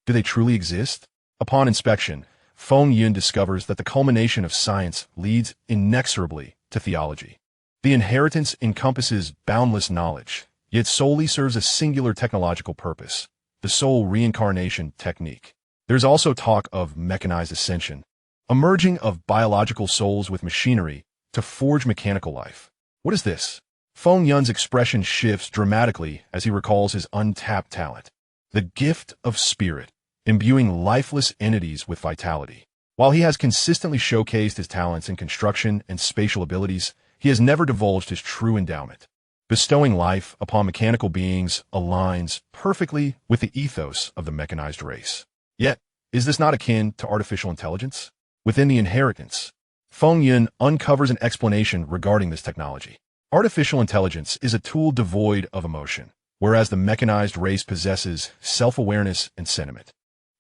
Do they truly exist? Upon inspection, Feng Yun discovers that the culmination of science leads inexorably to theology. The inheritance encompasses boundless knowledge, yet solely serves a singular technological purpose, the soul reincarnation technique. There's also talk of mechanized ascension, a merging of biological souls with machinery to forge mechanical life. What is this? Feng Yun's expression shifts dramatically as he recalls his untapped talent, the gift of spirit, imbuing lifeless entities with vitality. While he has consistently showcased his talents in construction and spatial abilities, he has never divulged his true endowment. Bestowing life upon mechanical beings aligns perfectly with the ethos of the mechanized race. Yet, is this not akin to artificial intelligence? Within the inheritance, Feng Yun uncovers an explanation regarding this technology. Artificial intelligence is a tool devoid of emotion, whereas the mechanized race possesses self-awareness and sentiment.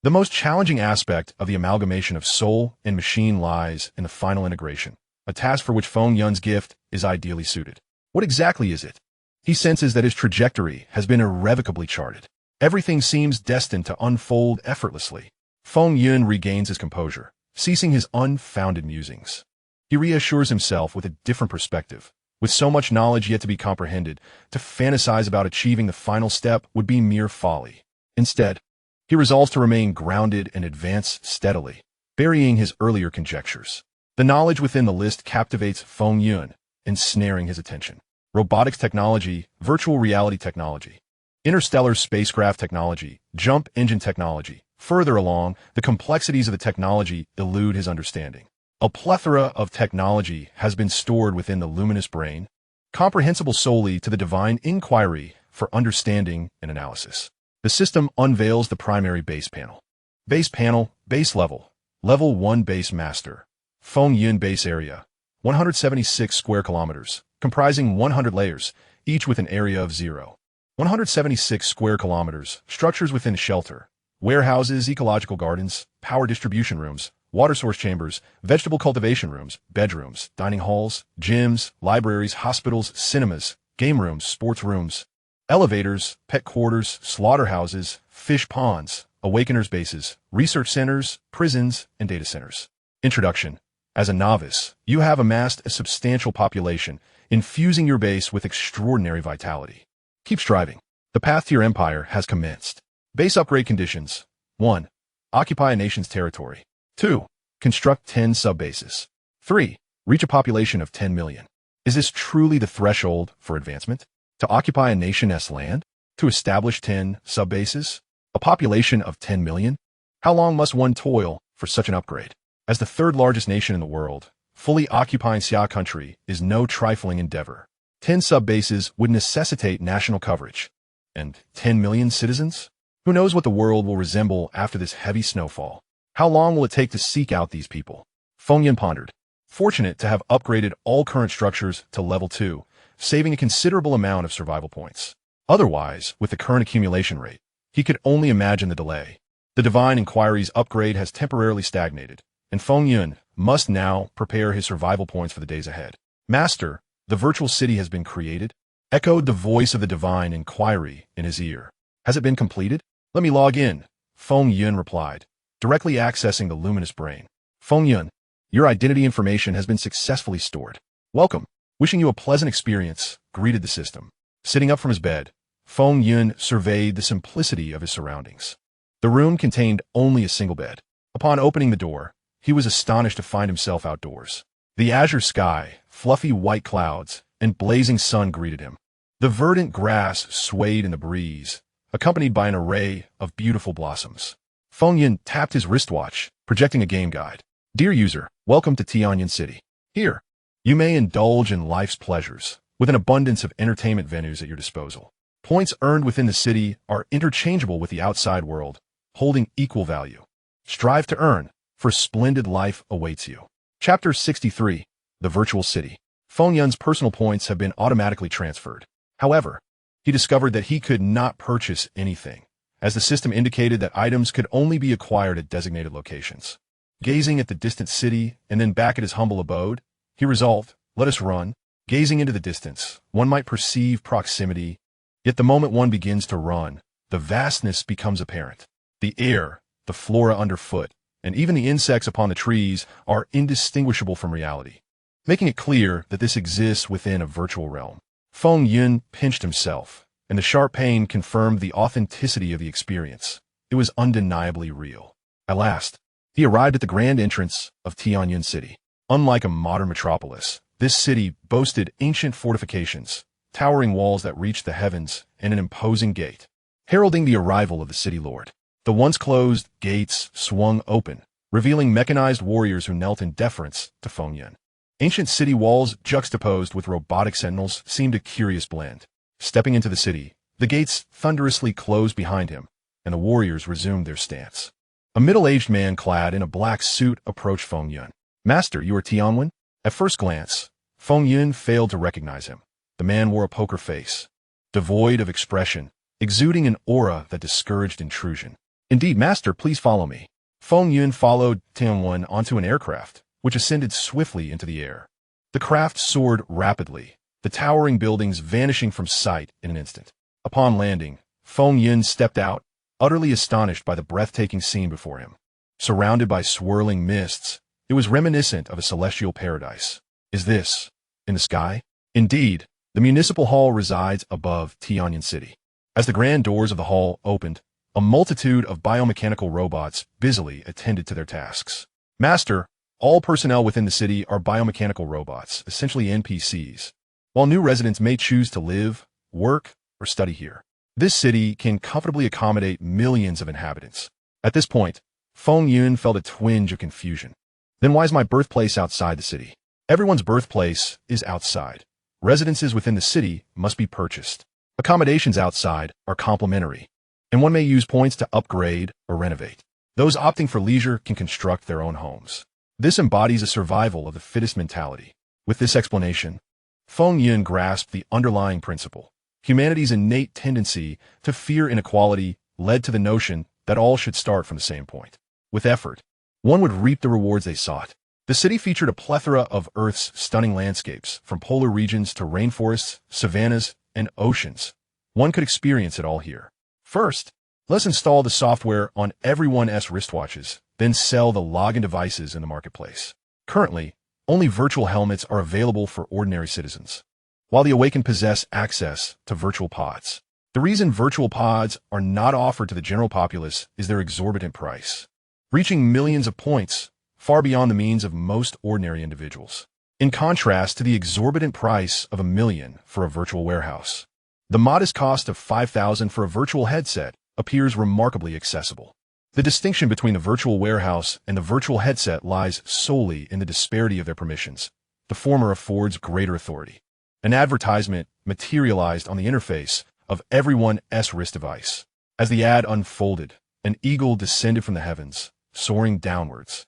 The most challenging aspect of the amalgamation of soul and machine lies in the final integration, a task for which Feng Yun's gift is ideally suited. What exactly is it? He senses that his trajectory has been irrevocably charted. Everything seems destined to unfold effortlessly. Feng Yun regains his composure, ceasing his unfounded musings. He reassures himself with a different perspective. With so much knowledge yet to be comprehended, to fantasize about achieving the final step would be mere folly. Instead, he resolves to remain grounded and advance steadily, burying his earlier conjectures. The knowledge within the list captivates Feng Yun, ensnaring his attention. Robotics technology, virtual reality technology, interstellar spacecraft technology, jump engine technology. Further along, the complexities of the technology elude his understanding. A plethora of technology has been stored within the luminous brain, comprehensible solely to the divine inquiry for understanding and analysis. The system unveils the primary base panel. Base panel, base level. Level 1 base master. Feng Yun base area. 176 square kilometers, comprising 100 layers, each with an area of 0. 176 square kilometers, structures within shelter. Warehouses, ecological gardens, power distribution rooms, water source chambers, vegetable cultivation rooms, bedrooms, dining halls, gyms, libraries, hospitals, cinemas, game rooms, sports rooms, elevators, pet quarters, slaughterhouses, fish ponds, awakeners bases, research centers, prisons, and data centers. Introduction. As a novice, you have amassed a substantial population, infusing your base with extraordinary vitality. Keep striving. The path to your empire has commenced. Base upgrade conditions. 1. Occupy a nation's territory. 2. Construct 10 sub-bases. 3. Reach a population of 10 million. Is this truly the threshold for advancement? To occupy a nation's land? To establish 10 sub-bases? A population of 10 million? How long must one toil for such an upgrade? As the third largest nation in the world, fully occupying Xia country is no trifling endeavor. 10 sub-bases would necessitate national coverage. And 10 million citizens? Who knows what the world will resemble after this heavy snowfall? How long will it take to seek out these people? Feng Yun pondered. Fortunate to have upgraded all current structures to level 2, saving a considerable amount of survival points. Otherwise, with the current accumulation rate, he could only imagine the delay. The Divine Inquiry's upgrade has temporarily stagnated, and Feng Yun must now prepare his survival points for the days ahead. Master, the virtual city has been created, echoed the voice of the Divine Inquiry in his ear. Has it been completed? Let me log in, Feng Yun replied, directly accessing the luminous brain. Feng Yun, your identity information has been successfully stored. Welcome. Wishing you a pleasant experience, greeted the system. Sitting up from his bed, Feng Yun surveyed the simplicity of his surroundings. The room contained only a single bed. Upon opening the door, he was astonished to find himself outdoors. The azure sky, fluffy white clouds, and blazing sun greeted him. The verdant grass swayed in the breeze, accompanied by an array of beautiful blossoms. Feng Yun tapped his wristwatch, projecting a game guide. Dear user, welcome to Tianyan City. Here, you may indulge in life's pleasures, with an abundance of entertainment venues at your disposal. Points earned within the city are interchangeable with the outside world, holding equal value. Strive to earn, for splendid life awaits you. Chapter 63. The Virtual City. Feng Yun's personal points have been automatically transferred. However, he discovered that he could not purchase anything, as the system indicated that items could only be acquired at designated locations. Gazing at the distant city and then back at his humble abode, he resolved, let us run. Gazing into the distance, one might perceive proximity, yet the moment one begins to run, the vastness becomes apparent. The air, the flora underfoot, and even the insects upon the trees are indistinguishable from reality, making it clear that this exists within a virtual realm. Feng Yun pinched himself, and the sharp pain confirmed the authenticity of the experience. It was undeniably real. At last, he arrived at the grand entrance of Tianyun City. Unlike a modern metropolis, this city boasted ancient fortifications, towering walls that reached the heavens, and an imposing gate, heralding the arrival of the city lord. The once closed gates swung open, revealing mechanized warriors who knelt in deference to Feng Yun. Ancient city walls juxtaposed with robotic sentinels seemed a curious blend. Stepping into the city, the gates thunderously closed behind him, and the warriors resumed their stance. A middle-aged man clad in a black suit approached Feng Yun. Master, you are Tianwen? At first glance, Feng Yun failed to recognize him. The man wore a poker face, devoid of expression, exuding an aura that discouraged intrusion. Indeed, master, please follow me. Feng Yun followed Tianwen onto an aircraft, which ascended swiftly into the air. The craft soared rapidly, the towering buildings vanishing from sight in an instant. Upon landing, Feng Yun stepped out, utterly astonished by the breathtaking scene before him. Surrounded by swirling mists, it was reminiscent of a celestial paradise. Is this in the sky? Indeed, the municipal hall resides above Tianyun City. As the grand doors of the hall opened, a multitude of biomechanical robots busily attended to their tasks. Master, all personnel within the city are biomechanical robots, essentially NPCs, while new residents may choose to live, work, or study here. This city can comfortably accommodate millions of inhabitants. At this point, Feng Yun felt a twinge of confusion. Then why is my birthplace outside the city? Everyone's birthplace is outside. Residences within the city must be purchased. Accommodations outside are complimentary, and one may use points to upgrade or renovate. Those opting for leisure can construct their own homes. This embodies a survival of the fittest mentality. With this explanation, Feng Yun grasped the underlying principle. Humanity's innate tendency to fear inequality led to the notion that all should start from the same point. With effort, one would reap the rewards they sought. The city featured a plethora of Earth's stunning landscapes, from polar regions to rainforests, savannas, and oceans. One could experience it all here. First, let's install the software on everyone's wristwatches, then sell the login devices in the marketplace. Currently, only virtual helmets are available for ordinary citizens, while the awaken possess access to virtual pods. The reason virtual pods are not offered to the general populace is their exorbitant price, reaching millions of points, far beyond the means of most ordinary individuals. In contrast to the exorbitant price of $1 million for a virtual warehouse, the modest cost of $5,000 for a virtual headset appears remarkably accessible. The distinction between the virtual warehouse and the virtual headset lies solely in the disparity of their permissions. The former affords greater authority. An advertisement materialized on the interface of everyone's wrist device. As the ad unfolded, an eagle descended from the heavens, soaring downwards,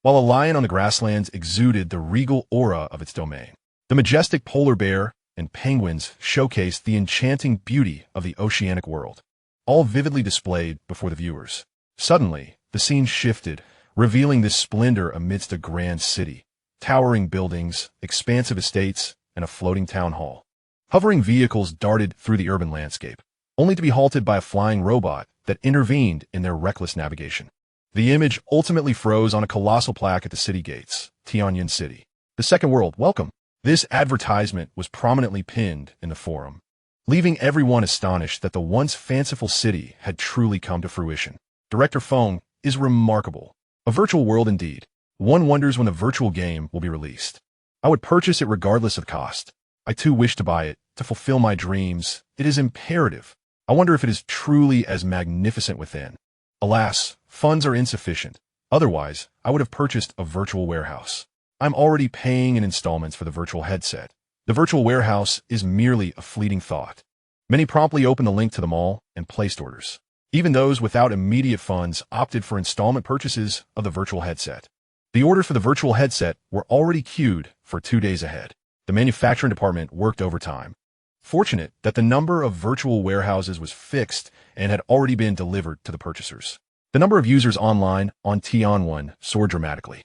while a lion on the grasslands exuded the regal aura of its domain. The majestic polar bear and penguins showcased the enchanting beauty of the oceanic world, all vividly displayed before the viewers. Suddenly, the scene shifted, revealing this splendor amidst a grand city, towering buildings, expansive estates, and a floating town hall. Hovering vehicles darted through the urban landscape, only to be halted by a flying robot that intervened in their reckless navigation. The image ultimately froze on a colossal plaque at the city gates, Tianyun City. The Second World, welcome. This advertisement was prominently pinned in the forum, leaving everyone astonished that the once fanciful city had truly come to fruition. Director Feng is remarkable. A virtual world indeed. One wonders when the virtual game will be released. I would purchase it regardless of cost. I too wish to buy it, to fulfill my dreams. It is imperative. I wonder if it is truly as magnificent within. Alas, funds are insufficient. Otherwise, I would have purchased a virtual warehouse. I'm already paying in installments for the virtual headset. The virtual warehouse is merely a fleeting thought. Many promptly opened the link to the mall and placed orders. Even those without immediate funds opted for installment purchases of the virtual headset. The orders for the virtual headset were already queued for 2 days ahead. The manufacturing department worked overtime. Fortunate that the number of virtual warehouses was fixed and had already been delivered to the purchasers. The number of users online on Tianwen soared dramatically.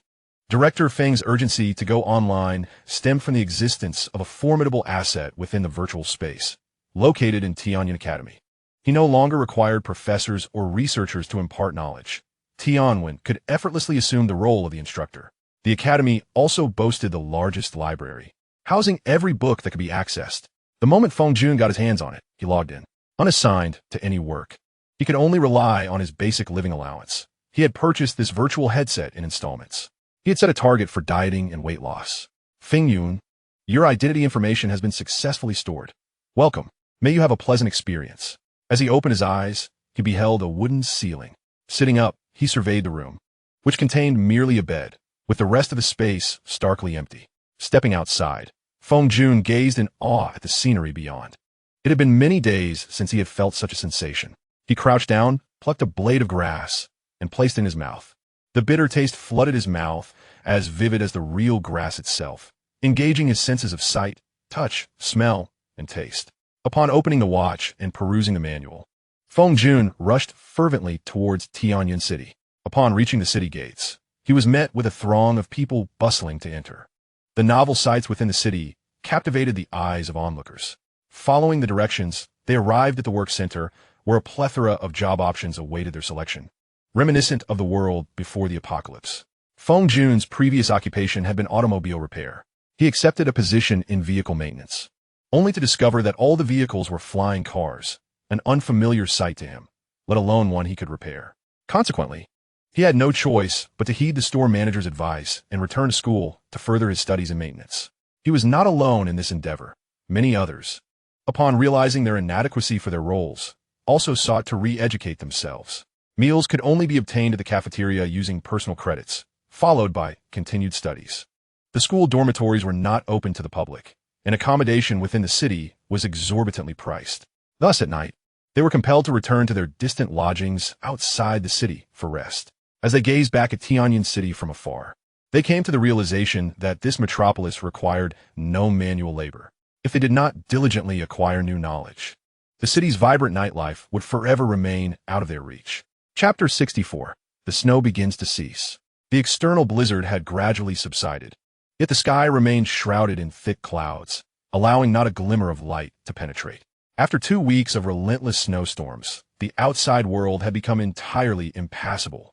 Director Feng's urgency to go online stemmed from the existence of a formidable asset within the virtual space, located in Tianyan Academy. He no longer required professors or researchers to impart knowledge. Tianwen could effortlessly assume the role of the instructor. The academy also boasted the largest library, housing every book that could be accessed. The moment Feng Jun got his hands on it, he logged in, unassigned to any work. He could only rely on his basic living allowance. He had purchased this virtual headset in installments. He had set a target for dieting and weight loss. Feng Yun, your identity information has been successfully stored. Welcome. May you have a pleasant experience. As he opened his eyes, he beheld a wooden ceiling. Sitting up, he surveyed the room, which contained merely a bed, with the rest of the space starkly empty. Stepping outside, Feng Jun gazed in awe at the scenery beyond. It had been many days since he had felt such a sensation. He crouched down, plucked a blade of grass, and placed it in his mouth. The bitter taste flooded his mouth, as vivid as the real grass itself, engaging his senses of sight, touch, smell, and taste. Upon opening the watch and perusing the manual, Feng Jun rushed fervently towards Tianyan City. Upon reaching the city gates, he was met with a throng of people bustling to enter. The novel sights within the city captivated the eyes of onlookers. Following the directions, they arrived at the work center, where a plethora of job options awaited their selection, reminiscent of the world before the apocalypse. Feng Jun's previous occupation had been automobile repair. He accepted a position in vehicle maintenance, only to discover that all the vehicles were flying cars, an unfamiliar sight to him, let alone one he could repair. Consequently, he had no choice but to heed the store manager's advice and return to school to further his studies in maintenance. He was not alone in this endeavor. Many others, upon realizing their inadequacy for their roles, also sought to re-educate themselves. Meals could only be obtained at the cafeteria using personal credits, followed by continued studies. The school dormitories were not open to the public, and accommodation within the city was exorbitantly priced. Thus, at night, they were compelled to return to their distant lodgings outside the city for rest. As they gazed back at Tianyan City from afar, they came to the realization that this metropolis required no manual labor. If they did not diligently acquire new knowledge, the city's vibrant nightlife would forever remain out of their reach. Chapter 64. The snow begins to cease. The external blizzard had gradually subsided, yet the sky remained shrouded in thick clouds, allowing not a glimmer of light to penetrate. After 2 weeks of relentless snowstorms, the outside world had become entirely impassable,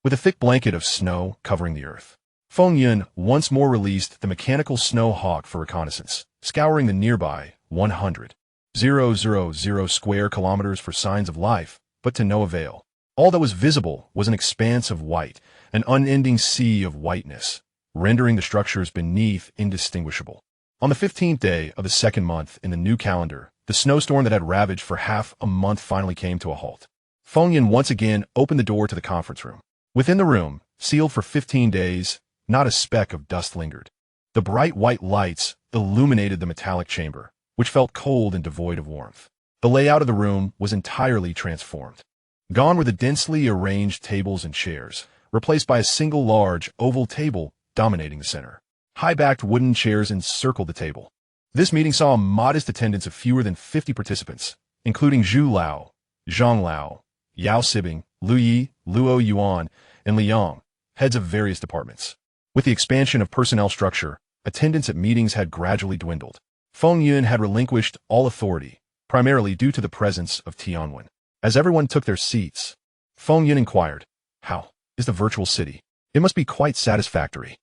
with a thick blanket of snow covering the earth. Feng Yun once more released the mechanical snow hawk for reconnaissance, scouring the nearby 100,000 square kilometers for signs of life, but to no avail. All that was visible was an expanse of white, an unending sea of whiteness, rendering the structures beneath indistinguishable. On the 15th day of the second month in the new calendar, the snowstorm that had ravaged for half a month finally came to a halt. Feng Yun once again opened the door to the conference room. Within the room, sealed for 15 days, not a speck of dust lingered. The bright white lights illuminated the metallic chamber, which felt cold and devoid of warmth. The layout of the room was entirely transformed. Gone were the densely arranged tables and chairs, replaced by a single large, oval table dominating the center. High-backed wooden chairs encircled the table. This meeting saw a modest attendance of fewer than 50 participants, including Zhu Lao, Zhang Lao, Yao Sibing, Lu Yi, Luo Yuan, and Liang, heads of various departments. With the expansion of personnel structure, attendance at meetings had gradually dwindled. Feng Yun had relinquished all authority, primarily due to the presence of Tianwen. As everyone took their seats, Feng Yun inquired, "How is the virtual city? It must be quite satisfactory."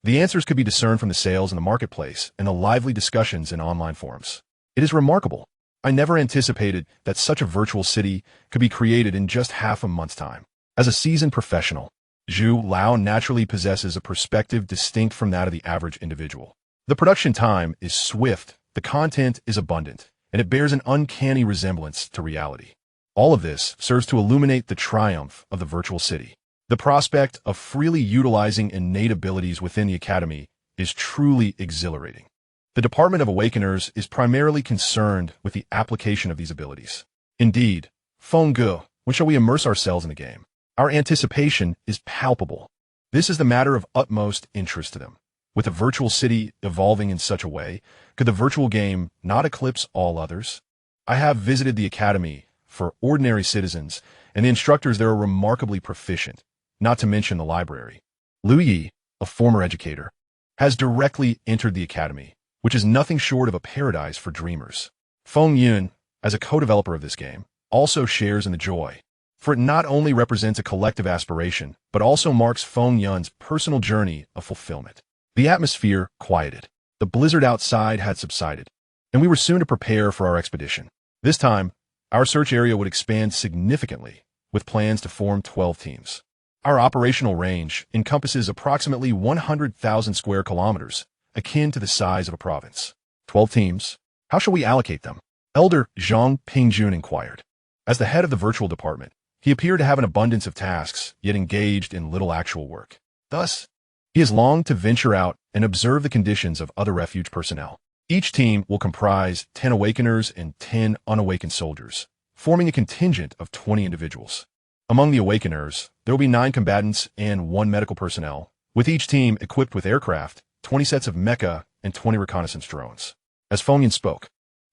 The answers could be discerned from the sales in the marketplace and the lively discussions in online forums. "It is remarkable. I never anticipated that such a virtual city could be created in just half a month's time." As a seasoned professional, Zhu Lao naturally possesses a perspective distinct from that of the average individual. The production time is swift, the content is abundant, and it bears an uncanny resemblance to reality. All of this serves to illuminate the triumph of the virtual city. The prospect of freely utilizing innate abilities within the academy is truly exhilarating. The Department of Awakeners is primarily concerned with the application of these abilities. Indeed, Feng Ge, when shall we immerse ourselves in the game? Our anticipation is palpable. This is the matter of utmost interest to them. With a virtual city evolving in such a way, could the virtual game not eclipse all others? I have visited the academy for ordinary citizens, and the instructors there are remarkably proficient, not to mention the library. Liu Yi, a former educator, has directly entered the academy, which is nothing short of a paradise for dreamers. Feng Yun, as a co-developer of this game, also shares in the joy, for it not only represents a collective aspiration, but also marks Feng Yun's personal journey of fulfillment. The atmosphere quieted. The blizzard outside had subsided, and we were soon to prepare for our expedition. This time, our search area would expand significantly, with plans to form 12 teams. Our operational range encompasses approximately 100,000 square kilometers, akin to the size of a province. 12 teams. How shall we allocate them? Elder Zhang Pingjun inquired. As the head of the virtual department, he appeared to have an abundance of tasks, yet engaged in little actual work. Thus, he has longed to venture out and observe the conditions of other refuge personnel. Each team will comprise 10 awakeners and 10 unawakened soldiers, forming a contingent of 20 individuals. Among the awakeners, there will be 9 combatants and 1 medical personnel, with each team equipped with aircraft, 20 sets of mecha, and 20 reconnaissance drones. As Feng Yun spoke,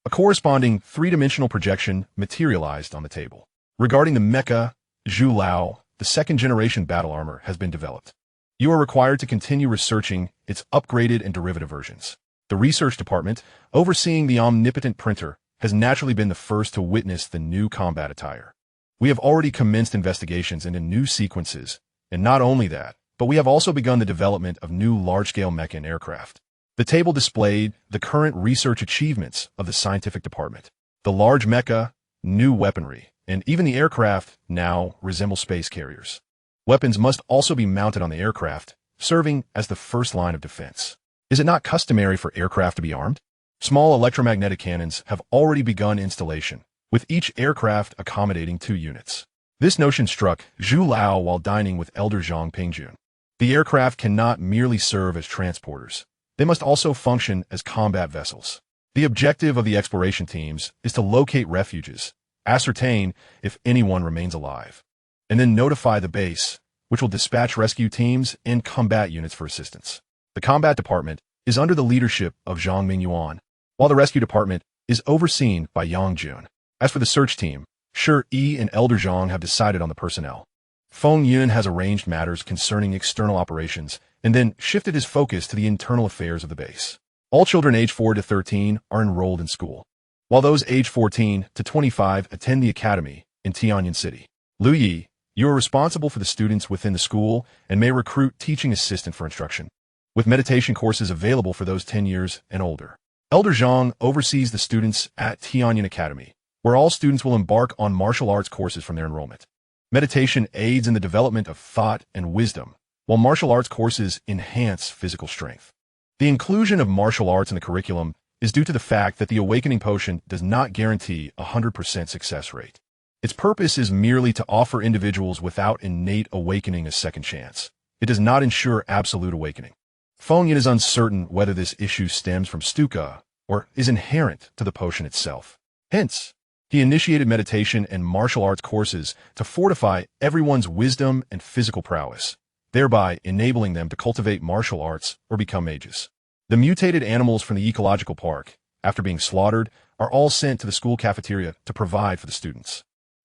a corresponding 3-dimensional projection materialized on the table. Regarding the mecha, Zhu Lao, the second-generation battle armor has been developed. You are required to continue researching its upgraded and derivative versions. The research department, overseeing the omnipotent printer, has naturally been the first to witness the new combat attire. We have already commenced investigations into new sequences, and not only that, but we have also begun the development of new large-scale mecha and aircraft. The table displayed the current research achievements of the scientific department. The large mecha, new weaponry, and even the aircraft now resemble space carriers. Weapons must also be mounted on the aircraft, serving as the first line of defense. Is it not customary for aircraft to be armed? Small electromagnetic cannons have already begun installation, with each aircraft accommodating 2 units. This notion struck Zhu Lao while dining with Elder Zhang Pingjun. The aircraft cannot merely serve as transporters. They must also function as combat vessels. The objective of the exploration teams is to locate refuges, ascertain if anyone remains alive, and then notify the base, which will dispatch rescue teams and combat units for assistance. The combat department is under the leadership of Zhang Mingyuan, while the rescue department is overseen by Yang Jun. As for the search team, Shi Yi and Elder Zhang have decided on the personnel. Feng Yun has arranged matters concerning external operations and then shifted his focus to the internal affairs of the base. All children aged 4 to 13 are enrolled in school, while those aged 14 to 25 attend the academy in Tianyan City. Liu Yi, you are responsible for the students within the school and may recruit teaching assistant for instruction, with meditation courses available for those 10 years and older. Elder Zhang oversees the students at Tianyan Academy, where all students will embark on martial arts courses from their enrollment. Meditation aids in the development of thought and wisdom, while martial arts courses enhance physical strength. The inclusion of martial arts in the curriculum is due to the fact that the awakening potion does not guarantee a 100% success rate. Its purpose is merely to offer individuals without innate awakening a second chance. It does not ensure absolute awakening. Feng Yun is uncertain whether this issue stems from Stuka or is inherent to the potion itself. Hence, he initiated meditation and martial arts courses to fortify everyone's wisdom and physical prowess, thereby enabling them to cultivate martial arts or become mages. The mutated animals from the ecological park, after being slaughtered, are all sent to the school cafeteria to provide for the students.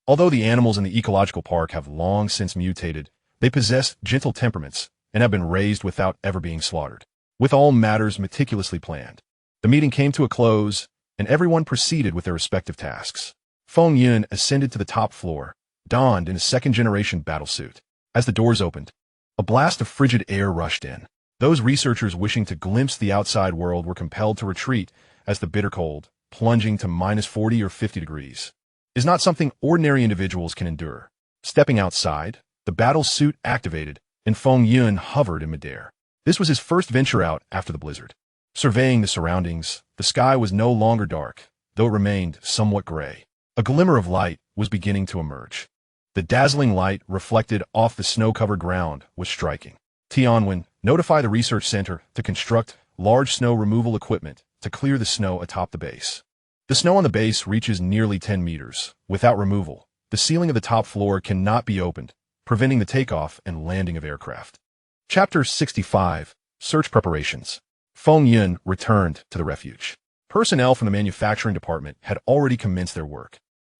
Although the animals in the ecological park have long since mutated, they possess gentle temperaments and have been raised without ever being slaughtered. With all matters meticulously planned, the meeting came to a close, and everyone proceeded with their respective tasks. Feng Yun ascended to the top floor, donned in a second-generation battlesuit. As the doors opened, a blast of frigid air rushed in. Those researchers wishing to glimpse the outside world were compelled to retreat as the bitter cold, plunging to -40 or 50 degrees, is not something ordinary individuals can endure. Stepping outside, the battle suit activated, and Feng Yun hovered in midair. This was his first venture out after the blizzard. Surveying the surroundings, the sky was no longer dark, though it remained somewhat gray. A glimmer of light was beginning to emerge. The dazzling light reflected off the snow-covered ground was striking. Tianwen, notify the research center to construct large snow removal equipment to clear the snow atop the base. The snow on the base reaches nearly 10 meters. Without removal, the ceiling of the top floor cannot be opened, preventing the takeoff and landing of aircraft. Chapter 65. Search preparations. Feng Yun returned to the refuge. Personnel from the manufacturing department had already commenced their work.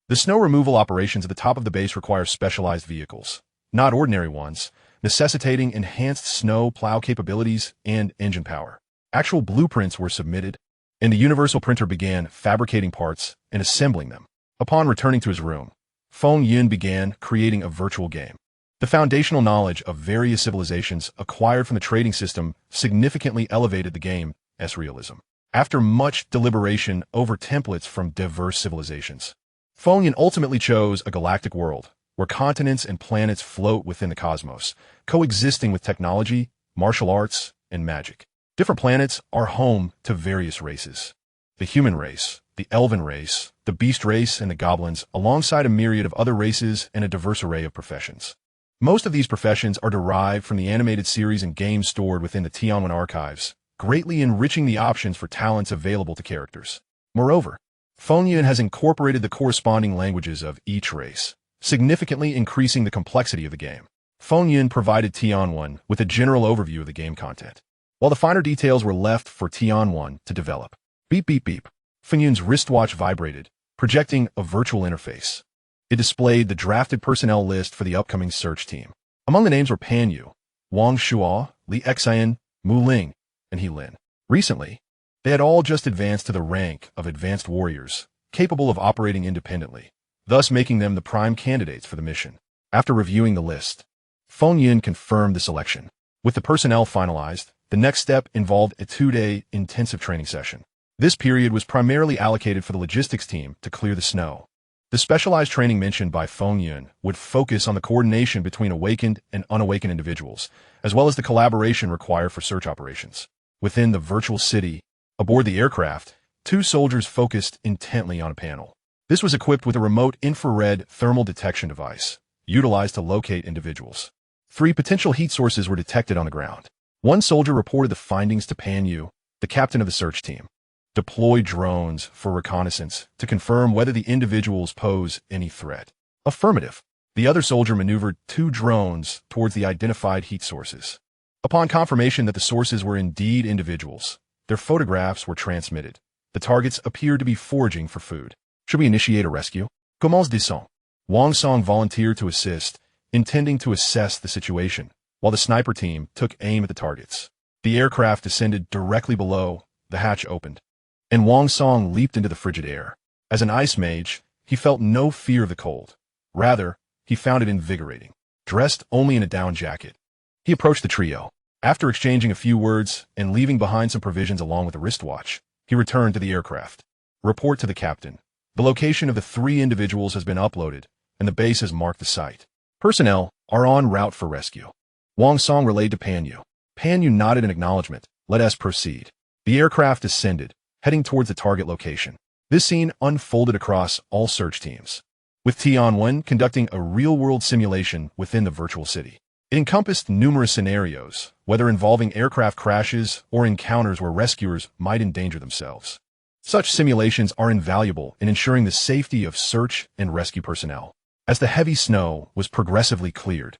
The snow removal operations at the top of the base require specialized vehicles, not ordinary ones, necessitating enhanced snow plow capabilities and engine power. Actual blueprints were submitted, and the universal printer began fabricating parts and assembling them. Upon returning to his room, Feng Yun began creating a virtual game. The foundational knowledge of various civilizations acquired from the trading system significantly elevated the game's realism. After much deliberation over templates from diverse civilizations, Feng Yun ultimately chose a galactic world where continents and planets float within the cosmos, coexisting with technology, martial arts, and magic. Different planets are home to various races. The human race, the elven race, the beast race, and the goblins, alongside a myriad of other races and a diverse array of professions. Most of these professions are derived from the animated series and games stored within the Tianwen archives, greatly enriching the options for talents available to characters. Moreover, Feng Yun has incorporated the corresponding languages of each race, significantly increasing the complexity of the game. Feng Yun provided Tianwen with a general overview of the game content, while the finer details were left for Tianwen to develop. Beep beep beep. Feng Yun's wristwatch vibrated, projecting a virtual interface. It displayed the drafted personnel list for the upcoming search team. Among the names were Pan Yu, Wang Shuo, Li Xian, Mu Ling, and He Lin. Recently, they had all just advanced to the rank of advanced warriors, capable of operating independently, thus making them the prime candidates for the mission. After reviewing the list, Feng Yun confirmed the selection. With the personnel finalized, the next step involved a 2-day intensive training session. This period was primarily allocated for the logistics team to clear the snow. The specialized training mentioned by Feng Yun would focus on the coordination between awakened and unawakened individuals, as well as the collaboration required for search operations. Within the virtual city, aboard the aircraft, 2 soldiers focused intently on a panel. This was equipped with a remote infrared thermal detection device, utilized to locate individuals. 3 potential heat sources were detected on the ground. One soldier reported the findings to Pan Yu, the captain of the search team. Deploy drones for reconnaissance to confirm whether the individuals pose any threat. Affirmative. The other soldier maneuvered 2 drones towards the identified heat sources. Upon confirmation that the sources were indeed individuals, their photographs were transmitted. The targets appeared to be foraging for food. Should we initiate a rescue? Comment descend? Wang Song volunteered to assist, intending to assess the situation, while the sniper team took aim at the targets. The aircraft descended directly below, the hatch opened, and Wang Song leaped into the frigid air. As an ice mage, he felt no fear of the cold. Rather, he found it invigorating. Dressed only in a down jacket, he approached the trio. After exchanging a few words and leaving behind some provisions along with a wristwatch, he returned to the aircraft. Report to the captain. The location of the 3 individuals has been uploaded, and the base has marked the site. Personnel are en route for rescue. Wang Song relayed to Pan Yu. Pan Yu nodded in acknowledgement. Let us proceed. The aircraft descended, heading towards the target location. This scene unfolded across all search teams, with Tianwen conducting a real-world simulation within the virtual city. It encompassed numerous scenarios, whether involving aircraft crashes or encounters where rescuers might endanger themselves. Such simulations are invaluable in ensuring the safety of search and rescue personnel. As the heavy snow was progressively cleared,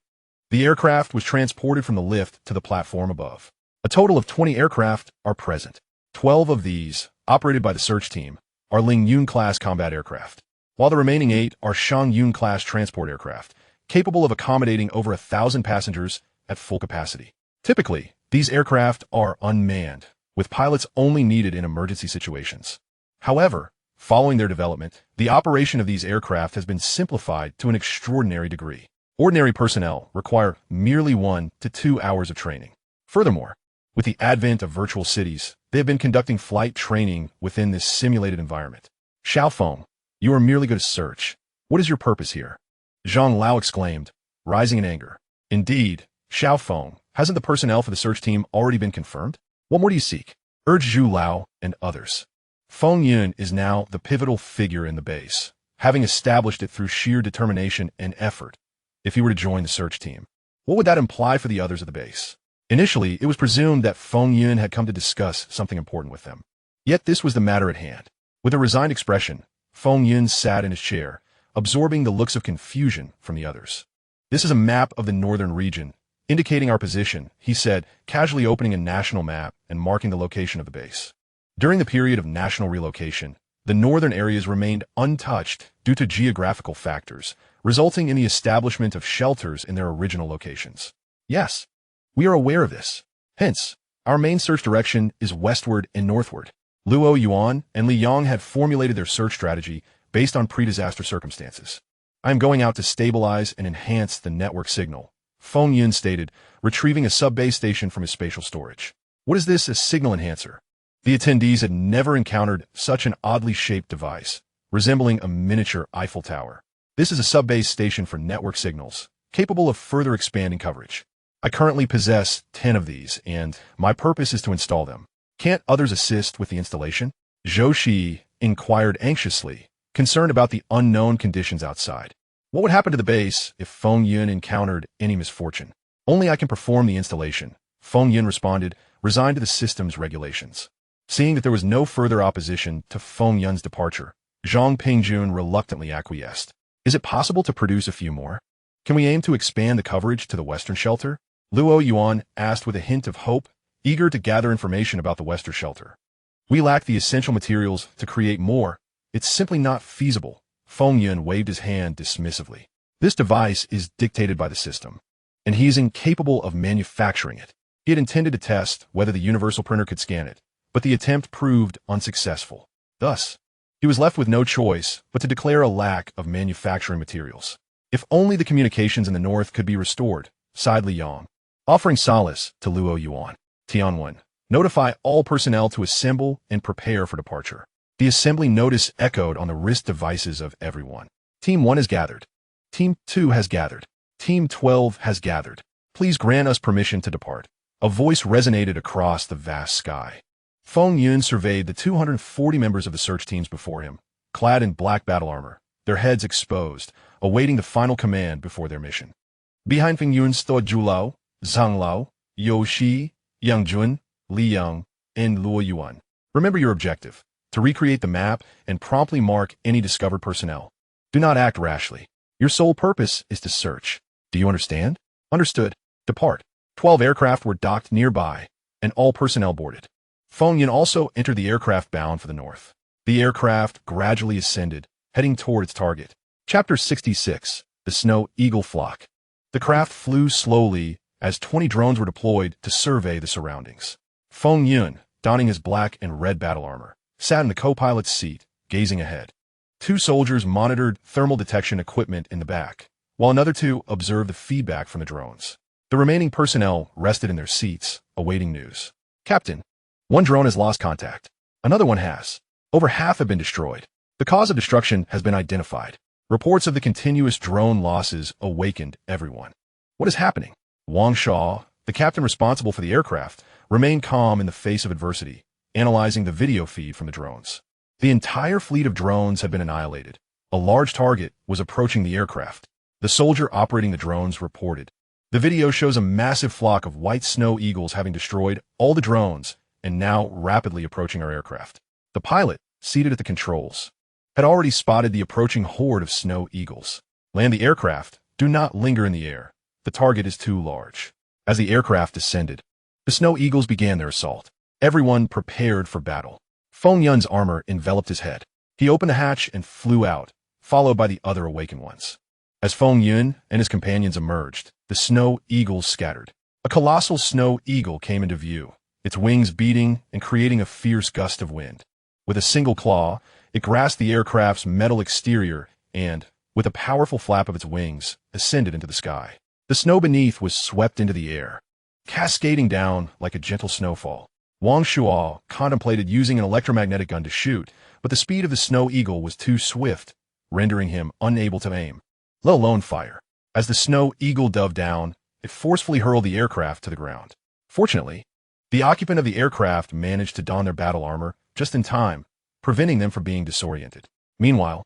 the aircraft was transported from the lift to the platform above. A total of 20 aircraft are present. 12 of these, operated by the search team, are Ling Yun-class combat aircraft, while the remaining 8 are Shang Yun-class transport aircraft, capable of accommodating over 1,000 passengers at full capacity. Typically, these aircraft are unmanned, with pilots only needed in emergency situations. However, following their development, the operation of these aircraft has been simplified to an extraordinary degree. Ordinary personnel require merely 1 to 2 hours of training. Furthermore, with the advent of virtual cities, they have been conducting flight training within this simulated environment. Xiaofeng, you are merely going to search. What is your purpose here? Zhang Lao exclaimed, rising in anger. Indeed, Xiaofeng, hasn't the personnel for the search team already been confirmed? What more do you seek? Urged Zhu Lao and others. Feng Yun is now the pivotal figure in the base, having established it through sheer determination and effort. If he were to join the search team, what would that imply for the others of the base? Initially, it was presumed that Feng Yun had come to discuss something important with them. Yet this was the matter at hand. With a resigned expression, Feng Yun sat in his chair, absorbing the looks of confusion from the others. This is a map of the northern region, Indicating our position, he said, casually opening a national map and marking the location of the base. During the period of national relocation, the northern areas remained untouched due to geographical factors, resulting in the establishment of shelters in their original locations. Yes, we are aware of this. Hence, our main search direction is westward and northward. Luo Yuan and Li Yang had formulated their search strategy based on pre-disaster circumstances. I am going out to stabilize and enhance the network signal, Feng Yun stated, retrieving a sub-base station from his spatial storage. What is this, a signal enhancer? The attendees had never encountered such an oddly shaped device, resembling a miniature Eiffel Tower. This is a sub-base station for network signals, capable of further expanding coverage. I currently possess 10 of these, and my purpose is to install them. Can't others assist with the installation? Zhou Shi inquired anxiously, concerned about the unknown conditions outside. What would happen to the base if Feng Yun encountered any misfortune? Only I can perform the installation, Feng Yun responded, resigned to the system's regulations. Seeing that there was no further opposition to Feng Yun's departure, Zhang Pingjun reluctantly acquiesced. Is it possible to produce a few more? Can we aim to expand the coverage to the western shelter? Luo Yuan asked with a hint of hope, eager to gather information about the western shelter. We lack the essential materials to create more. It's simply not feasible. Feng Yun waved his hand dismissively. This device is dictated by the system, and he is incapable of manufacturing it. He had intended to test whether the universal printer could scan it, but the attempt proved unsuccessful. Thus, he was left with no choice but to declare a lack of manufacturing materials. If only the communications in the north could be restored, sighed Li Yang, offering solace to Luo Yuan. Tianwen, notify all personnel to assemble and prepare for departure. The assembly notice echoed on the wrist devices of everyone. Team 1 has gathered. Team 2 has gathered. Team 12 has gathered. Please grant us permission to depart. A voice resonated across the vast sky. Feng Yun surveyed the 240 members of the search teams before him, clad in black battle armor, their heads exposed, awaiting the final command before their mission. Behind Feng Yun stood Zhu Lao, Zhang Lao, You Shi, Yang Jun, Li Yang, and Luo Yuan. Remember your objective: to recreate the map and promptly mark any discovered personnel. Do not act rashly. Your sole purpose is to search. Do you understand? Understood. Depart. 12 aircraft were docked nearby, and all personnel boarded. Feng Yun also entered the aircraft bound for the north. The aircraft gradually ascended, heading toward its target. Chapter 66, The Snow Eagle Flock. The craft flew slowly as 20 drones were deployed to survey the surroundings. Feng Yun, donning his black and red battle armor, sat in the co-pilot's seat, gazing ahead. 2 soldiers monitored thermal detection equipment in the back, while another 2 observed the feedback from the drones. The remaining personnel rested in their seats, awaiting news. Captain, 1 drone has lost contact. Another one has. Over half have been destroyed. The cause of destruction has been identified. Reports of the continuous drone losses awakened everyone. What is happening? Wang Shaw, the captain responsible for the aircraft, remained calm in the face of adversity, analyzing the video feed from the drones. The entire fleet of drones had been annihilated. A large target was approaching the aircraft. The soldier operating the drones reported. The video shows a massive flock of white snow eagles having destroyed all the drones and now rapidly approaching our aircraft. The pilot, seated at the controls, had already spotted the approaching horde of snow eagles. Land the aircraft. Do not linger in the air. The target is too large. As the aircraft descended, the snow eagles began their assault. Everyone prepared for battle. Feng Yun's armor enveloped his head. He opened the hatch and flew out, followed by the other awakened ones. As Feng Yun and his companions emerged, the snow eagles scattered. A colossal snow eagle came into view, its wings beating and creating a fierce gust of wind. With a single claw, it grasped the aircraft's metal exterior and, with a powerful flap of its wings, ascended into the sky. The snow beneath was swept into the air, cascading down like a gentle snowfall. Wang Shuo contemplated using an electromagnetic gun to shoot, but the speed of the snow eagle was too swift, rendering him unable to aim, let alone fire. As the snow eagle dove down, it forcefully hurled the aircraft to the ground. Fortunately, the occupant of the aircraft managed to don their battle armor just in time, preventing them from being disoriented. Meanwhile,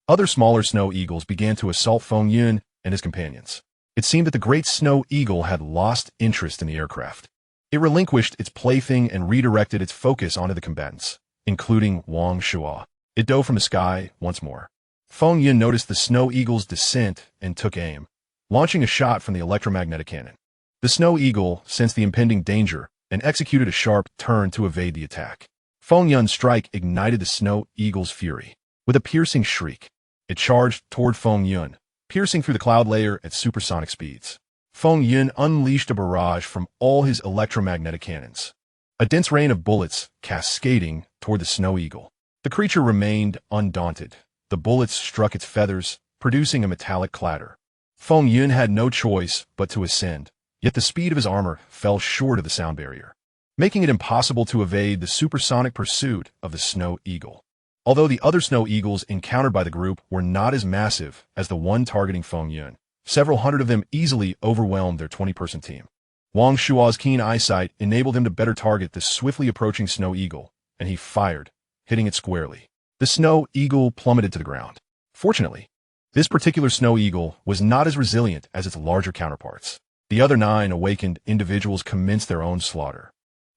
other smaller snow eagles began to assault Feng Yun and his companions. It seemed that the great snow eagle had lost interest in the aircraft. It relinquished its plaything and redirected its focus onto the combatants, including Wang Shuo. It dove from the sky once more. Feng Yun noticed the snow eagle's descent and took aim, launching a shot from the electromagnetic cannon. The snow eagle sensed the impending danger and executed a sharp turn to evade the attack. Feng Yun's strike ignited the snow eagle's fury. With a piercing shriek, it charged toward Feng Yun, piercing through the cloud layer at supersonic speeds. Feng Yun unleashed a barrage from all his electromagnetic cannons, a dense rain of bullets cascading toward the snow eagle. The creature remained undaunted. The bullets struck its feathers, producing a metallic clatter. Feng Yun had no choice but to ascend, yet the speed of his armor fell short of the sound barrier, making it impossible to evade the supersonic pursuit of the snow eagle. Although the other snow eagles encountered by the group were not as massive as the one targeting Feng Yun, several hundred of them easily overwhelmed their 20-person team. Wang Shua's keen eyesight enabled him to better target the swiftly approaching snow eagle, and he fired, hitting it squarely. The snow eagle plummeted to the ground. Fortunately, this particular snow eagle was not as resilient as its larger counterparts. The other 9 awakened individuals commenced their own slaughter.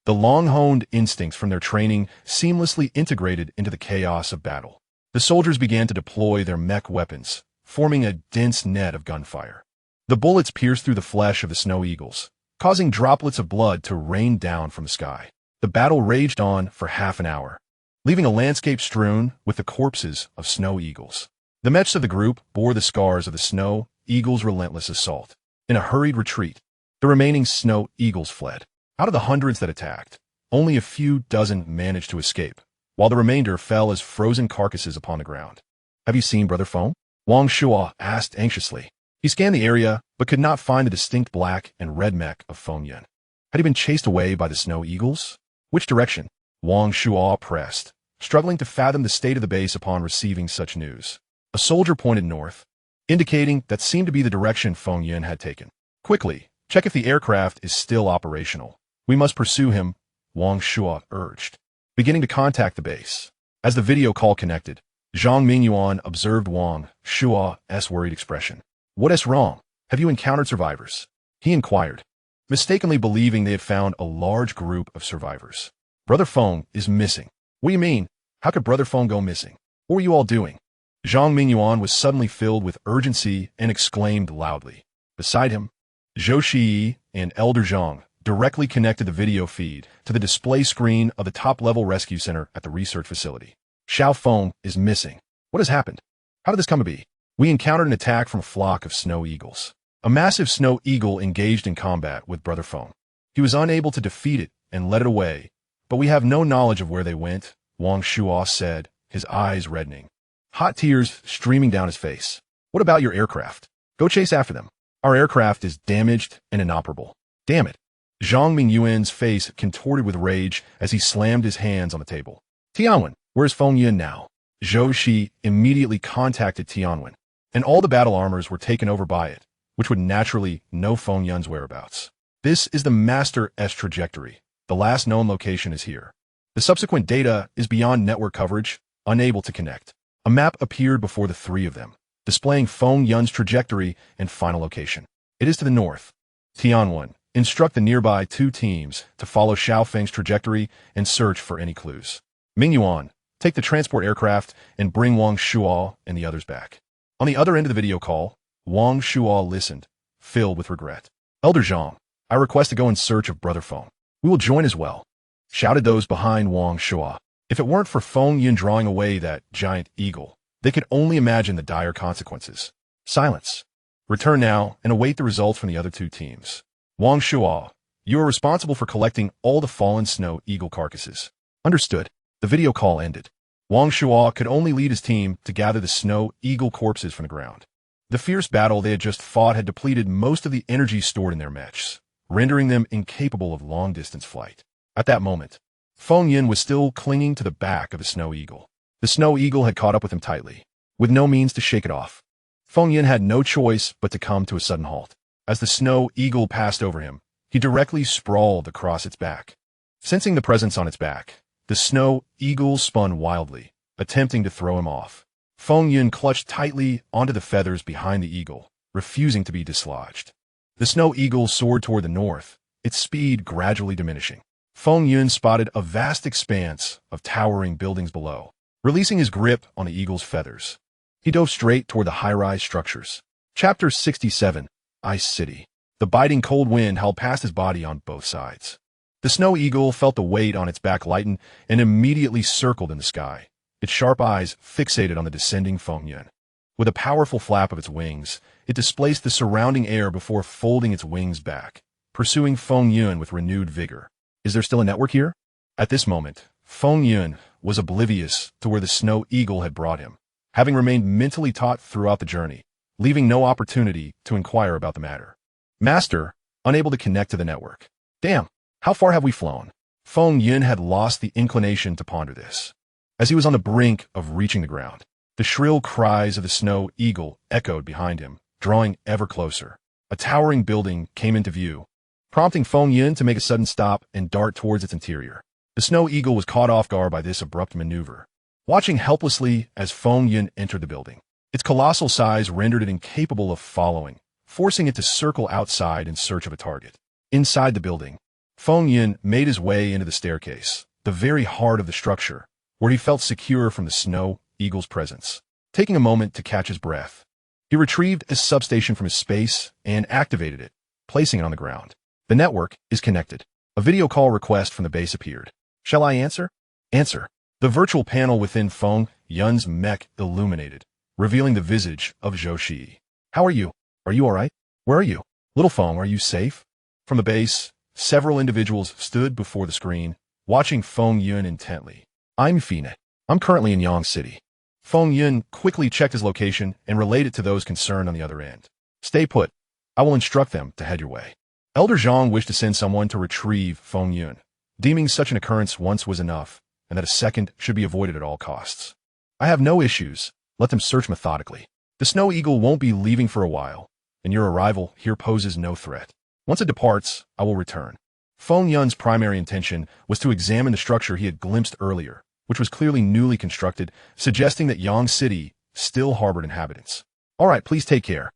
The long-honed instincts from their training seamlessly integrated into the chaos of battle. The soldiers began to deploy their mech weapons, forming a dense net of gunfire. The bullets pierced through the flesh of the snow eagles, causing droplets of blood to rain down from the sky. The battle raged on for half an hour, leaving a landscape strewn with the corpses of snow eagles. The mechs of the group bore the scars of the snow eagles' relentless assault. In a hurried retreat, the remaining snow eagles fled. Out of the hundreds that attacked, only a few dozen managed to escape, while the remainder fell as frozen carcasses upon the ground. "Have you seen Brother Feng?" Wang Shua asked anxiously. He scanned the area, but could not find the distinct black and red mech of Feng Yun. Had he been chased away by the snow eagles? Which direction? Wang Shua pressed, struggling to fathom the state of the base upon receiving such news. A soldier pointed north, indicating that seemed to be the direction Feng Yun had taken. "Quickly, check if the aircraft is still operational. We must pursue him," Wang Shua urged, beginning to contact the base. As the video call connected, Zhang Mingyuan observed Wang Shua's worried expression. "What is wrong? Have you encountered survivors?" he inquired, mistakenly believing they had found a large group of survivors. "Brother Feng is missing." "What do you mean? How could Brother Feng go missing? What were you all doing?" Zhang Mingyuan was suddenly filled with urgency and exclaimed loudly. Beside him, Zhou Shiyi and Elder Zhang directly connected the video feed to the display screen of the top-level rescue center at the research facility. "Xiao Feng is missing. What has happened? How did this come to be?" "We encountered an attack from a flock of snow eagles. A massive snow eagle engaged in combat with Brother Feng. He was unable to defeat it and led it away, but we have no knowledge of where they went," Wang Shua said, his eyes reddening, hot tears streaming down his face. "What about your aircraft? Go chase after them. Our aircraft is damaged and inoperable." "Damn it." Zhang Mingyuan's face contorted with rage as he slammed his hands on the table. "Tianwen, where's Feng Yun now?" Zhou Shi immediately contacted Tianwen, and all the battle armors were taken over by it, which would naturally know Feng Yun's whereabouts. "This is the Master S trajectory. The last known location is here. The subsequent data is beyond network coverage, unable to connect." A map appeared before the 3 of them, displaying Feng Yun's trajectory and final location. "It is to the north." Tianwen, instruct the nearby 2 teams to follow Xiao Feng's trajectory and search for any clues. "Mingyuan, take the transport aircraft and bring Wang Shua and the others back." On the other end of the video call, Wang Shua listened, filled with regret. "Elder Zhang, I request to go in search of Brother Feng. We will join as well," shouted those behind Wang Shua. If it weren't for Feng Yun drawing away that giant eagle, they could only imagine the dire consequences. "Silence. Return now and await the results from the other 2 teams. Wang Shua, you are responsible for collecting all the fallen snow eagle carcasses." "Understood." The video call ended. Wang Shua could only lead his team to gather the snow eagle corpses from the ground. The fierce battle they had just fought had depleted most of the energy stored in their mechs, rendering them incapable of long-distance flight. At that moment, Feng Yun was still clinging to the back of the snow eagle. The snow eagle had caught up with him tightly, with no means to shake it off. Feng Yun had no choice but to come to a sudden halt. As the snow eagle passed over him, he directly sprawled across its back. Sensing the presence on its back, the snow eagle spun wildly, attempting to throw him off. Feng Yun clutched tightly onto the feathers behind the eagle, refusing to be dislodged. The snow eagle soared toward the north, its speed gradually diminishing. Feng Yun spotted a vast expanse of towering buildings below. Releasing his grip on the eagle's feathers, he dove straight toward the high-rise structures. Chapter 67, Ice City. The biting cold wind howled past his body on both sides. The snow eagle felt the weight on its back lighten and immediately circled in the sky, its sharp eyes fixated on the descending Feng Yun. With a powerful flap of its wings, it displaced the surrounding air before folding its wings back, pursuing Feng Yun with renewed vigor. Is there still a network here? At this moment, Feng Yun was oblivious to where the snow eagle had brought him, having remained mentally taut throughout the journey, leaving no opportunity to inquire about the matter. Master, unable to connect to the network. Damn, how far have we flown? Feng Yun had lost the inclination to ponder this. As he was on the brink of reaching the ground, the shrill cries of the snow eagle echoed behind him, drawing ever closer. A towering building came into view, prompting Feng Yun to make a sudden stop and dart towards its interior. The snow eagle was caught off guard by this abrupt maneuver, watching helplessly as Feng Yun entered the building. Its colossal size rendered it incapable of following, forcing it to circle outside in search of a target. Inside the building, Feng Yun made his way into the staircase, the very heart of the structure, where he felt secure from the snow eagle's presence. Taking a moment to catch his breath, he retrieved a substation from his space and activated it, placing it on the ground. The network is connected. A video call request from the base appeared. Shall I answer? Answer. The virtual panel within Feng Yun's mech illuminated, revealing the visage of Zhou Shi. How are you? Are you all right? Where are you? Little Feng, are you safe? From the base, several individuals stood before the screen, watching Feng Yun intently. I'm Fina. I'm currently in Yang City. Feng Yun quickly checked his location and relayed it to those concerned on the other end. Stay put. I will instruct them to head your way. Elder Zhang wished to send someone to retrieve Feng Yun, deeming such an occurrence once was enough, and that a second should be avoided at all costs. I have no issues. Let them search methodically. The snow eagle won't be leaving for a while, and your arrival here poses no threat. Once it departs, I will return. Feng Yun's primary intention was to examine the structure he had glimpsed earlier, which was clearly newly constructed, suggesting that Yang City still harbored inhabitants. All right, please take care.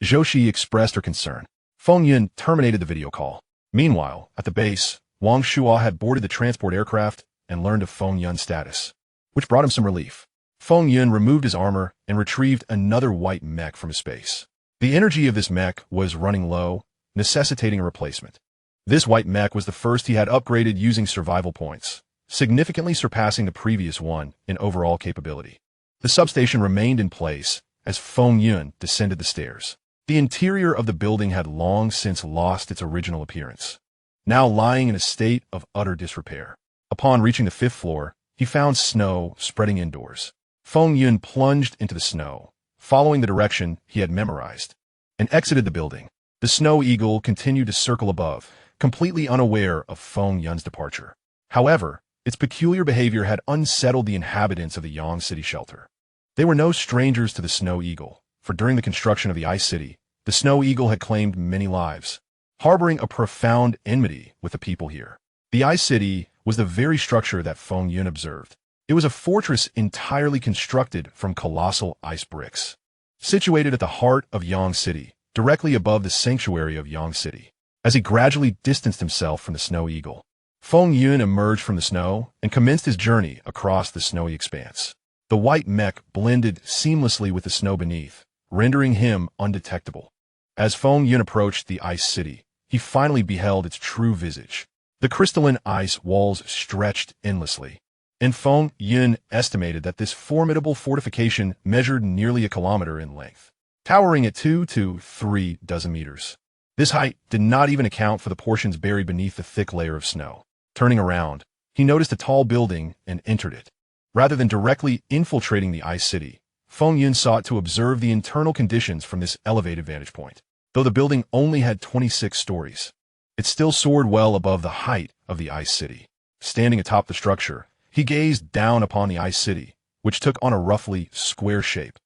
Zhou Shi expressed her concern. Feng Yun terminated the video call. Meanwhile, at the base, Wang Shua had boarded the transport aircraft and learned of Feng Yun's status, which brought him some relief. Feng Yun removed his armor and retrieved another white mech from his space. The energy of this mech was running low, necessitating a replacement. This white mech was the first he had upgraded using survival points, significantly surpassing the previous one in overall capability. The substation remained in place as Feng Yun descended the stairs. The interior of the building had long since lost its original appearance, now lying in a state of utter disrepair. Upon reaching the 5th floor, he found snow spreading indoors. Feng Yun plunged into the snow, following the direction he had memorized, and exited the building. The snow eagle continued to circle above, completely unaware of Feng Yun's departure. However, its peculiar behavior had unsettled the inhabitants of the Yang City shelter. They were no strangers to the snow eagle, for during the construction of the Ice City, the snow eagle had claimed many lives, harboring a profound enmity with the people here. The Ice City was the very structure that Feng Yun observed. It was a fortress entirely constructed from colossal ice bricks, situated at the heart of Yang City, directly above the sanctuary of Yang City. As he gradually distanced himself from the snow eagle, Feng Yun emerged from the snow and commenced his journey across the snowy expanse. The white mech blended seamlessly with the snow beneath, rendering him undetectable. As Feng Yun approached the Ice City, he finally beheld its true visage. The crystalline ice walls stretched endlessly, and Feng Yun estimated that this formidable fortification measured nearly a kilometer in length, towering at 2 to 3 dozen meters. This height did not even account for the portions buried beneath the thick layer of snow. Turning around, he noticed a tall building and entered it. Rather than directly infiltrating the Ice City, Feng Yun sought to observe the internal conditions from this elevated vantage point. Though the building only had 26 stories, it still soared well above the height of the Ice City. Standing atop the structure, he gazed down upon the Ice City, which took on a roughly square shape,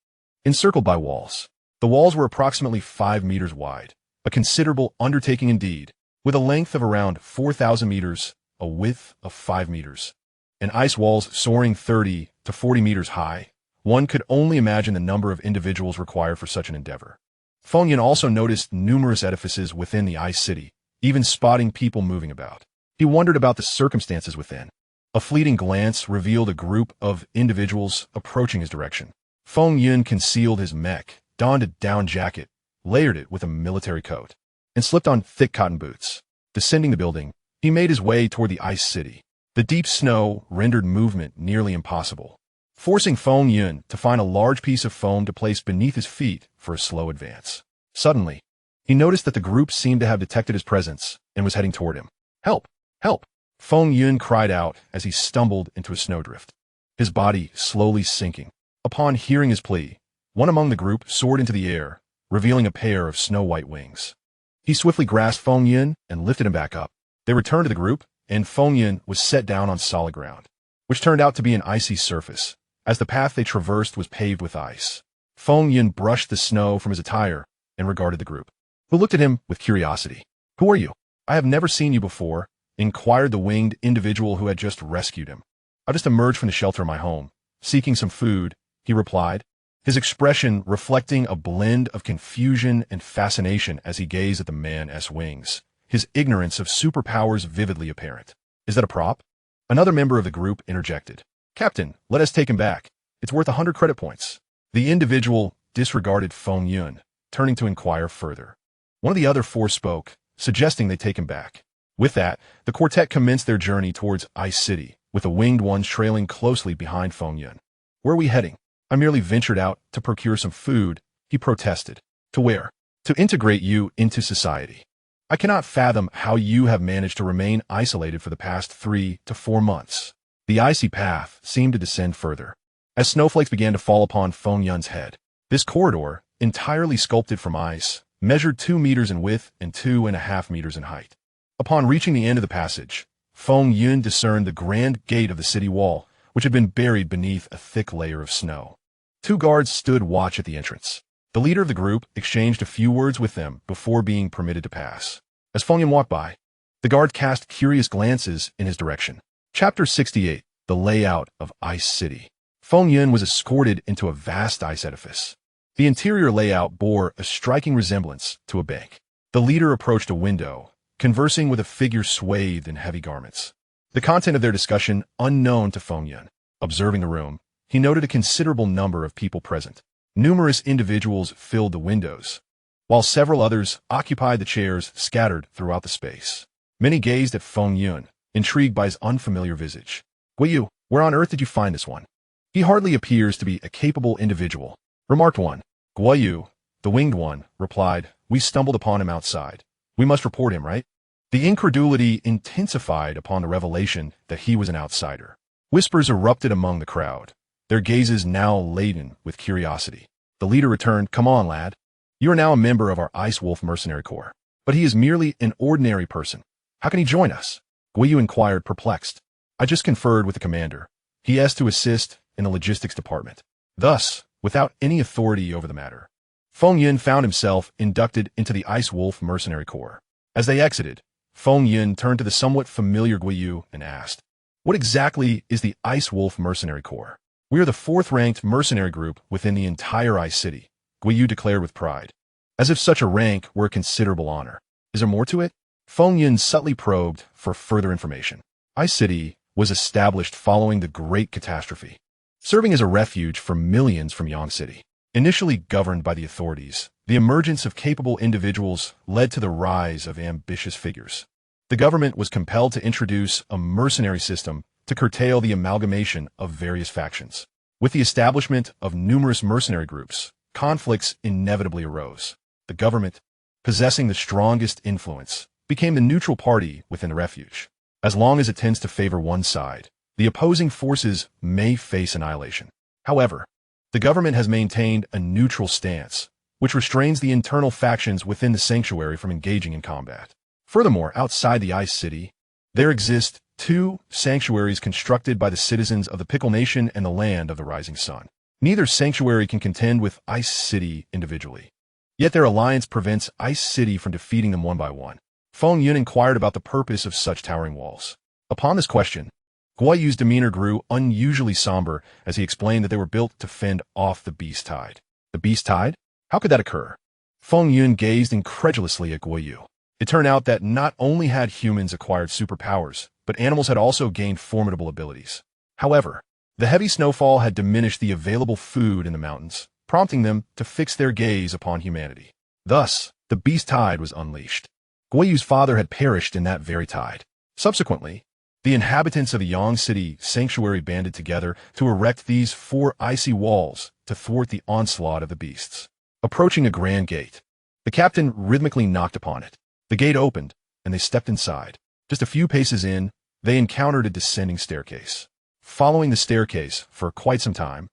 encircled by walls. The walls were approximately 5 meters wide, a considerable undertaking indeed, with a length of around 4,000 meters, a width of 5 meters, and ice walls soaring 30 to 40 meters high. One could only imagine the number of individuals required for such an endeavor. Feng Yun also noticed numerous edifices within the Ice City, even spotting people moving about. He wondered about the circumstances within. A fleeting glance revealed a group of individuals approaching his direction. Feng Yun concealed his mech, donned a down jacket, layered it with a military coat, and slipped on thick cotton boots. Descending the building, he made his way toward the ice city. The deep snow rendered movement nearly impossible, forcing Feng Yun to find a large piece of foam to place beneath his feet for a slow advance. Suddenly, he noticed that the group seemed to have detected his presence and was heading toward him. "Help! Help!" Feng Yun cried out as he stumbled into a snowdrift, his body slowly sinking. Upon hearing his plea, one among the group soared into the air, revealing a pair of snow-white wings. He swiftly grasped Feng Yun and lifted him back up. They returned to the group, and Feng Yun was set down on solid ground, which turned out to be an icy surface, as the path they traversed was paved with ice. Feng Yun brushed the snow from his attire and regarded the group, who looked at him with curiosity. "Who are you? I have never seen you before," inquired the winged individual who had just rescued him. "I just emerged from the shelter of my home, seeking some food," he replied, his expression reflecting a blend of confusion and fascination as he gazed at the man's wings, his ignorance of superpowers vividly apparent. "Is that a prop?" Another member of the group interjected. "Captain, let us take him back. It's worth 100 credit points." The individual disregarded Feng Yun, turning to inquire further. One of the other four spoke, suggesting they take him back. With that, the quartet commenced their journey towards Ice City, with the winged ones trailing closely behind Feng Yun. "Where are we heading?" "I merely ventured out to procure some food," he protested. "To where?" "To integrate you into society. I cannot fathom how you have managed to remain isolated for the past 3 to 4 months. The icy path seemed to descend further, as snowflakes began to fall upon Feng Yun's head. This corridor, entirely sculpted from ice, measured 2 meters in width and 2.5 meters in height. Upon reaching the end of the passage, Feng Yun discerned the grand gate of the city wall, which had been buried beneath a thick layer of snow. 2 guards stood watch at the entrance. The leader of the group exchanged a few words with them before being permitted to pass. As Feng Yun walked by, the guard cast curious glances in his direction. Chapter 68, The Layout of Ice City. Feng Yun was escorted into a vast ice edifice. The interior layout bore a striking resemblance to a bank. The leader approached a window, conversing with a figure swathed in heavy garments. The content of their discussion unknown to Feng Yun. Observing the room, he noted a considerable number of people present. Numerous individuals filled the windows, while several others occupied the chairs scattered throughout the space. Many gazed at Feng Yun, intrigued by his unfamiliar visage. "Guiyu, where on earth did you find this one? He hardly appears to be a capable individual," remarked one. "Guiyu, the winged one," replied, "We stumbled upon him outside. We must report him, right?" The incredulity intensified upon the revelation that he was an outsider. Whispers erupted among the crowd, their gazes now laden with curiosity. The leader returned, "Come on, lad. You are now a member of our Ice Wolf Mercenary Corps. But he is merely an ordinary person. How can he join us?" Guiyu inquired, perplexed. "I just conferred with the commander. He asked to assist in the logistics department." Thus, without any authority over the matter, Feng Yun found himself inducted into the Ice Wolf Mercenary Corps. As they exited, Feng Yun turned to the somewhat familiar Guiyu and asked, "What exactly is the Ice Wolf Mercenary Corps?" "We are the 4th-ranked mercenary group within the entire Ice City," Guiyu declared with pride, as if such a rank were a considerable honor. "Is there more to it?" Feng Yun subtly probed for further information. Ice City was established following the Great Catastrophe, serving as a refuge for millions from Yang City. Initially governed by the authorities, the emergence of capable individuals led to the rise of ambitious figures. The government was compelled to introduce a mercenary system to curtail the amalgamation of various factions. With the establishment of numerous mercenary groups, conflicts inevitably arose. The government, possessing the strongest influence, became the neutral party within the refuge. As long as it tends to favor one side, the opposing forces may face annihilation. However, the government has maintained a neutral stance, which restrains the internal factions within the sanctuary from engaging in combat. Furthermore, outside the Ice City, there exist 2 sanctuaries constructed by the citizens of the Pickle Nation and the Land of the Rising Sun. Neither sanctuary can contend with Ice City individually. Yet their alliance prevents Ice City from defeating them one by one. Feng Yun inquired about the purpose of such towering walls. Upon this question, Guiyu's demeanor grew unusually somber as he explained that they were built to fend off the beast tide. The beast tide? How could that occur? Feng Yun gazed incredulously at Guiyu. It turned out that not only had humans acquired superpowers, but animals had also gained formidable abilities. However, the heavy snowfall had diminished the available food in the mountains, prompting them to fix their gaze upon humanity. Thus, the beast tide was unleashed. Guoyu's father had perished in that very tide. Subsequently, the inhabitants of the Yang City sanctuary banded together to erect these 4 icy walls to thwart the onslaught of the beasts. Approaching a grand gate, the captain rhythmically knocked upon it. The gate opened, and they stepped inside. Just a few paces in, they encountered a descending staircase. Following the staircase for quite some time,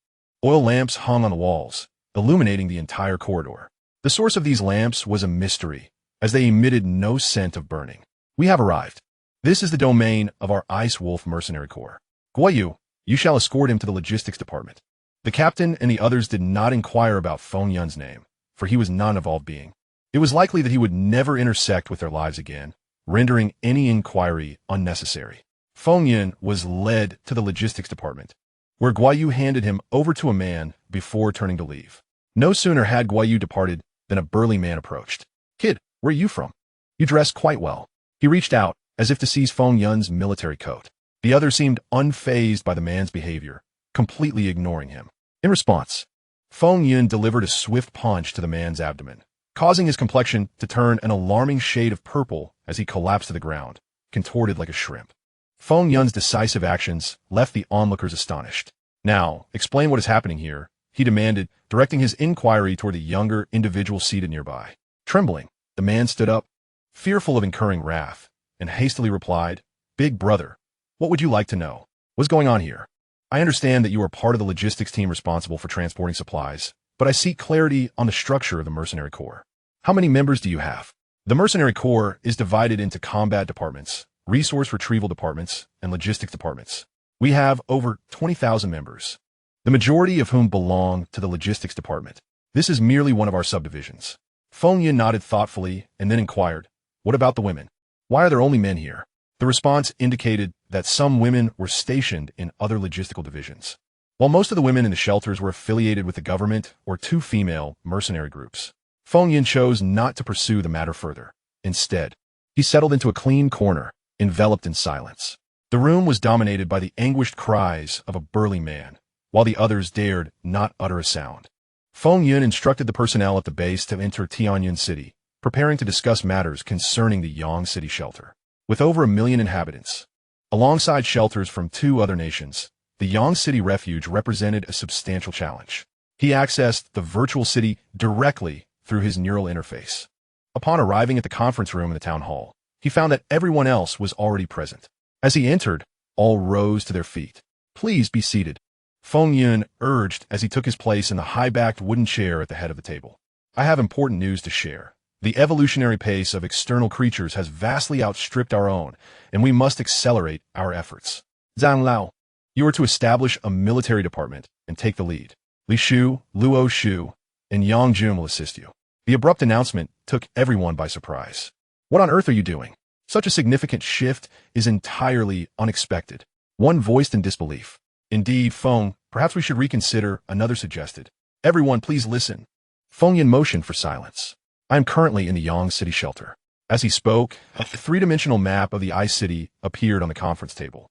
oil lamps hung on the walls, illuminating the entire corridor. The source of these lamps was a mystery, as they emitted no scent of burning. We have arrived. This is the domain of our Ice Wolf Mercenary Corps. Guoyu, you shall escort him to the logistics department. The captain and the others did not inquire about Feng Yun's name, for he was not an evolved being. It was likely that he would never intersect with their lives again, rendering any inquiry unnecessary. Feng Yun was led to the logistics department, where Guoyu handed him over to a man before turning to leave. No sooner had Guoyu departed than a burly man approached. "Kid, where are you from? You dress quite well." He reached out, as if to seize Feng Yun's military coat. The other seemed unfazed by the man's behavior, completely ignoring him. In response, Feng Yun delivered a swift punch to the man's abdomen, causing his complexion to turn an alarming shade of purple as he collapsed to the ground, contorted like a shrimp. Feng Yun's decisive actions left the onlookers astonished. "Now, explain what is happening here," he demanded, directing his inquiry toward the younger individual seated nearby. Trembling, the man stood up, fearful of incurring wrath, and hastily replied, "Big brother, what would you like to know? What's going on here? I understand that you are part of the logistics team responsible for transporting supplies, but I seek clarity on the structure of the Mercenary Corps. How many members do you have?" The Mercenary Corps is divided into combat departments, resource retrieval departments, and logistics departments. We have over 20,000 members, the majority of whom belong to the logistics department. This is merely one of our subdivisions. Feng Yun nodded thoughtfully and then inquired, "What about the women? Why are there only men here?" The response indicated that some women were stationed in other logistical divisions. While most of the women in the shelters were affiliated with the government or 2 female mercenary groups, Feng Yun chose not to pursue the matter further. Instead, he settled into a clean corner, enveloped in silence. The room was dominated by the anguished cries of a burly man, while the others dared not utter a sound. Feng Yun instructed the personnel at the base to enter Tianyun City, preparing to discuss matters concerning the Yang City shelter. With over 1 million inhabitants, alongside shelters from 2 other nations, the Yang City refuge represented a substantial challenge. He accessed the virtual city directly through his neural interface. Upon arriving at the conference room in the town hall, he found that everyone else was already present. As he entered, all rose to their feet. "Please be seated," Feng Yun urged as he took his place in the high-backed wooden chair at the head of the table. "I have important news to share. The evolutionary pace of external creatures has vastly outstripped our own, and we must accelerate our efforts. Zhang Lao, you are to establish a military department and take the lead. Li Shu, Luo Shu, and Yang Jun will assist you." The abrupt announcement took everyone by surprise. "What on earth are you doing? Such a significant shift is entirely unexpected." One voiced in disbelief. "Indeed, Feng, perhaps we should reconsider," another suggested. "Everyone, please listen." Feng Yun motioned for silence. "I am currently in the Yang City shelter." As he spoke, a 3-dimensional map of the Ice City appeared on the conference table.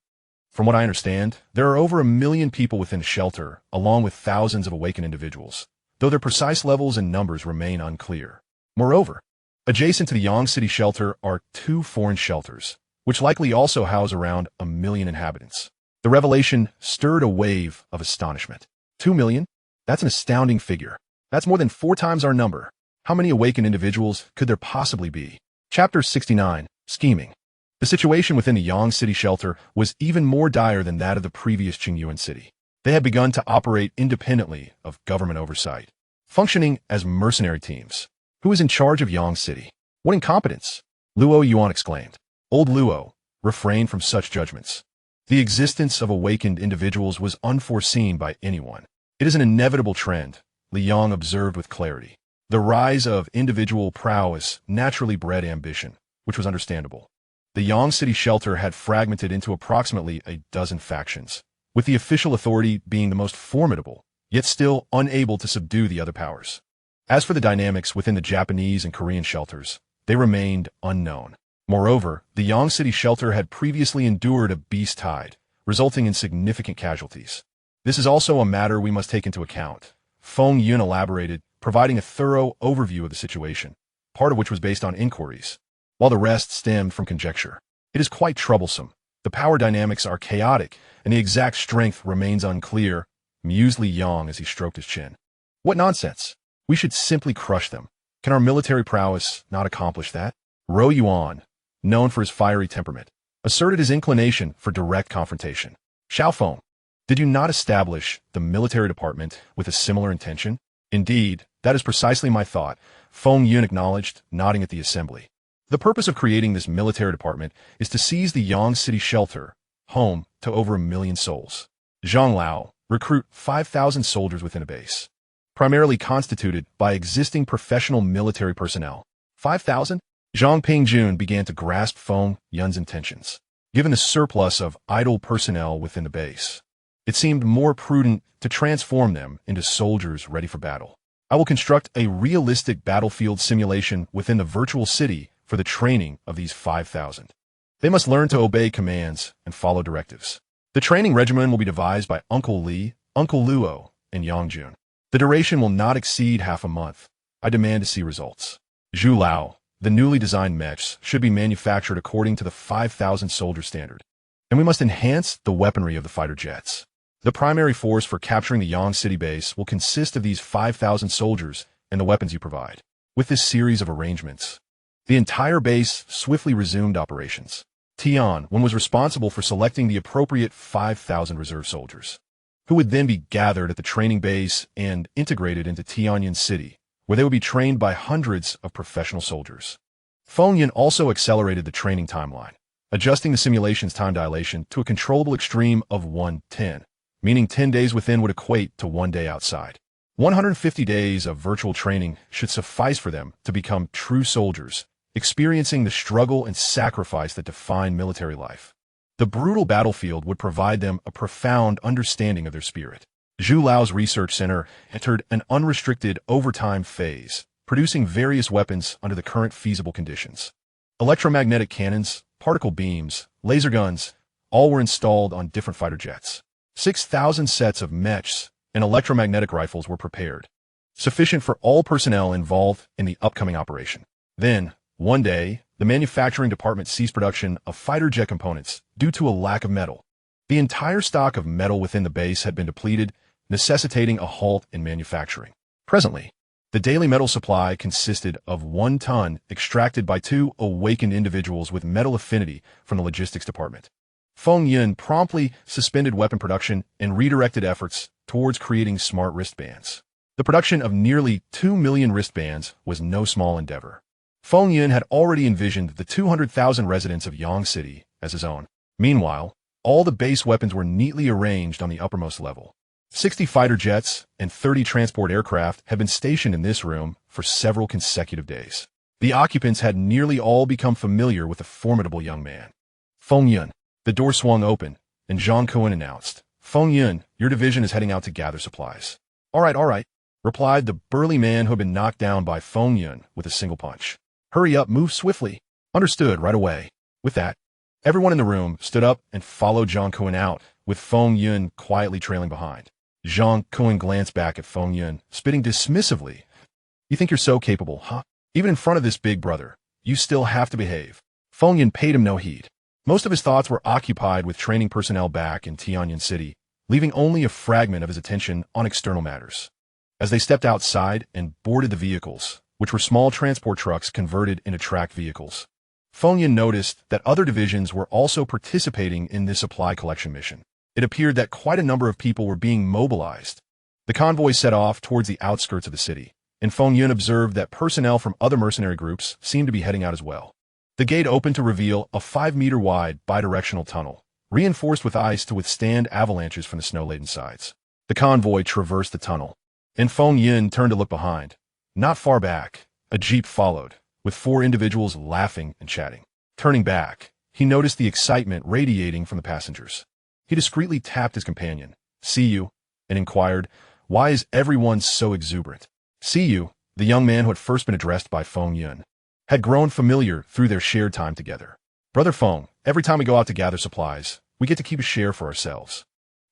"From what I understand, there are over 1 million people within the shelter, along with thousands of awakened individuals, though their precise levels and numbers remain unclear. Moreover, adjacent to the Yang City shelter are 2 foreign shelters, which likely also house around 1 million inhabitants." The revelation stirred a wave of astonishment. 2 million? That's an astounding figure. That's more than 4 times our number. How many awakened individuals could there possibly be? Chapter 69, Scheming. The situation within the Yang City shelter was even more dire than that of the previous Qingyuan city. They had begun to operate independently of government oversight, functioning as mercenary teams. Who is in charge of Yang City? What incompetence! Luo Yuan exclaimed. Old Luo refrained from such judgments. The existence of awakened individuals was unforeseen by anyone. It is an inevitable trend, Li Yang observed with clarity. The rise of individual prowess naturally bred ambition, which was understandable. The Yang City shelter had fragmented into approximately a dozen factions, with the official authority being the most formidable, yet still unable to subdue the other powers. As for the dynamics within the Japanese and Korean shelters, they remained unknown. Moreover, the Yang City shelter had previously endured a beast tide, resulting in significant casualties. This is also a matter we must take into account, Feng Yun elaborated, providing a thorough overview of the situation. part of which was based on inquiries, while the rest stemmed from conjecture. It is quite troublesome. The power dynamics are chaotic, and the exact strength remains unclear, mused Li Yong as he stroked his chin. What nonsense! We should simply crush them. Can our military prowess not accomplish that? Ro Yuan, known for his fiery temperament, asserted his inclination for direct confrontation. Xiaofeng, did you not establish the military department with a similar intention? Indeed, that is precisely my thought, Feng Yun acknowledged, nodding at the assembly. The purpose of creating this military department is to seize the Yang City shelter, home to over 1 million souls. Zhang Lao, recruit 5,000 soldiers within a base, primarily constituted by existing professional military personnel. 5,000? Zhang Pingjun began to grasp Feng Yun's intentions. Given the surplus of idle personnel within the base, it seemed more prudent to transform them into soldiers ready for battle. I will construct a realistic battlefield simulation within the virtual city for the training of these 5,000. They must learn to obey commands and follow directives. The training regimen will be devised by Uncle Li, Uncle Luo, and Yangjun. The duration will not exceed half a month. I demand to see results. Zhu Lao, the newly designed mechs should be manufactured according to the 5,000 soldier standard. And we must enhance the weaponry of the fighter jets. The primary force for capturing the Yang City base will consist of these 5,000 soldiers and the weapons you provide. With this series of arrangements, the entire base swiftly resumed operations. Tian was responsible for selecting the appropriate 5,000 reserve soldiers, who would then be gathered at the training base and integrated into Tianyan City, where they would be trained by hundreds of professional soldiers. Feng Yun also accelerated the training timeline, adjusting the simulation's time dilation to a controllable extreme of 110, meaning 10 days within would equate to 1 day outside. 150 days of virtual training should suffice for them to become true soldiers, experiencing the struggle and sacrifice that define military life. The brutal battlefield would provide them a profound understanding of their spirit. Zhu Lao's research center entered an unrestricted overtime phase, producing various weapons under the current feasible conditions. Electromagnetic cannons, particle beams, laser guns, all were installed on different fighter jets. 6,000 sets of mechs and electromagnetic rifles were prepared, sufficient for all personnel involved in the upcoming operation. Then, one day, the manufacturing department ceased production of fighter jet components due to a lack of metal. The entire stock of metal within the base had been depleted, necessitating a halt in manufacturing. Presently, the daily metal supply consisted of 1 ton extracted by 2 awakened individuals with metal affinity from the logistics department. Feng Yun promptly suspended weapon production and redirected efforts towards creating smart wristbands. The production of nearly 2 million wristbands was no small endeavor. Feng Yun had already envisioned the 200,000 residents of Yang City as his own. Meanwhile, all the base weapons were neatly arranged on the uppermost level. 60 fighter jets and 30 transport aircraft had been stationed in this room for several consecutive days. The occupants had nearly all become familiar with the formidable young man. Feng Yun. The door swung open, and Zhang Kuan announced, "Feng Yun, your division is heading out to gather supplies." All right, replied the burly man who had been knocked down by Feng Yun with a single punch. "Hurry up, move swiftly." Understood right away. With that, everyone in the room stood up and followed Zhang Kuan out, with Feng Yun quietly trailing behind. Zhang Kuan glanced back at Feng Yun, spitting dismissively. "You think you're so capable, huh? Even in front of this big brother, you still have to behave." Feng Yun paid him no heed. Most of his thoughts were occupied with training personnel back in Tianyan City, leaving only a fragment of his attention on external matters. As they stepped outside and boarded the vehicles, which were small transport trucks converted into tracked vehicles, Feng Yun noticed that other divisions were also participating in this supply collection mission. It appeared that quite a number of people were being mobilized. The convoy set off towards the outskirts of the city, and Feng Yun observed that personnel from other mercenary groups seemed to be heading out as well. The gate opened to reveal a 5-meter-wide bidirectional tunnel, reinforced with ice to withstand avalanches from the snow-laden sides. The convoy traversed the tunnel, and Feng Yun turned to look behind. Not far back, a jeep followed, with 4 individuals laughing and chatting. Turning back, he noticed the excitement radiating from the passengers. He discreetly tapped his companion, "See you," and inquired, "Why is everyone so exuberant?" See you, the young man who had first been addressed by Feng Yun, had grown familiar through their shared time together. "Brother Feng, every time we go out to gather supplies, we get to keep a share for ourselves."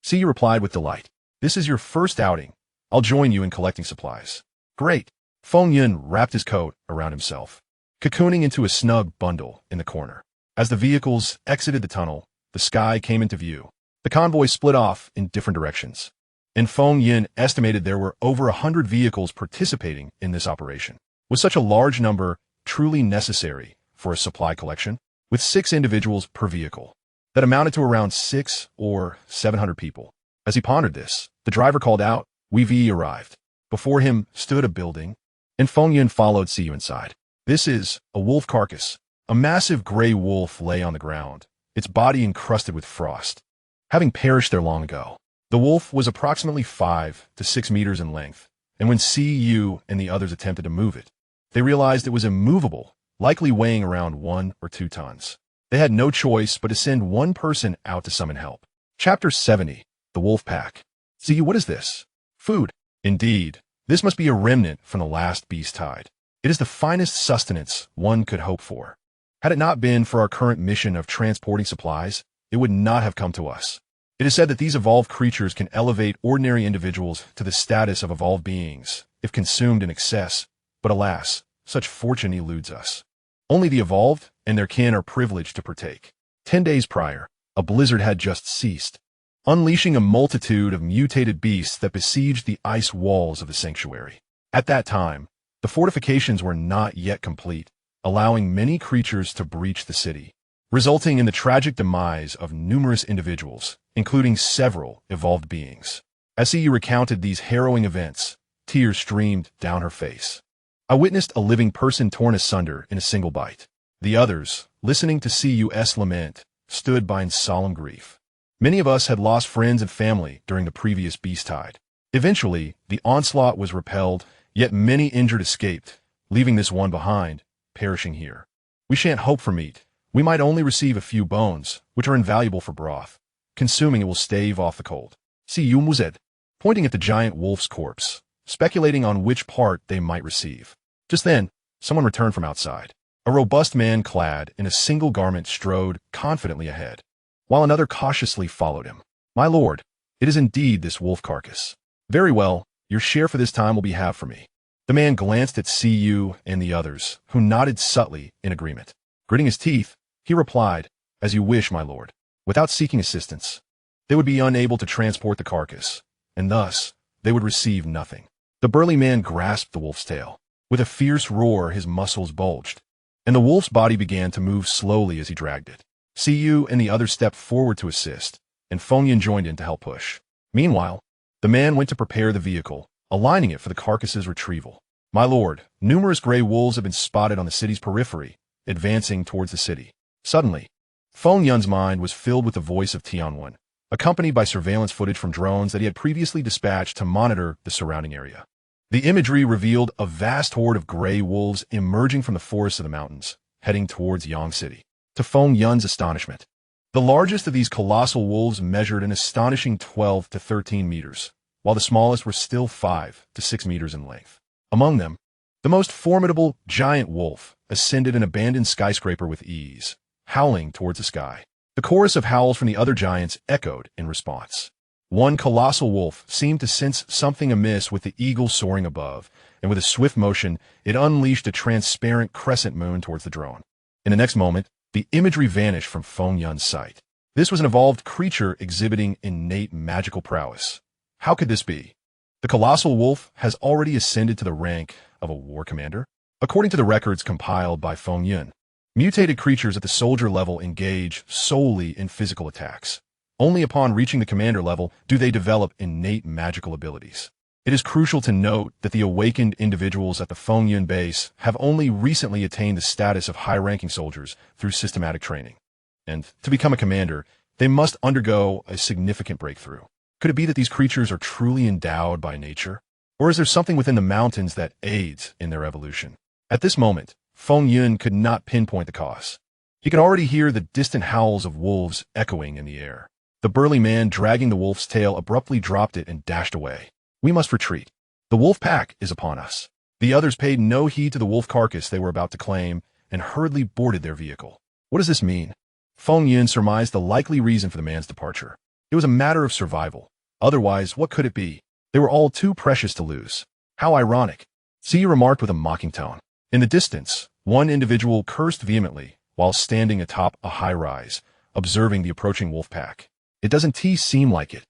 See you replied with delight. "This is your first outing. I'll join you in collecting supplies." "Great. Feng Yun wrapped his coat around himself, cocooning into a snug bundle in the corner. As the vehicles exited the tunnel, the sky came into view. The convoy split off in different directions, and Feng Yun estimated there were over 100 vehicles participating in this operation. Was such a large number truly necessary for a supply collection? With 6 individuals per vehicle, that amounted to around 600 or 700 people. As he pondered this, the driver called out, "We've arrived." Before him stood a building, and Feng Yun followed Siyu inside. This is a wolf carcass. A massive gray wolf lay on the ground, its body encrusted with frost, having perished there long ago. The wolf was approximately 5 to 6 meters in length, and when Siyu and the others attempted to move it, they realized it was immovable, likely weighing around 1 or 2 tons. They had no choice but to send one person out to summon help. Chapter 70. The Wolf Pack. Siyu, what is this? Food. Indeed, this must be a remnant from the last beast tide. It is the finest sustenance one could hope for. Had it not been for our current mission of transporting supplies, it would not have come to us. It is said that these evolved creatures can elevate ordinary individuals to the status of evolved beings if consumed in excess, but alas, such fortune eludes us. Only the evolved and their kin are privileged to partake. 10 days prior, a blizzard had just ceased, unleashing a multitude of mutated beasts that besieged the ice walls of the sanctuary. At that time, the fortifications were not yet complete, allowing many creatures to breach the city, resulting in the tragic demise of numerous individuals, including several evolved beings. As Siyu recounted these harrowing events, tears streamed down her face. I witnessed a living person torn asunder in a single bite. The others, listening to Siyu's lament, stood by in solemn grief. Many of us had lost friends and family during the previous beast tide. Eventually, the onslaught was repelled, yet many injured escaped, leaving this one behind, perishing here. We shan't hope for meat. We might only receive a few bones, which are invaluable for broth. Consuming it will stave off the cold. Siyu muzed, pointing at the giant wolf's corpse, speculating on which part they might receive. Just then, someone returned from outside. A robust man clad in a single garment strode confidently ahead, while another cautiously followed him. "My lord, it is indeed this wolf carcass." "Very well, your share for this time will be half for me." The man glanced at Siyu and the others, who nodded subtly in agreement. Gritting his teeth, he replied, "As you wish, my lord." Without seeking assistance, they would be unable to transport the carcass, and thus they would receive nothing. The burly man grasped the wolf's tail. With a fierce roar, his muscles bulged, and the wolf's body began to move slowly as he dragged it. Siyu and the others stepped forward to assist, and Feng Yun joined in to help push. Meanwhile, the man went to prepare the vehicle, aligning it for the carcass's retrieval. "My lord, numerous gray wolves have been spotted on the city's periphery, advancing towards the city." Suddenly, Feng Yun's mind was filled with the voice of Tianwen, accompanied by surveillance footage from drones that he had previously dispatched to monitor the surrounding area. The imagery revealed a vast horde of gray wolves emerging from the forests of the mountains, heading towards Yang City. To Feng Yun's astonishment, the largest of these colossal wolves measured an astonishing 12 to 13 meters, while the smallest were still 5 to 6 meters in length. Among them, the most formidable giant wolf ascended an abandoned skyscraper with ease, howling towards the sky. The chorus of howls from the other giants echoed in response. One colossal wolf seemed to sense something amiss with the eagle soaring above, and with a swift motion, it unleashed a transparent crescent moon towards the drone. In the next moment, the imagery vanished from Feng Yun's sight. This was an evolved creature exhibiting innate magical prowess. How could this be? The colossal wolf has already ascended to the rank of a war commander? According to the records compiled by Feng Yun, mutated creatures at the soldier level engage solely in physical attacks. Only upon reaching the commander level do they develop innate magical abilities. It is crucial to note that the awakened individuals at the Feng Yun base have only recently attained the status of high-ranking soldiers through systematic training. And to become a commander, they must undergo a significant breakthrough. Could it be that these creatures are truly endowed by nature? Or is there something within the mountains that aids in their evolution? At this moment, Feng Yun could not pinpoint the cause. He could already hear the distant howls of wolves echoing in the air. The burly man dragging the wolf's tail abruptly dropped it and dashed away. "We must retreat. The wolf pack is upon us." The others paid no heed to the wolf carcass they were about to claim and hurriedly boarded their vehicle. What does this mean? Feng Yun surmised the likely reason for the man's departure. It was a matter of survival. Otherwise, what could it be? They were all too precious to lose. How ironic. Xi remarked with a mocking tone. In the distance, one individual cursed vehemently while standing atop a high-rise, observing the approaching wolf pack. It doesn't seem like it.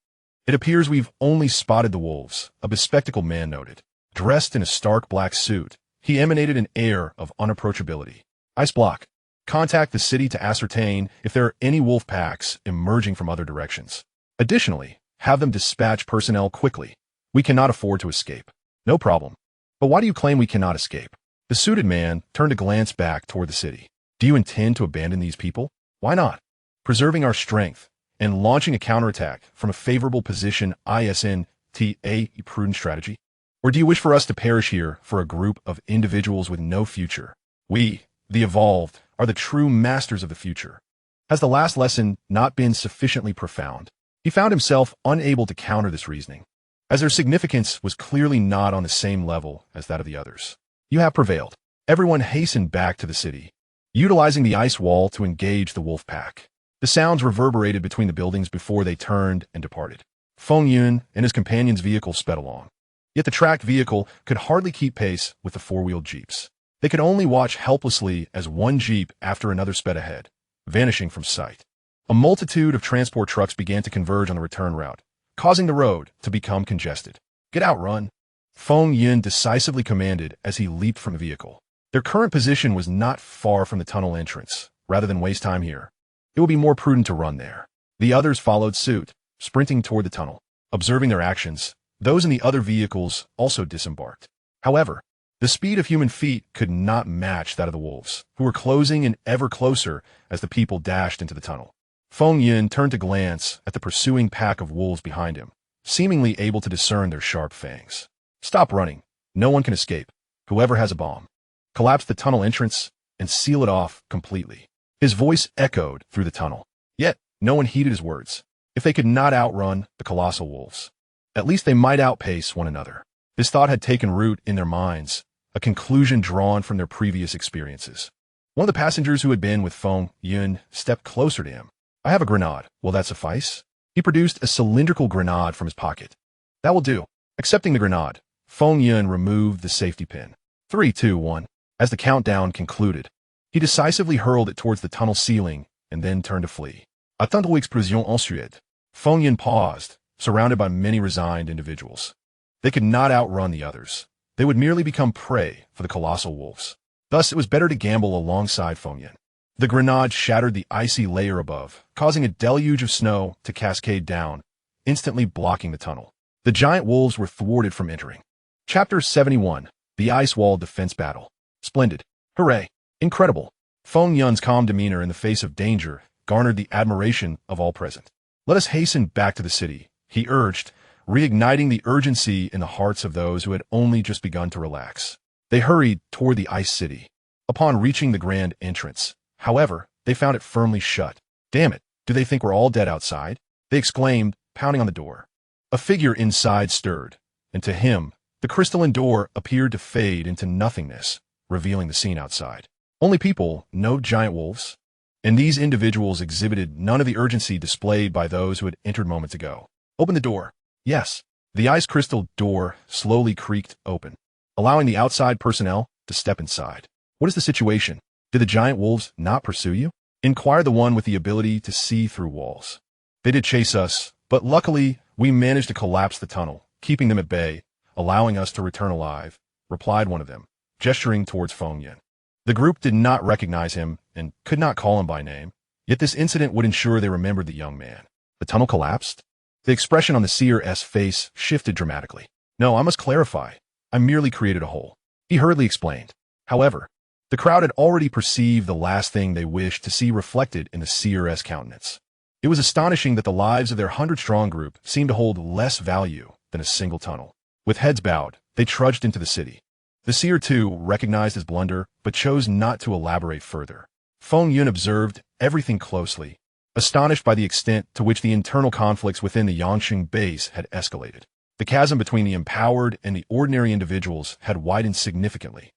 It appears we've only spotted the wolves, a bespectacled man noted. Dressed in a stark black suit, he emanated an air of unapproachability. Ice block. Contact the city to ascertain if there are any wolf packs emerging from other directions. Additionally, have them dispatch personnel quickly. We cannot afford to escape. No problem. But why do you claim we cannot escape? The suited man turned a glance back toward the city. Do you intend to abandon these people? Why not? Preserving our strength and launching a counterattack from a favorable position isn't a prudent strategy? Or do you wish for us to perish here for a group of individuals with no future? We, the evolved, are the true masters of the future. Has the last lesson not been sufficiently profound? He found himself unable to counter this reasoning, as their significance was clearly not on the same level as that of the others. You have prevailed. Everyone hastened back to the city, utilizing the ice wall to engage the wolf pack. The sounds reverberated between the buildings before they turned and departed. Feng Yun and his companion's vehicle sped along. Yet the tracked vehicle could hardly keep pace with the four-wheeled jeeps. They could only watch helplessly as one jeep after another sped ahead, vanishing from sight. A multitude of transport trucks began to converge on the return route, causing the road to become congested. Get out, run! Feng Yun decisively commanded as he leaped from the vehicle. Their current position was not far from the tunnel entrance. Rather than waste time here, it would be more prudent to run there. The others followed suit, sprinting toward the tunnel. Observing their actions, those in the other vehicles also disembarked. However, the speed of human feet could not match that of the wolves, who were closing in ever closer as the people dashed into the tunnel. Feng Yun turned to glance at the pursuing pack of wolves behind him, seemingly able to discern their sharp fangs. Stop running. No one can escape. Whoever has a bomb. Collapse the tunnel entrance and seal it off completely. His voice echoed through the tunnel. Yet, no one heeded his words. If they could not outrun the colossal wolves, at least they might outpace one another. This thought had taken root in their minds, a conclusion drawn from their previous experiences. One of the passengers who had been with Feng Yun stepped closer to him. I have a grenade. Will that suffice? He produced a cylindrical grenade from his pocket. That will do. Accepting the grenade, Feng Yun removed the safety pin. 3, 2, 1. As the countdown concluded, he decisively hurled it towards the tunnel ceiling and then turned to flee. Attendez l'explosion ensuite. Feng Yun paused, surrounded by many resigned individuals. They could not outrun the others. They would merely become prey for the colossal wolves. Thus, it was better to gamble alongside Feng Yun. The grenade shattered the icy layer above, causing a deluge of snow to cascade down, instantly blocking the tunnel. The giant wolves were thwarted from entering. Chapter 71. The Ice Wall Defense Battle. Splendid. Hooray. Incredible. Feng Yun's calm demeanor in the face of danger garnered the admiration of all present. Let us hasten back to the city, he urged, reigniting the urgency in the hearts of those who had only just begun to relax. They hurried toward the ice city. Upon reaching the grand entrance, however, they found it firmly shut. Damn it, do they think we're all dead outside? They exclaimed, pounding on the door. A figure inside stirred, and to him, the crystalline door appeared to fade into nothingness, revealing the scene outside. Only people, no giant wolves. And these individuals exhibited none of the urgency displayed by those who had entered moments ago. Open the door. Yes. The ice crystal door slowly creaked open, allowing the outside personnel to step inside. What is the situation? Did the giant wolves not pursue you? Inquired the one with the ability to see through walls. They did chase us, but luckily we managed to collapse the tunnel, keeping them at bay, allowing us to return alive, replied one of them, gesturing towards Feng Yun. The group did not recognize him and could not call him by name, yet this incident would ensure they remembered the young man. The tunnel collapsed? The expression on the seer's face shifted dramatically. No, I must clarify. I merely created a hole. He hurriedly explained. However, the crowd had already perceived the last thing they wished to see reflected in the seer's countenance. It was astonishing that the lives of their 100-strong group seemed to hold less value than a single tunnel. With heads bowed, they trudged into the city. The seer, too, recognized his blunder, but chose not to elaborate further. Feng Yun observed everything closely, astonished by the extent to which the internal conflicts within the Yangqing base had escalated. The chasm between the empowered and the ordinary individuals had widened significantly.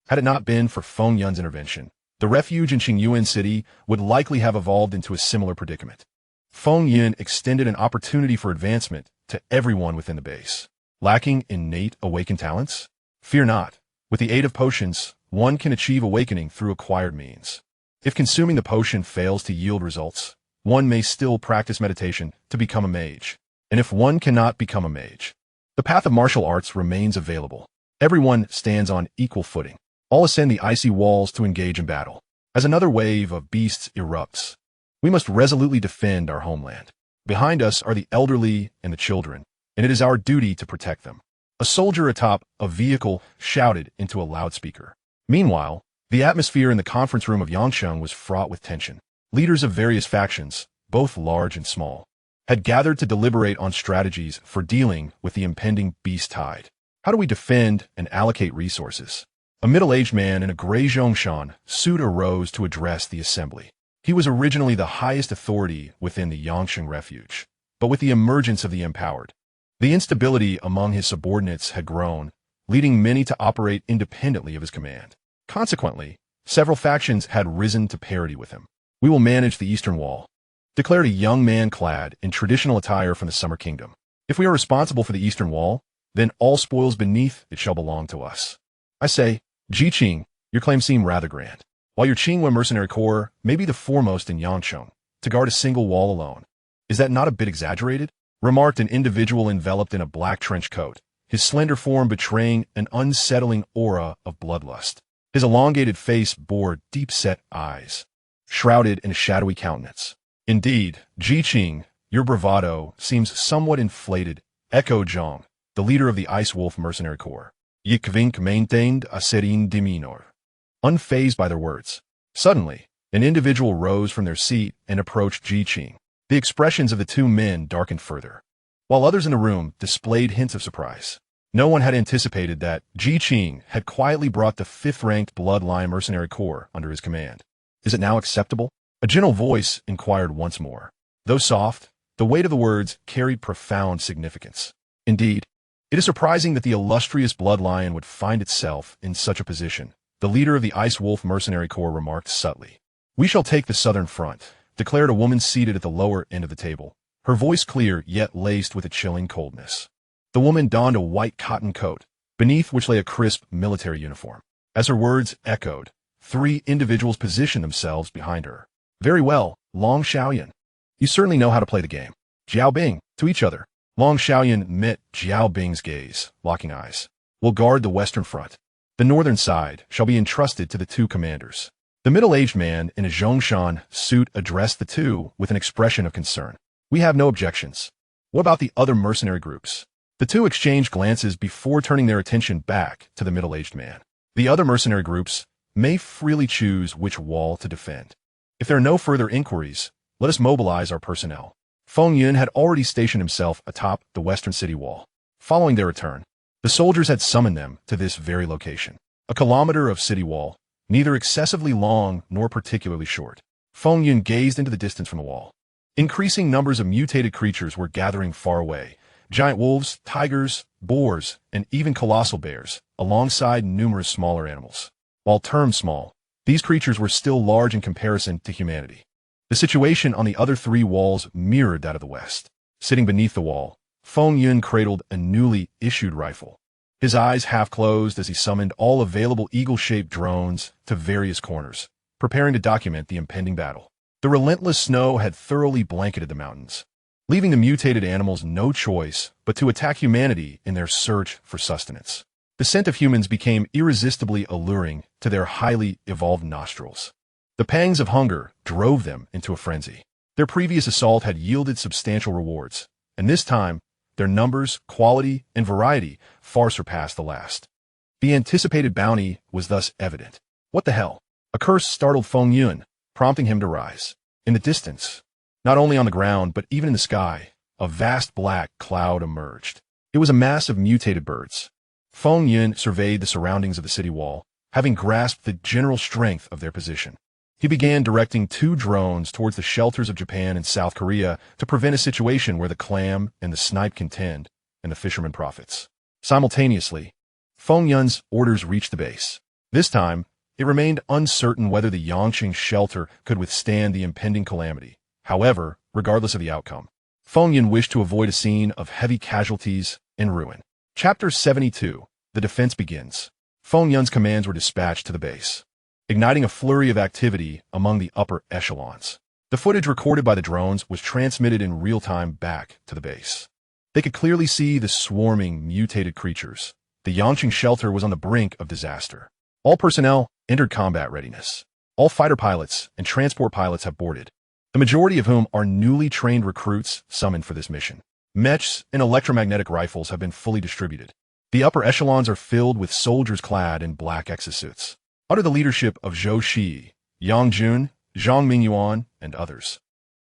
Had it not been for Feng Yun's intervention, the refuge in Qingyuan City would likely have evolved into a similar predicament. Feng Yun extended an opportunity for advancement to everyone within the base. Lacking innate awakened talents? Fear not. With the aid of potions, one can achieve awakening through acquired means. If consuming the potion fails to yield results, one may still practice meditation to become a mage. And if one cannot become a mage, the path of martial arts remains available. Everyone stands on equal footing. All ascend the icy walls to engage in battle. As another wave of beasts erupts, we must resolutely defend our homeland. Behind us are the elderly and the children, and it is our duty to protect them. A soldier atop a vehicle shouted into a loudspeaker. Meanwhile, the atmosphere in the conference room of Yangsheng was fraught with tension. Leaders of various factions, both large and small, had gathered to deliberate on strategies for dealing with the impending beast tide. How do we defend and allocate resources? A middle-aged man in a gray zhongshan suit arose to address the assembly. He was originally the highest authority within the Yangsheng refuge, but with the emergence of the empowered, the instability among his subordinates had grown, leading many to operate independently of his command. Consequently, several factions had risen to parity with him. "We will manage the Eastern Wall," declared a young man clad in traditional attire from the Summer Kingdom. "If we are responsible for the Eastern Wall, then all spoils beneath it shall belong to us." I say, Ji Qing, your claims seem rather grand. While your Qingwen mercenary corps may be the foremost in Yangsheng, to guard a single wall alone, is that not a bit exaggerated? Remarked an individual enveloped in a black trench coat, his slender form betraying an unsettling aura of bloodlust. His elongated face bore deep-set eyes, shrouded in a shadowy countenance. "Indeed, Ji Qing, your bravado seems somewhat inflated," echoed Zhang, the leader of the Ice Wolf mercenary corps. Yikvink maintained a serene demeanor, unfazed by their words. Suddenly, an individual rose from their seat and approached Ji Qing. The expressions of the two men darkened further, while others in the room displayed hints of surprise. No one had anticipated that Ji Qing had quietly brought the 5th-ranked bloodline mercenary corps under his command. "Is it now acceptable?" A gentle voice inquired once more. Though soft, the weight of the words carried profound significance. "Indeed, it is surprising that the illustrious bloodline would find itself in such a position," the leader of the Ice Wolf mercenary corps remarked subtly. "We shall take the southern front," declared a woman seated at the lower end of the table, her voice clear yet laced with a chilling coldness. The woman donned a white cotton coat, beneath which lay a crisp military uniform. As her words echoed, 3 individuals positioned themselves behind her. "Very well, Long Xiaoyan. You certainly know how to play the game." Jiao Bing, to each other. Long Xiaoyan met Jiao Bing's gaze, locking eyes. "We'll guard the western front. The northern side shall be entrusted to the 2 commanders." The middle-aged man in a zhongshan suit addressed the 2 with an expression of concern. "We have no objections. What about the other mercenary groups?" The 2 exchanged glances before turning their attention back to the middle-aged man. "The other mercenary groups may freely choose which wall to defend. If there are no further inquiries, let us mobilize our personnel." Feng Yun had already stationed himself atop the western city wall. Following their return, the soldiers had summoned them to this very location. A kilometer of city wall, neither excessively long nor particularly short. Feng Yun gazed into the distance from the wall. Increasing numbers of mutated creatures were gathering far away. Giant wolves, tigers, boars, and even colossal bears, alongside numerous smaller animals. While termed small, these creatures were still large in comparison to humanity. The situation on the other 3 walls mirrored that of the west. Sitting beneath the wall, Feng Yun cradled a newly issued rifle. His eyes half closed as he summoned all available eagle-shaped drones to various corners, preparing to document the impending battle. The relentless snow had thoroughly blanketed the mountains, leaving the mutated animals no choice but to attack humanity in their search for sustenance. The scent of humans became irresistibly alluring to their highly evolved nostrils. The pangs of hunger drove them into a frenzy. Their previous assault had yielded substantial rewards, and this time, their numbers, quality, and variety far surpassed the last. The anticipated bounty was thus evident. "What the hell?" A curse startled Feng Yun, prompting him to rise. In the distance, not only on the ground but even in the sky, a vast black cloud emerged. It was a mass of mutated birds. Feng Yun surveyed the surroundings of the city wall, having grasped the general strength of their position. He began directing 2 drones towards the shelters of Japan and South Korea to prevent a situation where the clam and the snipe contend and the fisherman profits. Simultaneously, Feng Yun's orders reached the base. This time, it remained uncertain whether the Yangqing shelter could withstand the impending calamity. However, regardless of the outcome, Feng Yun wished to avoid a scene of heavy casualties and ruin. Chapter 72. The Defense Begins. Feng Yun's commands were dispatched to the base, igniting a flurry of activity among the upper echelons. The footage recorded by the drones was transmitted in real time back to the base. They could clearly see the swarming, mutated creatures. The Yangqing shelter was on the brink of disaster. All personnel entered combat readiness. All fighter pilots and transport pilots have boarded, the majority of whom are newly trained recruits summoned for this mission. Mechs and electromagnetic rifles have been fully distributed. The upper echelons are filled with soldiers clad in black exosuits, under the leadership of Zhou Shi, Yang Jun, Zhang Mingyuan, and others.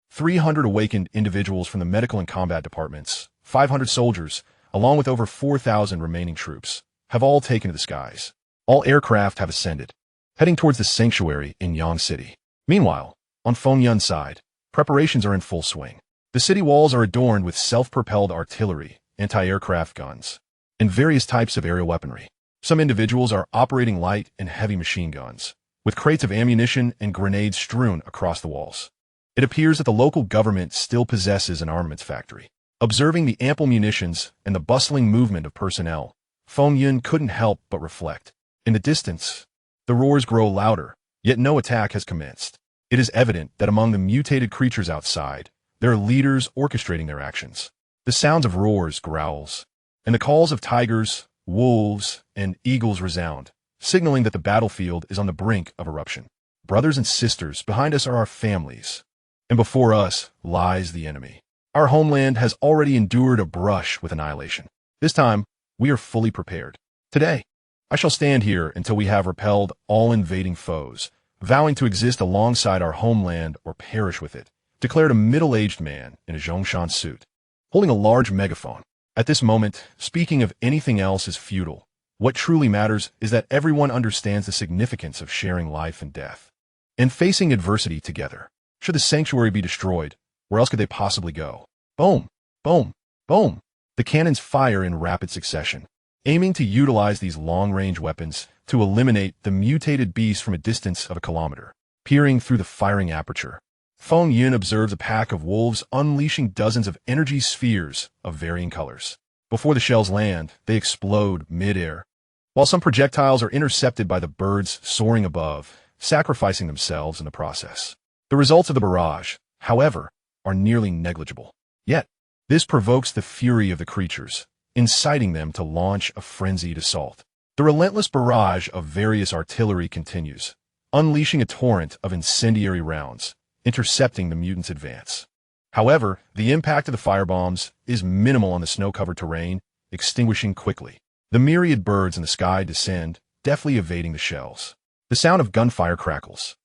300 awakened individuals from the medical and combat departments, 500 soldiers, along with over 4,000 remaining troops, have all taken to the skies. All aircraft have ascended, heading towards the sanctuary in Yang City. Meanwhile, on Feng Yun's side, preparations are in full swing. The city walls are adorned with self-propelled artillery, anti-aircraft guns, and various types of aerial weaponry. Some individuals are operating light and heavy machine guns, with crates of ammunition and grenades strewn across the walls. It appears that the local government still possesses an armaments factory. Observing the ample munitions and the bustling movement of personnel, Feng Yun couldn't help but reflect. In the distance, the roars grow louder, yet no attack has commenced. It is evident that among the mutated creatures outside, there are leaders orchestrating their actions. The sounds of roars, growls, and the calls of tigers, wolves, and eagles resound, signaling that the battlefield is on the brink of eruption. Brothers and sisters, behind us are our families, and before us lies the enemy. Our homeland has already endured a brush with annihilation. This time, we are fully prepared. Today, I shall stand here until we have repelled all invading foes, vowing to exist alongside our homeland or perish with it, declared a middle-aged man in a Zhongshan suit, holding a large megaphone. At this moment, speaking of anything else is futile. What truly matters is that everyone understands the significance of sharing life and death, and facing adversity together. Should the sanctuary be destroyed, where else could they possibly go? Boom! Boom! Boom! The cannons fire in rapid succession, aiming to utilize these long-range weapons to eliminate the mutated beast from a distance of a kilometer. Peering through the firing aperture, Feng Yun observes a pack of wolves unleashing dozens of energy spheres of varying colors. Before the shells land, they explode mid-air, while some projectiles are intercepted by the birds soaring above, sacrificing themselves in the process. The results of the barrage, however, are nearly negligible. Yet, this provokes the fury of the creatures, inciting them to launch a frenzied assault. The relentless barrage of various artillery continues, unleashing a torrent of incendiary rounds, intercepting the mutants' advance. However, the impact of the firebombs is minimal on the snow-covered terrain, extinguishing quickly. The myriad birds in the sky descend, deftly evading the shells. The sound of gunfire crackles.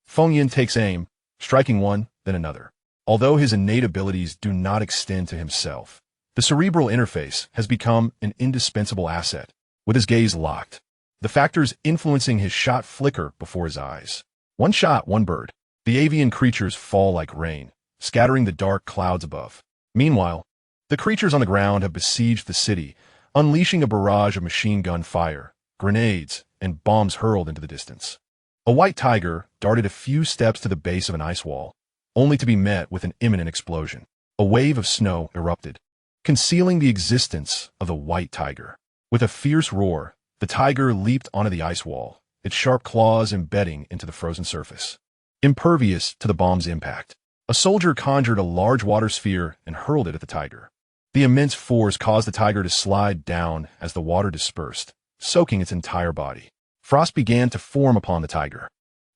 Feng Yun takes aim, striking one, then another. Although his innate abilities do not extend to himself, the cerebral interface has become an indispensable asset. With his gaze locked, the factors influencing his shot flicker before his eyes. One shot, one bird. The avian creatures fall like rain, scattering the dark clouds above. Meanwhile, the creatures on the ground have besieged the city, unleashing a barrage of machine gun fire, grenades, and bombs hurled into the distance. A white tiger darted a few steps to the base of an ice wall, only to be met with an imminent explosion. A wave of snow erupted, concealing the existence of the white tiger. With a fierce roar, the tiger leaped onto the ice wall, its sharp claws embedding into the frozen surface. Impervious to the bomb's impact, a soldier conjured a large water sphere and hurled it at the tiger. The immense force caused the tiger to slide down as the water dispersed, soaking its entire body. Frost began to form upon the tiger,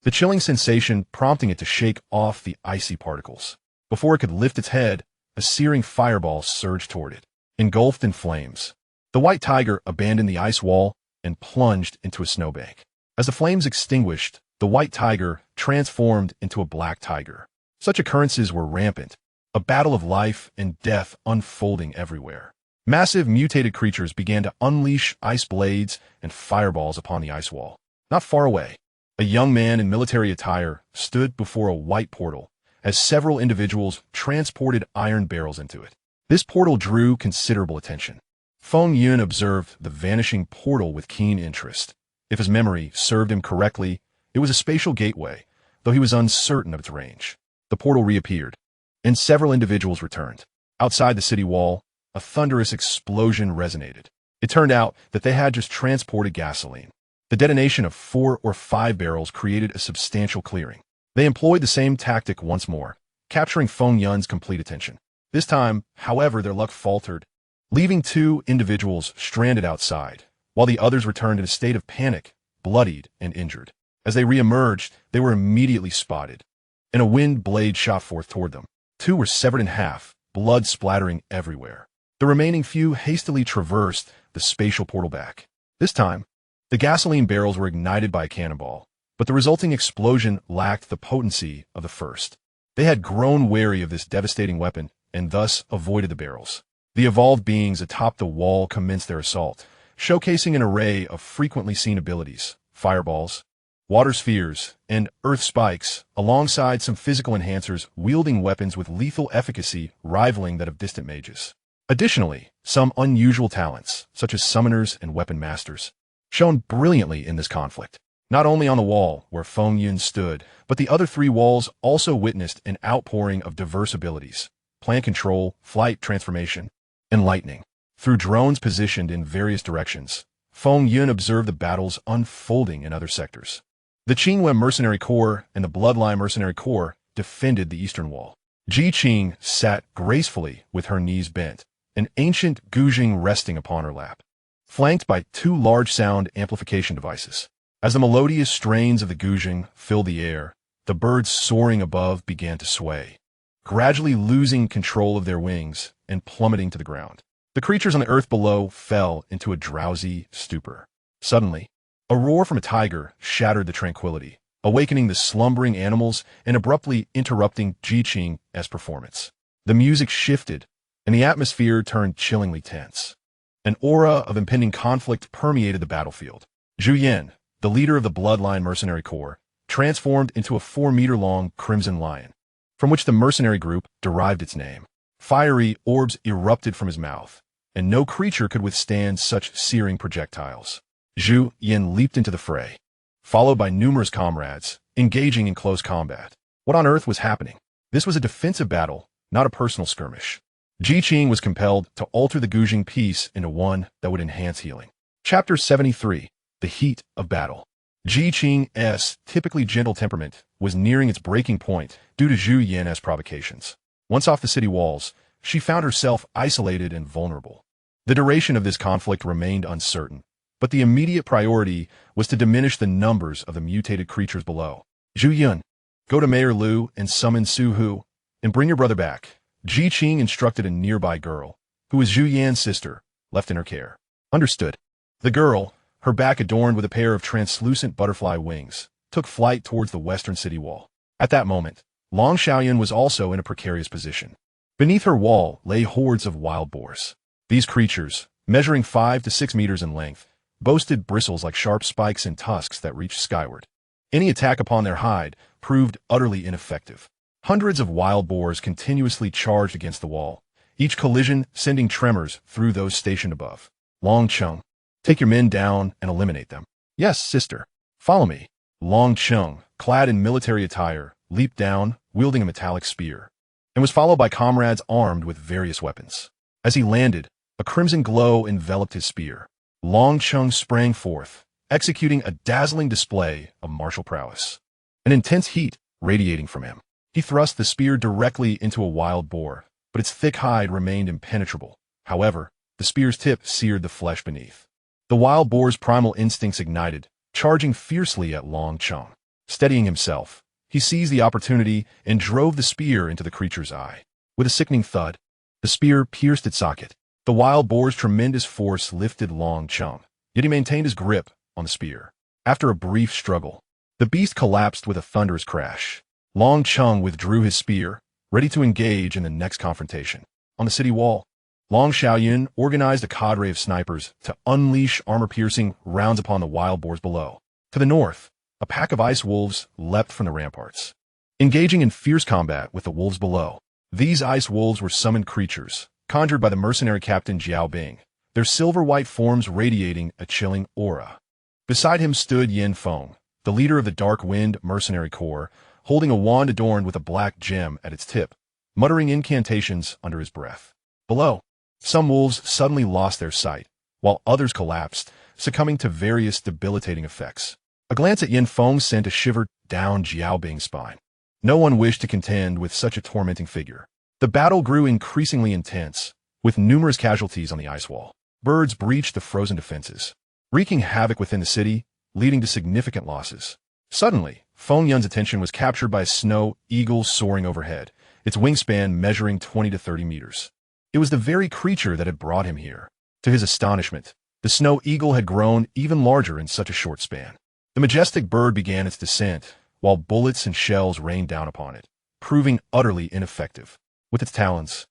the chilling sensation prompting it to shake off the icy particles. Before it could lift its head, a searing fireball surged toward it. Engulfed in flames, the white tiger abandoned the ice wall and plunged into a snowbank. As the flames extinguished, the white tiger transformed into a black tiger. Such occurrences were rampant, a battle of life and death unfolding everywhere. Massive mutated creatures began to unleash ice blades and fireballs upon the ice wall. Not far away, a young man in military attire stood before a white portal as several individuals transported iron barrels into it. This portal drew considerable attention. Feng Yun observed the vanishing portal with keen interest. If his memory served him correctly, it was a spatial gateway, though he was uncertain of its range. The portal reappeared, and several individuals returned. Outside the city wall, a thunderous explosion resonated. It turned out that they had just transported gasoline. The detonation of 4 or 5 barrels created a substantial clearing. They employed the same tactic once more, capturing Feng Yun's complete attention. This time, however, their luck faltered, leaving 2 individuals stranded outside, while the others returned in a state of panic, bloodied and injured. As they re-emerged, they were immediately spotted, and a wind blade shot forth toward them. 2 were severed in half, blood splattering everywhere. The remaining few hastily traversed the spatial portal back. This time, the gasoline barrels were ignited by a cannonball, but the resulting explosion lacked the potency of the first. They had grown wary of this devastating weapon and thus avoided the barrels. The evolved beings atop the wall commenced their assault, showcasing an array of frequently seen abilities: fireballs, water spheres, and earth spikes, alongside some physical enhancers wielding weapons with lethal efficacy rivaling that of distant mages. Additionally, some unusual talents, such as summoners and weapon masters, shone brilliantly in this conflict. Not only on the wall where Feng Yun stood, but the other 3 walls also witnessed an outpouring of diverse abilities: plant control, flight transformation, and lightning. Through drones positioned in various directions, Feng Yun observed the battles unfolding in other sectors. The Qingwen Mercenary Corps and the Bloodline Mercenary Corps defended the eastern wall. Ji Qing sat gracefully with her knees bent, an ancient guzheng resting upon her lap, flanked by 2 large sound amplification devices. As the melodious strains of the guzheng filled the air, the birds soaring above began to sway, gradually losing control of their wings and plummeting to the ground. The creatures on the earth below fell into a drowsy stupor. Suddenly, a roar from a tiger shattered the tranquility, awakening the slumbering animals and abruptly interrupting Ji Qing's performance. The music shifted, and the atmosphere turned chillingly tense. An aura of impending conflict permeated the battlefield. Zhu Yan, the leader of the Bloodline Mercenary Corps, transformed into a 4-meter-long crimson lion, from which the mercenary group derived its name. Fiery orbs erupted from his mouth, and no creature could withstand such searing projectiles. Zhu Yan leaped into the fray, followed by numerous comrades, engaging in close combat. What on earth was happening? This was a defensive battle, not a personal skirmish. Ji Qing was compelled to alter the guzheng piece into one that would enhance healing. Chapter 73. The Heat of Battle. Ji Qing's typically gentle temperament was nearing its breaking point due to Zhu Yan's provocations. Once off the city walls, she found herself isolated and vulnerable. The duration of this conflict remained uncertain, but the immediate priority was to diminish the numbers of the mutated creatures below. Zhu Yan, go to Mayor Lu and summon Su Hu, and bring your brother back. Ji Qing instructed a nearby girl, who was Zhu Yan's sister, left in her care. Understood. The girl, her back adorned with a pair of translucent butterfly wings, took flight towards the western city wall. At that moment, Long Xiaoyan was also in a precarious position. Beneath her wall lay hordes of wild boars. These creatures, measuring 5 to 6 meters in length, boasted bristles like sharp spikes and tusks that reached skyward. Any attack upon their hide proved utterly ineffective. Hundreds of wild boars continuously charged against the wall, each collision sending tremors through those stationed above. Long Chung, take your men down and eliminate them. Yes, sister. Follow me. Long Chung, clad in military attire, leaped down, wielding a metallic spear, and was followed by comrades armed with various weapons. As he landed, a crimson glow enveloped his spear. Long Chung sprang forth, executing a dazzling display of martial prowess. An intense heat radiating from him. He thrust the spear directly into a wild boar, but its thick hide remained impenetrable. However, the spear's tip seared the flesh beneath. The wild boar's primal instincts ignited, charging fiercely at Long Chung. Steadying himself, he seized the opportunity and drove the spear into the creature's eye. With a sickening thud, the spear pierced its socket. The wild boar's tremendous force lifted Long Chung, yet he maintained his grip on the spear. After a brief struggle, the beast collapsed with a thunderous crash. Long Chung withdrew his spear, ready to engage in the next confrontation. On the city wall, Long Xiaoyan organized a cadre of snipers to unleash armor-piercing rounds upon the wild boars below. To the north, a pack of ice wolves leapt from the ramparts, engaging in fierce combat with the wolves below. These ice wolves were summoned creatures, conjured by the mercenary captain Jiao Bing, their silver-white forms radiating a chilling aura. Beside him stood Yin Feng, the leader of the Dark Wind Mercenary Corps, holding a wand adorned with a black gem at its tip, muttering incantations under his breath. Below, some wolves suddenly lost their sight, while others collapsed, succumbing to various debilitating effects. A glance at Yin Feng sent a shiver down Jiao Bing's spine. No one wished to contend with such a tormenting figure. The battle grew increasingly intense, with numerous casualties on the ice wall. Birds breached the frozen defenses, wreaking havoc within the city, leading to significant losses. Suddenly, Feng Yun's attention was captured by a snow eagle soaring overhead, its wingspan measuring 20 to 30 meters. It was the very creature that had brought him here. To his astonishment, the snow eagle had grown even larger in such a short span. The majestic bird began its descent, while bullets and shells rained down upon it, proving utterly ineffective. With its talons,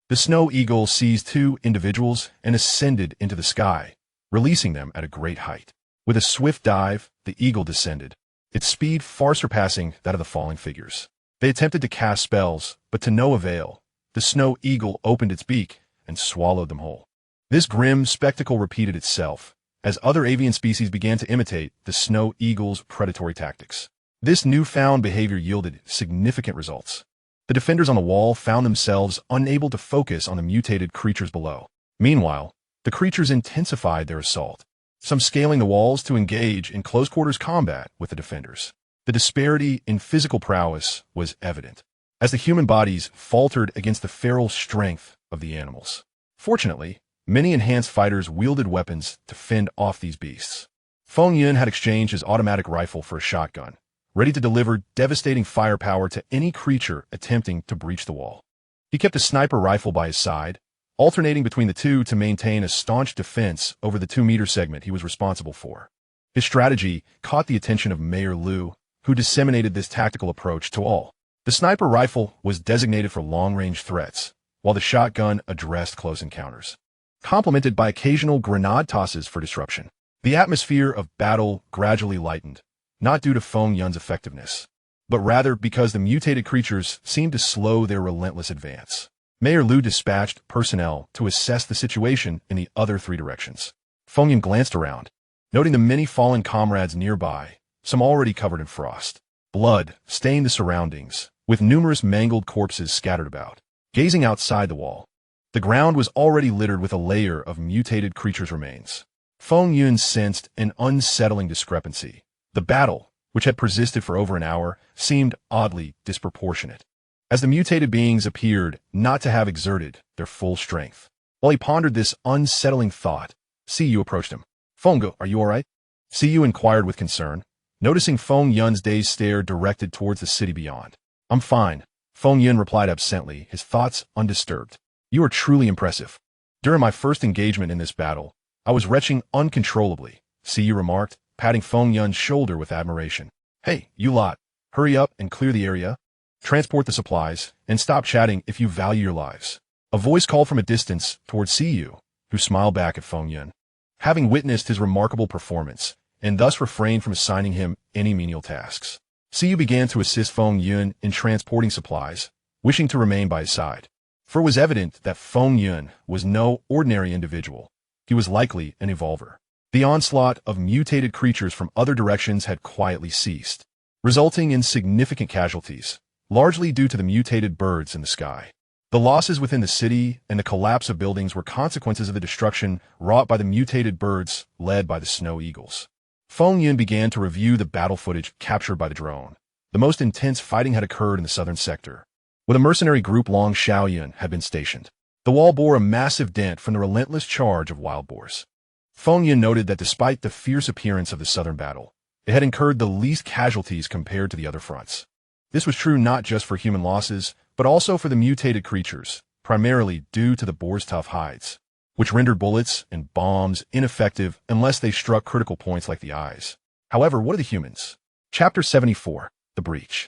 the snow eagle seized two individuals and ascended into the sky, releasing them at a great height. With a swift dive, the eagle descended, its speed far surpassing that of the falling figures. They attempted to cast spells, but to no avail. The snow eagle opened its beak and swallowed them whole. This grim spectacle repeated itself, as other avian species began to imitate the snow eagle's predatory tactics. This newfound behavior yielded significant results. The defenders on the wall found themselves unable to focus on the mutated creatures below. Meanwhile, the creatures intensified their assault, some scaling the walls to engage in close-quarters combat with the defenders. The disparity in physical prowess was evident, as the human bodies faltered against the feral strength of the animals. Fortunately, many enhanced fighters wielded weapons to fend off these beasts. Feng Yun had exchanged his automatic rifle for a shotgun, ready to deliver devastating firepower to any creature attempting to breach the wall. He kept a sniper rifle by his side, alternating between the two to maintain a staunch defense over the 2-meter segment he was responsible for. His strategy caught the attention of Mayor Liu, who disseminated this tactical approach to all. The sniper rifle was designated for long-range threats, while the shotgun addressed close encounters, complemented by occasional grenade tosses for disruption. The atmosphere of battle gradually lightened, not due to Feng Yun's effectiveness, but rather because the mutated creatures seemed to slow their relentless advance. Mayor Liu dispatched personnel to assess the situation in the other 3 directions. Feng Yun glanced around, noting the many fallen comrades nearby, some already covered in frost. Blood stained the surroundings, with numerous mangled corpses scattered about. Gazing outside the wall, the ground was already littered with a layer of mutated creatures' remains. Feng Yun sensed an unsettling discrepancy. The battle, which had persisted for over an hour, seemed oddly disproportionate, as the mutated beings appeared not to have exerted their full strength. While he pondered this unsettling thought, Siyu approached him. "Feng, are you all right?" Siyu inquired with concern, noticing Feng Yun's dazed stare directed towards the city beyond. "I'm fine," Feng Yun replied absently, his thoughts undisturbed. "You are truly impressive. During my first engagement in this battle, I was retching uncontrollably," Siyu remarked, patting Feng Yun's shoulder with admiration. "Hey, you lot, hurry up and clear the area, transport the supplies, and stop chatting if you value your lives." A voice called from a distance towards Siyu, who smiled back at Feng Yun, having witnessed his remarkable performance, and thus refrained from assigning him any menial tasks. Siyu began to assist Feng Yun in transporting supplies, wishing to remain by his side. For it was evident that Feng Yun was no ordinary individual. He was likely an evolver. The onslaught of mutated creatures from other directions had quietly ceased, resulting in significant casualties, largely due to the mutated birds in the sky. The losses within the city and the collapse of buildings were consequences of the destruction wrought by the mutated birds led by the snow eagles. Feng Yun began to review the battle footage captured by the drone. The most intense fighting had occurred in the southern sector, where the mercenary group Long Shaoyun had been stationed. The wall bore a massive dent from the relentless charge of wild boars. Feng Yun noted that despite the fierce appearance of the southern battle, it had incurred the least casualties compared to the other fronts. This was true not just for human losses, but also for the mutated creatures, primarily due to the boar's tough hides, which rendered bullets and bombs ineffective unless they struck critical points like the eyes. However, what are the humans? Chapter 74, The Breach.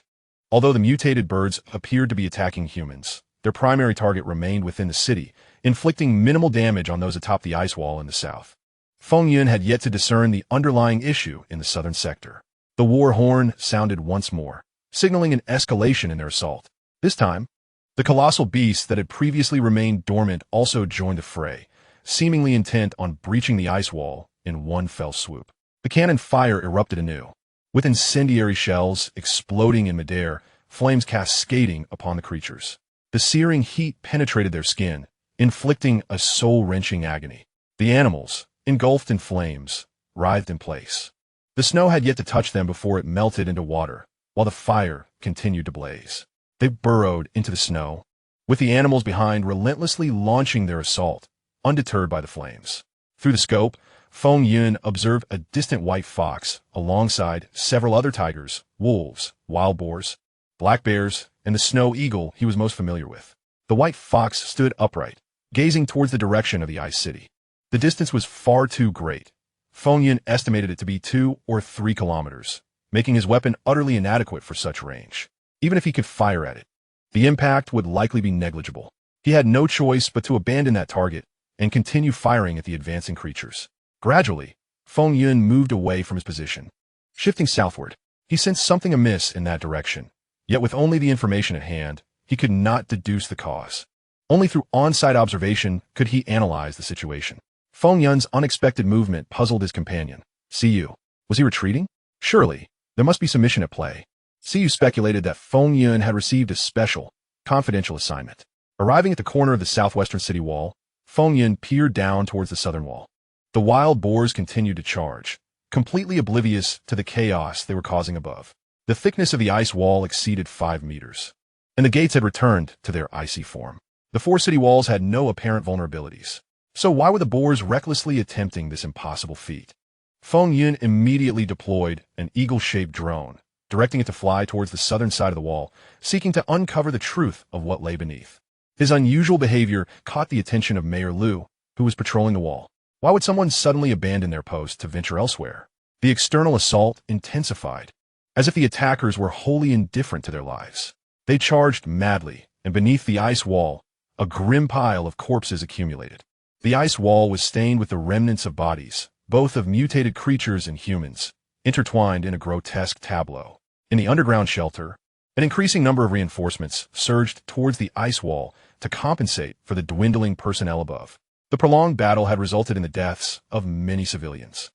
Although the mutated birds appeared to be attacking humans, their primary target remained within the city, inflicting minimal damage on those atop the ice wall in the south. Feng Yun had yet to discern the underlying issue in the southern sector. The war horn sounded once more, signaling an escalation in their assault. This time, the colossal beasts that had previously remained dormant also joined the fray, seemingly intent on breaching the ice wall in one fell swoop. The cannon fire erupted anew, with incendiary shells exploding in midair, flames cascading upon the creatures. The searing heat penetrated their skin, inflicting a soul-wrenching agony. The animals, engulfed in flames, writhed in place. The snow had yet to touch them before it melted into water, while the fire continued to blaze. They burrowed into the snow, with the animals behind relentlessly launching their assault, undeterred by the flames. Through the scope, Feng Yun observed a distant white fox alongside several other tigers, wolves, wild boars, black bears, and the snow eagle he was most familiar with. The white fox stood upright, gazing towards the direction of the ice city. The distance was far too great. Feng Yun estimated it to be 2 or 3 kilometers, making his weapon utterly inadequate for such range. Even if he could fire at it, the impact would likely be negligible. He had no choice but to abandon that target and continue firing at the advancing creatures. Gradually, Feng Yun moved away from his position. Shifting southward, he sensed something amiss in that direction, yet with only the information at hand, he could not deduce the cause. Only through on-site observation could he analyze the situation. Feng Yun's unexpected movement puzzled his companion. Siyu, was he retreating? Surely, there must be some mission at play. Siyu speculated that Feng Yun had received a special, confidential assignment. Arriving at the corner of the southwestern city wall, Feng Yun peered down towards the southern wall. The wild boars continued to charge, completely oblivious to the chaos they were causing above. The thickness of the ice wall exceeded 5 meters, and the gates had returned to their icy form. The 4 city walls had no apparent vulnerabilities. So why were the boars recklessly attempting this impossible feat? Feng Yun immediately deployed an eagle-shaped drone, directing it to fly towards the southern side of the wall, seeking to uncover the truth of what lay beneath. His unusual behavior caught the attention of Mayor Lu, who was patrolling the wall. Why would someone suddenly abandon their post to venture elsewhere? The external assault intensified, as if the attackers were wholly indifferent to their lives. They charged madly, and beneath the ice wall, a grim pile of corpses accumulated. The ice wall was stained with the remnants of bodies, both of mutated creatures and humans, intertwined in a grotesque tableau. In the underground shelter, an increasing number of reinforcements surged towards the ice wall to compensate for the dwindling personnel above. The prolonged battle had resulted in the deaths of many civilians.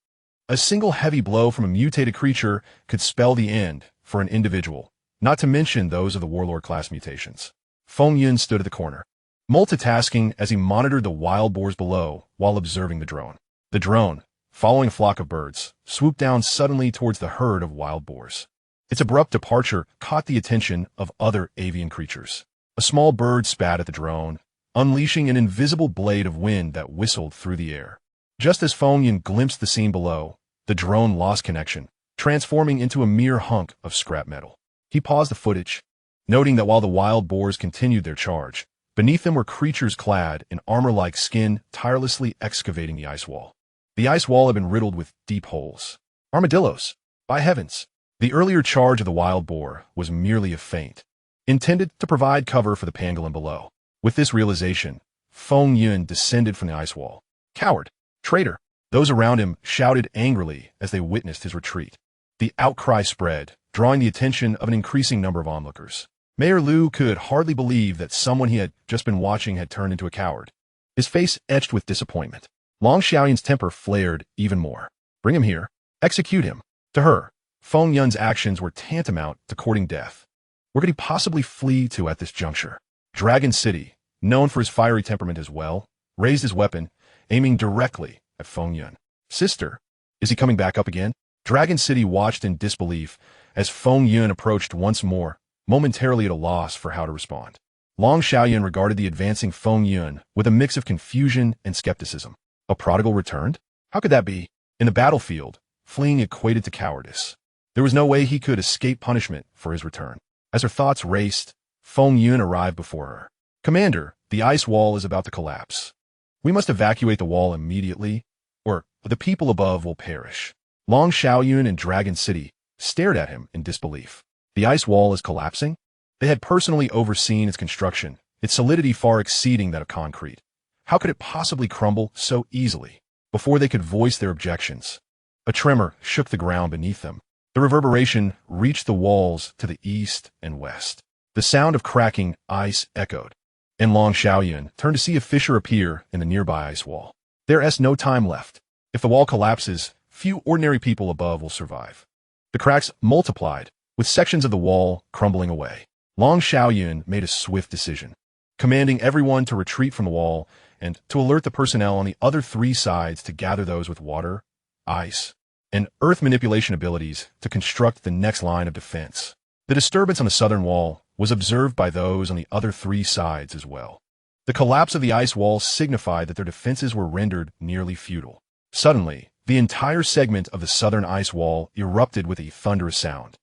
A single heavy blow from a mutated creature could spell the end for an individual, not to mention those of the warlord class mutations. Feng Yun stood at the corner, multitasking as he monitored the wild boars below while observing the drone. The drone, following a flock of birds, swooped down suddenly towards the herd of wild boars. Its abrupt departure caught the attention of other avian creatures. A small bird spat at the drone, unleashing an invisible blade of wind that whistled through the air. Just as Feng Yun glimpsed the scene below, the drone lost connection, transforming into a mere hunk of scrap metal. He paused the footage, noting that while the wild boars continued their charge, beneath them were creatures clad in armor-like skin tirelessly excavating the ice wall. The ice wall had been riddled with deep holes. Armadillos! By heavens! The earlier charge of the wild boar was merely a feint, intended to provide cover for the pangolin below. With this realization, Feng Yun descended from the ice wall. Coward! Traitor! Those around him shouted angrily as they witnessed his retreat. The outcry spread, drawing the attention of an increasing number of onlookers. Mayor Lu could hardly believe that someone he had just been watching had turned into a coward. His face etched with disappointment. Long Xiaoyun's temper flared even more. Bring him here. Execute him. To her, Feng Yun's actions were tantamount to courting death. Where could he possibly flee to at this juncture? Dragon City, known for his fiery temperament as well, raised his weapon, aiming directly at Feng Yun. Sister, is he coming back up again? Dragon City watched in disbelief as Feng Yun approached once more, momentarily at a loss for how to respond. Long Xiaoyun regarded the advancing Feng Yun with a mix of confusion and skepticism. A prodigal returned? How could that be? In the battlefield, fleeing equated to cowardice. There was no way he could escape punishment for his return. As her thoughts raced, Feng Yun arrived before her. Commander, the ice wall is about to collapse. We must evacuate the wall immediately, or the people above will perish. Long Xiaoyun and Dragon City stared at him in disbelief. The ice wall is collapsing? They had personally overseen its construction, its solidity far exceeding that of concrete. How could it possibly crumble so easily? Before they could voice their objections, a tremor shook the ground beneath them. The reverberation reached the walls to the east and west. The sound of cracking ice echoed, and Long Xiaoyun turned to see a fissure appear in the nearby ice wall. There's no time left. If the wall collapses, few ordinary people above will survive. The cracks multiplied, with sections of the wall crumbling away. Long Xiaoyun made a swift decision, commanding everyone to retreat from the wall and to alert the personnel on the other 3 sides to gather those with water, ice, and earth manipulation abilities to construct the next line of defense. The disturbance on the southern wall was observed by those on the other three sides as well. The collapse of the ice wall signified that their defenses were rendered nearly futile. Suddenly, the entire segment of the southern ice wall erupted with a thunderous sound.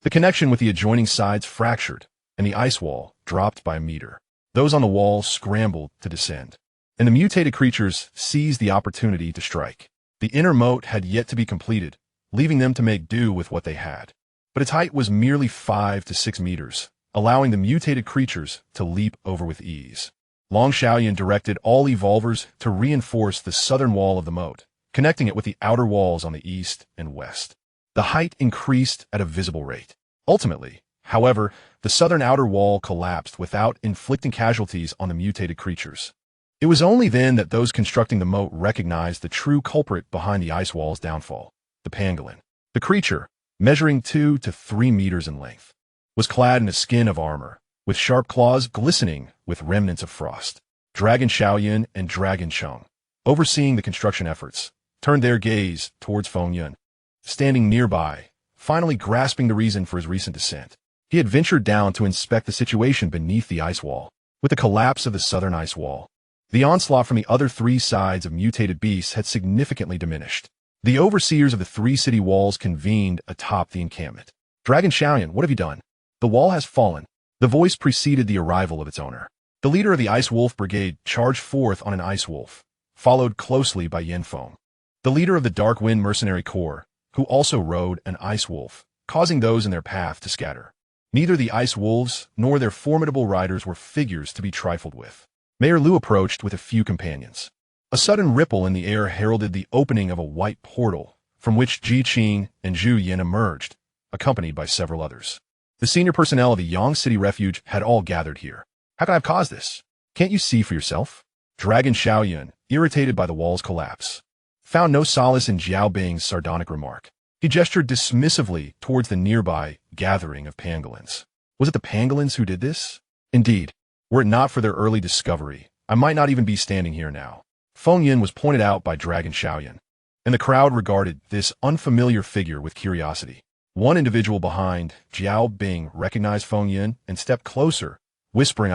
The connection with the adjoining sides fractured, and the ice wall dropped by a meter. Those on the wall scrambled to descend, and the mutated creatures seized the opportunity to strike. The inner moat had yet to be completed, leaving them to make do with what they had. But its height was merely 5 to 6 meters, allowing the mutated creatures to leap over with ease. Long Xiaoyan directed all evolvers to reinforce the southern wall of the moat, connecting it with the outer walls on the east and west. The height increased at a visible rate. Ultimately, however, the southern outer wall collapsed without inflicting casualties on the mutated creatures. It was only then that those constructing the moat recognized the true culprit behind the ice wall's downfall, the pangolin. The creature, measuring 2 to 3 meters in length, was clad in a skin of armor, with sharp claws glistening with remnants of frost. Dragon Xiaoyan and Dragon Cheng, overseeing the construction efforts, turned their gaze towards Feng Yun, standing nearby, finally grasping the reason for his recent descent. He had ventured down to inspect the situation beneath the ice wall. With the collapse of the southern ice wall, the onslaught from the other three sides of mutated beasts had significantly diminished. The overseers of the three city walls convened atop the encampment. Dragon Xiaoyan, what have you done? The wall has fallen. The voice preceded the arrival of its owner. The leader of the Ice Wolf Brigade charged forth on an ice wolf, followed closely by Yin Feng, the leader of the Dark Wind Mercenary Corps, who also rode an ice wolf, causing those in their path to scatter. Neither the ice wolves nor their formidable riders were figures to be trifled with. Mayor Lu approached with a few companions. A sudden ripple in the air heralded the opening of a white portal, from which Ji Qing and Zhu Yin emerged, accompanied by several others. The senior personnel of the Yang City Refuge had all gathered here. How can I have caused this? Can't you see for yourself? Dragon Xiaoyan, irritated by the wall's collapse, found no solace in Jiao Bing's sardonic remark. He gestured dismissively towards the nearby gathering of pangolins. Was it the pangolins who did this? Indeed, were it not for their early discovery, I might not even be standing here now. Feng Yin was pointed out by Dragon Xiaoyan, and the crowd regarded this unfamiliar figure with curiosity. One individual behind, Jiao Bing, recognized Feng Yin and stepped closer, whispering,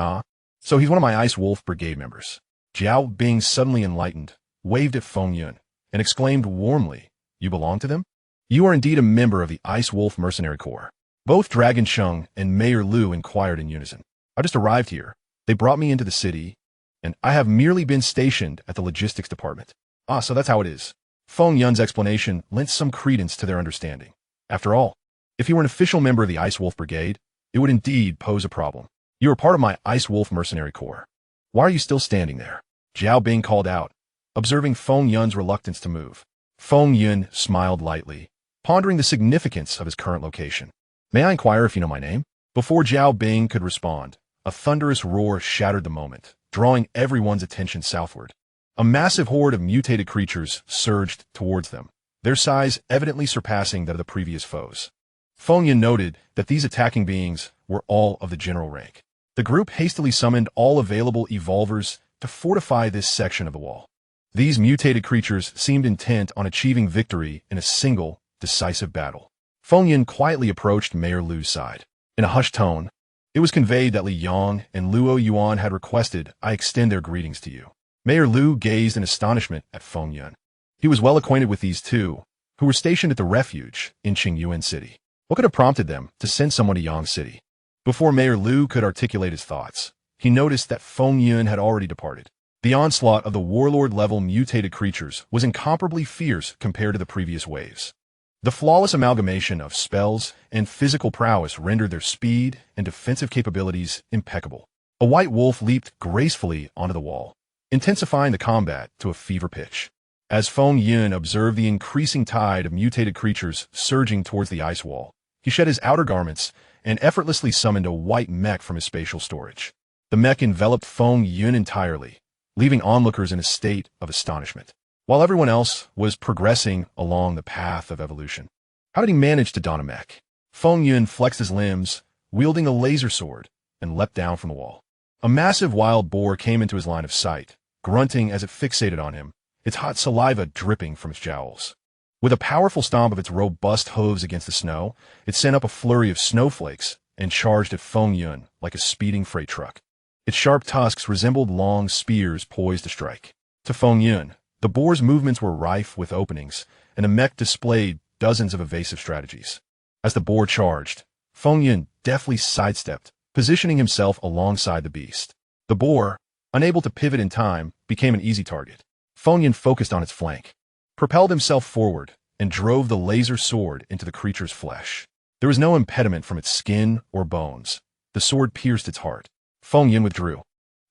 so he's one of my Ice Wolf Brigade members. Jiao Bing, suddenly enlightened, waved at Feng Yin and exclaimed warmly, you belong to them? You are indeed a member of the Ice Wolf Mercenary Corps. Both Dragon Cheng and Mayor Lu inquired in unison. I just arrived here. They brought me into the city, and I have merely been stationed at the logistics department. So that's how it is. Feng Yun's explanation lent some credence to their understanding. After all, if you were an official member of the Ice Wolf Brigade, it would indeed pose a problem. You are part of my Ice Wolf Mercenary Corps. Why are you still standing there? Jiao Bing called out, observing Feng Yun's reluctance to move. Feng Yun smiled lightly, pondering the significance of his current location. May I inquire if you know my name? Before Jiao Bing could respond, a thunderous roar shattered the moment, drawing everyone's attention southward. A massive horde of mutated creatures surged towards them, their size evidently surpassing that of the previous foes. Feng Yun noted that these attacking beings were all of the general rank. The group hastily summoned all available evolvers to fortify this section of the wall. These mutated creatures seemed intent on achieving victory in a single, decisive battle. Feng Yun quietly approached Mayor Lu's side. In a hushed tone, it was conveyed that Li Yang and Luo Yuan had requested I extend their greetings to you. Mayor Lu gazed in astonishment at Feng Yun. He was well acquainted with these two, who were stationed at the refuge in Qingyuan City. What could have prompted them to send someone to Yang City? Before Mayor Lu could articulate his thoughts, he noticed that Feng Yun had already departed. The onslaught of the warlord-level mutated creatures was incomparably fierce compared to the previous waves. The flawless amalgamation of spells and physical prowess rendered their speed and defensive capabilities impeccable. A white wolf leaped gracefully onto the wall, intensifying the combat to a fever pitch. As Feng Yun observed the increasing tide of mutated creatures surging towards the ice wall, he shed his outer garments and effortlessly summoned a white mech from his spatial storage. The mech enveloped Feng Yun entirely, leaving onlookers in a state of astonishment, while everyone else was progressing along the path of evolution. How did he manage to don a mech? Feng Yun flexed his limbs, wielding a laser sword, and leapt down from the wall. A massive wild boar came into his line of sight, grunting as it fixated on him, its hot saliva dripping from its jowls. With a powerful stomp of its robust hooves against the snow, it sent up a flurry of snowflakes and charged at Feng Yun like a speeding freight truck. Its sharp tusks resembled long spears poised to strike. To Feng Yun, the boar's movements were rife with openings, and the mech displayed dozens of evasive strategies. As the boar charged, Feng Yun deftly sidestepped, positioning himself alongside the beast. The boar, unable to pivot in time, became an easy target. Feng Yun focused on its flank, propelled himself forward, and drove the laser sword into the creature's flesh. There was no impediment from its skin or bones. The sword pierced its heart. Feng Yun withdrew,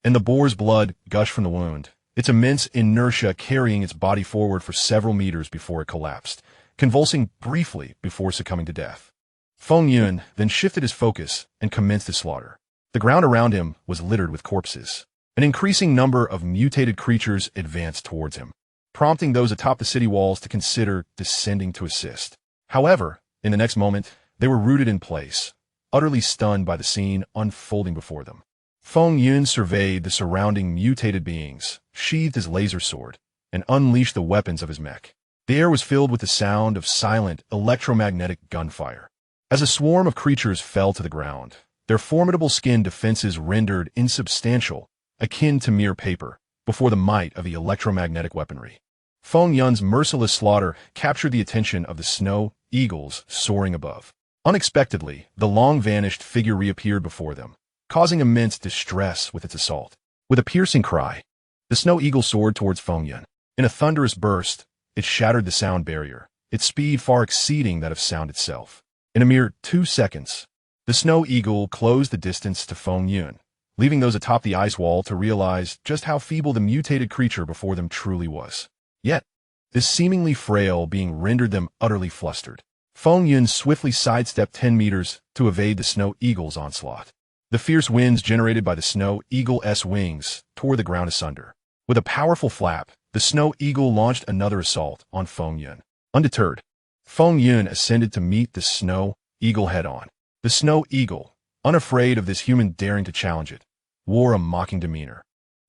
and the boar's blood gushed from the wound, its immense inertia carrying its body forward for several meters before it collapsed, convulsing briefly before succumbing to death. Feng Yun then shifted his focus and commenced his slaughter. The ground around him was littered with corpses. An increasing number of mutated creatures advanced towards him, prompting those atop the city walls to consider descending to assist. However, in the next moment, they were rooted in place, utterly stunned by the scene unfolding before them. Feng Yun surveyed the surrounding mutated beings, sheathed his laser sword, and unleashed the weapons of his mech. The air was filled with the sound of silent, electromagnetic gunfire. As a swarm of creatures fell to the ground, their formidable skin defenses rendered insubstantial, akin to mere paper, before the might of the electromagnetic weaponry. Feng Yun's merciless slaughter captured the attention of the snow eagles soaring above. Unexpectedly, the long-vanished figure reappeared before them, causing immense distress with its assault. With a piercing cry, the snow eagle soared towards Feng Yun. In a thunderous burst, it shattered the sound barrier, its speed far exceeding that of sound itself. In a mere 2 seconds, the snow eagle closed the distance to Feng Yun, leaving those atop the ice wall to realize just how feeble the mutated creature before them truly was. Yet, this seemingly frail being rendered them utterly flustered. Feng Yun swiftly sidestepped 10 meters to evade the snow eagle's onslaught. The fierce winds generated by the snow eagle's wings tore the ground asunder. With a powerful flap, the snow eagle launched another assault on Feng Yun. Undeterred, Feng Yun ascended to meet the snow eagle head-on. The snow eagle, unafraid of this human daring to challenge it, wore a mocking demeanor,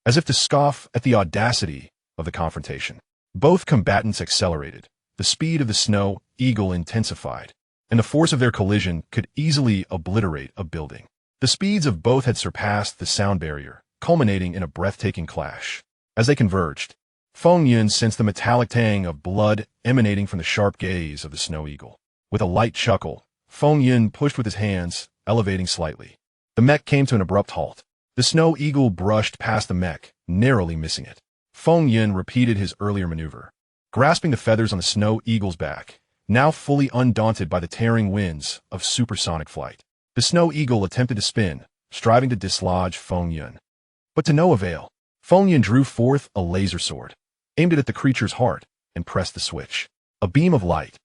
as if to scoff at the audacity of the confrontation. Both combatants accelerated. The speed of the snow eagle intensified, and the force of their collision could easily obliterate a building. The speeds of both had surpassed the sound barrier, culminating in a breathtaking clash. As they converged, Feng Yun sensed the metallic tang of blood emanating from the sharp gaze of the snow eagle. With a light chuckle, Feng Yun pushed with his hands, elevating slightly. The mech came to an abrupt halt. The snow eagle brushed past the mech, narrowly missing it. Feng Yun repeated his earlier maneuver, grasping the feathers on the snow eagle's back, now fully undaunted by the tearing winds of supersonic flight. The snow eagle attempted to spin, striving to dislodge Feng Yun. But to no avail. Feng Yun drew forth a laser sword, aimed it at the creature's heart, and pressed the switch. A beam of light,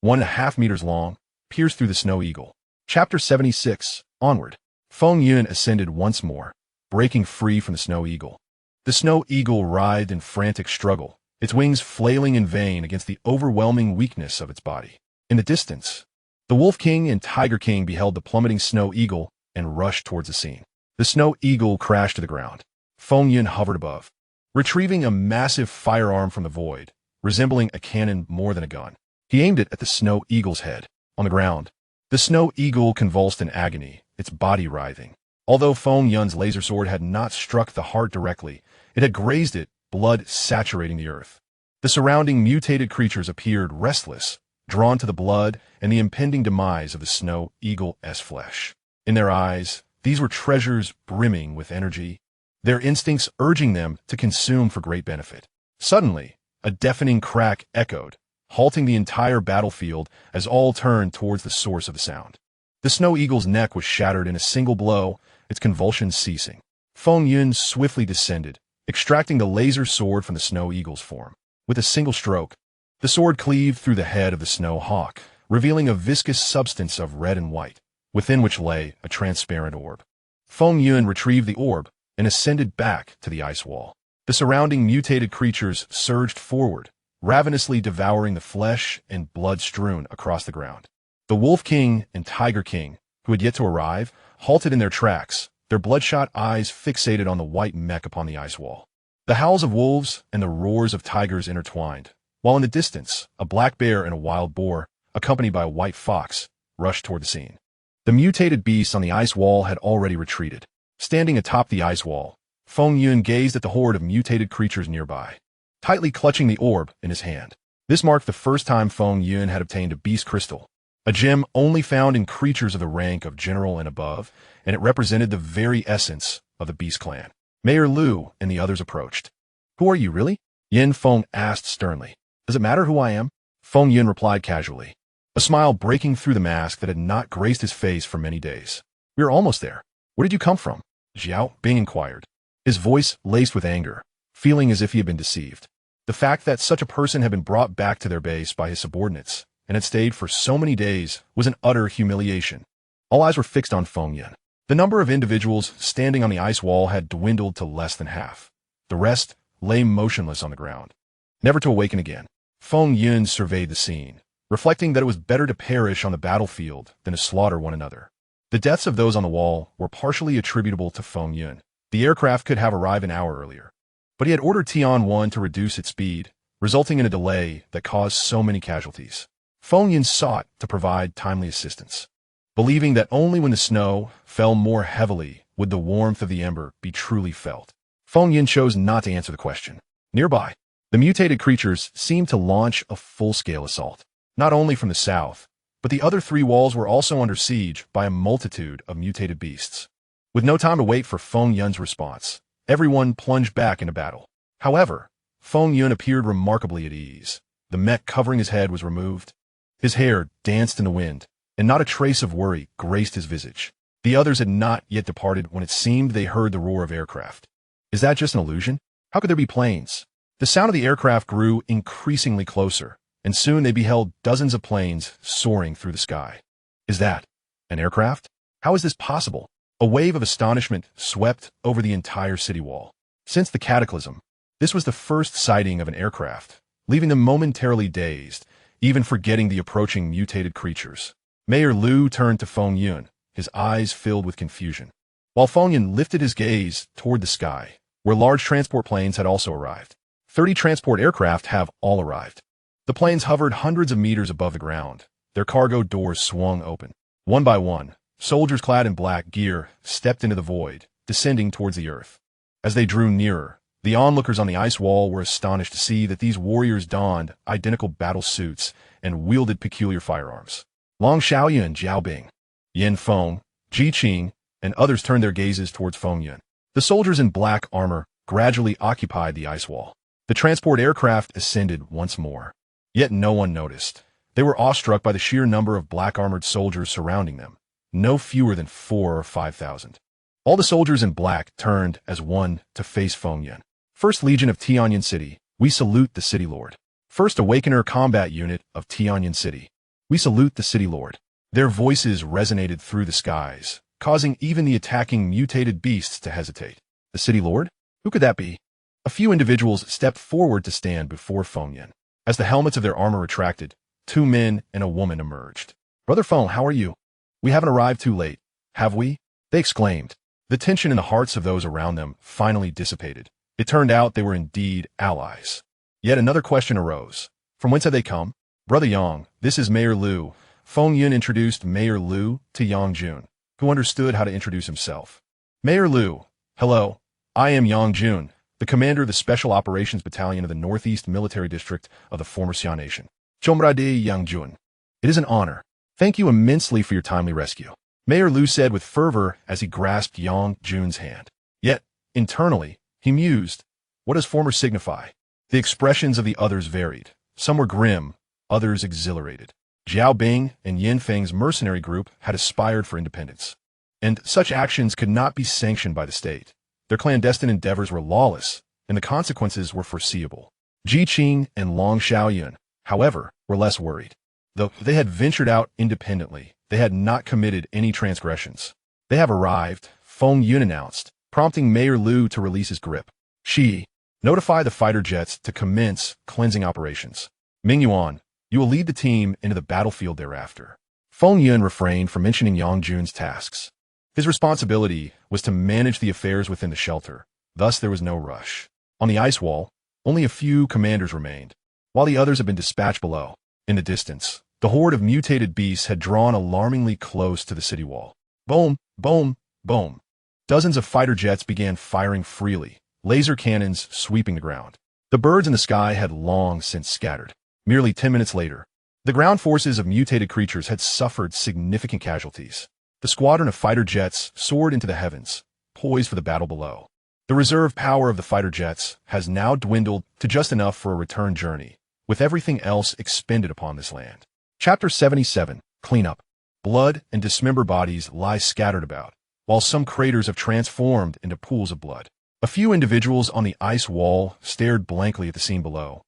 1.5 meters long, pierced through the snow eagle. Chapter 76, Onward. Feng Yun ascended once more, breaking free from the snow eagle. The snow eagle writhed in frantic struggle, its wings flailing in vain against the overwhelming weakness of its body. In the distance, the Wolf King and Tiger King beheld the plummeting snow eagle and rushed towards the scene. The snow eagle crashed to the ground. Feng Yun hovered above, retrieving a massive firearm from the void, resembling a cannon more than a gun. He aimed it at the snow eagle's head. On the ground, the snow eagle convulsed in agony, its body writhing. Although Feng Yun's laser sword had not struck the heart directly, it had grazed it, blood saturating the earth. The surrounding mutated creatures appeared restless, drawn to the blood and the impending demise of the snow eagle's flesh. In their eyes, these were treasures brimming with energy, their instincts urging them to consume for great benefit. Suddenly, a deafening crack echoed, halting the entire battlefield as all turned towards the source of the sound. The snow eagle's neck was shattered in a single blow, its convulsions ceasing. Feng Yun swiftly descended, extracting the laser sword from the snow eagle's form. With a single stroke, the sword cleaved through the head of the snow hawk, revealing a viscous substance of red and white, within which lay a transparent orb. Feng Yun retrieved the orb and ascended back to the ice wall. The surrounding mutated creatures surged forward, ravenously devouring the flesh and blood strewn across the ground. The Wolf King and Tiger King, who had yet to arrive, halted in their tracks, their bloodshot eyes fixated on the white mech upon the ice wall. The howls of wolves and the roars of tigers intertwined, while in the distance, a black bear and a wild boar, accompanied by a white fox, rushed toward the scene. The mutated beasts on the ice wall had already retreated. Standing atop the ice wall, Feng Yun gazed at the horde of mutated creatures nearby, tightly clutching the orb in his hand. This marked the first time Feng Yun had obtained a beast crystal, a gem only found in creatures of the rank of general and above, and it represented the very essence of the beast clan. Mayor Lu and the others approached. "Who are you, really?" Yin Feng asked sternly. "Does it matter who I am?" Feng Yun replied casually, a smile breaking through the mask that had not graced his face for many days. "We are almost there. Where did you come from?" Xiao Bing inquired, his voice laced with anger, feeling as if he had been deceived. The fact that such a person had been brought back to their base by his subordinates and had stayed for so many days was an utter humiliation. All eyes were fixed on Feng Yun. The number of individuals standing on the ice wall had dwindled to less than half. The rest lay motionless on the ground, never to awaken again. Feng Yun surveyed the scene, reflecting that it was better to perish on the battlefield than to slaughter one another. The deaths of those on the wall were partially attributable to Feng Yun. The aircraft could have arrived an hour earlier, but he had ordered Tian-1 to reduce its speed, resulting in a delay that caused so many casualties. Feng Yun sought to provide timely assistance, believing that only when the snow fell more heavily would the warmth of the ember be truly felt. Feng Yun chose not to answer the question. Nearby, the mutated creatures seemed to launch a full-scale assault, not only from the south, but the other three walls were also under siege by a multitude of mutated beasts. With no time to wait for Feng Yun's response, everyone plunged back into battle. However, Feng Yun appeared remarkably at ease. The mech covering his head was removed. His hair danced in the wind, and not a trace of worry graced his visage. The others had not yet departed when it seemed they heard the roar of aircraft. Is that just an illusion? How could there be planes? The sound of the aircraft grew increasingly closer, and soon they beheld dozens of planes soaring through the sky. Is that an aircraft? How is this possible? A wave of astonishment swept over the entire city wall. Since the cataclysm, this was the first sighting of an aircraft, leaving them momentarily dazed, even forgetting the approaching mutated creatures. Mayor Lu turned to Feng Yun, his eyes filled with confusion, while Feng Yun lifted his gaze toward the sky, where large transport planes had also arrived. 30 transport aircraft have all arrived. The planes hovered hundreds of meters above the ground. Their cargo doors swung open. One by one, soldiers clad in black gear stepped into the void, descending towards the earth. As they drew nearer, the onlookers on the ice wall were astonished to see that these warriors donned identical battle suits and wielded peculiar firearms. Long Xiaoyun and Jiao Bing, Yin Feng, Ji Qing, and others turned their gazes towards Feng Yun. The soldiers in black armor gradually occupied the ice wall. The transport aircraft ascended once more. Yet no one noticed. They were awestruck by the sheer number of black-armored soldiers surrounding them, no fewer than 4,000 or 5,000. All the soldiers in black turned as one to face Feng Yun. First Legion of Tianyan City, we salute the City Lord. First Awakener Combat Unit of Tianyan City, we salute the City Lord. Their voices resonated through the skies, causing even the attacking mutated beasts to hesitate. The City Lord? Who could that be? A few individuals stepped forward to stand before Feng Yun. As the helmets of their armor retracted, 2 men and a woman emerged. "Brother Feng, how are you? We haven't arrived too late, have we?" they exclaimed. The tension in the hearts of those around them finally dissipated. It turned out they were indeed allies. Yet another question arose. From whence had they come? "Brother Yang, this is Mayor Lu." Feng Yun introduced Mayor Lu to Yang Jun, who understood how to introduce himself. "Mayor Lu, hello. I am Yang Jun, the commander of the Special Operations Battalion of the Northeast Military District of the former Xian Nation. Chomrade Yang Jun. It is an honor. Thank you immensely for your timely rescue," Mayor Lu said with fervor as he grasped Yang Jun's hand. Yet, internally, he mused, what does former signify? The expressions of the others varied. Some were grim, others exhilarated. Jiao Bing and Yin Feng's mercenary group had aspired for independence, and such actions could not be sanctioned by the state. Their clandestine endeavors were lawless, and the consequences were foreseeable. Ji Qing and Long Xiaoyun, however, were less worried. Though they had ventured out independently, they had not committed any transgressions. "They have arrived," Feng Yun announced, prompting Mayor Lu to release his grip. "Shi, notify the fighter jets to commence cleansing operations. Ming Yuan, you will lead the team into the battlefield thereafter." Feng Yun refrained from mentioning Yang Jun's tasks. His responsibility was to manage the affairs within the shelter, thus there was no rush. On the ice wall, only a few commanders remained. while the others had been dispatched below. In the distance, the horde of mutated beasts had drawn alarmingly close to the city wall. Boom, boom, boom. Dozens of fighter jets began firing freely, laser cannons sweeping the ground. The birds in the sky had long since scattered. Merely 10 minutes later, the ground forces of mutated creatures had suffered significant casualties. The squadron of fighter jets soared into the heavens, poised for the battle below. The reserve power of the fighter jets has now dwindled to just enough for a return journey, with everything else expended upon this land. Chapter 77, Cleanup. Blood and dismembered bodies lie scattered about, while some craters have transformed into pools of blood. A few individuals on the ice wall stared blankly at the scene below,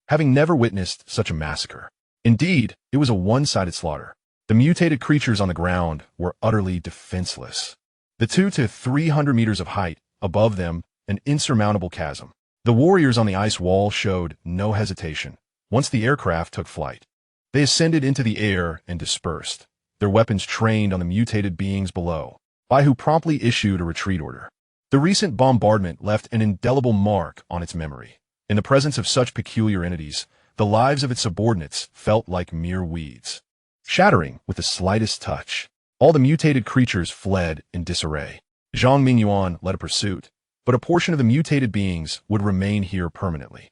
having never witnessed such a massacre. Indeed, it was a one-sided slaughter. The mutated creatures on the ground were utterly defenseless. The 200 to 300 meters of height above them, an insurmountable chasm. The warriors on the ice wall showed no hesitation. Once the aircraft took flight, they ascended into the air and dispersed, their weapons trained on the mutated beings below, by who promptly issued a retreat order. The recent bombardment left an indelible mark on its memory. In the presence of such peculiar entities, the lives of its subordinates felt like mere weeds, shattering with the slightest touch. All the mutated creatures fled in disarray. Zhang Mingyuan led a pursuit, but a portion of the mutated beings would remain here permanently.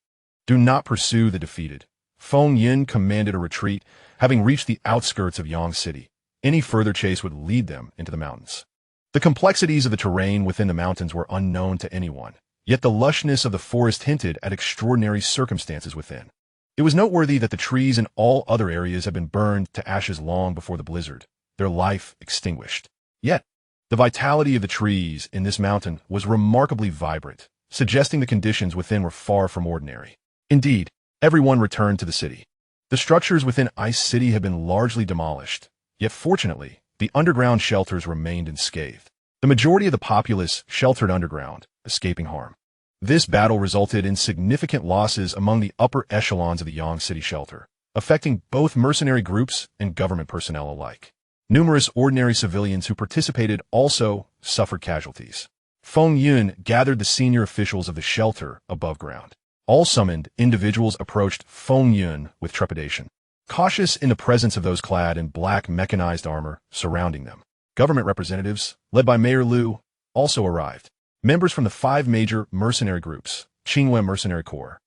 Do not pursue the defeated. Feng Yin commanded a retreat, having reached the outskirts of Yang City. Any further chase would lead them into the mountains. The complexities of the terrain within the mountains were unknown to anyone, yet the lushness of the forest hinted at extraordinary circumstances within. It was noteworthy that the trees in all other areas had been burned to ashes long before the blizzard, their life extinguished. Yet, the vitality of the trees in this mountain was remarkably vibrant, suggesting the conditions within were far from ordinary. Indeed, everyone returned to the city. The structures within Ice City had been largely demolished, yet fortunately, the underground shelters remained unscathed. The majority of the populace sheltered underground, escaping harm. This battle resulted in significant losses among the upper echelons of the Yang City shelter, affecting both mercenary groups and government personnel alike. Numerous ordinary civilians who participated also suffered casualties. Feng Yun gathered the senior officials of the shelter above ground. All summoned individuals approached Feng Yun with trepidation, cautious in the presence of those clad in black mechanized armor surrounding them. Government representatives, led by Mayor Liu, also arrived. Members from the 5 major mercenary groups, Qingwen Mercenary Corps,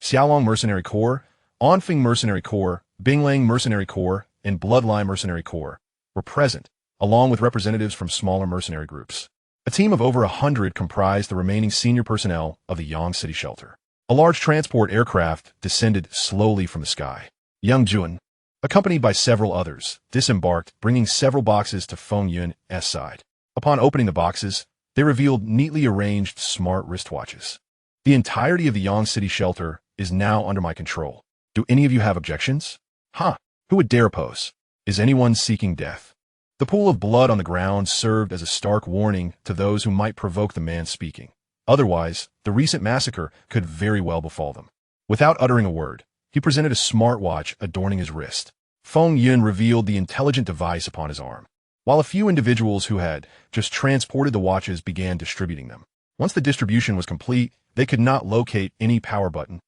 Xiaolong Mercenary Corps, Anfeng Mercenary Corps, Binglang Mercenary Corps, and Bloodline Mercenary Corps, were present, along with representatives from smaller mercenary groups. A team of over 100 comprised the remaining senior personnel of the Yang City shelter. A large transport aircraft descended slowly from the sky. Yang Jun, accompanied by several others, disembarked, bringing several boxes to Feng Yun's side. Upon opening the boxes, they revealed neatly arranged smart wristwatches. The entirety of the Yang City shelter is now under my control. Do any of you have objections? Huh, who would dare oppose? Is anyone seeking death? The pool of blood on the ground served as a stark warning to those who might provoke the man speaking. Otherwise, the recent massacre could very well befall them. Without uttering a word, he presented a smartwatch adorning his wrist. Feng Yun revealed the intelligent device upon his arm, while a few individuals who had just transported the watches began distributing them. Once the distribution was complete, they could not locate any power button.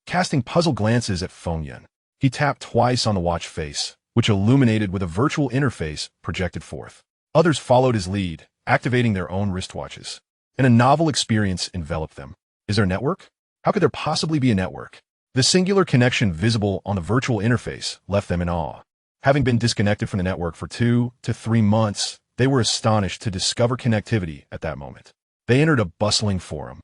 Casting puzzled glances at Feng Yun, he tapped twice on the watch face, which illuminated with a virtual interface projected forth. Others followed his lead, activating their own wristwatches, and a novel experience enveloped them. Is there a network? How could there possibly be a network? The singular connection visible on the virtual interface left them in awe. Having been disconnected from the network for 2 to 3 months, they were astonished to discover connectivity at that moment. They entered a bustling forum,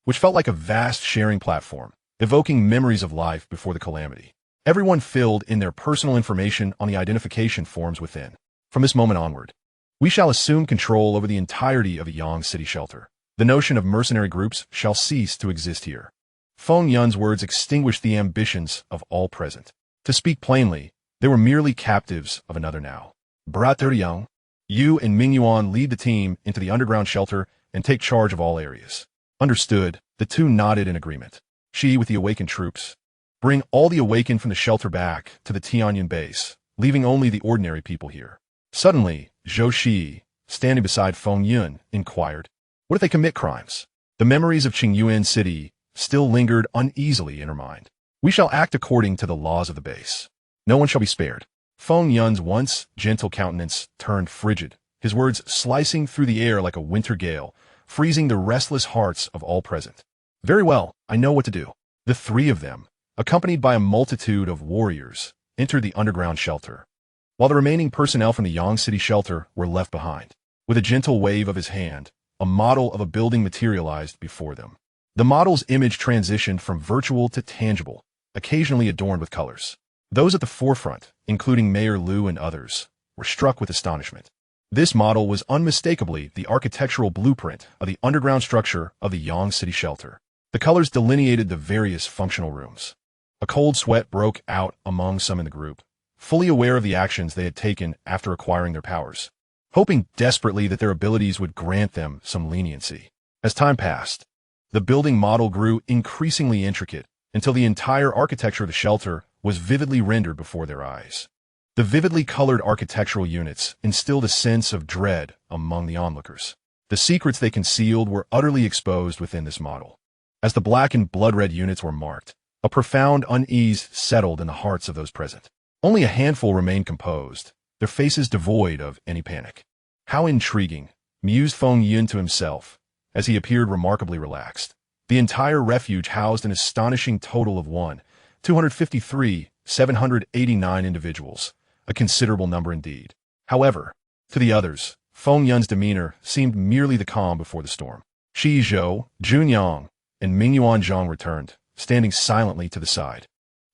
which felt like a vast sharing platform, evoking memories of life before the calamity. Everyone filled in their personal information on the identification forms within. From this moment onward, we shall assume control over the entirety of a Yang City shelter. The notion of mercenary groups shall cease to exist here. Feng Yun's words extinguished the ambitions of all present. To speak plainly, they were merely captives of another now. Brother Yang, you and Mingyuan lead the team into the underground shelter and take charge of all areas. Understood, the two nodded in agreement. She, with the awakened troops, bring all the awakened from the shelter back to the Tianyan base, leaving only the ordinary people here. Suddenly, Zhou Shi, standing beside Feng Yun, inquired, what if they commit crimes? The memories of Qingyuan City still lingered uneasily in her mind. We shall act according to the laws of the base. No one shall be spared. Feng Yun's once gentle countenance turned frigid, his words slicing through the air like a winter gale, freezing the restless hearts of all present. Very well, I know what to do. The three of them, accompanied by a multitude of warriors, entered the underground shelter, while the remaining personnel from the Yang City shelter were left behind. With a gentle wave of his hand, a model of a building materialized before them. The model's image transitioned from virtual to tangible, occasionally adorned with colors. Those at the forefront, including Mayor Liu and others, were struck with astonishment. This model was unmistakably the architectural blueprint of the underground structure of the Yang City shelter. The colors delineated the various functional rooms. A cold sweat broke out among some in the group, fully aware of the actions they had taken after acquiring their powers, hoping desperately that their abilities would grant them some leniency. As time passed, the building model grew increasingly intricate until the entire architecture of the shelter was vividly rendered before their eyes. The vividly colored architectural units instilled a sense of dread among the onlookers. The secrets they concealed were utterly exposed within this model. As the black and blood-red units were marked, a profound unease settled in the hearts of those present. Only a handful remained composed, their faces devoid of any panic. How intriguing, mused Feng Yun to himself, as he appeared remarkably relaxed. The entire refuge housed an astonishing total of 253,789 individuals, a considerable number indeed. However, to the others, Feng Yun's demeanor seemed merely the calm before the storm. Shi Zhou, Jun Yang, and Mingyuan Zhang returned, standing silently to the side.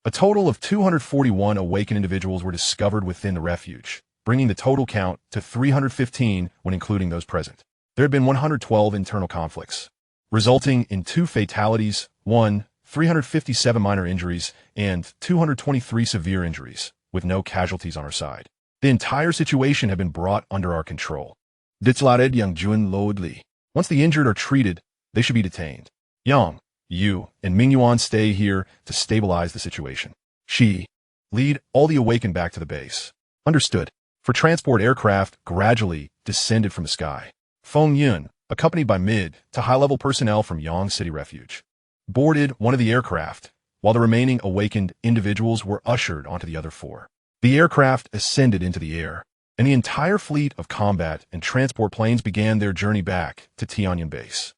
A total of 241 awakened individuals were discovered within the refuge, bringing the total count to 315 when including those present. There had been 112 internal conflicts, resulting in 2 fatalities, 357 minor injuries, and 223 severe injuries, with no casualties on our side. The entire situation had been brought under our control. Declared Yang Jun loudly. Once the injured are treated, they should be detained. Yang, you, and Mingyuan stay here to stabilize the situation. Shi, lead all the awakened back to the base. Understood. For transport aircraft gradually descended from the sky. Feng Yun, accompanied by mid to high-level personnel from Yang City Refuge, boarded one of the aircraft, while the remaining awakened individuals were ushered onto the other 4. The aircraft ascended into the air, and the entire fleet of combat and transport planes began their journey back to Tianyan Base.